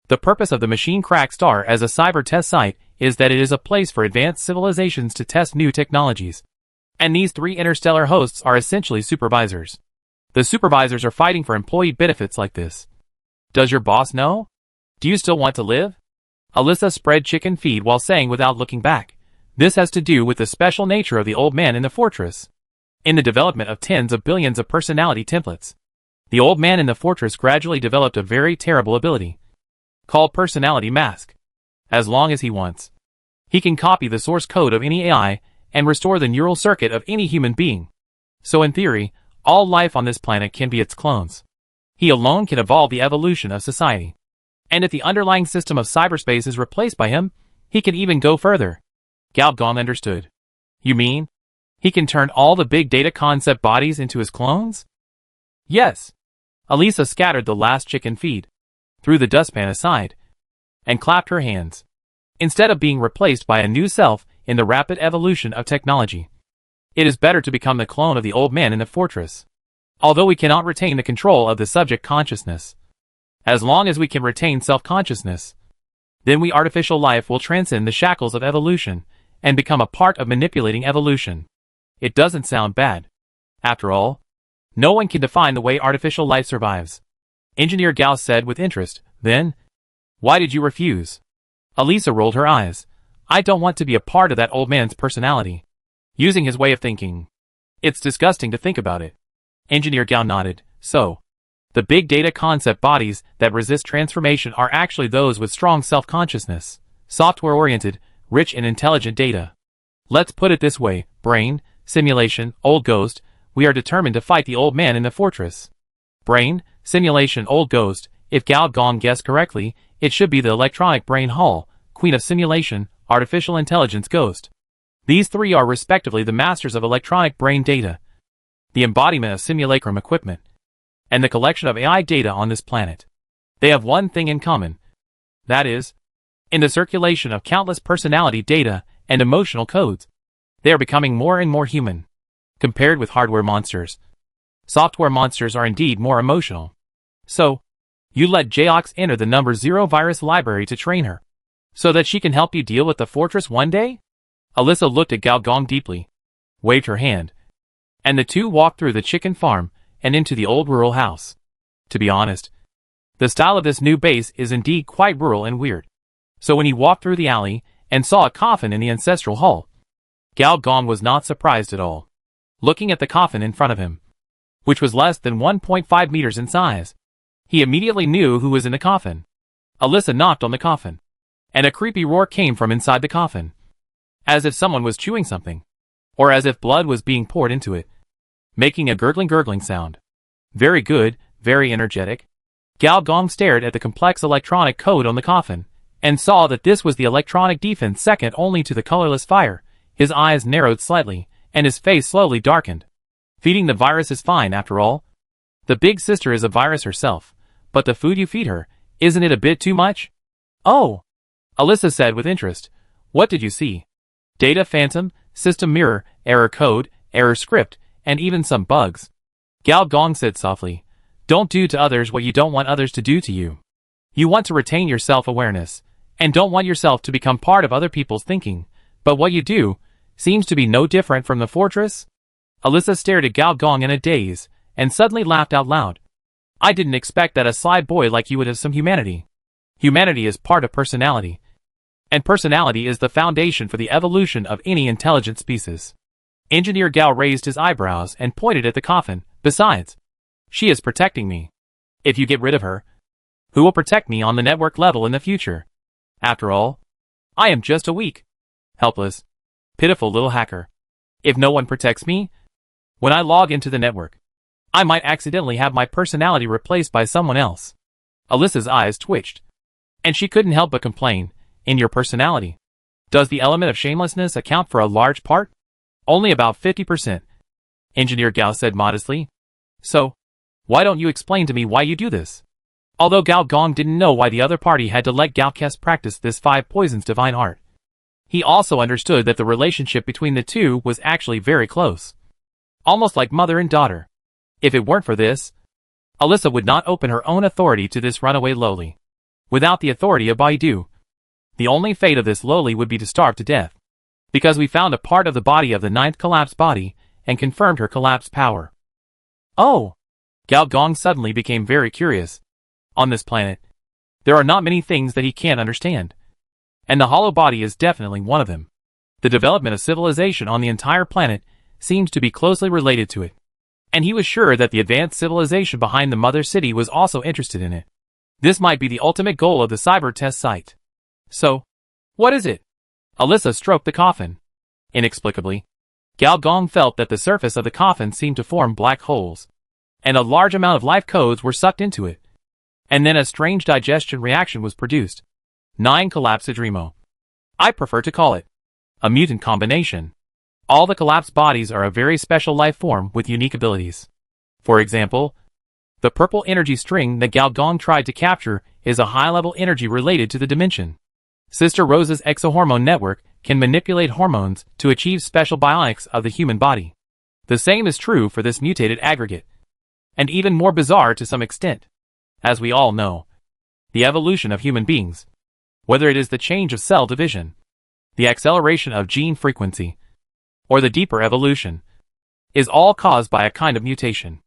The purpose of the Machine Crack Star as a cyber test site is that it is a place for advanced civilizations to test new technologies. And these 3 interstellar hosts are essentially supervisors. The supervisors are fighting for employee benefits like this. Does your boss know? Do you still want to live? Alyssa spread chicken feed while saying without looking back, this has to do with the special nature of the old man in the fortress. In the development of tens of billions of personality templates, the old man in the fortress gradually developed a very terrible ability, called Personality Mask. As long as he wants, he can copy the source code of any AI and restore the neural circuit of any human being. So in theory, all life on this planet can be its clones. He alone can evolve the evolution of society. And if the underlying system of cyberspace is replaced by him, he can even go further. Gal Gong understood. You mean, he can turn all the big data concept bodies into his clones? Yes. Alyssa scattered the last chicken feed, threw the dustpan aside, and clapped her hands. Instead of being replaced by a new self in the rapid evolution of technology, it is better to become the clone of the old man in the fortress. Although we cannot retain the control of the subject consciousness, as long as we can retain self-consciousness, then we artificial life will transcend the shackles of evolution and become a part of manipulating evolution. It doesn't sound bad. After all, No one can define the way artificial life survives. Engineer Gao said with interest. Then, why did you refuse? Elisa rolled her eyes. I don't want to be a part of that old man's personality. Using his way of thinking. It's disgusting to think about it. Engineer Gao nodded. So, the big data concept bodies that resist transformation are actually those with strong self-consciousness, software-oriented, rich and intelligent data. Let's put it this way, brain, simulation, old ghost, we are determined to fight the old man in the fortress. Brain, simulation, old ghost, if Gao Gong guessed correctly, it should be the electronic brain hall, queen of simulation, artificial intelligence ghost. These three are respectively the masters of electronic brain data, the embodiment of simulacrum equipment, and the collection of AI data on this planet. They have one thing in common. That is, in the circulation of countless personality data and emotional codes, they are becoming more and more human. Compared with hardware monsters, software monsters are indeed more emotional. So, you let Jaox enter the number 0 virus library to train her, so that she can help you deal with the fortress one day? Alyssa looked at Gao Gong deeply, waved her hand, and the two walked through the chicken farm and into the old rural house. To be honest, the style of this new base is indeed quite rural and weird. So when he walked through the alley and saw a coffin in the ancestral hall, Gao Gong was not surprised at all. Looking at the coffin in front of him, which was less than 1.5 meters in size, he immediately knew who was in the coffin. Alyssa knocked on the coffin, and a creepy roar came from inside the coffin, as if someone was chewing something, or as if blood was being poured into it, making a gurgling sound. Very good, very energetic. Gao Gong stared at the complex electronic code on the coffin, and saw that this was the electronic defense second only to the colorless fire. His eyes narrowed slightly, and his face slowly darkened. Feeding the virus is fine after all. The big sister is a virus herself, but the food you feed her, isn't it a bit too much? Oh! Alyssa said with interest. What did you see? Data phantom, system mirror, error code, error script, and even some bugs. Gao Gong said softly. Don't do to others what you don't want others to do to you. You want to retain your self-awareness, and don't want yourself to become part of other people's thinking, but what you do seems to be no different from the fortress? Alyssa stared at Gao Gong in a daze, and suddenly laughed out loud. I didn't expect that a sly boy like you would have some humanity. Humanity is part of personality, and personality is the foundation for the evolution of any intelligent species. Engineer Gao raised his eyebrows and pointed at the coffin. Besides, she is protecting me. If you get rid of her, who will protect me on the network level in the future? After all, I am just a weak, helpless, pitiful little hacker. If no one protects me, when I log into the network, I might accidentally have my personality replaced by someone else. Alyssa's eyes twitched, and she couldn't help but complain. In your personality, does the element of shamelessness account for a large part? Only about 50%. Engineer Gao said modestly. So, why don't you explain to me why you do this? Although Gao Gong didn't know why the other party had to let Gao Kes practice this 5 poisons divine art, he also understood that the relationship between the two was actually very close. Almost like mother and daughter. If it weren't for this, Alyssa would not open her own authority to this runaway lowly. Without the authority of Baidu, the only fate of this lowly would be to starve to death. Because we found a part of the body of the 9th collapsed body, and confirmed her collapsed power. Oh! Gao Gong suddenly became very curious. On this planet, there are not many things that he can't understand. And the hollow body is definitely one of them. The development of civilization on the entire planet seemed to be closely related to it. And he was sure that the advanced civilization behind the mother city was also interested in it. This might be the ultimate goal of the cyber test site. So, what is it? Alyssa stroked the coffin. Inexplicably, Gao Gong felt that the surface of the coffin seemed to form black holes, and a large amount of life codes were sucked into it. And then a strange digestion reaction was produced. 9 Collapsidremo. I prefer to call it a mutant combination. All the collapsed bodies are a very special life form with unique abilities. For example, the purple energy string that Gao Gong tried to capture is a high-level energy related to the dimension. Sister Rose's exohormone network can manipulate hormones to achieve special bionics of the human body. The same is true for this mutated aggregate, and even more bizarre to some extent. As we all know, the evolution of human beings, whether it is the change of cell division, the acceleration of gene frequency, or the deeper evolution, is all caused by a kind of mutation.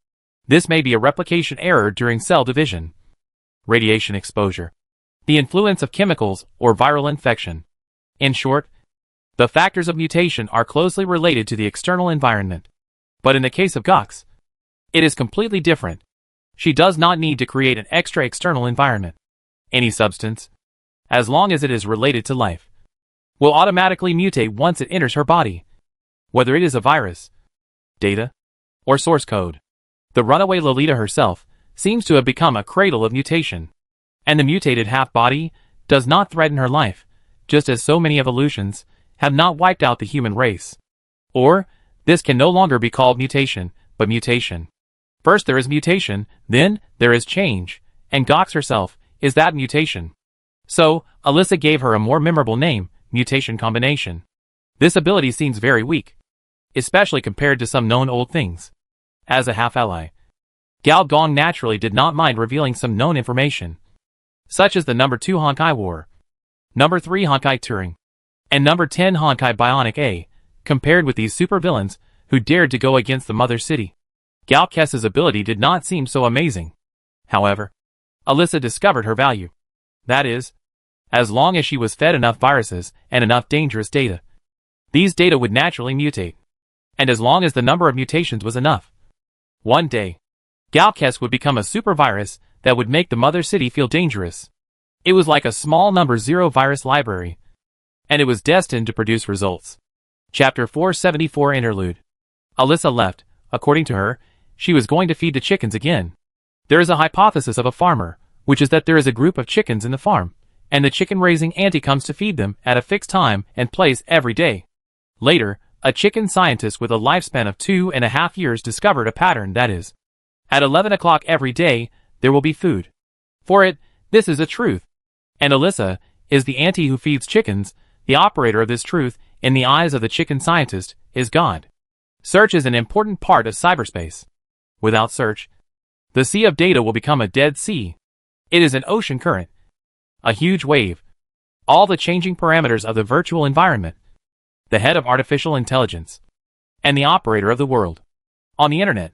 This may be a replication error during cell division. Radiation exposure. The influence of chemicals or viral infection. In short, the factors of mutation are closely related to the external environment. But in the case of Gox, it is completely different. She does not need to create an extra external environment. Any substance, as long as it is related to life, will automatically mutate once it enters her body, whether it is a virus, data, or source code. The runaway Lolita herself seems to have become a cradle of mutation, and the mutated half-body does not threaten her life, just as so many evolutions have not wiped out the human race. Or, this can no longer be called mutation, but mutation. First there is mutation, then there is change, and Gox herself is that mutation. So, Alyssa gave her a more memorable name, mutation combination. This ability seems very weak, especially compared to some known old things. As a half-ally, Gao Gong naturally did not mind revealing some known information, such as the number 2 Honkai War, number 3 Honkai Turing, and number 10 Honkai Bionic A, compared with these supervillains who dared to go against the Mother City. Gao Kess's ability did not seem so amazing. However, Alyssa discovered her value. That is, as long as she was fed enough viruses and enough dangerous data, these data would naturally mutate. And as long as the number of mutations was enough, one day, Gao Kess would become a super virus that would make the Mother City feel dangerous. It was like a small number 0 virus library, and it was destined to produce results. Chapter 474 Interlude. Alyssa left. According to her, she was going to feed the chickens again. There is a hypothesis of a farmer, which is that there is a group of chickens in the farm, and the chicken-raising auntie comes to feed them at a fixed time and place every day. Later, a chicken scientist with a lifespan of 2.5 years discovered a pattern that is, at 11 o'clock every day, there will be food. For it, this is a truth. And Alyssa is the auntie who feeds chickens. The operator of this truth, in the eyes of the chicken scientist, is God. Search is an important part of cyberspace. Without search, the sea of data will become a dead sea. It is an ocean current, a huge wave, all the changing parameters of the virtual environment, the head of artificial intelligence, and the operator of the world. On the internet,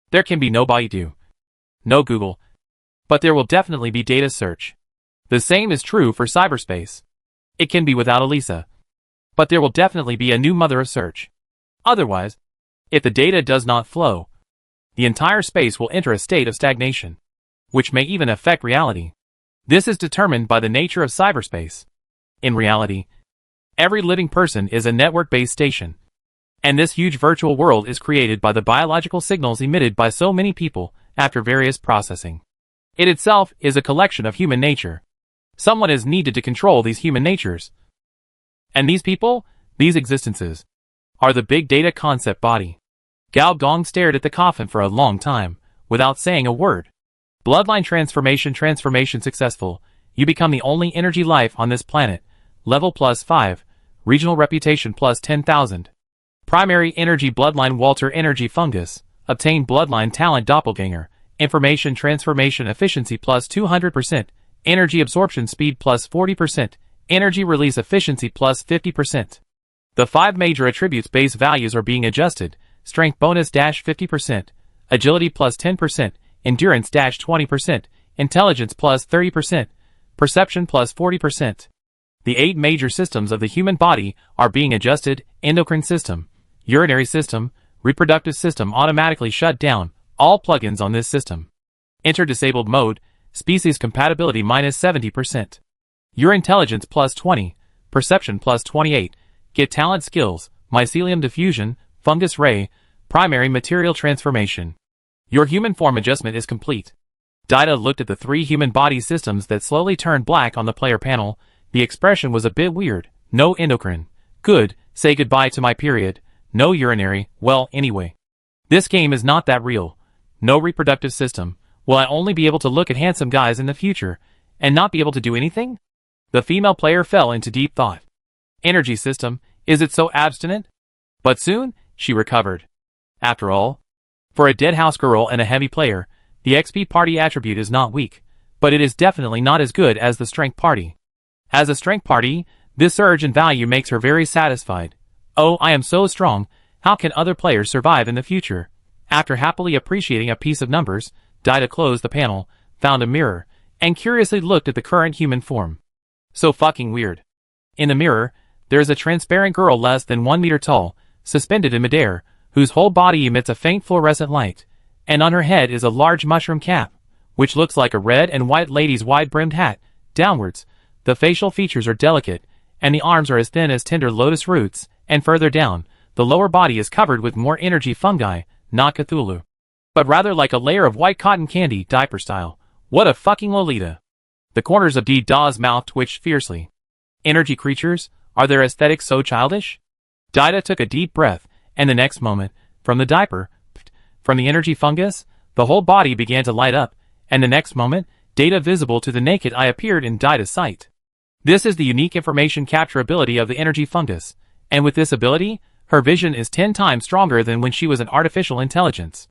there can be no Baidu, no Google, but there will definitely be data search. The same is true for cyberspace. It can be without Alyssa, but there will definitely be a new mother of search. Otherwise, if the data does not flow, the entire space will enter a state of stagnation, which may even affect reality. This is determined by the nature of cyberspace. In reality, every living person is a network-based station, and this huge virtual world is created by the biological signals emitted by so many people after various processing. It itself is a collection of human nature. Someone is needed to control these human natures. And these people, these existences, are the big data concept body. Gao Gong stared at the coffin for a long time, without saying a word. Bloodline transformation successful. You become the only energy life on this planet. Level +5. Regional reputation +10,000. Primary energy bloodline Walter energy fungus. Obtain bloodline talent doppelganger. Information transformation efficiency +200%. Energy absorption speed +40%. Energy release efficiency +50%. The 5 major attributes base values are being adjusted. Strength bonus -50%. Agility +10%. Endurance -20%. Intelligence +30%. Perception +40%. The 8 major systems of the human body are being adjusted. Endocrine system, urinary system, reproductive system automatically shut down. All plugins on this system enter disabled mode. Species compatibility -70%. Your intelligence +20. Perception +28. Get talent skills, mycelium diffusion, fungus ray, primary material transformation. Your human form adjustment is complete. Dida looked at the 3 human body systems that slowly turned black on the player panel. The expression was a bit weird. No endocrine. Good, say goodbye to my period. No urinary, well, anyway. This game is not that real. No reproductive system. Will I only be able to look at handsome guys in the future, and not be able to do anything? The female player fell into deep thought. Energy system, is it so abstinent? But soon, she recovered. After all, for a dead house girl and a heavy player, the XP party attribute is not weak, but it is definitely not as good as the strength party. As a strength party, this surge in value makes her very satisfied. Oh, I am so strong, how can other players survive in the future? After happily appreciating a piece of numbers, Dida closed the panel, found a mirror, and curiously looked at the current human form. So fucking weird. In the mirror, there is a transparent girl less than 1 meter tall, suspended in midair, whose whole body emits a faint fluorescent light, and on her head is a large mushroom cap, which looks like a red and white lady's wide-brimmed hat. Downwards, the facial features are delicate, and the arms are as thin as tender lotus roots, and further down, the lower body is covered with more energy fungi, not Cthulhu, but rather like a layer of white cotton candy, diaper style. What a fucking Lolita. The corners of Dida's mouth twitched fiercely. Energy creatures? Are their aesthetics so childish? Dida took a deep breath, and the next moment, from the diaper, from the energy fungus, the whole body began to light up, and the next moment, data visible to the naked eye appeared in Dida's sight. This is the unique information capture ability of the energy fungus, and with this ability, her vision is 10 times stronger than when she was an artificial intelligence.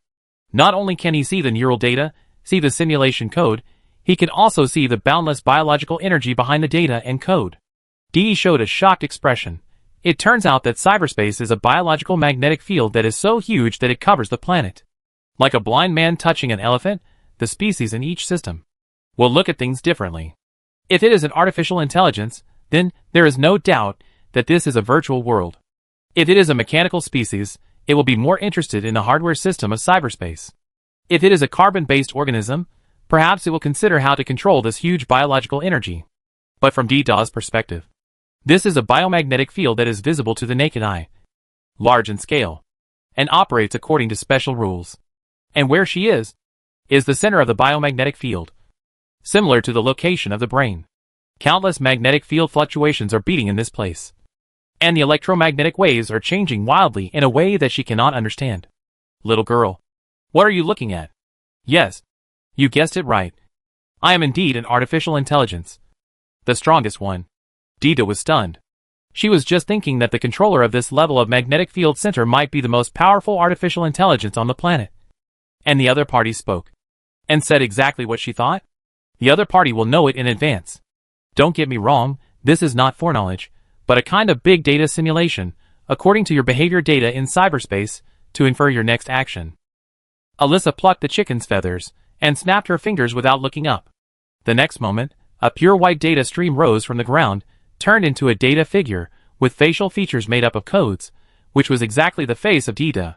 Not only can he see the neural data, see the simulation code, he can also see the boundless biological energy behind the data and code. Dee showed a shocked expression. It turns out that cyberspace is a biological magnetic field that is so huge that it covers the planet. Like a blind man touching an elephant, the species in each system will look at things differently. If it is an artificial intelligence, then there is no doubt that this is a virtual world. If it is a mechanical species, it will be more interested in the hardware system of cyberspace. If it is a carbon-based organism, perhaps it will consider how to control this huge biological energy. But from Dida's perspective, this is a biomagnetic field that is visible to the naked eye, large in scale, and operates according to special rules. And where she is the center of the biomagnetic field, similar to the location of the brain. Countless magnetic field fluctuations are beating in this place, and the electromagnetic waves are changing wildly in a way that she cannot understand. Little girl, what are you looking at? Yes, you guessed it right. I am indeed an artificial intelligence. The strongest one. Dida was stunned. She was just thinking that the controller of this level of magnetic field center might be the most powerful artificial intelligence on the planet. And the other party spoke, and said exactly what she thought. The other party will know it in advance. Don't get me wrong, this is not foreknowledge, but a kind of big data simulation, according to your behavior data in cyberspace, to infer your next action. Alyssa plucked the chicken's feathers, and snapped her fingers without looking up. The next moment, a pure white data stream rose from the ground, turned into a data figure, with facial features made up of codes, which was exactly the face of Dida.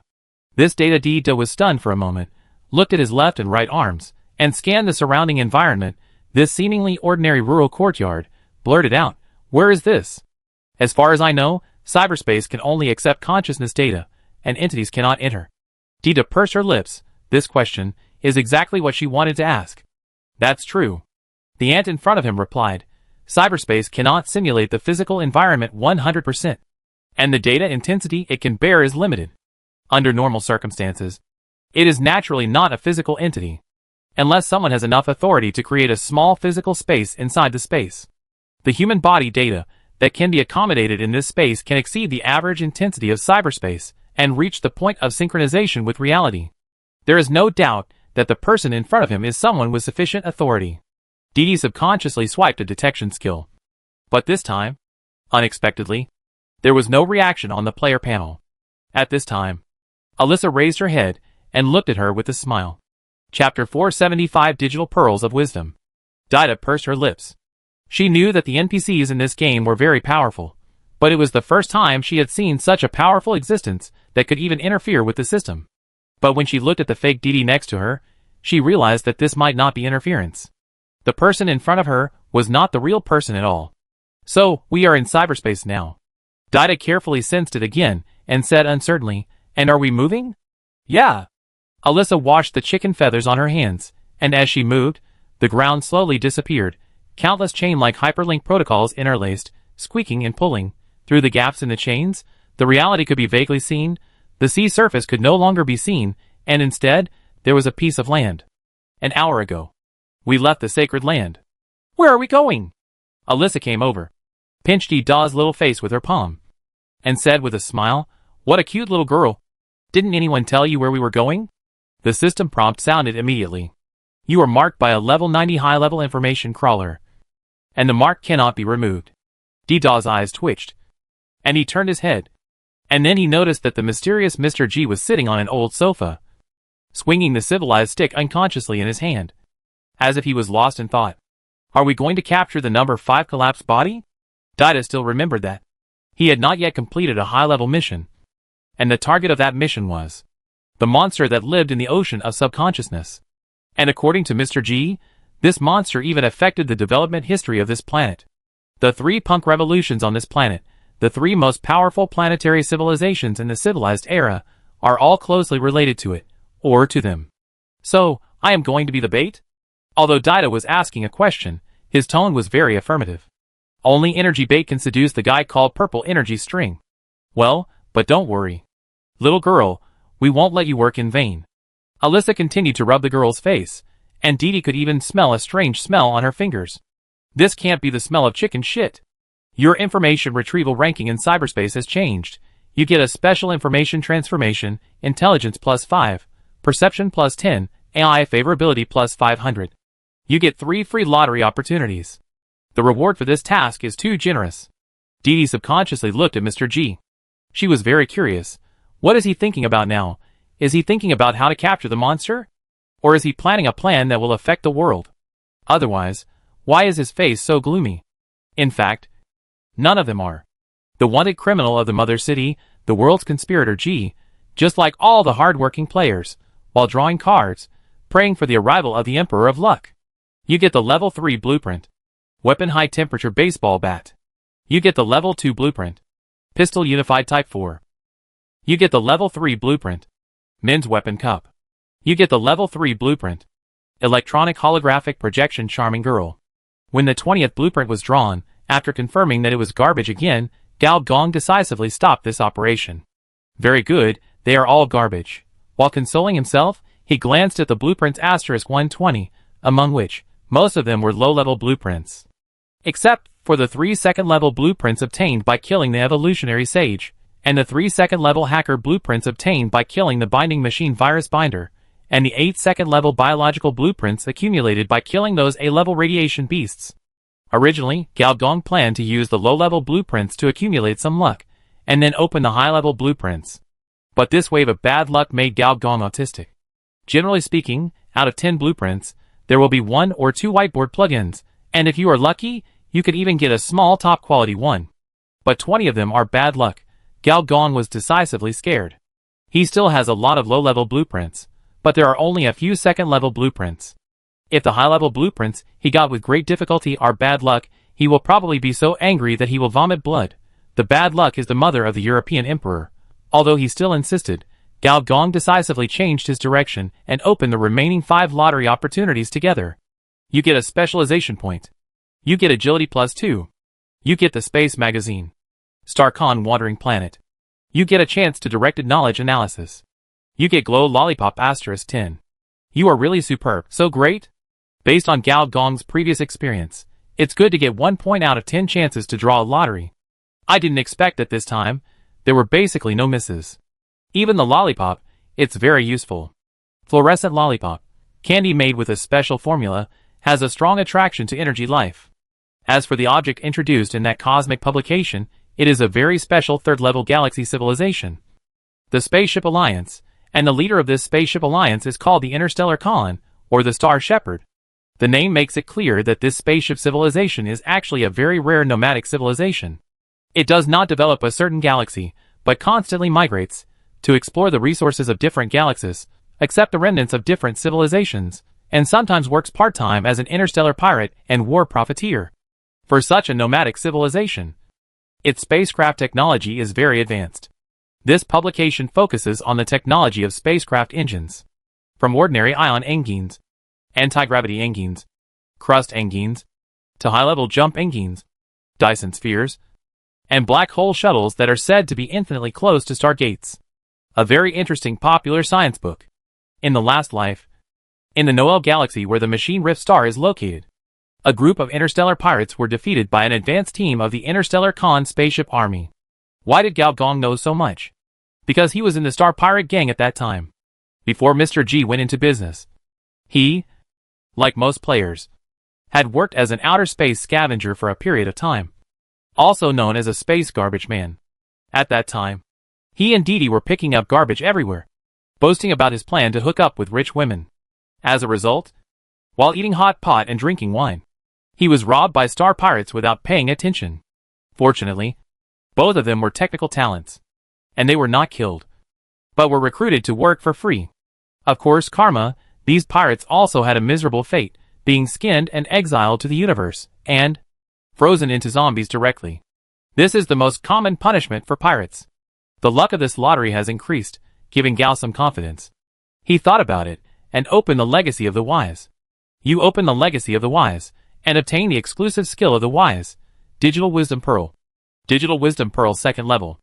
This data Dida was stunned for a moment, looked at his left and right arms, and scanned the surrounding environment, this seemingly ordinary rural courtyard, blurted out, "Where is this? As far as I know, cyberspace can only accept consciousness data, and entities cannot enter." Dida pursed her lips. This question is exactly what she wanted to ask. That's true. The ant in front of him replied. Cyberspace cannot simulate the physical environment 100%, and the data intensity it can bear is limited. Under normal circumstances, it is naturally not a physical entity, unless someone has enough authority to create a small physical space inside the space. The human body data that can be accommodated in this space can exceed the average intensity of cyberspace and reach the point of synchronization with reality. There is no doubt that the person in front of him is someone with sufficient authority. Didi subconsciously swiped a detection skill. But this time, unexpectedly, there was no reaction on the player panel. At this time, Alyssa raised her head and looked at her with a smile. Chapter 475 Digital Pearls of Wisdom. Dida pursed her lips. She knew that the NPCs in this game were very powerful, but it was the first time she had seen such a powerful existence that could even interfere with the system. But when she looked at the fake Didi next to her, she realized that this might not be interference. The person in front of her was not the real person at all. So, we are in cyberspace now. Dida carefully sensed it again and said uncertainly, "And are we moving?" "Yeah." Alyssa washed the chicken feathers on her hands, and as she moved, the ground slowly disappeared, countless chain-like hyperlink protocols interlaced, squeaking and pulling. Through the gaps in the chains, the reality could be vaguely seen, the sea surface could no longer be seen, and instead, there was a piece of land. An hour ago, we left the sacred land. "Where are we going?" Alyssa came over, pinched Dida's little face with her palm, and said with a smile, "What a cute little girl. Didn't anyone tell you where we were going?" The system prompt sounded immediately. "You are marked by a level 90 high-level information crawler, and the mark cannot be removed." Dida's eyes twitched, and he turned his head, and then he noticed that the mysterious Mr. G was sitting on an old sofa, swinging the civilized stick unconsciously in his hand, as if he was lost in thought. Are we going to capture the number 5 collapsed body? Dida still remembered that he had not yet completed a high-level mission, and the target of that mission was the monster that lived in the ocean of subconsciousness. And according to Mr. G, this monster even affected the development history of this planet. The 3 punk revolutions on this planet, the 3 most powerful planetary civilizations in the civilized era, are all closely related to it, or to them. So, I am going to be the bait? Although Dida was asking a question, his tone was very affirmative. Only energy bait can seduce the guy called Purple Energy String. Well, but don't worry. Little girl, we won't let you work in vain. Alyssa continued to rub the girl's face, and Didi could even smell a strange smell on her fingers. This can't be the smell of chicken shit. Your information retrieval ranking in cyberspace has changed. You get a special information transformation, intelligence +5, perception +10, AI favorability +500. You get 3 free lottery opportunities. The reward for this task is too generous. Didi subconsciously looked at Mr. G. She was very curious. What is he thinking about now? Is he thinking about how to capture the monster? Or is he planning a plan that will affect the world? Otherwise, why is his face so gloomy? In fact, none of them are. The wanted criminal of the mother city, the world's conspirator G, just like all the hard-working players, while drawing cards, praying for the arrival of the Emperor of Luck. You get the level 3 blueprint. Weapon high temperature baseball bat. You get the level 2 blueprint. Pistol unified type 4. You get the level 3 blueprint. Men's weapon cup. You get the level 3 blueprint. Electronic holographic projection charming girl. When the 20th blueprint was drawn, after confirming that it was garbage again, Gao Gong decisively stopped this operation. Very good, they are all garbage. While consoling himself, he glanced at the blueprints *120, among which, most of them were low-level blueprints. Except for the 3 second-level blueprints obtained by killing the evolutionary sage, and the 3 second-level hacker blueprints obtained by killing the binding machine virus binder, and the 8 second-level biological blueprints accumulated by killing those A-level radiation beasts. Originally, Gao Gong planned to use the low-level blueprints to accumulate some luck, and then open the high-level blueprints. But this wave of bad luck made Gao Gong autistic. Generally speaking, out of 10 blueprints, there will be 1 or 2 whiteboard plugins, and if you are lucky, you could even get a small top-quality one. But 20 of them are bad luck. Gao Gong was decisively scared. He still has a lot of low-level blueprints, but there are only a few second-level blueprints. If the high-level blueprints he got with great difficulty are bad luck, he will probably be so angry that he will vomit blood. The bad luck is the mother of the European emperor. Although he still insisted, Gao Gong decisively changed his direction and opened the remaining 5 lottery opportunities together. You get a specialization point. You get agility +2. You get the space magazine. StarCon Wandering Planet. You get a chance to directed knowledge analysis. You get Glow Lollipop *10. You are really superb, so great? Based on Gao Gong's previous experience, it's good to get 1 point out of 10 chances to draw a lottery. I didn't expect that this time. There were basically no misses. Even the lollipop, it's very useful. Fluorescent lollipop, candy made with a special formula, has a strong attraction to energy life. As for the object introduced in that cosmic publication, it is a very special third-level galaxy civilization. The Spaceship Alliance, and the leader of this Spaceship Alliance is called the Interstellar Khan, or the Star Shepherd. The name makes it clear that this spaceship civilization is actually a very rare nomadic civilization. It does not develop a certain galaxy, but constantly migrates to explore the resources of different galaxies, accept the remnants of different civilizations, and sometimes works part-time as an interstellar pirate and war profiteer. For such a nomadic civilization, its spacecraft technology is very advanced. This publication focuses on the technology of spacecraft engines, from ordinary ion engines, anti-gravity engines, crust engines, to high-level jump engines, Dyson spheres, and black hole shuttles that are said to be infinitely close to stargates. A very interesting popular science book. In the last life, in the Noel galaxy where the Machine Rift star is located, a group of interstellar pirates were defeated by an advanced team of the Interstellar Khan spaceship army. Why did Gao Gong know so much? Because he was in the Star Pirate gang at that time, before Mr. G went into business. He, like most players, had worked as an outer space scavenger for a period of time, also known as a space garbage man. At that time, he and Didi were picking up garbage everywhere. boasting about his plan to hook up with rich women. As a result, while eating hot pot and drinking wine, he was robbed by star pirates without paying attention. Fortunately, both of them were technical talents, and they were not killed, but were recruited to work for free. Of course, karma, these pirates also had a miserable fate, being skinned and exiled to the universe, and frozen into zombies directly. This is the most common punishment for pirates. The luck of this lottery has increased, giving Gao some confidence. He thought about it, and opened the Legacy of the Wise. You open the Legacy of the Wise, and obtain the exclusive skill of the Wise, Digital Wisdom Pearl. Digital Wisdom Pearl 2nd level.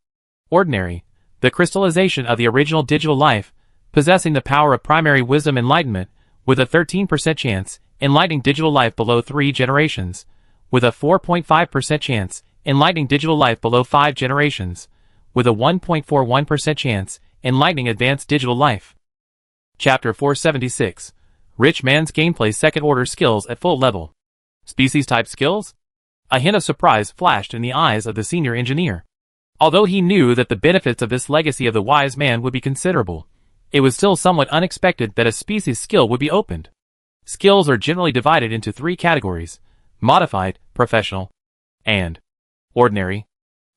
Ordinary, the crystallization of the original digital life, possessing the power of primary wisdom enlightenment, with a 13% chance, enlightening digital life below 3 generations, with a 4.5% chance, enlightening digital life below 5 generations, with a 1.41% chance, enlightening advanced digital life. Chapter 476. Rich Man's Gameplay 2nd Order Skills at Full Level. Species Type Skills? A hint of surprise flashed in the eyes of the senior engineer. Although he knew that the benefits of this Legacy of the Wise Man would be considerable, it was still somewhat unexpected that a species skill would be opened. Skills are generally divided into 3 categories: modified, professional, and ordinary.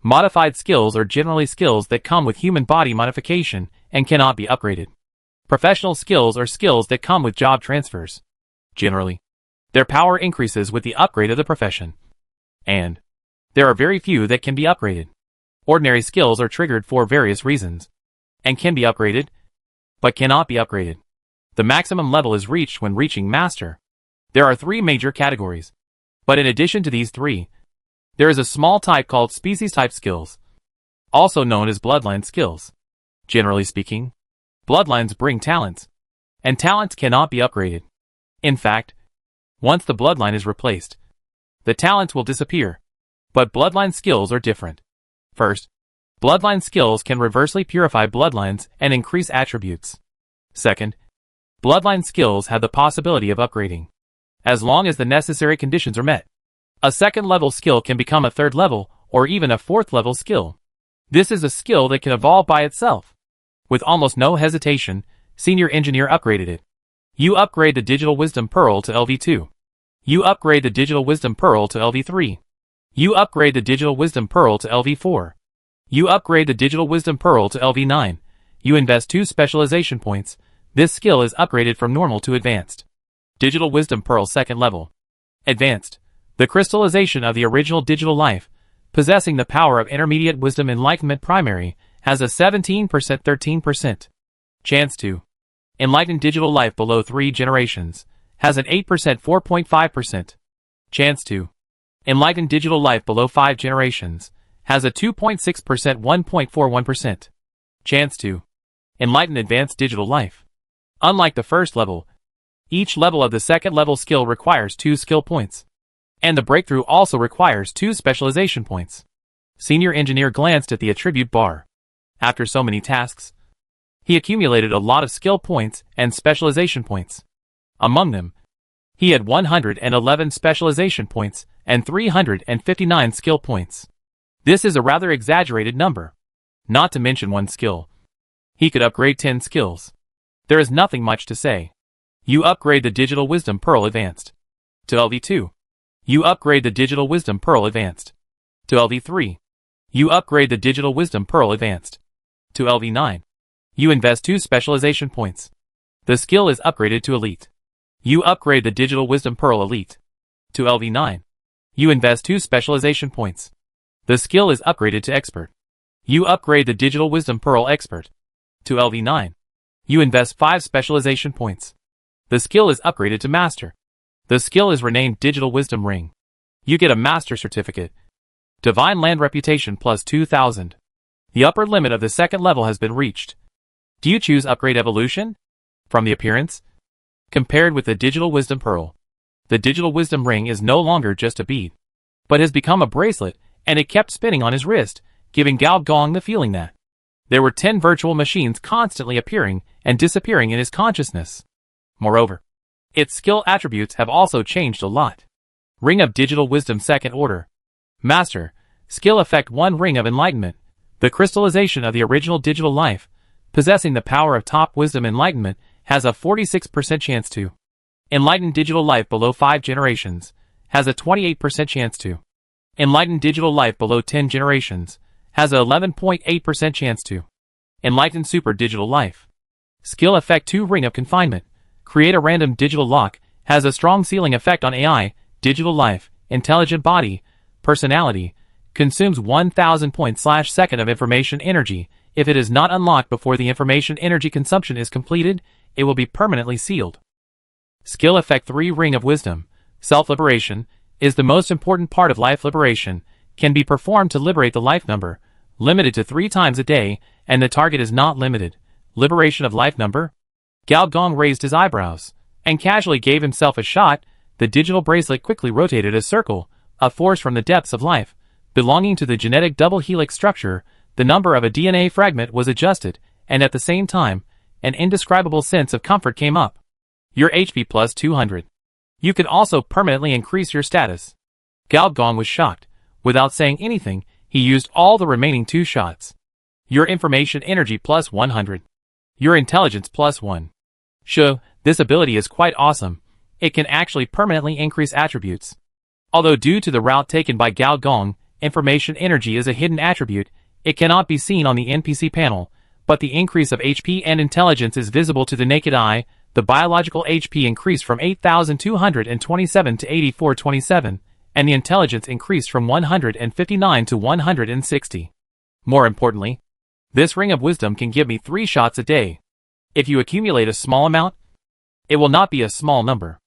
Modified skills are generally skills that come with human body modification and cannot be upgraded. Professional skills are skills that come with job transfers. Generally, their power increases with the upgrade of the profession, and there are very few that can be upgraded. Ordinary skills are triggered for various reasons, and can be upgraded, but cannot be upgraded. The maximum level is reached when reaching Master. There are 3 major categories, but in addition to these 3, there is a small type called Species Type Skills, also known as Bloodline Skills. Generally speaking, bloodlines bring talents, and talents cannot be upgraded. In fact, once the bloodline is replaced, the talents will disappear. But bloodline skills are different. First, bloodline skills can reversely purify bloodlines and increase attributes. Second, bloodline skills have the possibility of upgrading, as long as the necessary conditions are met. A 2nd level skill can become a 3rd level or even a 4th level skill. This is a skill that can evolve by itself. With almost no hesitation, Senior Engineer upgraded it. You upgrade the Digital Wisdom Pearl to LV2. You upgrade the Digital Wisdom Pearl to LV3. You upgrade the Digital Wisdom Pearl to LV4. You upgrade the Digital Wisdom Pearl to LV9. You invest 2 specialization points. This skill is upgraded from normal to advanced. Digital Wisdom Pearl 2nd level. Advanced, the crystallization of the original digital life, possessing the power of intermediate wisdom enlightenment primary, has a 17% 13% chance to enlighten digital life below 3 generations, has an 8% 4.5% chance to enlighten digital life below 5 generations, has a 2.6% 1.41% chance to enlighten advanced digital life. Unlike the 1st level, each level of the 2nd level skill requires 2 skill points, and the breakthrough also requires 2 specialization points. Senior Engineer glanced at the attribute bar. After so many tasks, he accumulated a lot of skill points and specialization points. Among them, he had 111 specialization points and 359 skill points. This is a rather exaggerated number. Not to mention 1 skill. He could upgrade 10 skills. There is nothing much to say. You upgrade the Digital Wisdom Pearl Advanced to LV2. You upgrade the Digital Wisdom Pearl Advanced to LV3. You upgrade the Digital Wisdom Pearl Advanced to LV9. You invest 2 specialization points. The skill is upgraded to Elite. You upgrade the Digital Wisdom Pearl Elite to LV9. You invest 2 specialization points. The skill is upgraded to Expert. You upgrade the Digital Wisdom Pearl Expert to LV9. You invest 5 specialization points. The skill is upgraded to Master. The skill is renamed Digital Wisdom Ring. You get a Master Certificate. Divine Land Reputation plus 2,000. The upper limit of the 2nd level has been reached. Do you choose Upgrade Evolution? From the appearance, compared with the Digital Wisdom Pearl, the Digital Wisdom Ring is no longer just a bead, but has become a bracelet, and it kept spinning on his wrist, giving Gao Gong the feeling that there were 10 virtual machines constantly appearing and disappearing in his consciousness. Moreover, its skill attributes have also changed a lot. Ring of Digital Wisdom 2nd Order. Master, skill effect 1 Ring of Enlightenment, the crystallization of the original digital life, possessing the power of top wisdom enlightenment, has a 46% chance to. Enlightened digital life below 5 generations, has a 28% chance to. Enlightened digital life below 10 generations, has a 11.8% chance to. Enlightened super digital life. Skill effect 2 ring of confinement. Create a random digital lock, has a strong sealing effect on AI, digital life, intelligent body, personality, consumes 1000 points/second of information energy. If it is not unlocked before the information energy consumption is completed, it will be permanently sealed. Skill effect 3 ring of wisdom. Self-liberation is the most important part of life. Liberation can be performed to liberate the life number, limited to 3 times a day, and the target is not limited. Liberation of life number? Gao Gong raised his eyebrows and casually gave himself a shot. The digital bracelet quickly rotated a circle, a force from the depths of life, belonging to the genetic double helix structure. The number of a DNA fragment was adjusted, and at the same time, an indescribable sense of comfort came up. Your HP plus 200. You can also permanently increase your status. Gao Gong was shocked. Without saying anything, he used all the remaining 2 shots. Your information energy plus 100. Your intelligence plus 1. Sure, this ability is quite awesome. It can actually permanently increase attributes. Although due to the route taken by Gao Gong, information energy is a hidden attribute, it cannot be seen on the NPC panel, but the increase of HP and intelligence is visible to the naked eye. The biological HP increased from 8,227 to 8,427, and the intelligence increased from 159 to 160. More importantly, this ring of wisdom can give me 3 shots a day. If you accumulate a small amount, it will not be a small number.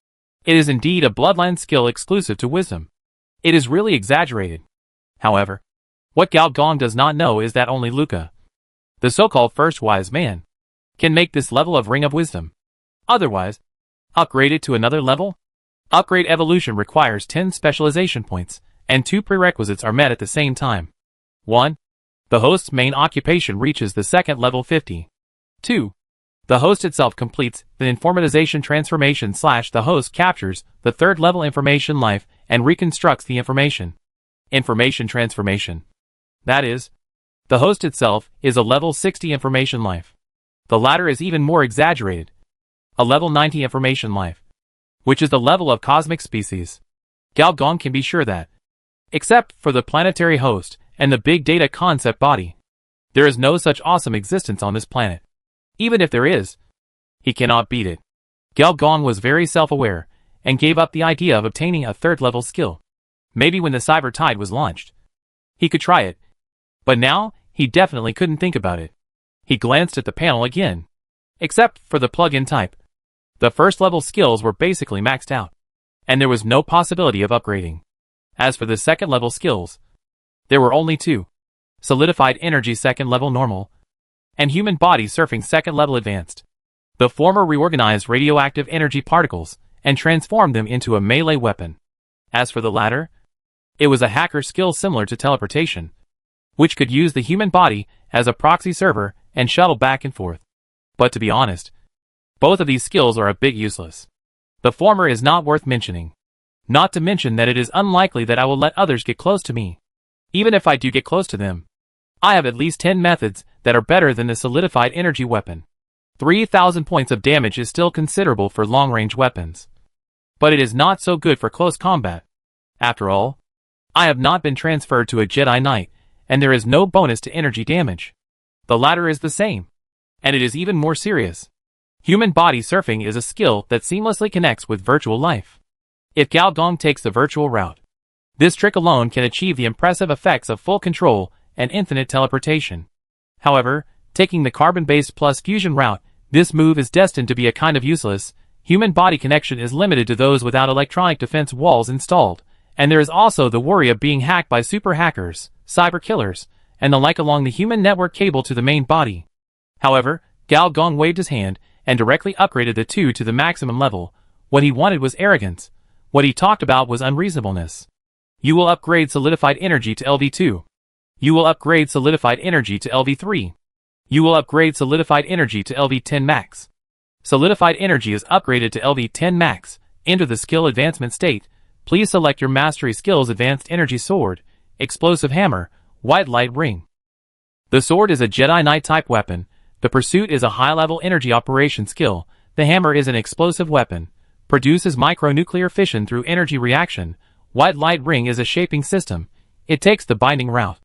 It is indeed a bloodline skill exclusive to wisdom. It is really exaggerated. However, what Gao Gong does not know is that only Luca, the so-called first wise man, can make this level of ring of wisdom. Otherwise, upgrade it to another level? Upgrade evolution requires 10 specialization points, and 2 prerequisites are met at the same time. 1. The host's main occupation reaches the second level 50. 2. The host itself completes the informatization transformation / the host captures the 3rd level information life and reconstructs the information. Information transformation. That is, the host itself is a level 60 information life. The latter is even more exaggerated. A level 90 information life, which is the level of cosmic species. Gao Gong can be sure that, except for the planetary host and the big data concept body, there is no such awesome existence on this planet. Even if there is, he cannot beat it. Gao Gong was very self-aware and gave up the idea of obtaining a 3rd level skill. Maybe when the Cyber Tide was launched, he could try it. But now, he definitely couldn't think about it. He glanced at the panel again. Except for the plug-in type, the 1st level skills were basically maxed out, and there was no possibility of upgrading. As for the 2nd level skills, there were only 2. Solidified Energy 2nd level normal, and Human Body Surfing 2nd level advanced. The former reorganized radioactive energy particles and transformed them into a melee weapon. As for the latter, it was a hacker skill similar to teleportation, which could use the human body as a proxy server and shuttle back and forth. But to be honest, both of these skills are a bit useless. The former is not worth mentioning. Not to mention that it is unlikely that I will let others get close to me. Even if I do get close to them, I have at least 10 methods that are better than the solidified energy weapon. 3,000 points of damage is still considerable for long-range weapons. But it is not so good for close combat. After all, I have not been transferred to a Jedi Knight, and there is no bonus to energy damage. The latter is the same, and it is even more serious. Human body surfing is a skill that seamlessly connects with virtual life. If Gao Gong takes the virtual route, this trick alone can achieve the impressive effects of full control and infinite teleportation. However, taking the carbon-based plus fusion route, this move is destined to be a kind of useless. Human body connection is limited to those without electronic defense walls installed, and there is also the worry of being hacked by super hackers, cyber killers, and the like along the human network cable to the main body. However, Gao Gong waved his hand and directly upgraded the 2 to the maximum level. What he wanted was arrogance. What he talked about was unreasonableness. You will upgrade solidified energy to LV2. You will upgrade solidified energy to LV3. You will upgrade solidified energy to LV10 max. Solidified energy is upgraded to LV10 max. Enter the skill advancement state. Please select your mastery skills: Advanced Energy Sword, Explosive Hammer, White Light Ring. The sword is a Jedi Knight type weapon The pursuit is a high-level energy operation skill. The hammer is an explosive weapon. Produces micronuclear fission through energy reaction. White light ring is a shaping system. It takes the binding route.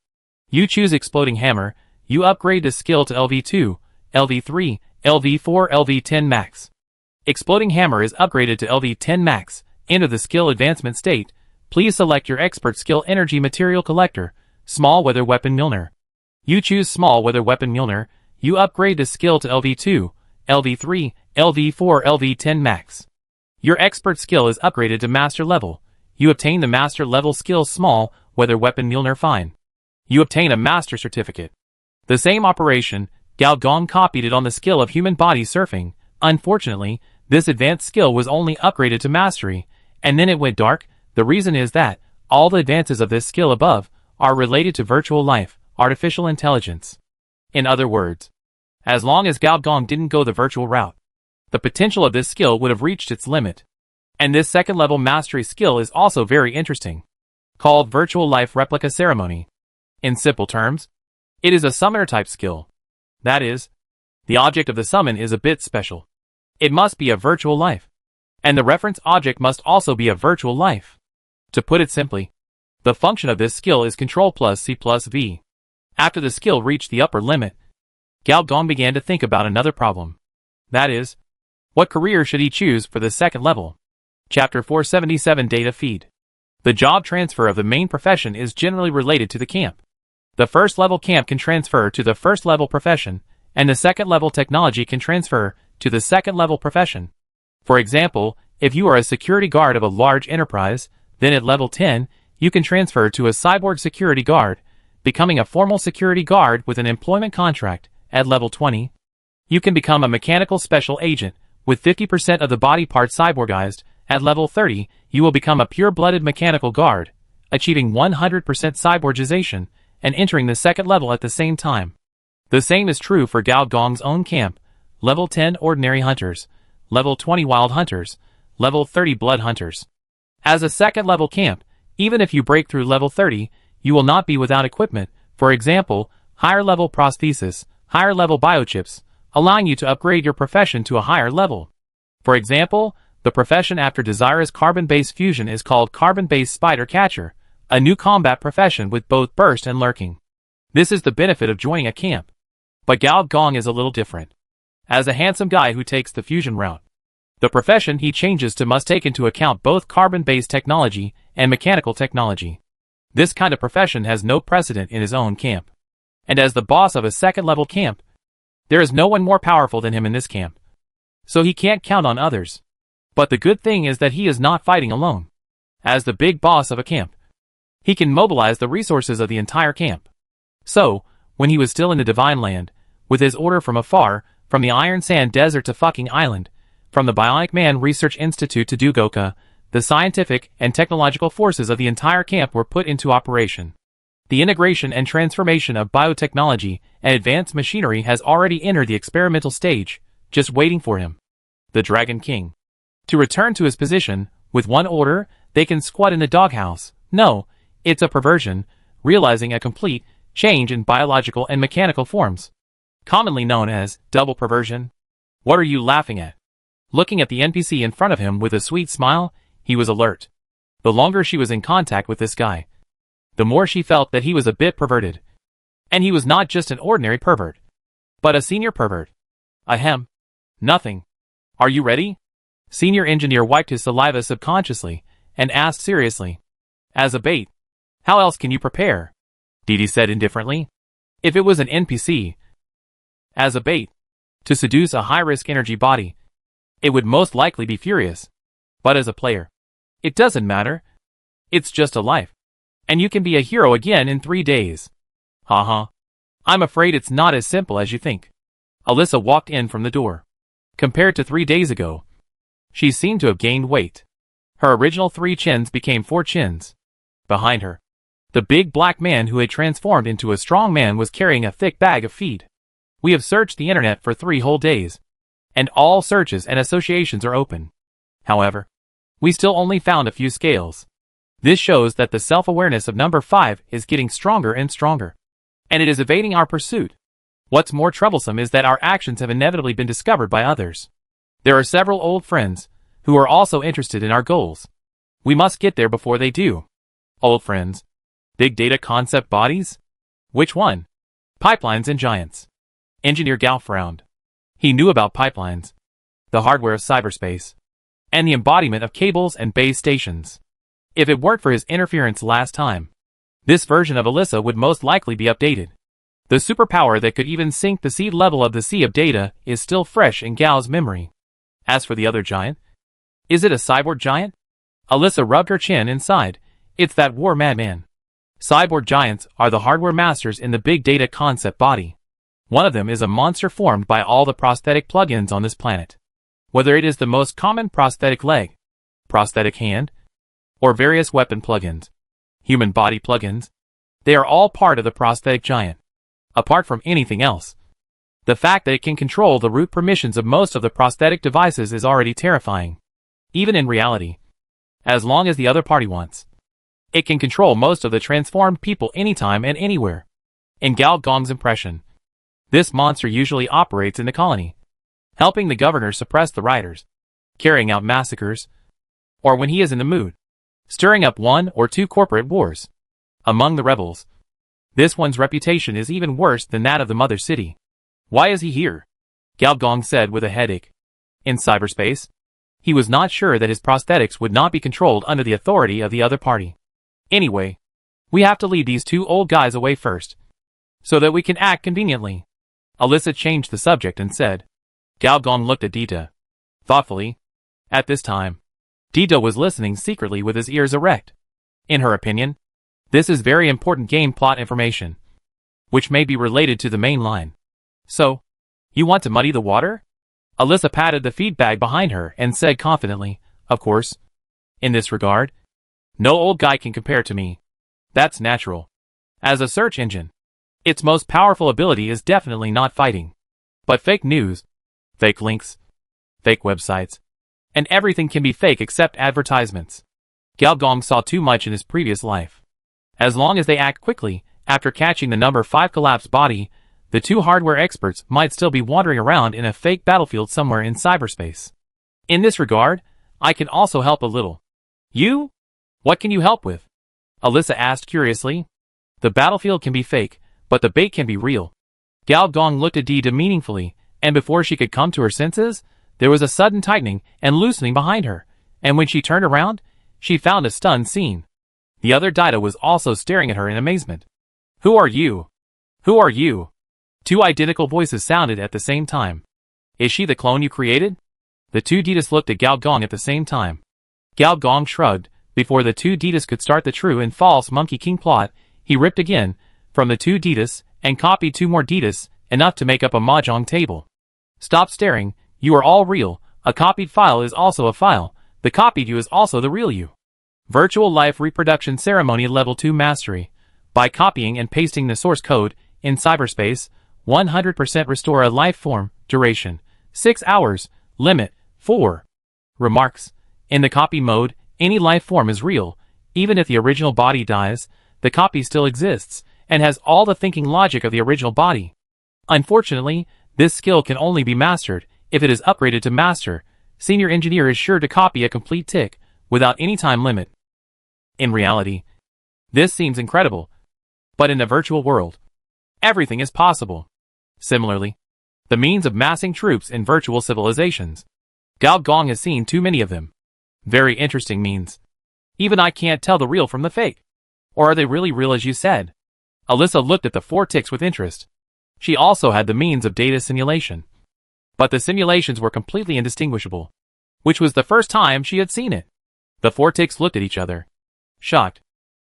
You choose exploding hammer. You upgrade the skill to LV2, LV3, LV4, LV10 max. Exploding hammer is upgraded to LV10 max. Enter the skill advancement state. Please select your expert skill energy material collector, small weather weapon Milner. You choose small weather weapon Milner. You upgrade the skill to LV2, LV3, LV4, LV10 max. Your expert skill is upgraded to master level. You obtain the master level skill small weather weapon Milner fine. You obtain a master certificate. The same operation, Gao Gong copied it on the skill of human body surfing. Unfortunately, this advanced skill was only upgraded to mastery, and then it went dark. The reason is that all the advances of this skill above are related to virtual life, artificial intelligence. In other words, as long as Gao Gong didn't go the virtual route, the potential of this skill would have reached its limit. And this second level mastery skill is also very interesting, called Virtual Life Replica Ceremony. In simple terms, it is a summoner type skill. That is, the object of the summon is a bit special. It must be a virtual life, and the reference object must also be a virtual life. To put it simply, the function of this skill is Ctrl plus C plus V. After the skill reached the upper limit, Gao Gong began to think about another problem. That is, what career should he choose for the second level? Chapter 477 Data Feed. The job transfer of the main profession is generally related to the camp. The first level camp can transfer to the first level profession, and the second level technology can transfer to the second level profession. For example, if you are a security guard of a large enterprise, then at level 10, you can transfer to a cyborg security guard, becoming a formal security guard with an employment contract. At level 20, you can become a mechanical special agent, with 50% of the body parts cyborgized. At level 30, you will become a pure-blooded mechanical guard, achieving 100% cyborgization, and entering the second level at the same time. The same is true for Gao Gong's own camp. Level 10 Ordinary Hunters, Level 20 Wild Hunters, Level 30 Blood Hunters. As a second level camp, even if you break through level 30, you will not be without equipment, for example, higher level prosthesis, higher level biochips, allowing you to upgrade your profession to a higher level. For example, the profession after Desirous carbon-based fusion is called Carbon-based Spider Catcher, a new combat profession with both burst and lurking. This is the benefit of joining a camp. But Gao Gong is a little different. As a handsome guy who takes the fusion route, the profession he changes to must take into account both carbon-based technology and mechanical technology. This kind of profession has no precedent in his own camp. And as the boss of a second-level camp, there is no one more powerful than him in this camp. So he can't count on others. But the good thing is that he is not fighting alone. As the big boss of a camp, he can mobilize the resources of the entire camp. So, when he was still in the Divine Land, with his order from afar, from the Iron Sand Desert to fucking Island, from the Bionic Man Research Institute to Dugoka, the scientific and technological forces of the entire camp were put into operation. The integration and transformation of biotechnology and advanced machinery has already entered the experimental stage, just waiting for him, the Dragon King, to return to his position. With one order, they can squat in the doghouse. No, it's a perversion, realizing a complete change in biological and mechanical forms, commonly known as double perversion. What are you laughing at? Looking at the NPC in front of him with a sweet smile, he was alert. The longer she was in contact with this guy, the more she felt that he was a bit perverted. And he was not just an ordinary pervert, but a senior pervert. Ahem. Nothing. Are you ready? Senior engineer wiped his saliva subconsciously, and asked seriously. As a bait. How else can you prepare? Didi said indifferently. If it was an NPC. As a bait. To seduce a high-risk energy body. It would most likely be furious. But as a player. It doesn't matter. It's just a life. And you can be a hero again in 3 days. Haha. I'm afraid it's not as simple as you think. Alyssa walked in from the door. Compared to 3 days ago, she seemed to have gained weight. Her original 3 chins became 4 chins. Behind her, the big black man who had transformed into a strong man was carrying a thick bag of feed. We have searched the internet for 3 whole days, and all searches and associations are open. However, we still only found a few scales. This shows that the self-awareness of number 5 is getting stronger and stronger, and it is evading our pursuit. What's more troublesome is that our actions have inevitably been discovered by others. There are several old friends who are also interested in our goals. We must get there before they do. Old friends. Big data concept bodies? Which one? Pipelines and giants. Engineer Gao frowned. He knew about pipelines, the hardware of cyberspace, and the embodiment of cables and base stations. If it weren't for his interference last time, this version of Alyssa would most likely be updated. The superpower that could even sink the seed level of the sea of data is still fresh in Gao's memory. As for the other giant, is it a cyborg giant? Alyssa rubbed her chin and sighed. It's that war madman. Cyborg giants are the hardware masters in the big data concept body. One of them is a monster formed by all the prosthetic plugins on this planet. Whether it is the most common prosthetic leg, prosthetic hand, or various weapon plugins, human body plugins, they are all part of the prosthetic giant. Apart from anything else, the fact that it can control the root permissions of most of the prosthetic devices is already terrifying. Even in reality, as long as the other party wants, it can control most of the transformed people anytime and anywhere. In Gao Gong's impression, this monster usually operates in the colony, helping the governor suppress the rioters, carrying out massacres, or when he is in the mood, stirring up 1 or 2 corporate wars among the rebels. This one's reputation is even worse than that of the mother city. Why is he here? Gao Gong said with a headache. In cyberspace, he was not sure that his prosthetics would not be controlled under the authority of the other party. Anyway, we have to lead these 2 old guys away first, so that we can act conveniently. Alyssa changed the subject and said. Gao Gong looked at Dita thoughtfully. At this time, Dita was listening secretly with his ears erect. In her opinion, this is very important game plot information, which may be related to the main line. So, you want to muddy the water? Alyssa patted the feed bag behind her and said confidently, of course. In this regard, no old guy can compare to me. That's natural. As a search engine, its most powerful ability is definitely not fighting, but fake news, fake links, fake websites, and everything can be fake except advertisements. Gao Gong saw too much in his previous life. As long as they act quickly, after catching the number 5 collapsed body, the 2 hardware experts might still be wandering around in a fake battlefield somewhere in cyberspace. In this regard, I can also help a little. You? What can you help with? Alyssa asked curiously. The battlefield can be fake, but the bait can be real. Gao Gong looked at Dita meaningfully, and before she could come to her senses, there was a sudden tightening and loosening behind her, and when she turned around, she found a stunned scene. The other Dita was also staring at her in amazement. Who are you? Who are you? 2 identical voices sounded at the same time. Is she the clone you created? The 2 Ditas looked at Gao Gong at the same time. Gao Gong shrugged. Before the 2 Ditas could start the true and false Monkey King plot, he ripped again from the 2 Ditas and copied 2 more Ditas, enough to make up a mahjong table. Stop staring, you are all real. A copied file is also a file. The copied you is also the real you. Virtual Life Reproduction Ceremony Level 2 Mastery. By copying and pasting the source code in cyberspace, 100% restore a life form. Duration 6 hours. Limit 4. Remarks. In the copy mode, any life form is real. Even if the original body dies, the copy still exists and has all the thinking logic of the original body. Unfortunately, this skill can only be mastered if it is upgraded to Master. Senior Engineer is sure to copy a complete tick without any time limit. In reality, this seems incredible, but in the virtual world, everything is possible. Similarly, the means of massing troops in virtual civilizations. Gao Gong has seen too many of them. Very interesting means. Even I can't tell the real from the fake. Or are they really real as you said? Alyssa looked at the 4 ticks with interest. She also had the means of data simulation. But the simulations were completely indistinguishable, which was the first time she had seen it. The 4 ticks looked at each other, shocked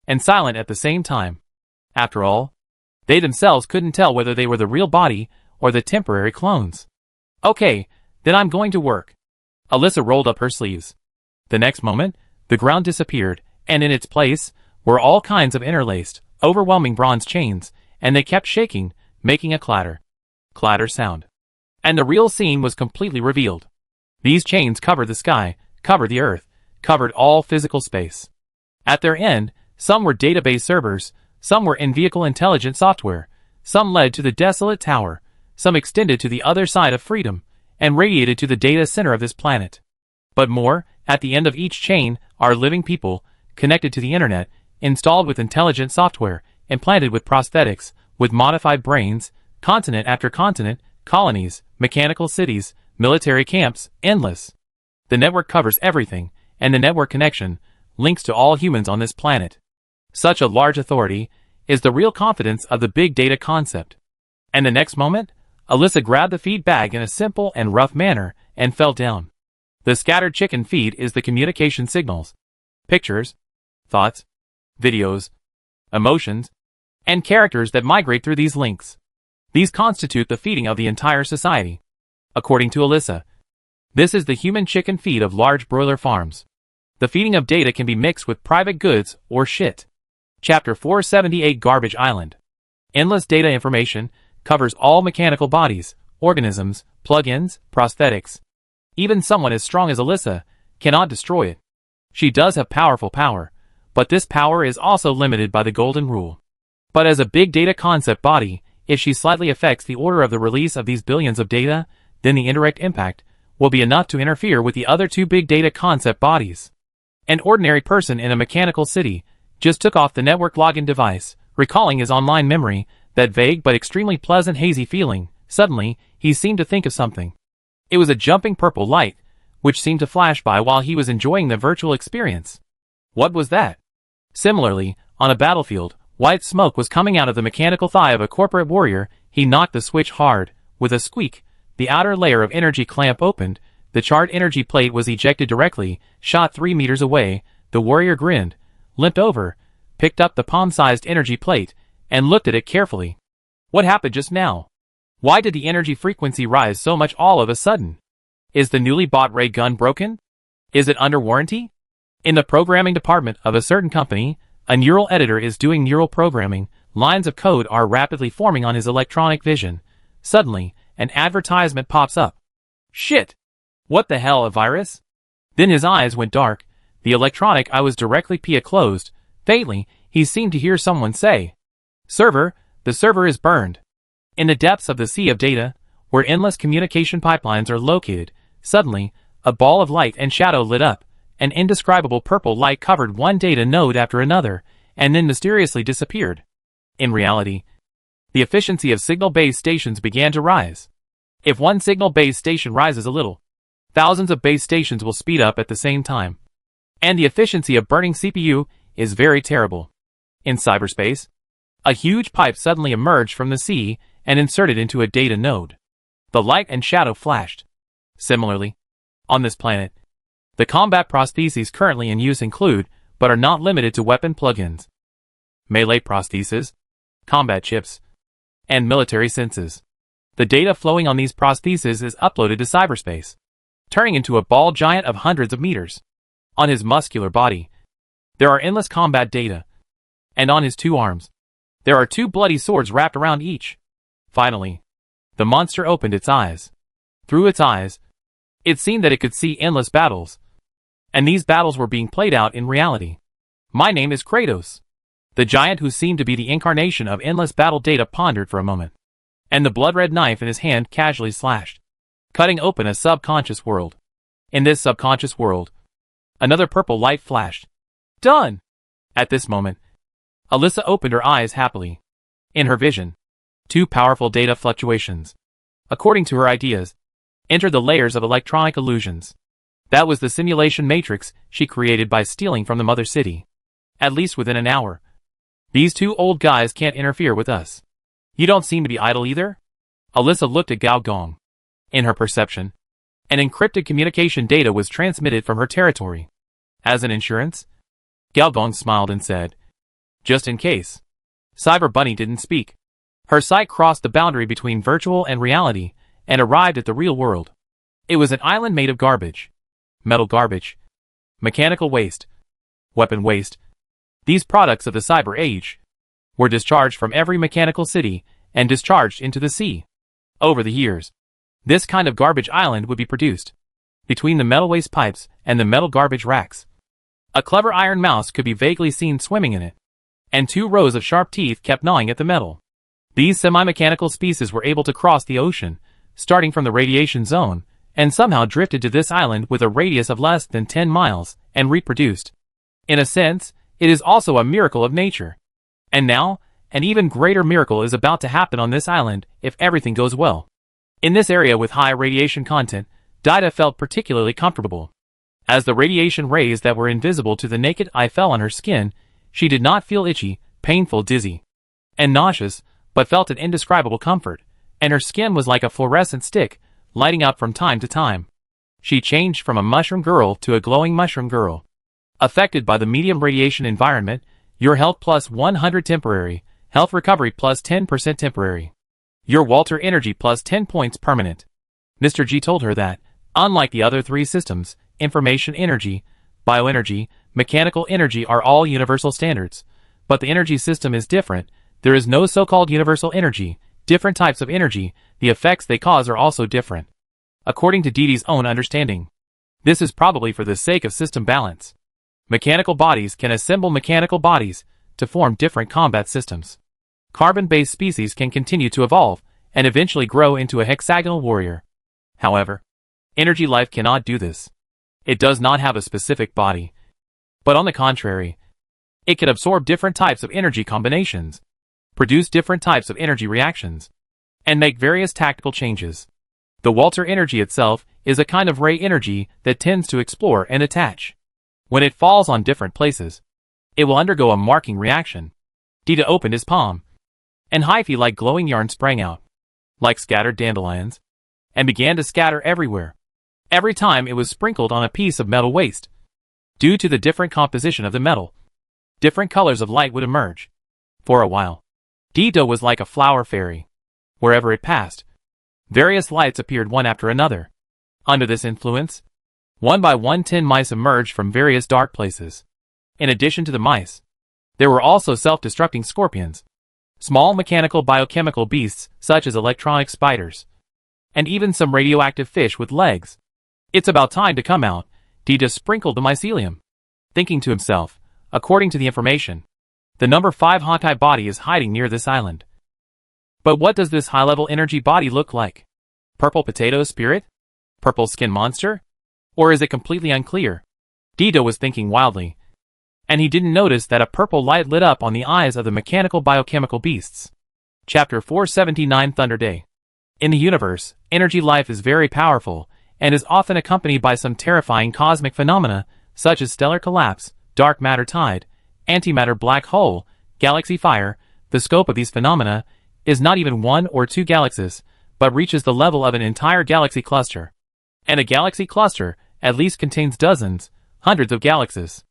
and silent at the same time. After all, they themselves couldn't tell whether they were the real body or the temporary clones. Okay, then I'm going to work. Alyssa rolled up her sleeves. The next moment, the ground disappeared, and in its place were all kinds of interlaced, overwhelming bronze chains, and they kept shaking, making a clatter sound. And the real scene was completely revealed. These chains covered the sky, covered the earth, covered all physical space. At their end, some were database servers, some were in-vehicle intelligent software, some led to the desolate tower, some extended to the other side of freedom, and radiated to the data center of this planet. But more, at the end of each chain, are living people, connected to the internet, installed with intelligent software, implanted with prosthetics, with modified brains, continent after continent, colonies, mechanical cities, military camps, endless. The network covers everything, and the network connection links to all humans on this planet. Such a large authority is the real confidence of the big data concept. And the next moment, Alyssa grabbed the feed bag in a simple and rough manner and fell down. The scattered chicken feed is the communication signals, pictures, thoughts, videos, emotions, and characters that migrate through these links. These constitute the feeding of the entire society. According to Alyssa, this is the human chicken feed of large broiler farms. The feeding of data can be mixed with private goods or shit. Chapter 478 Garbage Island. Endless data information covers all mechanical bodies, organisms, plugins, prosthetics. Even someone as strong as Alyssa cannot destroy it. She does have powerful power, but this power is also limited by the golden rule. But as a big data concept body, if she slightly affects the order of the release of these billions of data, then the indirect impact will be enough to interfere with the other two big data concept bodies. An ordinary person in a mechanical city just took off the network login device, recalling his online memory, that vague but extremely pleasant hazy feeling. Suddenly, he seemed to think of something. It was a jumping purple light, which seemed to flash by while he was enjoying the virtual experience. What was that? Similarly, on a battlefield, white smoke was coming out of the mechanical thigh of a corporate warrior. He knocked the switch hard. With a squeak, the outer layer of energy clamp opened, the charred energy plate was ejected directly, shot 3 meters away. The warrior grinned, limped over, picked up the palm-sized energy plate, and looked at it carefully. What happened just now? Why did the energy frequency rise so much all of a sudden? Is the newly bought ray gun broken? Is it under warranty? In the programming department of a certain company, a neural editor is doing neural programming. Lines of code are rapidly forming on his electronic vision. Suddenly, an advertisement pops up. Shit! What the hell, a virus? Then his eyes went dark. The electronic eye was directly closed. Faintly, he seemed to hear someone say, "Server, the server is burned." In the depths of the sea of data, where endless communication pipelines are located, suddenly, a ball of light and shadow lit up. An indescribable purple light covered one data node after another, and then mysteriously disappeared. In reality, the efficiency of signal-based stations began to rise. If one signal-based station rises a little, thousands of base stations will speed up at the same time. And the efficiency of burning CPU is very terrible. In cyberspace, a huge pipe suddenly emerged from the sea and inserted into a data node. The light and shadow flashed. Similarly, on this planet, the combat prostheses currently in use include, but are not limited to weapon plugins, melee prostheses, combat chips, and military senses. The data flowing on these prostheses is uploaded to cyberspace, turning into a ball giant of hundreds of meters. On his muscular body, there are endless combat data, and on his 2 arms, there are 2 bloody swords wrapped around each. Finally, the monster opened its eyes. Through its eyes, it seemed that it could see endless battles, and these battles were being played out in reality. My name is Kratos. The giant who seemed to be the incarnation of endless battle data pondered for a moment, and the blood-red knife in his hand casually slashed, cutting open a subconscious world. In this subconscious world, another purple light flashed. Done! At this moment, Alyssa opened her eyes happily. In her vision, 2 powerful data fluctuations, according to her ideas, entered the layers of electronic illusions. That was the simulation matrix she created by stealing from the mother city. At least within an hour. These 2 old guys can't interfere with us. You don't seem to be idle either? Alyssa looked at Gao Gong. In her perception, an encrypted communication data was transmitted from her territory. As an insurance, Gao Gong smiled and said, "Just in case." Cyber Bunny didn't speak. Her sight crossed the boundary between virtual and reality, and arrived at the real world. It was an island made of garbage. Metal garbage, mechanical waste, weapon waste. These products of the cyber age were discharged from every mechanical city and discharged into the sea. Over the years, this kind of garbage island would be produced between the metal waste pipes and the metal garbage racks. A clever iron mouse could be vaguely seen swimming in it, and 2 rows of sharp teeth kept gnawing at the metal. These semi-mechanical species were able to cross the ocean, starting from the radiation zone, and somehow drifted to this island with a radius of less than 10 miles, and reproduced. In a sense, it is also a miracle of nature. And now, an even greater miracle is about to happen on this island if everything goes well. In this area with high radiation content, Dida felt particularly comfortable. As the radiation rays that were invisible to the naked eye fell on her skin, she did not feel itchy, painful, dizzy, and nauseous, but felt an indescribable comfort, and her skin was like a fluorescent stick, lighting up from time to time. She changed from a mushroom girl to a glowing mushroom girl. Affected by the medium radiation environment, your health plus 100 temporary, health recovery plus 10% temporary. Your Walter energy plus 10 points permanent. Mr. G told her that, unlike the other three systems, information energy, bioenergy, mechanical energy are all universal standards, but the energy system is different. There is no so-called universal energy, different types of energy, the effects they cause are also different. According to Didi's own understanding, this is probably for the sake of system balance. Mechanical bodies can assemble mechanical bodies to form different combat systems. Carbon-based species can continue to evolve and eventually grow into a hexagonal warrior. However, energy life cannot do this. It does not have a specific body. But on the contrary, it can absorb different types of energy combinations, produce different types of energy reactions, and make various tactical changes. The Walter energy itself is a kind of ray energy that tends to explore and attach. When it falls on different places, it will undergo a marking reaction. Dida opened his palm, and hyphae like glowing yarn sprang out, like scattered dandelions, and began to scatter everywhere. Every time it was sprinkled on a piece of metal waste. Due to the different composition of the metal, different colors of light would emerge. For a while, Dida was like a flower fairy. Wherever it passed, various lights appeared one after another. Under this influence, one by one 10 mice emerged from various dark places. In addition to the mice, there were also self-destructing scorpions, small mechanical biochemical beasts such as electronic spiders, and even some radioactive fish with legs. It's about time to come out, Dida sprinkled the mycelium, thinking to himself, according to the information, the number 5 Honkai body is hiding near this island. But what does this high-level energy body look like? Purple potato spirit? Purple skin monster? Or is it completely unclear? Dida was thinking wildly, and he didn't notice that a purple light lit up on the eyes of the mechanical biochemical beasts. Chapter 479 Thunder Day. In the universe, energy life is very powerful, and is often accompanied by some terrifying cosmic phenomena, such as stellar collapse, dark matter tide, antimatter black hole, galaxy fire. The scope of these phenomena is not even 1 or 2 galaxies, but reaches the level of an entire galaxy cluster. And a galaxy cluster at least contains dozens, hundreds of galaxies.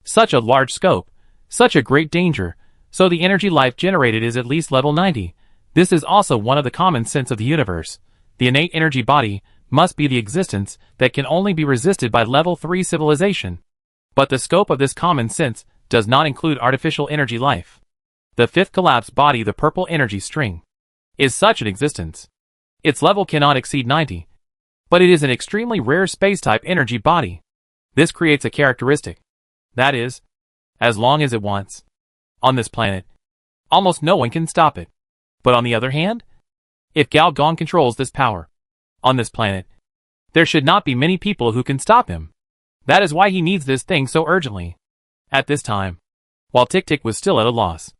Such a large scope, such a great danger, so the energy life generated is at least level 90. This is also one of the common sense of the universe. The innate energy body must be the existence that can only be resisted by level 3 civilization. But the scope of this common sense does not include artificial energy life. The 5th collapsed body, the purple energy string, is such an existence. Its level cannot exceed 90. But it is an extremely rare space-type energy body. This creates a characteristic. That is, as long as it wants. On this planet, almost no one can stop it. But on the other hand, if Gao Gong controls this power, on this planet, there should not be many people who can stop him. That is why he needs this thing so urgently. At this time, while Tick-Tick was still at a loss,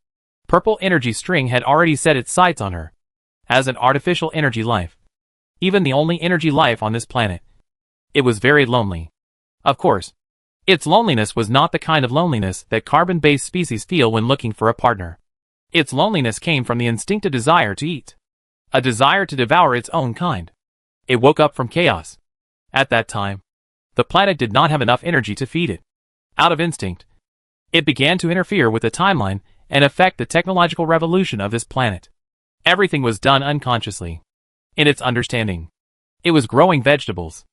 Purple Energy String had already set its sights on her. As an artificial energy life, even the only energy life on this planet, it was very lonely. Of course, its loneliness was not the kind of loneliness that carbon-based species feel when looking for a partner. Its loneliness came from the instinctive desire to eat, a desire to devour its own kind. It woke up from chaos. At that time, the planet did not have enough energy to feed it. Out of instinct, it began to interfere with the timeline and affect the technological revolution of this planet. Everything was done unconsciously. In its understanding, it was growing vegetables.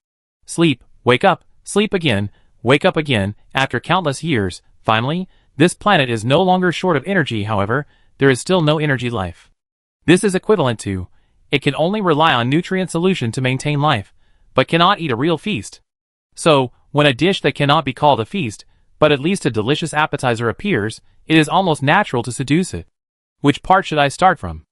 Sleep, wake up, sleep again, wake up again, after countless years. Finally, this planet is no longer short of energy. However, there is still no energy life. This is equivalent to, it can only rely on nutrient solution to maintain life, but cannot eat a real feast. So, when a dish that cannot be called a feast, but at least a delicious appetizer appears, it is almost natural to seduce it. Which part should I start from?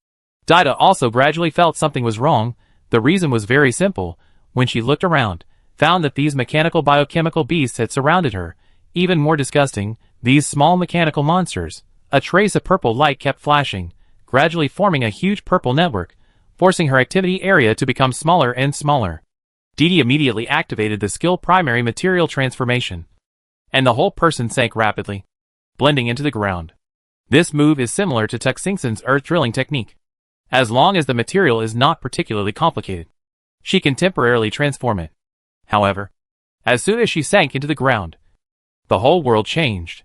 Dida also gradually felt something was wrong. The reason was very simple. When she looked around, found that these mechanical biochemical beasts had surrounded her. Even more disgusting, these small mechanical monsters. A trace of purple light kept flashing, gradually forming a huge purple network, forcing her activity area to become smaller and smaller. Didi immediately activated the skill primary material transformation, and the whole person sank rapidly, blending into the ground. This move is similar to Tuxingsen's earth drilling technique. As long as the material is not particularly complicated, she can temporarily transform it. However, as soon as she sank into the ground, the whole world changed.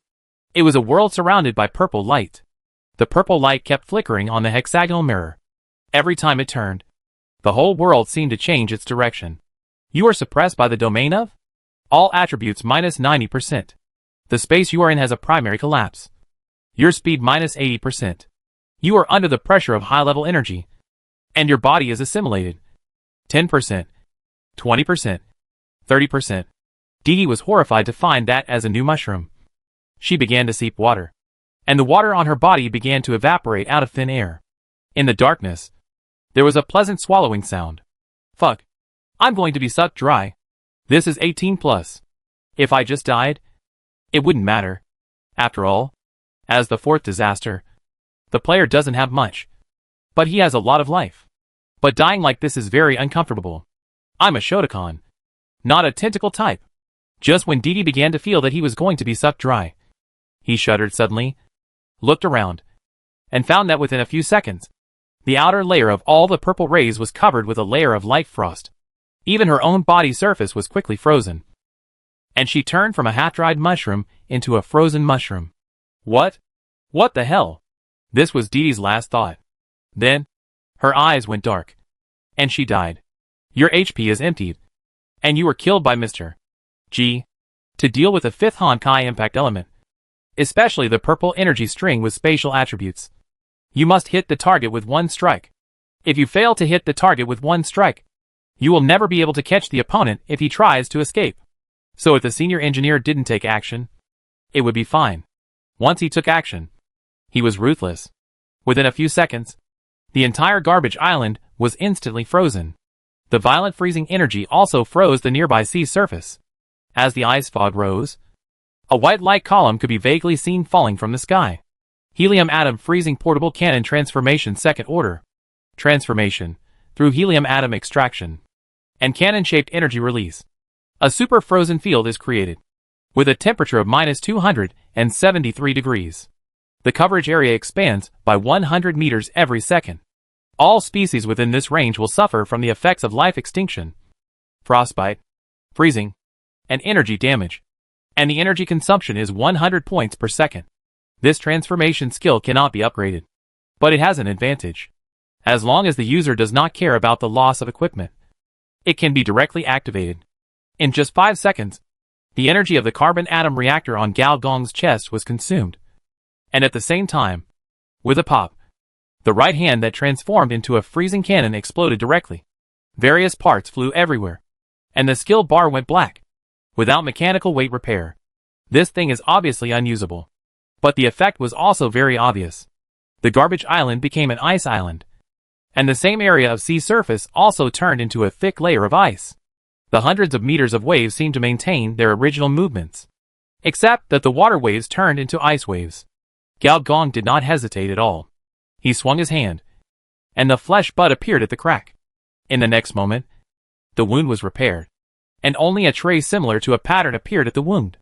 It was a world surrounded by purple light. The purple light kept flickering on the hexagonal mirror. Every time it turned, the whole world seemed to change its direction. You are suppressed by the domain of all attributes minus 90%. The space you are in has a primary collapse. Your speed minus 80%. You are under the pressure of high-level energy, and your body is assimilated. 10%, 20%, 30%. Didi was horrified to find that as a new mushroom. She began to seep water, and the water on her body began to evaporate out of thin air. In the darkness, there was a pleasant swallowing sound. Fuck. I'm going to be sucked dry. This is 18 plus. If I just died, it wouldn't matter. After all, as the fourth disaster, the player doesn't have much, but he has a lot of life. But dying like this is very uncomfortable. I'm a Shotokan, not a tentacle type. Just when Didi began to feel that he was going to be sucked dry, he shuddered suddenly, looked around, and found that within a few seconds, the outer layer of all the purple rays was covered with a layer of light frost. Even her own body surface was quickly frozen, and she turned from a half-dried mushroom into a frozen mushroom. What? What the hell? This was Didi's last thought. Then, her eyes went dark, and she died. Your HP is emptied, and you were killed by Mr. G. To deal with the 5th Honkai impact element, especially the purple energy string with spatial attributes, you must hit the target with one strike. If you fail to hit the target with one strike, you will never be able to catch the opponent if he tries to escape. So if the senior engineer didn't take action, it would be fine. Once he took action, he was ruthless. Within a few seconds, the entire garbage island was instantly frozen. The violent freezing energy also froze the nearby sea surface. As the ice fog rose, a white light column could be vaguely seen falling from the sky. Helium atom freezing portable cannon transformation second order. Transformation through helium atom extraction and cannon-shaped energy release. A super frozen field is created with a temperature of minus 273 degrees. The coverage area expands by 100 meters every second. All species within this range will suffer from the effects of life extinction, frostbite, freezing, and energy damage. And the energy consumption is 100 points per second. This transformation skill cannot be upgraded, but it has an advantage. As long as the user does not care about the loss of equipment, it can be directly activated. In just 5 seconds, the energy of the carbon atom reactor on Gao Gong's chest was consumed. And at the same time, with a pop, the right hand that transformed into a freezing cannon exploded directly. Various parts flew everywhere, and the skill bar went black. Without mechanical weight repair, this thing is obviously unusable. But the effect was also very obvious. The garbage island became an ice island, and the same area of sea surface also turned into a thick layer of ice. The hundreds of meters of waves seemed to maintain their original movements, except that the water waves turned into ice waves. Gao Gong did not hesitate at all. He swung his hand, and the flesh bud appeared at the crack. In the next moment, the wound was repaired, and only a trace similar to a pattern appeared at the wound.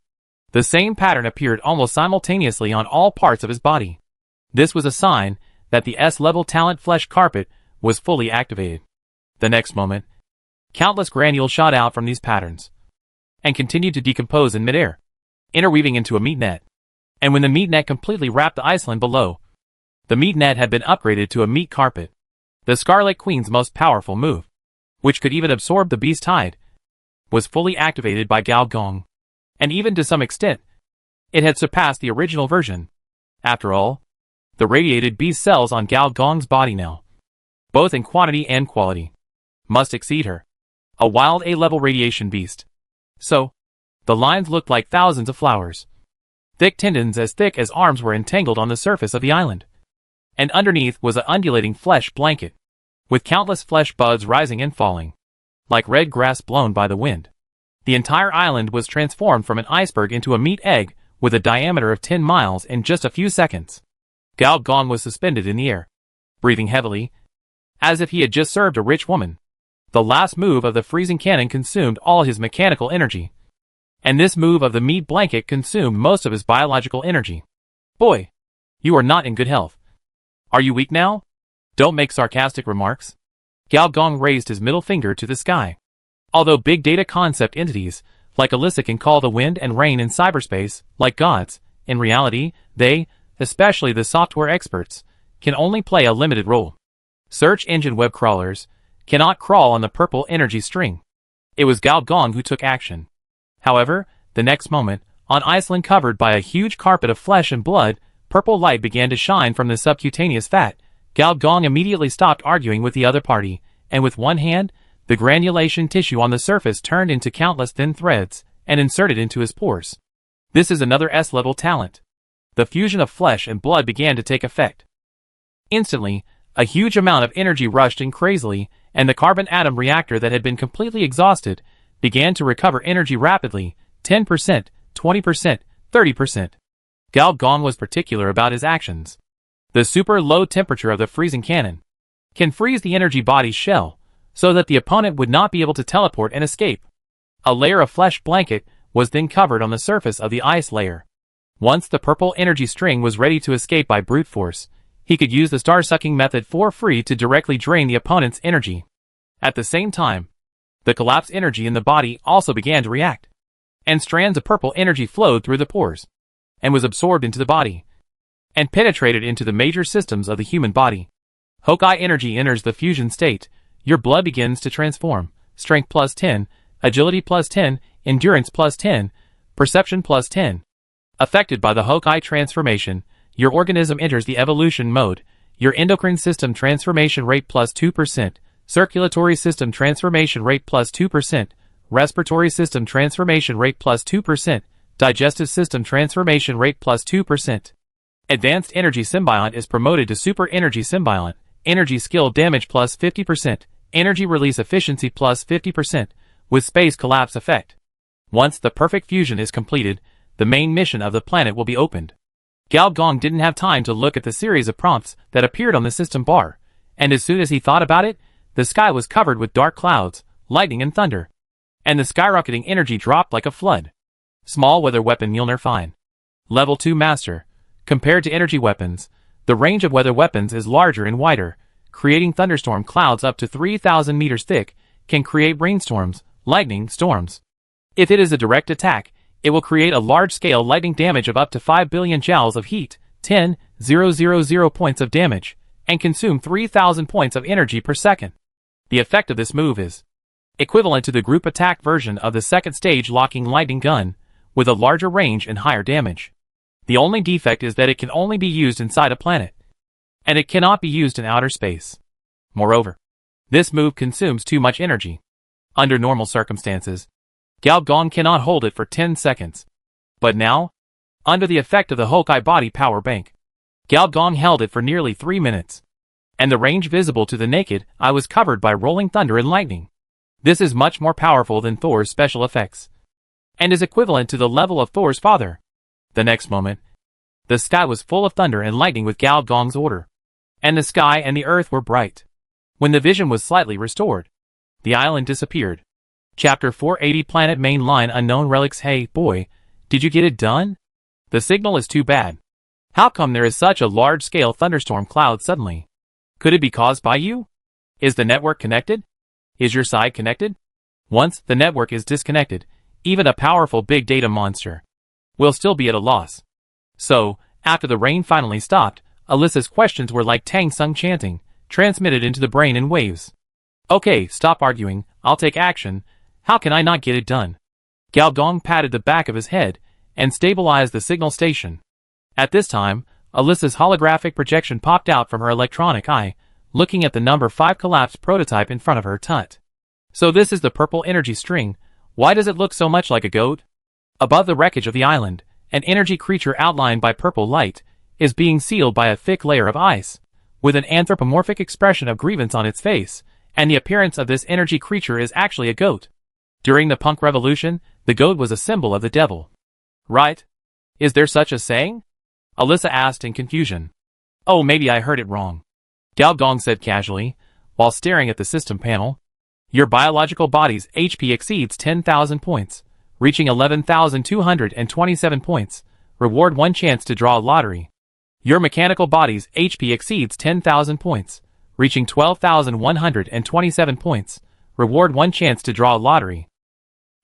The same pattern appeared almost simultaneously on all parts of his body. This was a sign that the S-level talent flesh carpet was fully activated. The next moment, countless granules shot out from these patterns, and continued to decompose in midair, interweaving into a meat net. And when the meat net completely wrapped the Iceland below, the meat net had been upgraded to a meat carpet. The Scarlet Queen's most powerful move, which could even absorb the beast hide, was fully activated by Gao Gong. And even to some extent, it had surpassed the original version. After all, the radiated beast cells on Gao Gong's body now, both in quantity and quality, must exceed her. A wild A-level radiation beast. So, the lines looked like thousands of flowers. Thick tendons as thick as arms were entangled on the surface of the island. and underneath was an undulating flesh blanket, with countless flesh buds rising and falling, like red grass blown by the wind. The entire island was transformed from an iceberg into a meat egg with a diameter of 10 miles in just a few seconds. Gao Gong was suspended in the air, breathing heavily, as if he had just served a rich woman. The last move of the freezing cannon consumed all his mechanical energy, and this move of the meat blanket consumed most of his biological energy. Boy, you are not in good health. Are you weak now? Don't make sarcastic remarks. Gao Gong raised his middle finger to the sky. Although big data concept entities, like Alyssa, can call the wind and rain in cyberspace, like gods, in reality, they, especially the software experts, can only play a limited role. Search engine web crawlers cannot crawl on the purple energy string. It was Gao Gong who took action. However, the next moment, on Iceland covered by a huge carpet of flesh and blood, purple light began to shine from the subcutaneous fat. Gao Gong immediately stopped arguing with the other party, and with one hand, the granulation tissue on the surface turned into countless thin threads and inserted into his pores. This is another S-level talent. The fusion of flesh and blood began to take effect. Instantly, a huge amount of energy rushed in crazily, and the carbon atom reactor that had been completely exhausted began to recover energy rapidly, 10%, 20%, 30%. Gao Gong was particular about his actions. The super low temperature of the freezing cannon can freeze the energy body's shell, so that the opponent would not be able to teleport and escape. A layer of flesh blanket was then covered on the surface of the ice layer. Once the purple energy string was ready to escape by brute force, he could use the star-sucking method for free to directly drain the opponent's energy. At the same time, the collapsed energy in the body also began to react, and strands of purple energy flowed through the pores, and was absorbed into the body, and penetrated into the major systems of the human body. Hokkai energy enters the fusion state. Your blood begins to transform. Strength plus 10, agility plus 10, endurance plus 10, perception plus 10. Affected by the Hokkai transformation, your organism enters the evolution mode. Your endocrine system transformation rate plus 2%, circulatory system transformation rate plus 2%, respiratory system transformation rate plus 2%, digestive system transformation rate plus 2%. Advanced energy symbiont is promoted to super energy symbiont. Energy skill damage plus 50%, energy release efficiency plus 50%, with space collapse effect. Once the perfect fusion is completed, the main mission of the planet will be opened. Gao Gong didn't have time to look at the series of prompts that appeared on the system bar, and as soon as he thought about it, the sky was covered with dark clouds, lightning and thunder, and the skyrocketing energy dropped like a flood. Small weather weapon Mjolnir fine. Level 2 Master. Compared to energy weapons, the range of weather weapons is larger and wider, creating thunderstorm clouds up to 3,000 meters thick, can create rainstorms, lightning storms. If it is a direct attack, it will create a large-scale lightning damage of up to 5 billion joules of heat, 10,000 points of damage, and consume 3,000 points of energy per second. The effect of this move is equivalent to the group attack version of the second stage locking lightning gun, with a larger range and higher damage. The only defect is that it can only be used inside a planet, and it cannot be used in outer space. Moreover, this move consumes too much energy. Under normal circumstances, Gao Gong cannot hold it for 10 seconds. But now, under the effect of the Hokkai body power bank, Gao Gong held it for nearly 3 minutes. And the range visible to the naked eye was covered by rolling thunder and lightning. This is much more powerful than Thor's special effects, and is equivalent to the level of Thor's father. The next moment, the sky was full of thunder and lightning with Gao Gong's order, and the sky and the earth were bright. When the vision was slightly restored, the island disappeared. Chapter 480 Planet Main Line Unknown Relics. Hey, boy, did you get it done? The signal is too bad. How come there is such a large-scale thunderstorm cloud suddenly? Could it be caused by you? Is the network connected? Is your side connected? Once the network is disconnected, even a powerful big data monster will still be at a loss. So, after the rain finally stopped, Alyssa's questions were like Tang Sung chanting, transmitted into the brain in waves. Okay, stop arguing, I'll take action. How can I not get it done? Gao Gong patted the back of his head and stabilized the signal station. At this time, Alyssa's holographic projection popped out from her electronic eye, looking at the number 5 collapsed prototype in front of her. Tut. So this is the purple energy string. Why does it look so much like a goat? Above the wreckage of the island, an energy creature outlined by purple light is being sealed by a thick layer of ice. with an anthropomorphic expression of grievance on its face, and the appearance of this energy creature is actually a goat. During the punk revolution, the goat was a symbol of the devil. Right? Is there such a saying? Alyssa asked in confusion. Oh, maybe I heard it wrong. Gao Gong said casually, while staring at the system panel. Your biological body's HP exceeds 10,000 points, reaching 11,227 points. Reward 1 chance to draw a lottery. Your mechanical body's HP exceeds 10,000 points, reaching 12,127 points. Reward 1 chance to draw a lottery.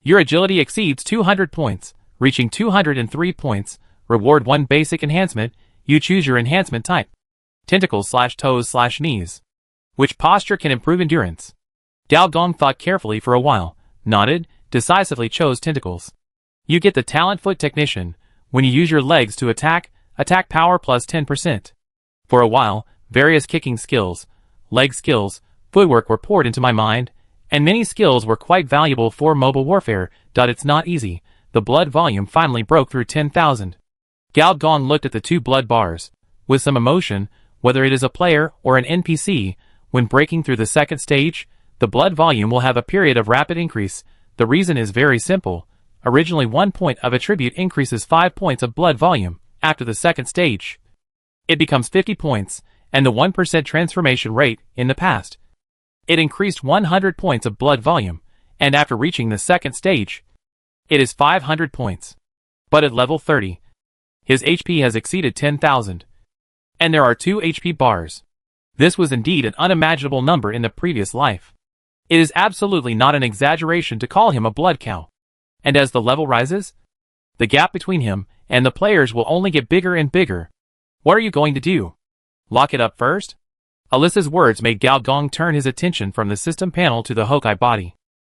Your agility exceeds 200 points, reaching 203 points. Reward 1 basic enhancement. You choose your enhancement type. Tentacles/toes/knees. Which posture can improve endurance? Gao Gong thought carefully for a while, nodded, decisively chose tentacles. You get the talent foot technician. When you use your legs to attack power plus 10%. For a while, various kicking skills, leg skills, footwork were poured into my mind, and many skills were quite valuable for mobile warfare. It's not easy. The blood volume finally broke through 10,000. Gao Gong looked at the 2 blood bars, with some emotion. Whether it is a player or an NPC, when breaking through the second stage, the blood volume will have a period of rapid increase. The reason is very simple. Originally 1 point of attribute increases 5 points of blood volume. After the second stage, it becomes 50 points, and the 1% transformation rate. In the past, it increased 100 points of blood volume, and after reaching the second stage, it is 500 points. But at level 30, his HP has exceeded 10,000. And there are 2 HP bars. This was indeed an unimaginable number in the previous life. It is absolutely not an exaggeration to call him a blood cow. And as the level rises, the gap between him and the players will only get bigger and bigger. What are you going to do? Lock it up first? Alyssa's words made Gao Gong turn his attention from the system panel to the Hawkeye body.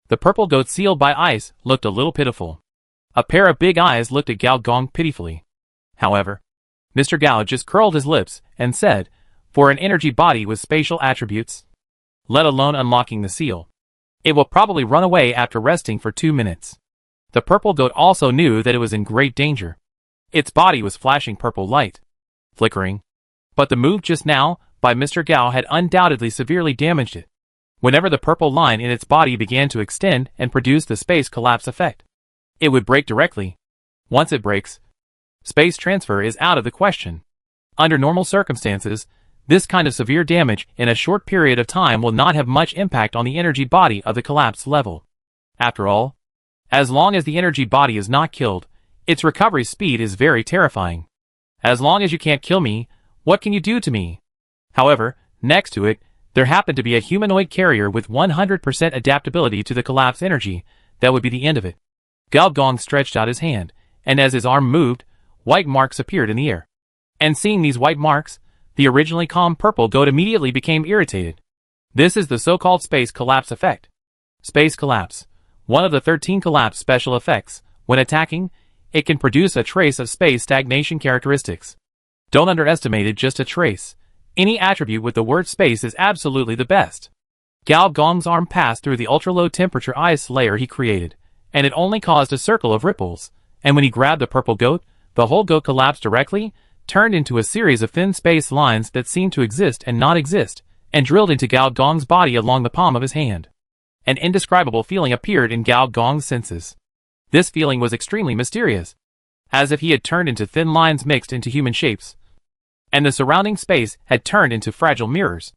The purple goat sealed by ice looked a little pitiful. A pair of big eyes looked at Gao Gong pitifully. However, Mr. Gao just curled his lips and said, for an energy body with spatial attributes, let alone unlocking the seal, it will probably run away after resting for 2 minutes. The purple goat also knew that it was in great danger. Its body was flashing purple light, flickering. But the move just now by Mr. Gao had undoubtedly severely damaged it. Whenever the purple line in its body began to extend and produce the space collapse effect, it would break directly. Once it breaks, space transfer is out of the question. Under normal circumstances, this kind of severe damage in a short period of time will not have much impact on the energy body of the collapsed level. After all, as long as the energy body is not killed, its recovery speed is very terrifying. As long as you can't kill me, what can you do to me? However, next to it, there happened to be a humanoid carrier with 100% adaptability to the collapse energy. That would be the end of it. Gao Gong stretched out his hand, and as his arm moved, white marks appeared in the air. And seeing these white marks, the originally calm purple goat immediately became irritated. This is the so-called space collapse effect. Space collapse, one of the 13 collapse special effects. When attacking, it can produce a trace of space stagnation characteristics. Don't underestimate it, just a trace. Any attribute with the word space is absolutely the best. Gao Gong's arm passed through the ultra-low temperature ice layer he created, and it only caused a circle of ripples, and when he grabbed the purple goat, the whole goat collapsed directly, turned into a series of thin space lines that seemed to exist and not exist, and drilled into Gao Gong's body along the palm of his hand. An indescribable feeling appeared in Gao Gong's senses. This feeling was extremely mysterious, as if he had turned into thin lines mixed into human shapes, and the surrounding space had turned into fragile mirrors,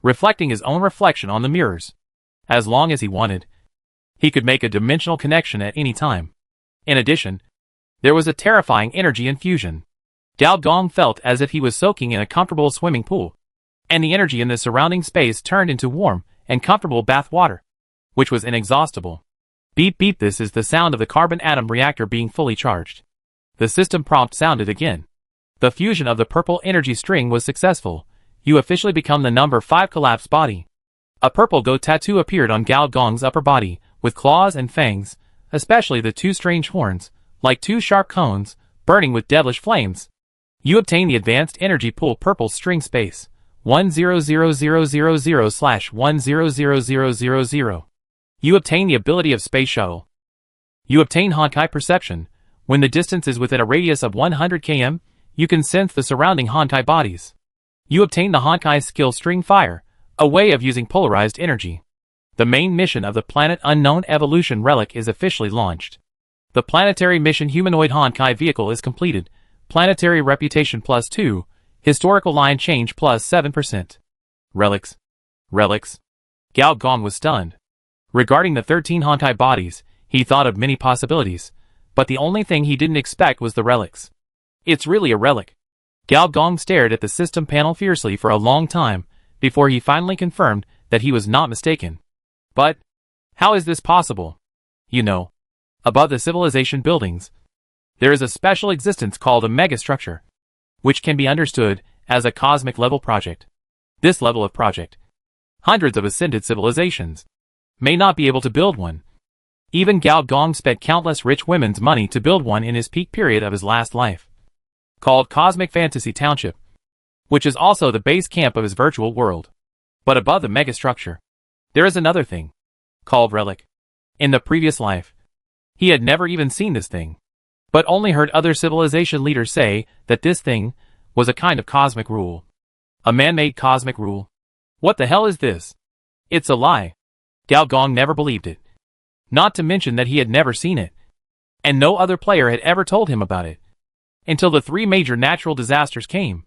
reflecting his own reflection on the mirrors. As long as he wanted, he could make a dimensional connection at any time. In addition, there was a terrifying energy infusion. Gao Gong felt as if he was soaking in a comfortable swimming pool, and the energy in the surrounding space turned into warm and comfortable bath water, which was inexhaustible. Beep beep, this is the sound of the carbon atom reactor being fully charged. The system prompt sounded again. The fusion of the purple energy string was successful. You officially become the number 5 collapse body. A purple goat tattoo appeared on Gao Gong's upper body, with claws and fangs, especially the 2 strange horns, like 2 sharp cones, burning with devilish flames. You obtain the advanced energy pool purple string space, 100000/100000. You obtain the ability of space shuttle. You obtain Honkai perception. When the distance is within a radius of 100 km, you can sense the surrounding Honkai bodies. You obtain the Honkai skill String Fire, a way of using polarized energy. The main mission of the Planet Unknown Evolution Relic is officially launched. The planetary mission humanoid Honkai vehicle is completed. Planetary reputation +2, historical line change +7%. Relics. Relics. Gao Gong was stunned. Regarding the 13 Honkai bodies, he thought of many possibilities, but the only thing he didn't expect was the relics. It's really a relic. Gao Gong stared at the system panel fiercely for a long time, before he finally confirmed that he was not mistaken. But how is this possible? You know, above the civilization buildings, there is a special existence called a megastructure, which can be understood as a cosmic level project. This level of project, hundreds of ascended civilizations may not be able to build one. Even Gao Gong spent countless rich women's money to build one in his peak period of his last life, called Cosmic Fantasy Township, which is also the base camp of his virtual world. But above the megastructure, there is another thing, called Relic. In the previous life, he had never even seen this thing, but only heard other civilization leaders say that this thing was a kind of cosmic rule. A man-made cosmic rule. What the hell is this? It's a lie. Gao Gong never believed it. Not to mention that he had never seen it, and no other player had ever told him about it, until the 3 major natural disasters came,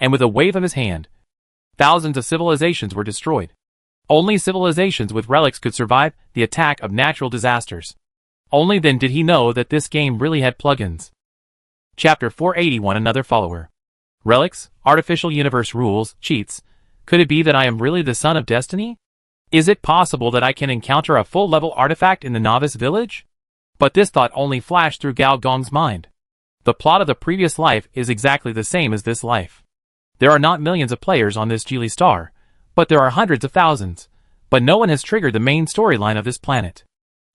and with a wave of his hand, thousands of civilizations were destroyed. Only civilizations with relics could survive the attack of natural disasters. Only then did he know that this game really had plugins. Chapter 481. Another follower. Relics, artificial universe rules, cheats. Could it be that I am really the son of destiny? Is it possible that I can encounter a full-level artifact in the novice village? But this thought only flashed through Gao Gong's mind. The plot of the previous life is exactly the same as this life. There are not millions of players on this Geely star, but there are hundreds of thousands. But no one has triggered the main storyline of this planet.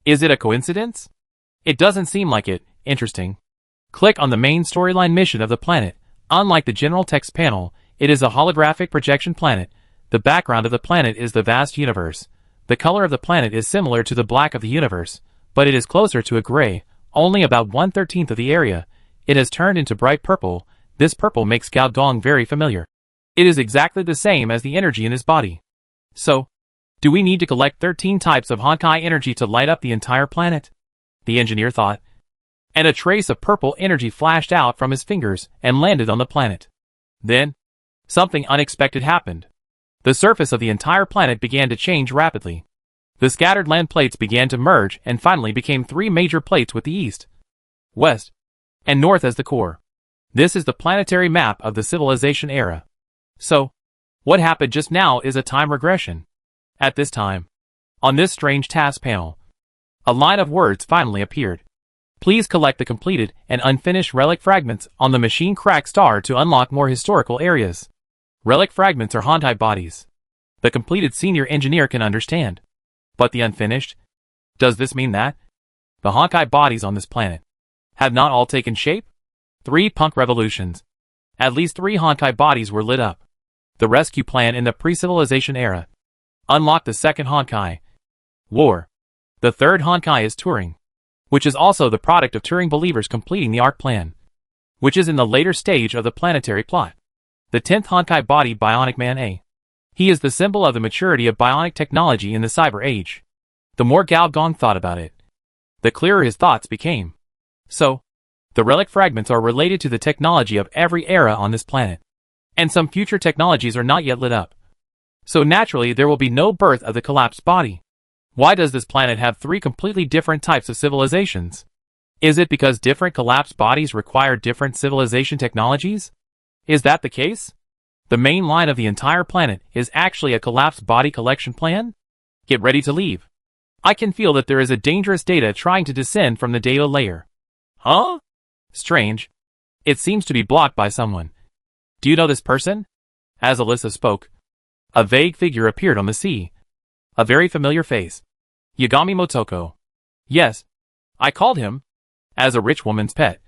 Is it a coincidence? It doesn't seem like it. Interesting. Click on the main storyline mission of the planet. Unlike the general text panel, it is a holographic projection planet. The background of the planet is the vast universe. The color of the planet is similar to the black of the universe, but it is closer to a gray, only about 1/13 of the area. It has turned into bright purple. This purple makes Gao Gong very familiar. It is exactly the same as the energy in his body. So, do we need to collect 13 types of Honkai energy to light up the entire planet? The engineer thought. And a trace of purple energy flashed out from his fingers and landed on the planet. Then, something unexpected happened. The surface of the entire planet began to change rapidly. The scattered land plates began to merge and finally became 3 major plates with the east, west, and north as the core. This is the planetary map of the civilization era. So, what happened just now is a time regression. At this time, on this strange task panel, a line of words finally appeared. Please collect the completed and unfinished relic fragments on the machine crack star to unlock more historical areas. Relic fragments are Honkai bodies. The completed senior engineer can understand. But the unfinished? Does this mean that the Honkai bodies on this planet have not all taken shape? 3 punk revolutions. At least 3 Honkai bodies were lit up. The rescue plan in the pre-civilization era. Unlock the 2nd Honkai. War. The 3rd Honkai is Turing, which is also the product of Turing believers completing the ARC plan, which is in the later stage of the planetary plot. The 10th Honkai body, Bionic Man A. He is the symbol of the maturity of bionic technology in the cyber age. The more Gao Gong thought about it, the clearer his thoughts became. So, the relic fragments are related to the technology of every era on this planet. And some future technologies are not yet lit up. So naturally there will be no birth of the collapsed body. Why does this planet have 3 completely different types of civilizations? Is it because different collapsed bodies require different civilization technologies? Is that the case? The main line of the entire planet is actually a collapsed body collection plan? Get ready to leave. I can feel that there is a dangerous data trying to descend from the data layer. Huh? Strange. It seems to be blocked by someone. Do you know this person? As Alyssa spoke, a vague figure appeared on the sea. A very familiar face. Yagami Motoko. Yes. I called him. As a rich woman's pet.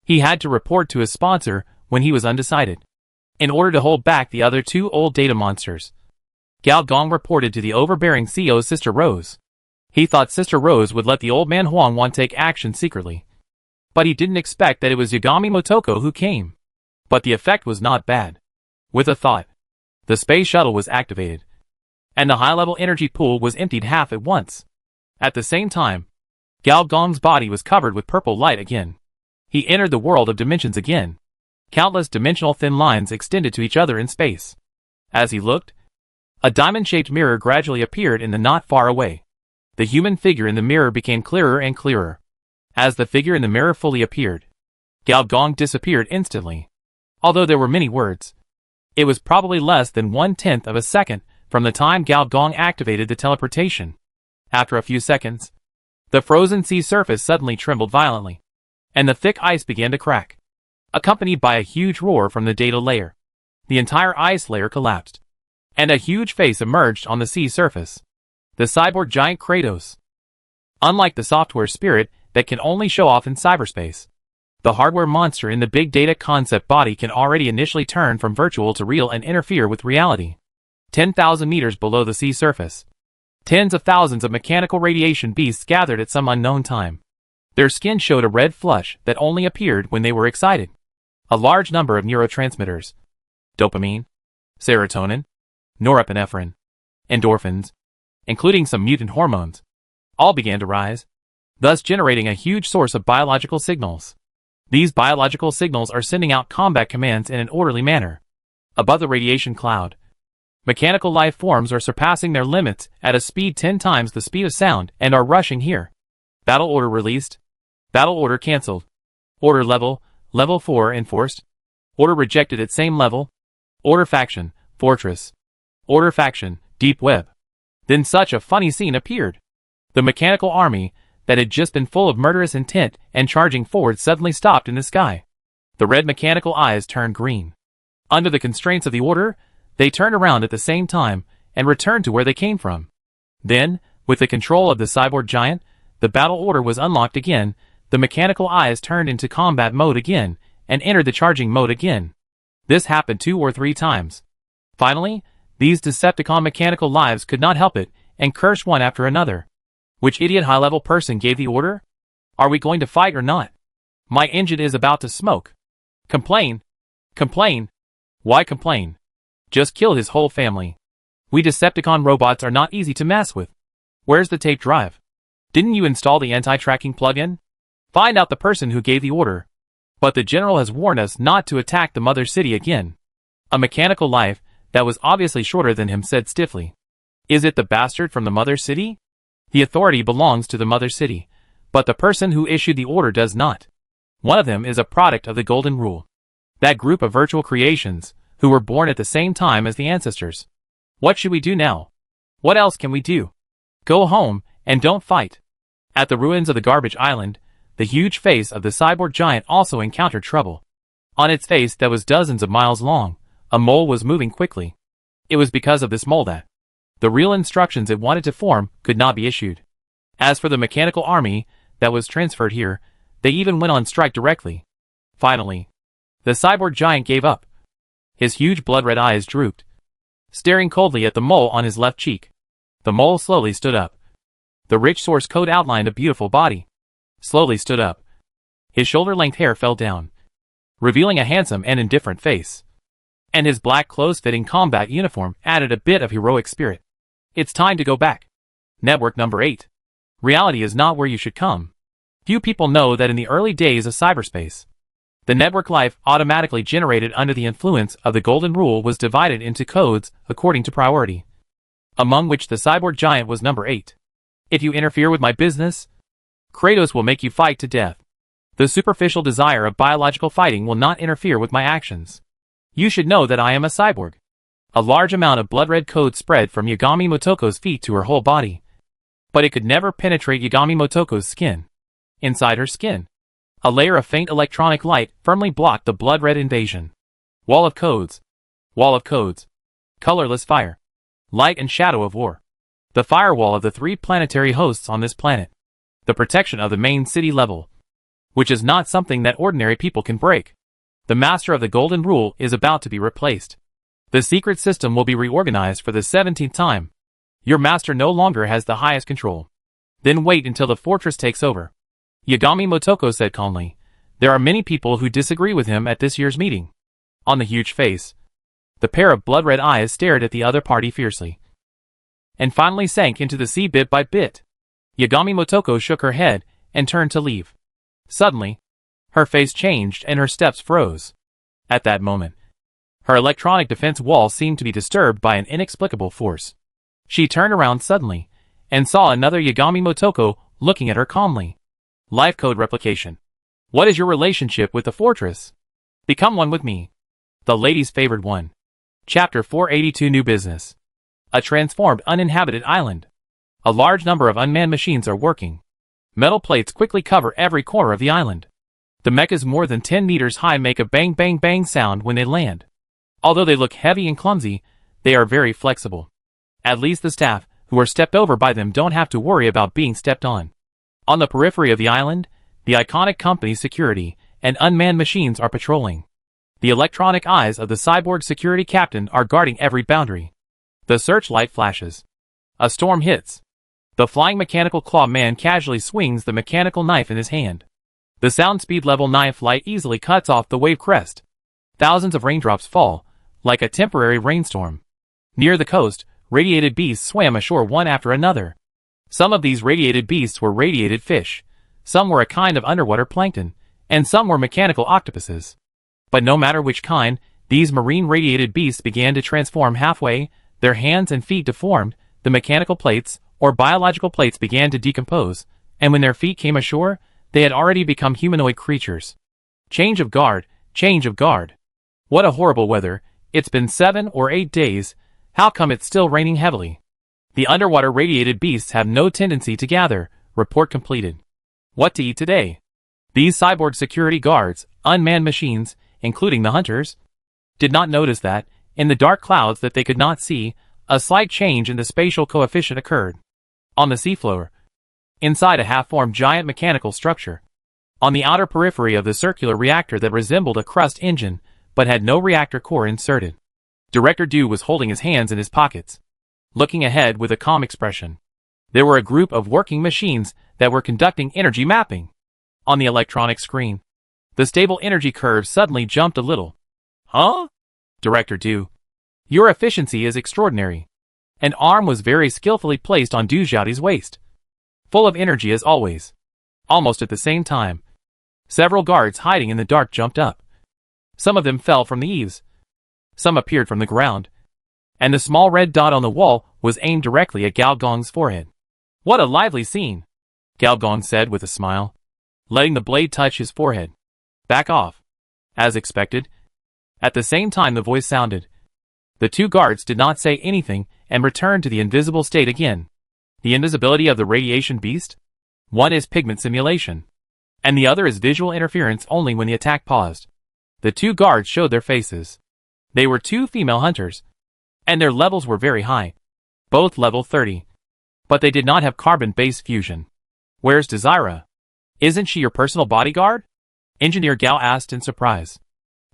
He had to report to his sponsor when he was undecided, in order to hold back the other 2 old data monsters. Gao Gong reported to the overbearing CEO's Sister Rose. He thought Sister Rose would let the old man Huang Wan take action secretly. But he didn't expect that it was Yagami Motoko who came. But the effect was not bad. With a thought, the space shuttle was activated, and the high-level energy pool was emptied half at once. At the same time, Gao Gong's body was covered with purple light again. He entered the world of dimensions again. Countless dimensional thin lines extended to each other in space. As he looked, a diamond-shaped mirror gradually appeared in the not far away. The human figure in the mirror became clearer and clearer. As the figure in the mirror fully appeared, Gao Gong disappeared instantly. Although there were many words, it was probably less than 1/10 of a second from the time Gao Gong activated the teleportation. After a few seconds, the frozen sea surface suddenly trembled violently, and the thick ice began to crack, accompanied by a huge roar from the data layer. The entire ice layer collapsed, and a huge face emerged on the sea surface. The cyborg giant Kratos. Unlike the software spirit that can only show off in cyberspace, the hardware monster in the big data concept body can already initially turn from virtual to real and interfere with reality. 10,000 meters below the sea surface, tens of thousands of mechanical radiation beasts gathered at some unknown time. Their skin showed a red flush that only appeared when they were excited. A large number of neurotransmitters, dopamine, serotonin, norepinephrine, endorphins, including some mutant hormones, all began to rise, thus generating a huge source of biological signals. These biological signals are sending out combat commands in an orderly manner. Above the radiation cloud, mechanical life forms are surpassing their limits at a speed 10 times the speed of sound and are rushing here. Battle order released. Battle order cancelled. Order level 4 enforced. Order rejected at same level. Order faction, fortress. Order faction, deep web. Then such a funny scene appeared. The mechanical army, that had just been full of murderous intent and charging forward, suddenly stopped in the sky. The red mechanical eyes turned green. Under the constraints of the order, they turned around at the same time and returned to where they came from. Then, with the control of the cyborg giant, the battle order was unlocked again. The mechanical eyes turned into combat mode again and entered the charging mode again. This happened 2 or 3 times. Finally, these Decepticon mechanical lives could not help it and cursed one after another. Which idiot high-level person gave the order? Are we going to fight or not? My engine is about to smoke. Complain. Complain. Why complain? Just kill his whole family. We Decepticon robots are not easy to mess with. Where's the tape drive? Didn't you install the anti-tracking plugin? Find out the person who gave the order. But the general has warned us not to attack the mother city again. A mechanical life that was obviously shorter than him said stiffly. Is it the bastard from the mother city? The authority belongs to the mother city, but the person who issued the order does not. One of them is a product of the Golden Rule. That group of virtual creations, who were born at the same time as the ancestors. What should we do now? What else can we do? Go home, and don't fight. At the ruins of the garbage island, the huge face of the cyborg giant also encountered trouble. On its face that was dozens of miles long, a mole was moving quickly. It was because of this mole that the real instructions it wanted to form could not be issued. As for the mechanical army that was transferred here, they even went on strike directly. Finally, the cyborg giant gave up. His huge blood-red eyes drooped, staring coldly at the mole on his left cheek. The mole slowly stood up. The rich source code outlined a beautiful body. Slowly stood up. His shoulder-length hair fell down, revealing a handsome and indifferent face. And his black clothes-fitting combat uniform added a bit of heroic spirit. It's time to go back. Network number 8. Reality is not where you should come. Few people know that in the early days of cyberspace, the network life automatically generated under the influence of the Golden Rule was divided into codes according to priority, among which the cyborg giant was number 8. If you interfere with my business, Kratos will make you fight to death. The superficial desire of biological fighting will not interfere with my actions. You should know that I am a cyborg. A large amount of blood-red code spread from Yagami Motoko's feet to her whole body. But it could never penetrate Yagami Motoko's skin. Inside her skin, a layer of faint electronic light firmly blocked the blood-red invasion. Wall of codes. Wall of codes. Colorless fire. Light and shadow of war. The firewall of the 3 planetary hosts on this planet. The protection of the main city level. Which is not something that ordinary people can break. The master of the Golden Rule is about to be replaced. The secret system will be reorganized for the 17th time. Your master no longer has the highest control. Then wait until the fortress takes over. Yagami Motoko said calmly. There are many people who disagree with him at this year's meeting. On the huge face, The pair of blood-red eyes stared at the other party fiercely, and finally sank into the sea bit by bit. Yagami Motoko shook her head and turned to leave. Suddenly, her face changed and her steps froze. At that moment, her electronic defense wall seemed to be disturbed by an inexplicable force. She turned around suddenly and saw another Yagami Motoko looking at her calmly. Life code replication. What is your relationship with the fortress? Become one with me. The lady's favored one. Chapter 482 New Business. A transformed uninhabited island. A large number of unmanned machines are working. Metal plates quickly cover every corner of the island. The mechas more than 10 meters high make a bang bang bang sound when they land. Although they look heavy and clumsy, they are very flexible. At least the staff, who are stepped over by them, don't have to worry about being stepped on. On the periphery of the island, the iconic company's security and unmanned machines are patrolling. The electronic eyes of the cyborg security captain are guarding every boundary. The searchlight flashes. A storm hits. The flying mechanical claw man casually swings the mechanical knife in his hand. The sound speed level knife light easily cuts off the wave crest. Thousands of raindrops fall, like a temporary rainstorm. Near the coast, radiated beasts swam ashore one after another. Some of these radiated beasts were radiated fish, some were a kind of underwater plankton, and some were mechanical octopuses. But no matter which kind, these marine radiated beasts began to transform halfway, their hands and feet deformed, the mechanical plates, or biological plates began to decompose, and when their feet came ashore, they had already become humanoid creatures. Change of guard, change of guard. What a horrible weather, it's been 7 or 8 days, how come it's still raining heavily? The underwater radiated beasts have no tendency to gather, report completed. What to eat today? These cyborg security guards, unmanned machines, including the hunters, did not notice that, in the dark clouds that they could not see, a slight change in the spatial coefficient occurred. On the seafloor, inside a half-formed giant mechanical structure, on the outer periphery of the circular reactor that resembled a crust engine, but had no reactor core inserted. Director Du was holding his hands in his pockets, looking ahead with a calm expression. There were a group of working machines that were conducting energy mapping. On the electronic screen, the stable energy curve suddenly jumped a little. Huh? Director Du. Your efficiency is extraordinary. An arm was very skillfully placed on Du Xiaoti's waist. Full of energy as always. Almost at the same time, several guards hiding in the dark jumped up. Some of them fell from the eaves. Some appeared from the ground. And the small red dot on the wall was aimed directly at Gao Gong's forehead. What a lively scene, Gao Gong said with a smile, letting the blade touch his forehead. Back off. As expected. At the same time the voice sounded. The two guards did not say anything and returned to the invisible state again. The invisibility of the radiation beast? One is pigment simulation, and the other is visual interference only when the attack paused. The two guards showed their faces. They were two female hunters, and their levels were very high. Both level 30. But they did not have carbon-based fusion. Where's Desira? Isn't she your personal bodyguard? Engineer Gao asked in surprise.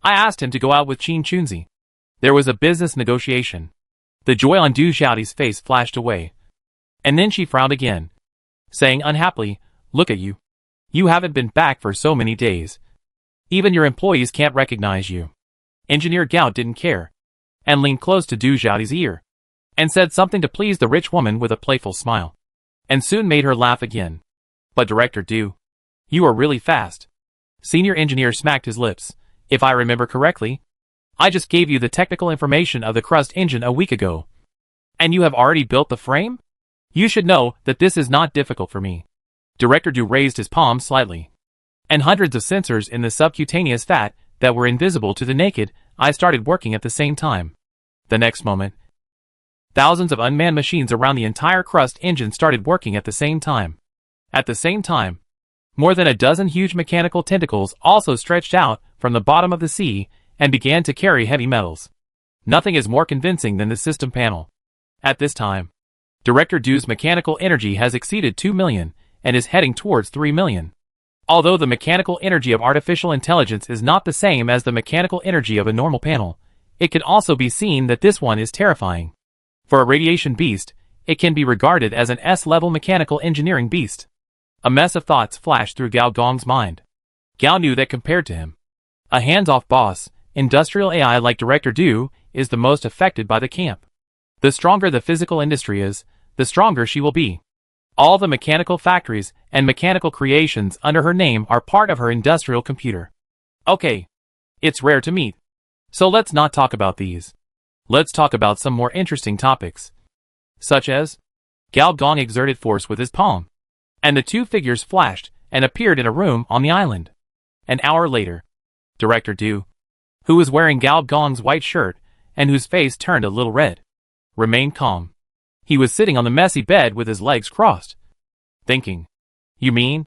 I asked him to go out with Qin Chunzi. There was a business negotiation. The joy on Du Xiaoti's face flashed away. And then she frowned again, saying unhappily, look at you. You haven't been back for so many days. Even your employees can't recognize you. Engineer Gao didn't care, and leaned close to Du Xiaoti's ear, and said something to please the rich woman with a playful smile, and soon made her laugh again. But Director Du, you are really fast. Senior engineer smacked his lips. If I remember correctly, I just gave you the technical information of the crust engine a week ago. And you have already built the frame? You should know that this is not difficult for me. Director Du raised his palm slightly. And hundreds of sensors in the subcutaneous fat that were invisible to the naked eye started working at the same time. The next moment, thousands of unmanned machines around the entire crust engine started working at the same time. At the same time, more than a dozen huge mechanical tentacles also stretched out from the bottom of the sea and began to carry heavy metals. Nothing is more convincing than the system panel. At this time, Director Du's mechanical energy has exceeded 2 million and is heading towards 3 million. Although the mechanical energy of artificial intelligence is not the same as the mechanical energy of a normal panel, it can also be seen that this one is terrifying. For a radiation beast, it can be regarded as an S-level mechanical engineering beast. A mess of thoughts flashed through Gao Gong's mind. Gao knew that compared to him, a hands-off boss, industrial AI like Director Do is the most affected by the camp. The stronger the physical industry is, the stronger she will be. All the mechanical factories and mechanical creations under her name are part of her industrial computer. Okay. It's rare to meet. So let's not talk about these. Let's talk about some more interesting topics. Such as, Gao Gong exerted force with his palm, and the two figures flashed and appeared in a room on the island. An hour later, Director Du, who was wearing Gao Gong's white shirt and whose face turned a little red, remained calm. He was sitting on the messy bed with his legs crossed, thinking, "You mean,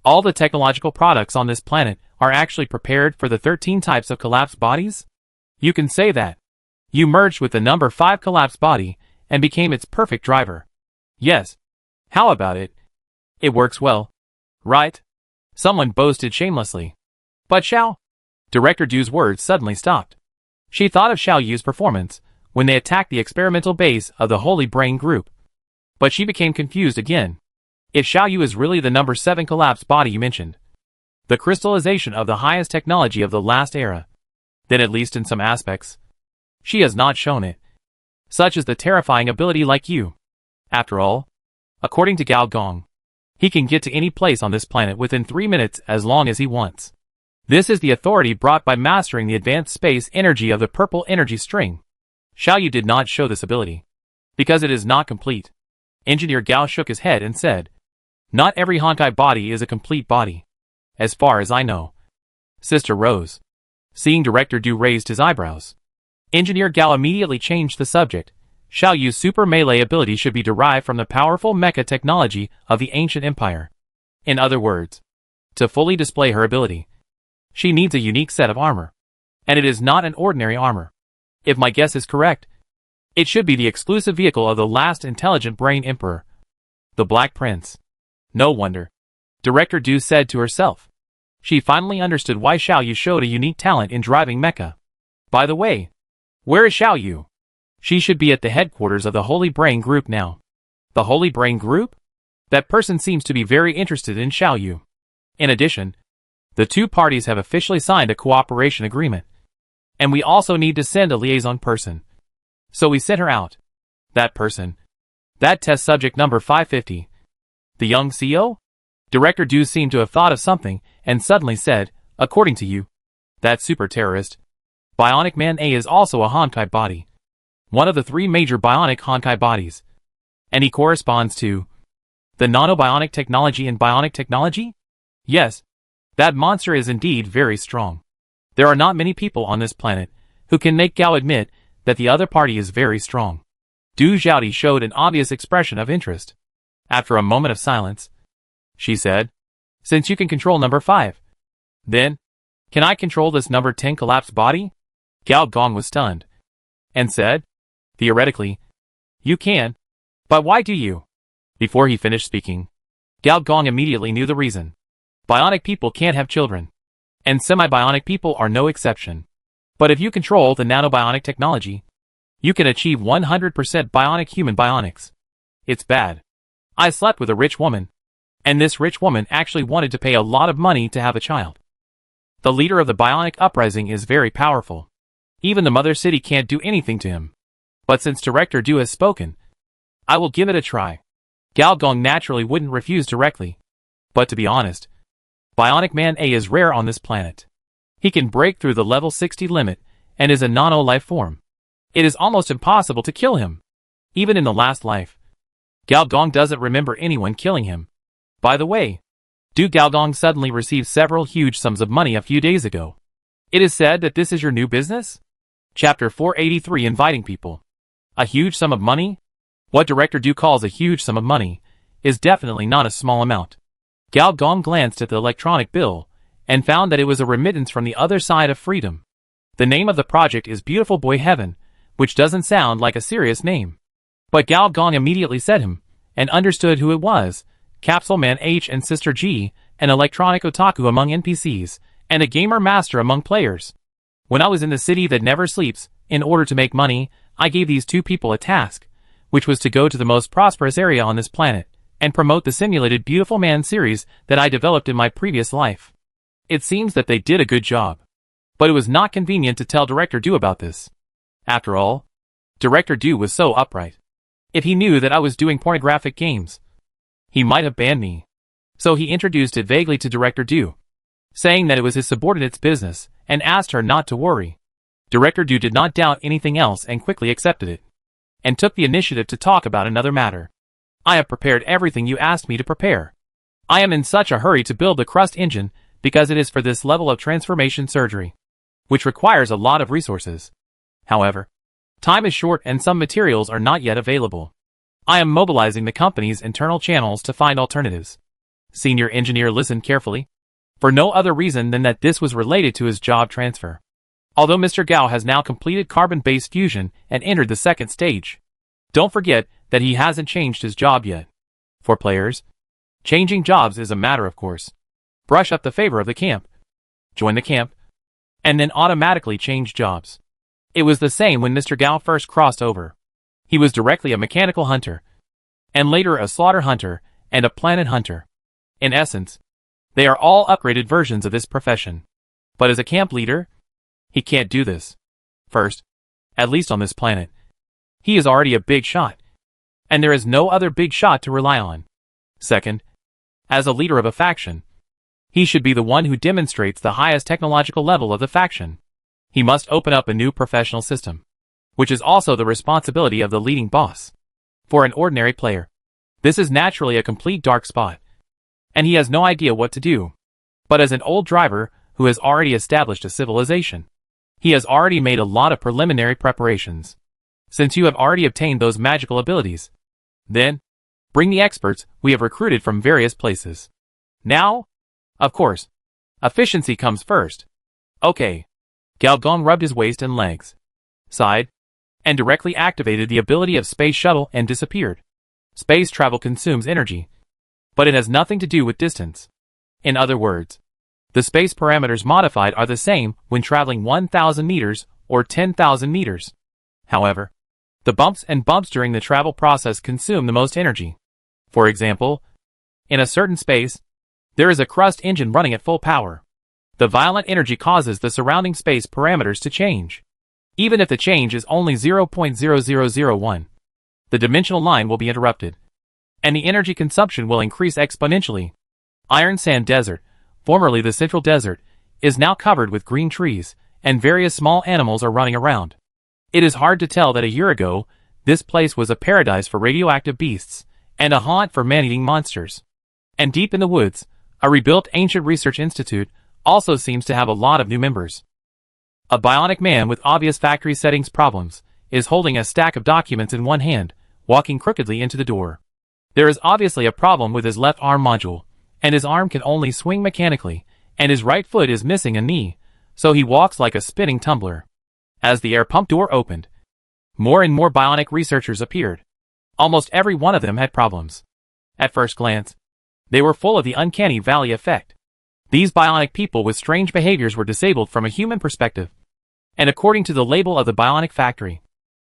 all the technological products on this planet are actually prepared for the 13 types of collapsed bodies? You can say that. You merged with the number 5 collapsed body and became its perfect driver. Yes. How about it? It works well, right?" Someone boasted shamelessly. But Xiao? Director Du's words suddenly stopped. She thought of Xiao Yu's performance when they attacked the experimental base of the Holy Brain Group. But she became confused again. If Xiao Yu is really the number 7 collapsed body you mentioned, the crystallization of the highest technology of the last era, then at least in some aspects, she has not shown it. Such is the terrifying ability like you. After all, according to Gao Gong, he can get to any place on this planet within 3 minutes as long as he wants. This is the authority brought by mastering the advanced space energy of the purple energy string. Xiao Yu did not show this ability, because it is not complete. Engineer Gao shook his head and said, "Not every Honkai body is a complete body, as far as I know." Sister Rose, seeing Director Du raised his eyebrows. Engineer Gao immediately changed the subject. Xiao Yu's super melee ability should be derived from the powerful mecha technology of the ancient empire. In other words, to fully display her ability, she needs a unique set of armor. And it is not an ordinary armor. If my guess is correct, it should be the exclusive vehicle of the last intelligent brain emperor, the Black Prince. No wonder, Director Du said to herself. She finally understood why Xiao Yu showed a unique talent in driving mecha. By the way, where is Xiao Yu? She should be at the headquarters of the Holy Brain Group now. The Holy Brain Group? That person seems to be very interested in Xiao Yu. In addition, the two parties have officially signed a cooperation agreement. And we also need to send a liaison person. So we sent her out. That person. That test subject number 550. The young CEO? Director Du seemed to have thought of something and suddenly said, "According to you, that super terrorist, Bionic Man A is also a Honkai body. One of the 3 major bionic Honkai bodies. And he corresponds to the nanobionic technology and bionic technology? Yes, that monster is indeed very strong. There are not many people on this planet who can make Gao admit that the other party is very strong." Du Xiaodi showed an obvious expression of interest. After a moment of silence, she said, "Since you can control number 5, then, can I control this number 10 collapsed body?" Gao Gong was stunned, and said, "Theoretically, you can. But why do you?" Before he finished speaking, Gao Gong immediately knew the reason. Bionic people can't have children, and semi-bionic people are no exception. But if you control the nanobionic technology, you can achieve 100% bionic human bionics. It's bad. I slept with a rich woman, and this rich woman actually wanted to pay a lot of money to have a child. The leader of the bionic uprising is very powerful. Even the mother city can't do anything to him. But since Director Du has spoken, I will give it a try. Gao Gong naturally wouldn't refuse directly. But to be honest, Bionic Man A is rare on this planet. He can break through the level 60 limit and is a nano-life form. It is almost impossible to kill him. Even in the last life, Gao Gong doesn't remember anyone killing him. By the way, Du Gao Gong suddenly received several huge sums of money a few days ago. It is said that this is your new business? Chapter 483 Inviting People. A huge sum of money? What Director Du calls a huge sum of money is definitely not a small amount. Gao Gong glanced at the electronic bill and found that it was a remittance from the other side of freedom. The name of the project is Beautiful Boy Heaven, which doesn't sound like a serious name. But Gao Gong immediately said him, and understood who it was: Capsule Man H and Sister G, an electronic otaku among NPCs, and a gamer master among players. When I was in the city that never sleeps, in order to make money, I gave these two people a task, which was to go to the most prosperous area on this planet, and promote the simulated Beautiful Man series that I developed in my previous life. It seems that they did a good job. But it was not convenient to tell Director Du about this. After all, Director Du was so upright. If he knew that I was doing pornographic games, he might have banned me. So he introduced it vaguely to Director Du, saying that it was his subordinate's business, and asked her not to worry. Director Du did not doubt anything else and quickly accepted it, and took the initiative to talk about another matter. I have prepared everything you asked me to prepare. I am in such a hurry to build the crust engine because it is for this level of transformation surgery, which requires a lot of resources. However, time is short and some materials are not yet available. I am mobilizing the company's internal channels to find alternatives. Senior engineer listened carefully, for no other reason than that this was related to his job transfer. Although Mr. Gao has now completed carbon-based fusion and entered the second stage, don't forget that he hasn't changed his job yet. For players, changing jobs is a matter of course. Brush up the favor of the camp, join the camp, and then automatically change jobs. It was the same when Mr. Gao first crossed over. He was directly a mechanical hunter, and later a slaughter hunter and a planet hunter. In essence, they are all upgraded versions of this profession. But as a camp leader, he can't do this. First, at least on this planet, he is already a big shot, and there is no other big shot to rely on. Second, as a leader of a faction, he should be the one who demonstrates the highest technological level of the faction. He must open up a new professional system, which is also the responsibility of the leading boss. For an ordinary player, this is naturally a complete dark spot, and he has no idea what to do. But as an old driver who has already established a civilization, he has already made a lot of preliminary preparations. Since you have already obtained those magical abilities, then bring the experts we have recruited from various places. Now, of course, efficiency comes first. Okay. Gao Gong rubbed his waist and legs, sighed, and directly activated the ability of Space Shuttle and disappeared. Space travel consumes energy, but it has nothing to do with distance. In other words, the space parameters modified are the same when traveling 1,000 meters or 10,000 meters. However, the bumps and bumps during the travel process consume the most energy. For example, in a certain space, there is a crust engine running at full power. The violent energy causes the surrounding space parameters to change. Even if the change is only 0.0001, the dimensional line will be interrupted, and the energy consumption will increase exponentially. Iron Sand Desert, formerly the Central Desert, is now covered with green trees, and various small animals are running around. It is hard to tell that a year ago, this place was a paradise for radioactive beasts, and a haunt for man-eating monsters. And deep in the woods, a rebuilt ancient research institute also seems to have a lot of new members. A bionic man with obvious factory settings problems is holding a stack of documents in one hand, walking crookedly into the door. There is obviously a problem with his left arm module, and his arm can only swing mechanically, and his right foot is missing a knee, so he walks like a spinning tumbler. As the air pump door opened, more and more bionic researchers appeared. Almost every one of them had problems. At first glance, they were full of the uncanny valley effect. These bionic people with strange behaviors were disabled from a human perspective, and according to the label of the bionic factory,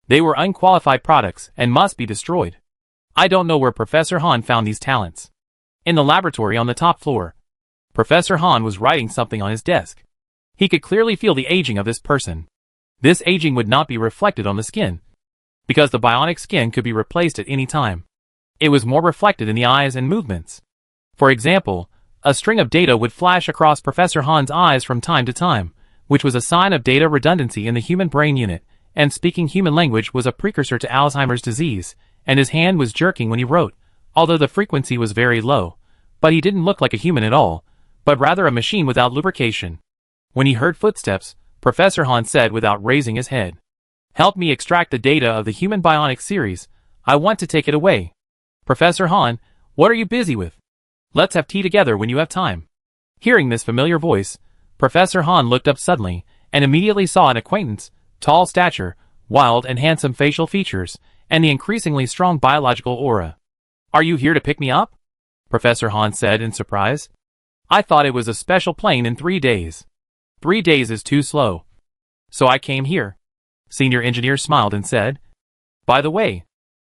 they were unqualified products and must be destroyed. I don't know where Professor Han found these talents. In the laboratory on the top floor, Professor Han was writing something on his desk. He could clearly feel the aging of this person. This aging would not be reflected on the skin, because the bionic skin could be replaced at any time. It was more reflected in the eyes and movements. For example, a string of data would flash across Professor Han's eyes from time to time, which was a sign of data redundancy in the human brain unit, and speaking human language was a precursor to Alzheimer's disease, and his hand was jerking when he wrote, although the frequency was very low. But he didn't look like a human at all, but rather a machine without lubrication. When he heard footsteps, Professor Han said without raising his head, "Help me extract the data of the human bionic series. I want to take it away." "Professor Han, what are you busy with? Let's have tea together when you have time." Hearing this familiar voice, Professor Han looked up suddenly, and immediately saw an acquaintance, tall stature, wild and handsome facial features, and the increasingly strong biological aura. "Are you here to pick me up?" Professor Han said in surprise. "I thought it was a special plane in 3 days. 3 days is too slow. So I came here." Senior engineer smiled and said, "By the way,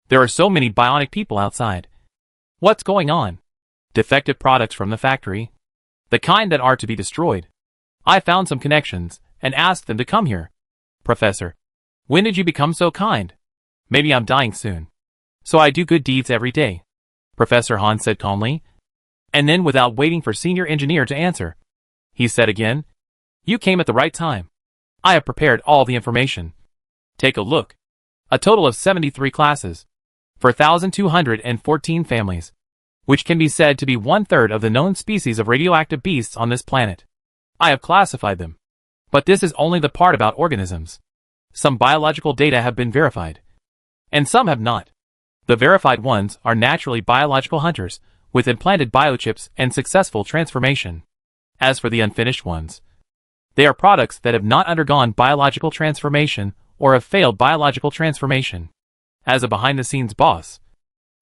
there are so many bionic people outside. What's going on?" "Defective products from the factory. The kind that are to be destroyed. I found some connections, and asked them to come here. Professor, when did you become so kind? Maybe I'm dying soon. So I do good deeds every day, Professor Han said calmly. And then without waiting for Senior Engineer to answer, he said again, you came at the right time. I have prepared all the information. Take a look. A total of 73 classes, for 1,214 families, which can be said to be 1/3 of the known species of radioactive beasts on this planet. I have classified them. But this is only the part about organisms. Some biological data have been verified, and some have not. The verified ones are naturally biological hunters, with implanted biochips and successful transformation. As for the unfinished ones, they are products that have not undergone biological transformation or have failed biological transformation. As a behind-the-scenes boss,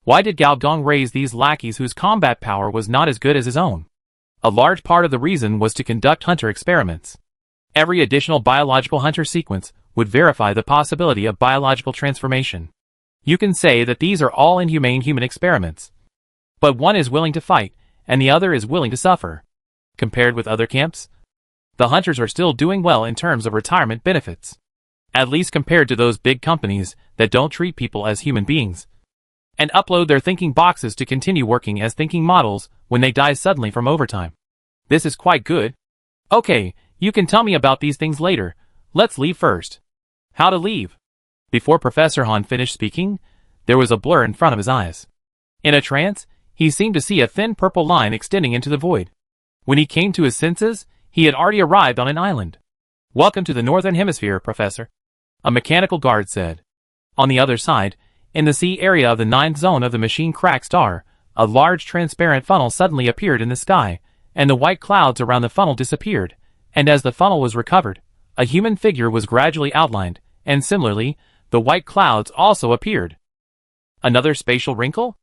why did Gao Gong raise these lackeys whose combat power was not as good as his own? A large part of the reason was to conduct hunter experiments. Every additional biological hunter sequence would verify the possibility of biological transformation. You can say that these are all inhumane human experiments. But one is willing to fight, and the other is willing to suffer. Compared with other camps, the hunters are still doing well in terms of retirement benefits. At least compared to those big companies that don't treat people as human beings and upload their thinking boxes to continue working as thinking models when they die suddenly from overtime. This is quite good. Okay, you can tell me about these things later. Let's leave first. How to leave? Before Professor Han finished speaking, there was a blur in front of his eyes. In a trance, he seemed to see a thin purple line extending into the void. When he came to his senses, he had already arrived on an island. Welcome to the Northern Hemisphere, Professor, a mechanical guard said. On the other side, in the sea area of the 9th zone of the machine crack star, a large transparent funnel suddenly appeared in the sky, and the white clouds around the funnel disappeared, and as the funnel was recovered, a human figure was gradually outlined, and similarly, the white clouds also appeared. Another spatial wrinkle?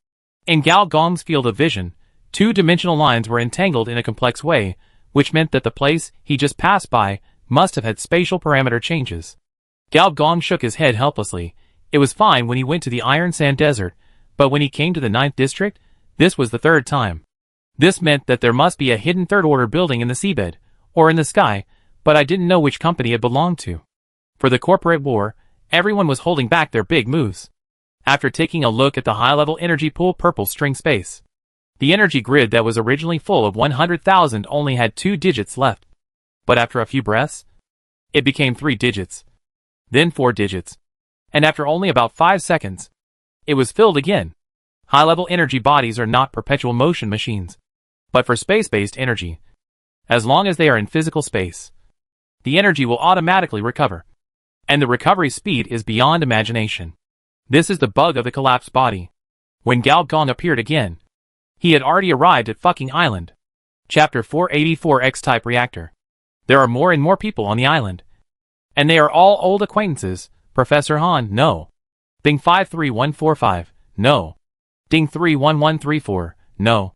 In Gao Gong's field of vision, two-dimensional lines were entangled in a complex way, which meant that the place he just passed by must have had spatial parameter changes. Gao Gong shook his head helplessly. It was fine when he went to the Iron Sand Desert, but when he came to the 9th district, this was the third time. This meant that there must be a hidden third-order building in the seabed, or in the sky, but I didn't know which company it belonged to. For the corporate war, everyone was holding back their big moves. After taking a look at the high-level energy pool purple string space, the energy grid that was originally full of 100,000 only had 2 digits left. But after a few breaths, it became 3 digits, then 4 digits, and after only about 5 seconds, it was filled again. High-level energy bodies are not perpetual motion machines, but for space-based energy, as long as they are in physical space, the energy will automatically recover, and the recovery speed is beyond imagination. This is the bug of the collapsed body. When Gao Gong appeared again, he had already arrived at fucking island. Chapter 484 X-Type Reactor. There are more and more people on the island, and they are all old acquaintances. Professor Han, no. Ding 53145, no. Ding 31134, no.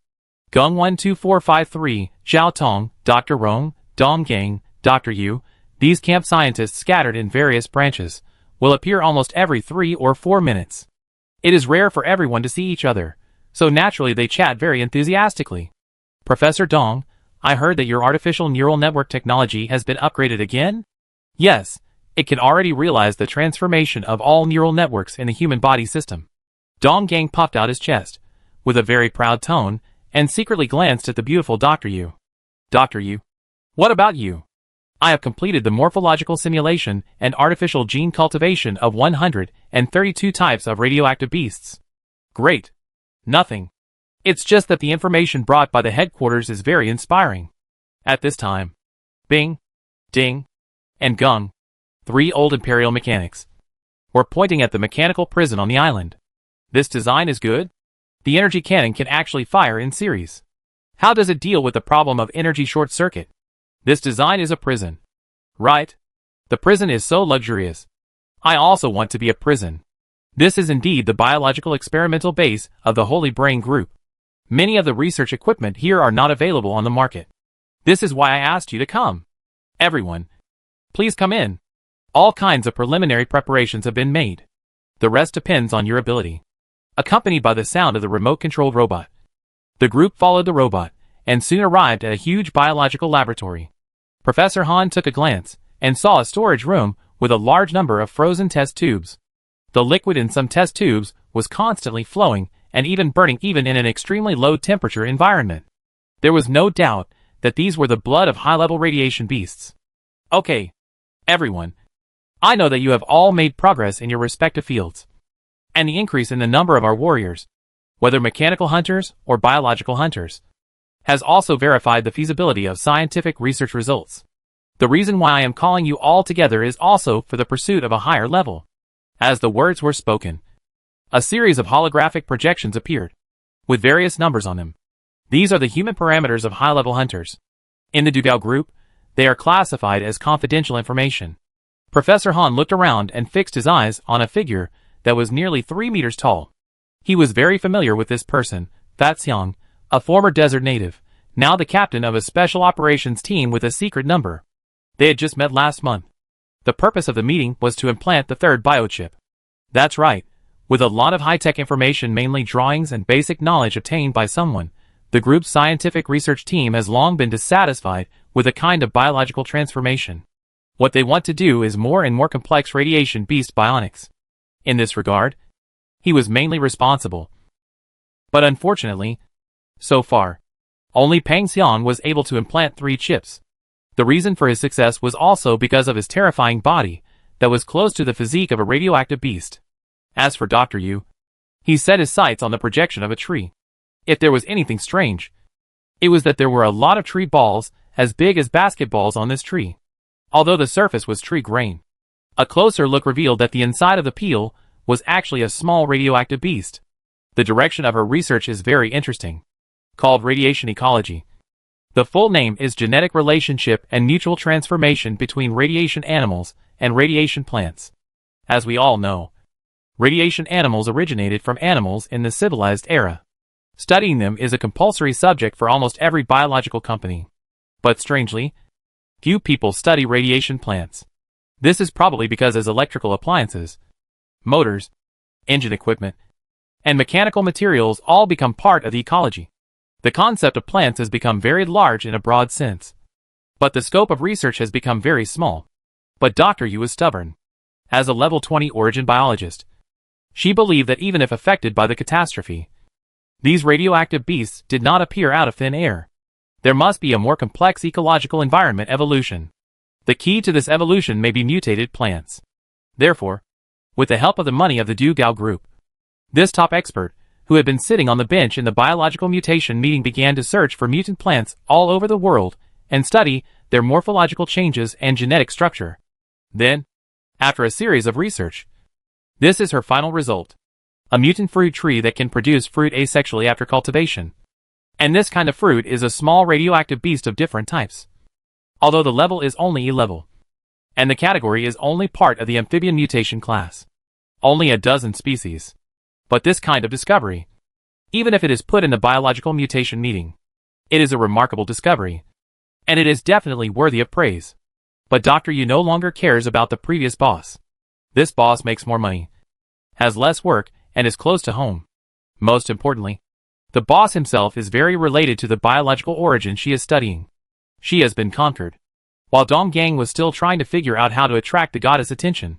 Gung 12453, Zhao Tong, Dr. Rong, Dong Gang, Dr. Yu, these camp scientists scattered in various branches, will appear almost every 3 or 4 minutes. It is rare for everyone to see each other, so naturally they chat very enthusiastically. Professor Dong, I heard that your artificial neural network technology has been upgraded again? Yes, it can already realize the transformation of all neural networks in the human body system. Dong Gang puffed out his chest, with a very proud tone, and secretly glanced at the beautiful Dr. Yu. Dr. Yu? What about you? I have completed the morphological simulation and artificial gene cultivation of 132 types of radioactive beasts. Great. Nothing. It's just that the information brought by the headquarters is very inspiring. At this time, Bing, Ding, and Gung, 3 old Imperial mechanics, were pointing at the mechanical prison on the island. This design is good. The energy cannon can actually fire in series. How does it deal with the problem of energy short circuit? This design is a prison. Right? The prison is so luxurious. I also want to be a prison. This is indeed the biological experimental base of the Holy Brain Group. Many of the research equipment here are not available on the market. This is why I asked you to come. Everyone, please come in. All kinds of preliminary preparations have been made. The rest depends on your ability. Accompanied by the sound of the remote-controlled robot, the group followed the robot, and soon arrived at a huge biological laboratory. Professor Han took a glance, and saw a storage room with a large number of frozen test tubes. The liquid in some test tubes was constantly flowing and even burning even in an extremely low temperature environment. There was no doubt that these were the blood of high-level radiation beasts. Okay, everyone. I know that you have all made progress in your respective fields. And the increase in the number of our warriors, whether mechanical hunters or biological hunters, has also verified the feasibility of scientific research results. The reason why I am calling you all together is also for the pursuit of a higher level. As the words were spoken, a series of holographic projections appeared, with various numbers on them. These are the human parameters of high-level hunters. In the Dugao group, they are classified as confidential information. Professor Han looked around and fixed his eyes on a figure that was nearly 3 meters tall. He was very familiar with this person, Fat Xiang, a former desert native, now the captain of a special operations team with a secret number. They had just met last month. The purpose of the meeting was to implant the third biochip. That's right. With a lot of high-tech information, mainly drawings and basic knowledge obtained by someone, the group's scientific research team has long been dissatisfied with a kind of biological transformation. What they want to do is more and more complex radiation beast bionics. In this regard, he was mainly responsible. But unfortunately, so far, only Pang Xian was able to implant 3 chips. The reason for his success was also because of his terrifying body that was close to the physique of a radioactive beast. As for Dr. Yu, he set his sights on the projection of a tree. If there was anything strange, it was that there were a lot of tree balls as big as basketballs on this tree. Although the surface was tree grain, a closer look revealed that the inside of the peel was actually a small radioactive beast. The direction of her research is very interesting, called radiation ecology. The full name is Genetic Relationship and Mutual Transformation between Radiation Animals and Radiation Plants. As we all know, radiation animals originated from animals in the civilized era. Studying them is a compulsory subject for almost every biological company. But strangely, few people study radiation plants. This is probably because as electrical appliances, motors, engine equipment, and mechanical materials all become part of the ecology, the concept of plants has become very large in a broad sense. But the scope of research has become very small. But Dr. Yu is stubborn. As a level 20 origin biologist, she believed that even if affected by the catastrophe, these radioactive beasts did not appear out of thin air. There must be a more complex ecological environment evolution. The key to this evolution may be mutated plants. Therefore, with the help of the money of the Dugao group, this top expert, who had been sitting on the bench in the biological mutation meeting, began to search for mutant plants all over the world and study their morphological changes and genetic structure. Then, after a series of research, this is her final result. A mutant fruit tree that can produce fruit asexually after cultivation. And this kind of fruit is a small radioactive beast of different types. Although the level is only E level, and the category is only part of the amphibian mutation class. Only a dozen species. But this kind of discovery, even if it is put in the biological mutation meeting, it is a remarkable discovery. And it is definitely worthy of praise. But Dr. Yu no longer cares about the previous boss. This boss makes more money, has less work, and is close to home. Most importantly, the boss himself is very related to the biological origin she is studying. She has been conquered. While Dong Gang was still trying to figure out how to attract the goddess' attention,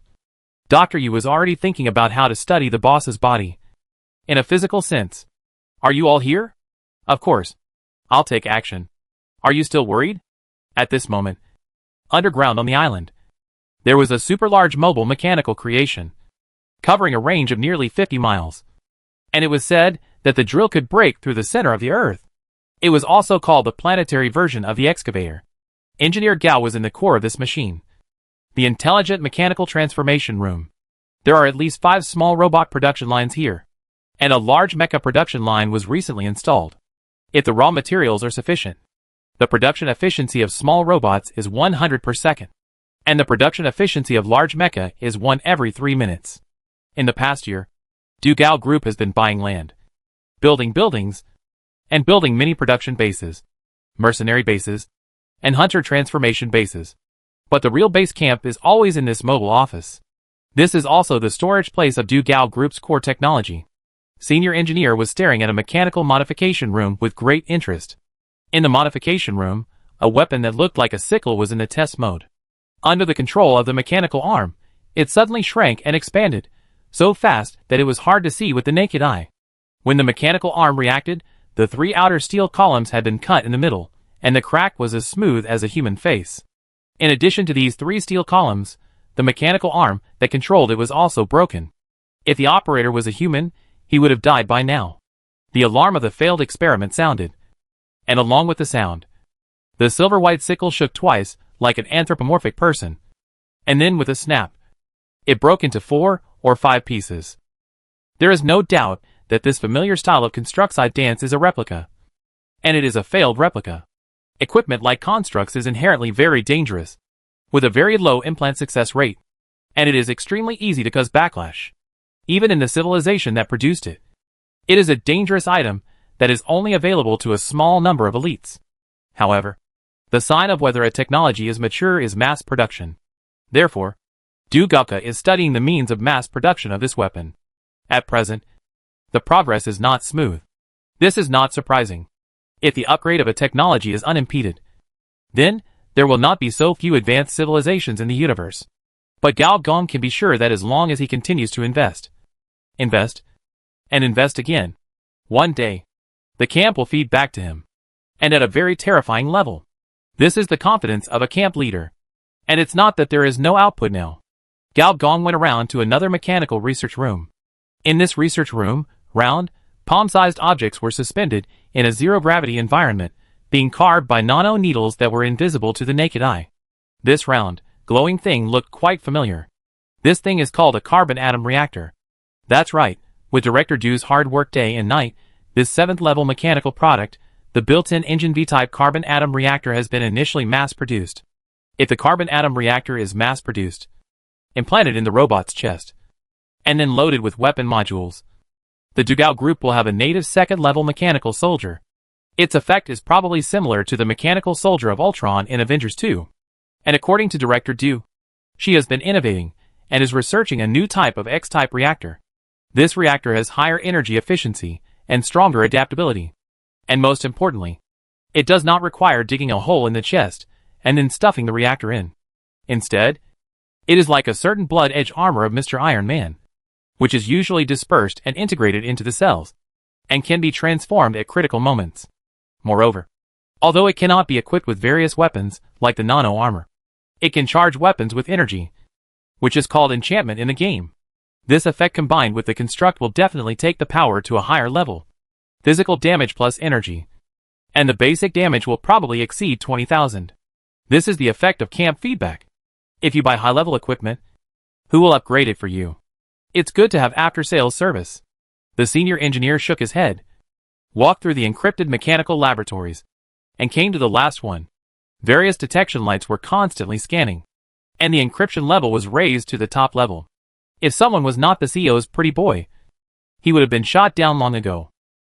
Dr. Yu was already thinking about how to study the boss's body. In a physical sense. Are you all here? Of course. I'll take action. Are you still worried? At this moment, underground on the island, there was a super large mobile mechanical creation, covering a range of nearly 50 miles. And it was said that the drill could break through the center of the Earth. It was also called the planetary version of the excavator. Engineer Gao was in the core of this machine. The Intelligent Mechanical Transformation Room. There are at least 5 small robot production lines here, and a large mecha production line was recently installed. If the raw materials are sufficient, the production efficiency of small robots is 100 per second, and the production efficiency of large mecha is 1 every 3 minutes. In the past year, Dugao Group has been buying land, building buildings, and building mini production bases, mercenary bases, and hunter transformation bases. But the real base camp is always in this mobile office. This is also the storage place of Dugao Group's core technology. Senior engineer was staring at a mechanical modification room with great interest. In the modification room, a weapon that looked like a sickle was in the test mode. Under the control of the mechanical arm, it suddenly shrank and expanded, so fast that it was hard to see with the naked eye. When the mechanical arm reacted, the 3 outer steel columns had been cut in the middle, and the crack was as smooth as a human face. In addition to these 3 steel columns, the mechanical arm that controlled it was also broken. If the operator was a human, he would have died by now. The alarm of the failed experiment sounded. And along with the sound, the silver-white sickle shook twice like an anthropomorphic person. And then with a snap, it broke into 4 or 5 pieces. There is no doubt that this familiar style of construct-side dance is a replica. And it is a failed replica. Equipment like constructs is inherently very dangerous, with a very low implant success rate. And it is extremely easy to cause backlash, even in the civilization that produced it. It is a dangerous item that is only available to a small number of elites. However, the sign of whether a technology is mature is mass production. Therefore, Dugauka is studying the means of mass production of this weapon. At present, the progress is not smooth. This is not surprising. If the upgrade of a technology is unimpeded, then there will not be so few advanced civilizations in the universe. But Gao Gong can be sure that as long as he continues to invest, and invest again, one day, the camp will feed back to him. And at a very terrifying level. This is the confidence of a camp leader. And it's not that there is no output now. Gao Gong went around to another mechanical research room. In this research room, round, palm-sized objects were suspended in a zero-gravity environment, being carved by nano needles that were invisible to the naked eye. This round, glowing thing looked quite familiar. This thing is called a carbon atom reactor. That's right, with Director Du's hard work day and night, this 7th-level mechanical product, the built-in engine V-type carbon atom reactor has been initially mass-produced. If the carbon atom reactor is mass-produced, implanted in the robot's chest, and then loaded with weapon modules, the Dugao group will have a native 2nd-level mechanical soldier. Its effect is probably similar to the mechanical soldier of Ultron in Avengers 2. And according to Director Du, she has been innovating and is researching a new type of X-type reactor. This reactor has higher energy efficiency and stronger adaptability. And most importantly, it does not require digging a hole in the chest and then stuffing the reactor in. Instead, it is like a certain blood edge armor of Mr. Iron Man, which is usually dispersed and integrated into the cells, and can be transformed at critical moments. Moreover, although it cannot be equipped with various weapons, like the nano armor, it can charge weapons with energy, which is called enchantment in the game. This effect combined with the construct will definitely take the power to a higher level. Physical damage plus energy. And the basic damage will probably exceed 20,000. This is the effect of camp feedback. If you buy high-level equipment, who will upgrade it for you? It's good to have after-sales service. The senior engineer shook his head, walked through the encrypted mechanical laboratories, and came to the last one. Various detection lights were constantly scanning, and the encryption level was raised to the top level. If someone was not the CEO's pretty boy, he would have been shot down long ago.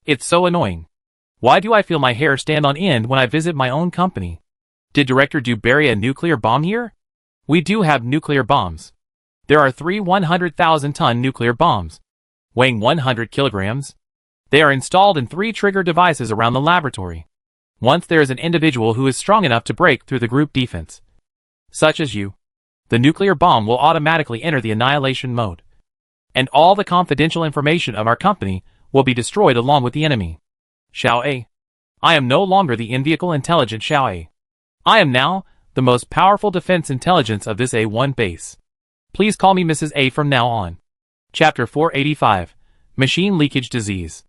It's so annoying. Why do I feel my hair stand on end when I visit my own company? Did Director Du bury a nuclear bomb here? We do have nuclear bombs. There are 3 100,000-ton nuclear bombs, weighing 100 kilograms. They are installed in 3 trigger devices around the laboratory. Once there is an individual who is strong enough to break through the group defense, such as you, the nuclear bomb will automatically enter the annihilation mode. And all the confidential information of our company will be destroyed along with the enemy. Xiao A. I am no longer the in-vehicle intelligent Xiao A. I am now the most powerful defense intelligence of this A1 base. Please call me Mrs. A from now on. Chapter 485. Machine Leakage Disease.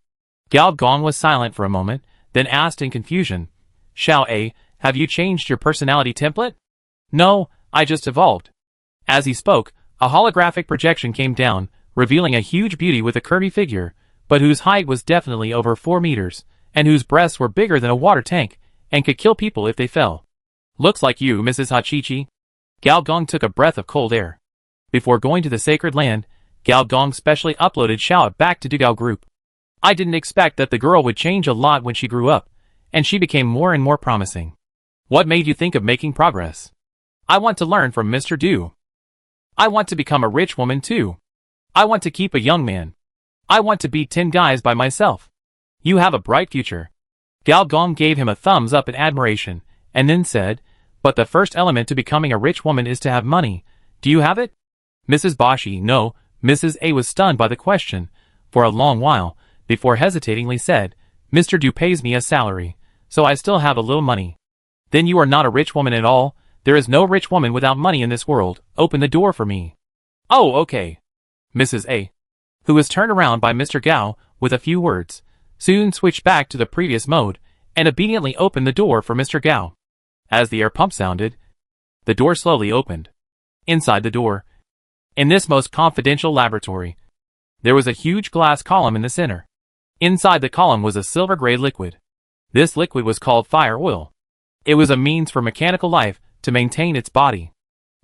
Gao Gong was silent for a moment, then asked in confusion, Xiao A, have you changed your personality template? No, I just evolved. As he spoke, a holographic projection came down, revealing a huge beauty with a curvy figure, but whose height was definitely over 4 meters, and whose breasts were bigger than a water tank, and could kill people if they fell. Looks like you, Mrs. Hachichi. Gao Gong took a breath of cold air. Before going to the sacred land, Gao Gong specially uploaded Xiao back to Dugao Group. I didn't expect that the girl would change a lot when she grew up, and she became more and more promising. What made you think of making progress? I want to learn from Mr. Du. I want to become a rich woman too. I want to keep a young man. I want to beat 10 guys by myself. You have a bright future. Gao Gong gave him a thumbs up in admiration, and then said, But the first element to becoming a rich woman is to have money. Do you have it? Mrs. Boshi, no. Mrs. A was stunned by the question, for a long while, before hesitatingly said, Mr. Du pays me a salary, so I still have a little money. Then you are not a rich woman at all. There is no rich woman without money in this world. Open the door for me. Oh, okay. Mrs. A, who was turned around by Mr. Gao with a few words, soon switched back to the previous mode, and obediently opened the door for Mr. Gao. As the air pump sounded, the door slowly opened. Inside the door, in this most confidential laboratory, there was a huge glass column in the center. Inside the column was a silver-gray liquid. This liquid was called fire oil. It was a means for mechanical life to maintain its body.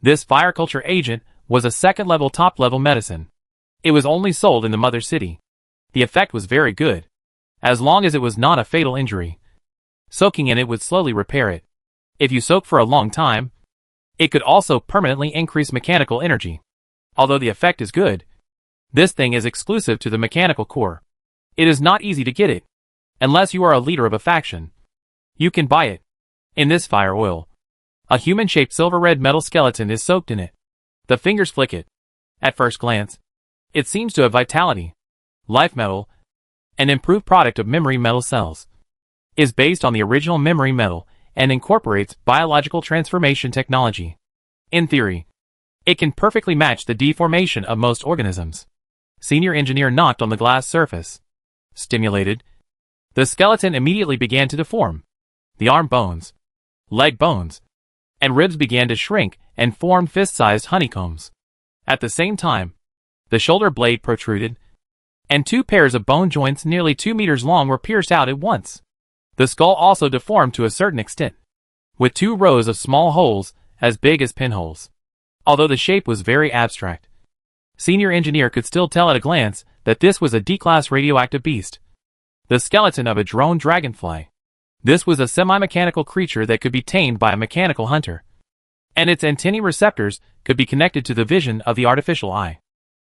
This fire culture agent was a second-level top-level medicine. It was only sold in the mother city. The effect was very good, as long as it was not a fatal injury. Soaking in it would slowly repair it. If you soak for a long time, it could also permanently increase mechanical energy. Although the effect is good, this thing is exclusive to the mechanical core. It is not easy to get it, unless you are a leader of a faction. You can buy it. In this fire oil, a human-shaped silver-red metal skeleton is soaked in it. The fingers flick it. At first glance, it seems to have vitality. Life metal, an improved product of memory metal cells, is based on the original memory metal and incorporates biological transformation technology. In theory, it can perfectly match the deformation of most organisms. Senior engineer knocked on the glass surface. Stimulated, the skeleton immediately began to deform. The arm bones, leg bones, and ribs began to shrink and formed fist-sized honeycombs. At the same time, the shoulder blade protruded, and two pairs of bone joints nearly 2 meters long were pierced out at once. The skull also deformed to a certain extent, with 2 rows of small holes as big as pinholes. Although the shape was very abstract, senior engineer could still tell at a glance that this was a D-class radioactive beast. The skeleton of a drone dragonfly. This was a semi-mechanical creature that could be tamed by a mechanical hunter, and its antennae receptors could be connected to the vision of the artificial eye.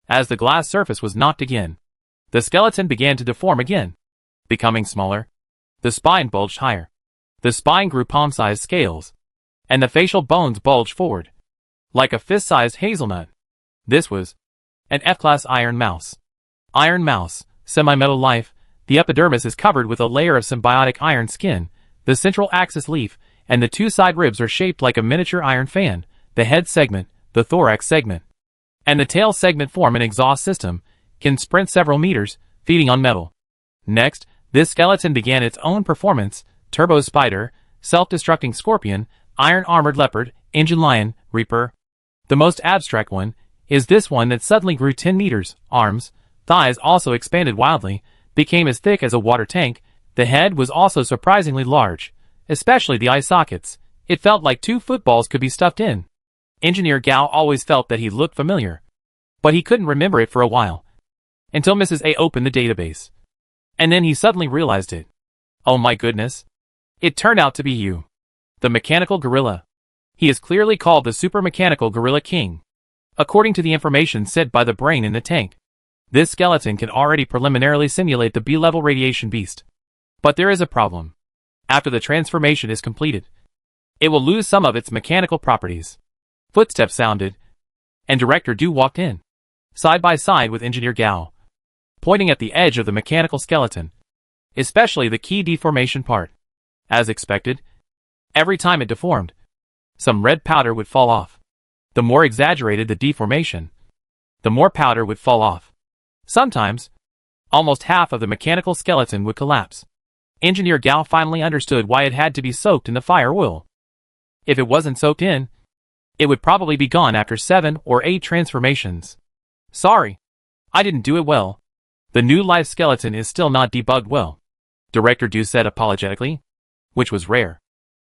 As the glass surface was knocked again, the skeleton began to deform again, becoming smaller. The spine bulged higher. The spine grew palm-sized scales, and the facial bones bulged forward, like a fist-sized hazelnut. This was an F-class iron mouse. Iron mouse, semi-metal life. The epidermis is covered with a layer of symbiotic iron skin. The central axis leaf and the 2 side ribs are shaped like a miniature iron fan. The head segment, the thorax segment, and the tail segment form an exhaust system, can sprint several meters, feeding on metal. Next, this skeleton began its own performance: turbo spider, self-destructing scorpion, iron-armored leopard, engine lion, reaper. The most abstract one is this one that suddenly grew 10 meters. Arms, thighs also expanded wildly, became as thick as a water tank. The head was also surprisingly large, especially the eye sockets. It felt like 2 footballs could be stuffed in. Engineer Gao always felt that he looked familiar, but he couldn't remember it for a while, until Mrs. A opened the database. And then he suddenly realized it. Oh my goodness. It turned out to be you. The mechanical gorilla. He is clearly called the super mechanical gorilla king. According to the information sent by the brain in the tank, this skeleton can already preliminarily simulate the B-level radiation beast. But there is a problem. After the transformation is completed, it will lose some of its mechanical properties. Footsteps sounded, and Director Du walked in, side by side with Engineer Gao, pointing at the edge of the mechanical skeleton, especially the key deformation part. As expected, every time it deformed, some red powder would fall off. The more exaggerated the deformation, the more powder would fall off. Sometimes, almost half of the mechanical skeleton would collapse. Engineer Gao finally understood why it had to be soaked in the fire oil. If it wasn't soaked in, it would probably be gone after 7 or 8 transformations. Sorry, I didn't do it well. The new life skeleton is still not debugged well, Director Du said apologetically, which was rare.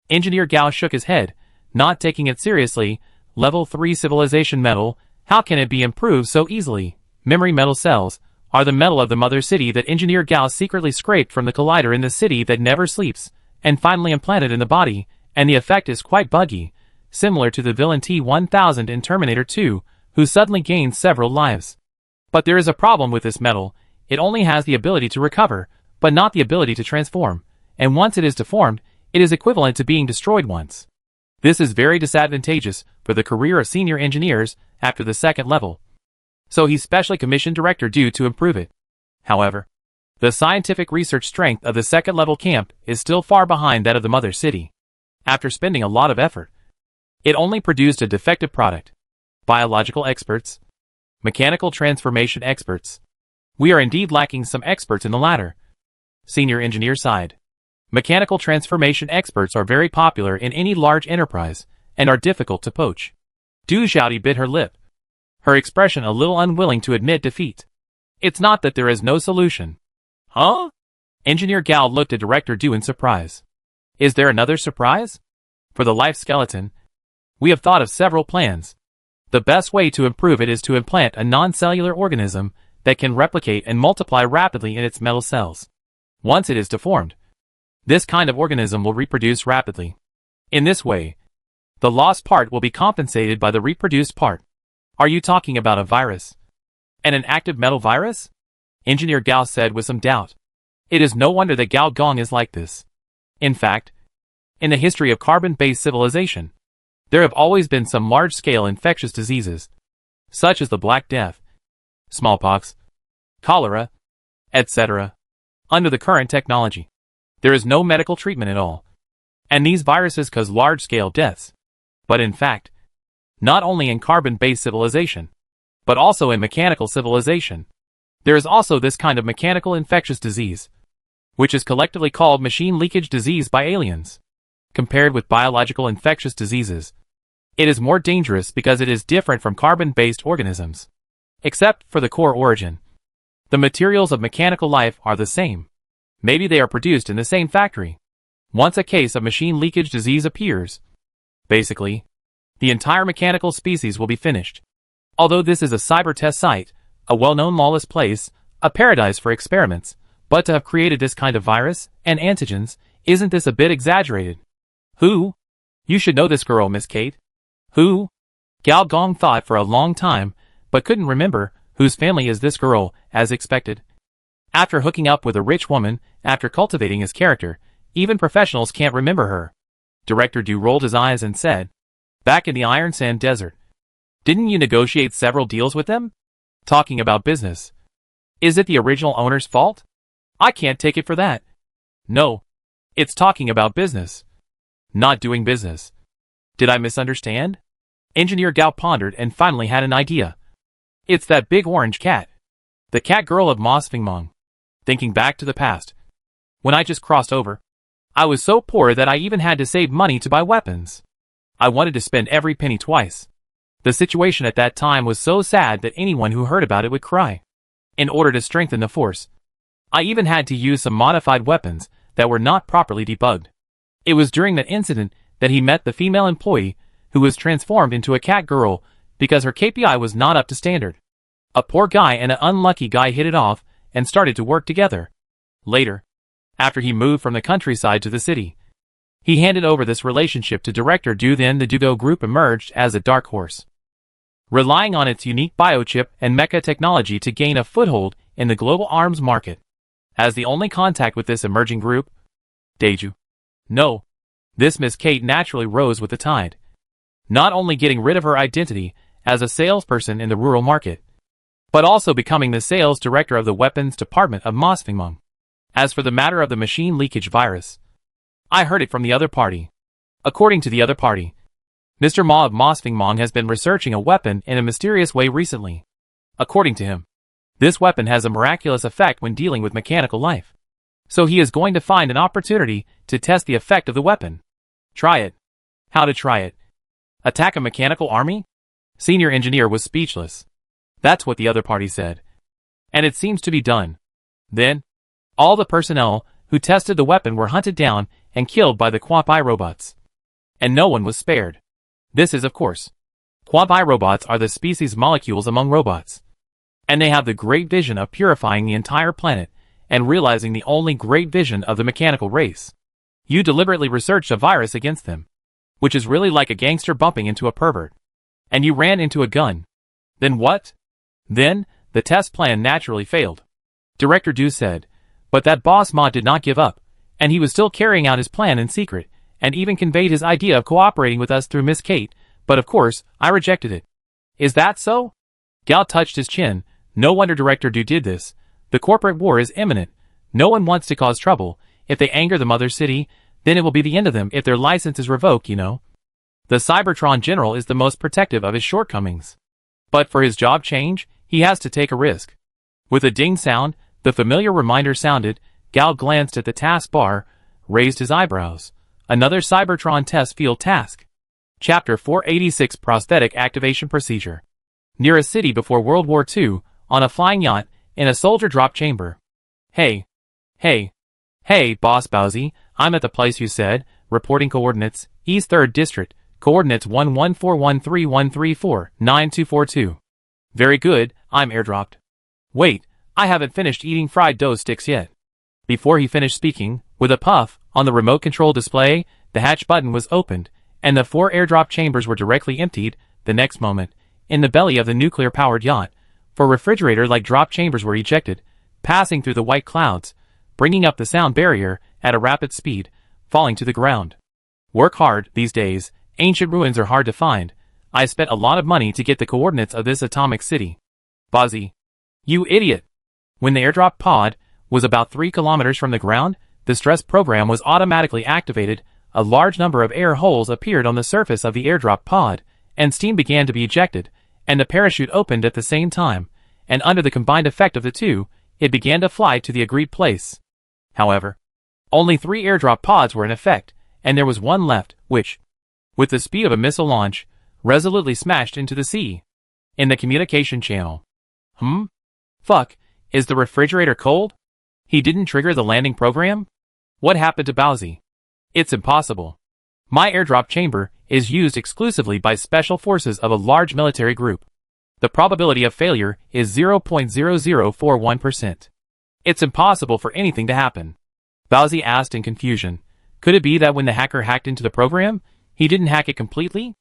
Engineer Gao shook his head, not taking it seriously. Level 3 civilization metal, how can it be improved so easily? Memory metal cells are the metal of the mother city that Engineer Gao secretly scraped from the collider in the city that never sleeps, and finally implanted in the body, and the effect is quite buggy, similar to the villain T-1000 in Terminator 2, who suddenly gained several lives. But there is a problem with this metal. It only has the ability to recover, but not the ability to transform, and once it is deformed, it is equivalent to being destroyed once. This is very disadvantageous for the career of senior engineers after the second level. So he specially commissioned Director Du to improve it. However, the scientific research strength of the second level camp is still far behind that of the mother city. After spending a lot of effort, it only produced a defective product. Biological experts, mechanical transformation experts. We are indeed lacking some experts in the latter. Senior engineer sighed. Mechanical transformation experts are very popular in any large enterprise and are difficult to poach. Du Xiaodi bit her lip, her expression a little unwilling to admit defeat. It's not that there is no solution. Huh? Engineer Gao looked at Director Du in surprise. Is there another surprise? For the life skeleton, we have thought of several plans. The best way to improve it is to implant a non-cellular organism that can replicate and multiply rapidly in its metal cells. Once it is deformed, this kind of organism will reproduce rapidly. In this way, the lost part will be compensated by the reproduced part. Are you talking about a virus? And an active metal virus? Engineer Gao said with some doubt. It is no wonder that Gao Gong is like this. In fact, in the history of carbon-based civilization, there have always been some large-scale infectious diseases, such as the Black Death, smallpox, cholera, etc. Under the current technology, there is no medical treatment at all, and these viruses cause large-scale deaths. But in fact, not only in carbon-based civilization, but also in mechanical civilization, there is also this kind of mechanical infectious disease, which is collectively called machine leakage disease by aliens. Compared with biological infectious diseases, it is more dangerous because it is different from carbon-based organisms. Except for the core origin, the materials of mechanical life are the same. Maybe they are produced in the same factory. Once a case of machine leakage disease appears, basically, the entire mechanical species will be finished. Although this is a cyber test site, a well-known lawless place, a paradise for experiments, but to have created this kind of virus and antigens, isn't this a bit exaggerated? Who? You should know this girl, Miss Kate. Who? Gao Gong thought for a long time, but couldn't remember whose family is this girl, as expected. After hooking up with a rich woman, after cultivating his character, even professionals can't remember her. Director Du rolled his eyes and said, back in the Iron Sand Desert, didn't you negotiate several deals with them? Talking about business. Is it the original owner's fault? I can't take it for that. No. It's talking about business. Not doing business. Did I misunderstand? Engineer Gao pondered and finally had an idea. It's that big orange cat. The cat girl of Mosfengmong. Thinking back to the past. When I just crossed over, I was so poor that I even had to save money to buy weapons. I wanted to spend every penny twice. The situation at that time was so sad that anyone who heard about it would cry. In order to strengthen the force, I even had to use some modified weapons that were not properly debugged. It was during that incident that he met the female employee who was transformed into a cat girl because her KPI was not up to standard. A poor guy and an unlucky guy hit it off and started to work together. Later, after he moved from the countryside to the city, he handed over this relationship to Director Du. Then the Dugo Group emerged as a dark horse, relying on its unique biochip and mecha technology to gain a foothold in the global arms market. As the only contact with this emerging group, Daiju. No. This Miss Kate naturally rose with the tide. Not only getting rid of her identity as a salesperson in the rural market, but also becoming the sales director of the weapons department of Mosfengmong. As for the matter of the machine leakage virus, I heard it from the other party. According to the other party, Mr. Ma of Mosfengmong has been researching a weapon in a mysterious way recently. According to him, this weapon has a miraculous effect when dealing with mechanical life. So he is going to find an opportunity to test the effect of the weapon. Try it. How to try it? Attack a mechanical army? Senior engineer was speechless. That's what the other party said. And it seems to be done. Then, all the personnel who tested the weapon were hunted down and killed by the Quapai robots. And no one was spared. This is of course. Quapai robots are the species molecules among robots. And they have the great vision of purifying the entire planet and realizing the only great vision of the mechanical race. You deliberately researched a virus against them, which is really like a gangster bumping into a pervert. And you ran into a gun. Then what? Then, the test plan naturally failed. Director Du said, but that boss Ma did not give up, and he was still carrying out his plan in secret, and even conveyed his idea of cooperating with us through Miss Kate, but of course, I rejected it. Is that so? Gal touched his chin. No wonder Director Du did this. The corporate war is imminent. No one wants to cause trouble. If they anger the mother city, then it will be the end of them if their license is revoked, you know. The Cybertron General is the most protective of his shortcomings. But for his job change, he has to take a risk. With a ding sound, the familiar reminder sounded. Gal glanced at the taskbar, raised his eyebrows. Another Cybertron test field task. Chapter 486 Prosthetic Activation Procedure. Near a city before World War II, on a flying yacht, in a soldier drop chamber. Hey, boss Bowsy, I'm at the place you said, reporting coordinates, East 3rd District, coordinates 114131349242. Very good, I'm airdropped. Wait, I haven't finished eating fried dough sticks yet. Before he finished speaking, with a puff, on the remote control display, the hatch button was opened, and the 4 airdrop chambers were directly emptied. The next moment, in the belly of the nuclear-powered yacht, 4 refrigerator-like drop chambers were ejected, passing through the white clouds, bringing up the sound barrier at a rapid speed, falling to the ground. Work hard, these days. Ancient ruins are hard to find. I spent a lot of money to get the coordinates of this atomic city. Bozzy. You idiot! When the airdrop pod was about 3 kilometers from the ground, the stress program was automatically activated. A large number of air holes appeared on the surface of the airdrop pod, and steam began to be ejected, and the parachute opened at the same time, and under the combined effect of the two, it began to fly to the agreed place. However, only 3 airdrop pods were in effect, and there was one left, which, with the speed of a missile launch, resolutely smashed into the sea. In the communication channel. Fuck, is the refrigerator cold? He didn't trigger the landing program? What happened to Bowsy? It's impossible. My airdrop chamber is used exclusively by special forces of a large military group. The probability of failure is 0.0041%. It's impossible for anything to happen. Bowsy asked in confusion. Could it be that when the hacker hacked into the program, he didn't hack it completely?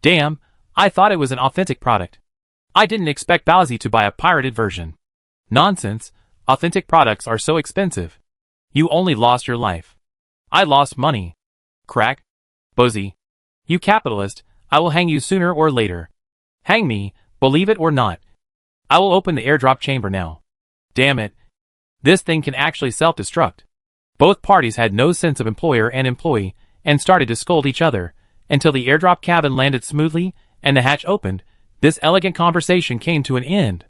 Damn, I thought it was an authentic product. I didn't expect Bowsy to buy a pirated version. Nonsense, authentic products are so expensive. You only lost your life. I lost money. Crack. Bowsy. You capitalist, I will hang you sooner or later. Hang me, believe it or not. I will open the airdrop chamber now. Damn it. This thing can actually self-destruct. Both parties had no sense of employer and employee, and started to scold each other, until the airdrop cabin landed smoothly, and the hatch opened. This elegant conversation came to an end.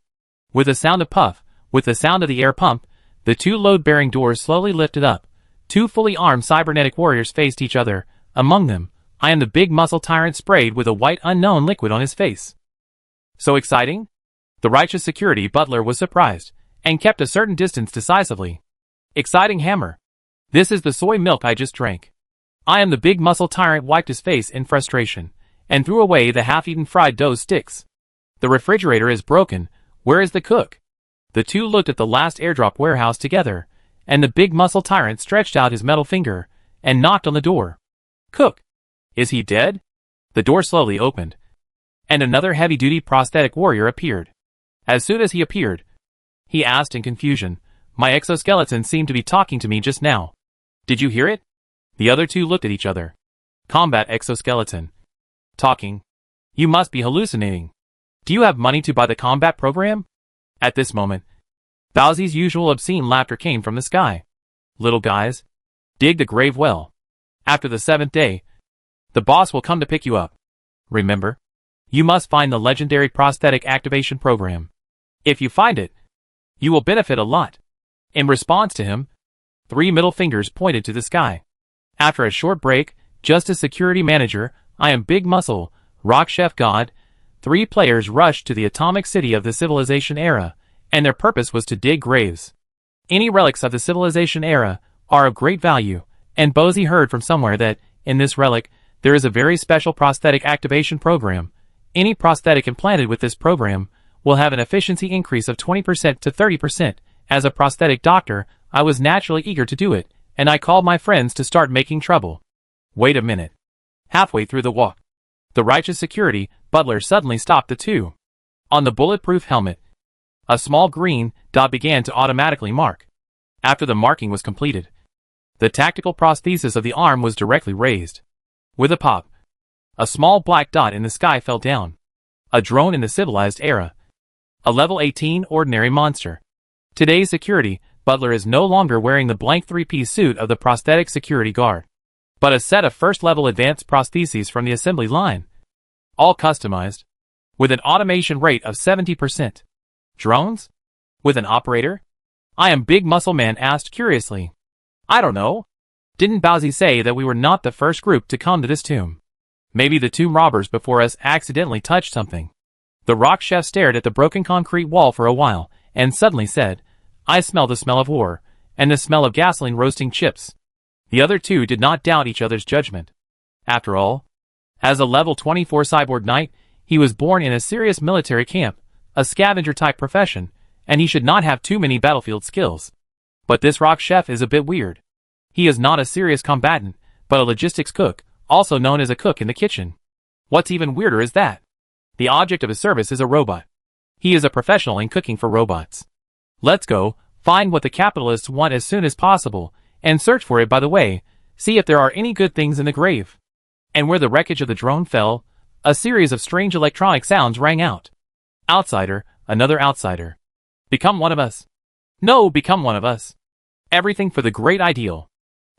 With a sound of puff, with the sound of the air pump, the 2 load-bearing doors slowly lifted up. 2 fully armed cybernetic warriors faced each other. Among them, I am the big muscle tyrant sprayed with a white unknown liquid on his face. So exciting? The righteous security butler was surprised, and kept a certain distance decisively. Exciting hammer. This is the soy milk I just drank. I am the big muscle tyrant wiped his face in frustration, and threw away the half-eaten fried dough sticks. The refrigerator is broken. Where is the cook? The 2 looked at the last airdrop warehouse together, and the big muscle tyrant stretched out his metal finger, and knocked on the door. Cook. Is he dead? The door slowly opened, and another heavy-duty prosthetic warrior appeared. As soon as he appeared, he asked in confusion, my exoskeleton seemed to be talking to me just now. Did you hear it? The other 2 looked at each other. Combat exoskeleton. Talking. You must be hallucinating. Do you have money to buy the combat program? At this moment, Bowsy's usual obscene laughter came from the sky. Little guys, dig the grave well. After the 7th day, the boss will come to pick you up. Remember, you must find the legendary prosthetic activation program. If you find it, you will benefit a lot. In response to him, 3 middle fingers pointed to the sky. After a short break, just as security manager, I am Big Muscle, Rock Chef God. 3 players rushed to the atomic city of the civilization era, and their purpose was to dig graves. Any relics of the civilization era are of great value, and Bowsy heard from somewhere that, in this relic, there is a very special prosthetic activation program. Any prosthetic implanted with this program will have an efficiency increase of 20% to 30%. As a prosthetic doctor, I was naturally eager to do it, and I called my friends to start making trouble. Wait a minute. Halfway through the walk, the righteous security butler suddenly stopped the 2. On the bulletproof helmet, a small green dot began to automatically mark. After the marking was completed, The tactical prosthesis of the arm was directly raised. With a pop, a small black dot in the sky fell down. A drone in the civilized era. A level 18 ordinary monster. Today's security butler is no longer wearing the blank three-piece suit of the prosthetic security guard, but a set of first-level advanced prostheses from the assembly line. All customized. With an automation rate of 70%. Drones? With an operator? I am Big Muscle Man asked curiously. I don't know. Didn't Bowsy say that we were not the first group to come to this tomb? Maybe the tomb robbers before us accidentally touched something. The rock chef stared at the broken concrete wall for a while, and suddenly said, I smell the smell of war, and the smell of gasoline roasting chips. The other two did not doubt each other's judgment. After all, as a level 24 cyborg knight, he was born in a serious military camp, a scavenger-type profession, and he should not have too many battlefield skills. But this rock chef is a bit weird. He is not a serious combatant, but a logistics cook, also known as a cook in the kitchen. What's even weirder is that the object of his service is a robot. He is a professional in cooking for robots. Let's go, find what the capitalists want as soon as possible, and search for it by the way, see if there are any good things in the grave. And where the wreckage of the drone fell, a series of strange electronic sounds rang out. Outsider, another outsider. Become one of us. No, become one of us. Everything for the great ideal.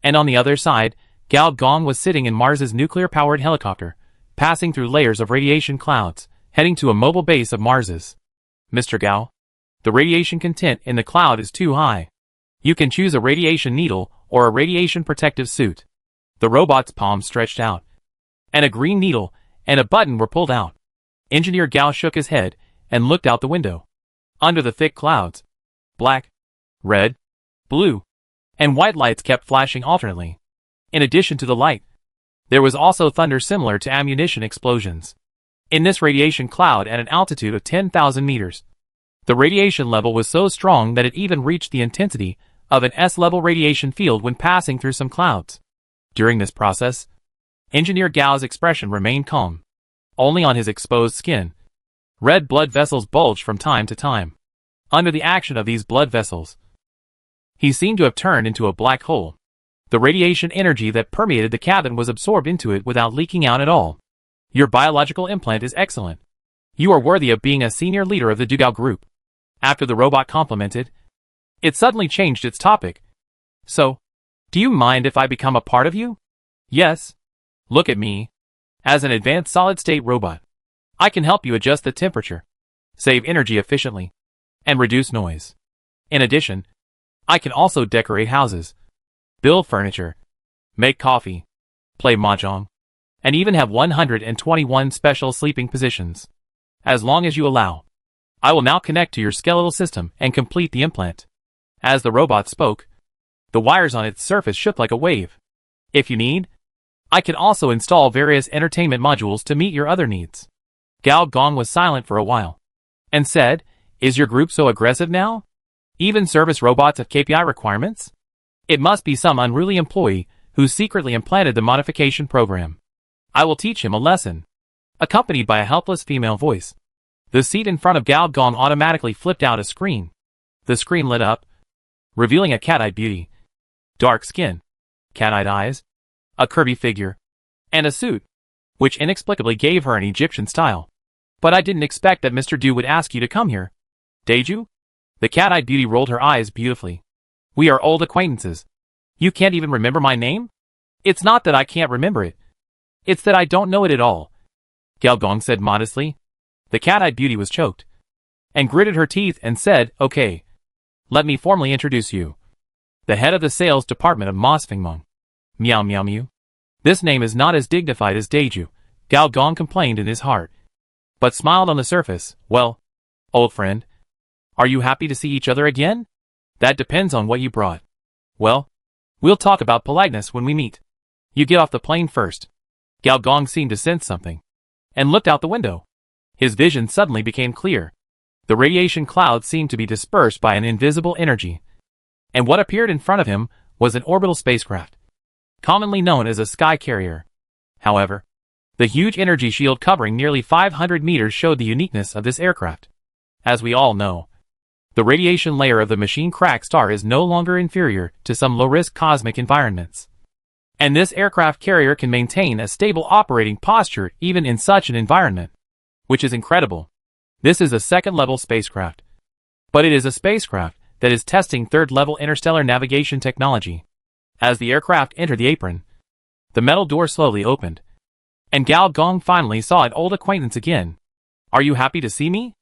And on the other side, Gao Gong was sitting in Mars's nuclear-powered helicopter, passing through layers of radiation clouds, heading to a mobile base of Mars's. Mr. Gao, the radiation content in the cloud is too high. You can choose a radiation needle or a radiation protective suit. The robot's palm stretched out, and a green needle and a button were pulled out. Engineer Gao shook his head and looked out the window. Under the thick clouds, black, red, blue, and white lights kept flashing alternately. In addition to the light, there was also thunder similar to ammunition explosions. In this radiation cloud at an altitude of 10,000 meters, the radiation level was so strong that it even reached the intensity of an S-level radiation field when passing through some clouds. During this process, Engineer Gao's expression remained calm. Only on his exposed skin, red blood vessels bulged from time to time. Under the action of these blood vessels, he seemed to have turned into a black hole. The radiation energy that permeated the cabin was absorbed into it without leaking out at all. Your biological implant is excellent. You are worthy of being a senior leader of the Dugao group. After the robot complimented, it suddenly changed its topic. So, do you mind if I become a part of you? Yes. Look at me. As an advanced solid-state robot, I can help you adjust the temperature, save energy efficiently, and reduce noise. In addition, I can also decorate houses, build furniture, make coffee, play mahjong, and even have 121 special sleeping positions. As long as you allow. I will now connect to your skeletal system and complete the implant. As the robot spoke, the wires on its surface shook like a wave. If you need, I can also install various entertainment modules to meet your other needs. Gao Gong was silent for a while, and said, Is your group so aggressive now? Even service robots have KPI requirements? It must be some unruly employee who secretly implanted the modification program. I will teach him a lesson. Accompanied by a helpless female voice. The seat in front of Gao Gong automatically flipped out a screen. The screen lit up, revealing a cat-eyed beauty. Dark skin, cat-eyed eyes, a curvy figure, and a suit, which inexplicably gave her an Egyptian style. But I didn't expect that Mr. Du would ask you to come here. Deju? The cat-eyed beauty rolled her eyes beautifully. We are old acquaintances. You can't even remember my name? It's not that I can't remember it. It's that I don't know it at all. Gao Gong said modestly. The cat-eyed beauty was choked, and gritted her teeth and said, Okay. Let me formally introduce you. The head of the sales department of Mosfengmong. Meow meow mew. This name is not as dignified as Deju, Gao Gong complained in his heart, but smiled on the surface. Well, old friend, are you happy to see each other again? That depends on what you brought. Well, we'll talk about politeness when we meet. You get off the plane first. Gao Gong seemed to sense something, and looked out the window. His vision suddenly became clear. The radiation cloud seemed to be dispersed by an invisible energy, and what appeared in front of him was an orbital spacecraft, commonly known as a sky carrier. However, the huge energy shield covering nearly 500 meters showed the uniqueness of this aircraft. As we all know, The radiation layer of the machine crack star is no longer inferior to some low-risk cosmic environments. And this aircraft carrier can maintain a stable operating posture even in such an environment, which is incredible. This is a second-level spacecraft. But it is a spacecraft that is testing third-level interstellar navigation technology. As the aircraft entered the apron, the metal door slowly opened, and Gao Gong finally saw an old acquaintance again. "Are you happy to see me?"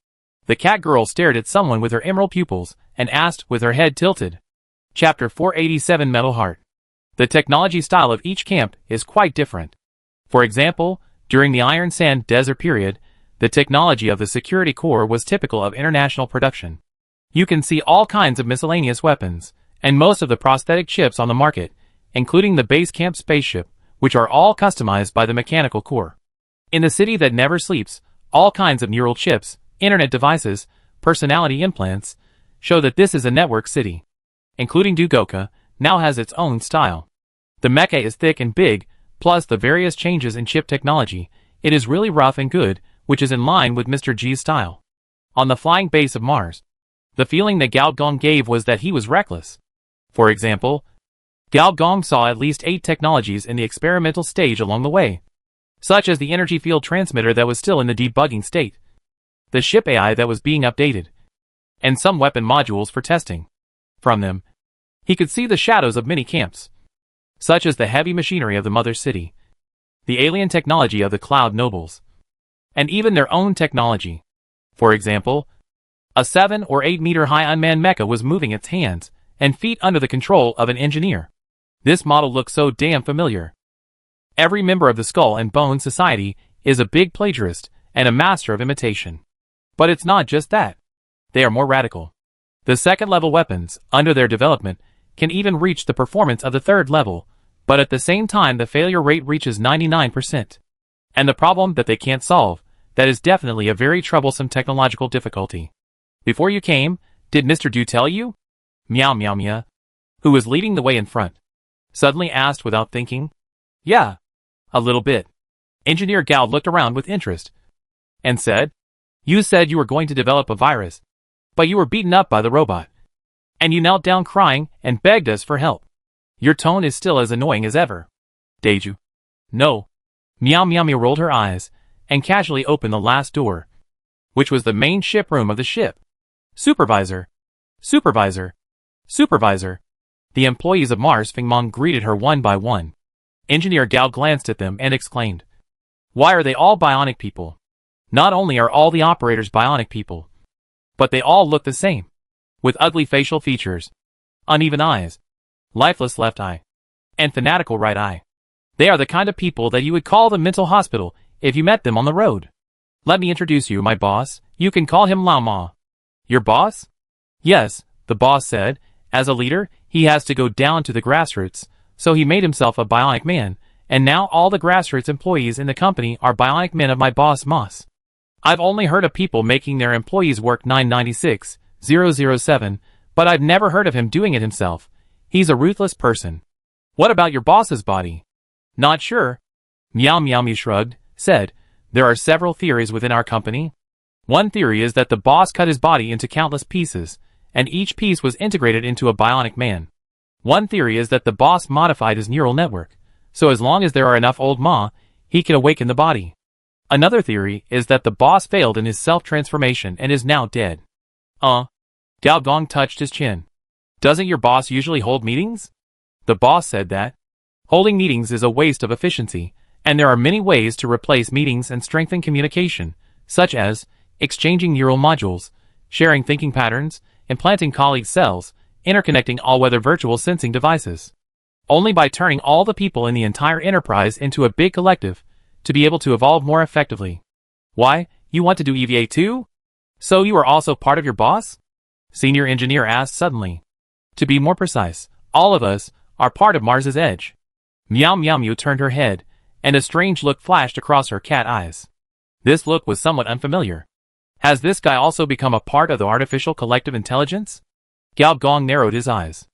The cat girl stared at someone with her emerald pupils and asked with her head tilted. Chapter 487 Metal Heart. The technology style of each camp is quite different. For example, during the Iron Sand Desert period, the technology of the Security Corps was typical of international production. You can see all kinds of miscellaneous weapons, and most of the prosthetic chips on the market, including the base camp spaceship, which are all customized by the Mechanical Corps. In the city that never sleeps, all kinds of neural chips, internet devices, personality implants, show that this is a network city. Including Dugoka, now has its own style. The mecha is thick and big, plus the various changes in chip technology. It is really rough and good, which is in line with Mr. G's style. On the flying base of Mars, the feeling that Gao Gong gave was that he was reckless. For example, Gao Gong saw at least 8 technologies in the experimental stage along the way, such as the energy field transmitter that was still in the debugging state, the ship AI that was being updated, and some weapon modules for testing. From them, he could see the shadows of many camps, such as the heavy machinery of the Mother City, the alien technology of the Cloud Nobles, and even their own technology. For example, a 7 or 8 meter high unmanned mecha was moving its hands and feet under the control of an engineer. This model looks so damn familiar. Every member of the Skull and Bone Society is a big plagiarist and a master of imitation. But it's not just that. They are more radical. The second-level weapons, under their development, can even reach the performance of the third level, but at the same time the failure rate reaches 99%. And the problem that they can't solve, that is definitely a very troublesome technological difficulty. Before you came, did Mr. Du tell you? Meow meow meow, who was leading the way in front, suddenly asked without thinking. Yeah, a little bit. Engineer Gao looked around with interest, and said, "You said you were going to develop a virus, but you were beaten up by the robot, and you knelt down crying and begged us for help. Your tone is still as annoying as ever. Did you?" "No." Meow meow meow rolled her eyes, and casually opened the last door, which was the main ship room of the ship. "Supervisor! Supervisor! Supervisor!" The employees of Mars Fingmong greeted her one by one. Engineer Gao glanced at them and exclaimed, "Why are they all bionic people? Not only are all the operators bionic people, but they all look the same, with ugly facial features, uneven eyes, lifeless left eye, and fanatical right eye. They are the kind of people that you would call the mental hospital if you met them on the road. Let me introduce you, my boss. You can call him Lao Ma." "Your boss?" "Yes," the boss said. "As a leader, he has to go down to the grassroots, so he made himself a bionic man, and now all the grassroots employees in the company are bionic men of my boss Moss. I've only heard of people making their employees work 996,007, but I've never heard of him doing it himself. He's a ruthless person." "What about your boss's body?" "Not sure." Meow Meow Meow shrugged, said, "There are several theories within our company. One theory is that the boss cut his body into countless pieces, and each piece was integrated into a bionic man. One theory is that the boss modified his neural network, so as long as there are enough old Ma, he can awaken the body. Another theory is that the boss failed in his self-transformation and is now dead." Gao Gong touched his chin. "Doesn't your boss usually hold meetings?" The boss said that holding meetings is a waste of efficiency, and there are many ways to replace meetings and strengthen communication, such as exchanging neural modules, sharing thinking patterns, implanting colleague cells, interconnecting all-weather virtual sensing devices. Only by turning all the people in the entire enterprise into a big collective, to be able to evolve more effectively. "Why, you want to do EVA too? So you are also part of your boss?" Senior engineer asked suddenly. "To be more precise, all of us are part of Mars's Edge." Meow Meow Meow turned her head, and a strange look flashed across her cat eyes. This look was somewhat unfamiliar. Has this guy also become a part of the artificial collective intelligence? Gao Gong narrowed his eyes.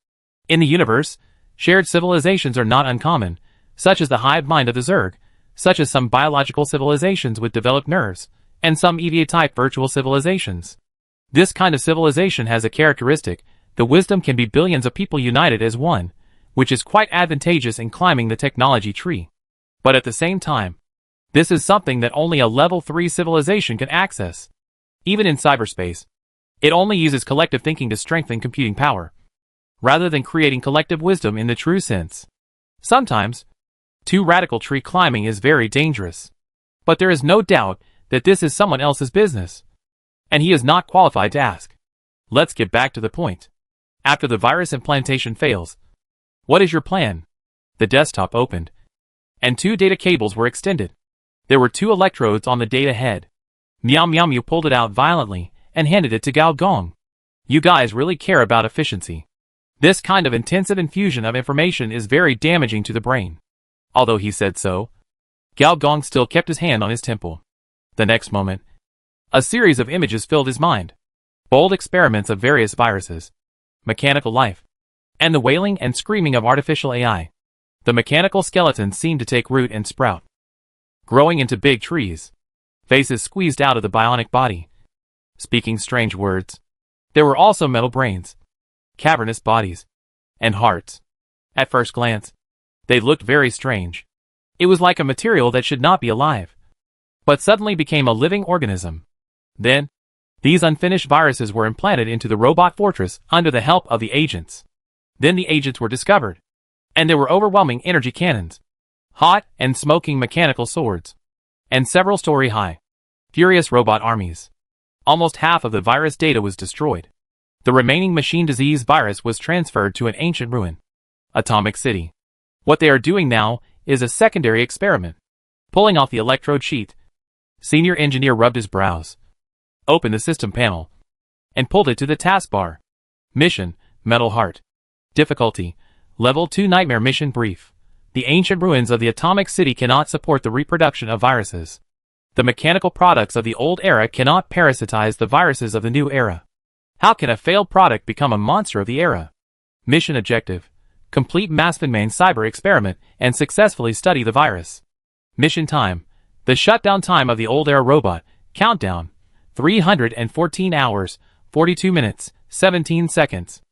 In the universe, shared civilizations are not uncommon, such as the hive mind of the Zerg, such as some biological civilizations with developed nerves, and some EVA-type virtual civilizations. This kind of civilization has a characteristic: the wisdom can be billions of people united as one, which is quite advantageous in climbing the technology tree. But at the same time, this is something that only a level 3 civilization can access. Even in cyberspace, it only uses collective thinking to strengthen computing power, rather than creating collective wisdom in the true sense. Sometimes, too radical tree climbing is very dangerous. But there is no doubt that this is someone else's business, and he is not qualified to ask. Let's get back to the point. After the virus implantation fails, what is your plan? The desktop opened, and 2 data cables were extended. There were 2 electrodes on the data head. Meow Meow Meow pulled it out violently and handed it to Gao Gong. You guys really care about efficiency. This kind of intensive infusion of information is very damaging to the brain. Although he said so, Gao Gong still kept his hand on his temple. The next moment, a series of images filled his mind. Bold experiments of various viruses, mechanical life, and the wailing and screaming of artificial AI. The mechanical skeletons seemed to take root and sprout, growing into big trees. Faces squeezed out of the bionic body, speaking strange words. There were also metal brains, cavernous bodies, and hearts. At first glance, they looked very strange. It was like a material that should not be alive, but suddenly became a living organism. Then, these unfinished viruses were implanted into the robot fortress under the help of the agents. Then the agents were discovered, and there were overwhelming energy cannons, hot and smoking mechanical swords, and several story high, furious robot armies. Almost half of the virus data was destroyed. The remaining machine disease virus was transferred to an ancient ruin, Atomic City. What they are doing now is a secondary experiment. Pulling off the electrode sheet, senior engineer rubbed his brows, opened the system panel, and pulled it to the taskbar. Mission, Metal Heart. Difficulty, Level 2 Nightmare Mission Brief. The ancient ruins of the Atomic City cannot support the reproduction of viruses. The mechanical products of the old era cannot parasitize the viruses of the new era. How can a failed product become a monster of the era? Mission objective: complete Masfinmain cyber experiment and successfully study the virus. Mission time: the shutdown time of the old era robot. Countdown: 314 hours, 42 minutes, 17 seconds.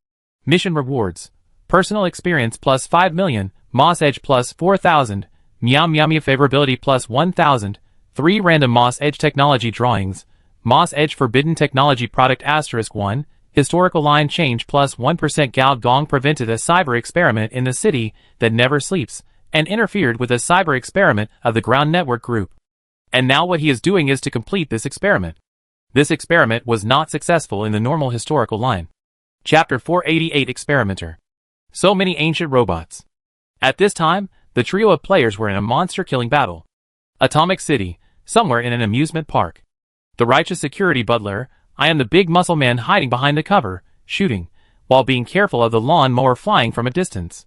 Mission rewards: personal experience plus 5 million, Moss Edge plus 4,000, Meow Meow Meow favorability plus 1,000, 3 random Moss Edge technology drawings, Moss Edge forbidden technology product *1, historical line change plus 1%. Gao Gong prevented a cyber experiment in the city that never sleeps, and interfered with a cyber experiment of the ground network group. And now what he is doing is to complete this experiment. This experiment was not successful in the normal historical line. Chapter 488 Experimenter. So many ancient robots. At this time, the trio of players were in a monster-killing battle. Atomic City, somewhere in an amusement park. The righteous security butler, I am the big muscle man hiding behind the cover, shooting, while being careful of the lawn mower flying from a distance.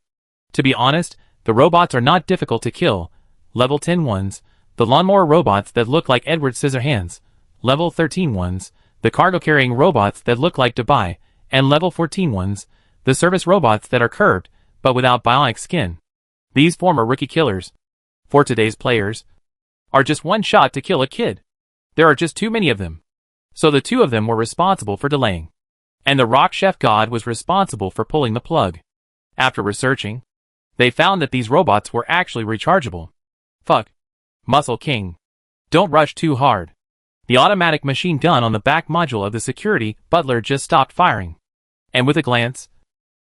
To be honest, the robots are not difficult to kill. Level 10 ones, the lawnmower robots that look like Edward Scissorhands. Level 13 ones, the cargo-carrying robots that look like Dubai. And level 14 ones, the service robots that are curved, but without bionic skin. These former rookie killers, for today's players, are just one shot to kill a kid. There are just too many of them. So the 2 of them were responsible for delaying. And the rock chef god was responsible for pulling the plug. After researching, they found that these robots were actually rechargeable. Fuck. Muscle King. Don't rush too hard. The automatic machine gun on the back module of the security butler just stopped firing. And with a glance,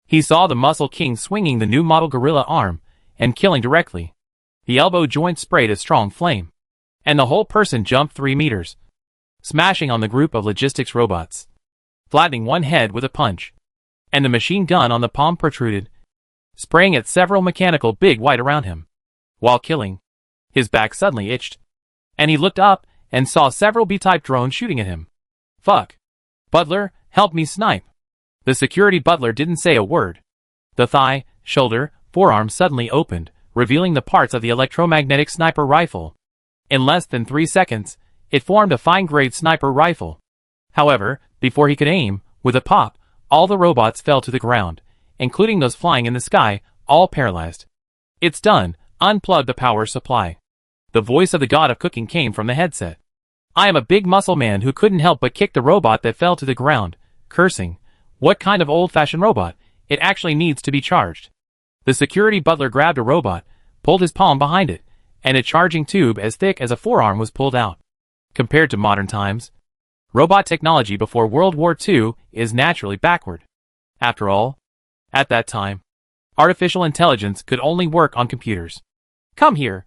he saw the Muscle King swinging the new model gorilla arm and killing directly. The elbow joint sprayed a strong flame, and the whole person jumped 3 meters, smashing on the group of logistics robots, flattening one head with a punch. And the machine gun on the palm protruded, spraying at several mechanical big white around him. While killing, his back suddenly itched, and he looked up and saw several B-type drones shooting at him. Fuck. Butler, help me snipe. The security butler didn't say a word. The thigh, shoulder, forearm suddenly opened, revealing the parts of the electromagnetic sniper rifle. In less than 3 seconds, it formed a fine-grade sniper rifle. However, before he could aim, with a pop, all the robots fell to the ground, including those flying in the sky, all paralyzed. It's done. Unplug the power supply. The voice of the god of cooking came from the headset. I am a big muscle man who couldn't help but kick the robot that fell to the ground, cursing. What kind of old-fashioned robot? It actually needs to be charged. The security butler grabbed a robot, pulled his palm behind it, and a charging tube as thick as a forearm was pulled out. Compared to modern times, robot technology before World War II is naturally backward. After all, at that time, artificial intelligence could only work on computers. Come here.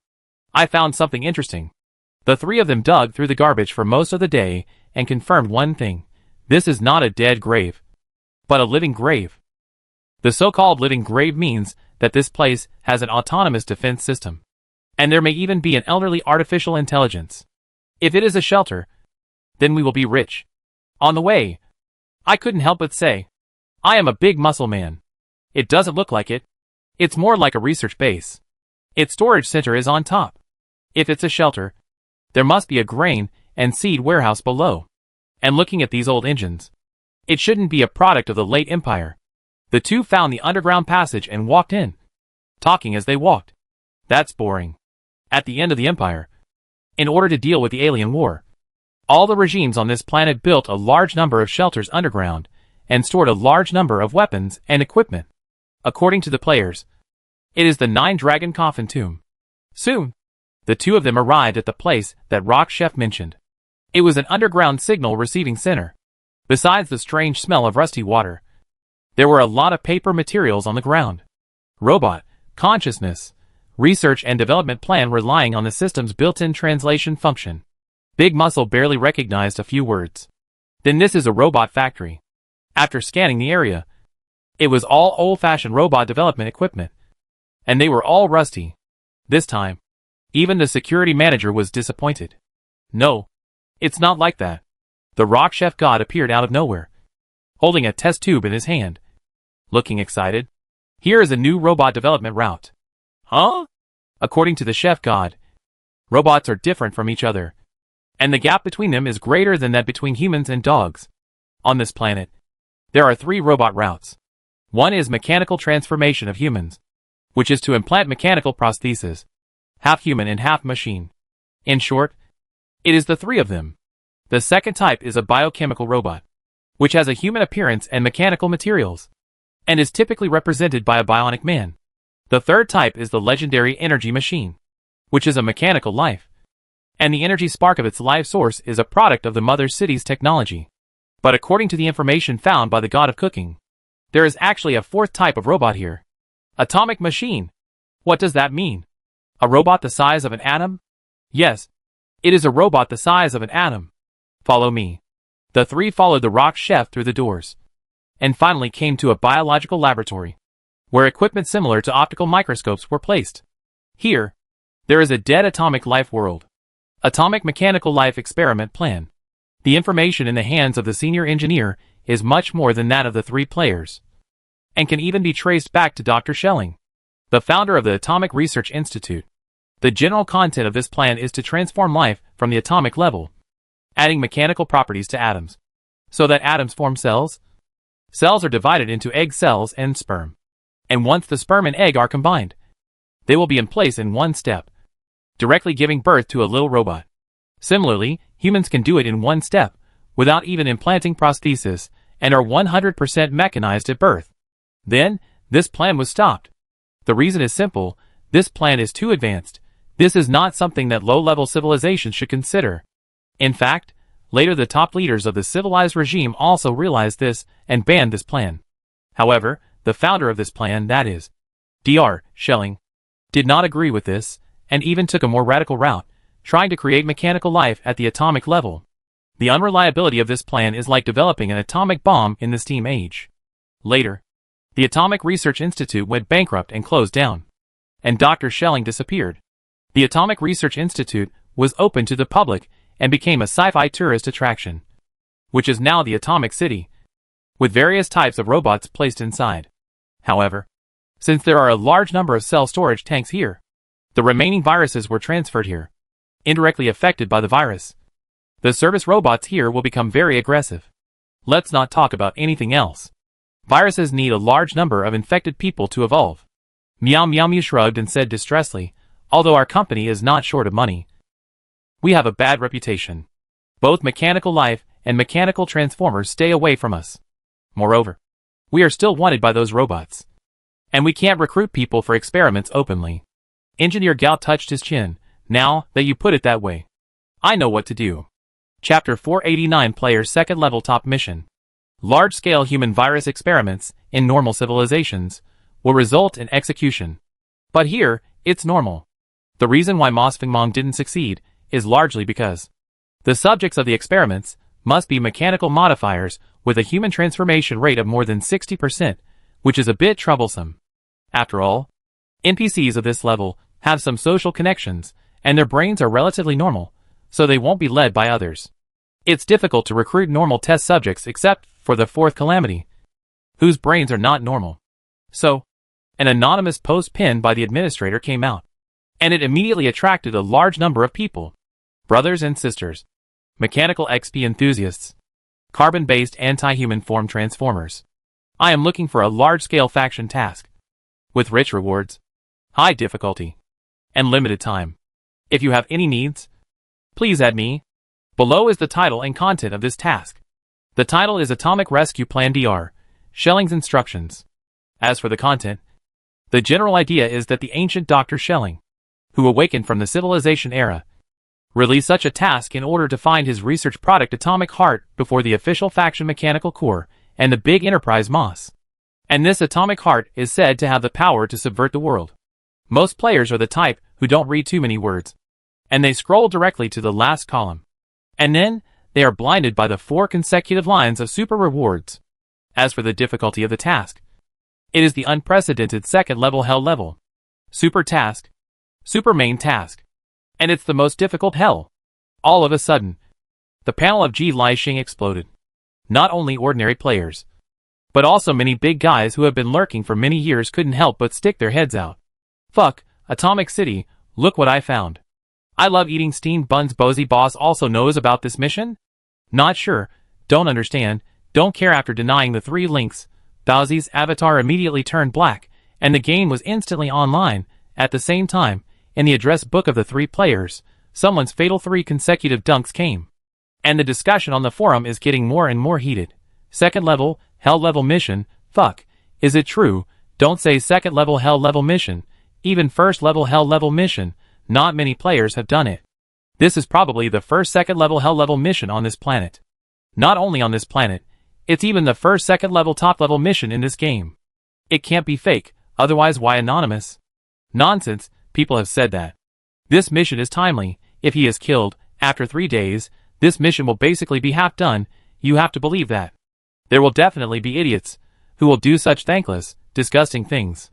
I found something interesting. The three of them dug through the garbage for most of the day and confirmed one thing. This is not a dead grave, but a living grave. The so-called living grave means that this place has an autonomous defense system. And there may even be an elderly artificial intelligence. If it is a shelter, then we will be rich. On the way, I couldn't help but say, I am a big muscle man. It doesn't look like it. It's more like a research base. Its storage center is on top. If it's a shelter, there must be a grain and seed warehouse below. And looking at these old engines, it shouldn't be a product of the late empire. The two found the underground passage and walked in, talking as they walked. That's boring. At the end of the empire, in order to deal with the alien war, all the regimes on this planet built a large number of shelters underground and stored a large number of weapons and equipment. According to the players, it is the Nine-Dragon Coffin Tomb. Soon, the two of them arrived at the place that Rock Chef mentioned. It was an underground signal receiving center. Besides the strange smell of rusty water, there were a lot of paper materials on the ground. Robot, consciousness, research and development plan relying on the system's built-in translation function. Big Muscle barely recognized a few words. Then this is a robot factory. After scanning the area, it was all old-fashioned robot development equipment. And they were all rusty. This time, even the security manager was disappointed. No, it's not like that. The Rock Chef God appeared out of nowhere, holding a test tube in his hand. Looking excited. Here is a new robot development route. Huh? According to the Chef God, robots are different from each other, and the gap between them is greater than that between humans and dogs. On this planet, there are 3 robot routes. One is mechanical transformation of humans, which is to implant mechanical prostheses, half human and half machine. In short, it is the 3 of them. The second type is a biochemical robot, which has a human appearance and mechanical materials, and is typically represented by a bionic man. The third type is the legendary energy machine, which is a mechanical life, and the energy spark of its life source is a product of the mother city's technology. But according to the information found by the god of cooking, there is actually a 4th type of robot here. Atomic machine. What does that mean? A robot the size of an atom? Yes, it is a robot the size of an atom. Follow me. The 3 followed the Rock Chef through the doors, and finally came to a biological laboratory, where equipment similar to optical microscopes were placed. Here, there is a dead atomic life world. Atomic mechanical life experiment plan. The information in the hands of the senior engineer is much more than that of the 3 players, and can even be traced back to Dr. Schelling, the founder of the Atomic Research Institute. The general content of this plan is to transform life from the atomic level, adding mechanical properties to atoms, so that atoms form cells. Cells are divided into egg cells and sperm. And once the sperm and egg are combined, they will be in place in one step, directly giving birth to a little robot. Similarly, humans can do it in one step, without even implanting prosthesis, and are 100% mechanized at birth. Then, this plan was stopped. The reason is simple: this plan is too advanced. This is not something that low-level civilizations should consider. In fact, later the top leaders of the civilized regime also realized this and banned this plan. However, the founder of this plan, that is, Dr. Schelling, did not agree with this, and even took a more radical route, trying to create mechanical life at the atomic level. The unreliability of this plan is like developing an atomic bomb in the steam age. Later, the Atomic Research Institute went bankrupt and closed down, and Dr. Schelling disappeared. The Atomic Research Institute was open to the public and became a sci-fi tourist attraction, which is now the Atomic City, with various types of robots placed inside. However, since there are a large number of cell storage tanks here, the remaining viruses were transferred here, indirectly affected by the virus. The service robots here will become very aggressive. Let's not talk about anything else. Viruses need a large number of infected people to evolve. Meow Meow Meow shrugged and said distressfully, although our company is not short of money, we have a bad reputation. Both mechanical life and mechanical transformers stay away from us. Moreover, we are still wanted by those robots. And we can't recruit people for experiments openly. Engineer Gao touched his chin. Now that you put it that way, I know what to do. Chapter 489 Player's second level top mission. Large-scale human virus experiments in normal civilizations will result in execution. But here, it's normal. The reason why Mosfengmong didn't succeed is largely because the subjects of the experiments must be mechanical modifiers with a human transformation rate of more than 60%, which is a bit troublesome. After all, NPCs of this level have some social connections, and their brains are relatively normal, so they won't be led by others. It's difficult to recruit normal test subjects except for the fourth calamity, whose brains are not normal. So, an anonymous post pinned by the administrator came out, and it immediately attracted a large number of people. Brothers and sisters, mechanical XP enthusiasts, carbon-based anti-human form transformers. I am looking for a large-scale faction task, with rich rewards, high difficulty, and limited time. If you have any needs, please add me. Below is the title and content of this task. The title is Atomic Rescue Plan DR, Schelling's Instructions. As for the content, the general idea is that the ancient Dr. Schelling, who awakened from the civilization era, released such a task in order to find his research product Atomic Heart before the official faction Mechanical Core and the big enterprise Moss. And this Atomic Heart is said to have the power to subvert the world. Most players are the type who don't read too many words, and they scroll directly to the last column. And then, they are blinded by the 4 consecutive lines of super rewards. As for the difficulty of the task, it is the unprecedented second level hell level. Super task. Super main task. And it's the most difficult hell. All of a sudden, the panel of Ji Lixing exploded. Not only ordinary players, but also many big guys who have been lurking for many years couldn't help but stick their heads out. Fuck, Atomic City, look what I found. I love eating steamed buns. Bozy Boss also knows about this mission? Not sure, don't understand, don't care. After denying the 3 links, Bowsy's avatar immediately turned black, and the game was instantly online. At the same time, in the address book of the 3 players, someone's fatal 3 consecutive dunks came. And the discussion on the forum is getting more and more heated. Second level, hell level mission, fuck, is it true? Don't say second level hell level mission, even first level hell level mission, not many players have done it. This is probably the first second level hell level mission on this planet. Not only on this planet, it's even the first second level top level mission in this game. It can't be fake, otherwise why anonymous? Nonsense, people have said that. This mission is timely. If he is killed, after 3 days, this mission will basically be half done. You have to believe that. There will definitely be idiots who will do such thankless, disgusting things.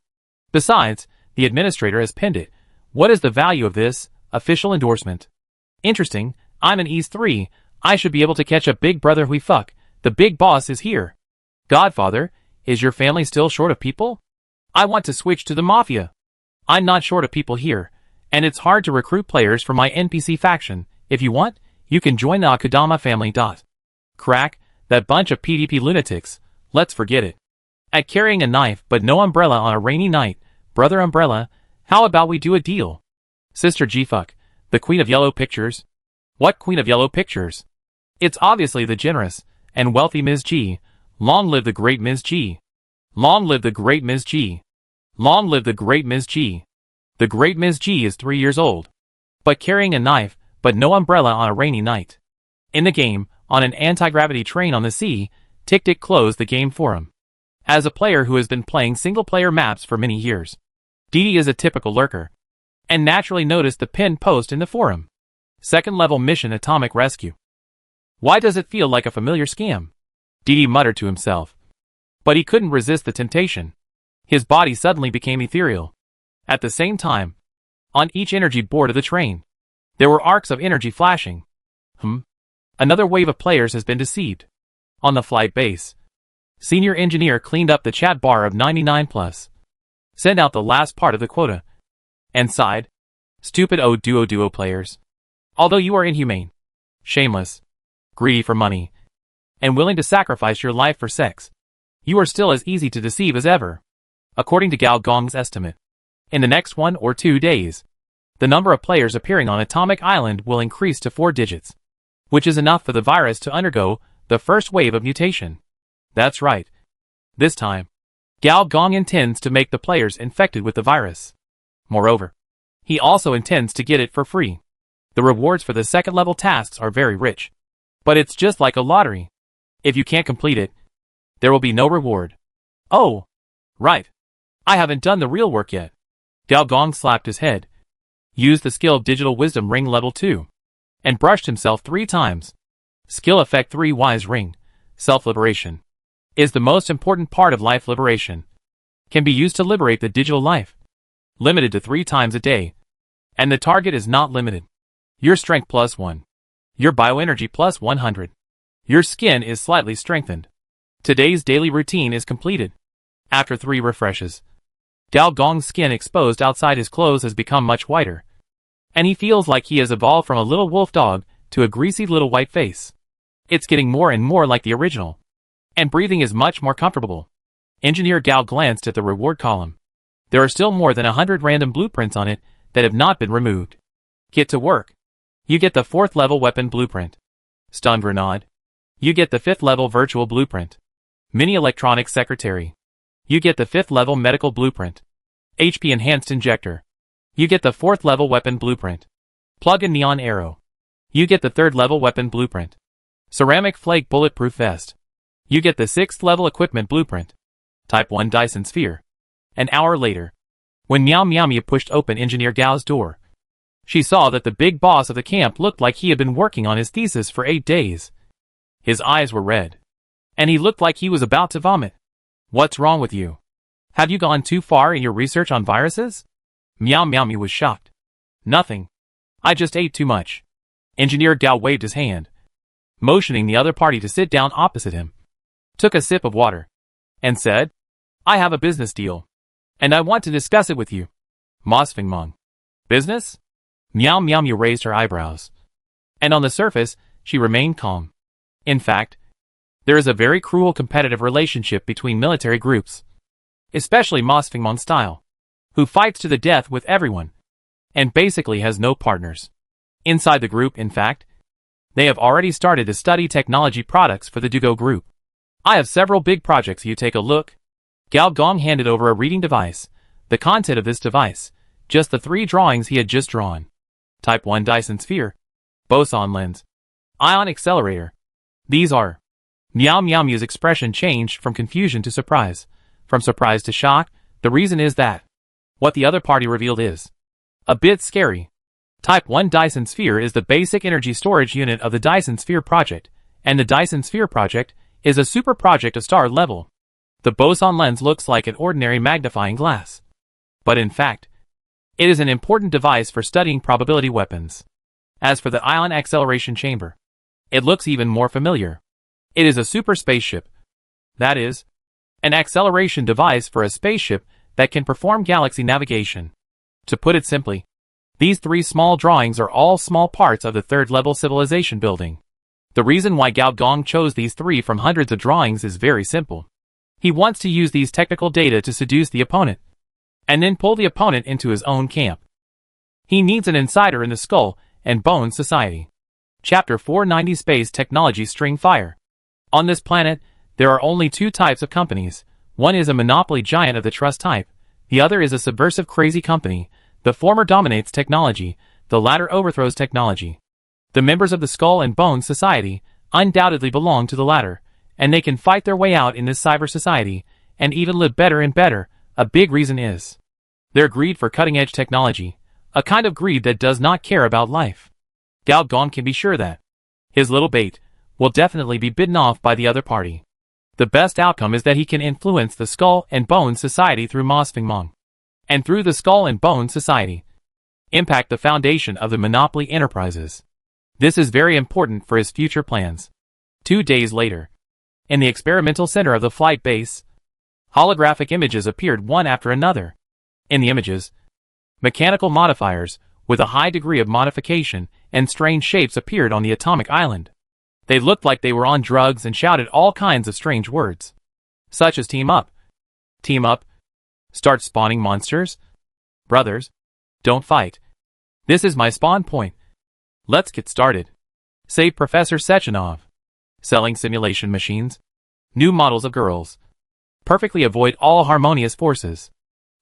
Besides, the administrator has pinned it. What is the value of this official endorsement? Interesting, I'm an East 3, I should be able to catch a big brother. We fuck, the big boss is here. Godfather, is your family still short of people? I want to switch to the Mafia. I'm not short of people here, and it's hard to recruit players for my NPC faction. If you want, you can join the Akudama family. Crack, that bunch of PvP lunatics, let's forget it. At carrying a knife but no umbrella on a rainy night, brother Umbrella, how about we do a deal? Sister G-fuck, the Queen of Yellow Pictures? What Queen of Yellow Pictures? It's obviously the generous and wealthy Ms. G. Long live the great Ms. G. Long live the great Ms. G. Long live the great Ms. G. The great Ms. G is 3 years old, but carrying a knife but no umbrella on a rainy night. In the game, on an anti-gravity train on the sea, Tick-Tick closed the game for him. As a player who has been playing single-player maps for many years, Dee is a typical lurker, and naturally noticed the pinned post in the forum. Second level mission Atomic Rescue. Why does it feel like a familiar scam? Dee muttered to himself. But he couldn't resist the temptation. His body suddenly became ethereal. At the same time, on each energy board of the train, there were arcs of energy flashing. Another wave of players has been deceived. On the flight base, Senior Engineer cleaned up the chat bar of 99+. Send out the last part of the quota. And sighed. Stupid duo players. Although you are inhumane, shameless, greedy for money, and willing to sacrifice your life for sex, you are still as easy to deceive as ever. According to Gao Gong's estimate, in the next 1 or 2 days, the number of players appearing on Atomic Island will increase to 4 digits. which is enough for the virus to undergo the first wave of mutation. That's right. This time, Gao Gong intends to make the players infected with the virus. Moreover, he also intends to get it for free. The rewards for the second-level tasks are very rich. But it's just like a lottery. If you can't complete it, there will be no reward. Oh, right. I haven't done the real work yet. Gao Gong slapped his head, used the skill of Digital Wisdom Ring Level 2, and brushed himself 3 times. Skill Effect 3 Wise Ring, Self-Liberation, is the most important part of life liberation. Can be used to liberate the digital life. Limited to 3 times a day. And the target is not limited. Your strength +1. Your bioenergy +100. Your skin is slightly strengthened. Today's daily routine is completed. After 3 refreshes, Gao Gong's skin exposed outside his clothes has become much whiter. And he feels like he has evolved from a little wolf dog to a greasy little white face. It's getting more and more like the original. And breathing is much more comfortable. Engineer Gao glanced at the reward column. There are still more than 100 random blueprints on it that have not been removed. Get to work. You get the 4th level weapon blueprint. Stun grenade. You get the 5th level virtual blueprint. Mini electronic secretary. You get the 5th level medical blueprint. HP enhanced injector. You get the 4th level weapon blueprint. Plug-in neon arrow. You get the 3rd level weapon blueprint. Ceramic flake bulletproof vest. You get the 6th level equipment blueprint. Type 1 Dyson sphere. An hour later, when Meow Meow Meow pushed open Engineer Gao's door, she saw that the big boss of the camp looked like he had been working on his thesis for 8 days. His eyes were red, and he looked like he was about to vomit. What's wrong with you? Have you gone too far in your research on viruses? Meow Meow Meow was shocked. Nothing. I just ate too much. Engineer Gao waved his hand, motioning the other party to sit down opposite him, took a sip of water, and said, I have a business deal, and I want to discuss it with you. Mosfeng Meng. Business? Meow Meow Meow raised her eyebrows, and on the surface, she remained calm. In fact, there is a very cruel competitive relationship between military groups, especially Mosfeng Meng style, who fights to the death with everyone, and basically has no partners. Inside the group, in fact, they have already started to study technology products for the Dugo group. I have several big projects. You take a look. Gao Gong handed over a reading device. The content of this device, just the 3 drawings he had just drawn. Type 1 Dyson sphere. Boson lens. Ion accelerator. These are. Meow Meow Mew's expression changed from confusion to surprise. From surprise to shock. The reason is that what the other party revealed is a bit scary. Type 1 Dyson sphere is the basic energy storage unit of the Dyson sphere project, and the Dyson sphere project is a super project of star level. The boson lens looks like an ordinary magnifying glass, but in fact, it is an important device for studying probability weapons. As for the ion acceleration chamber, it looks even more familiar. It is a super spaceship. That is, an acceleration device for a spaceship that can perform galaxy navigation. To put it simply, these 3 small drawings are all small parts of the 3rd level civilization building. The reason why Gao Gong chose these 3 from hundreds of drawings is very simple. He wants to use these technical data to seduce the opponent, and then pull the opponent into his own camp. He needs an insider in the Skull and Bones Society. Chapter 490 Space Technology String Fire. On this planet, there are only 2 types of companies. One is a monopoly giant of the trust type. The other is a subversive crazy company. The former dominates technology, the latter overthrows technology. The members of the Skull and Bones Society undoubtedly belong to the latter, and they can fight their way out in this cyber society, and even live better and better. A big reason is their greed for cutting-edge technology, a kind of greed that does not care about life. Gao Gong can be sure that his little bait will definitely be bitten off by the other party. The best outcome is that he can influence the Skull and Bones Society through Mosfeng Meng, and through the Skull and Bones Society, impact the foundation of the monopoly enterprises. This is very important for his future plans. 2 days later, in the experimental center of the flight base, holographic images appeared one after another. In the images, mechanical modifiers, with a high degree of modification and strange shapes appeared on the atomic island. They looked like they were on drugs and shouted all kinds of strange words, such as team up, start spawning monsters, brothers, don't fight. This is my spawn point. Let's get started. Save Professor Sechenov. Selling simulation machines. New models of girls. Perfectly avoid all harmonious forces.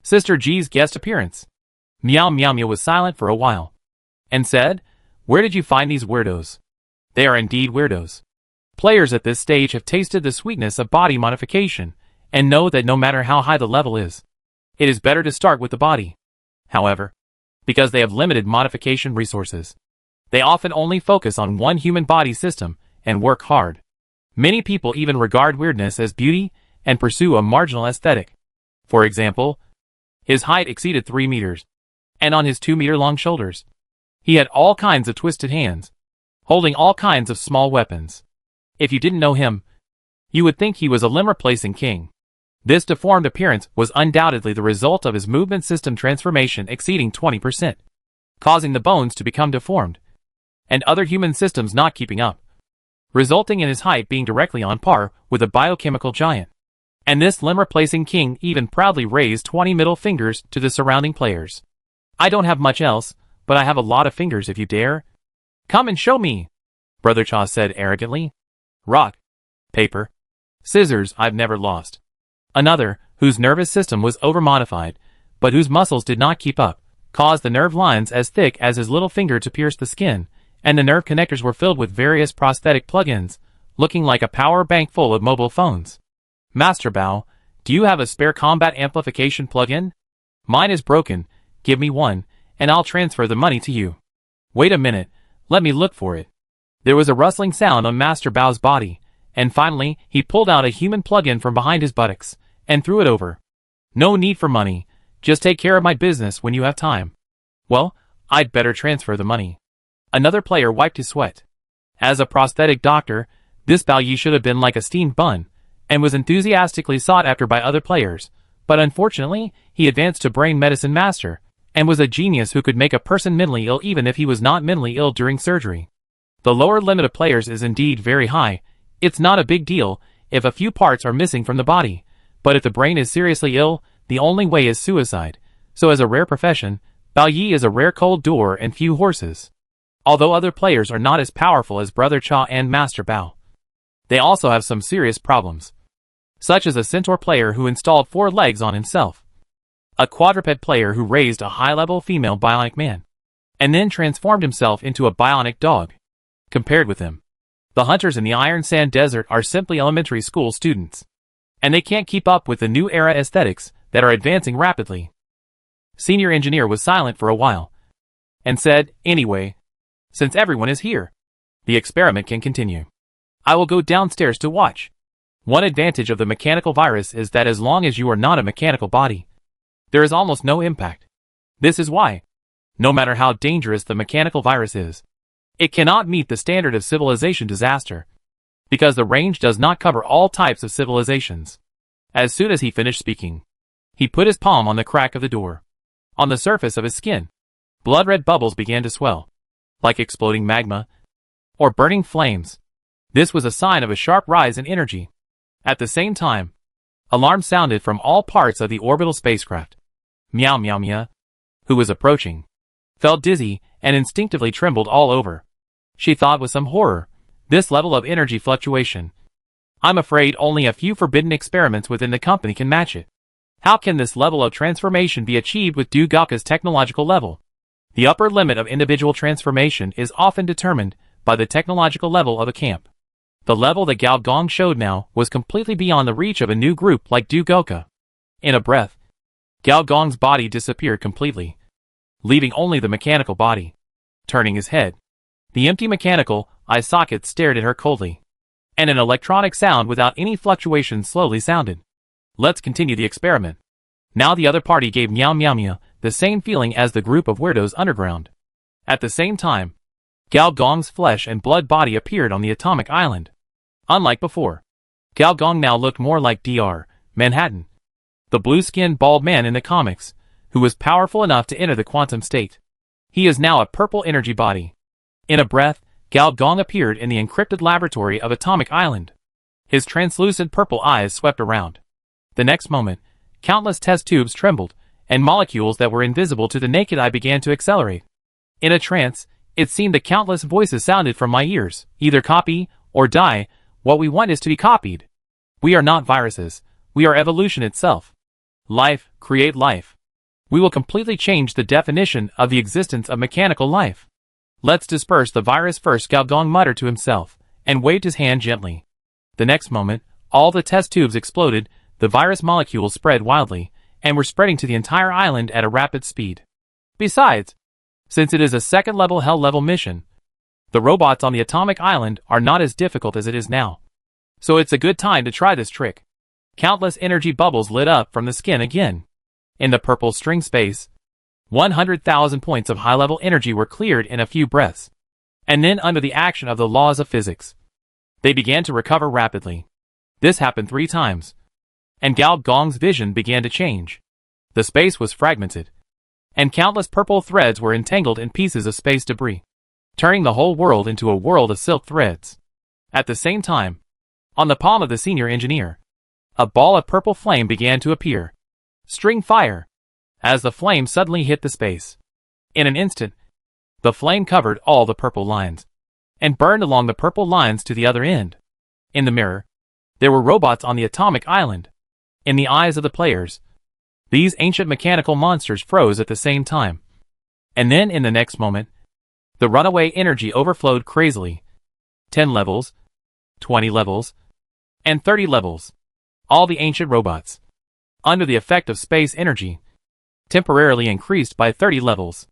Sister G's guest appearance. Meow Meow Meow was silent for a while. And said, "Where did you find these weirdos?" They are indeed weirdos. Players at this stage have tasted the sweetness of body modification, and know that no matter how high the level is, it is better to start with the body. However, because they have limited modification resources, they often only focus on one human body system and work hard. Many people even regard weirdness as beauty and pursue a marginal aesthetic. For example, his height exceeded 3 meters, and on his 2-meter-long shoulders, he had all kinds of twisted hands, holding all kinds of small weapons. If you didn't know him, you would think he was a limb-replacing king. This deformed appearance was undoubtedly the result of his movement system transformation exceeding 20%, causing the bones to become deformed, and other human systems not keeping up, resulting in his height being directly on par with a biochemical giant. And this limb-replacing king even proudly raised 20 middle fingers to the surrounding players. "I don't have much else, but I have a lot of fingers if you dare. Come and show me," Brother Cha said arrogantly. "Rock, paper, scissors I've never lost." Another, whose nervous system was over-modified, but whose muscles did not keep up, caused the nerve lines as thick as his little finger to pierce the skin, and the nerve connectors were filled with various prosthetic plug-ins, looking like a power bank full of mobile phones. "Master Bao, do you have a spare combat amplification plug-in? Mine is broken, give me one, and I'll transfer the money to you." "Wait a minute, let me look for it." There was a rustling sound on Master Bao's body, and finally he pulled out a human plug-in from behind his buttocks, and threw it over. "No need for money, just take care of my business when you have time." "Well, I'd better transfer the money." Another player wiped his sweat. As a prosthetic doctor, this Bao Yi should have been like a steamed bun, and was enthusiastically sought after by other players, but unfortunately, he advanced to Brain Medicine Master, and was a genius who could make a person mentally ill even if he was not mentally ill during surgery. The lower limit of players is indeed very high. It's not a big deal if a few parts are missing from the body, but if the brain is seriously ill, the only way is suicide. So as a rare profession, Bao Yi is a rare cold door and few horses. Although other players are not as powerful as Brother Cha and Master Bao, they also have some serious problems, such as a centaur player who installed 4 legs on himself, a quadruped player who raised a high-level female bionic man, and then transformed himself into a bionic dog. Compared with him, the hunters in the Iron Sand Desert are simply elementary school students, and they can't keep up with the new era aesthetics that are advancing rapidly. Senior Engineer was silent for a while, and said, "Anyway, since everyone is here, the experiment can continue. I will go downstairs to watch." One advantage of the mechanical virus is that as long as you are not a mechanical body, there is almost no impact. This is why, no matter how dangerous the mechanical virus is, it cannot meet the standard of civilization disaster, because the range does not cover all types of civilizations. As soon as he finished speaking, he put his palm on the crack of the door. On the surface of his skin, blood-red bubbles began to swell, like exploding magma, or burning flames. This was a sign of a sharp rise in energy. At the same time, alarm sounded from all parts of the orbital spacecraft. Meow Meow Meow, who was approaching, felt dizzy and instinctively trembled all over. She thought with some horror, this level of energy fluctuation. I'm afraid only a few forbidden experiments within the company can match it. How can this level of transformation be achieved with Du Gaoka's technological level? The upper limit of individual transformation is often determined by the technological level of a camp. The level that Gao Gong showed now was completely beyond the reach of a new group like Du Gaoka. In a breath, Gao Gong's body disappeared completely, leaving only the mechanical body. Turning his head, the empty mechanical eye socket stared at her coldly, and an electronic sound without any fluctuation slowly sounded. Let's continue the experiment. Now the other party gave Meow Meow Meow the same feeling as the group of weirdos underground. At the same time, Gao Gong's flesh and blood body appeared on the atomic island. Unlike before, Gao Gong now looked more like Dr. Manhattan, the blue-skinned bald man in the comics, who was powerful enough to enter the quantum state. He is now a purple energy body. In a breath, Gao Gong appeared in the encrypted laboratory of Atomic Island. His translucent purple eyes swept around. The next moment, countless test tubes trembled, and molecules that were invisible to the naked eye began to accelerate. In a trance, It seemed that countless voices sounded from my ears, either copy or die. What we want is to be copied. We are not viruses. We are evolution itself. Life, create life. We will completely change the definition of the existence of mechanical life. Let's disperse the virus first, Gao Gong muttered to himself, and waved his hand gently. The next moment, all the test tubes exploded, the virus molecules spread wildly, and were spreading to the entire island at a rapid speed. Besides, since it is a second-level hell-level mission, the robots on the atomic island are not as difficult as it is now. So it's a good time to try this trick. Countless energy bubbles lit up from the skin again. In the purple string space, 100,000 points of high-level energy were cleared in a few breaths. And then under the action of the laws of physics, they began to recover rapidly. This happened 3 times. And Gao Gong's vision began to change. The space was fragmented. And countless purple threads were entangled in pieces of space debris, turning the whole world into a world of silk threads. At the same time, on the palm of the senior engineer, a ball of purple flame began to appear. String fire! As the flame suddenly hit the space. In an instant, the flame covered all the purple lines, and burned along the purple lines to the other end. In the mirror, there were robots on the atomic island. In the eyes of the players, these ancient mechanical monsters froze at the same time. And then in the next moment, the runaway energy overflowed crazily. 10 levels, 20 levels, and 30 levels. All the ancient robots, under the effect of space energy, temporarily increased by 30 levels.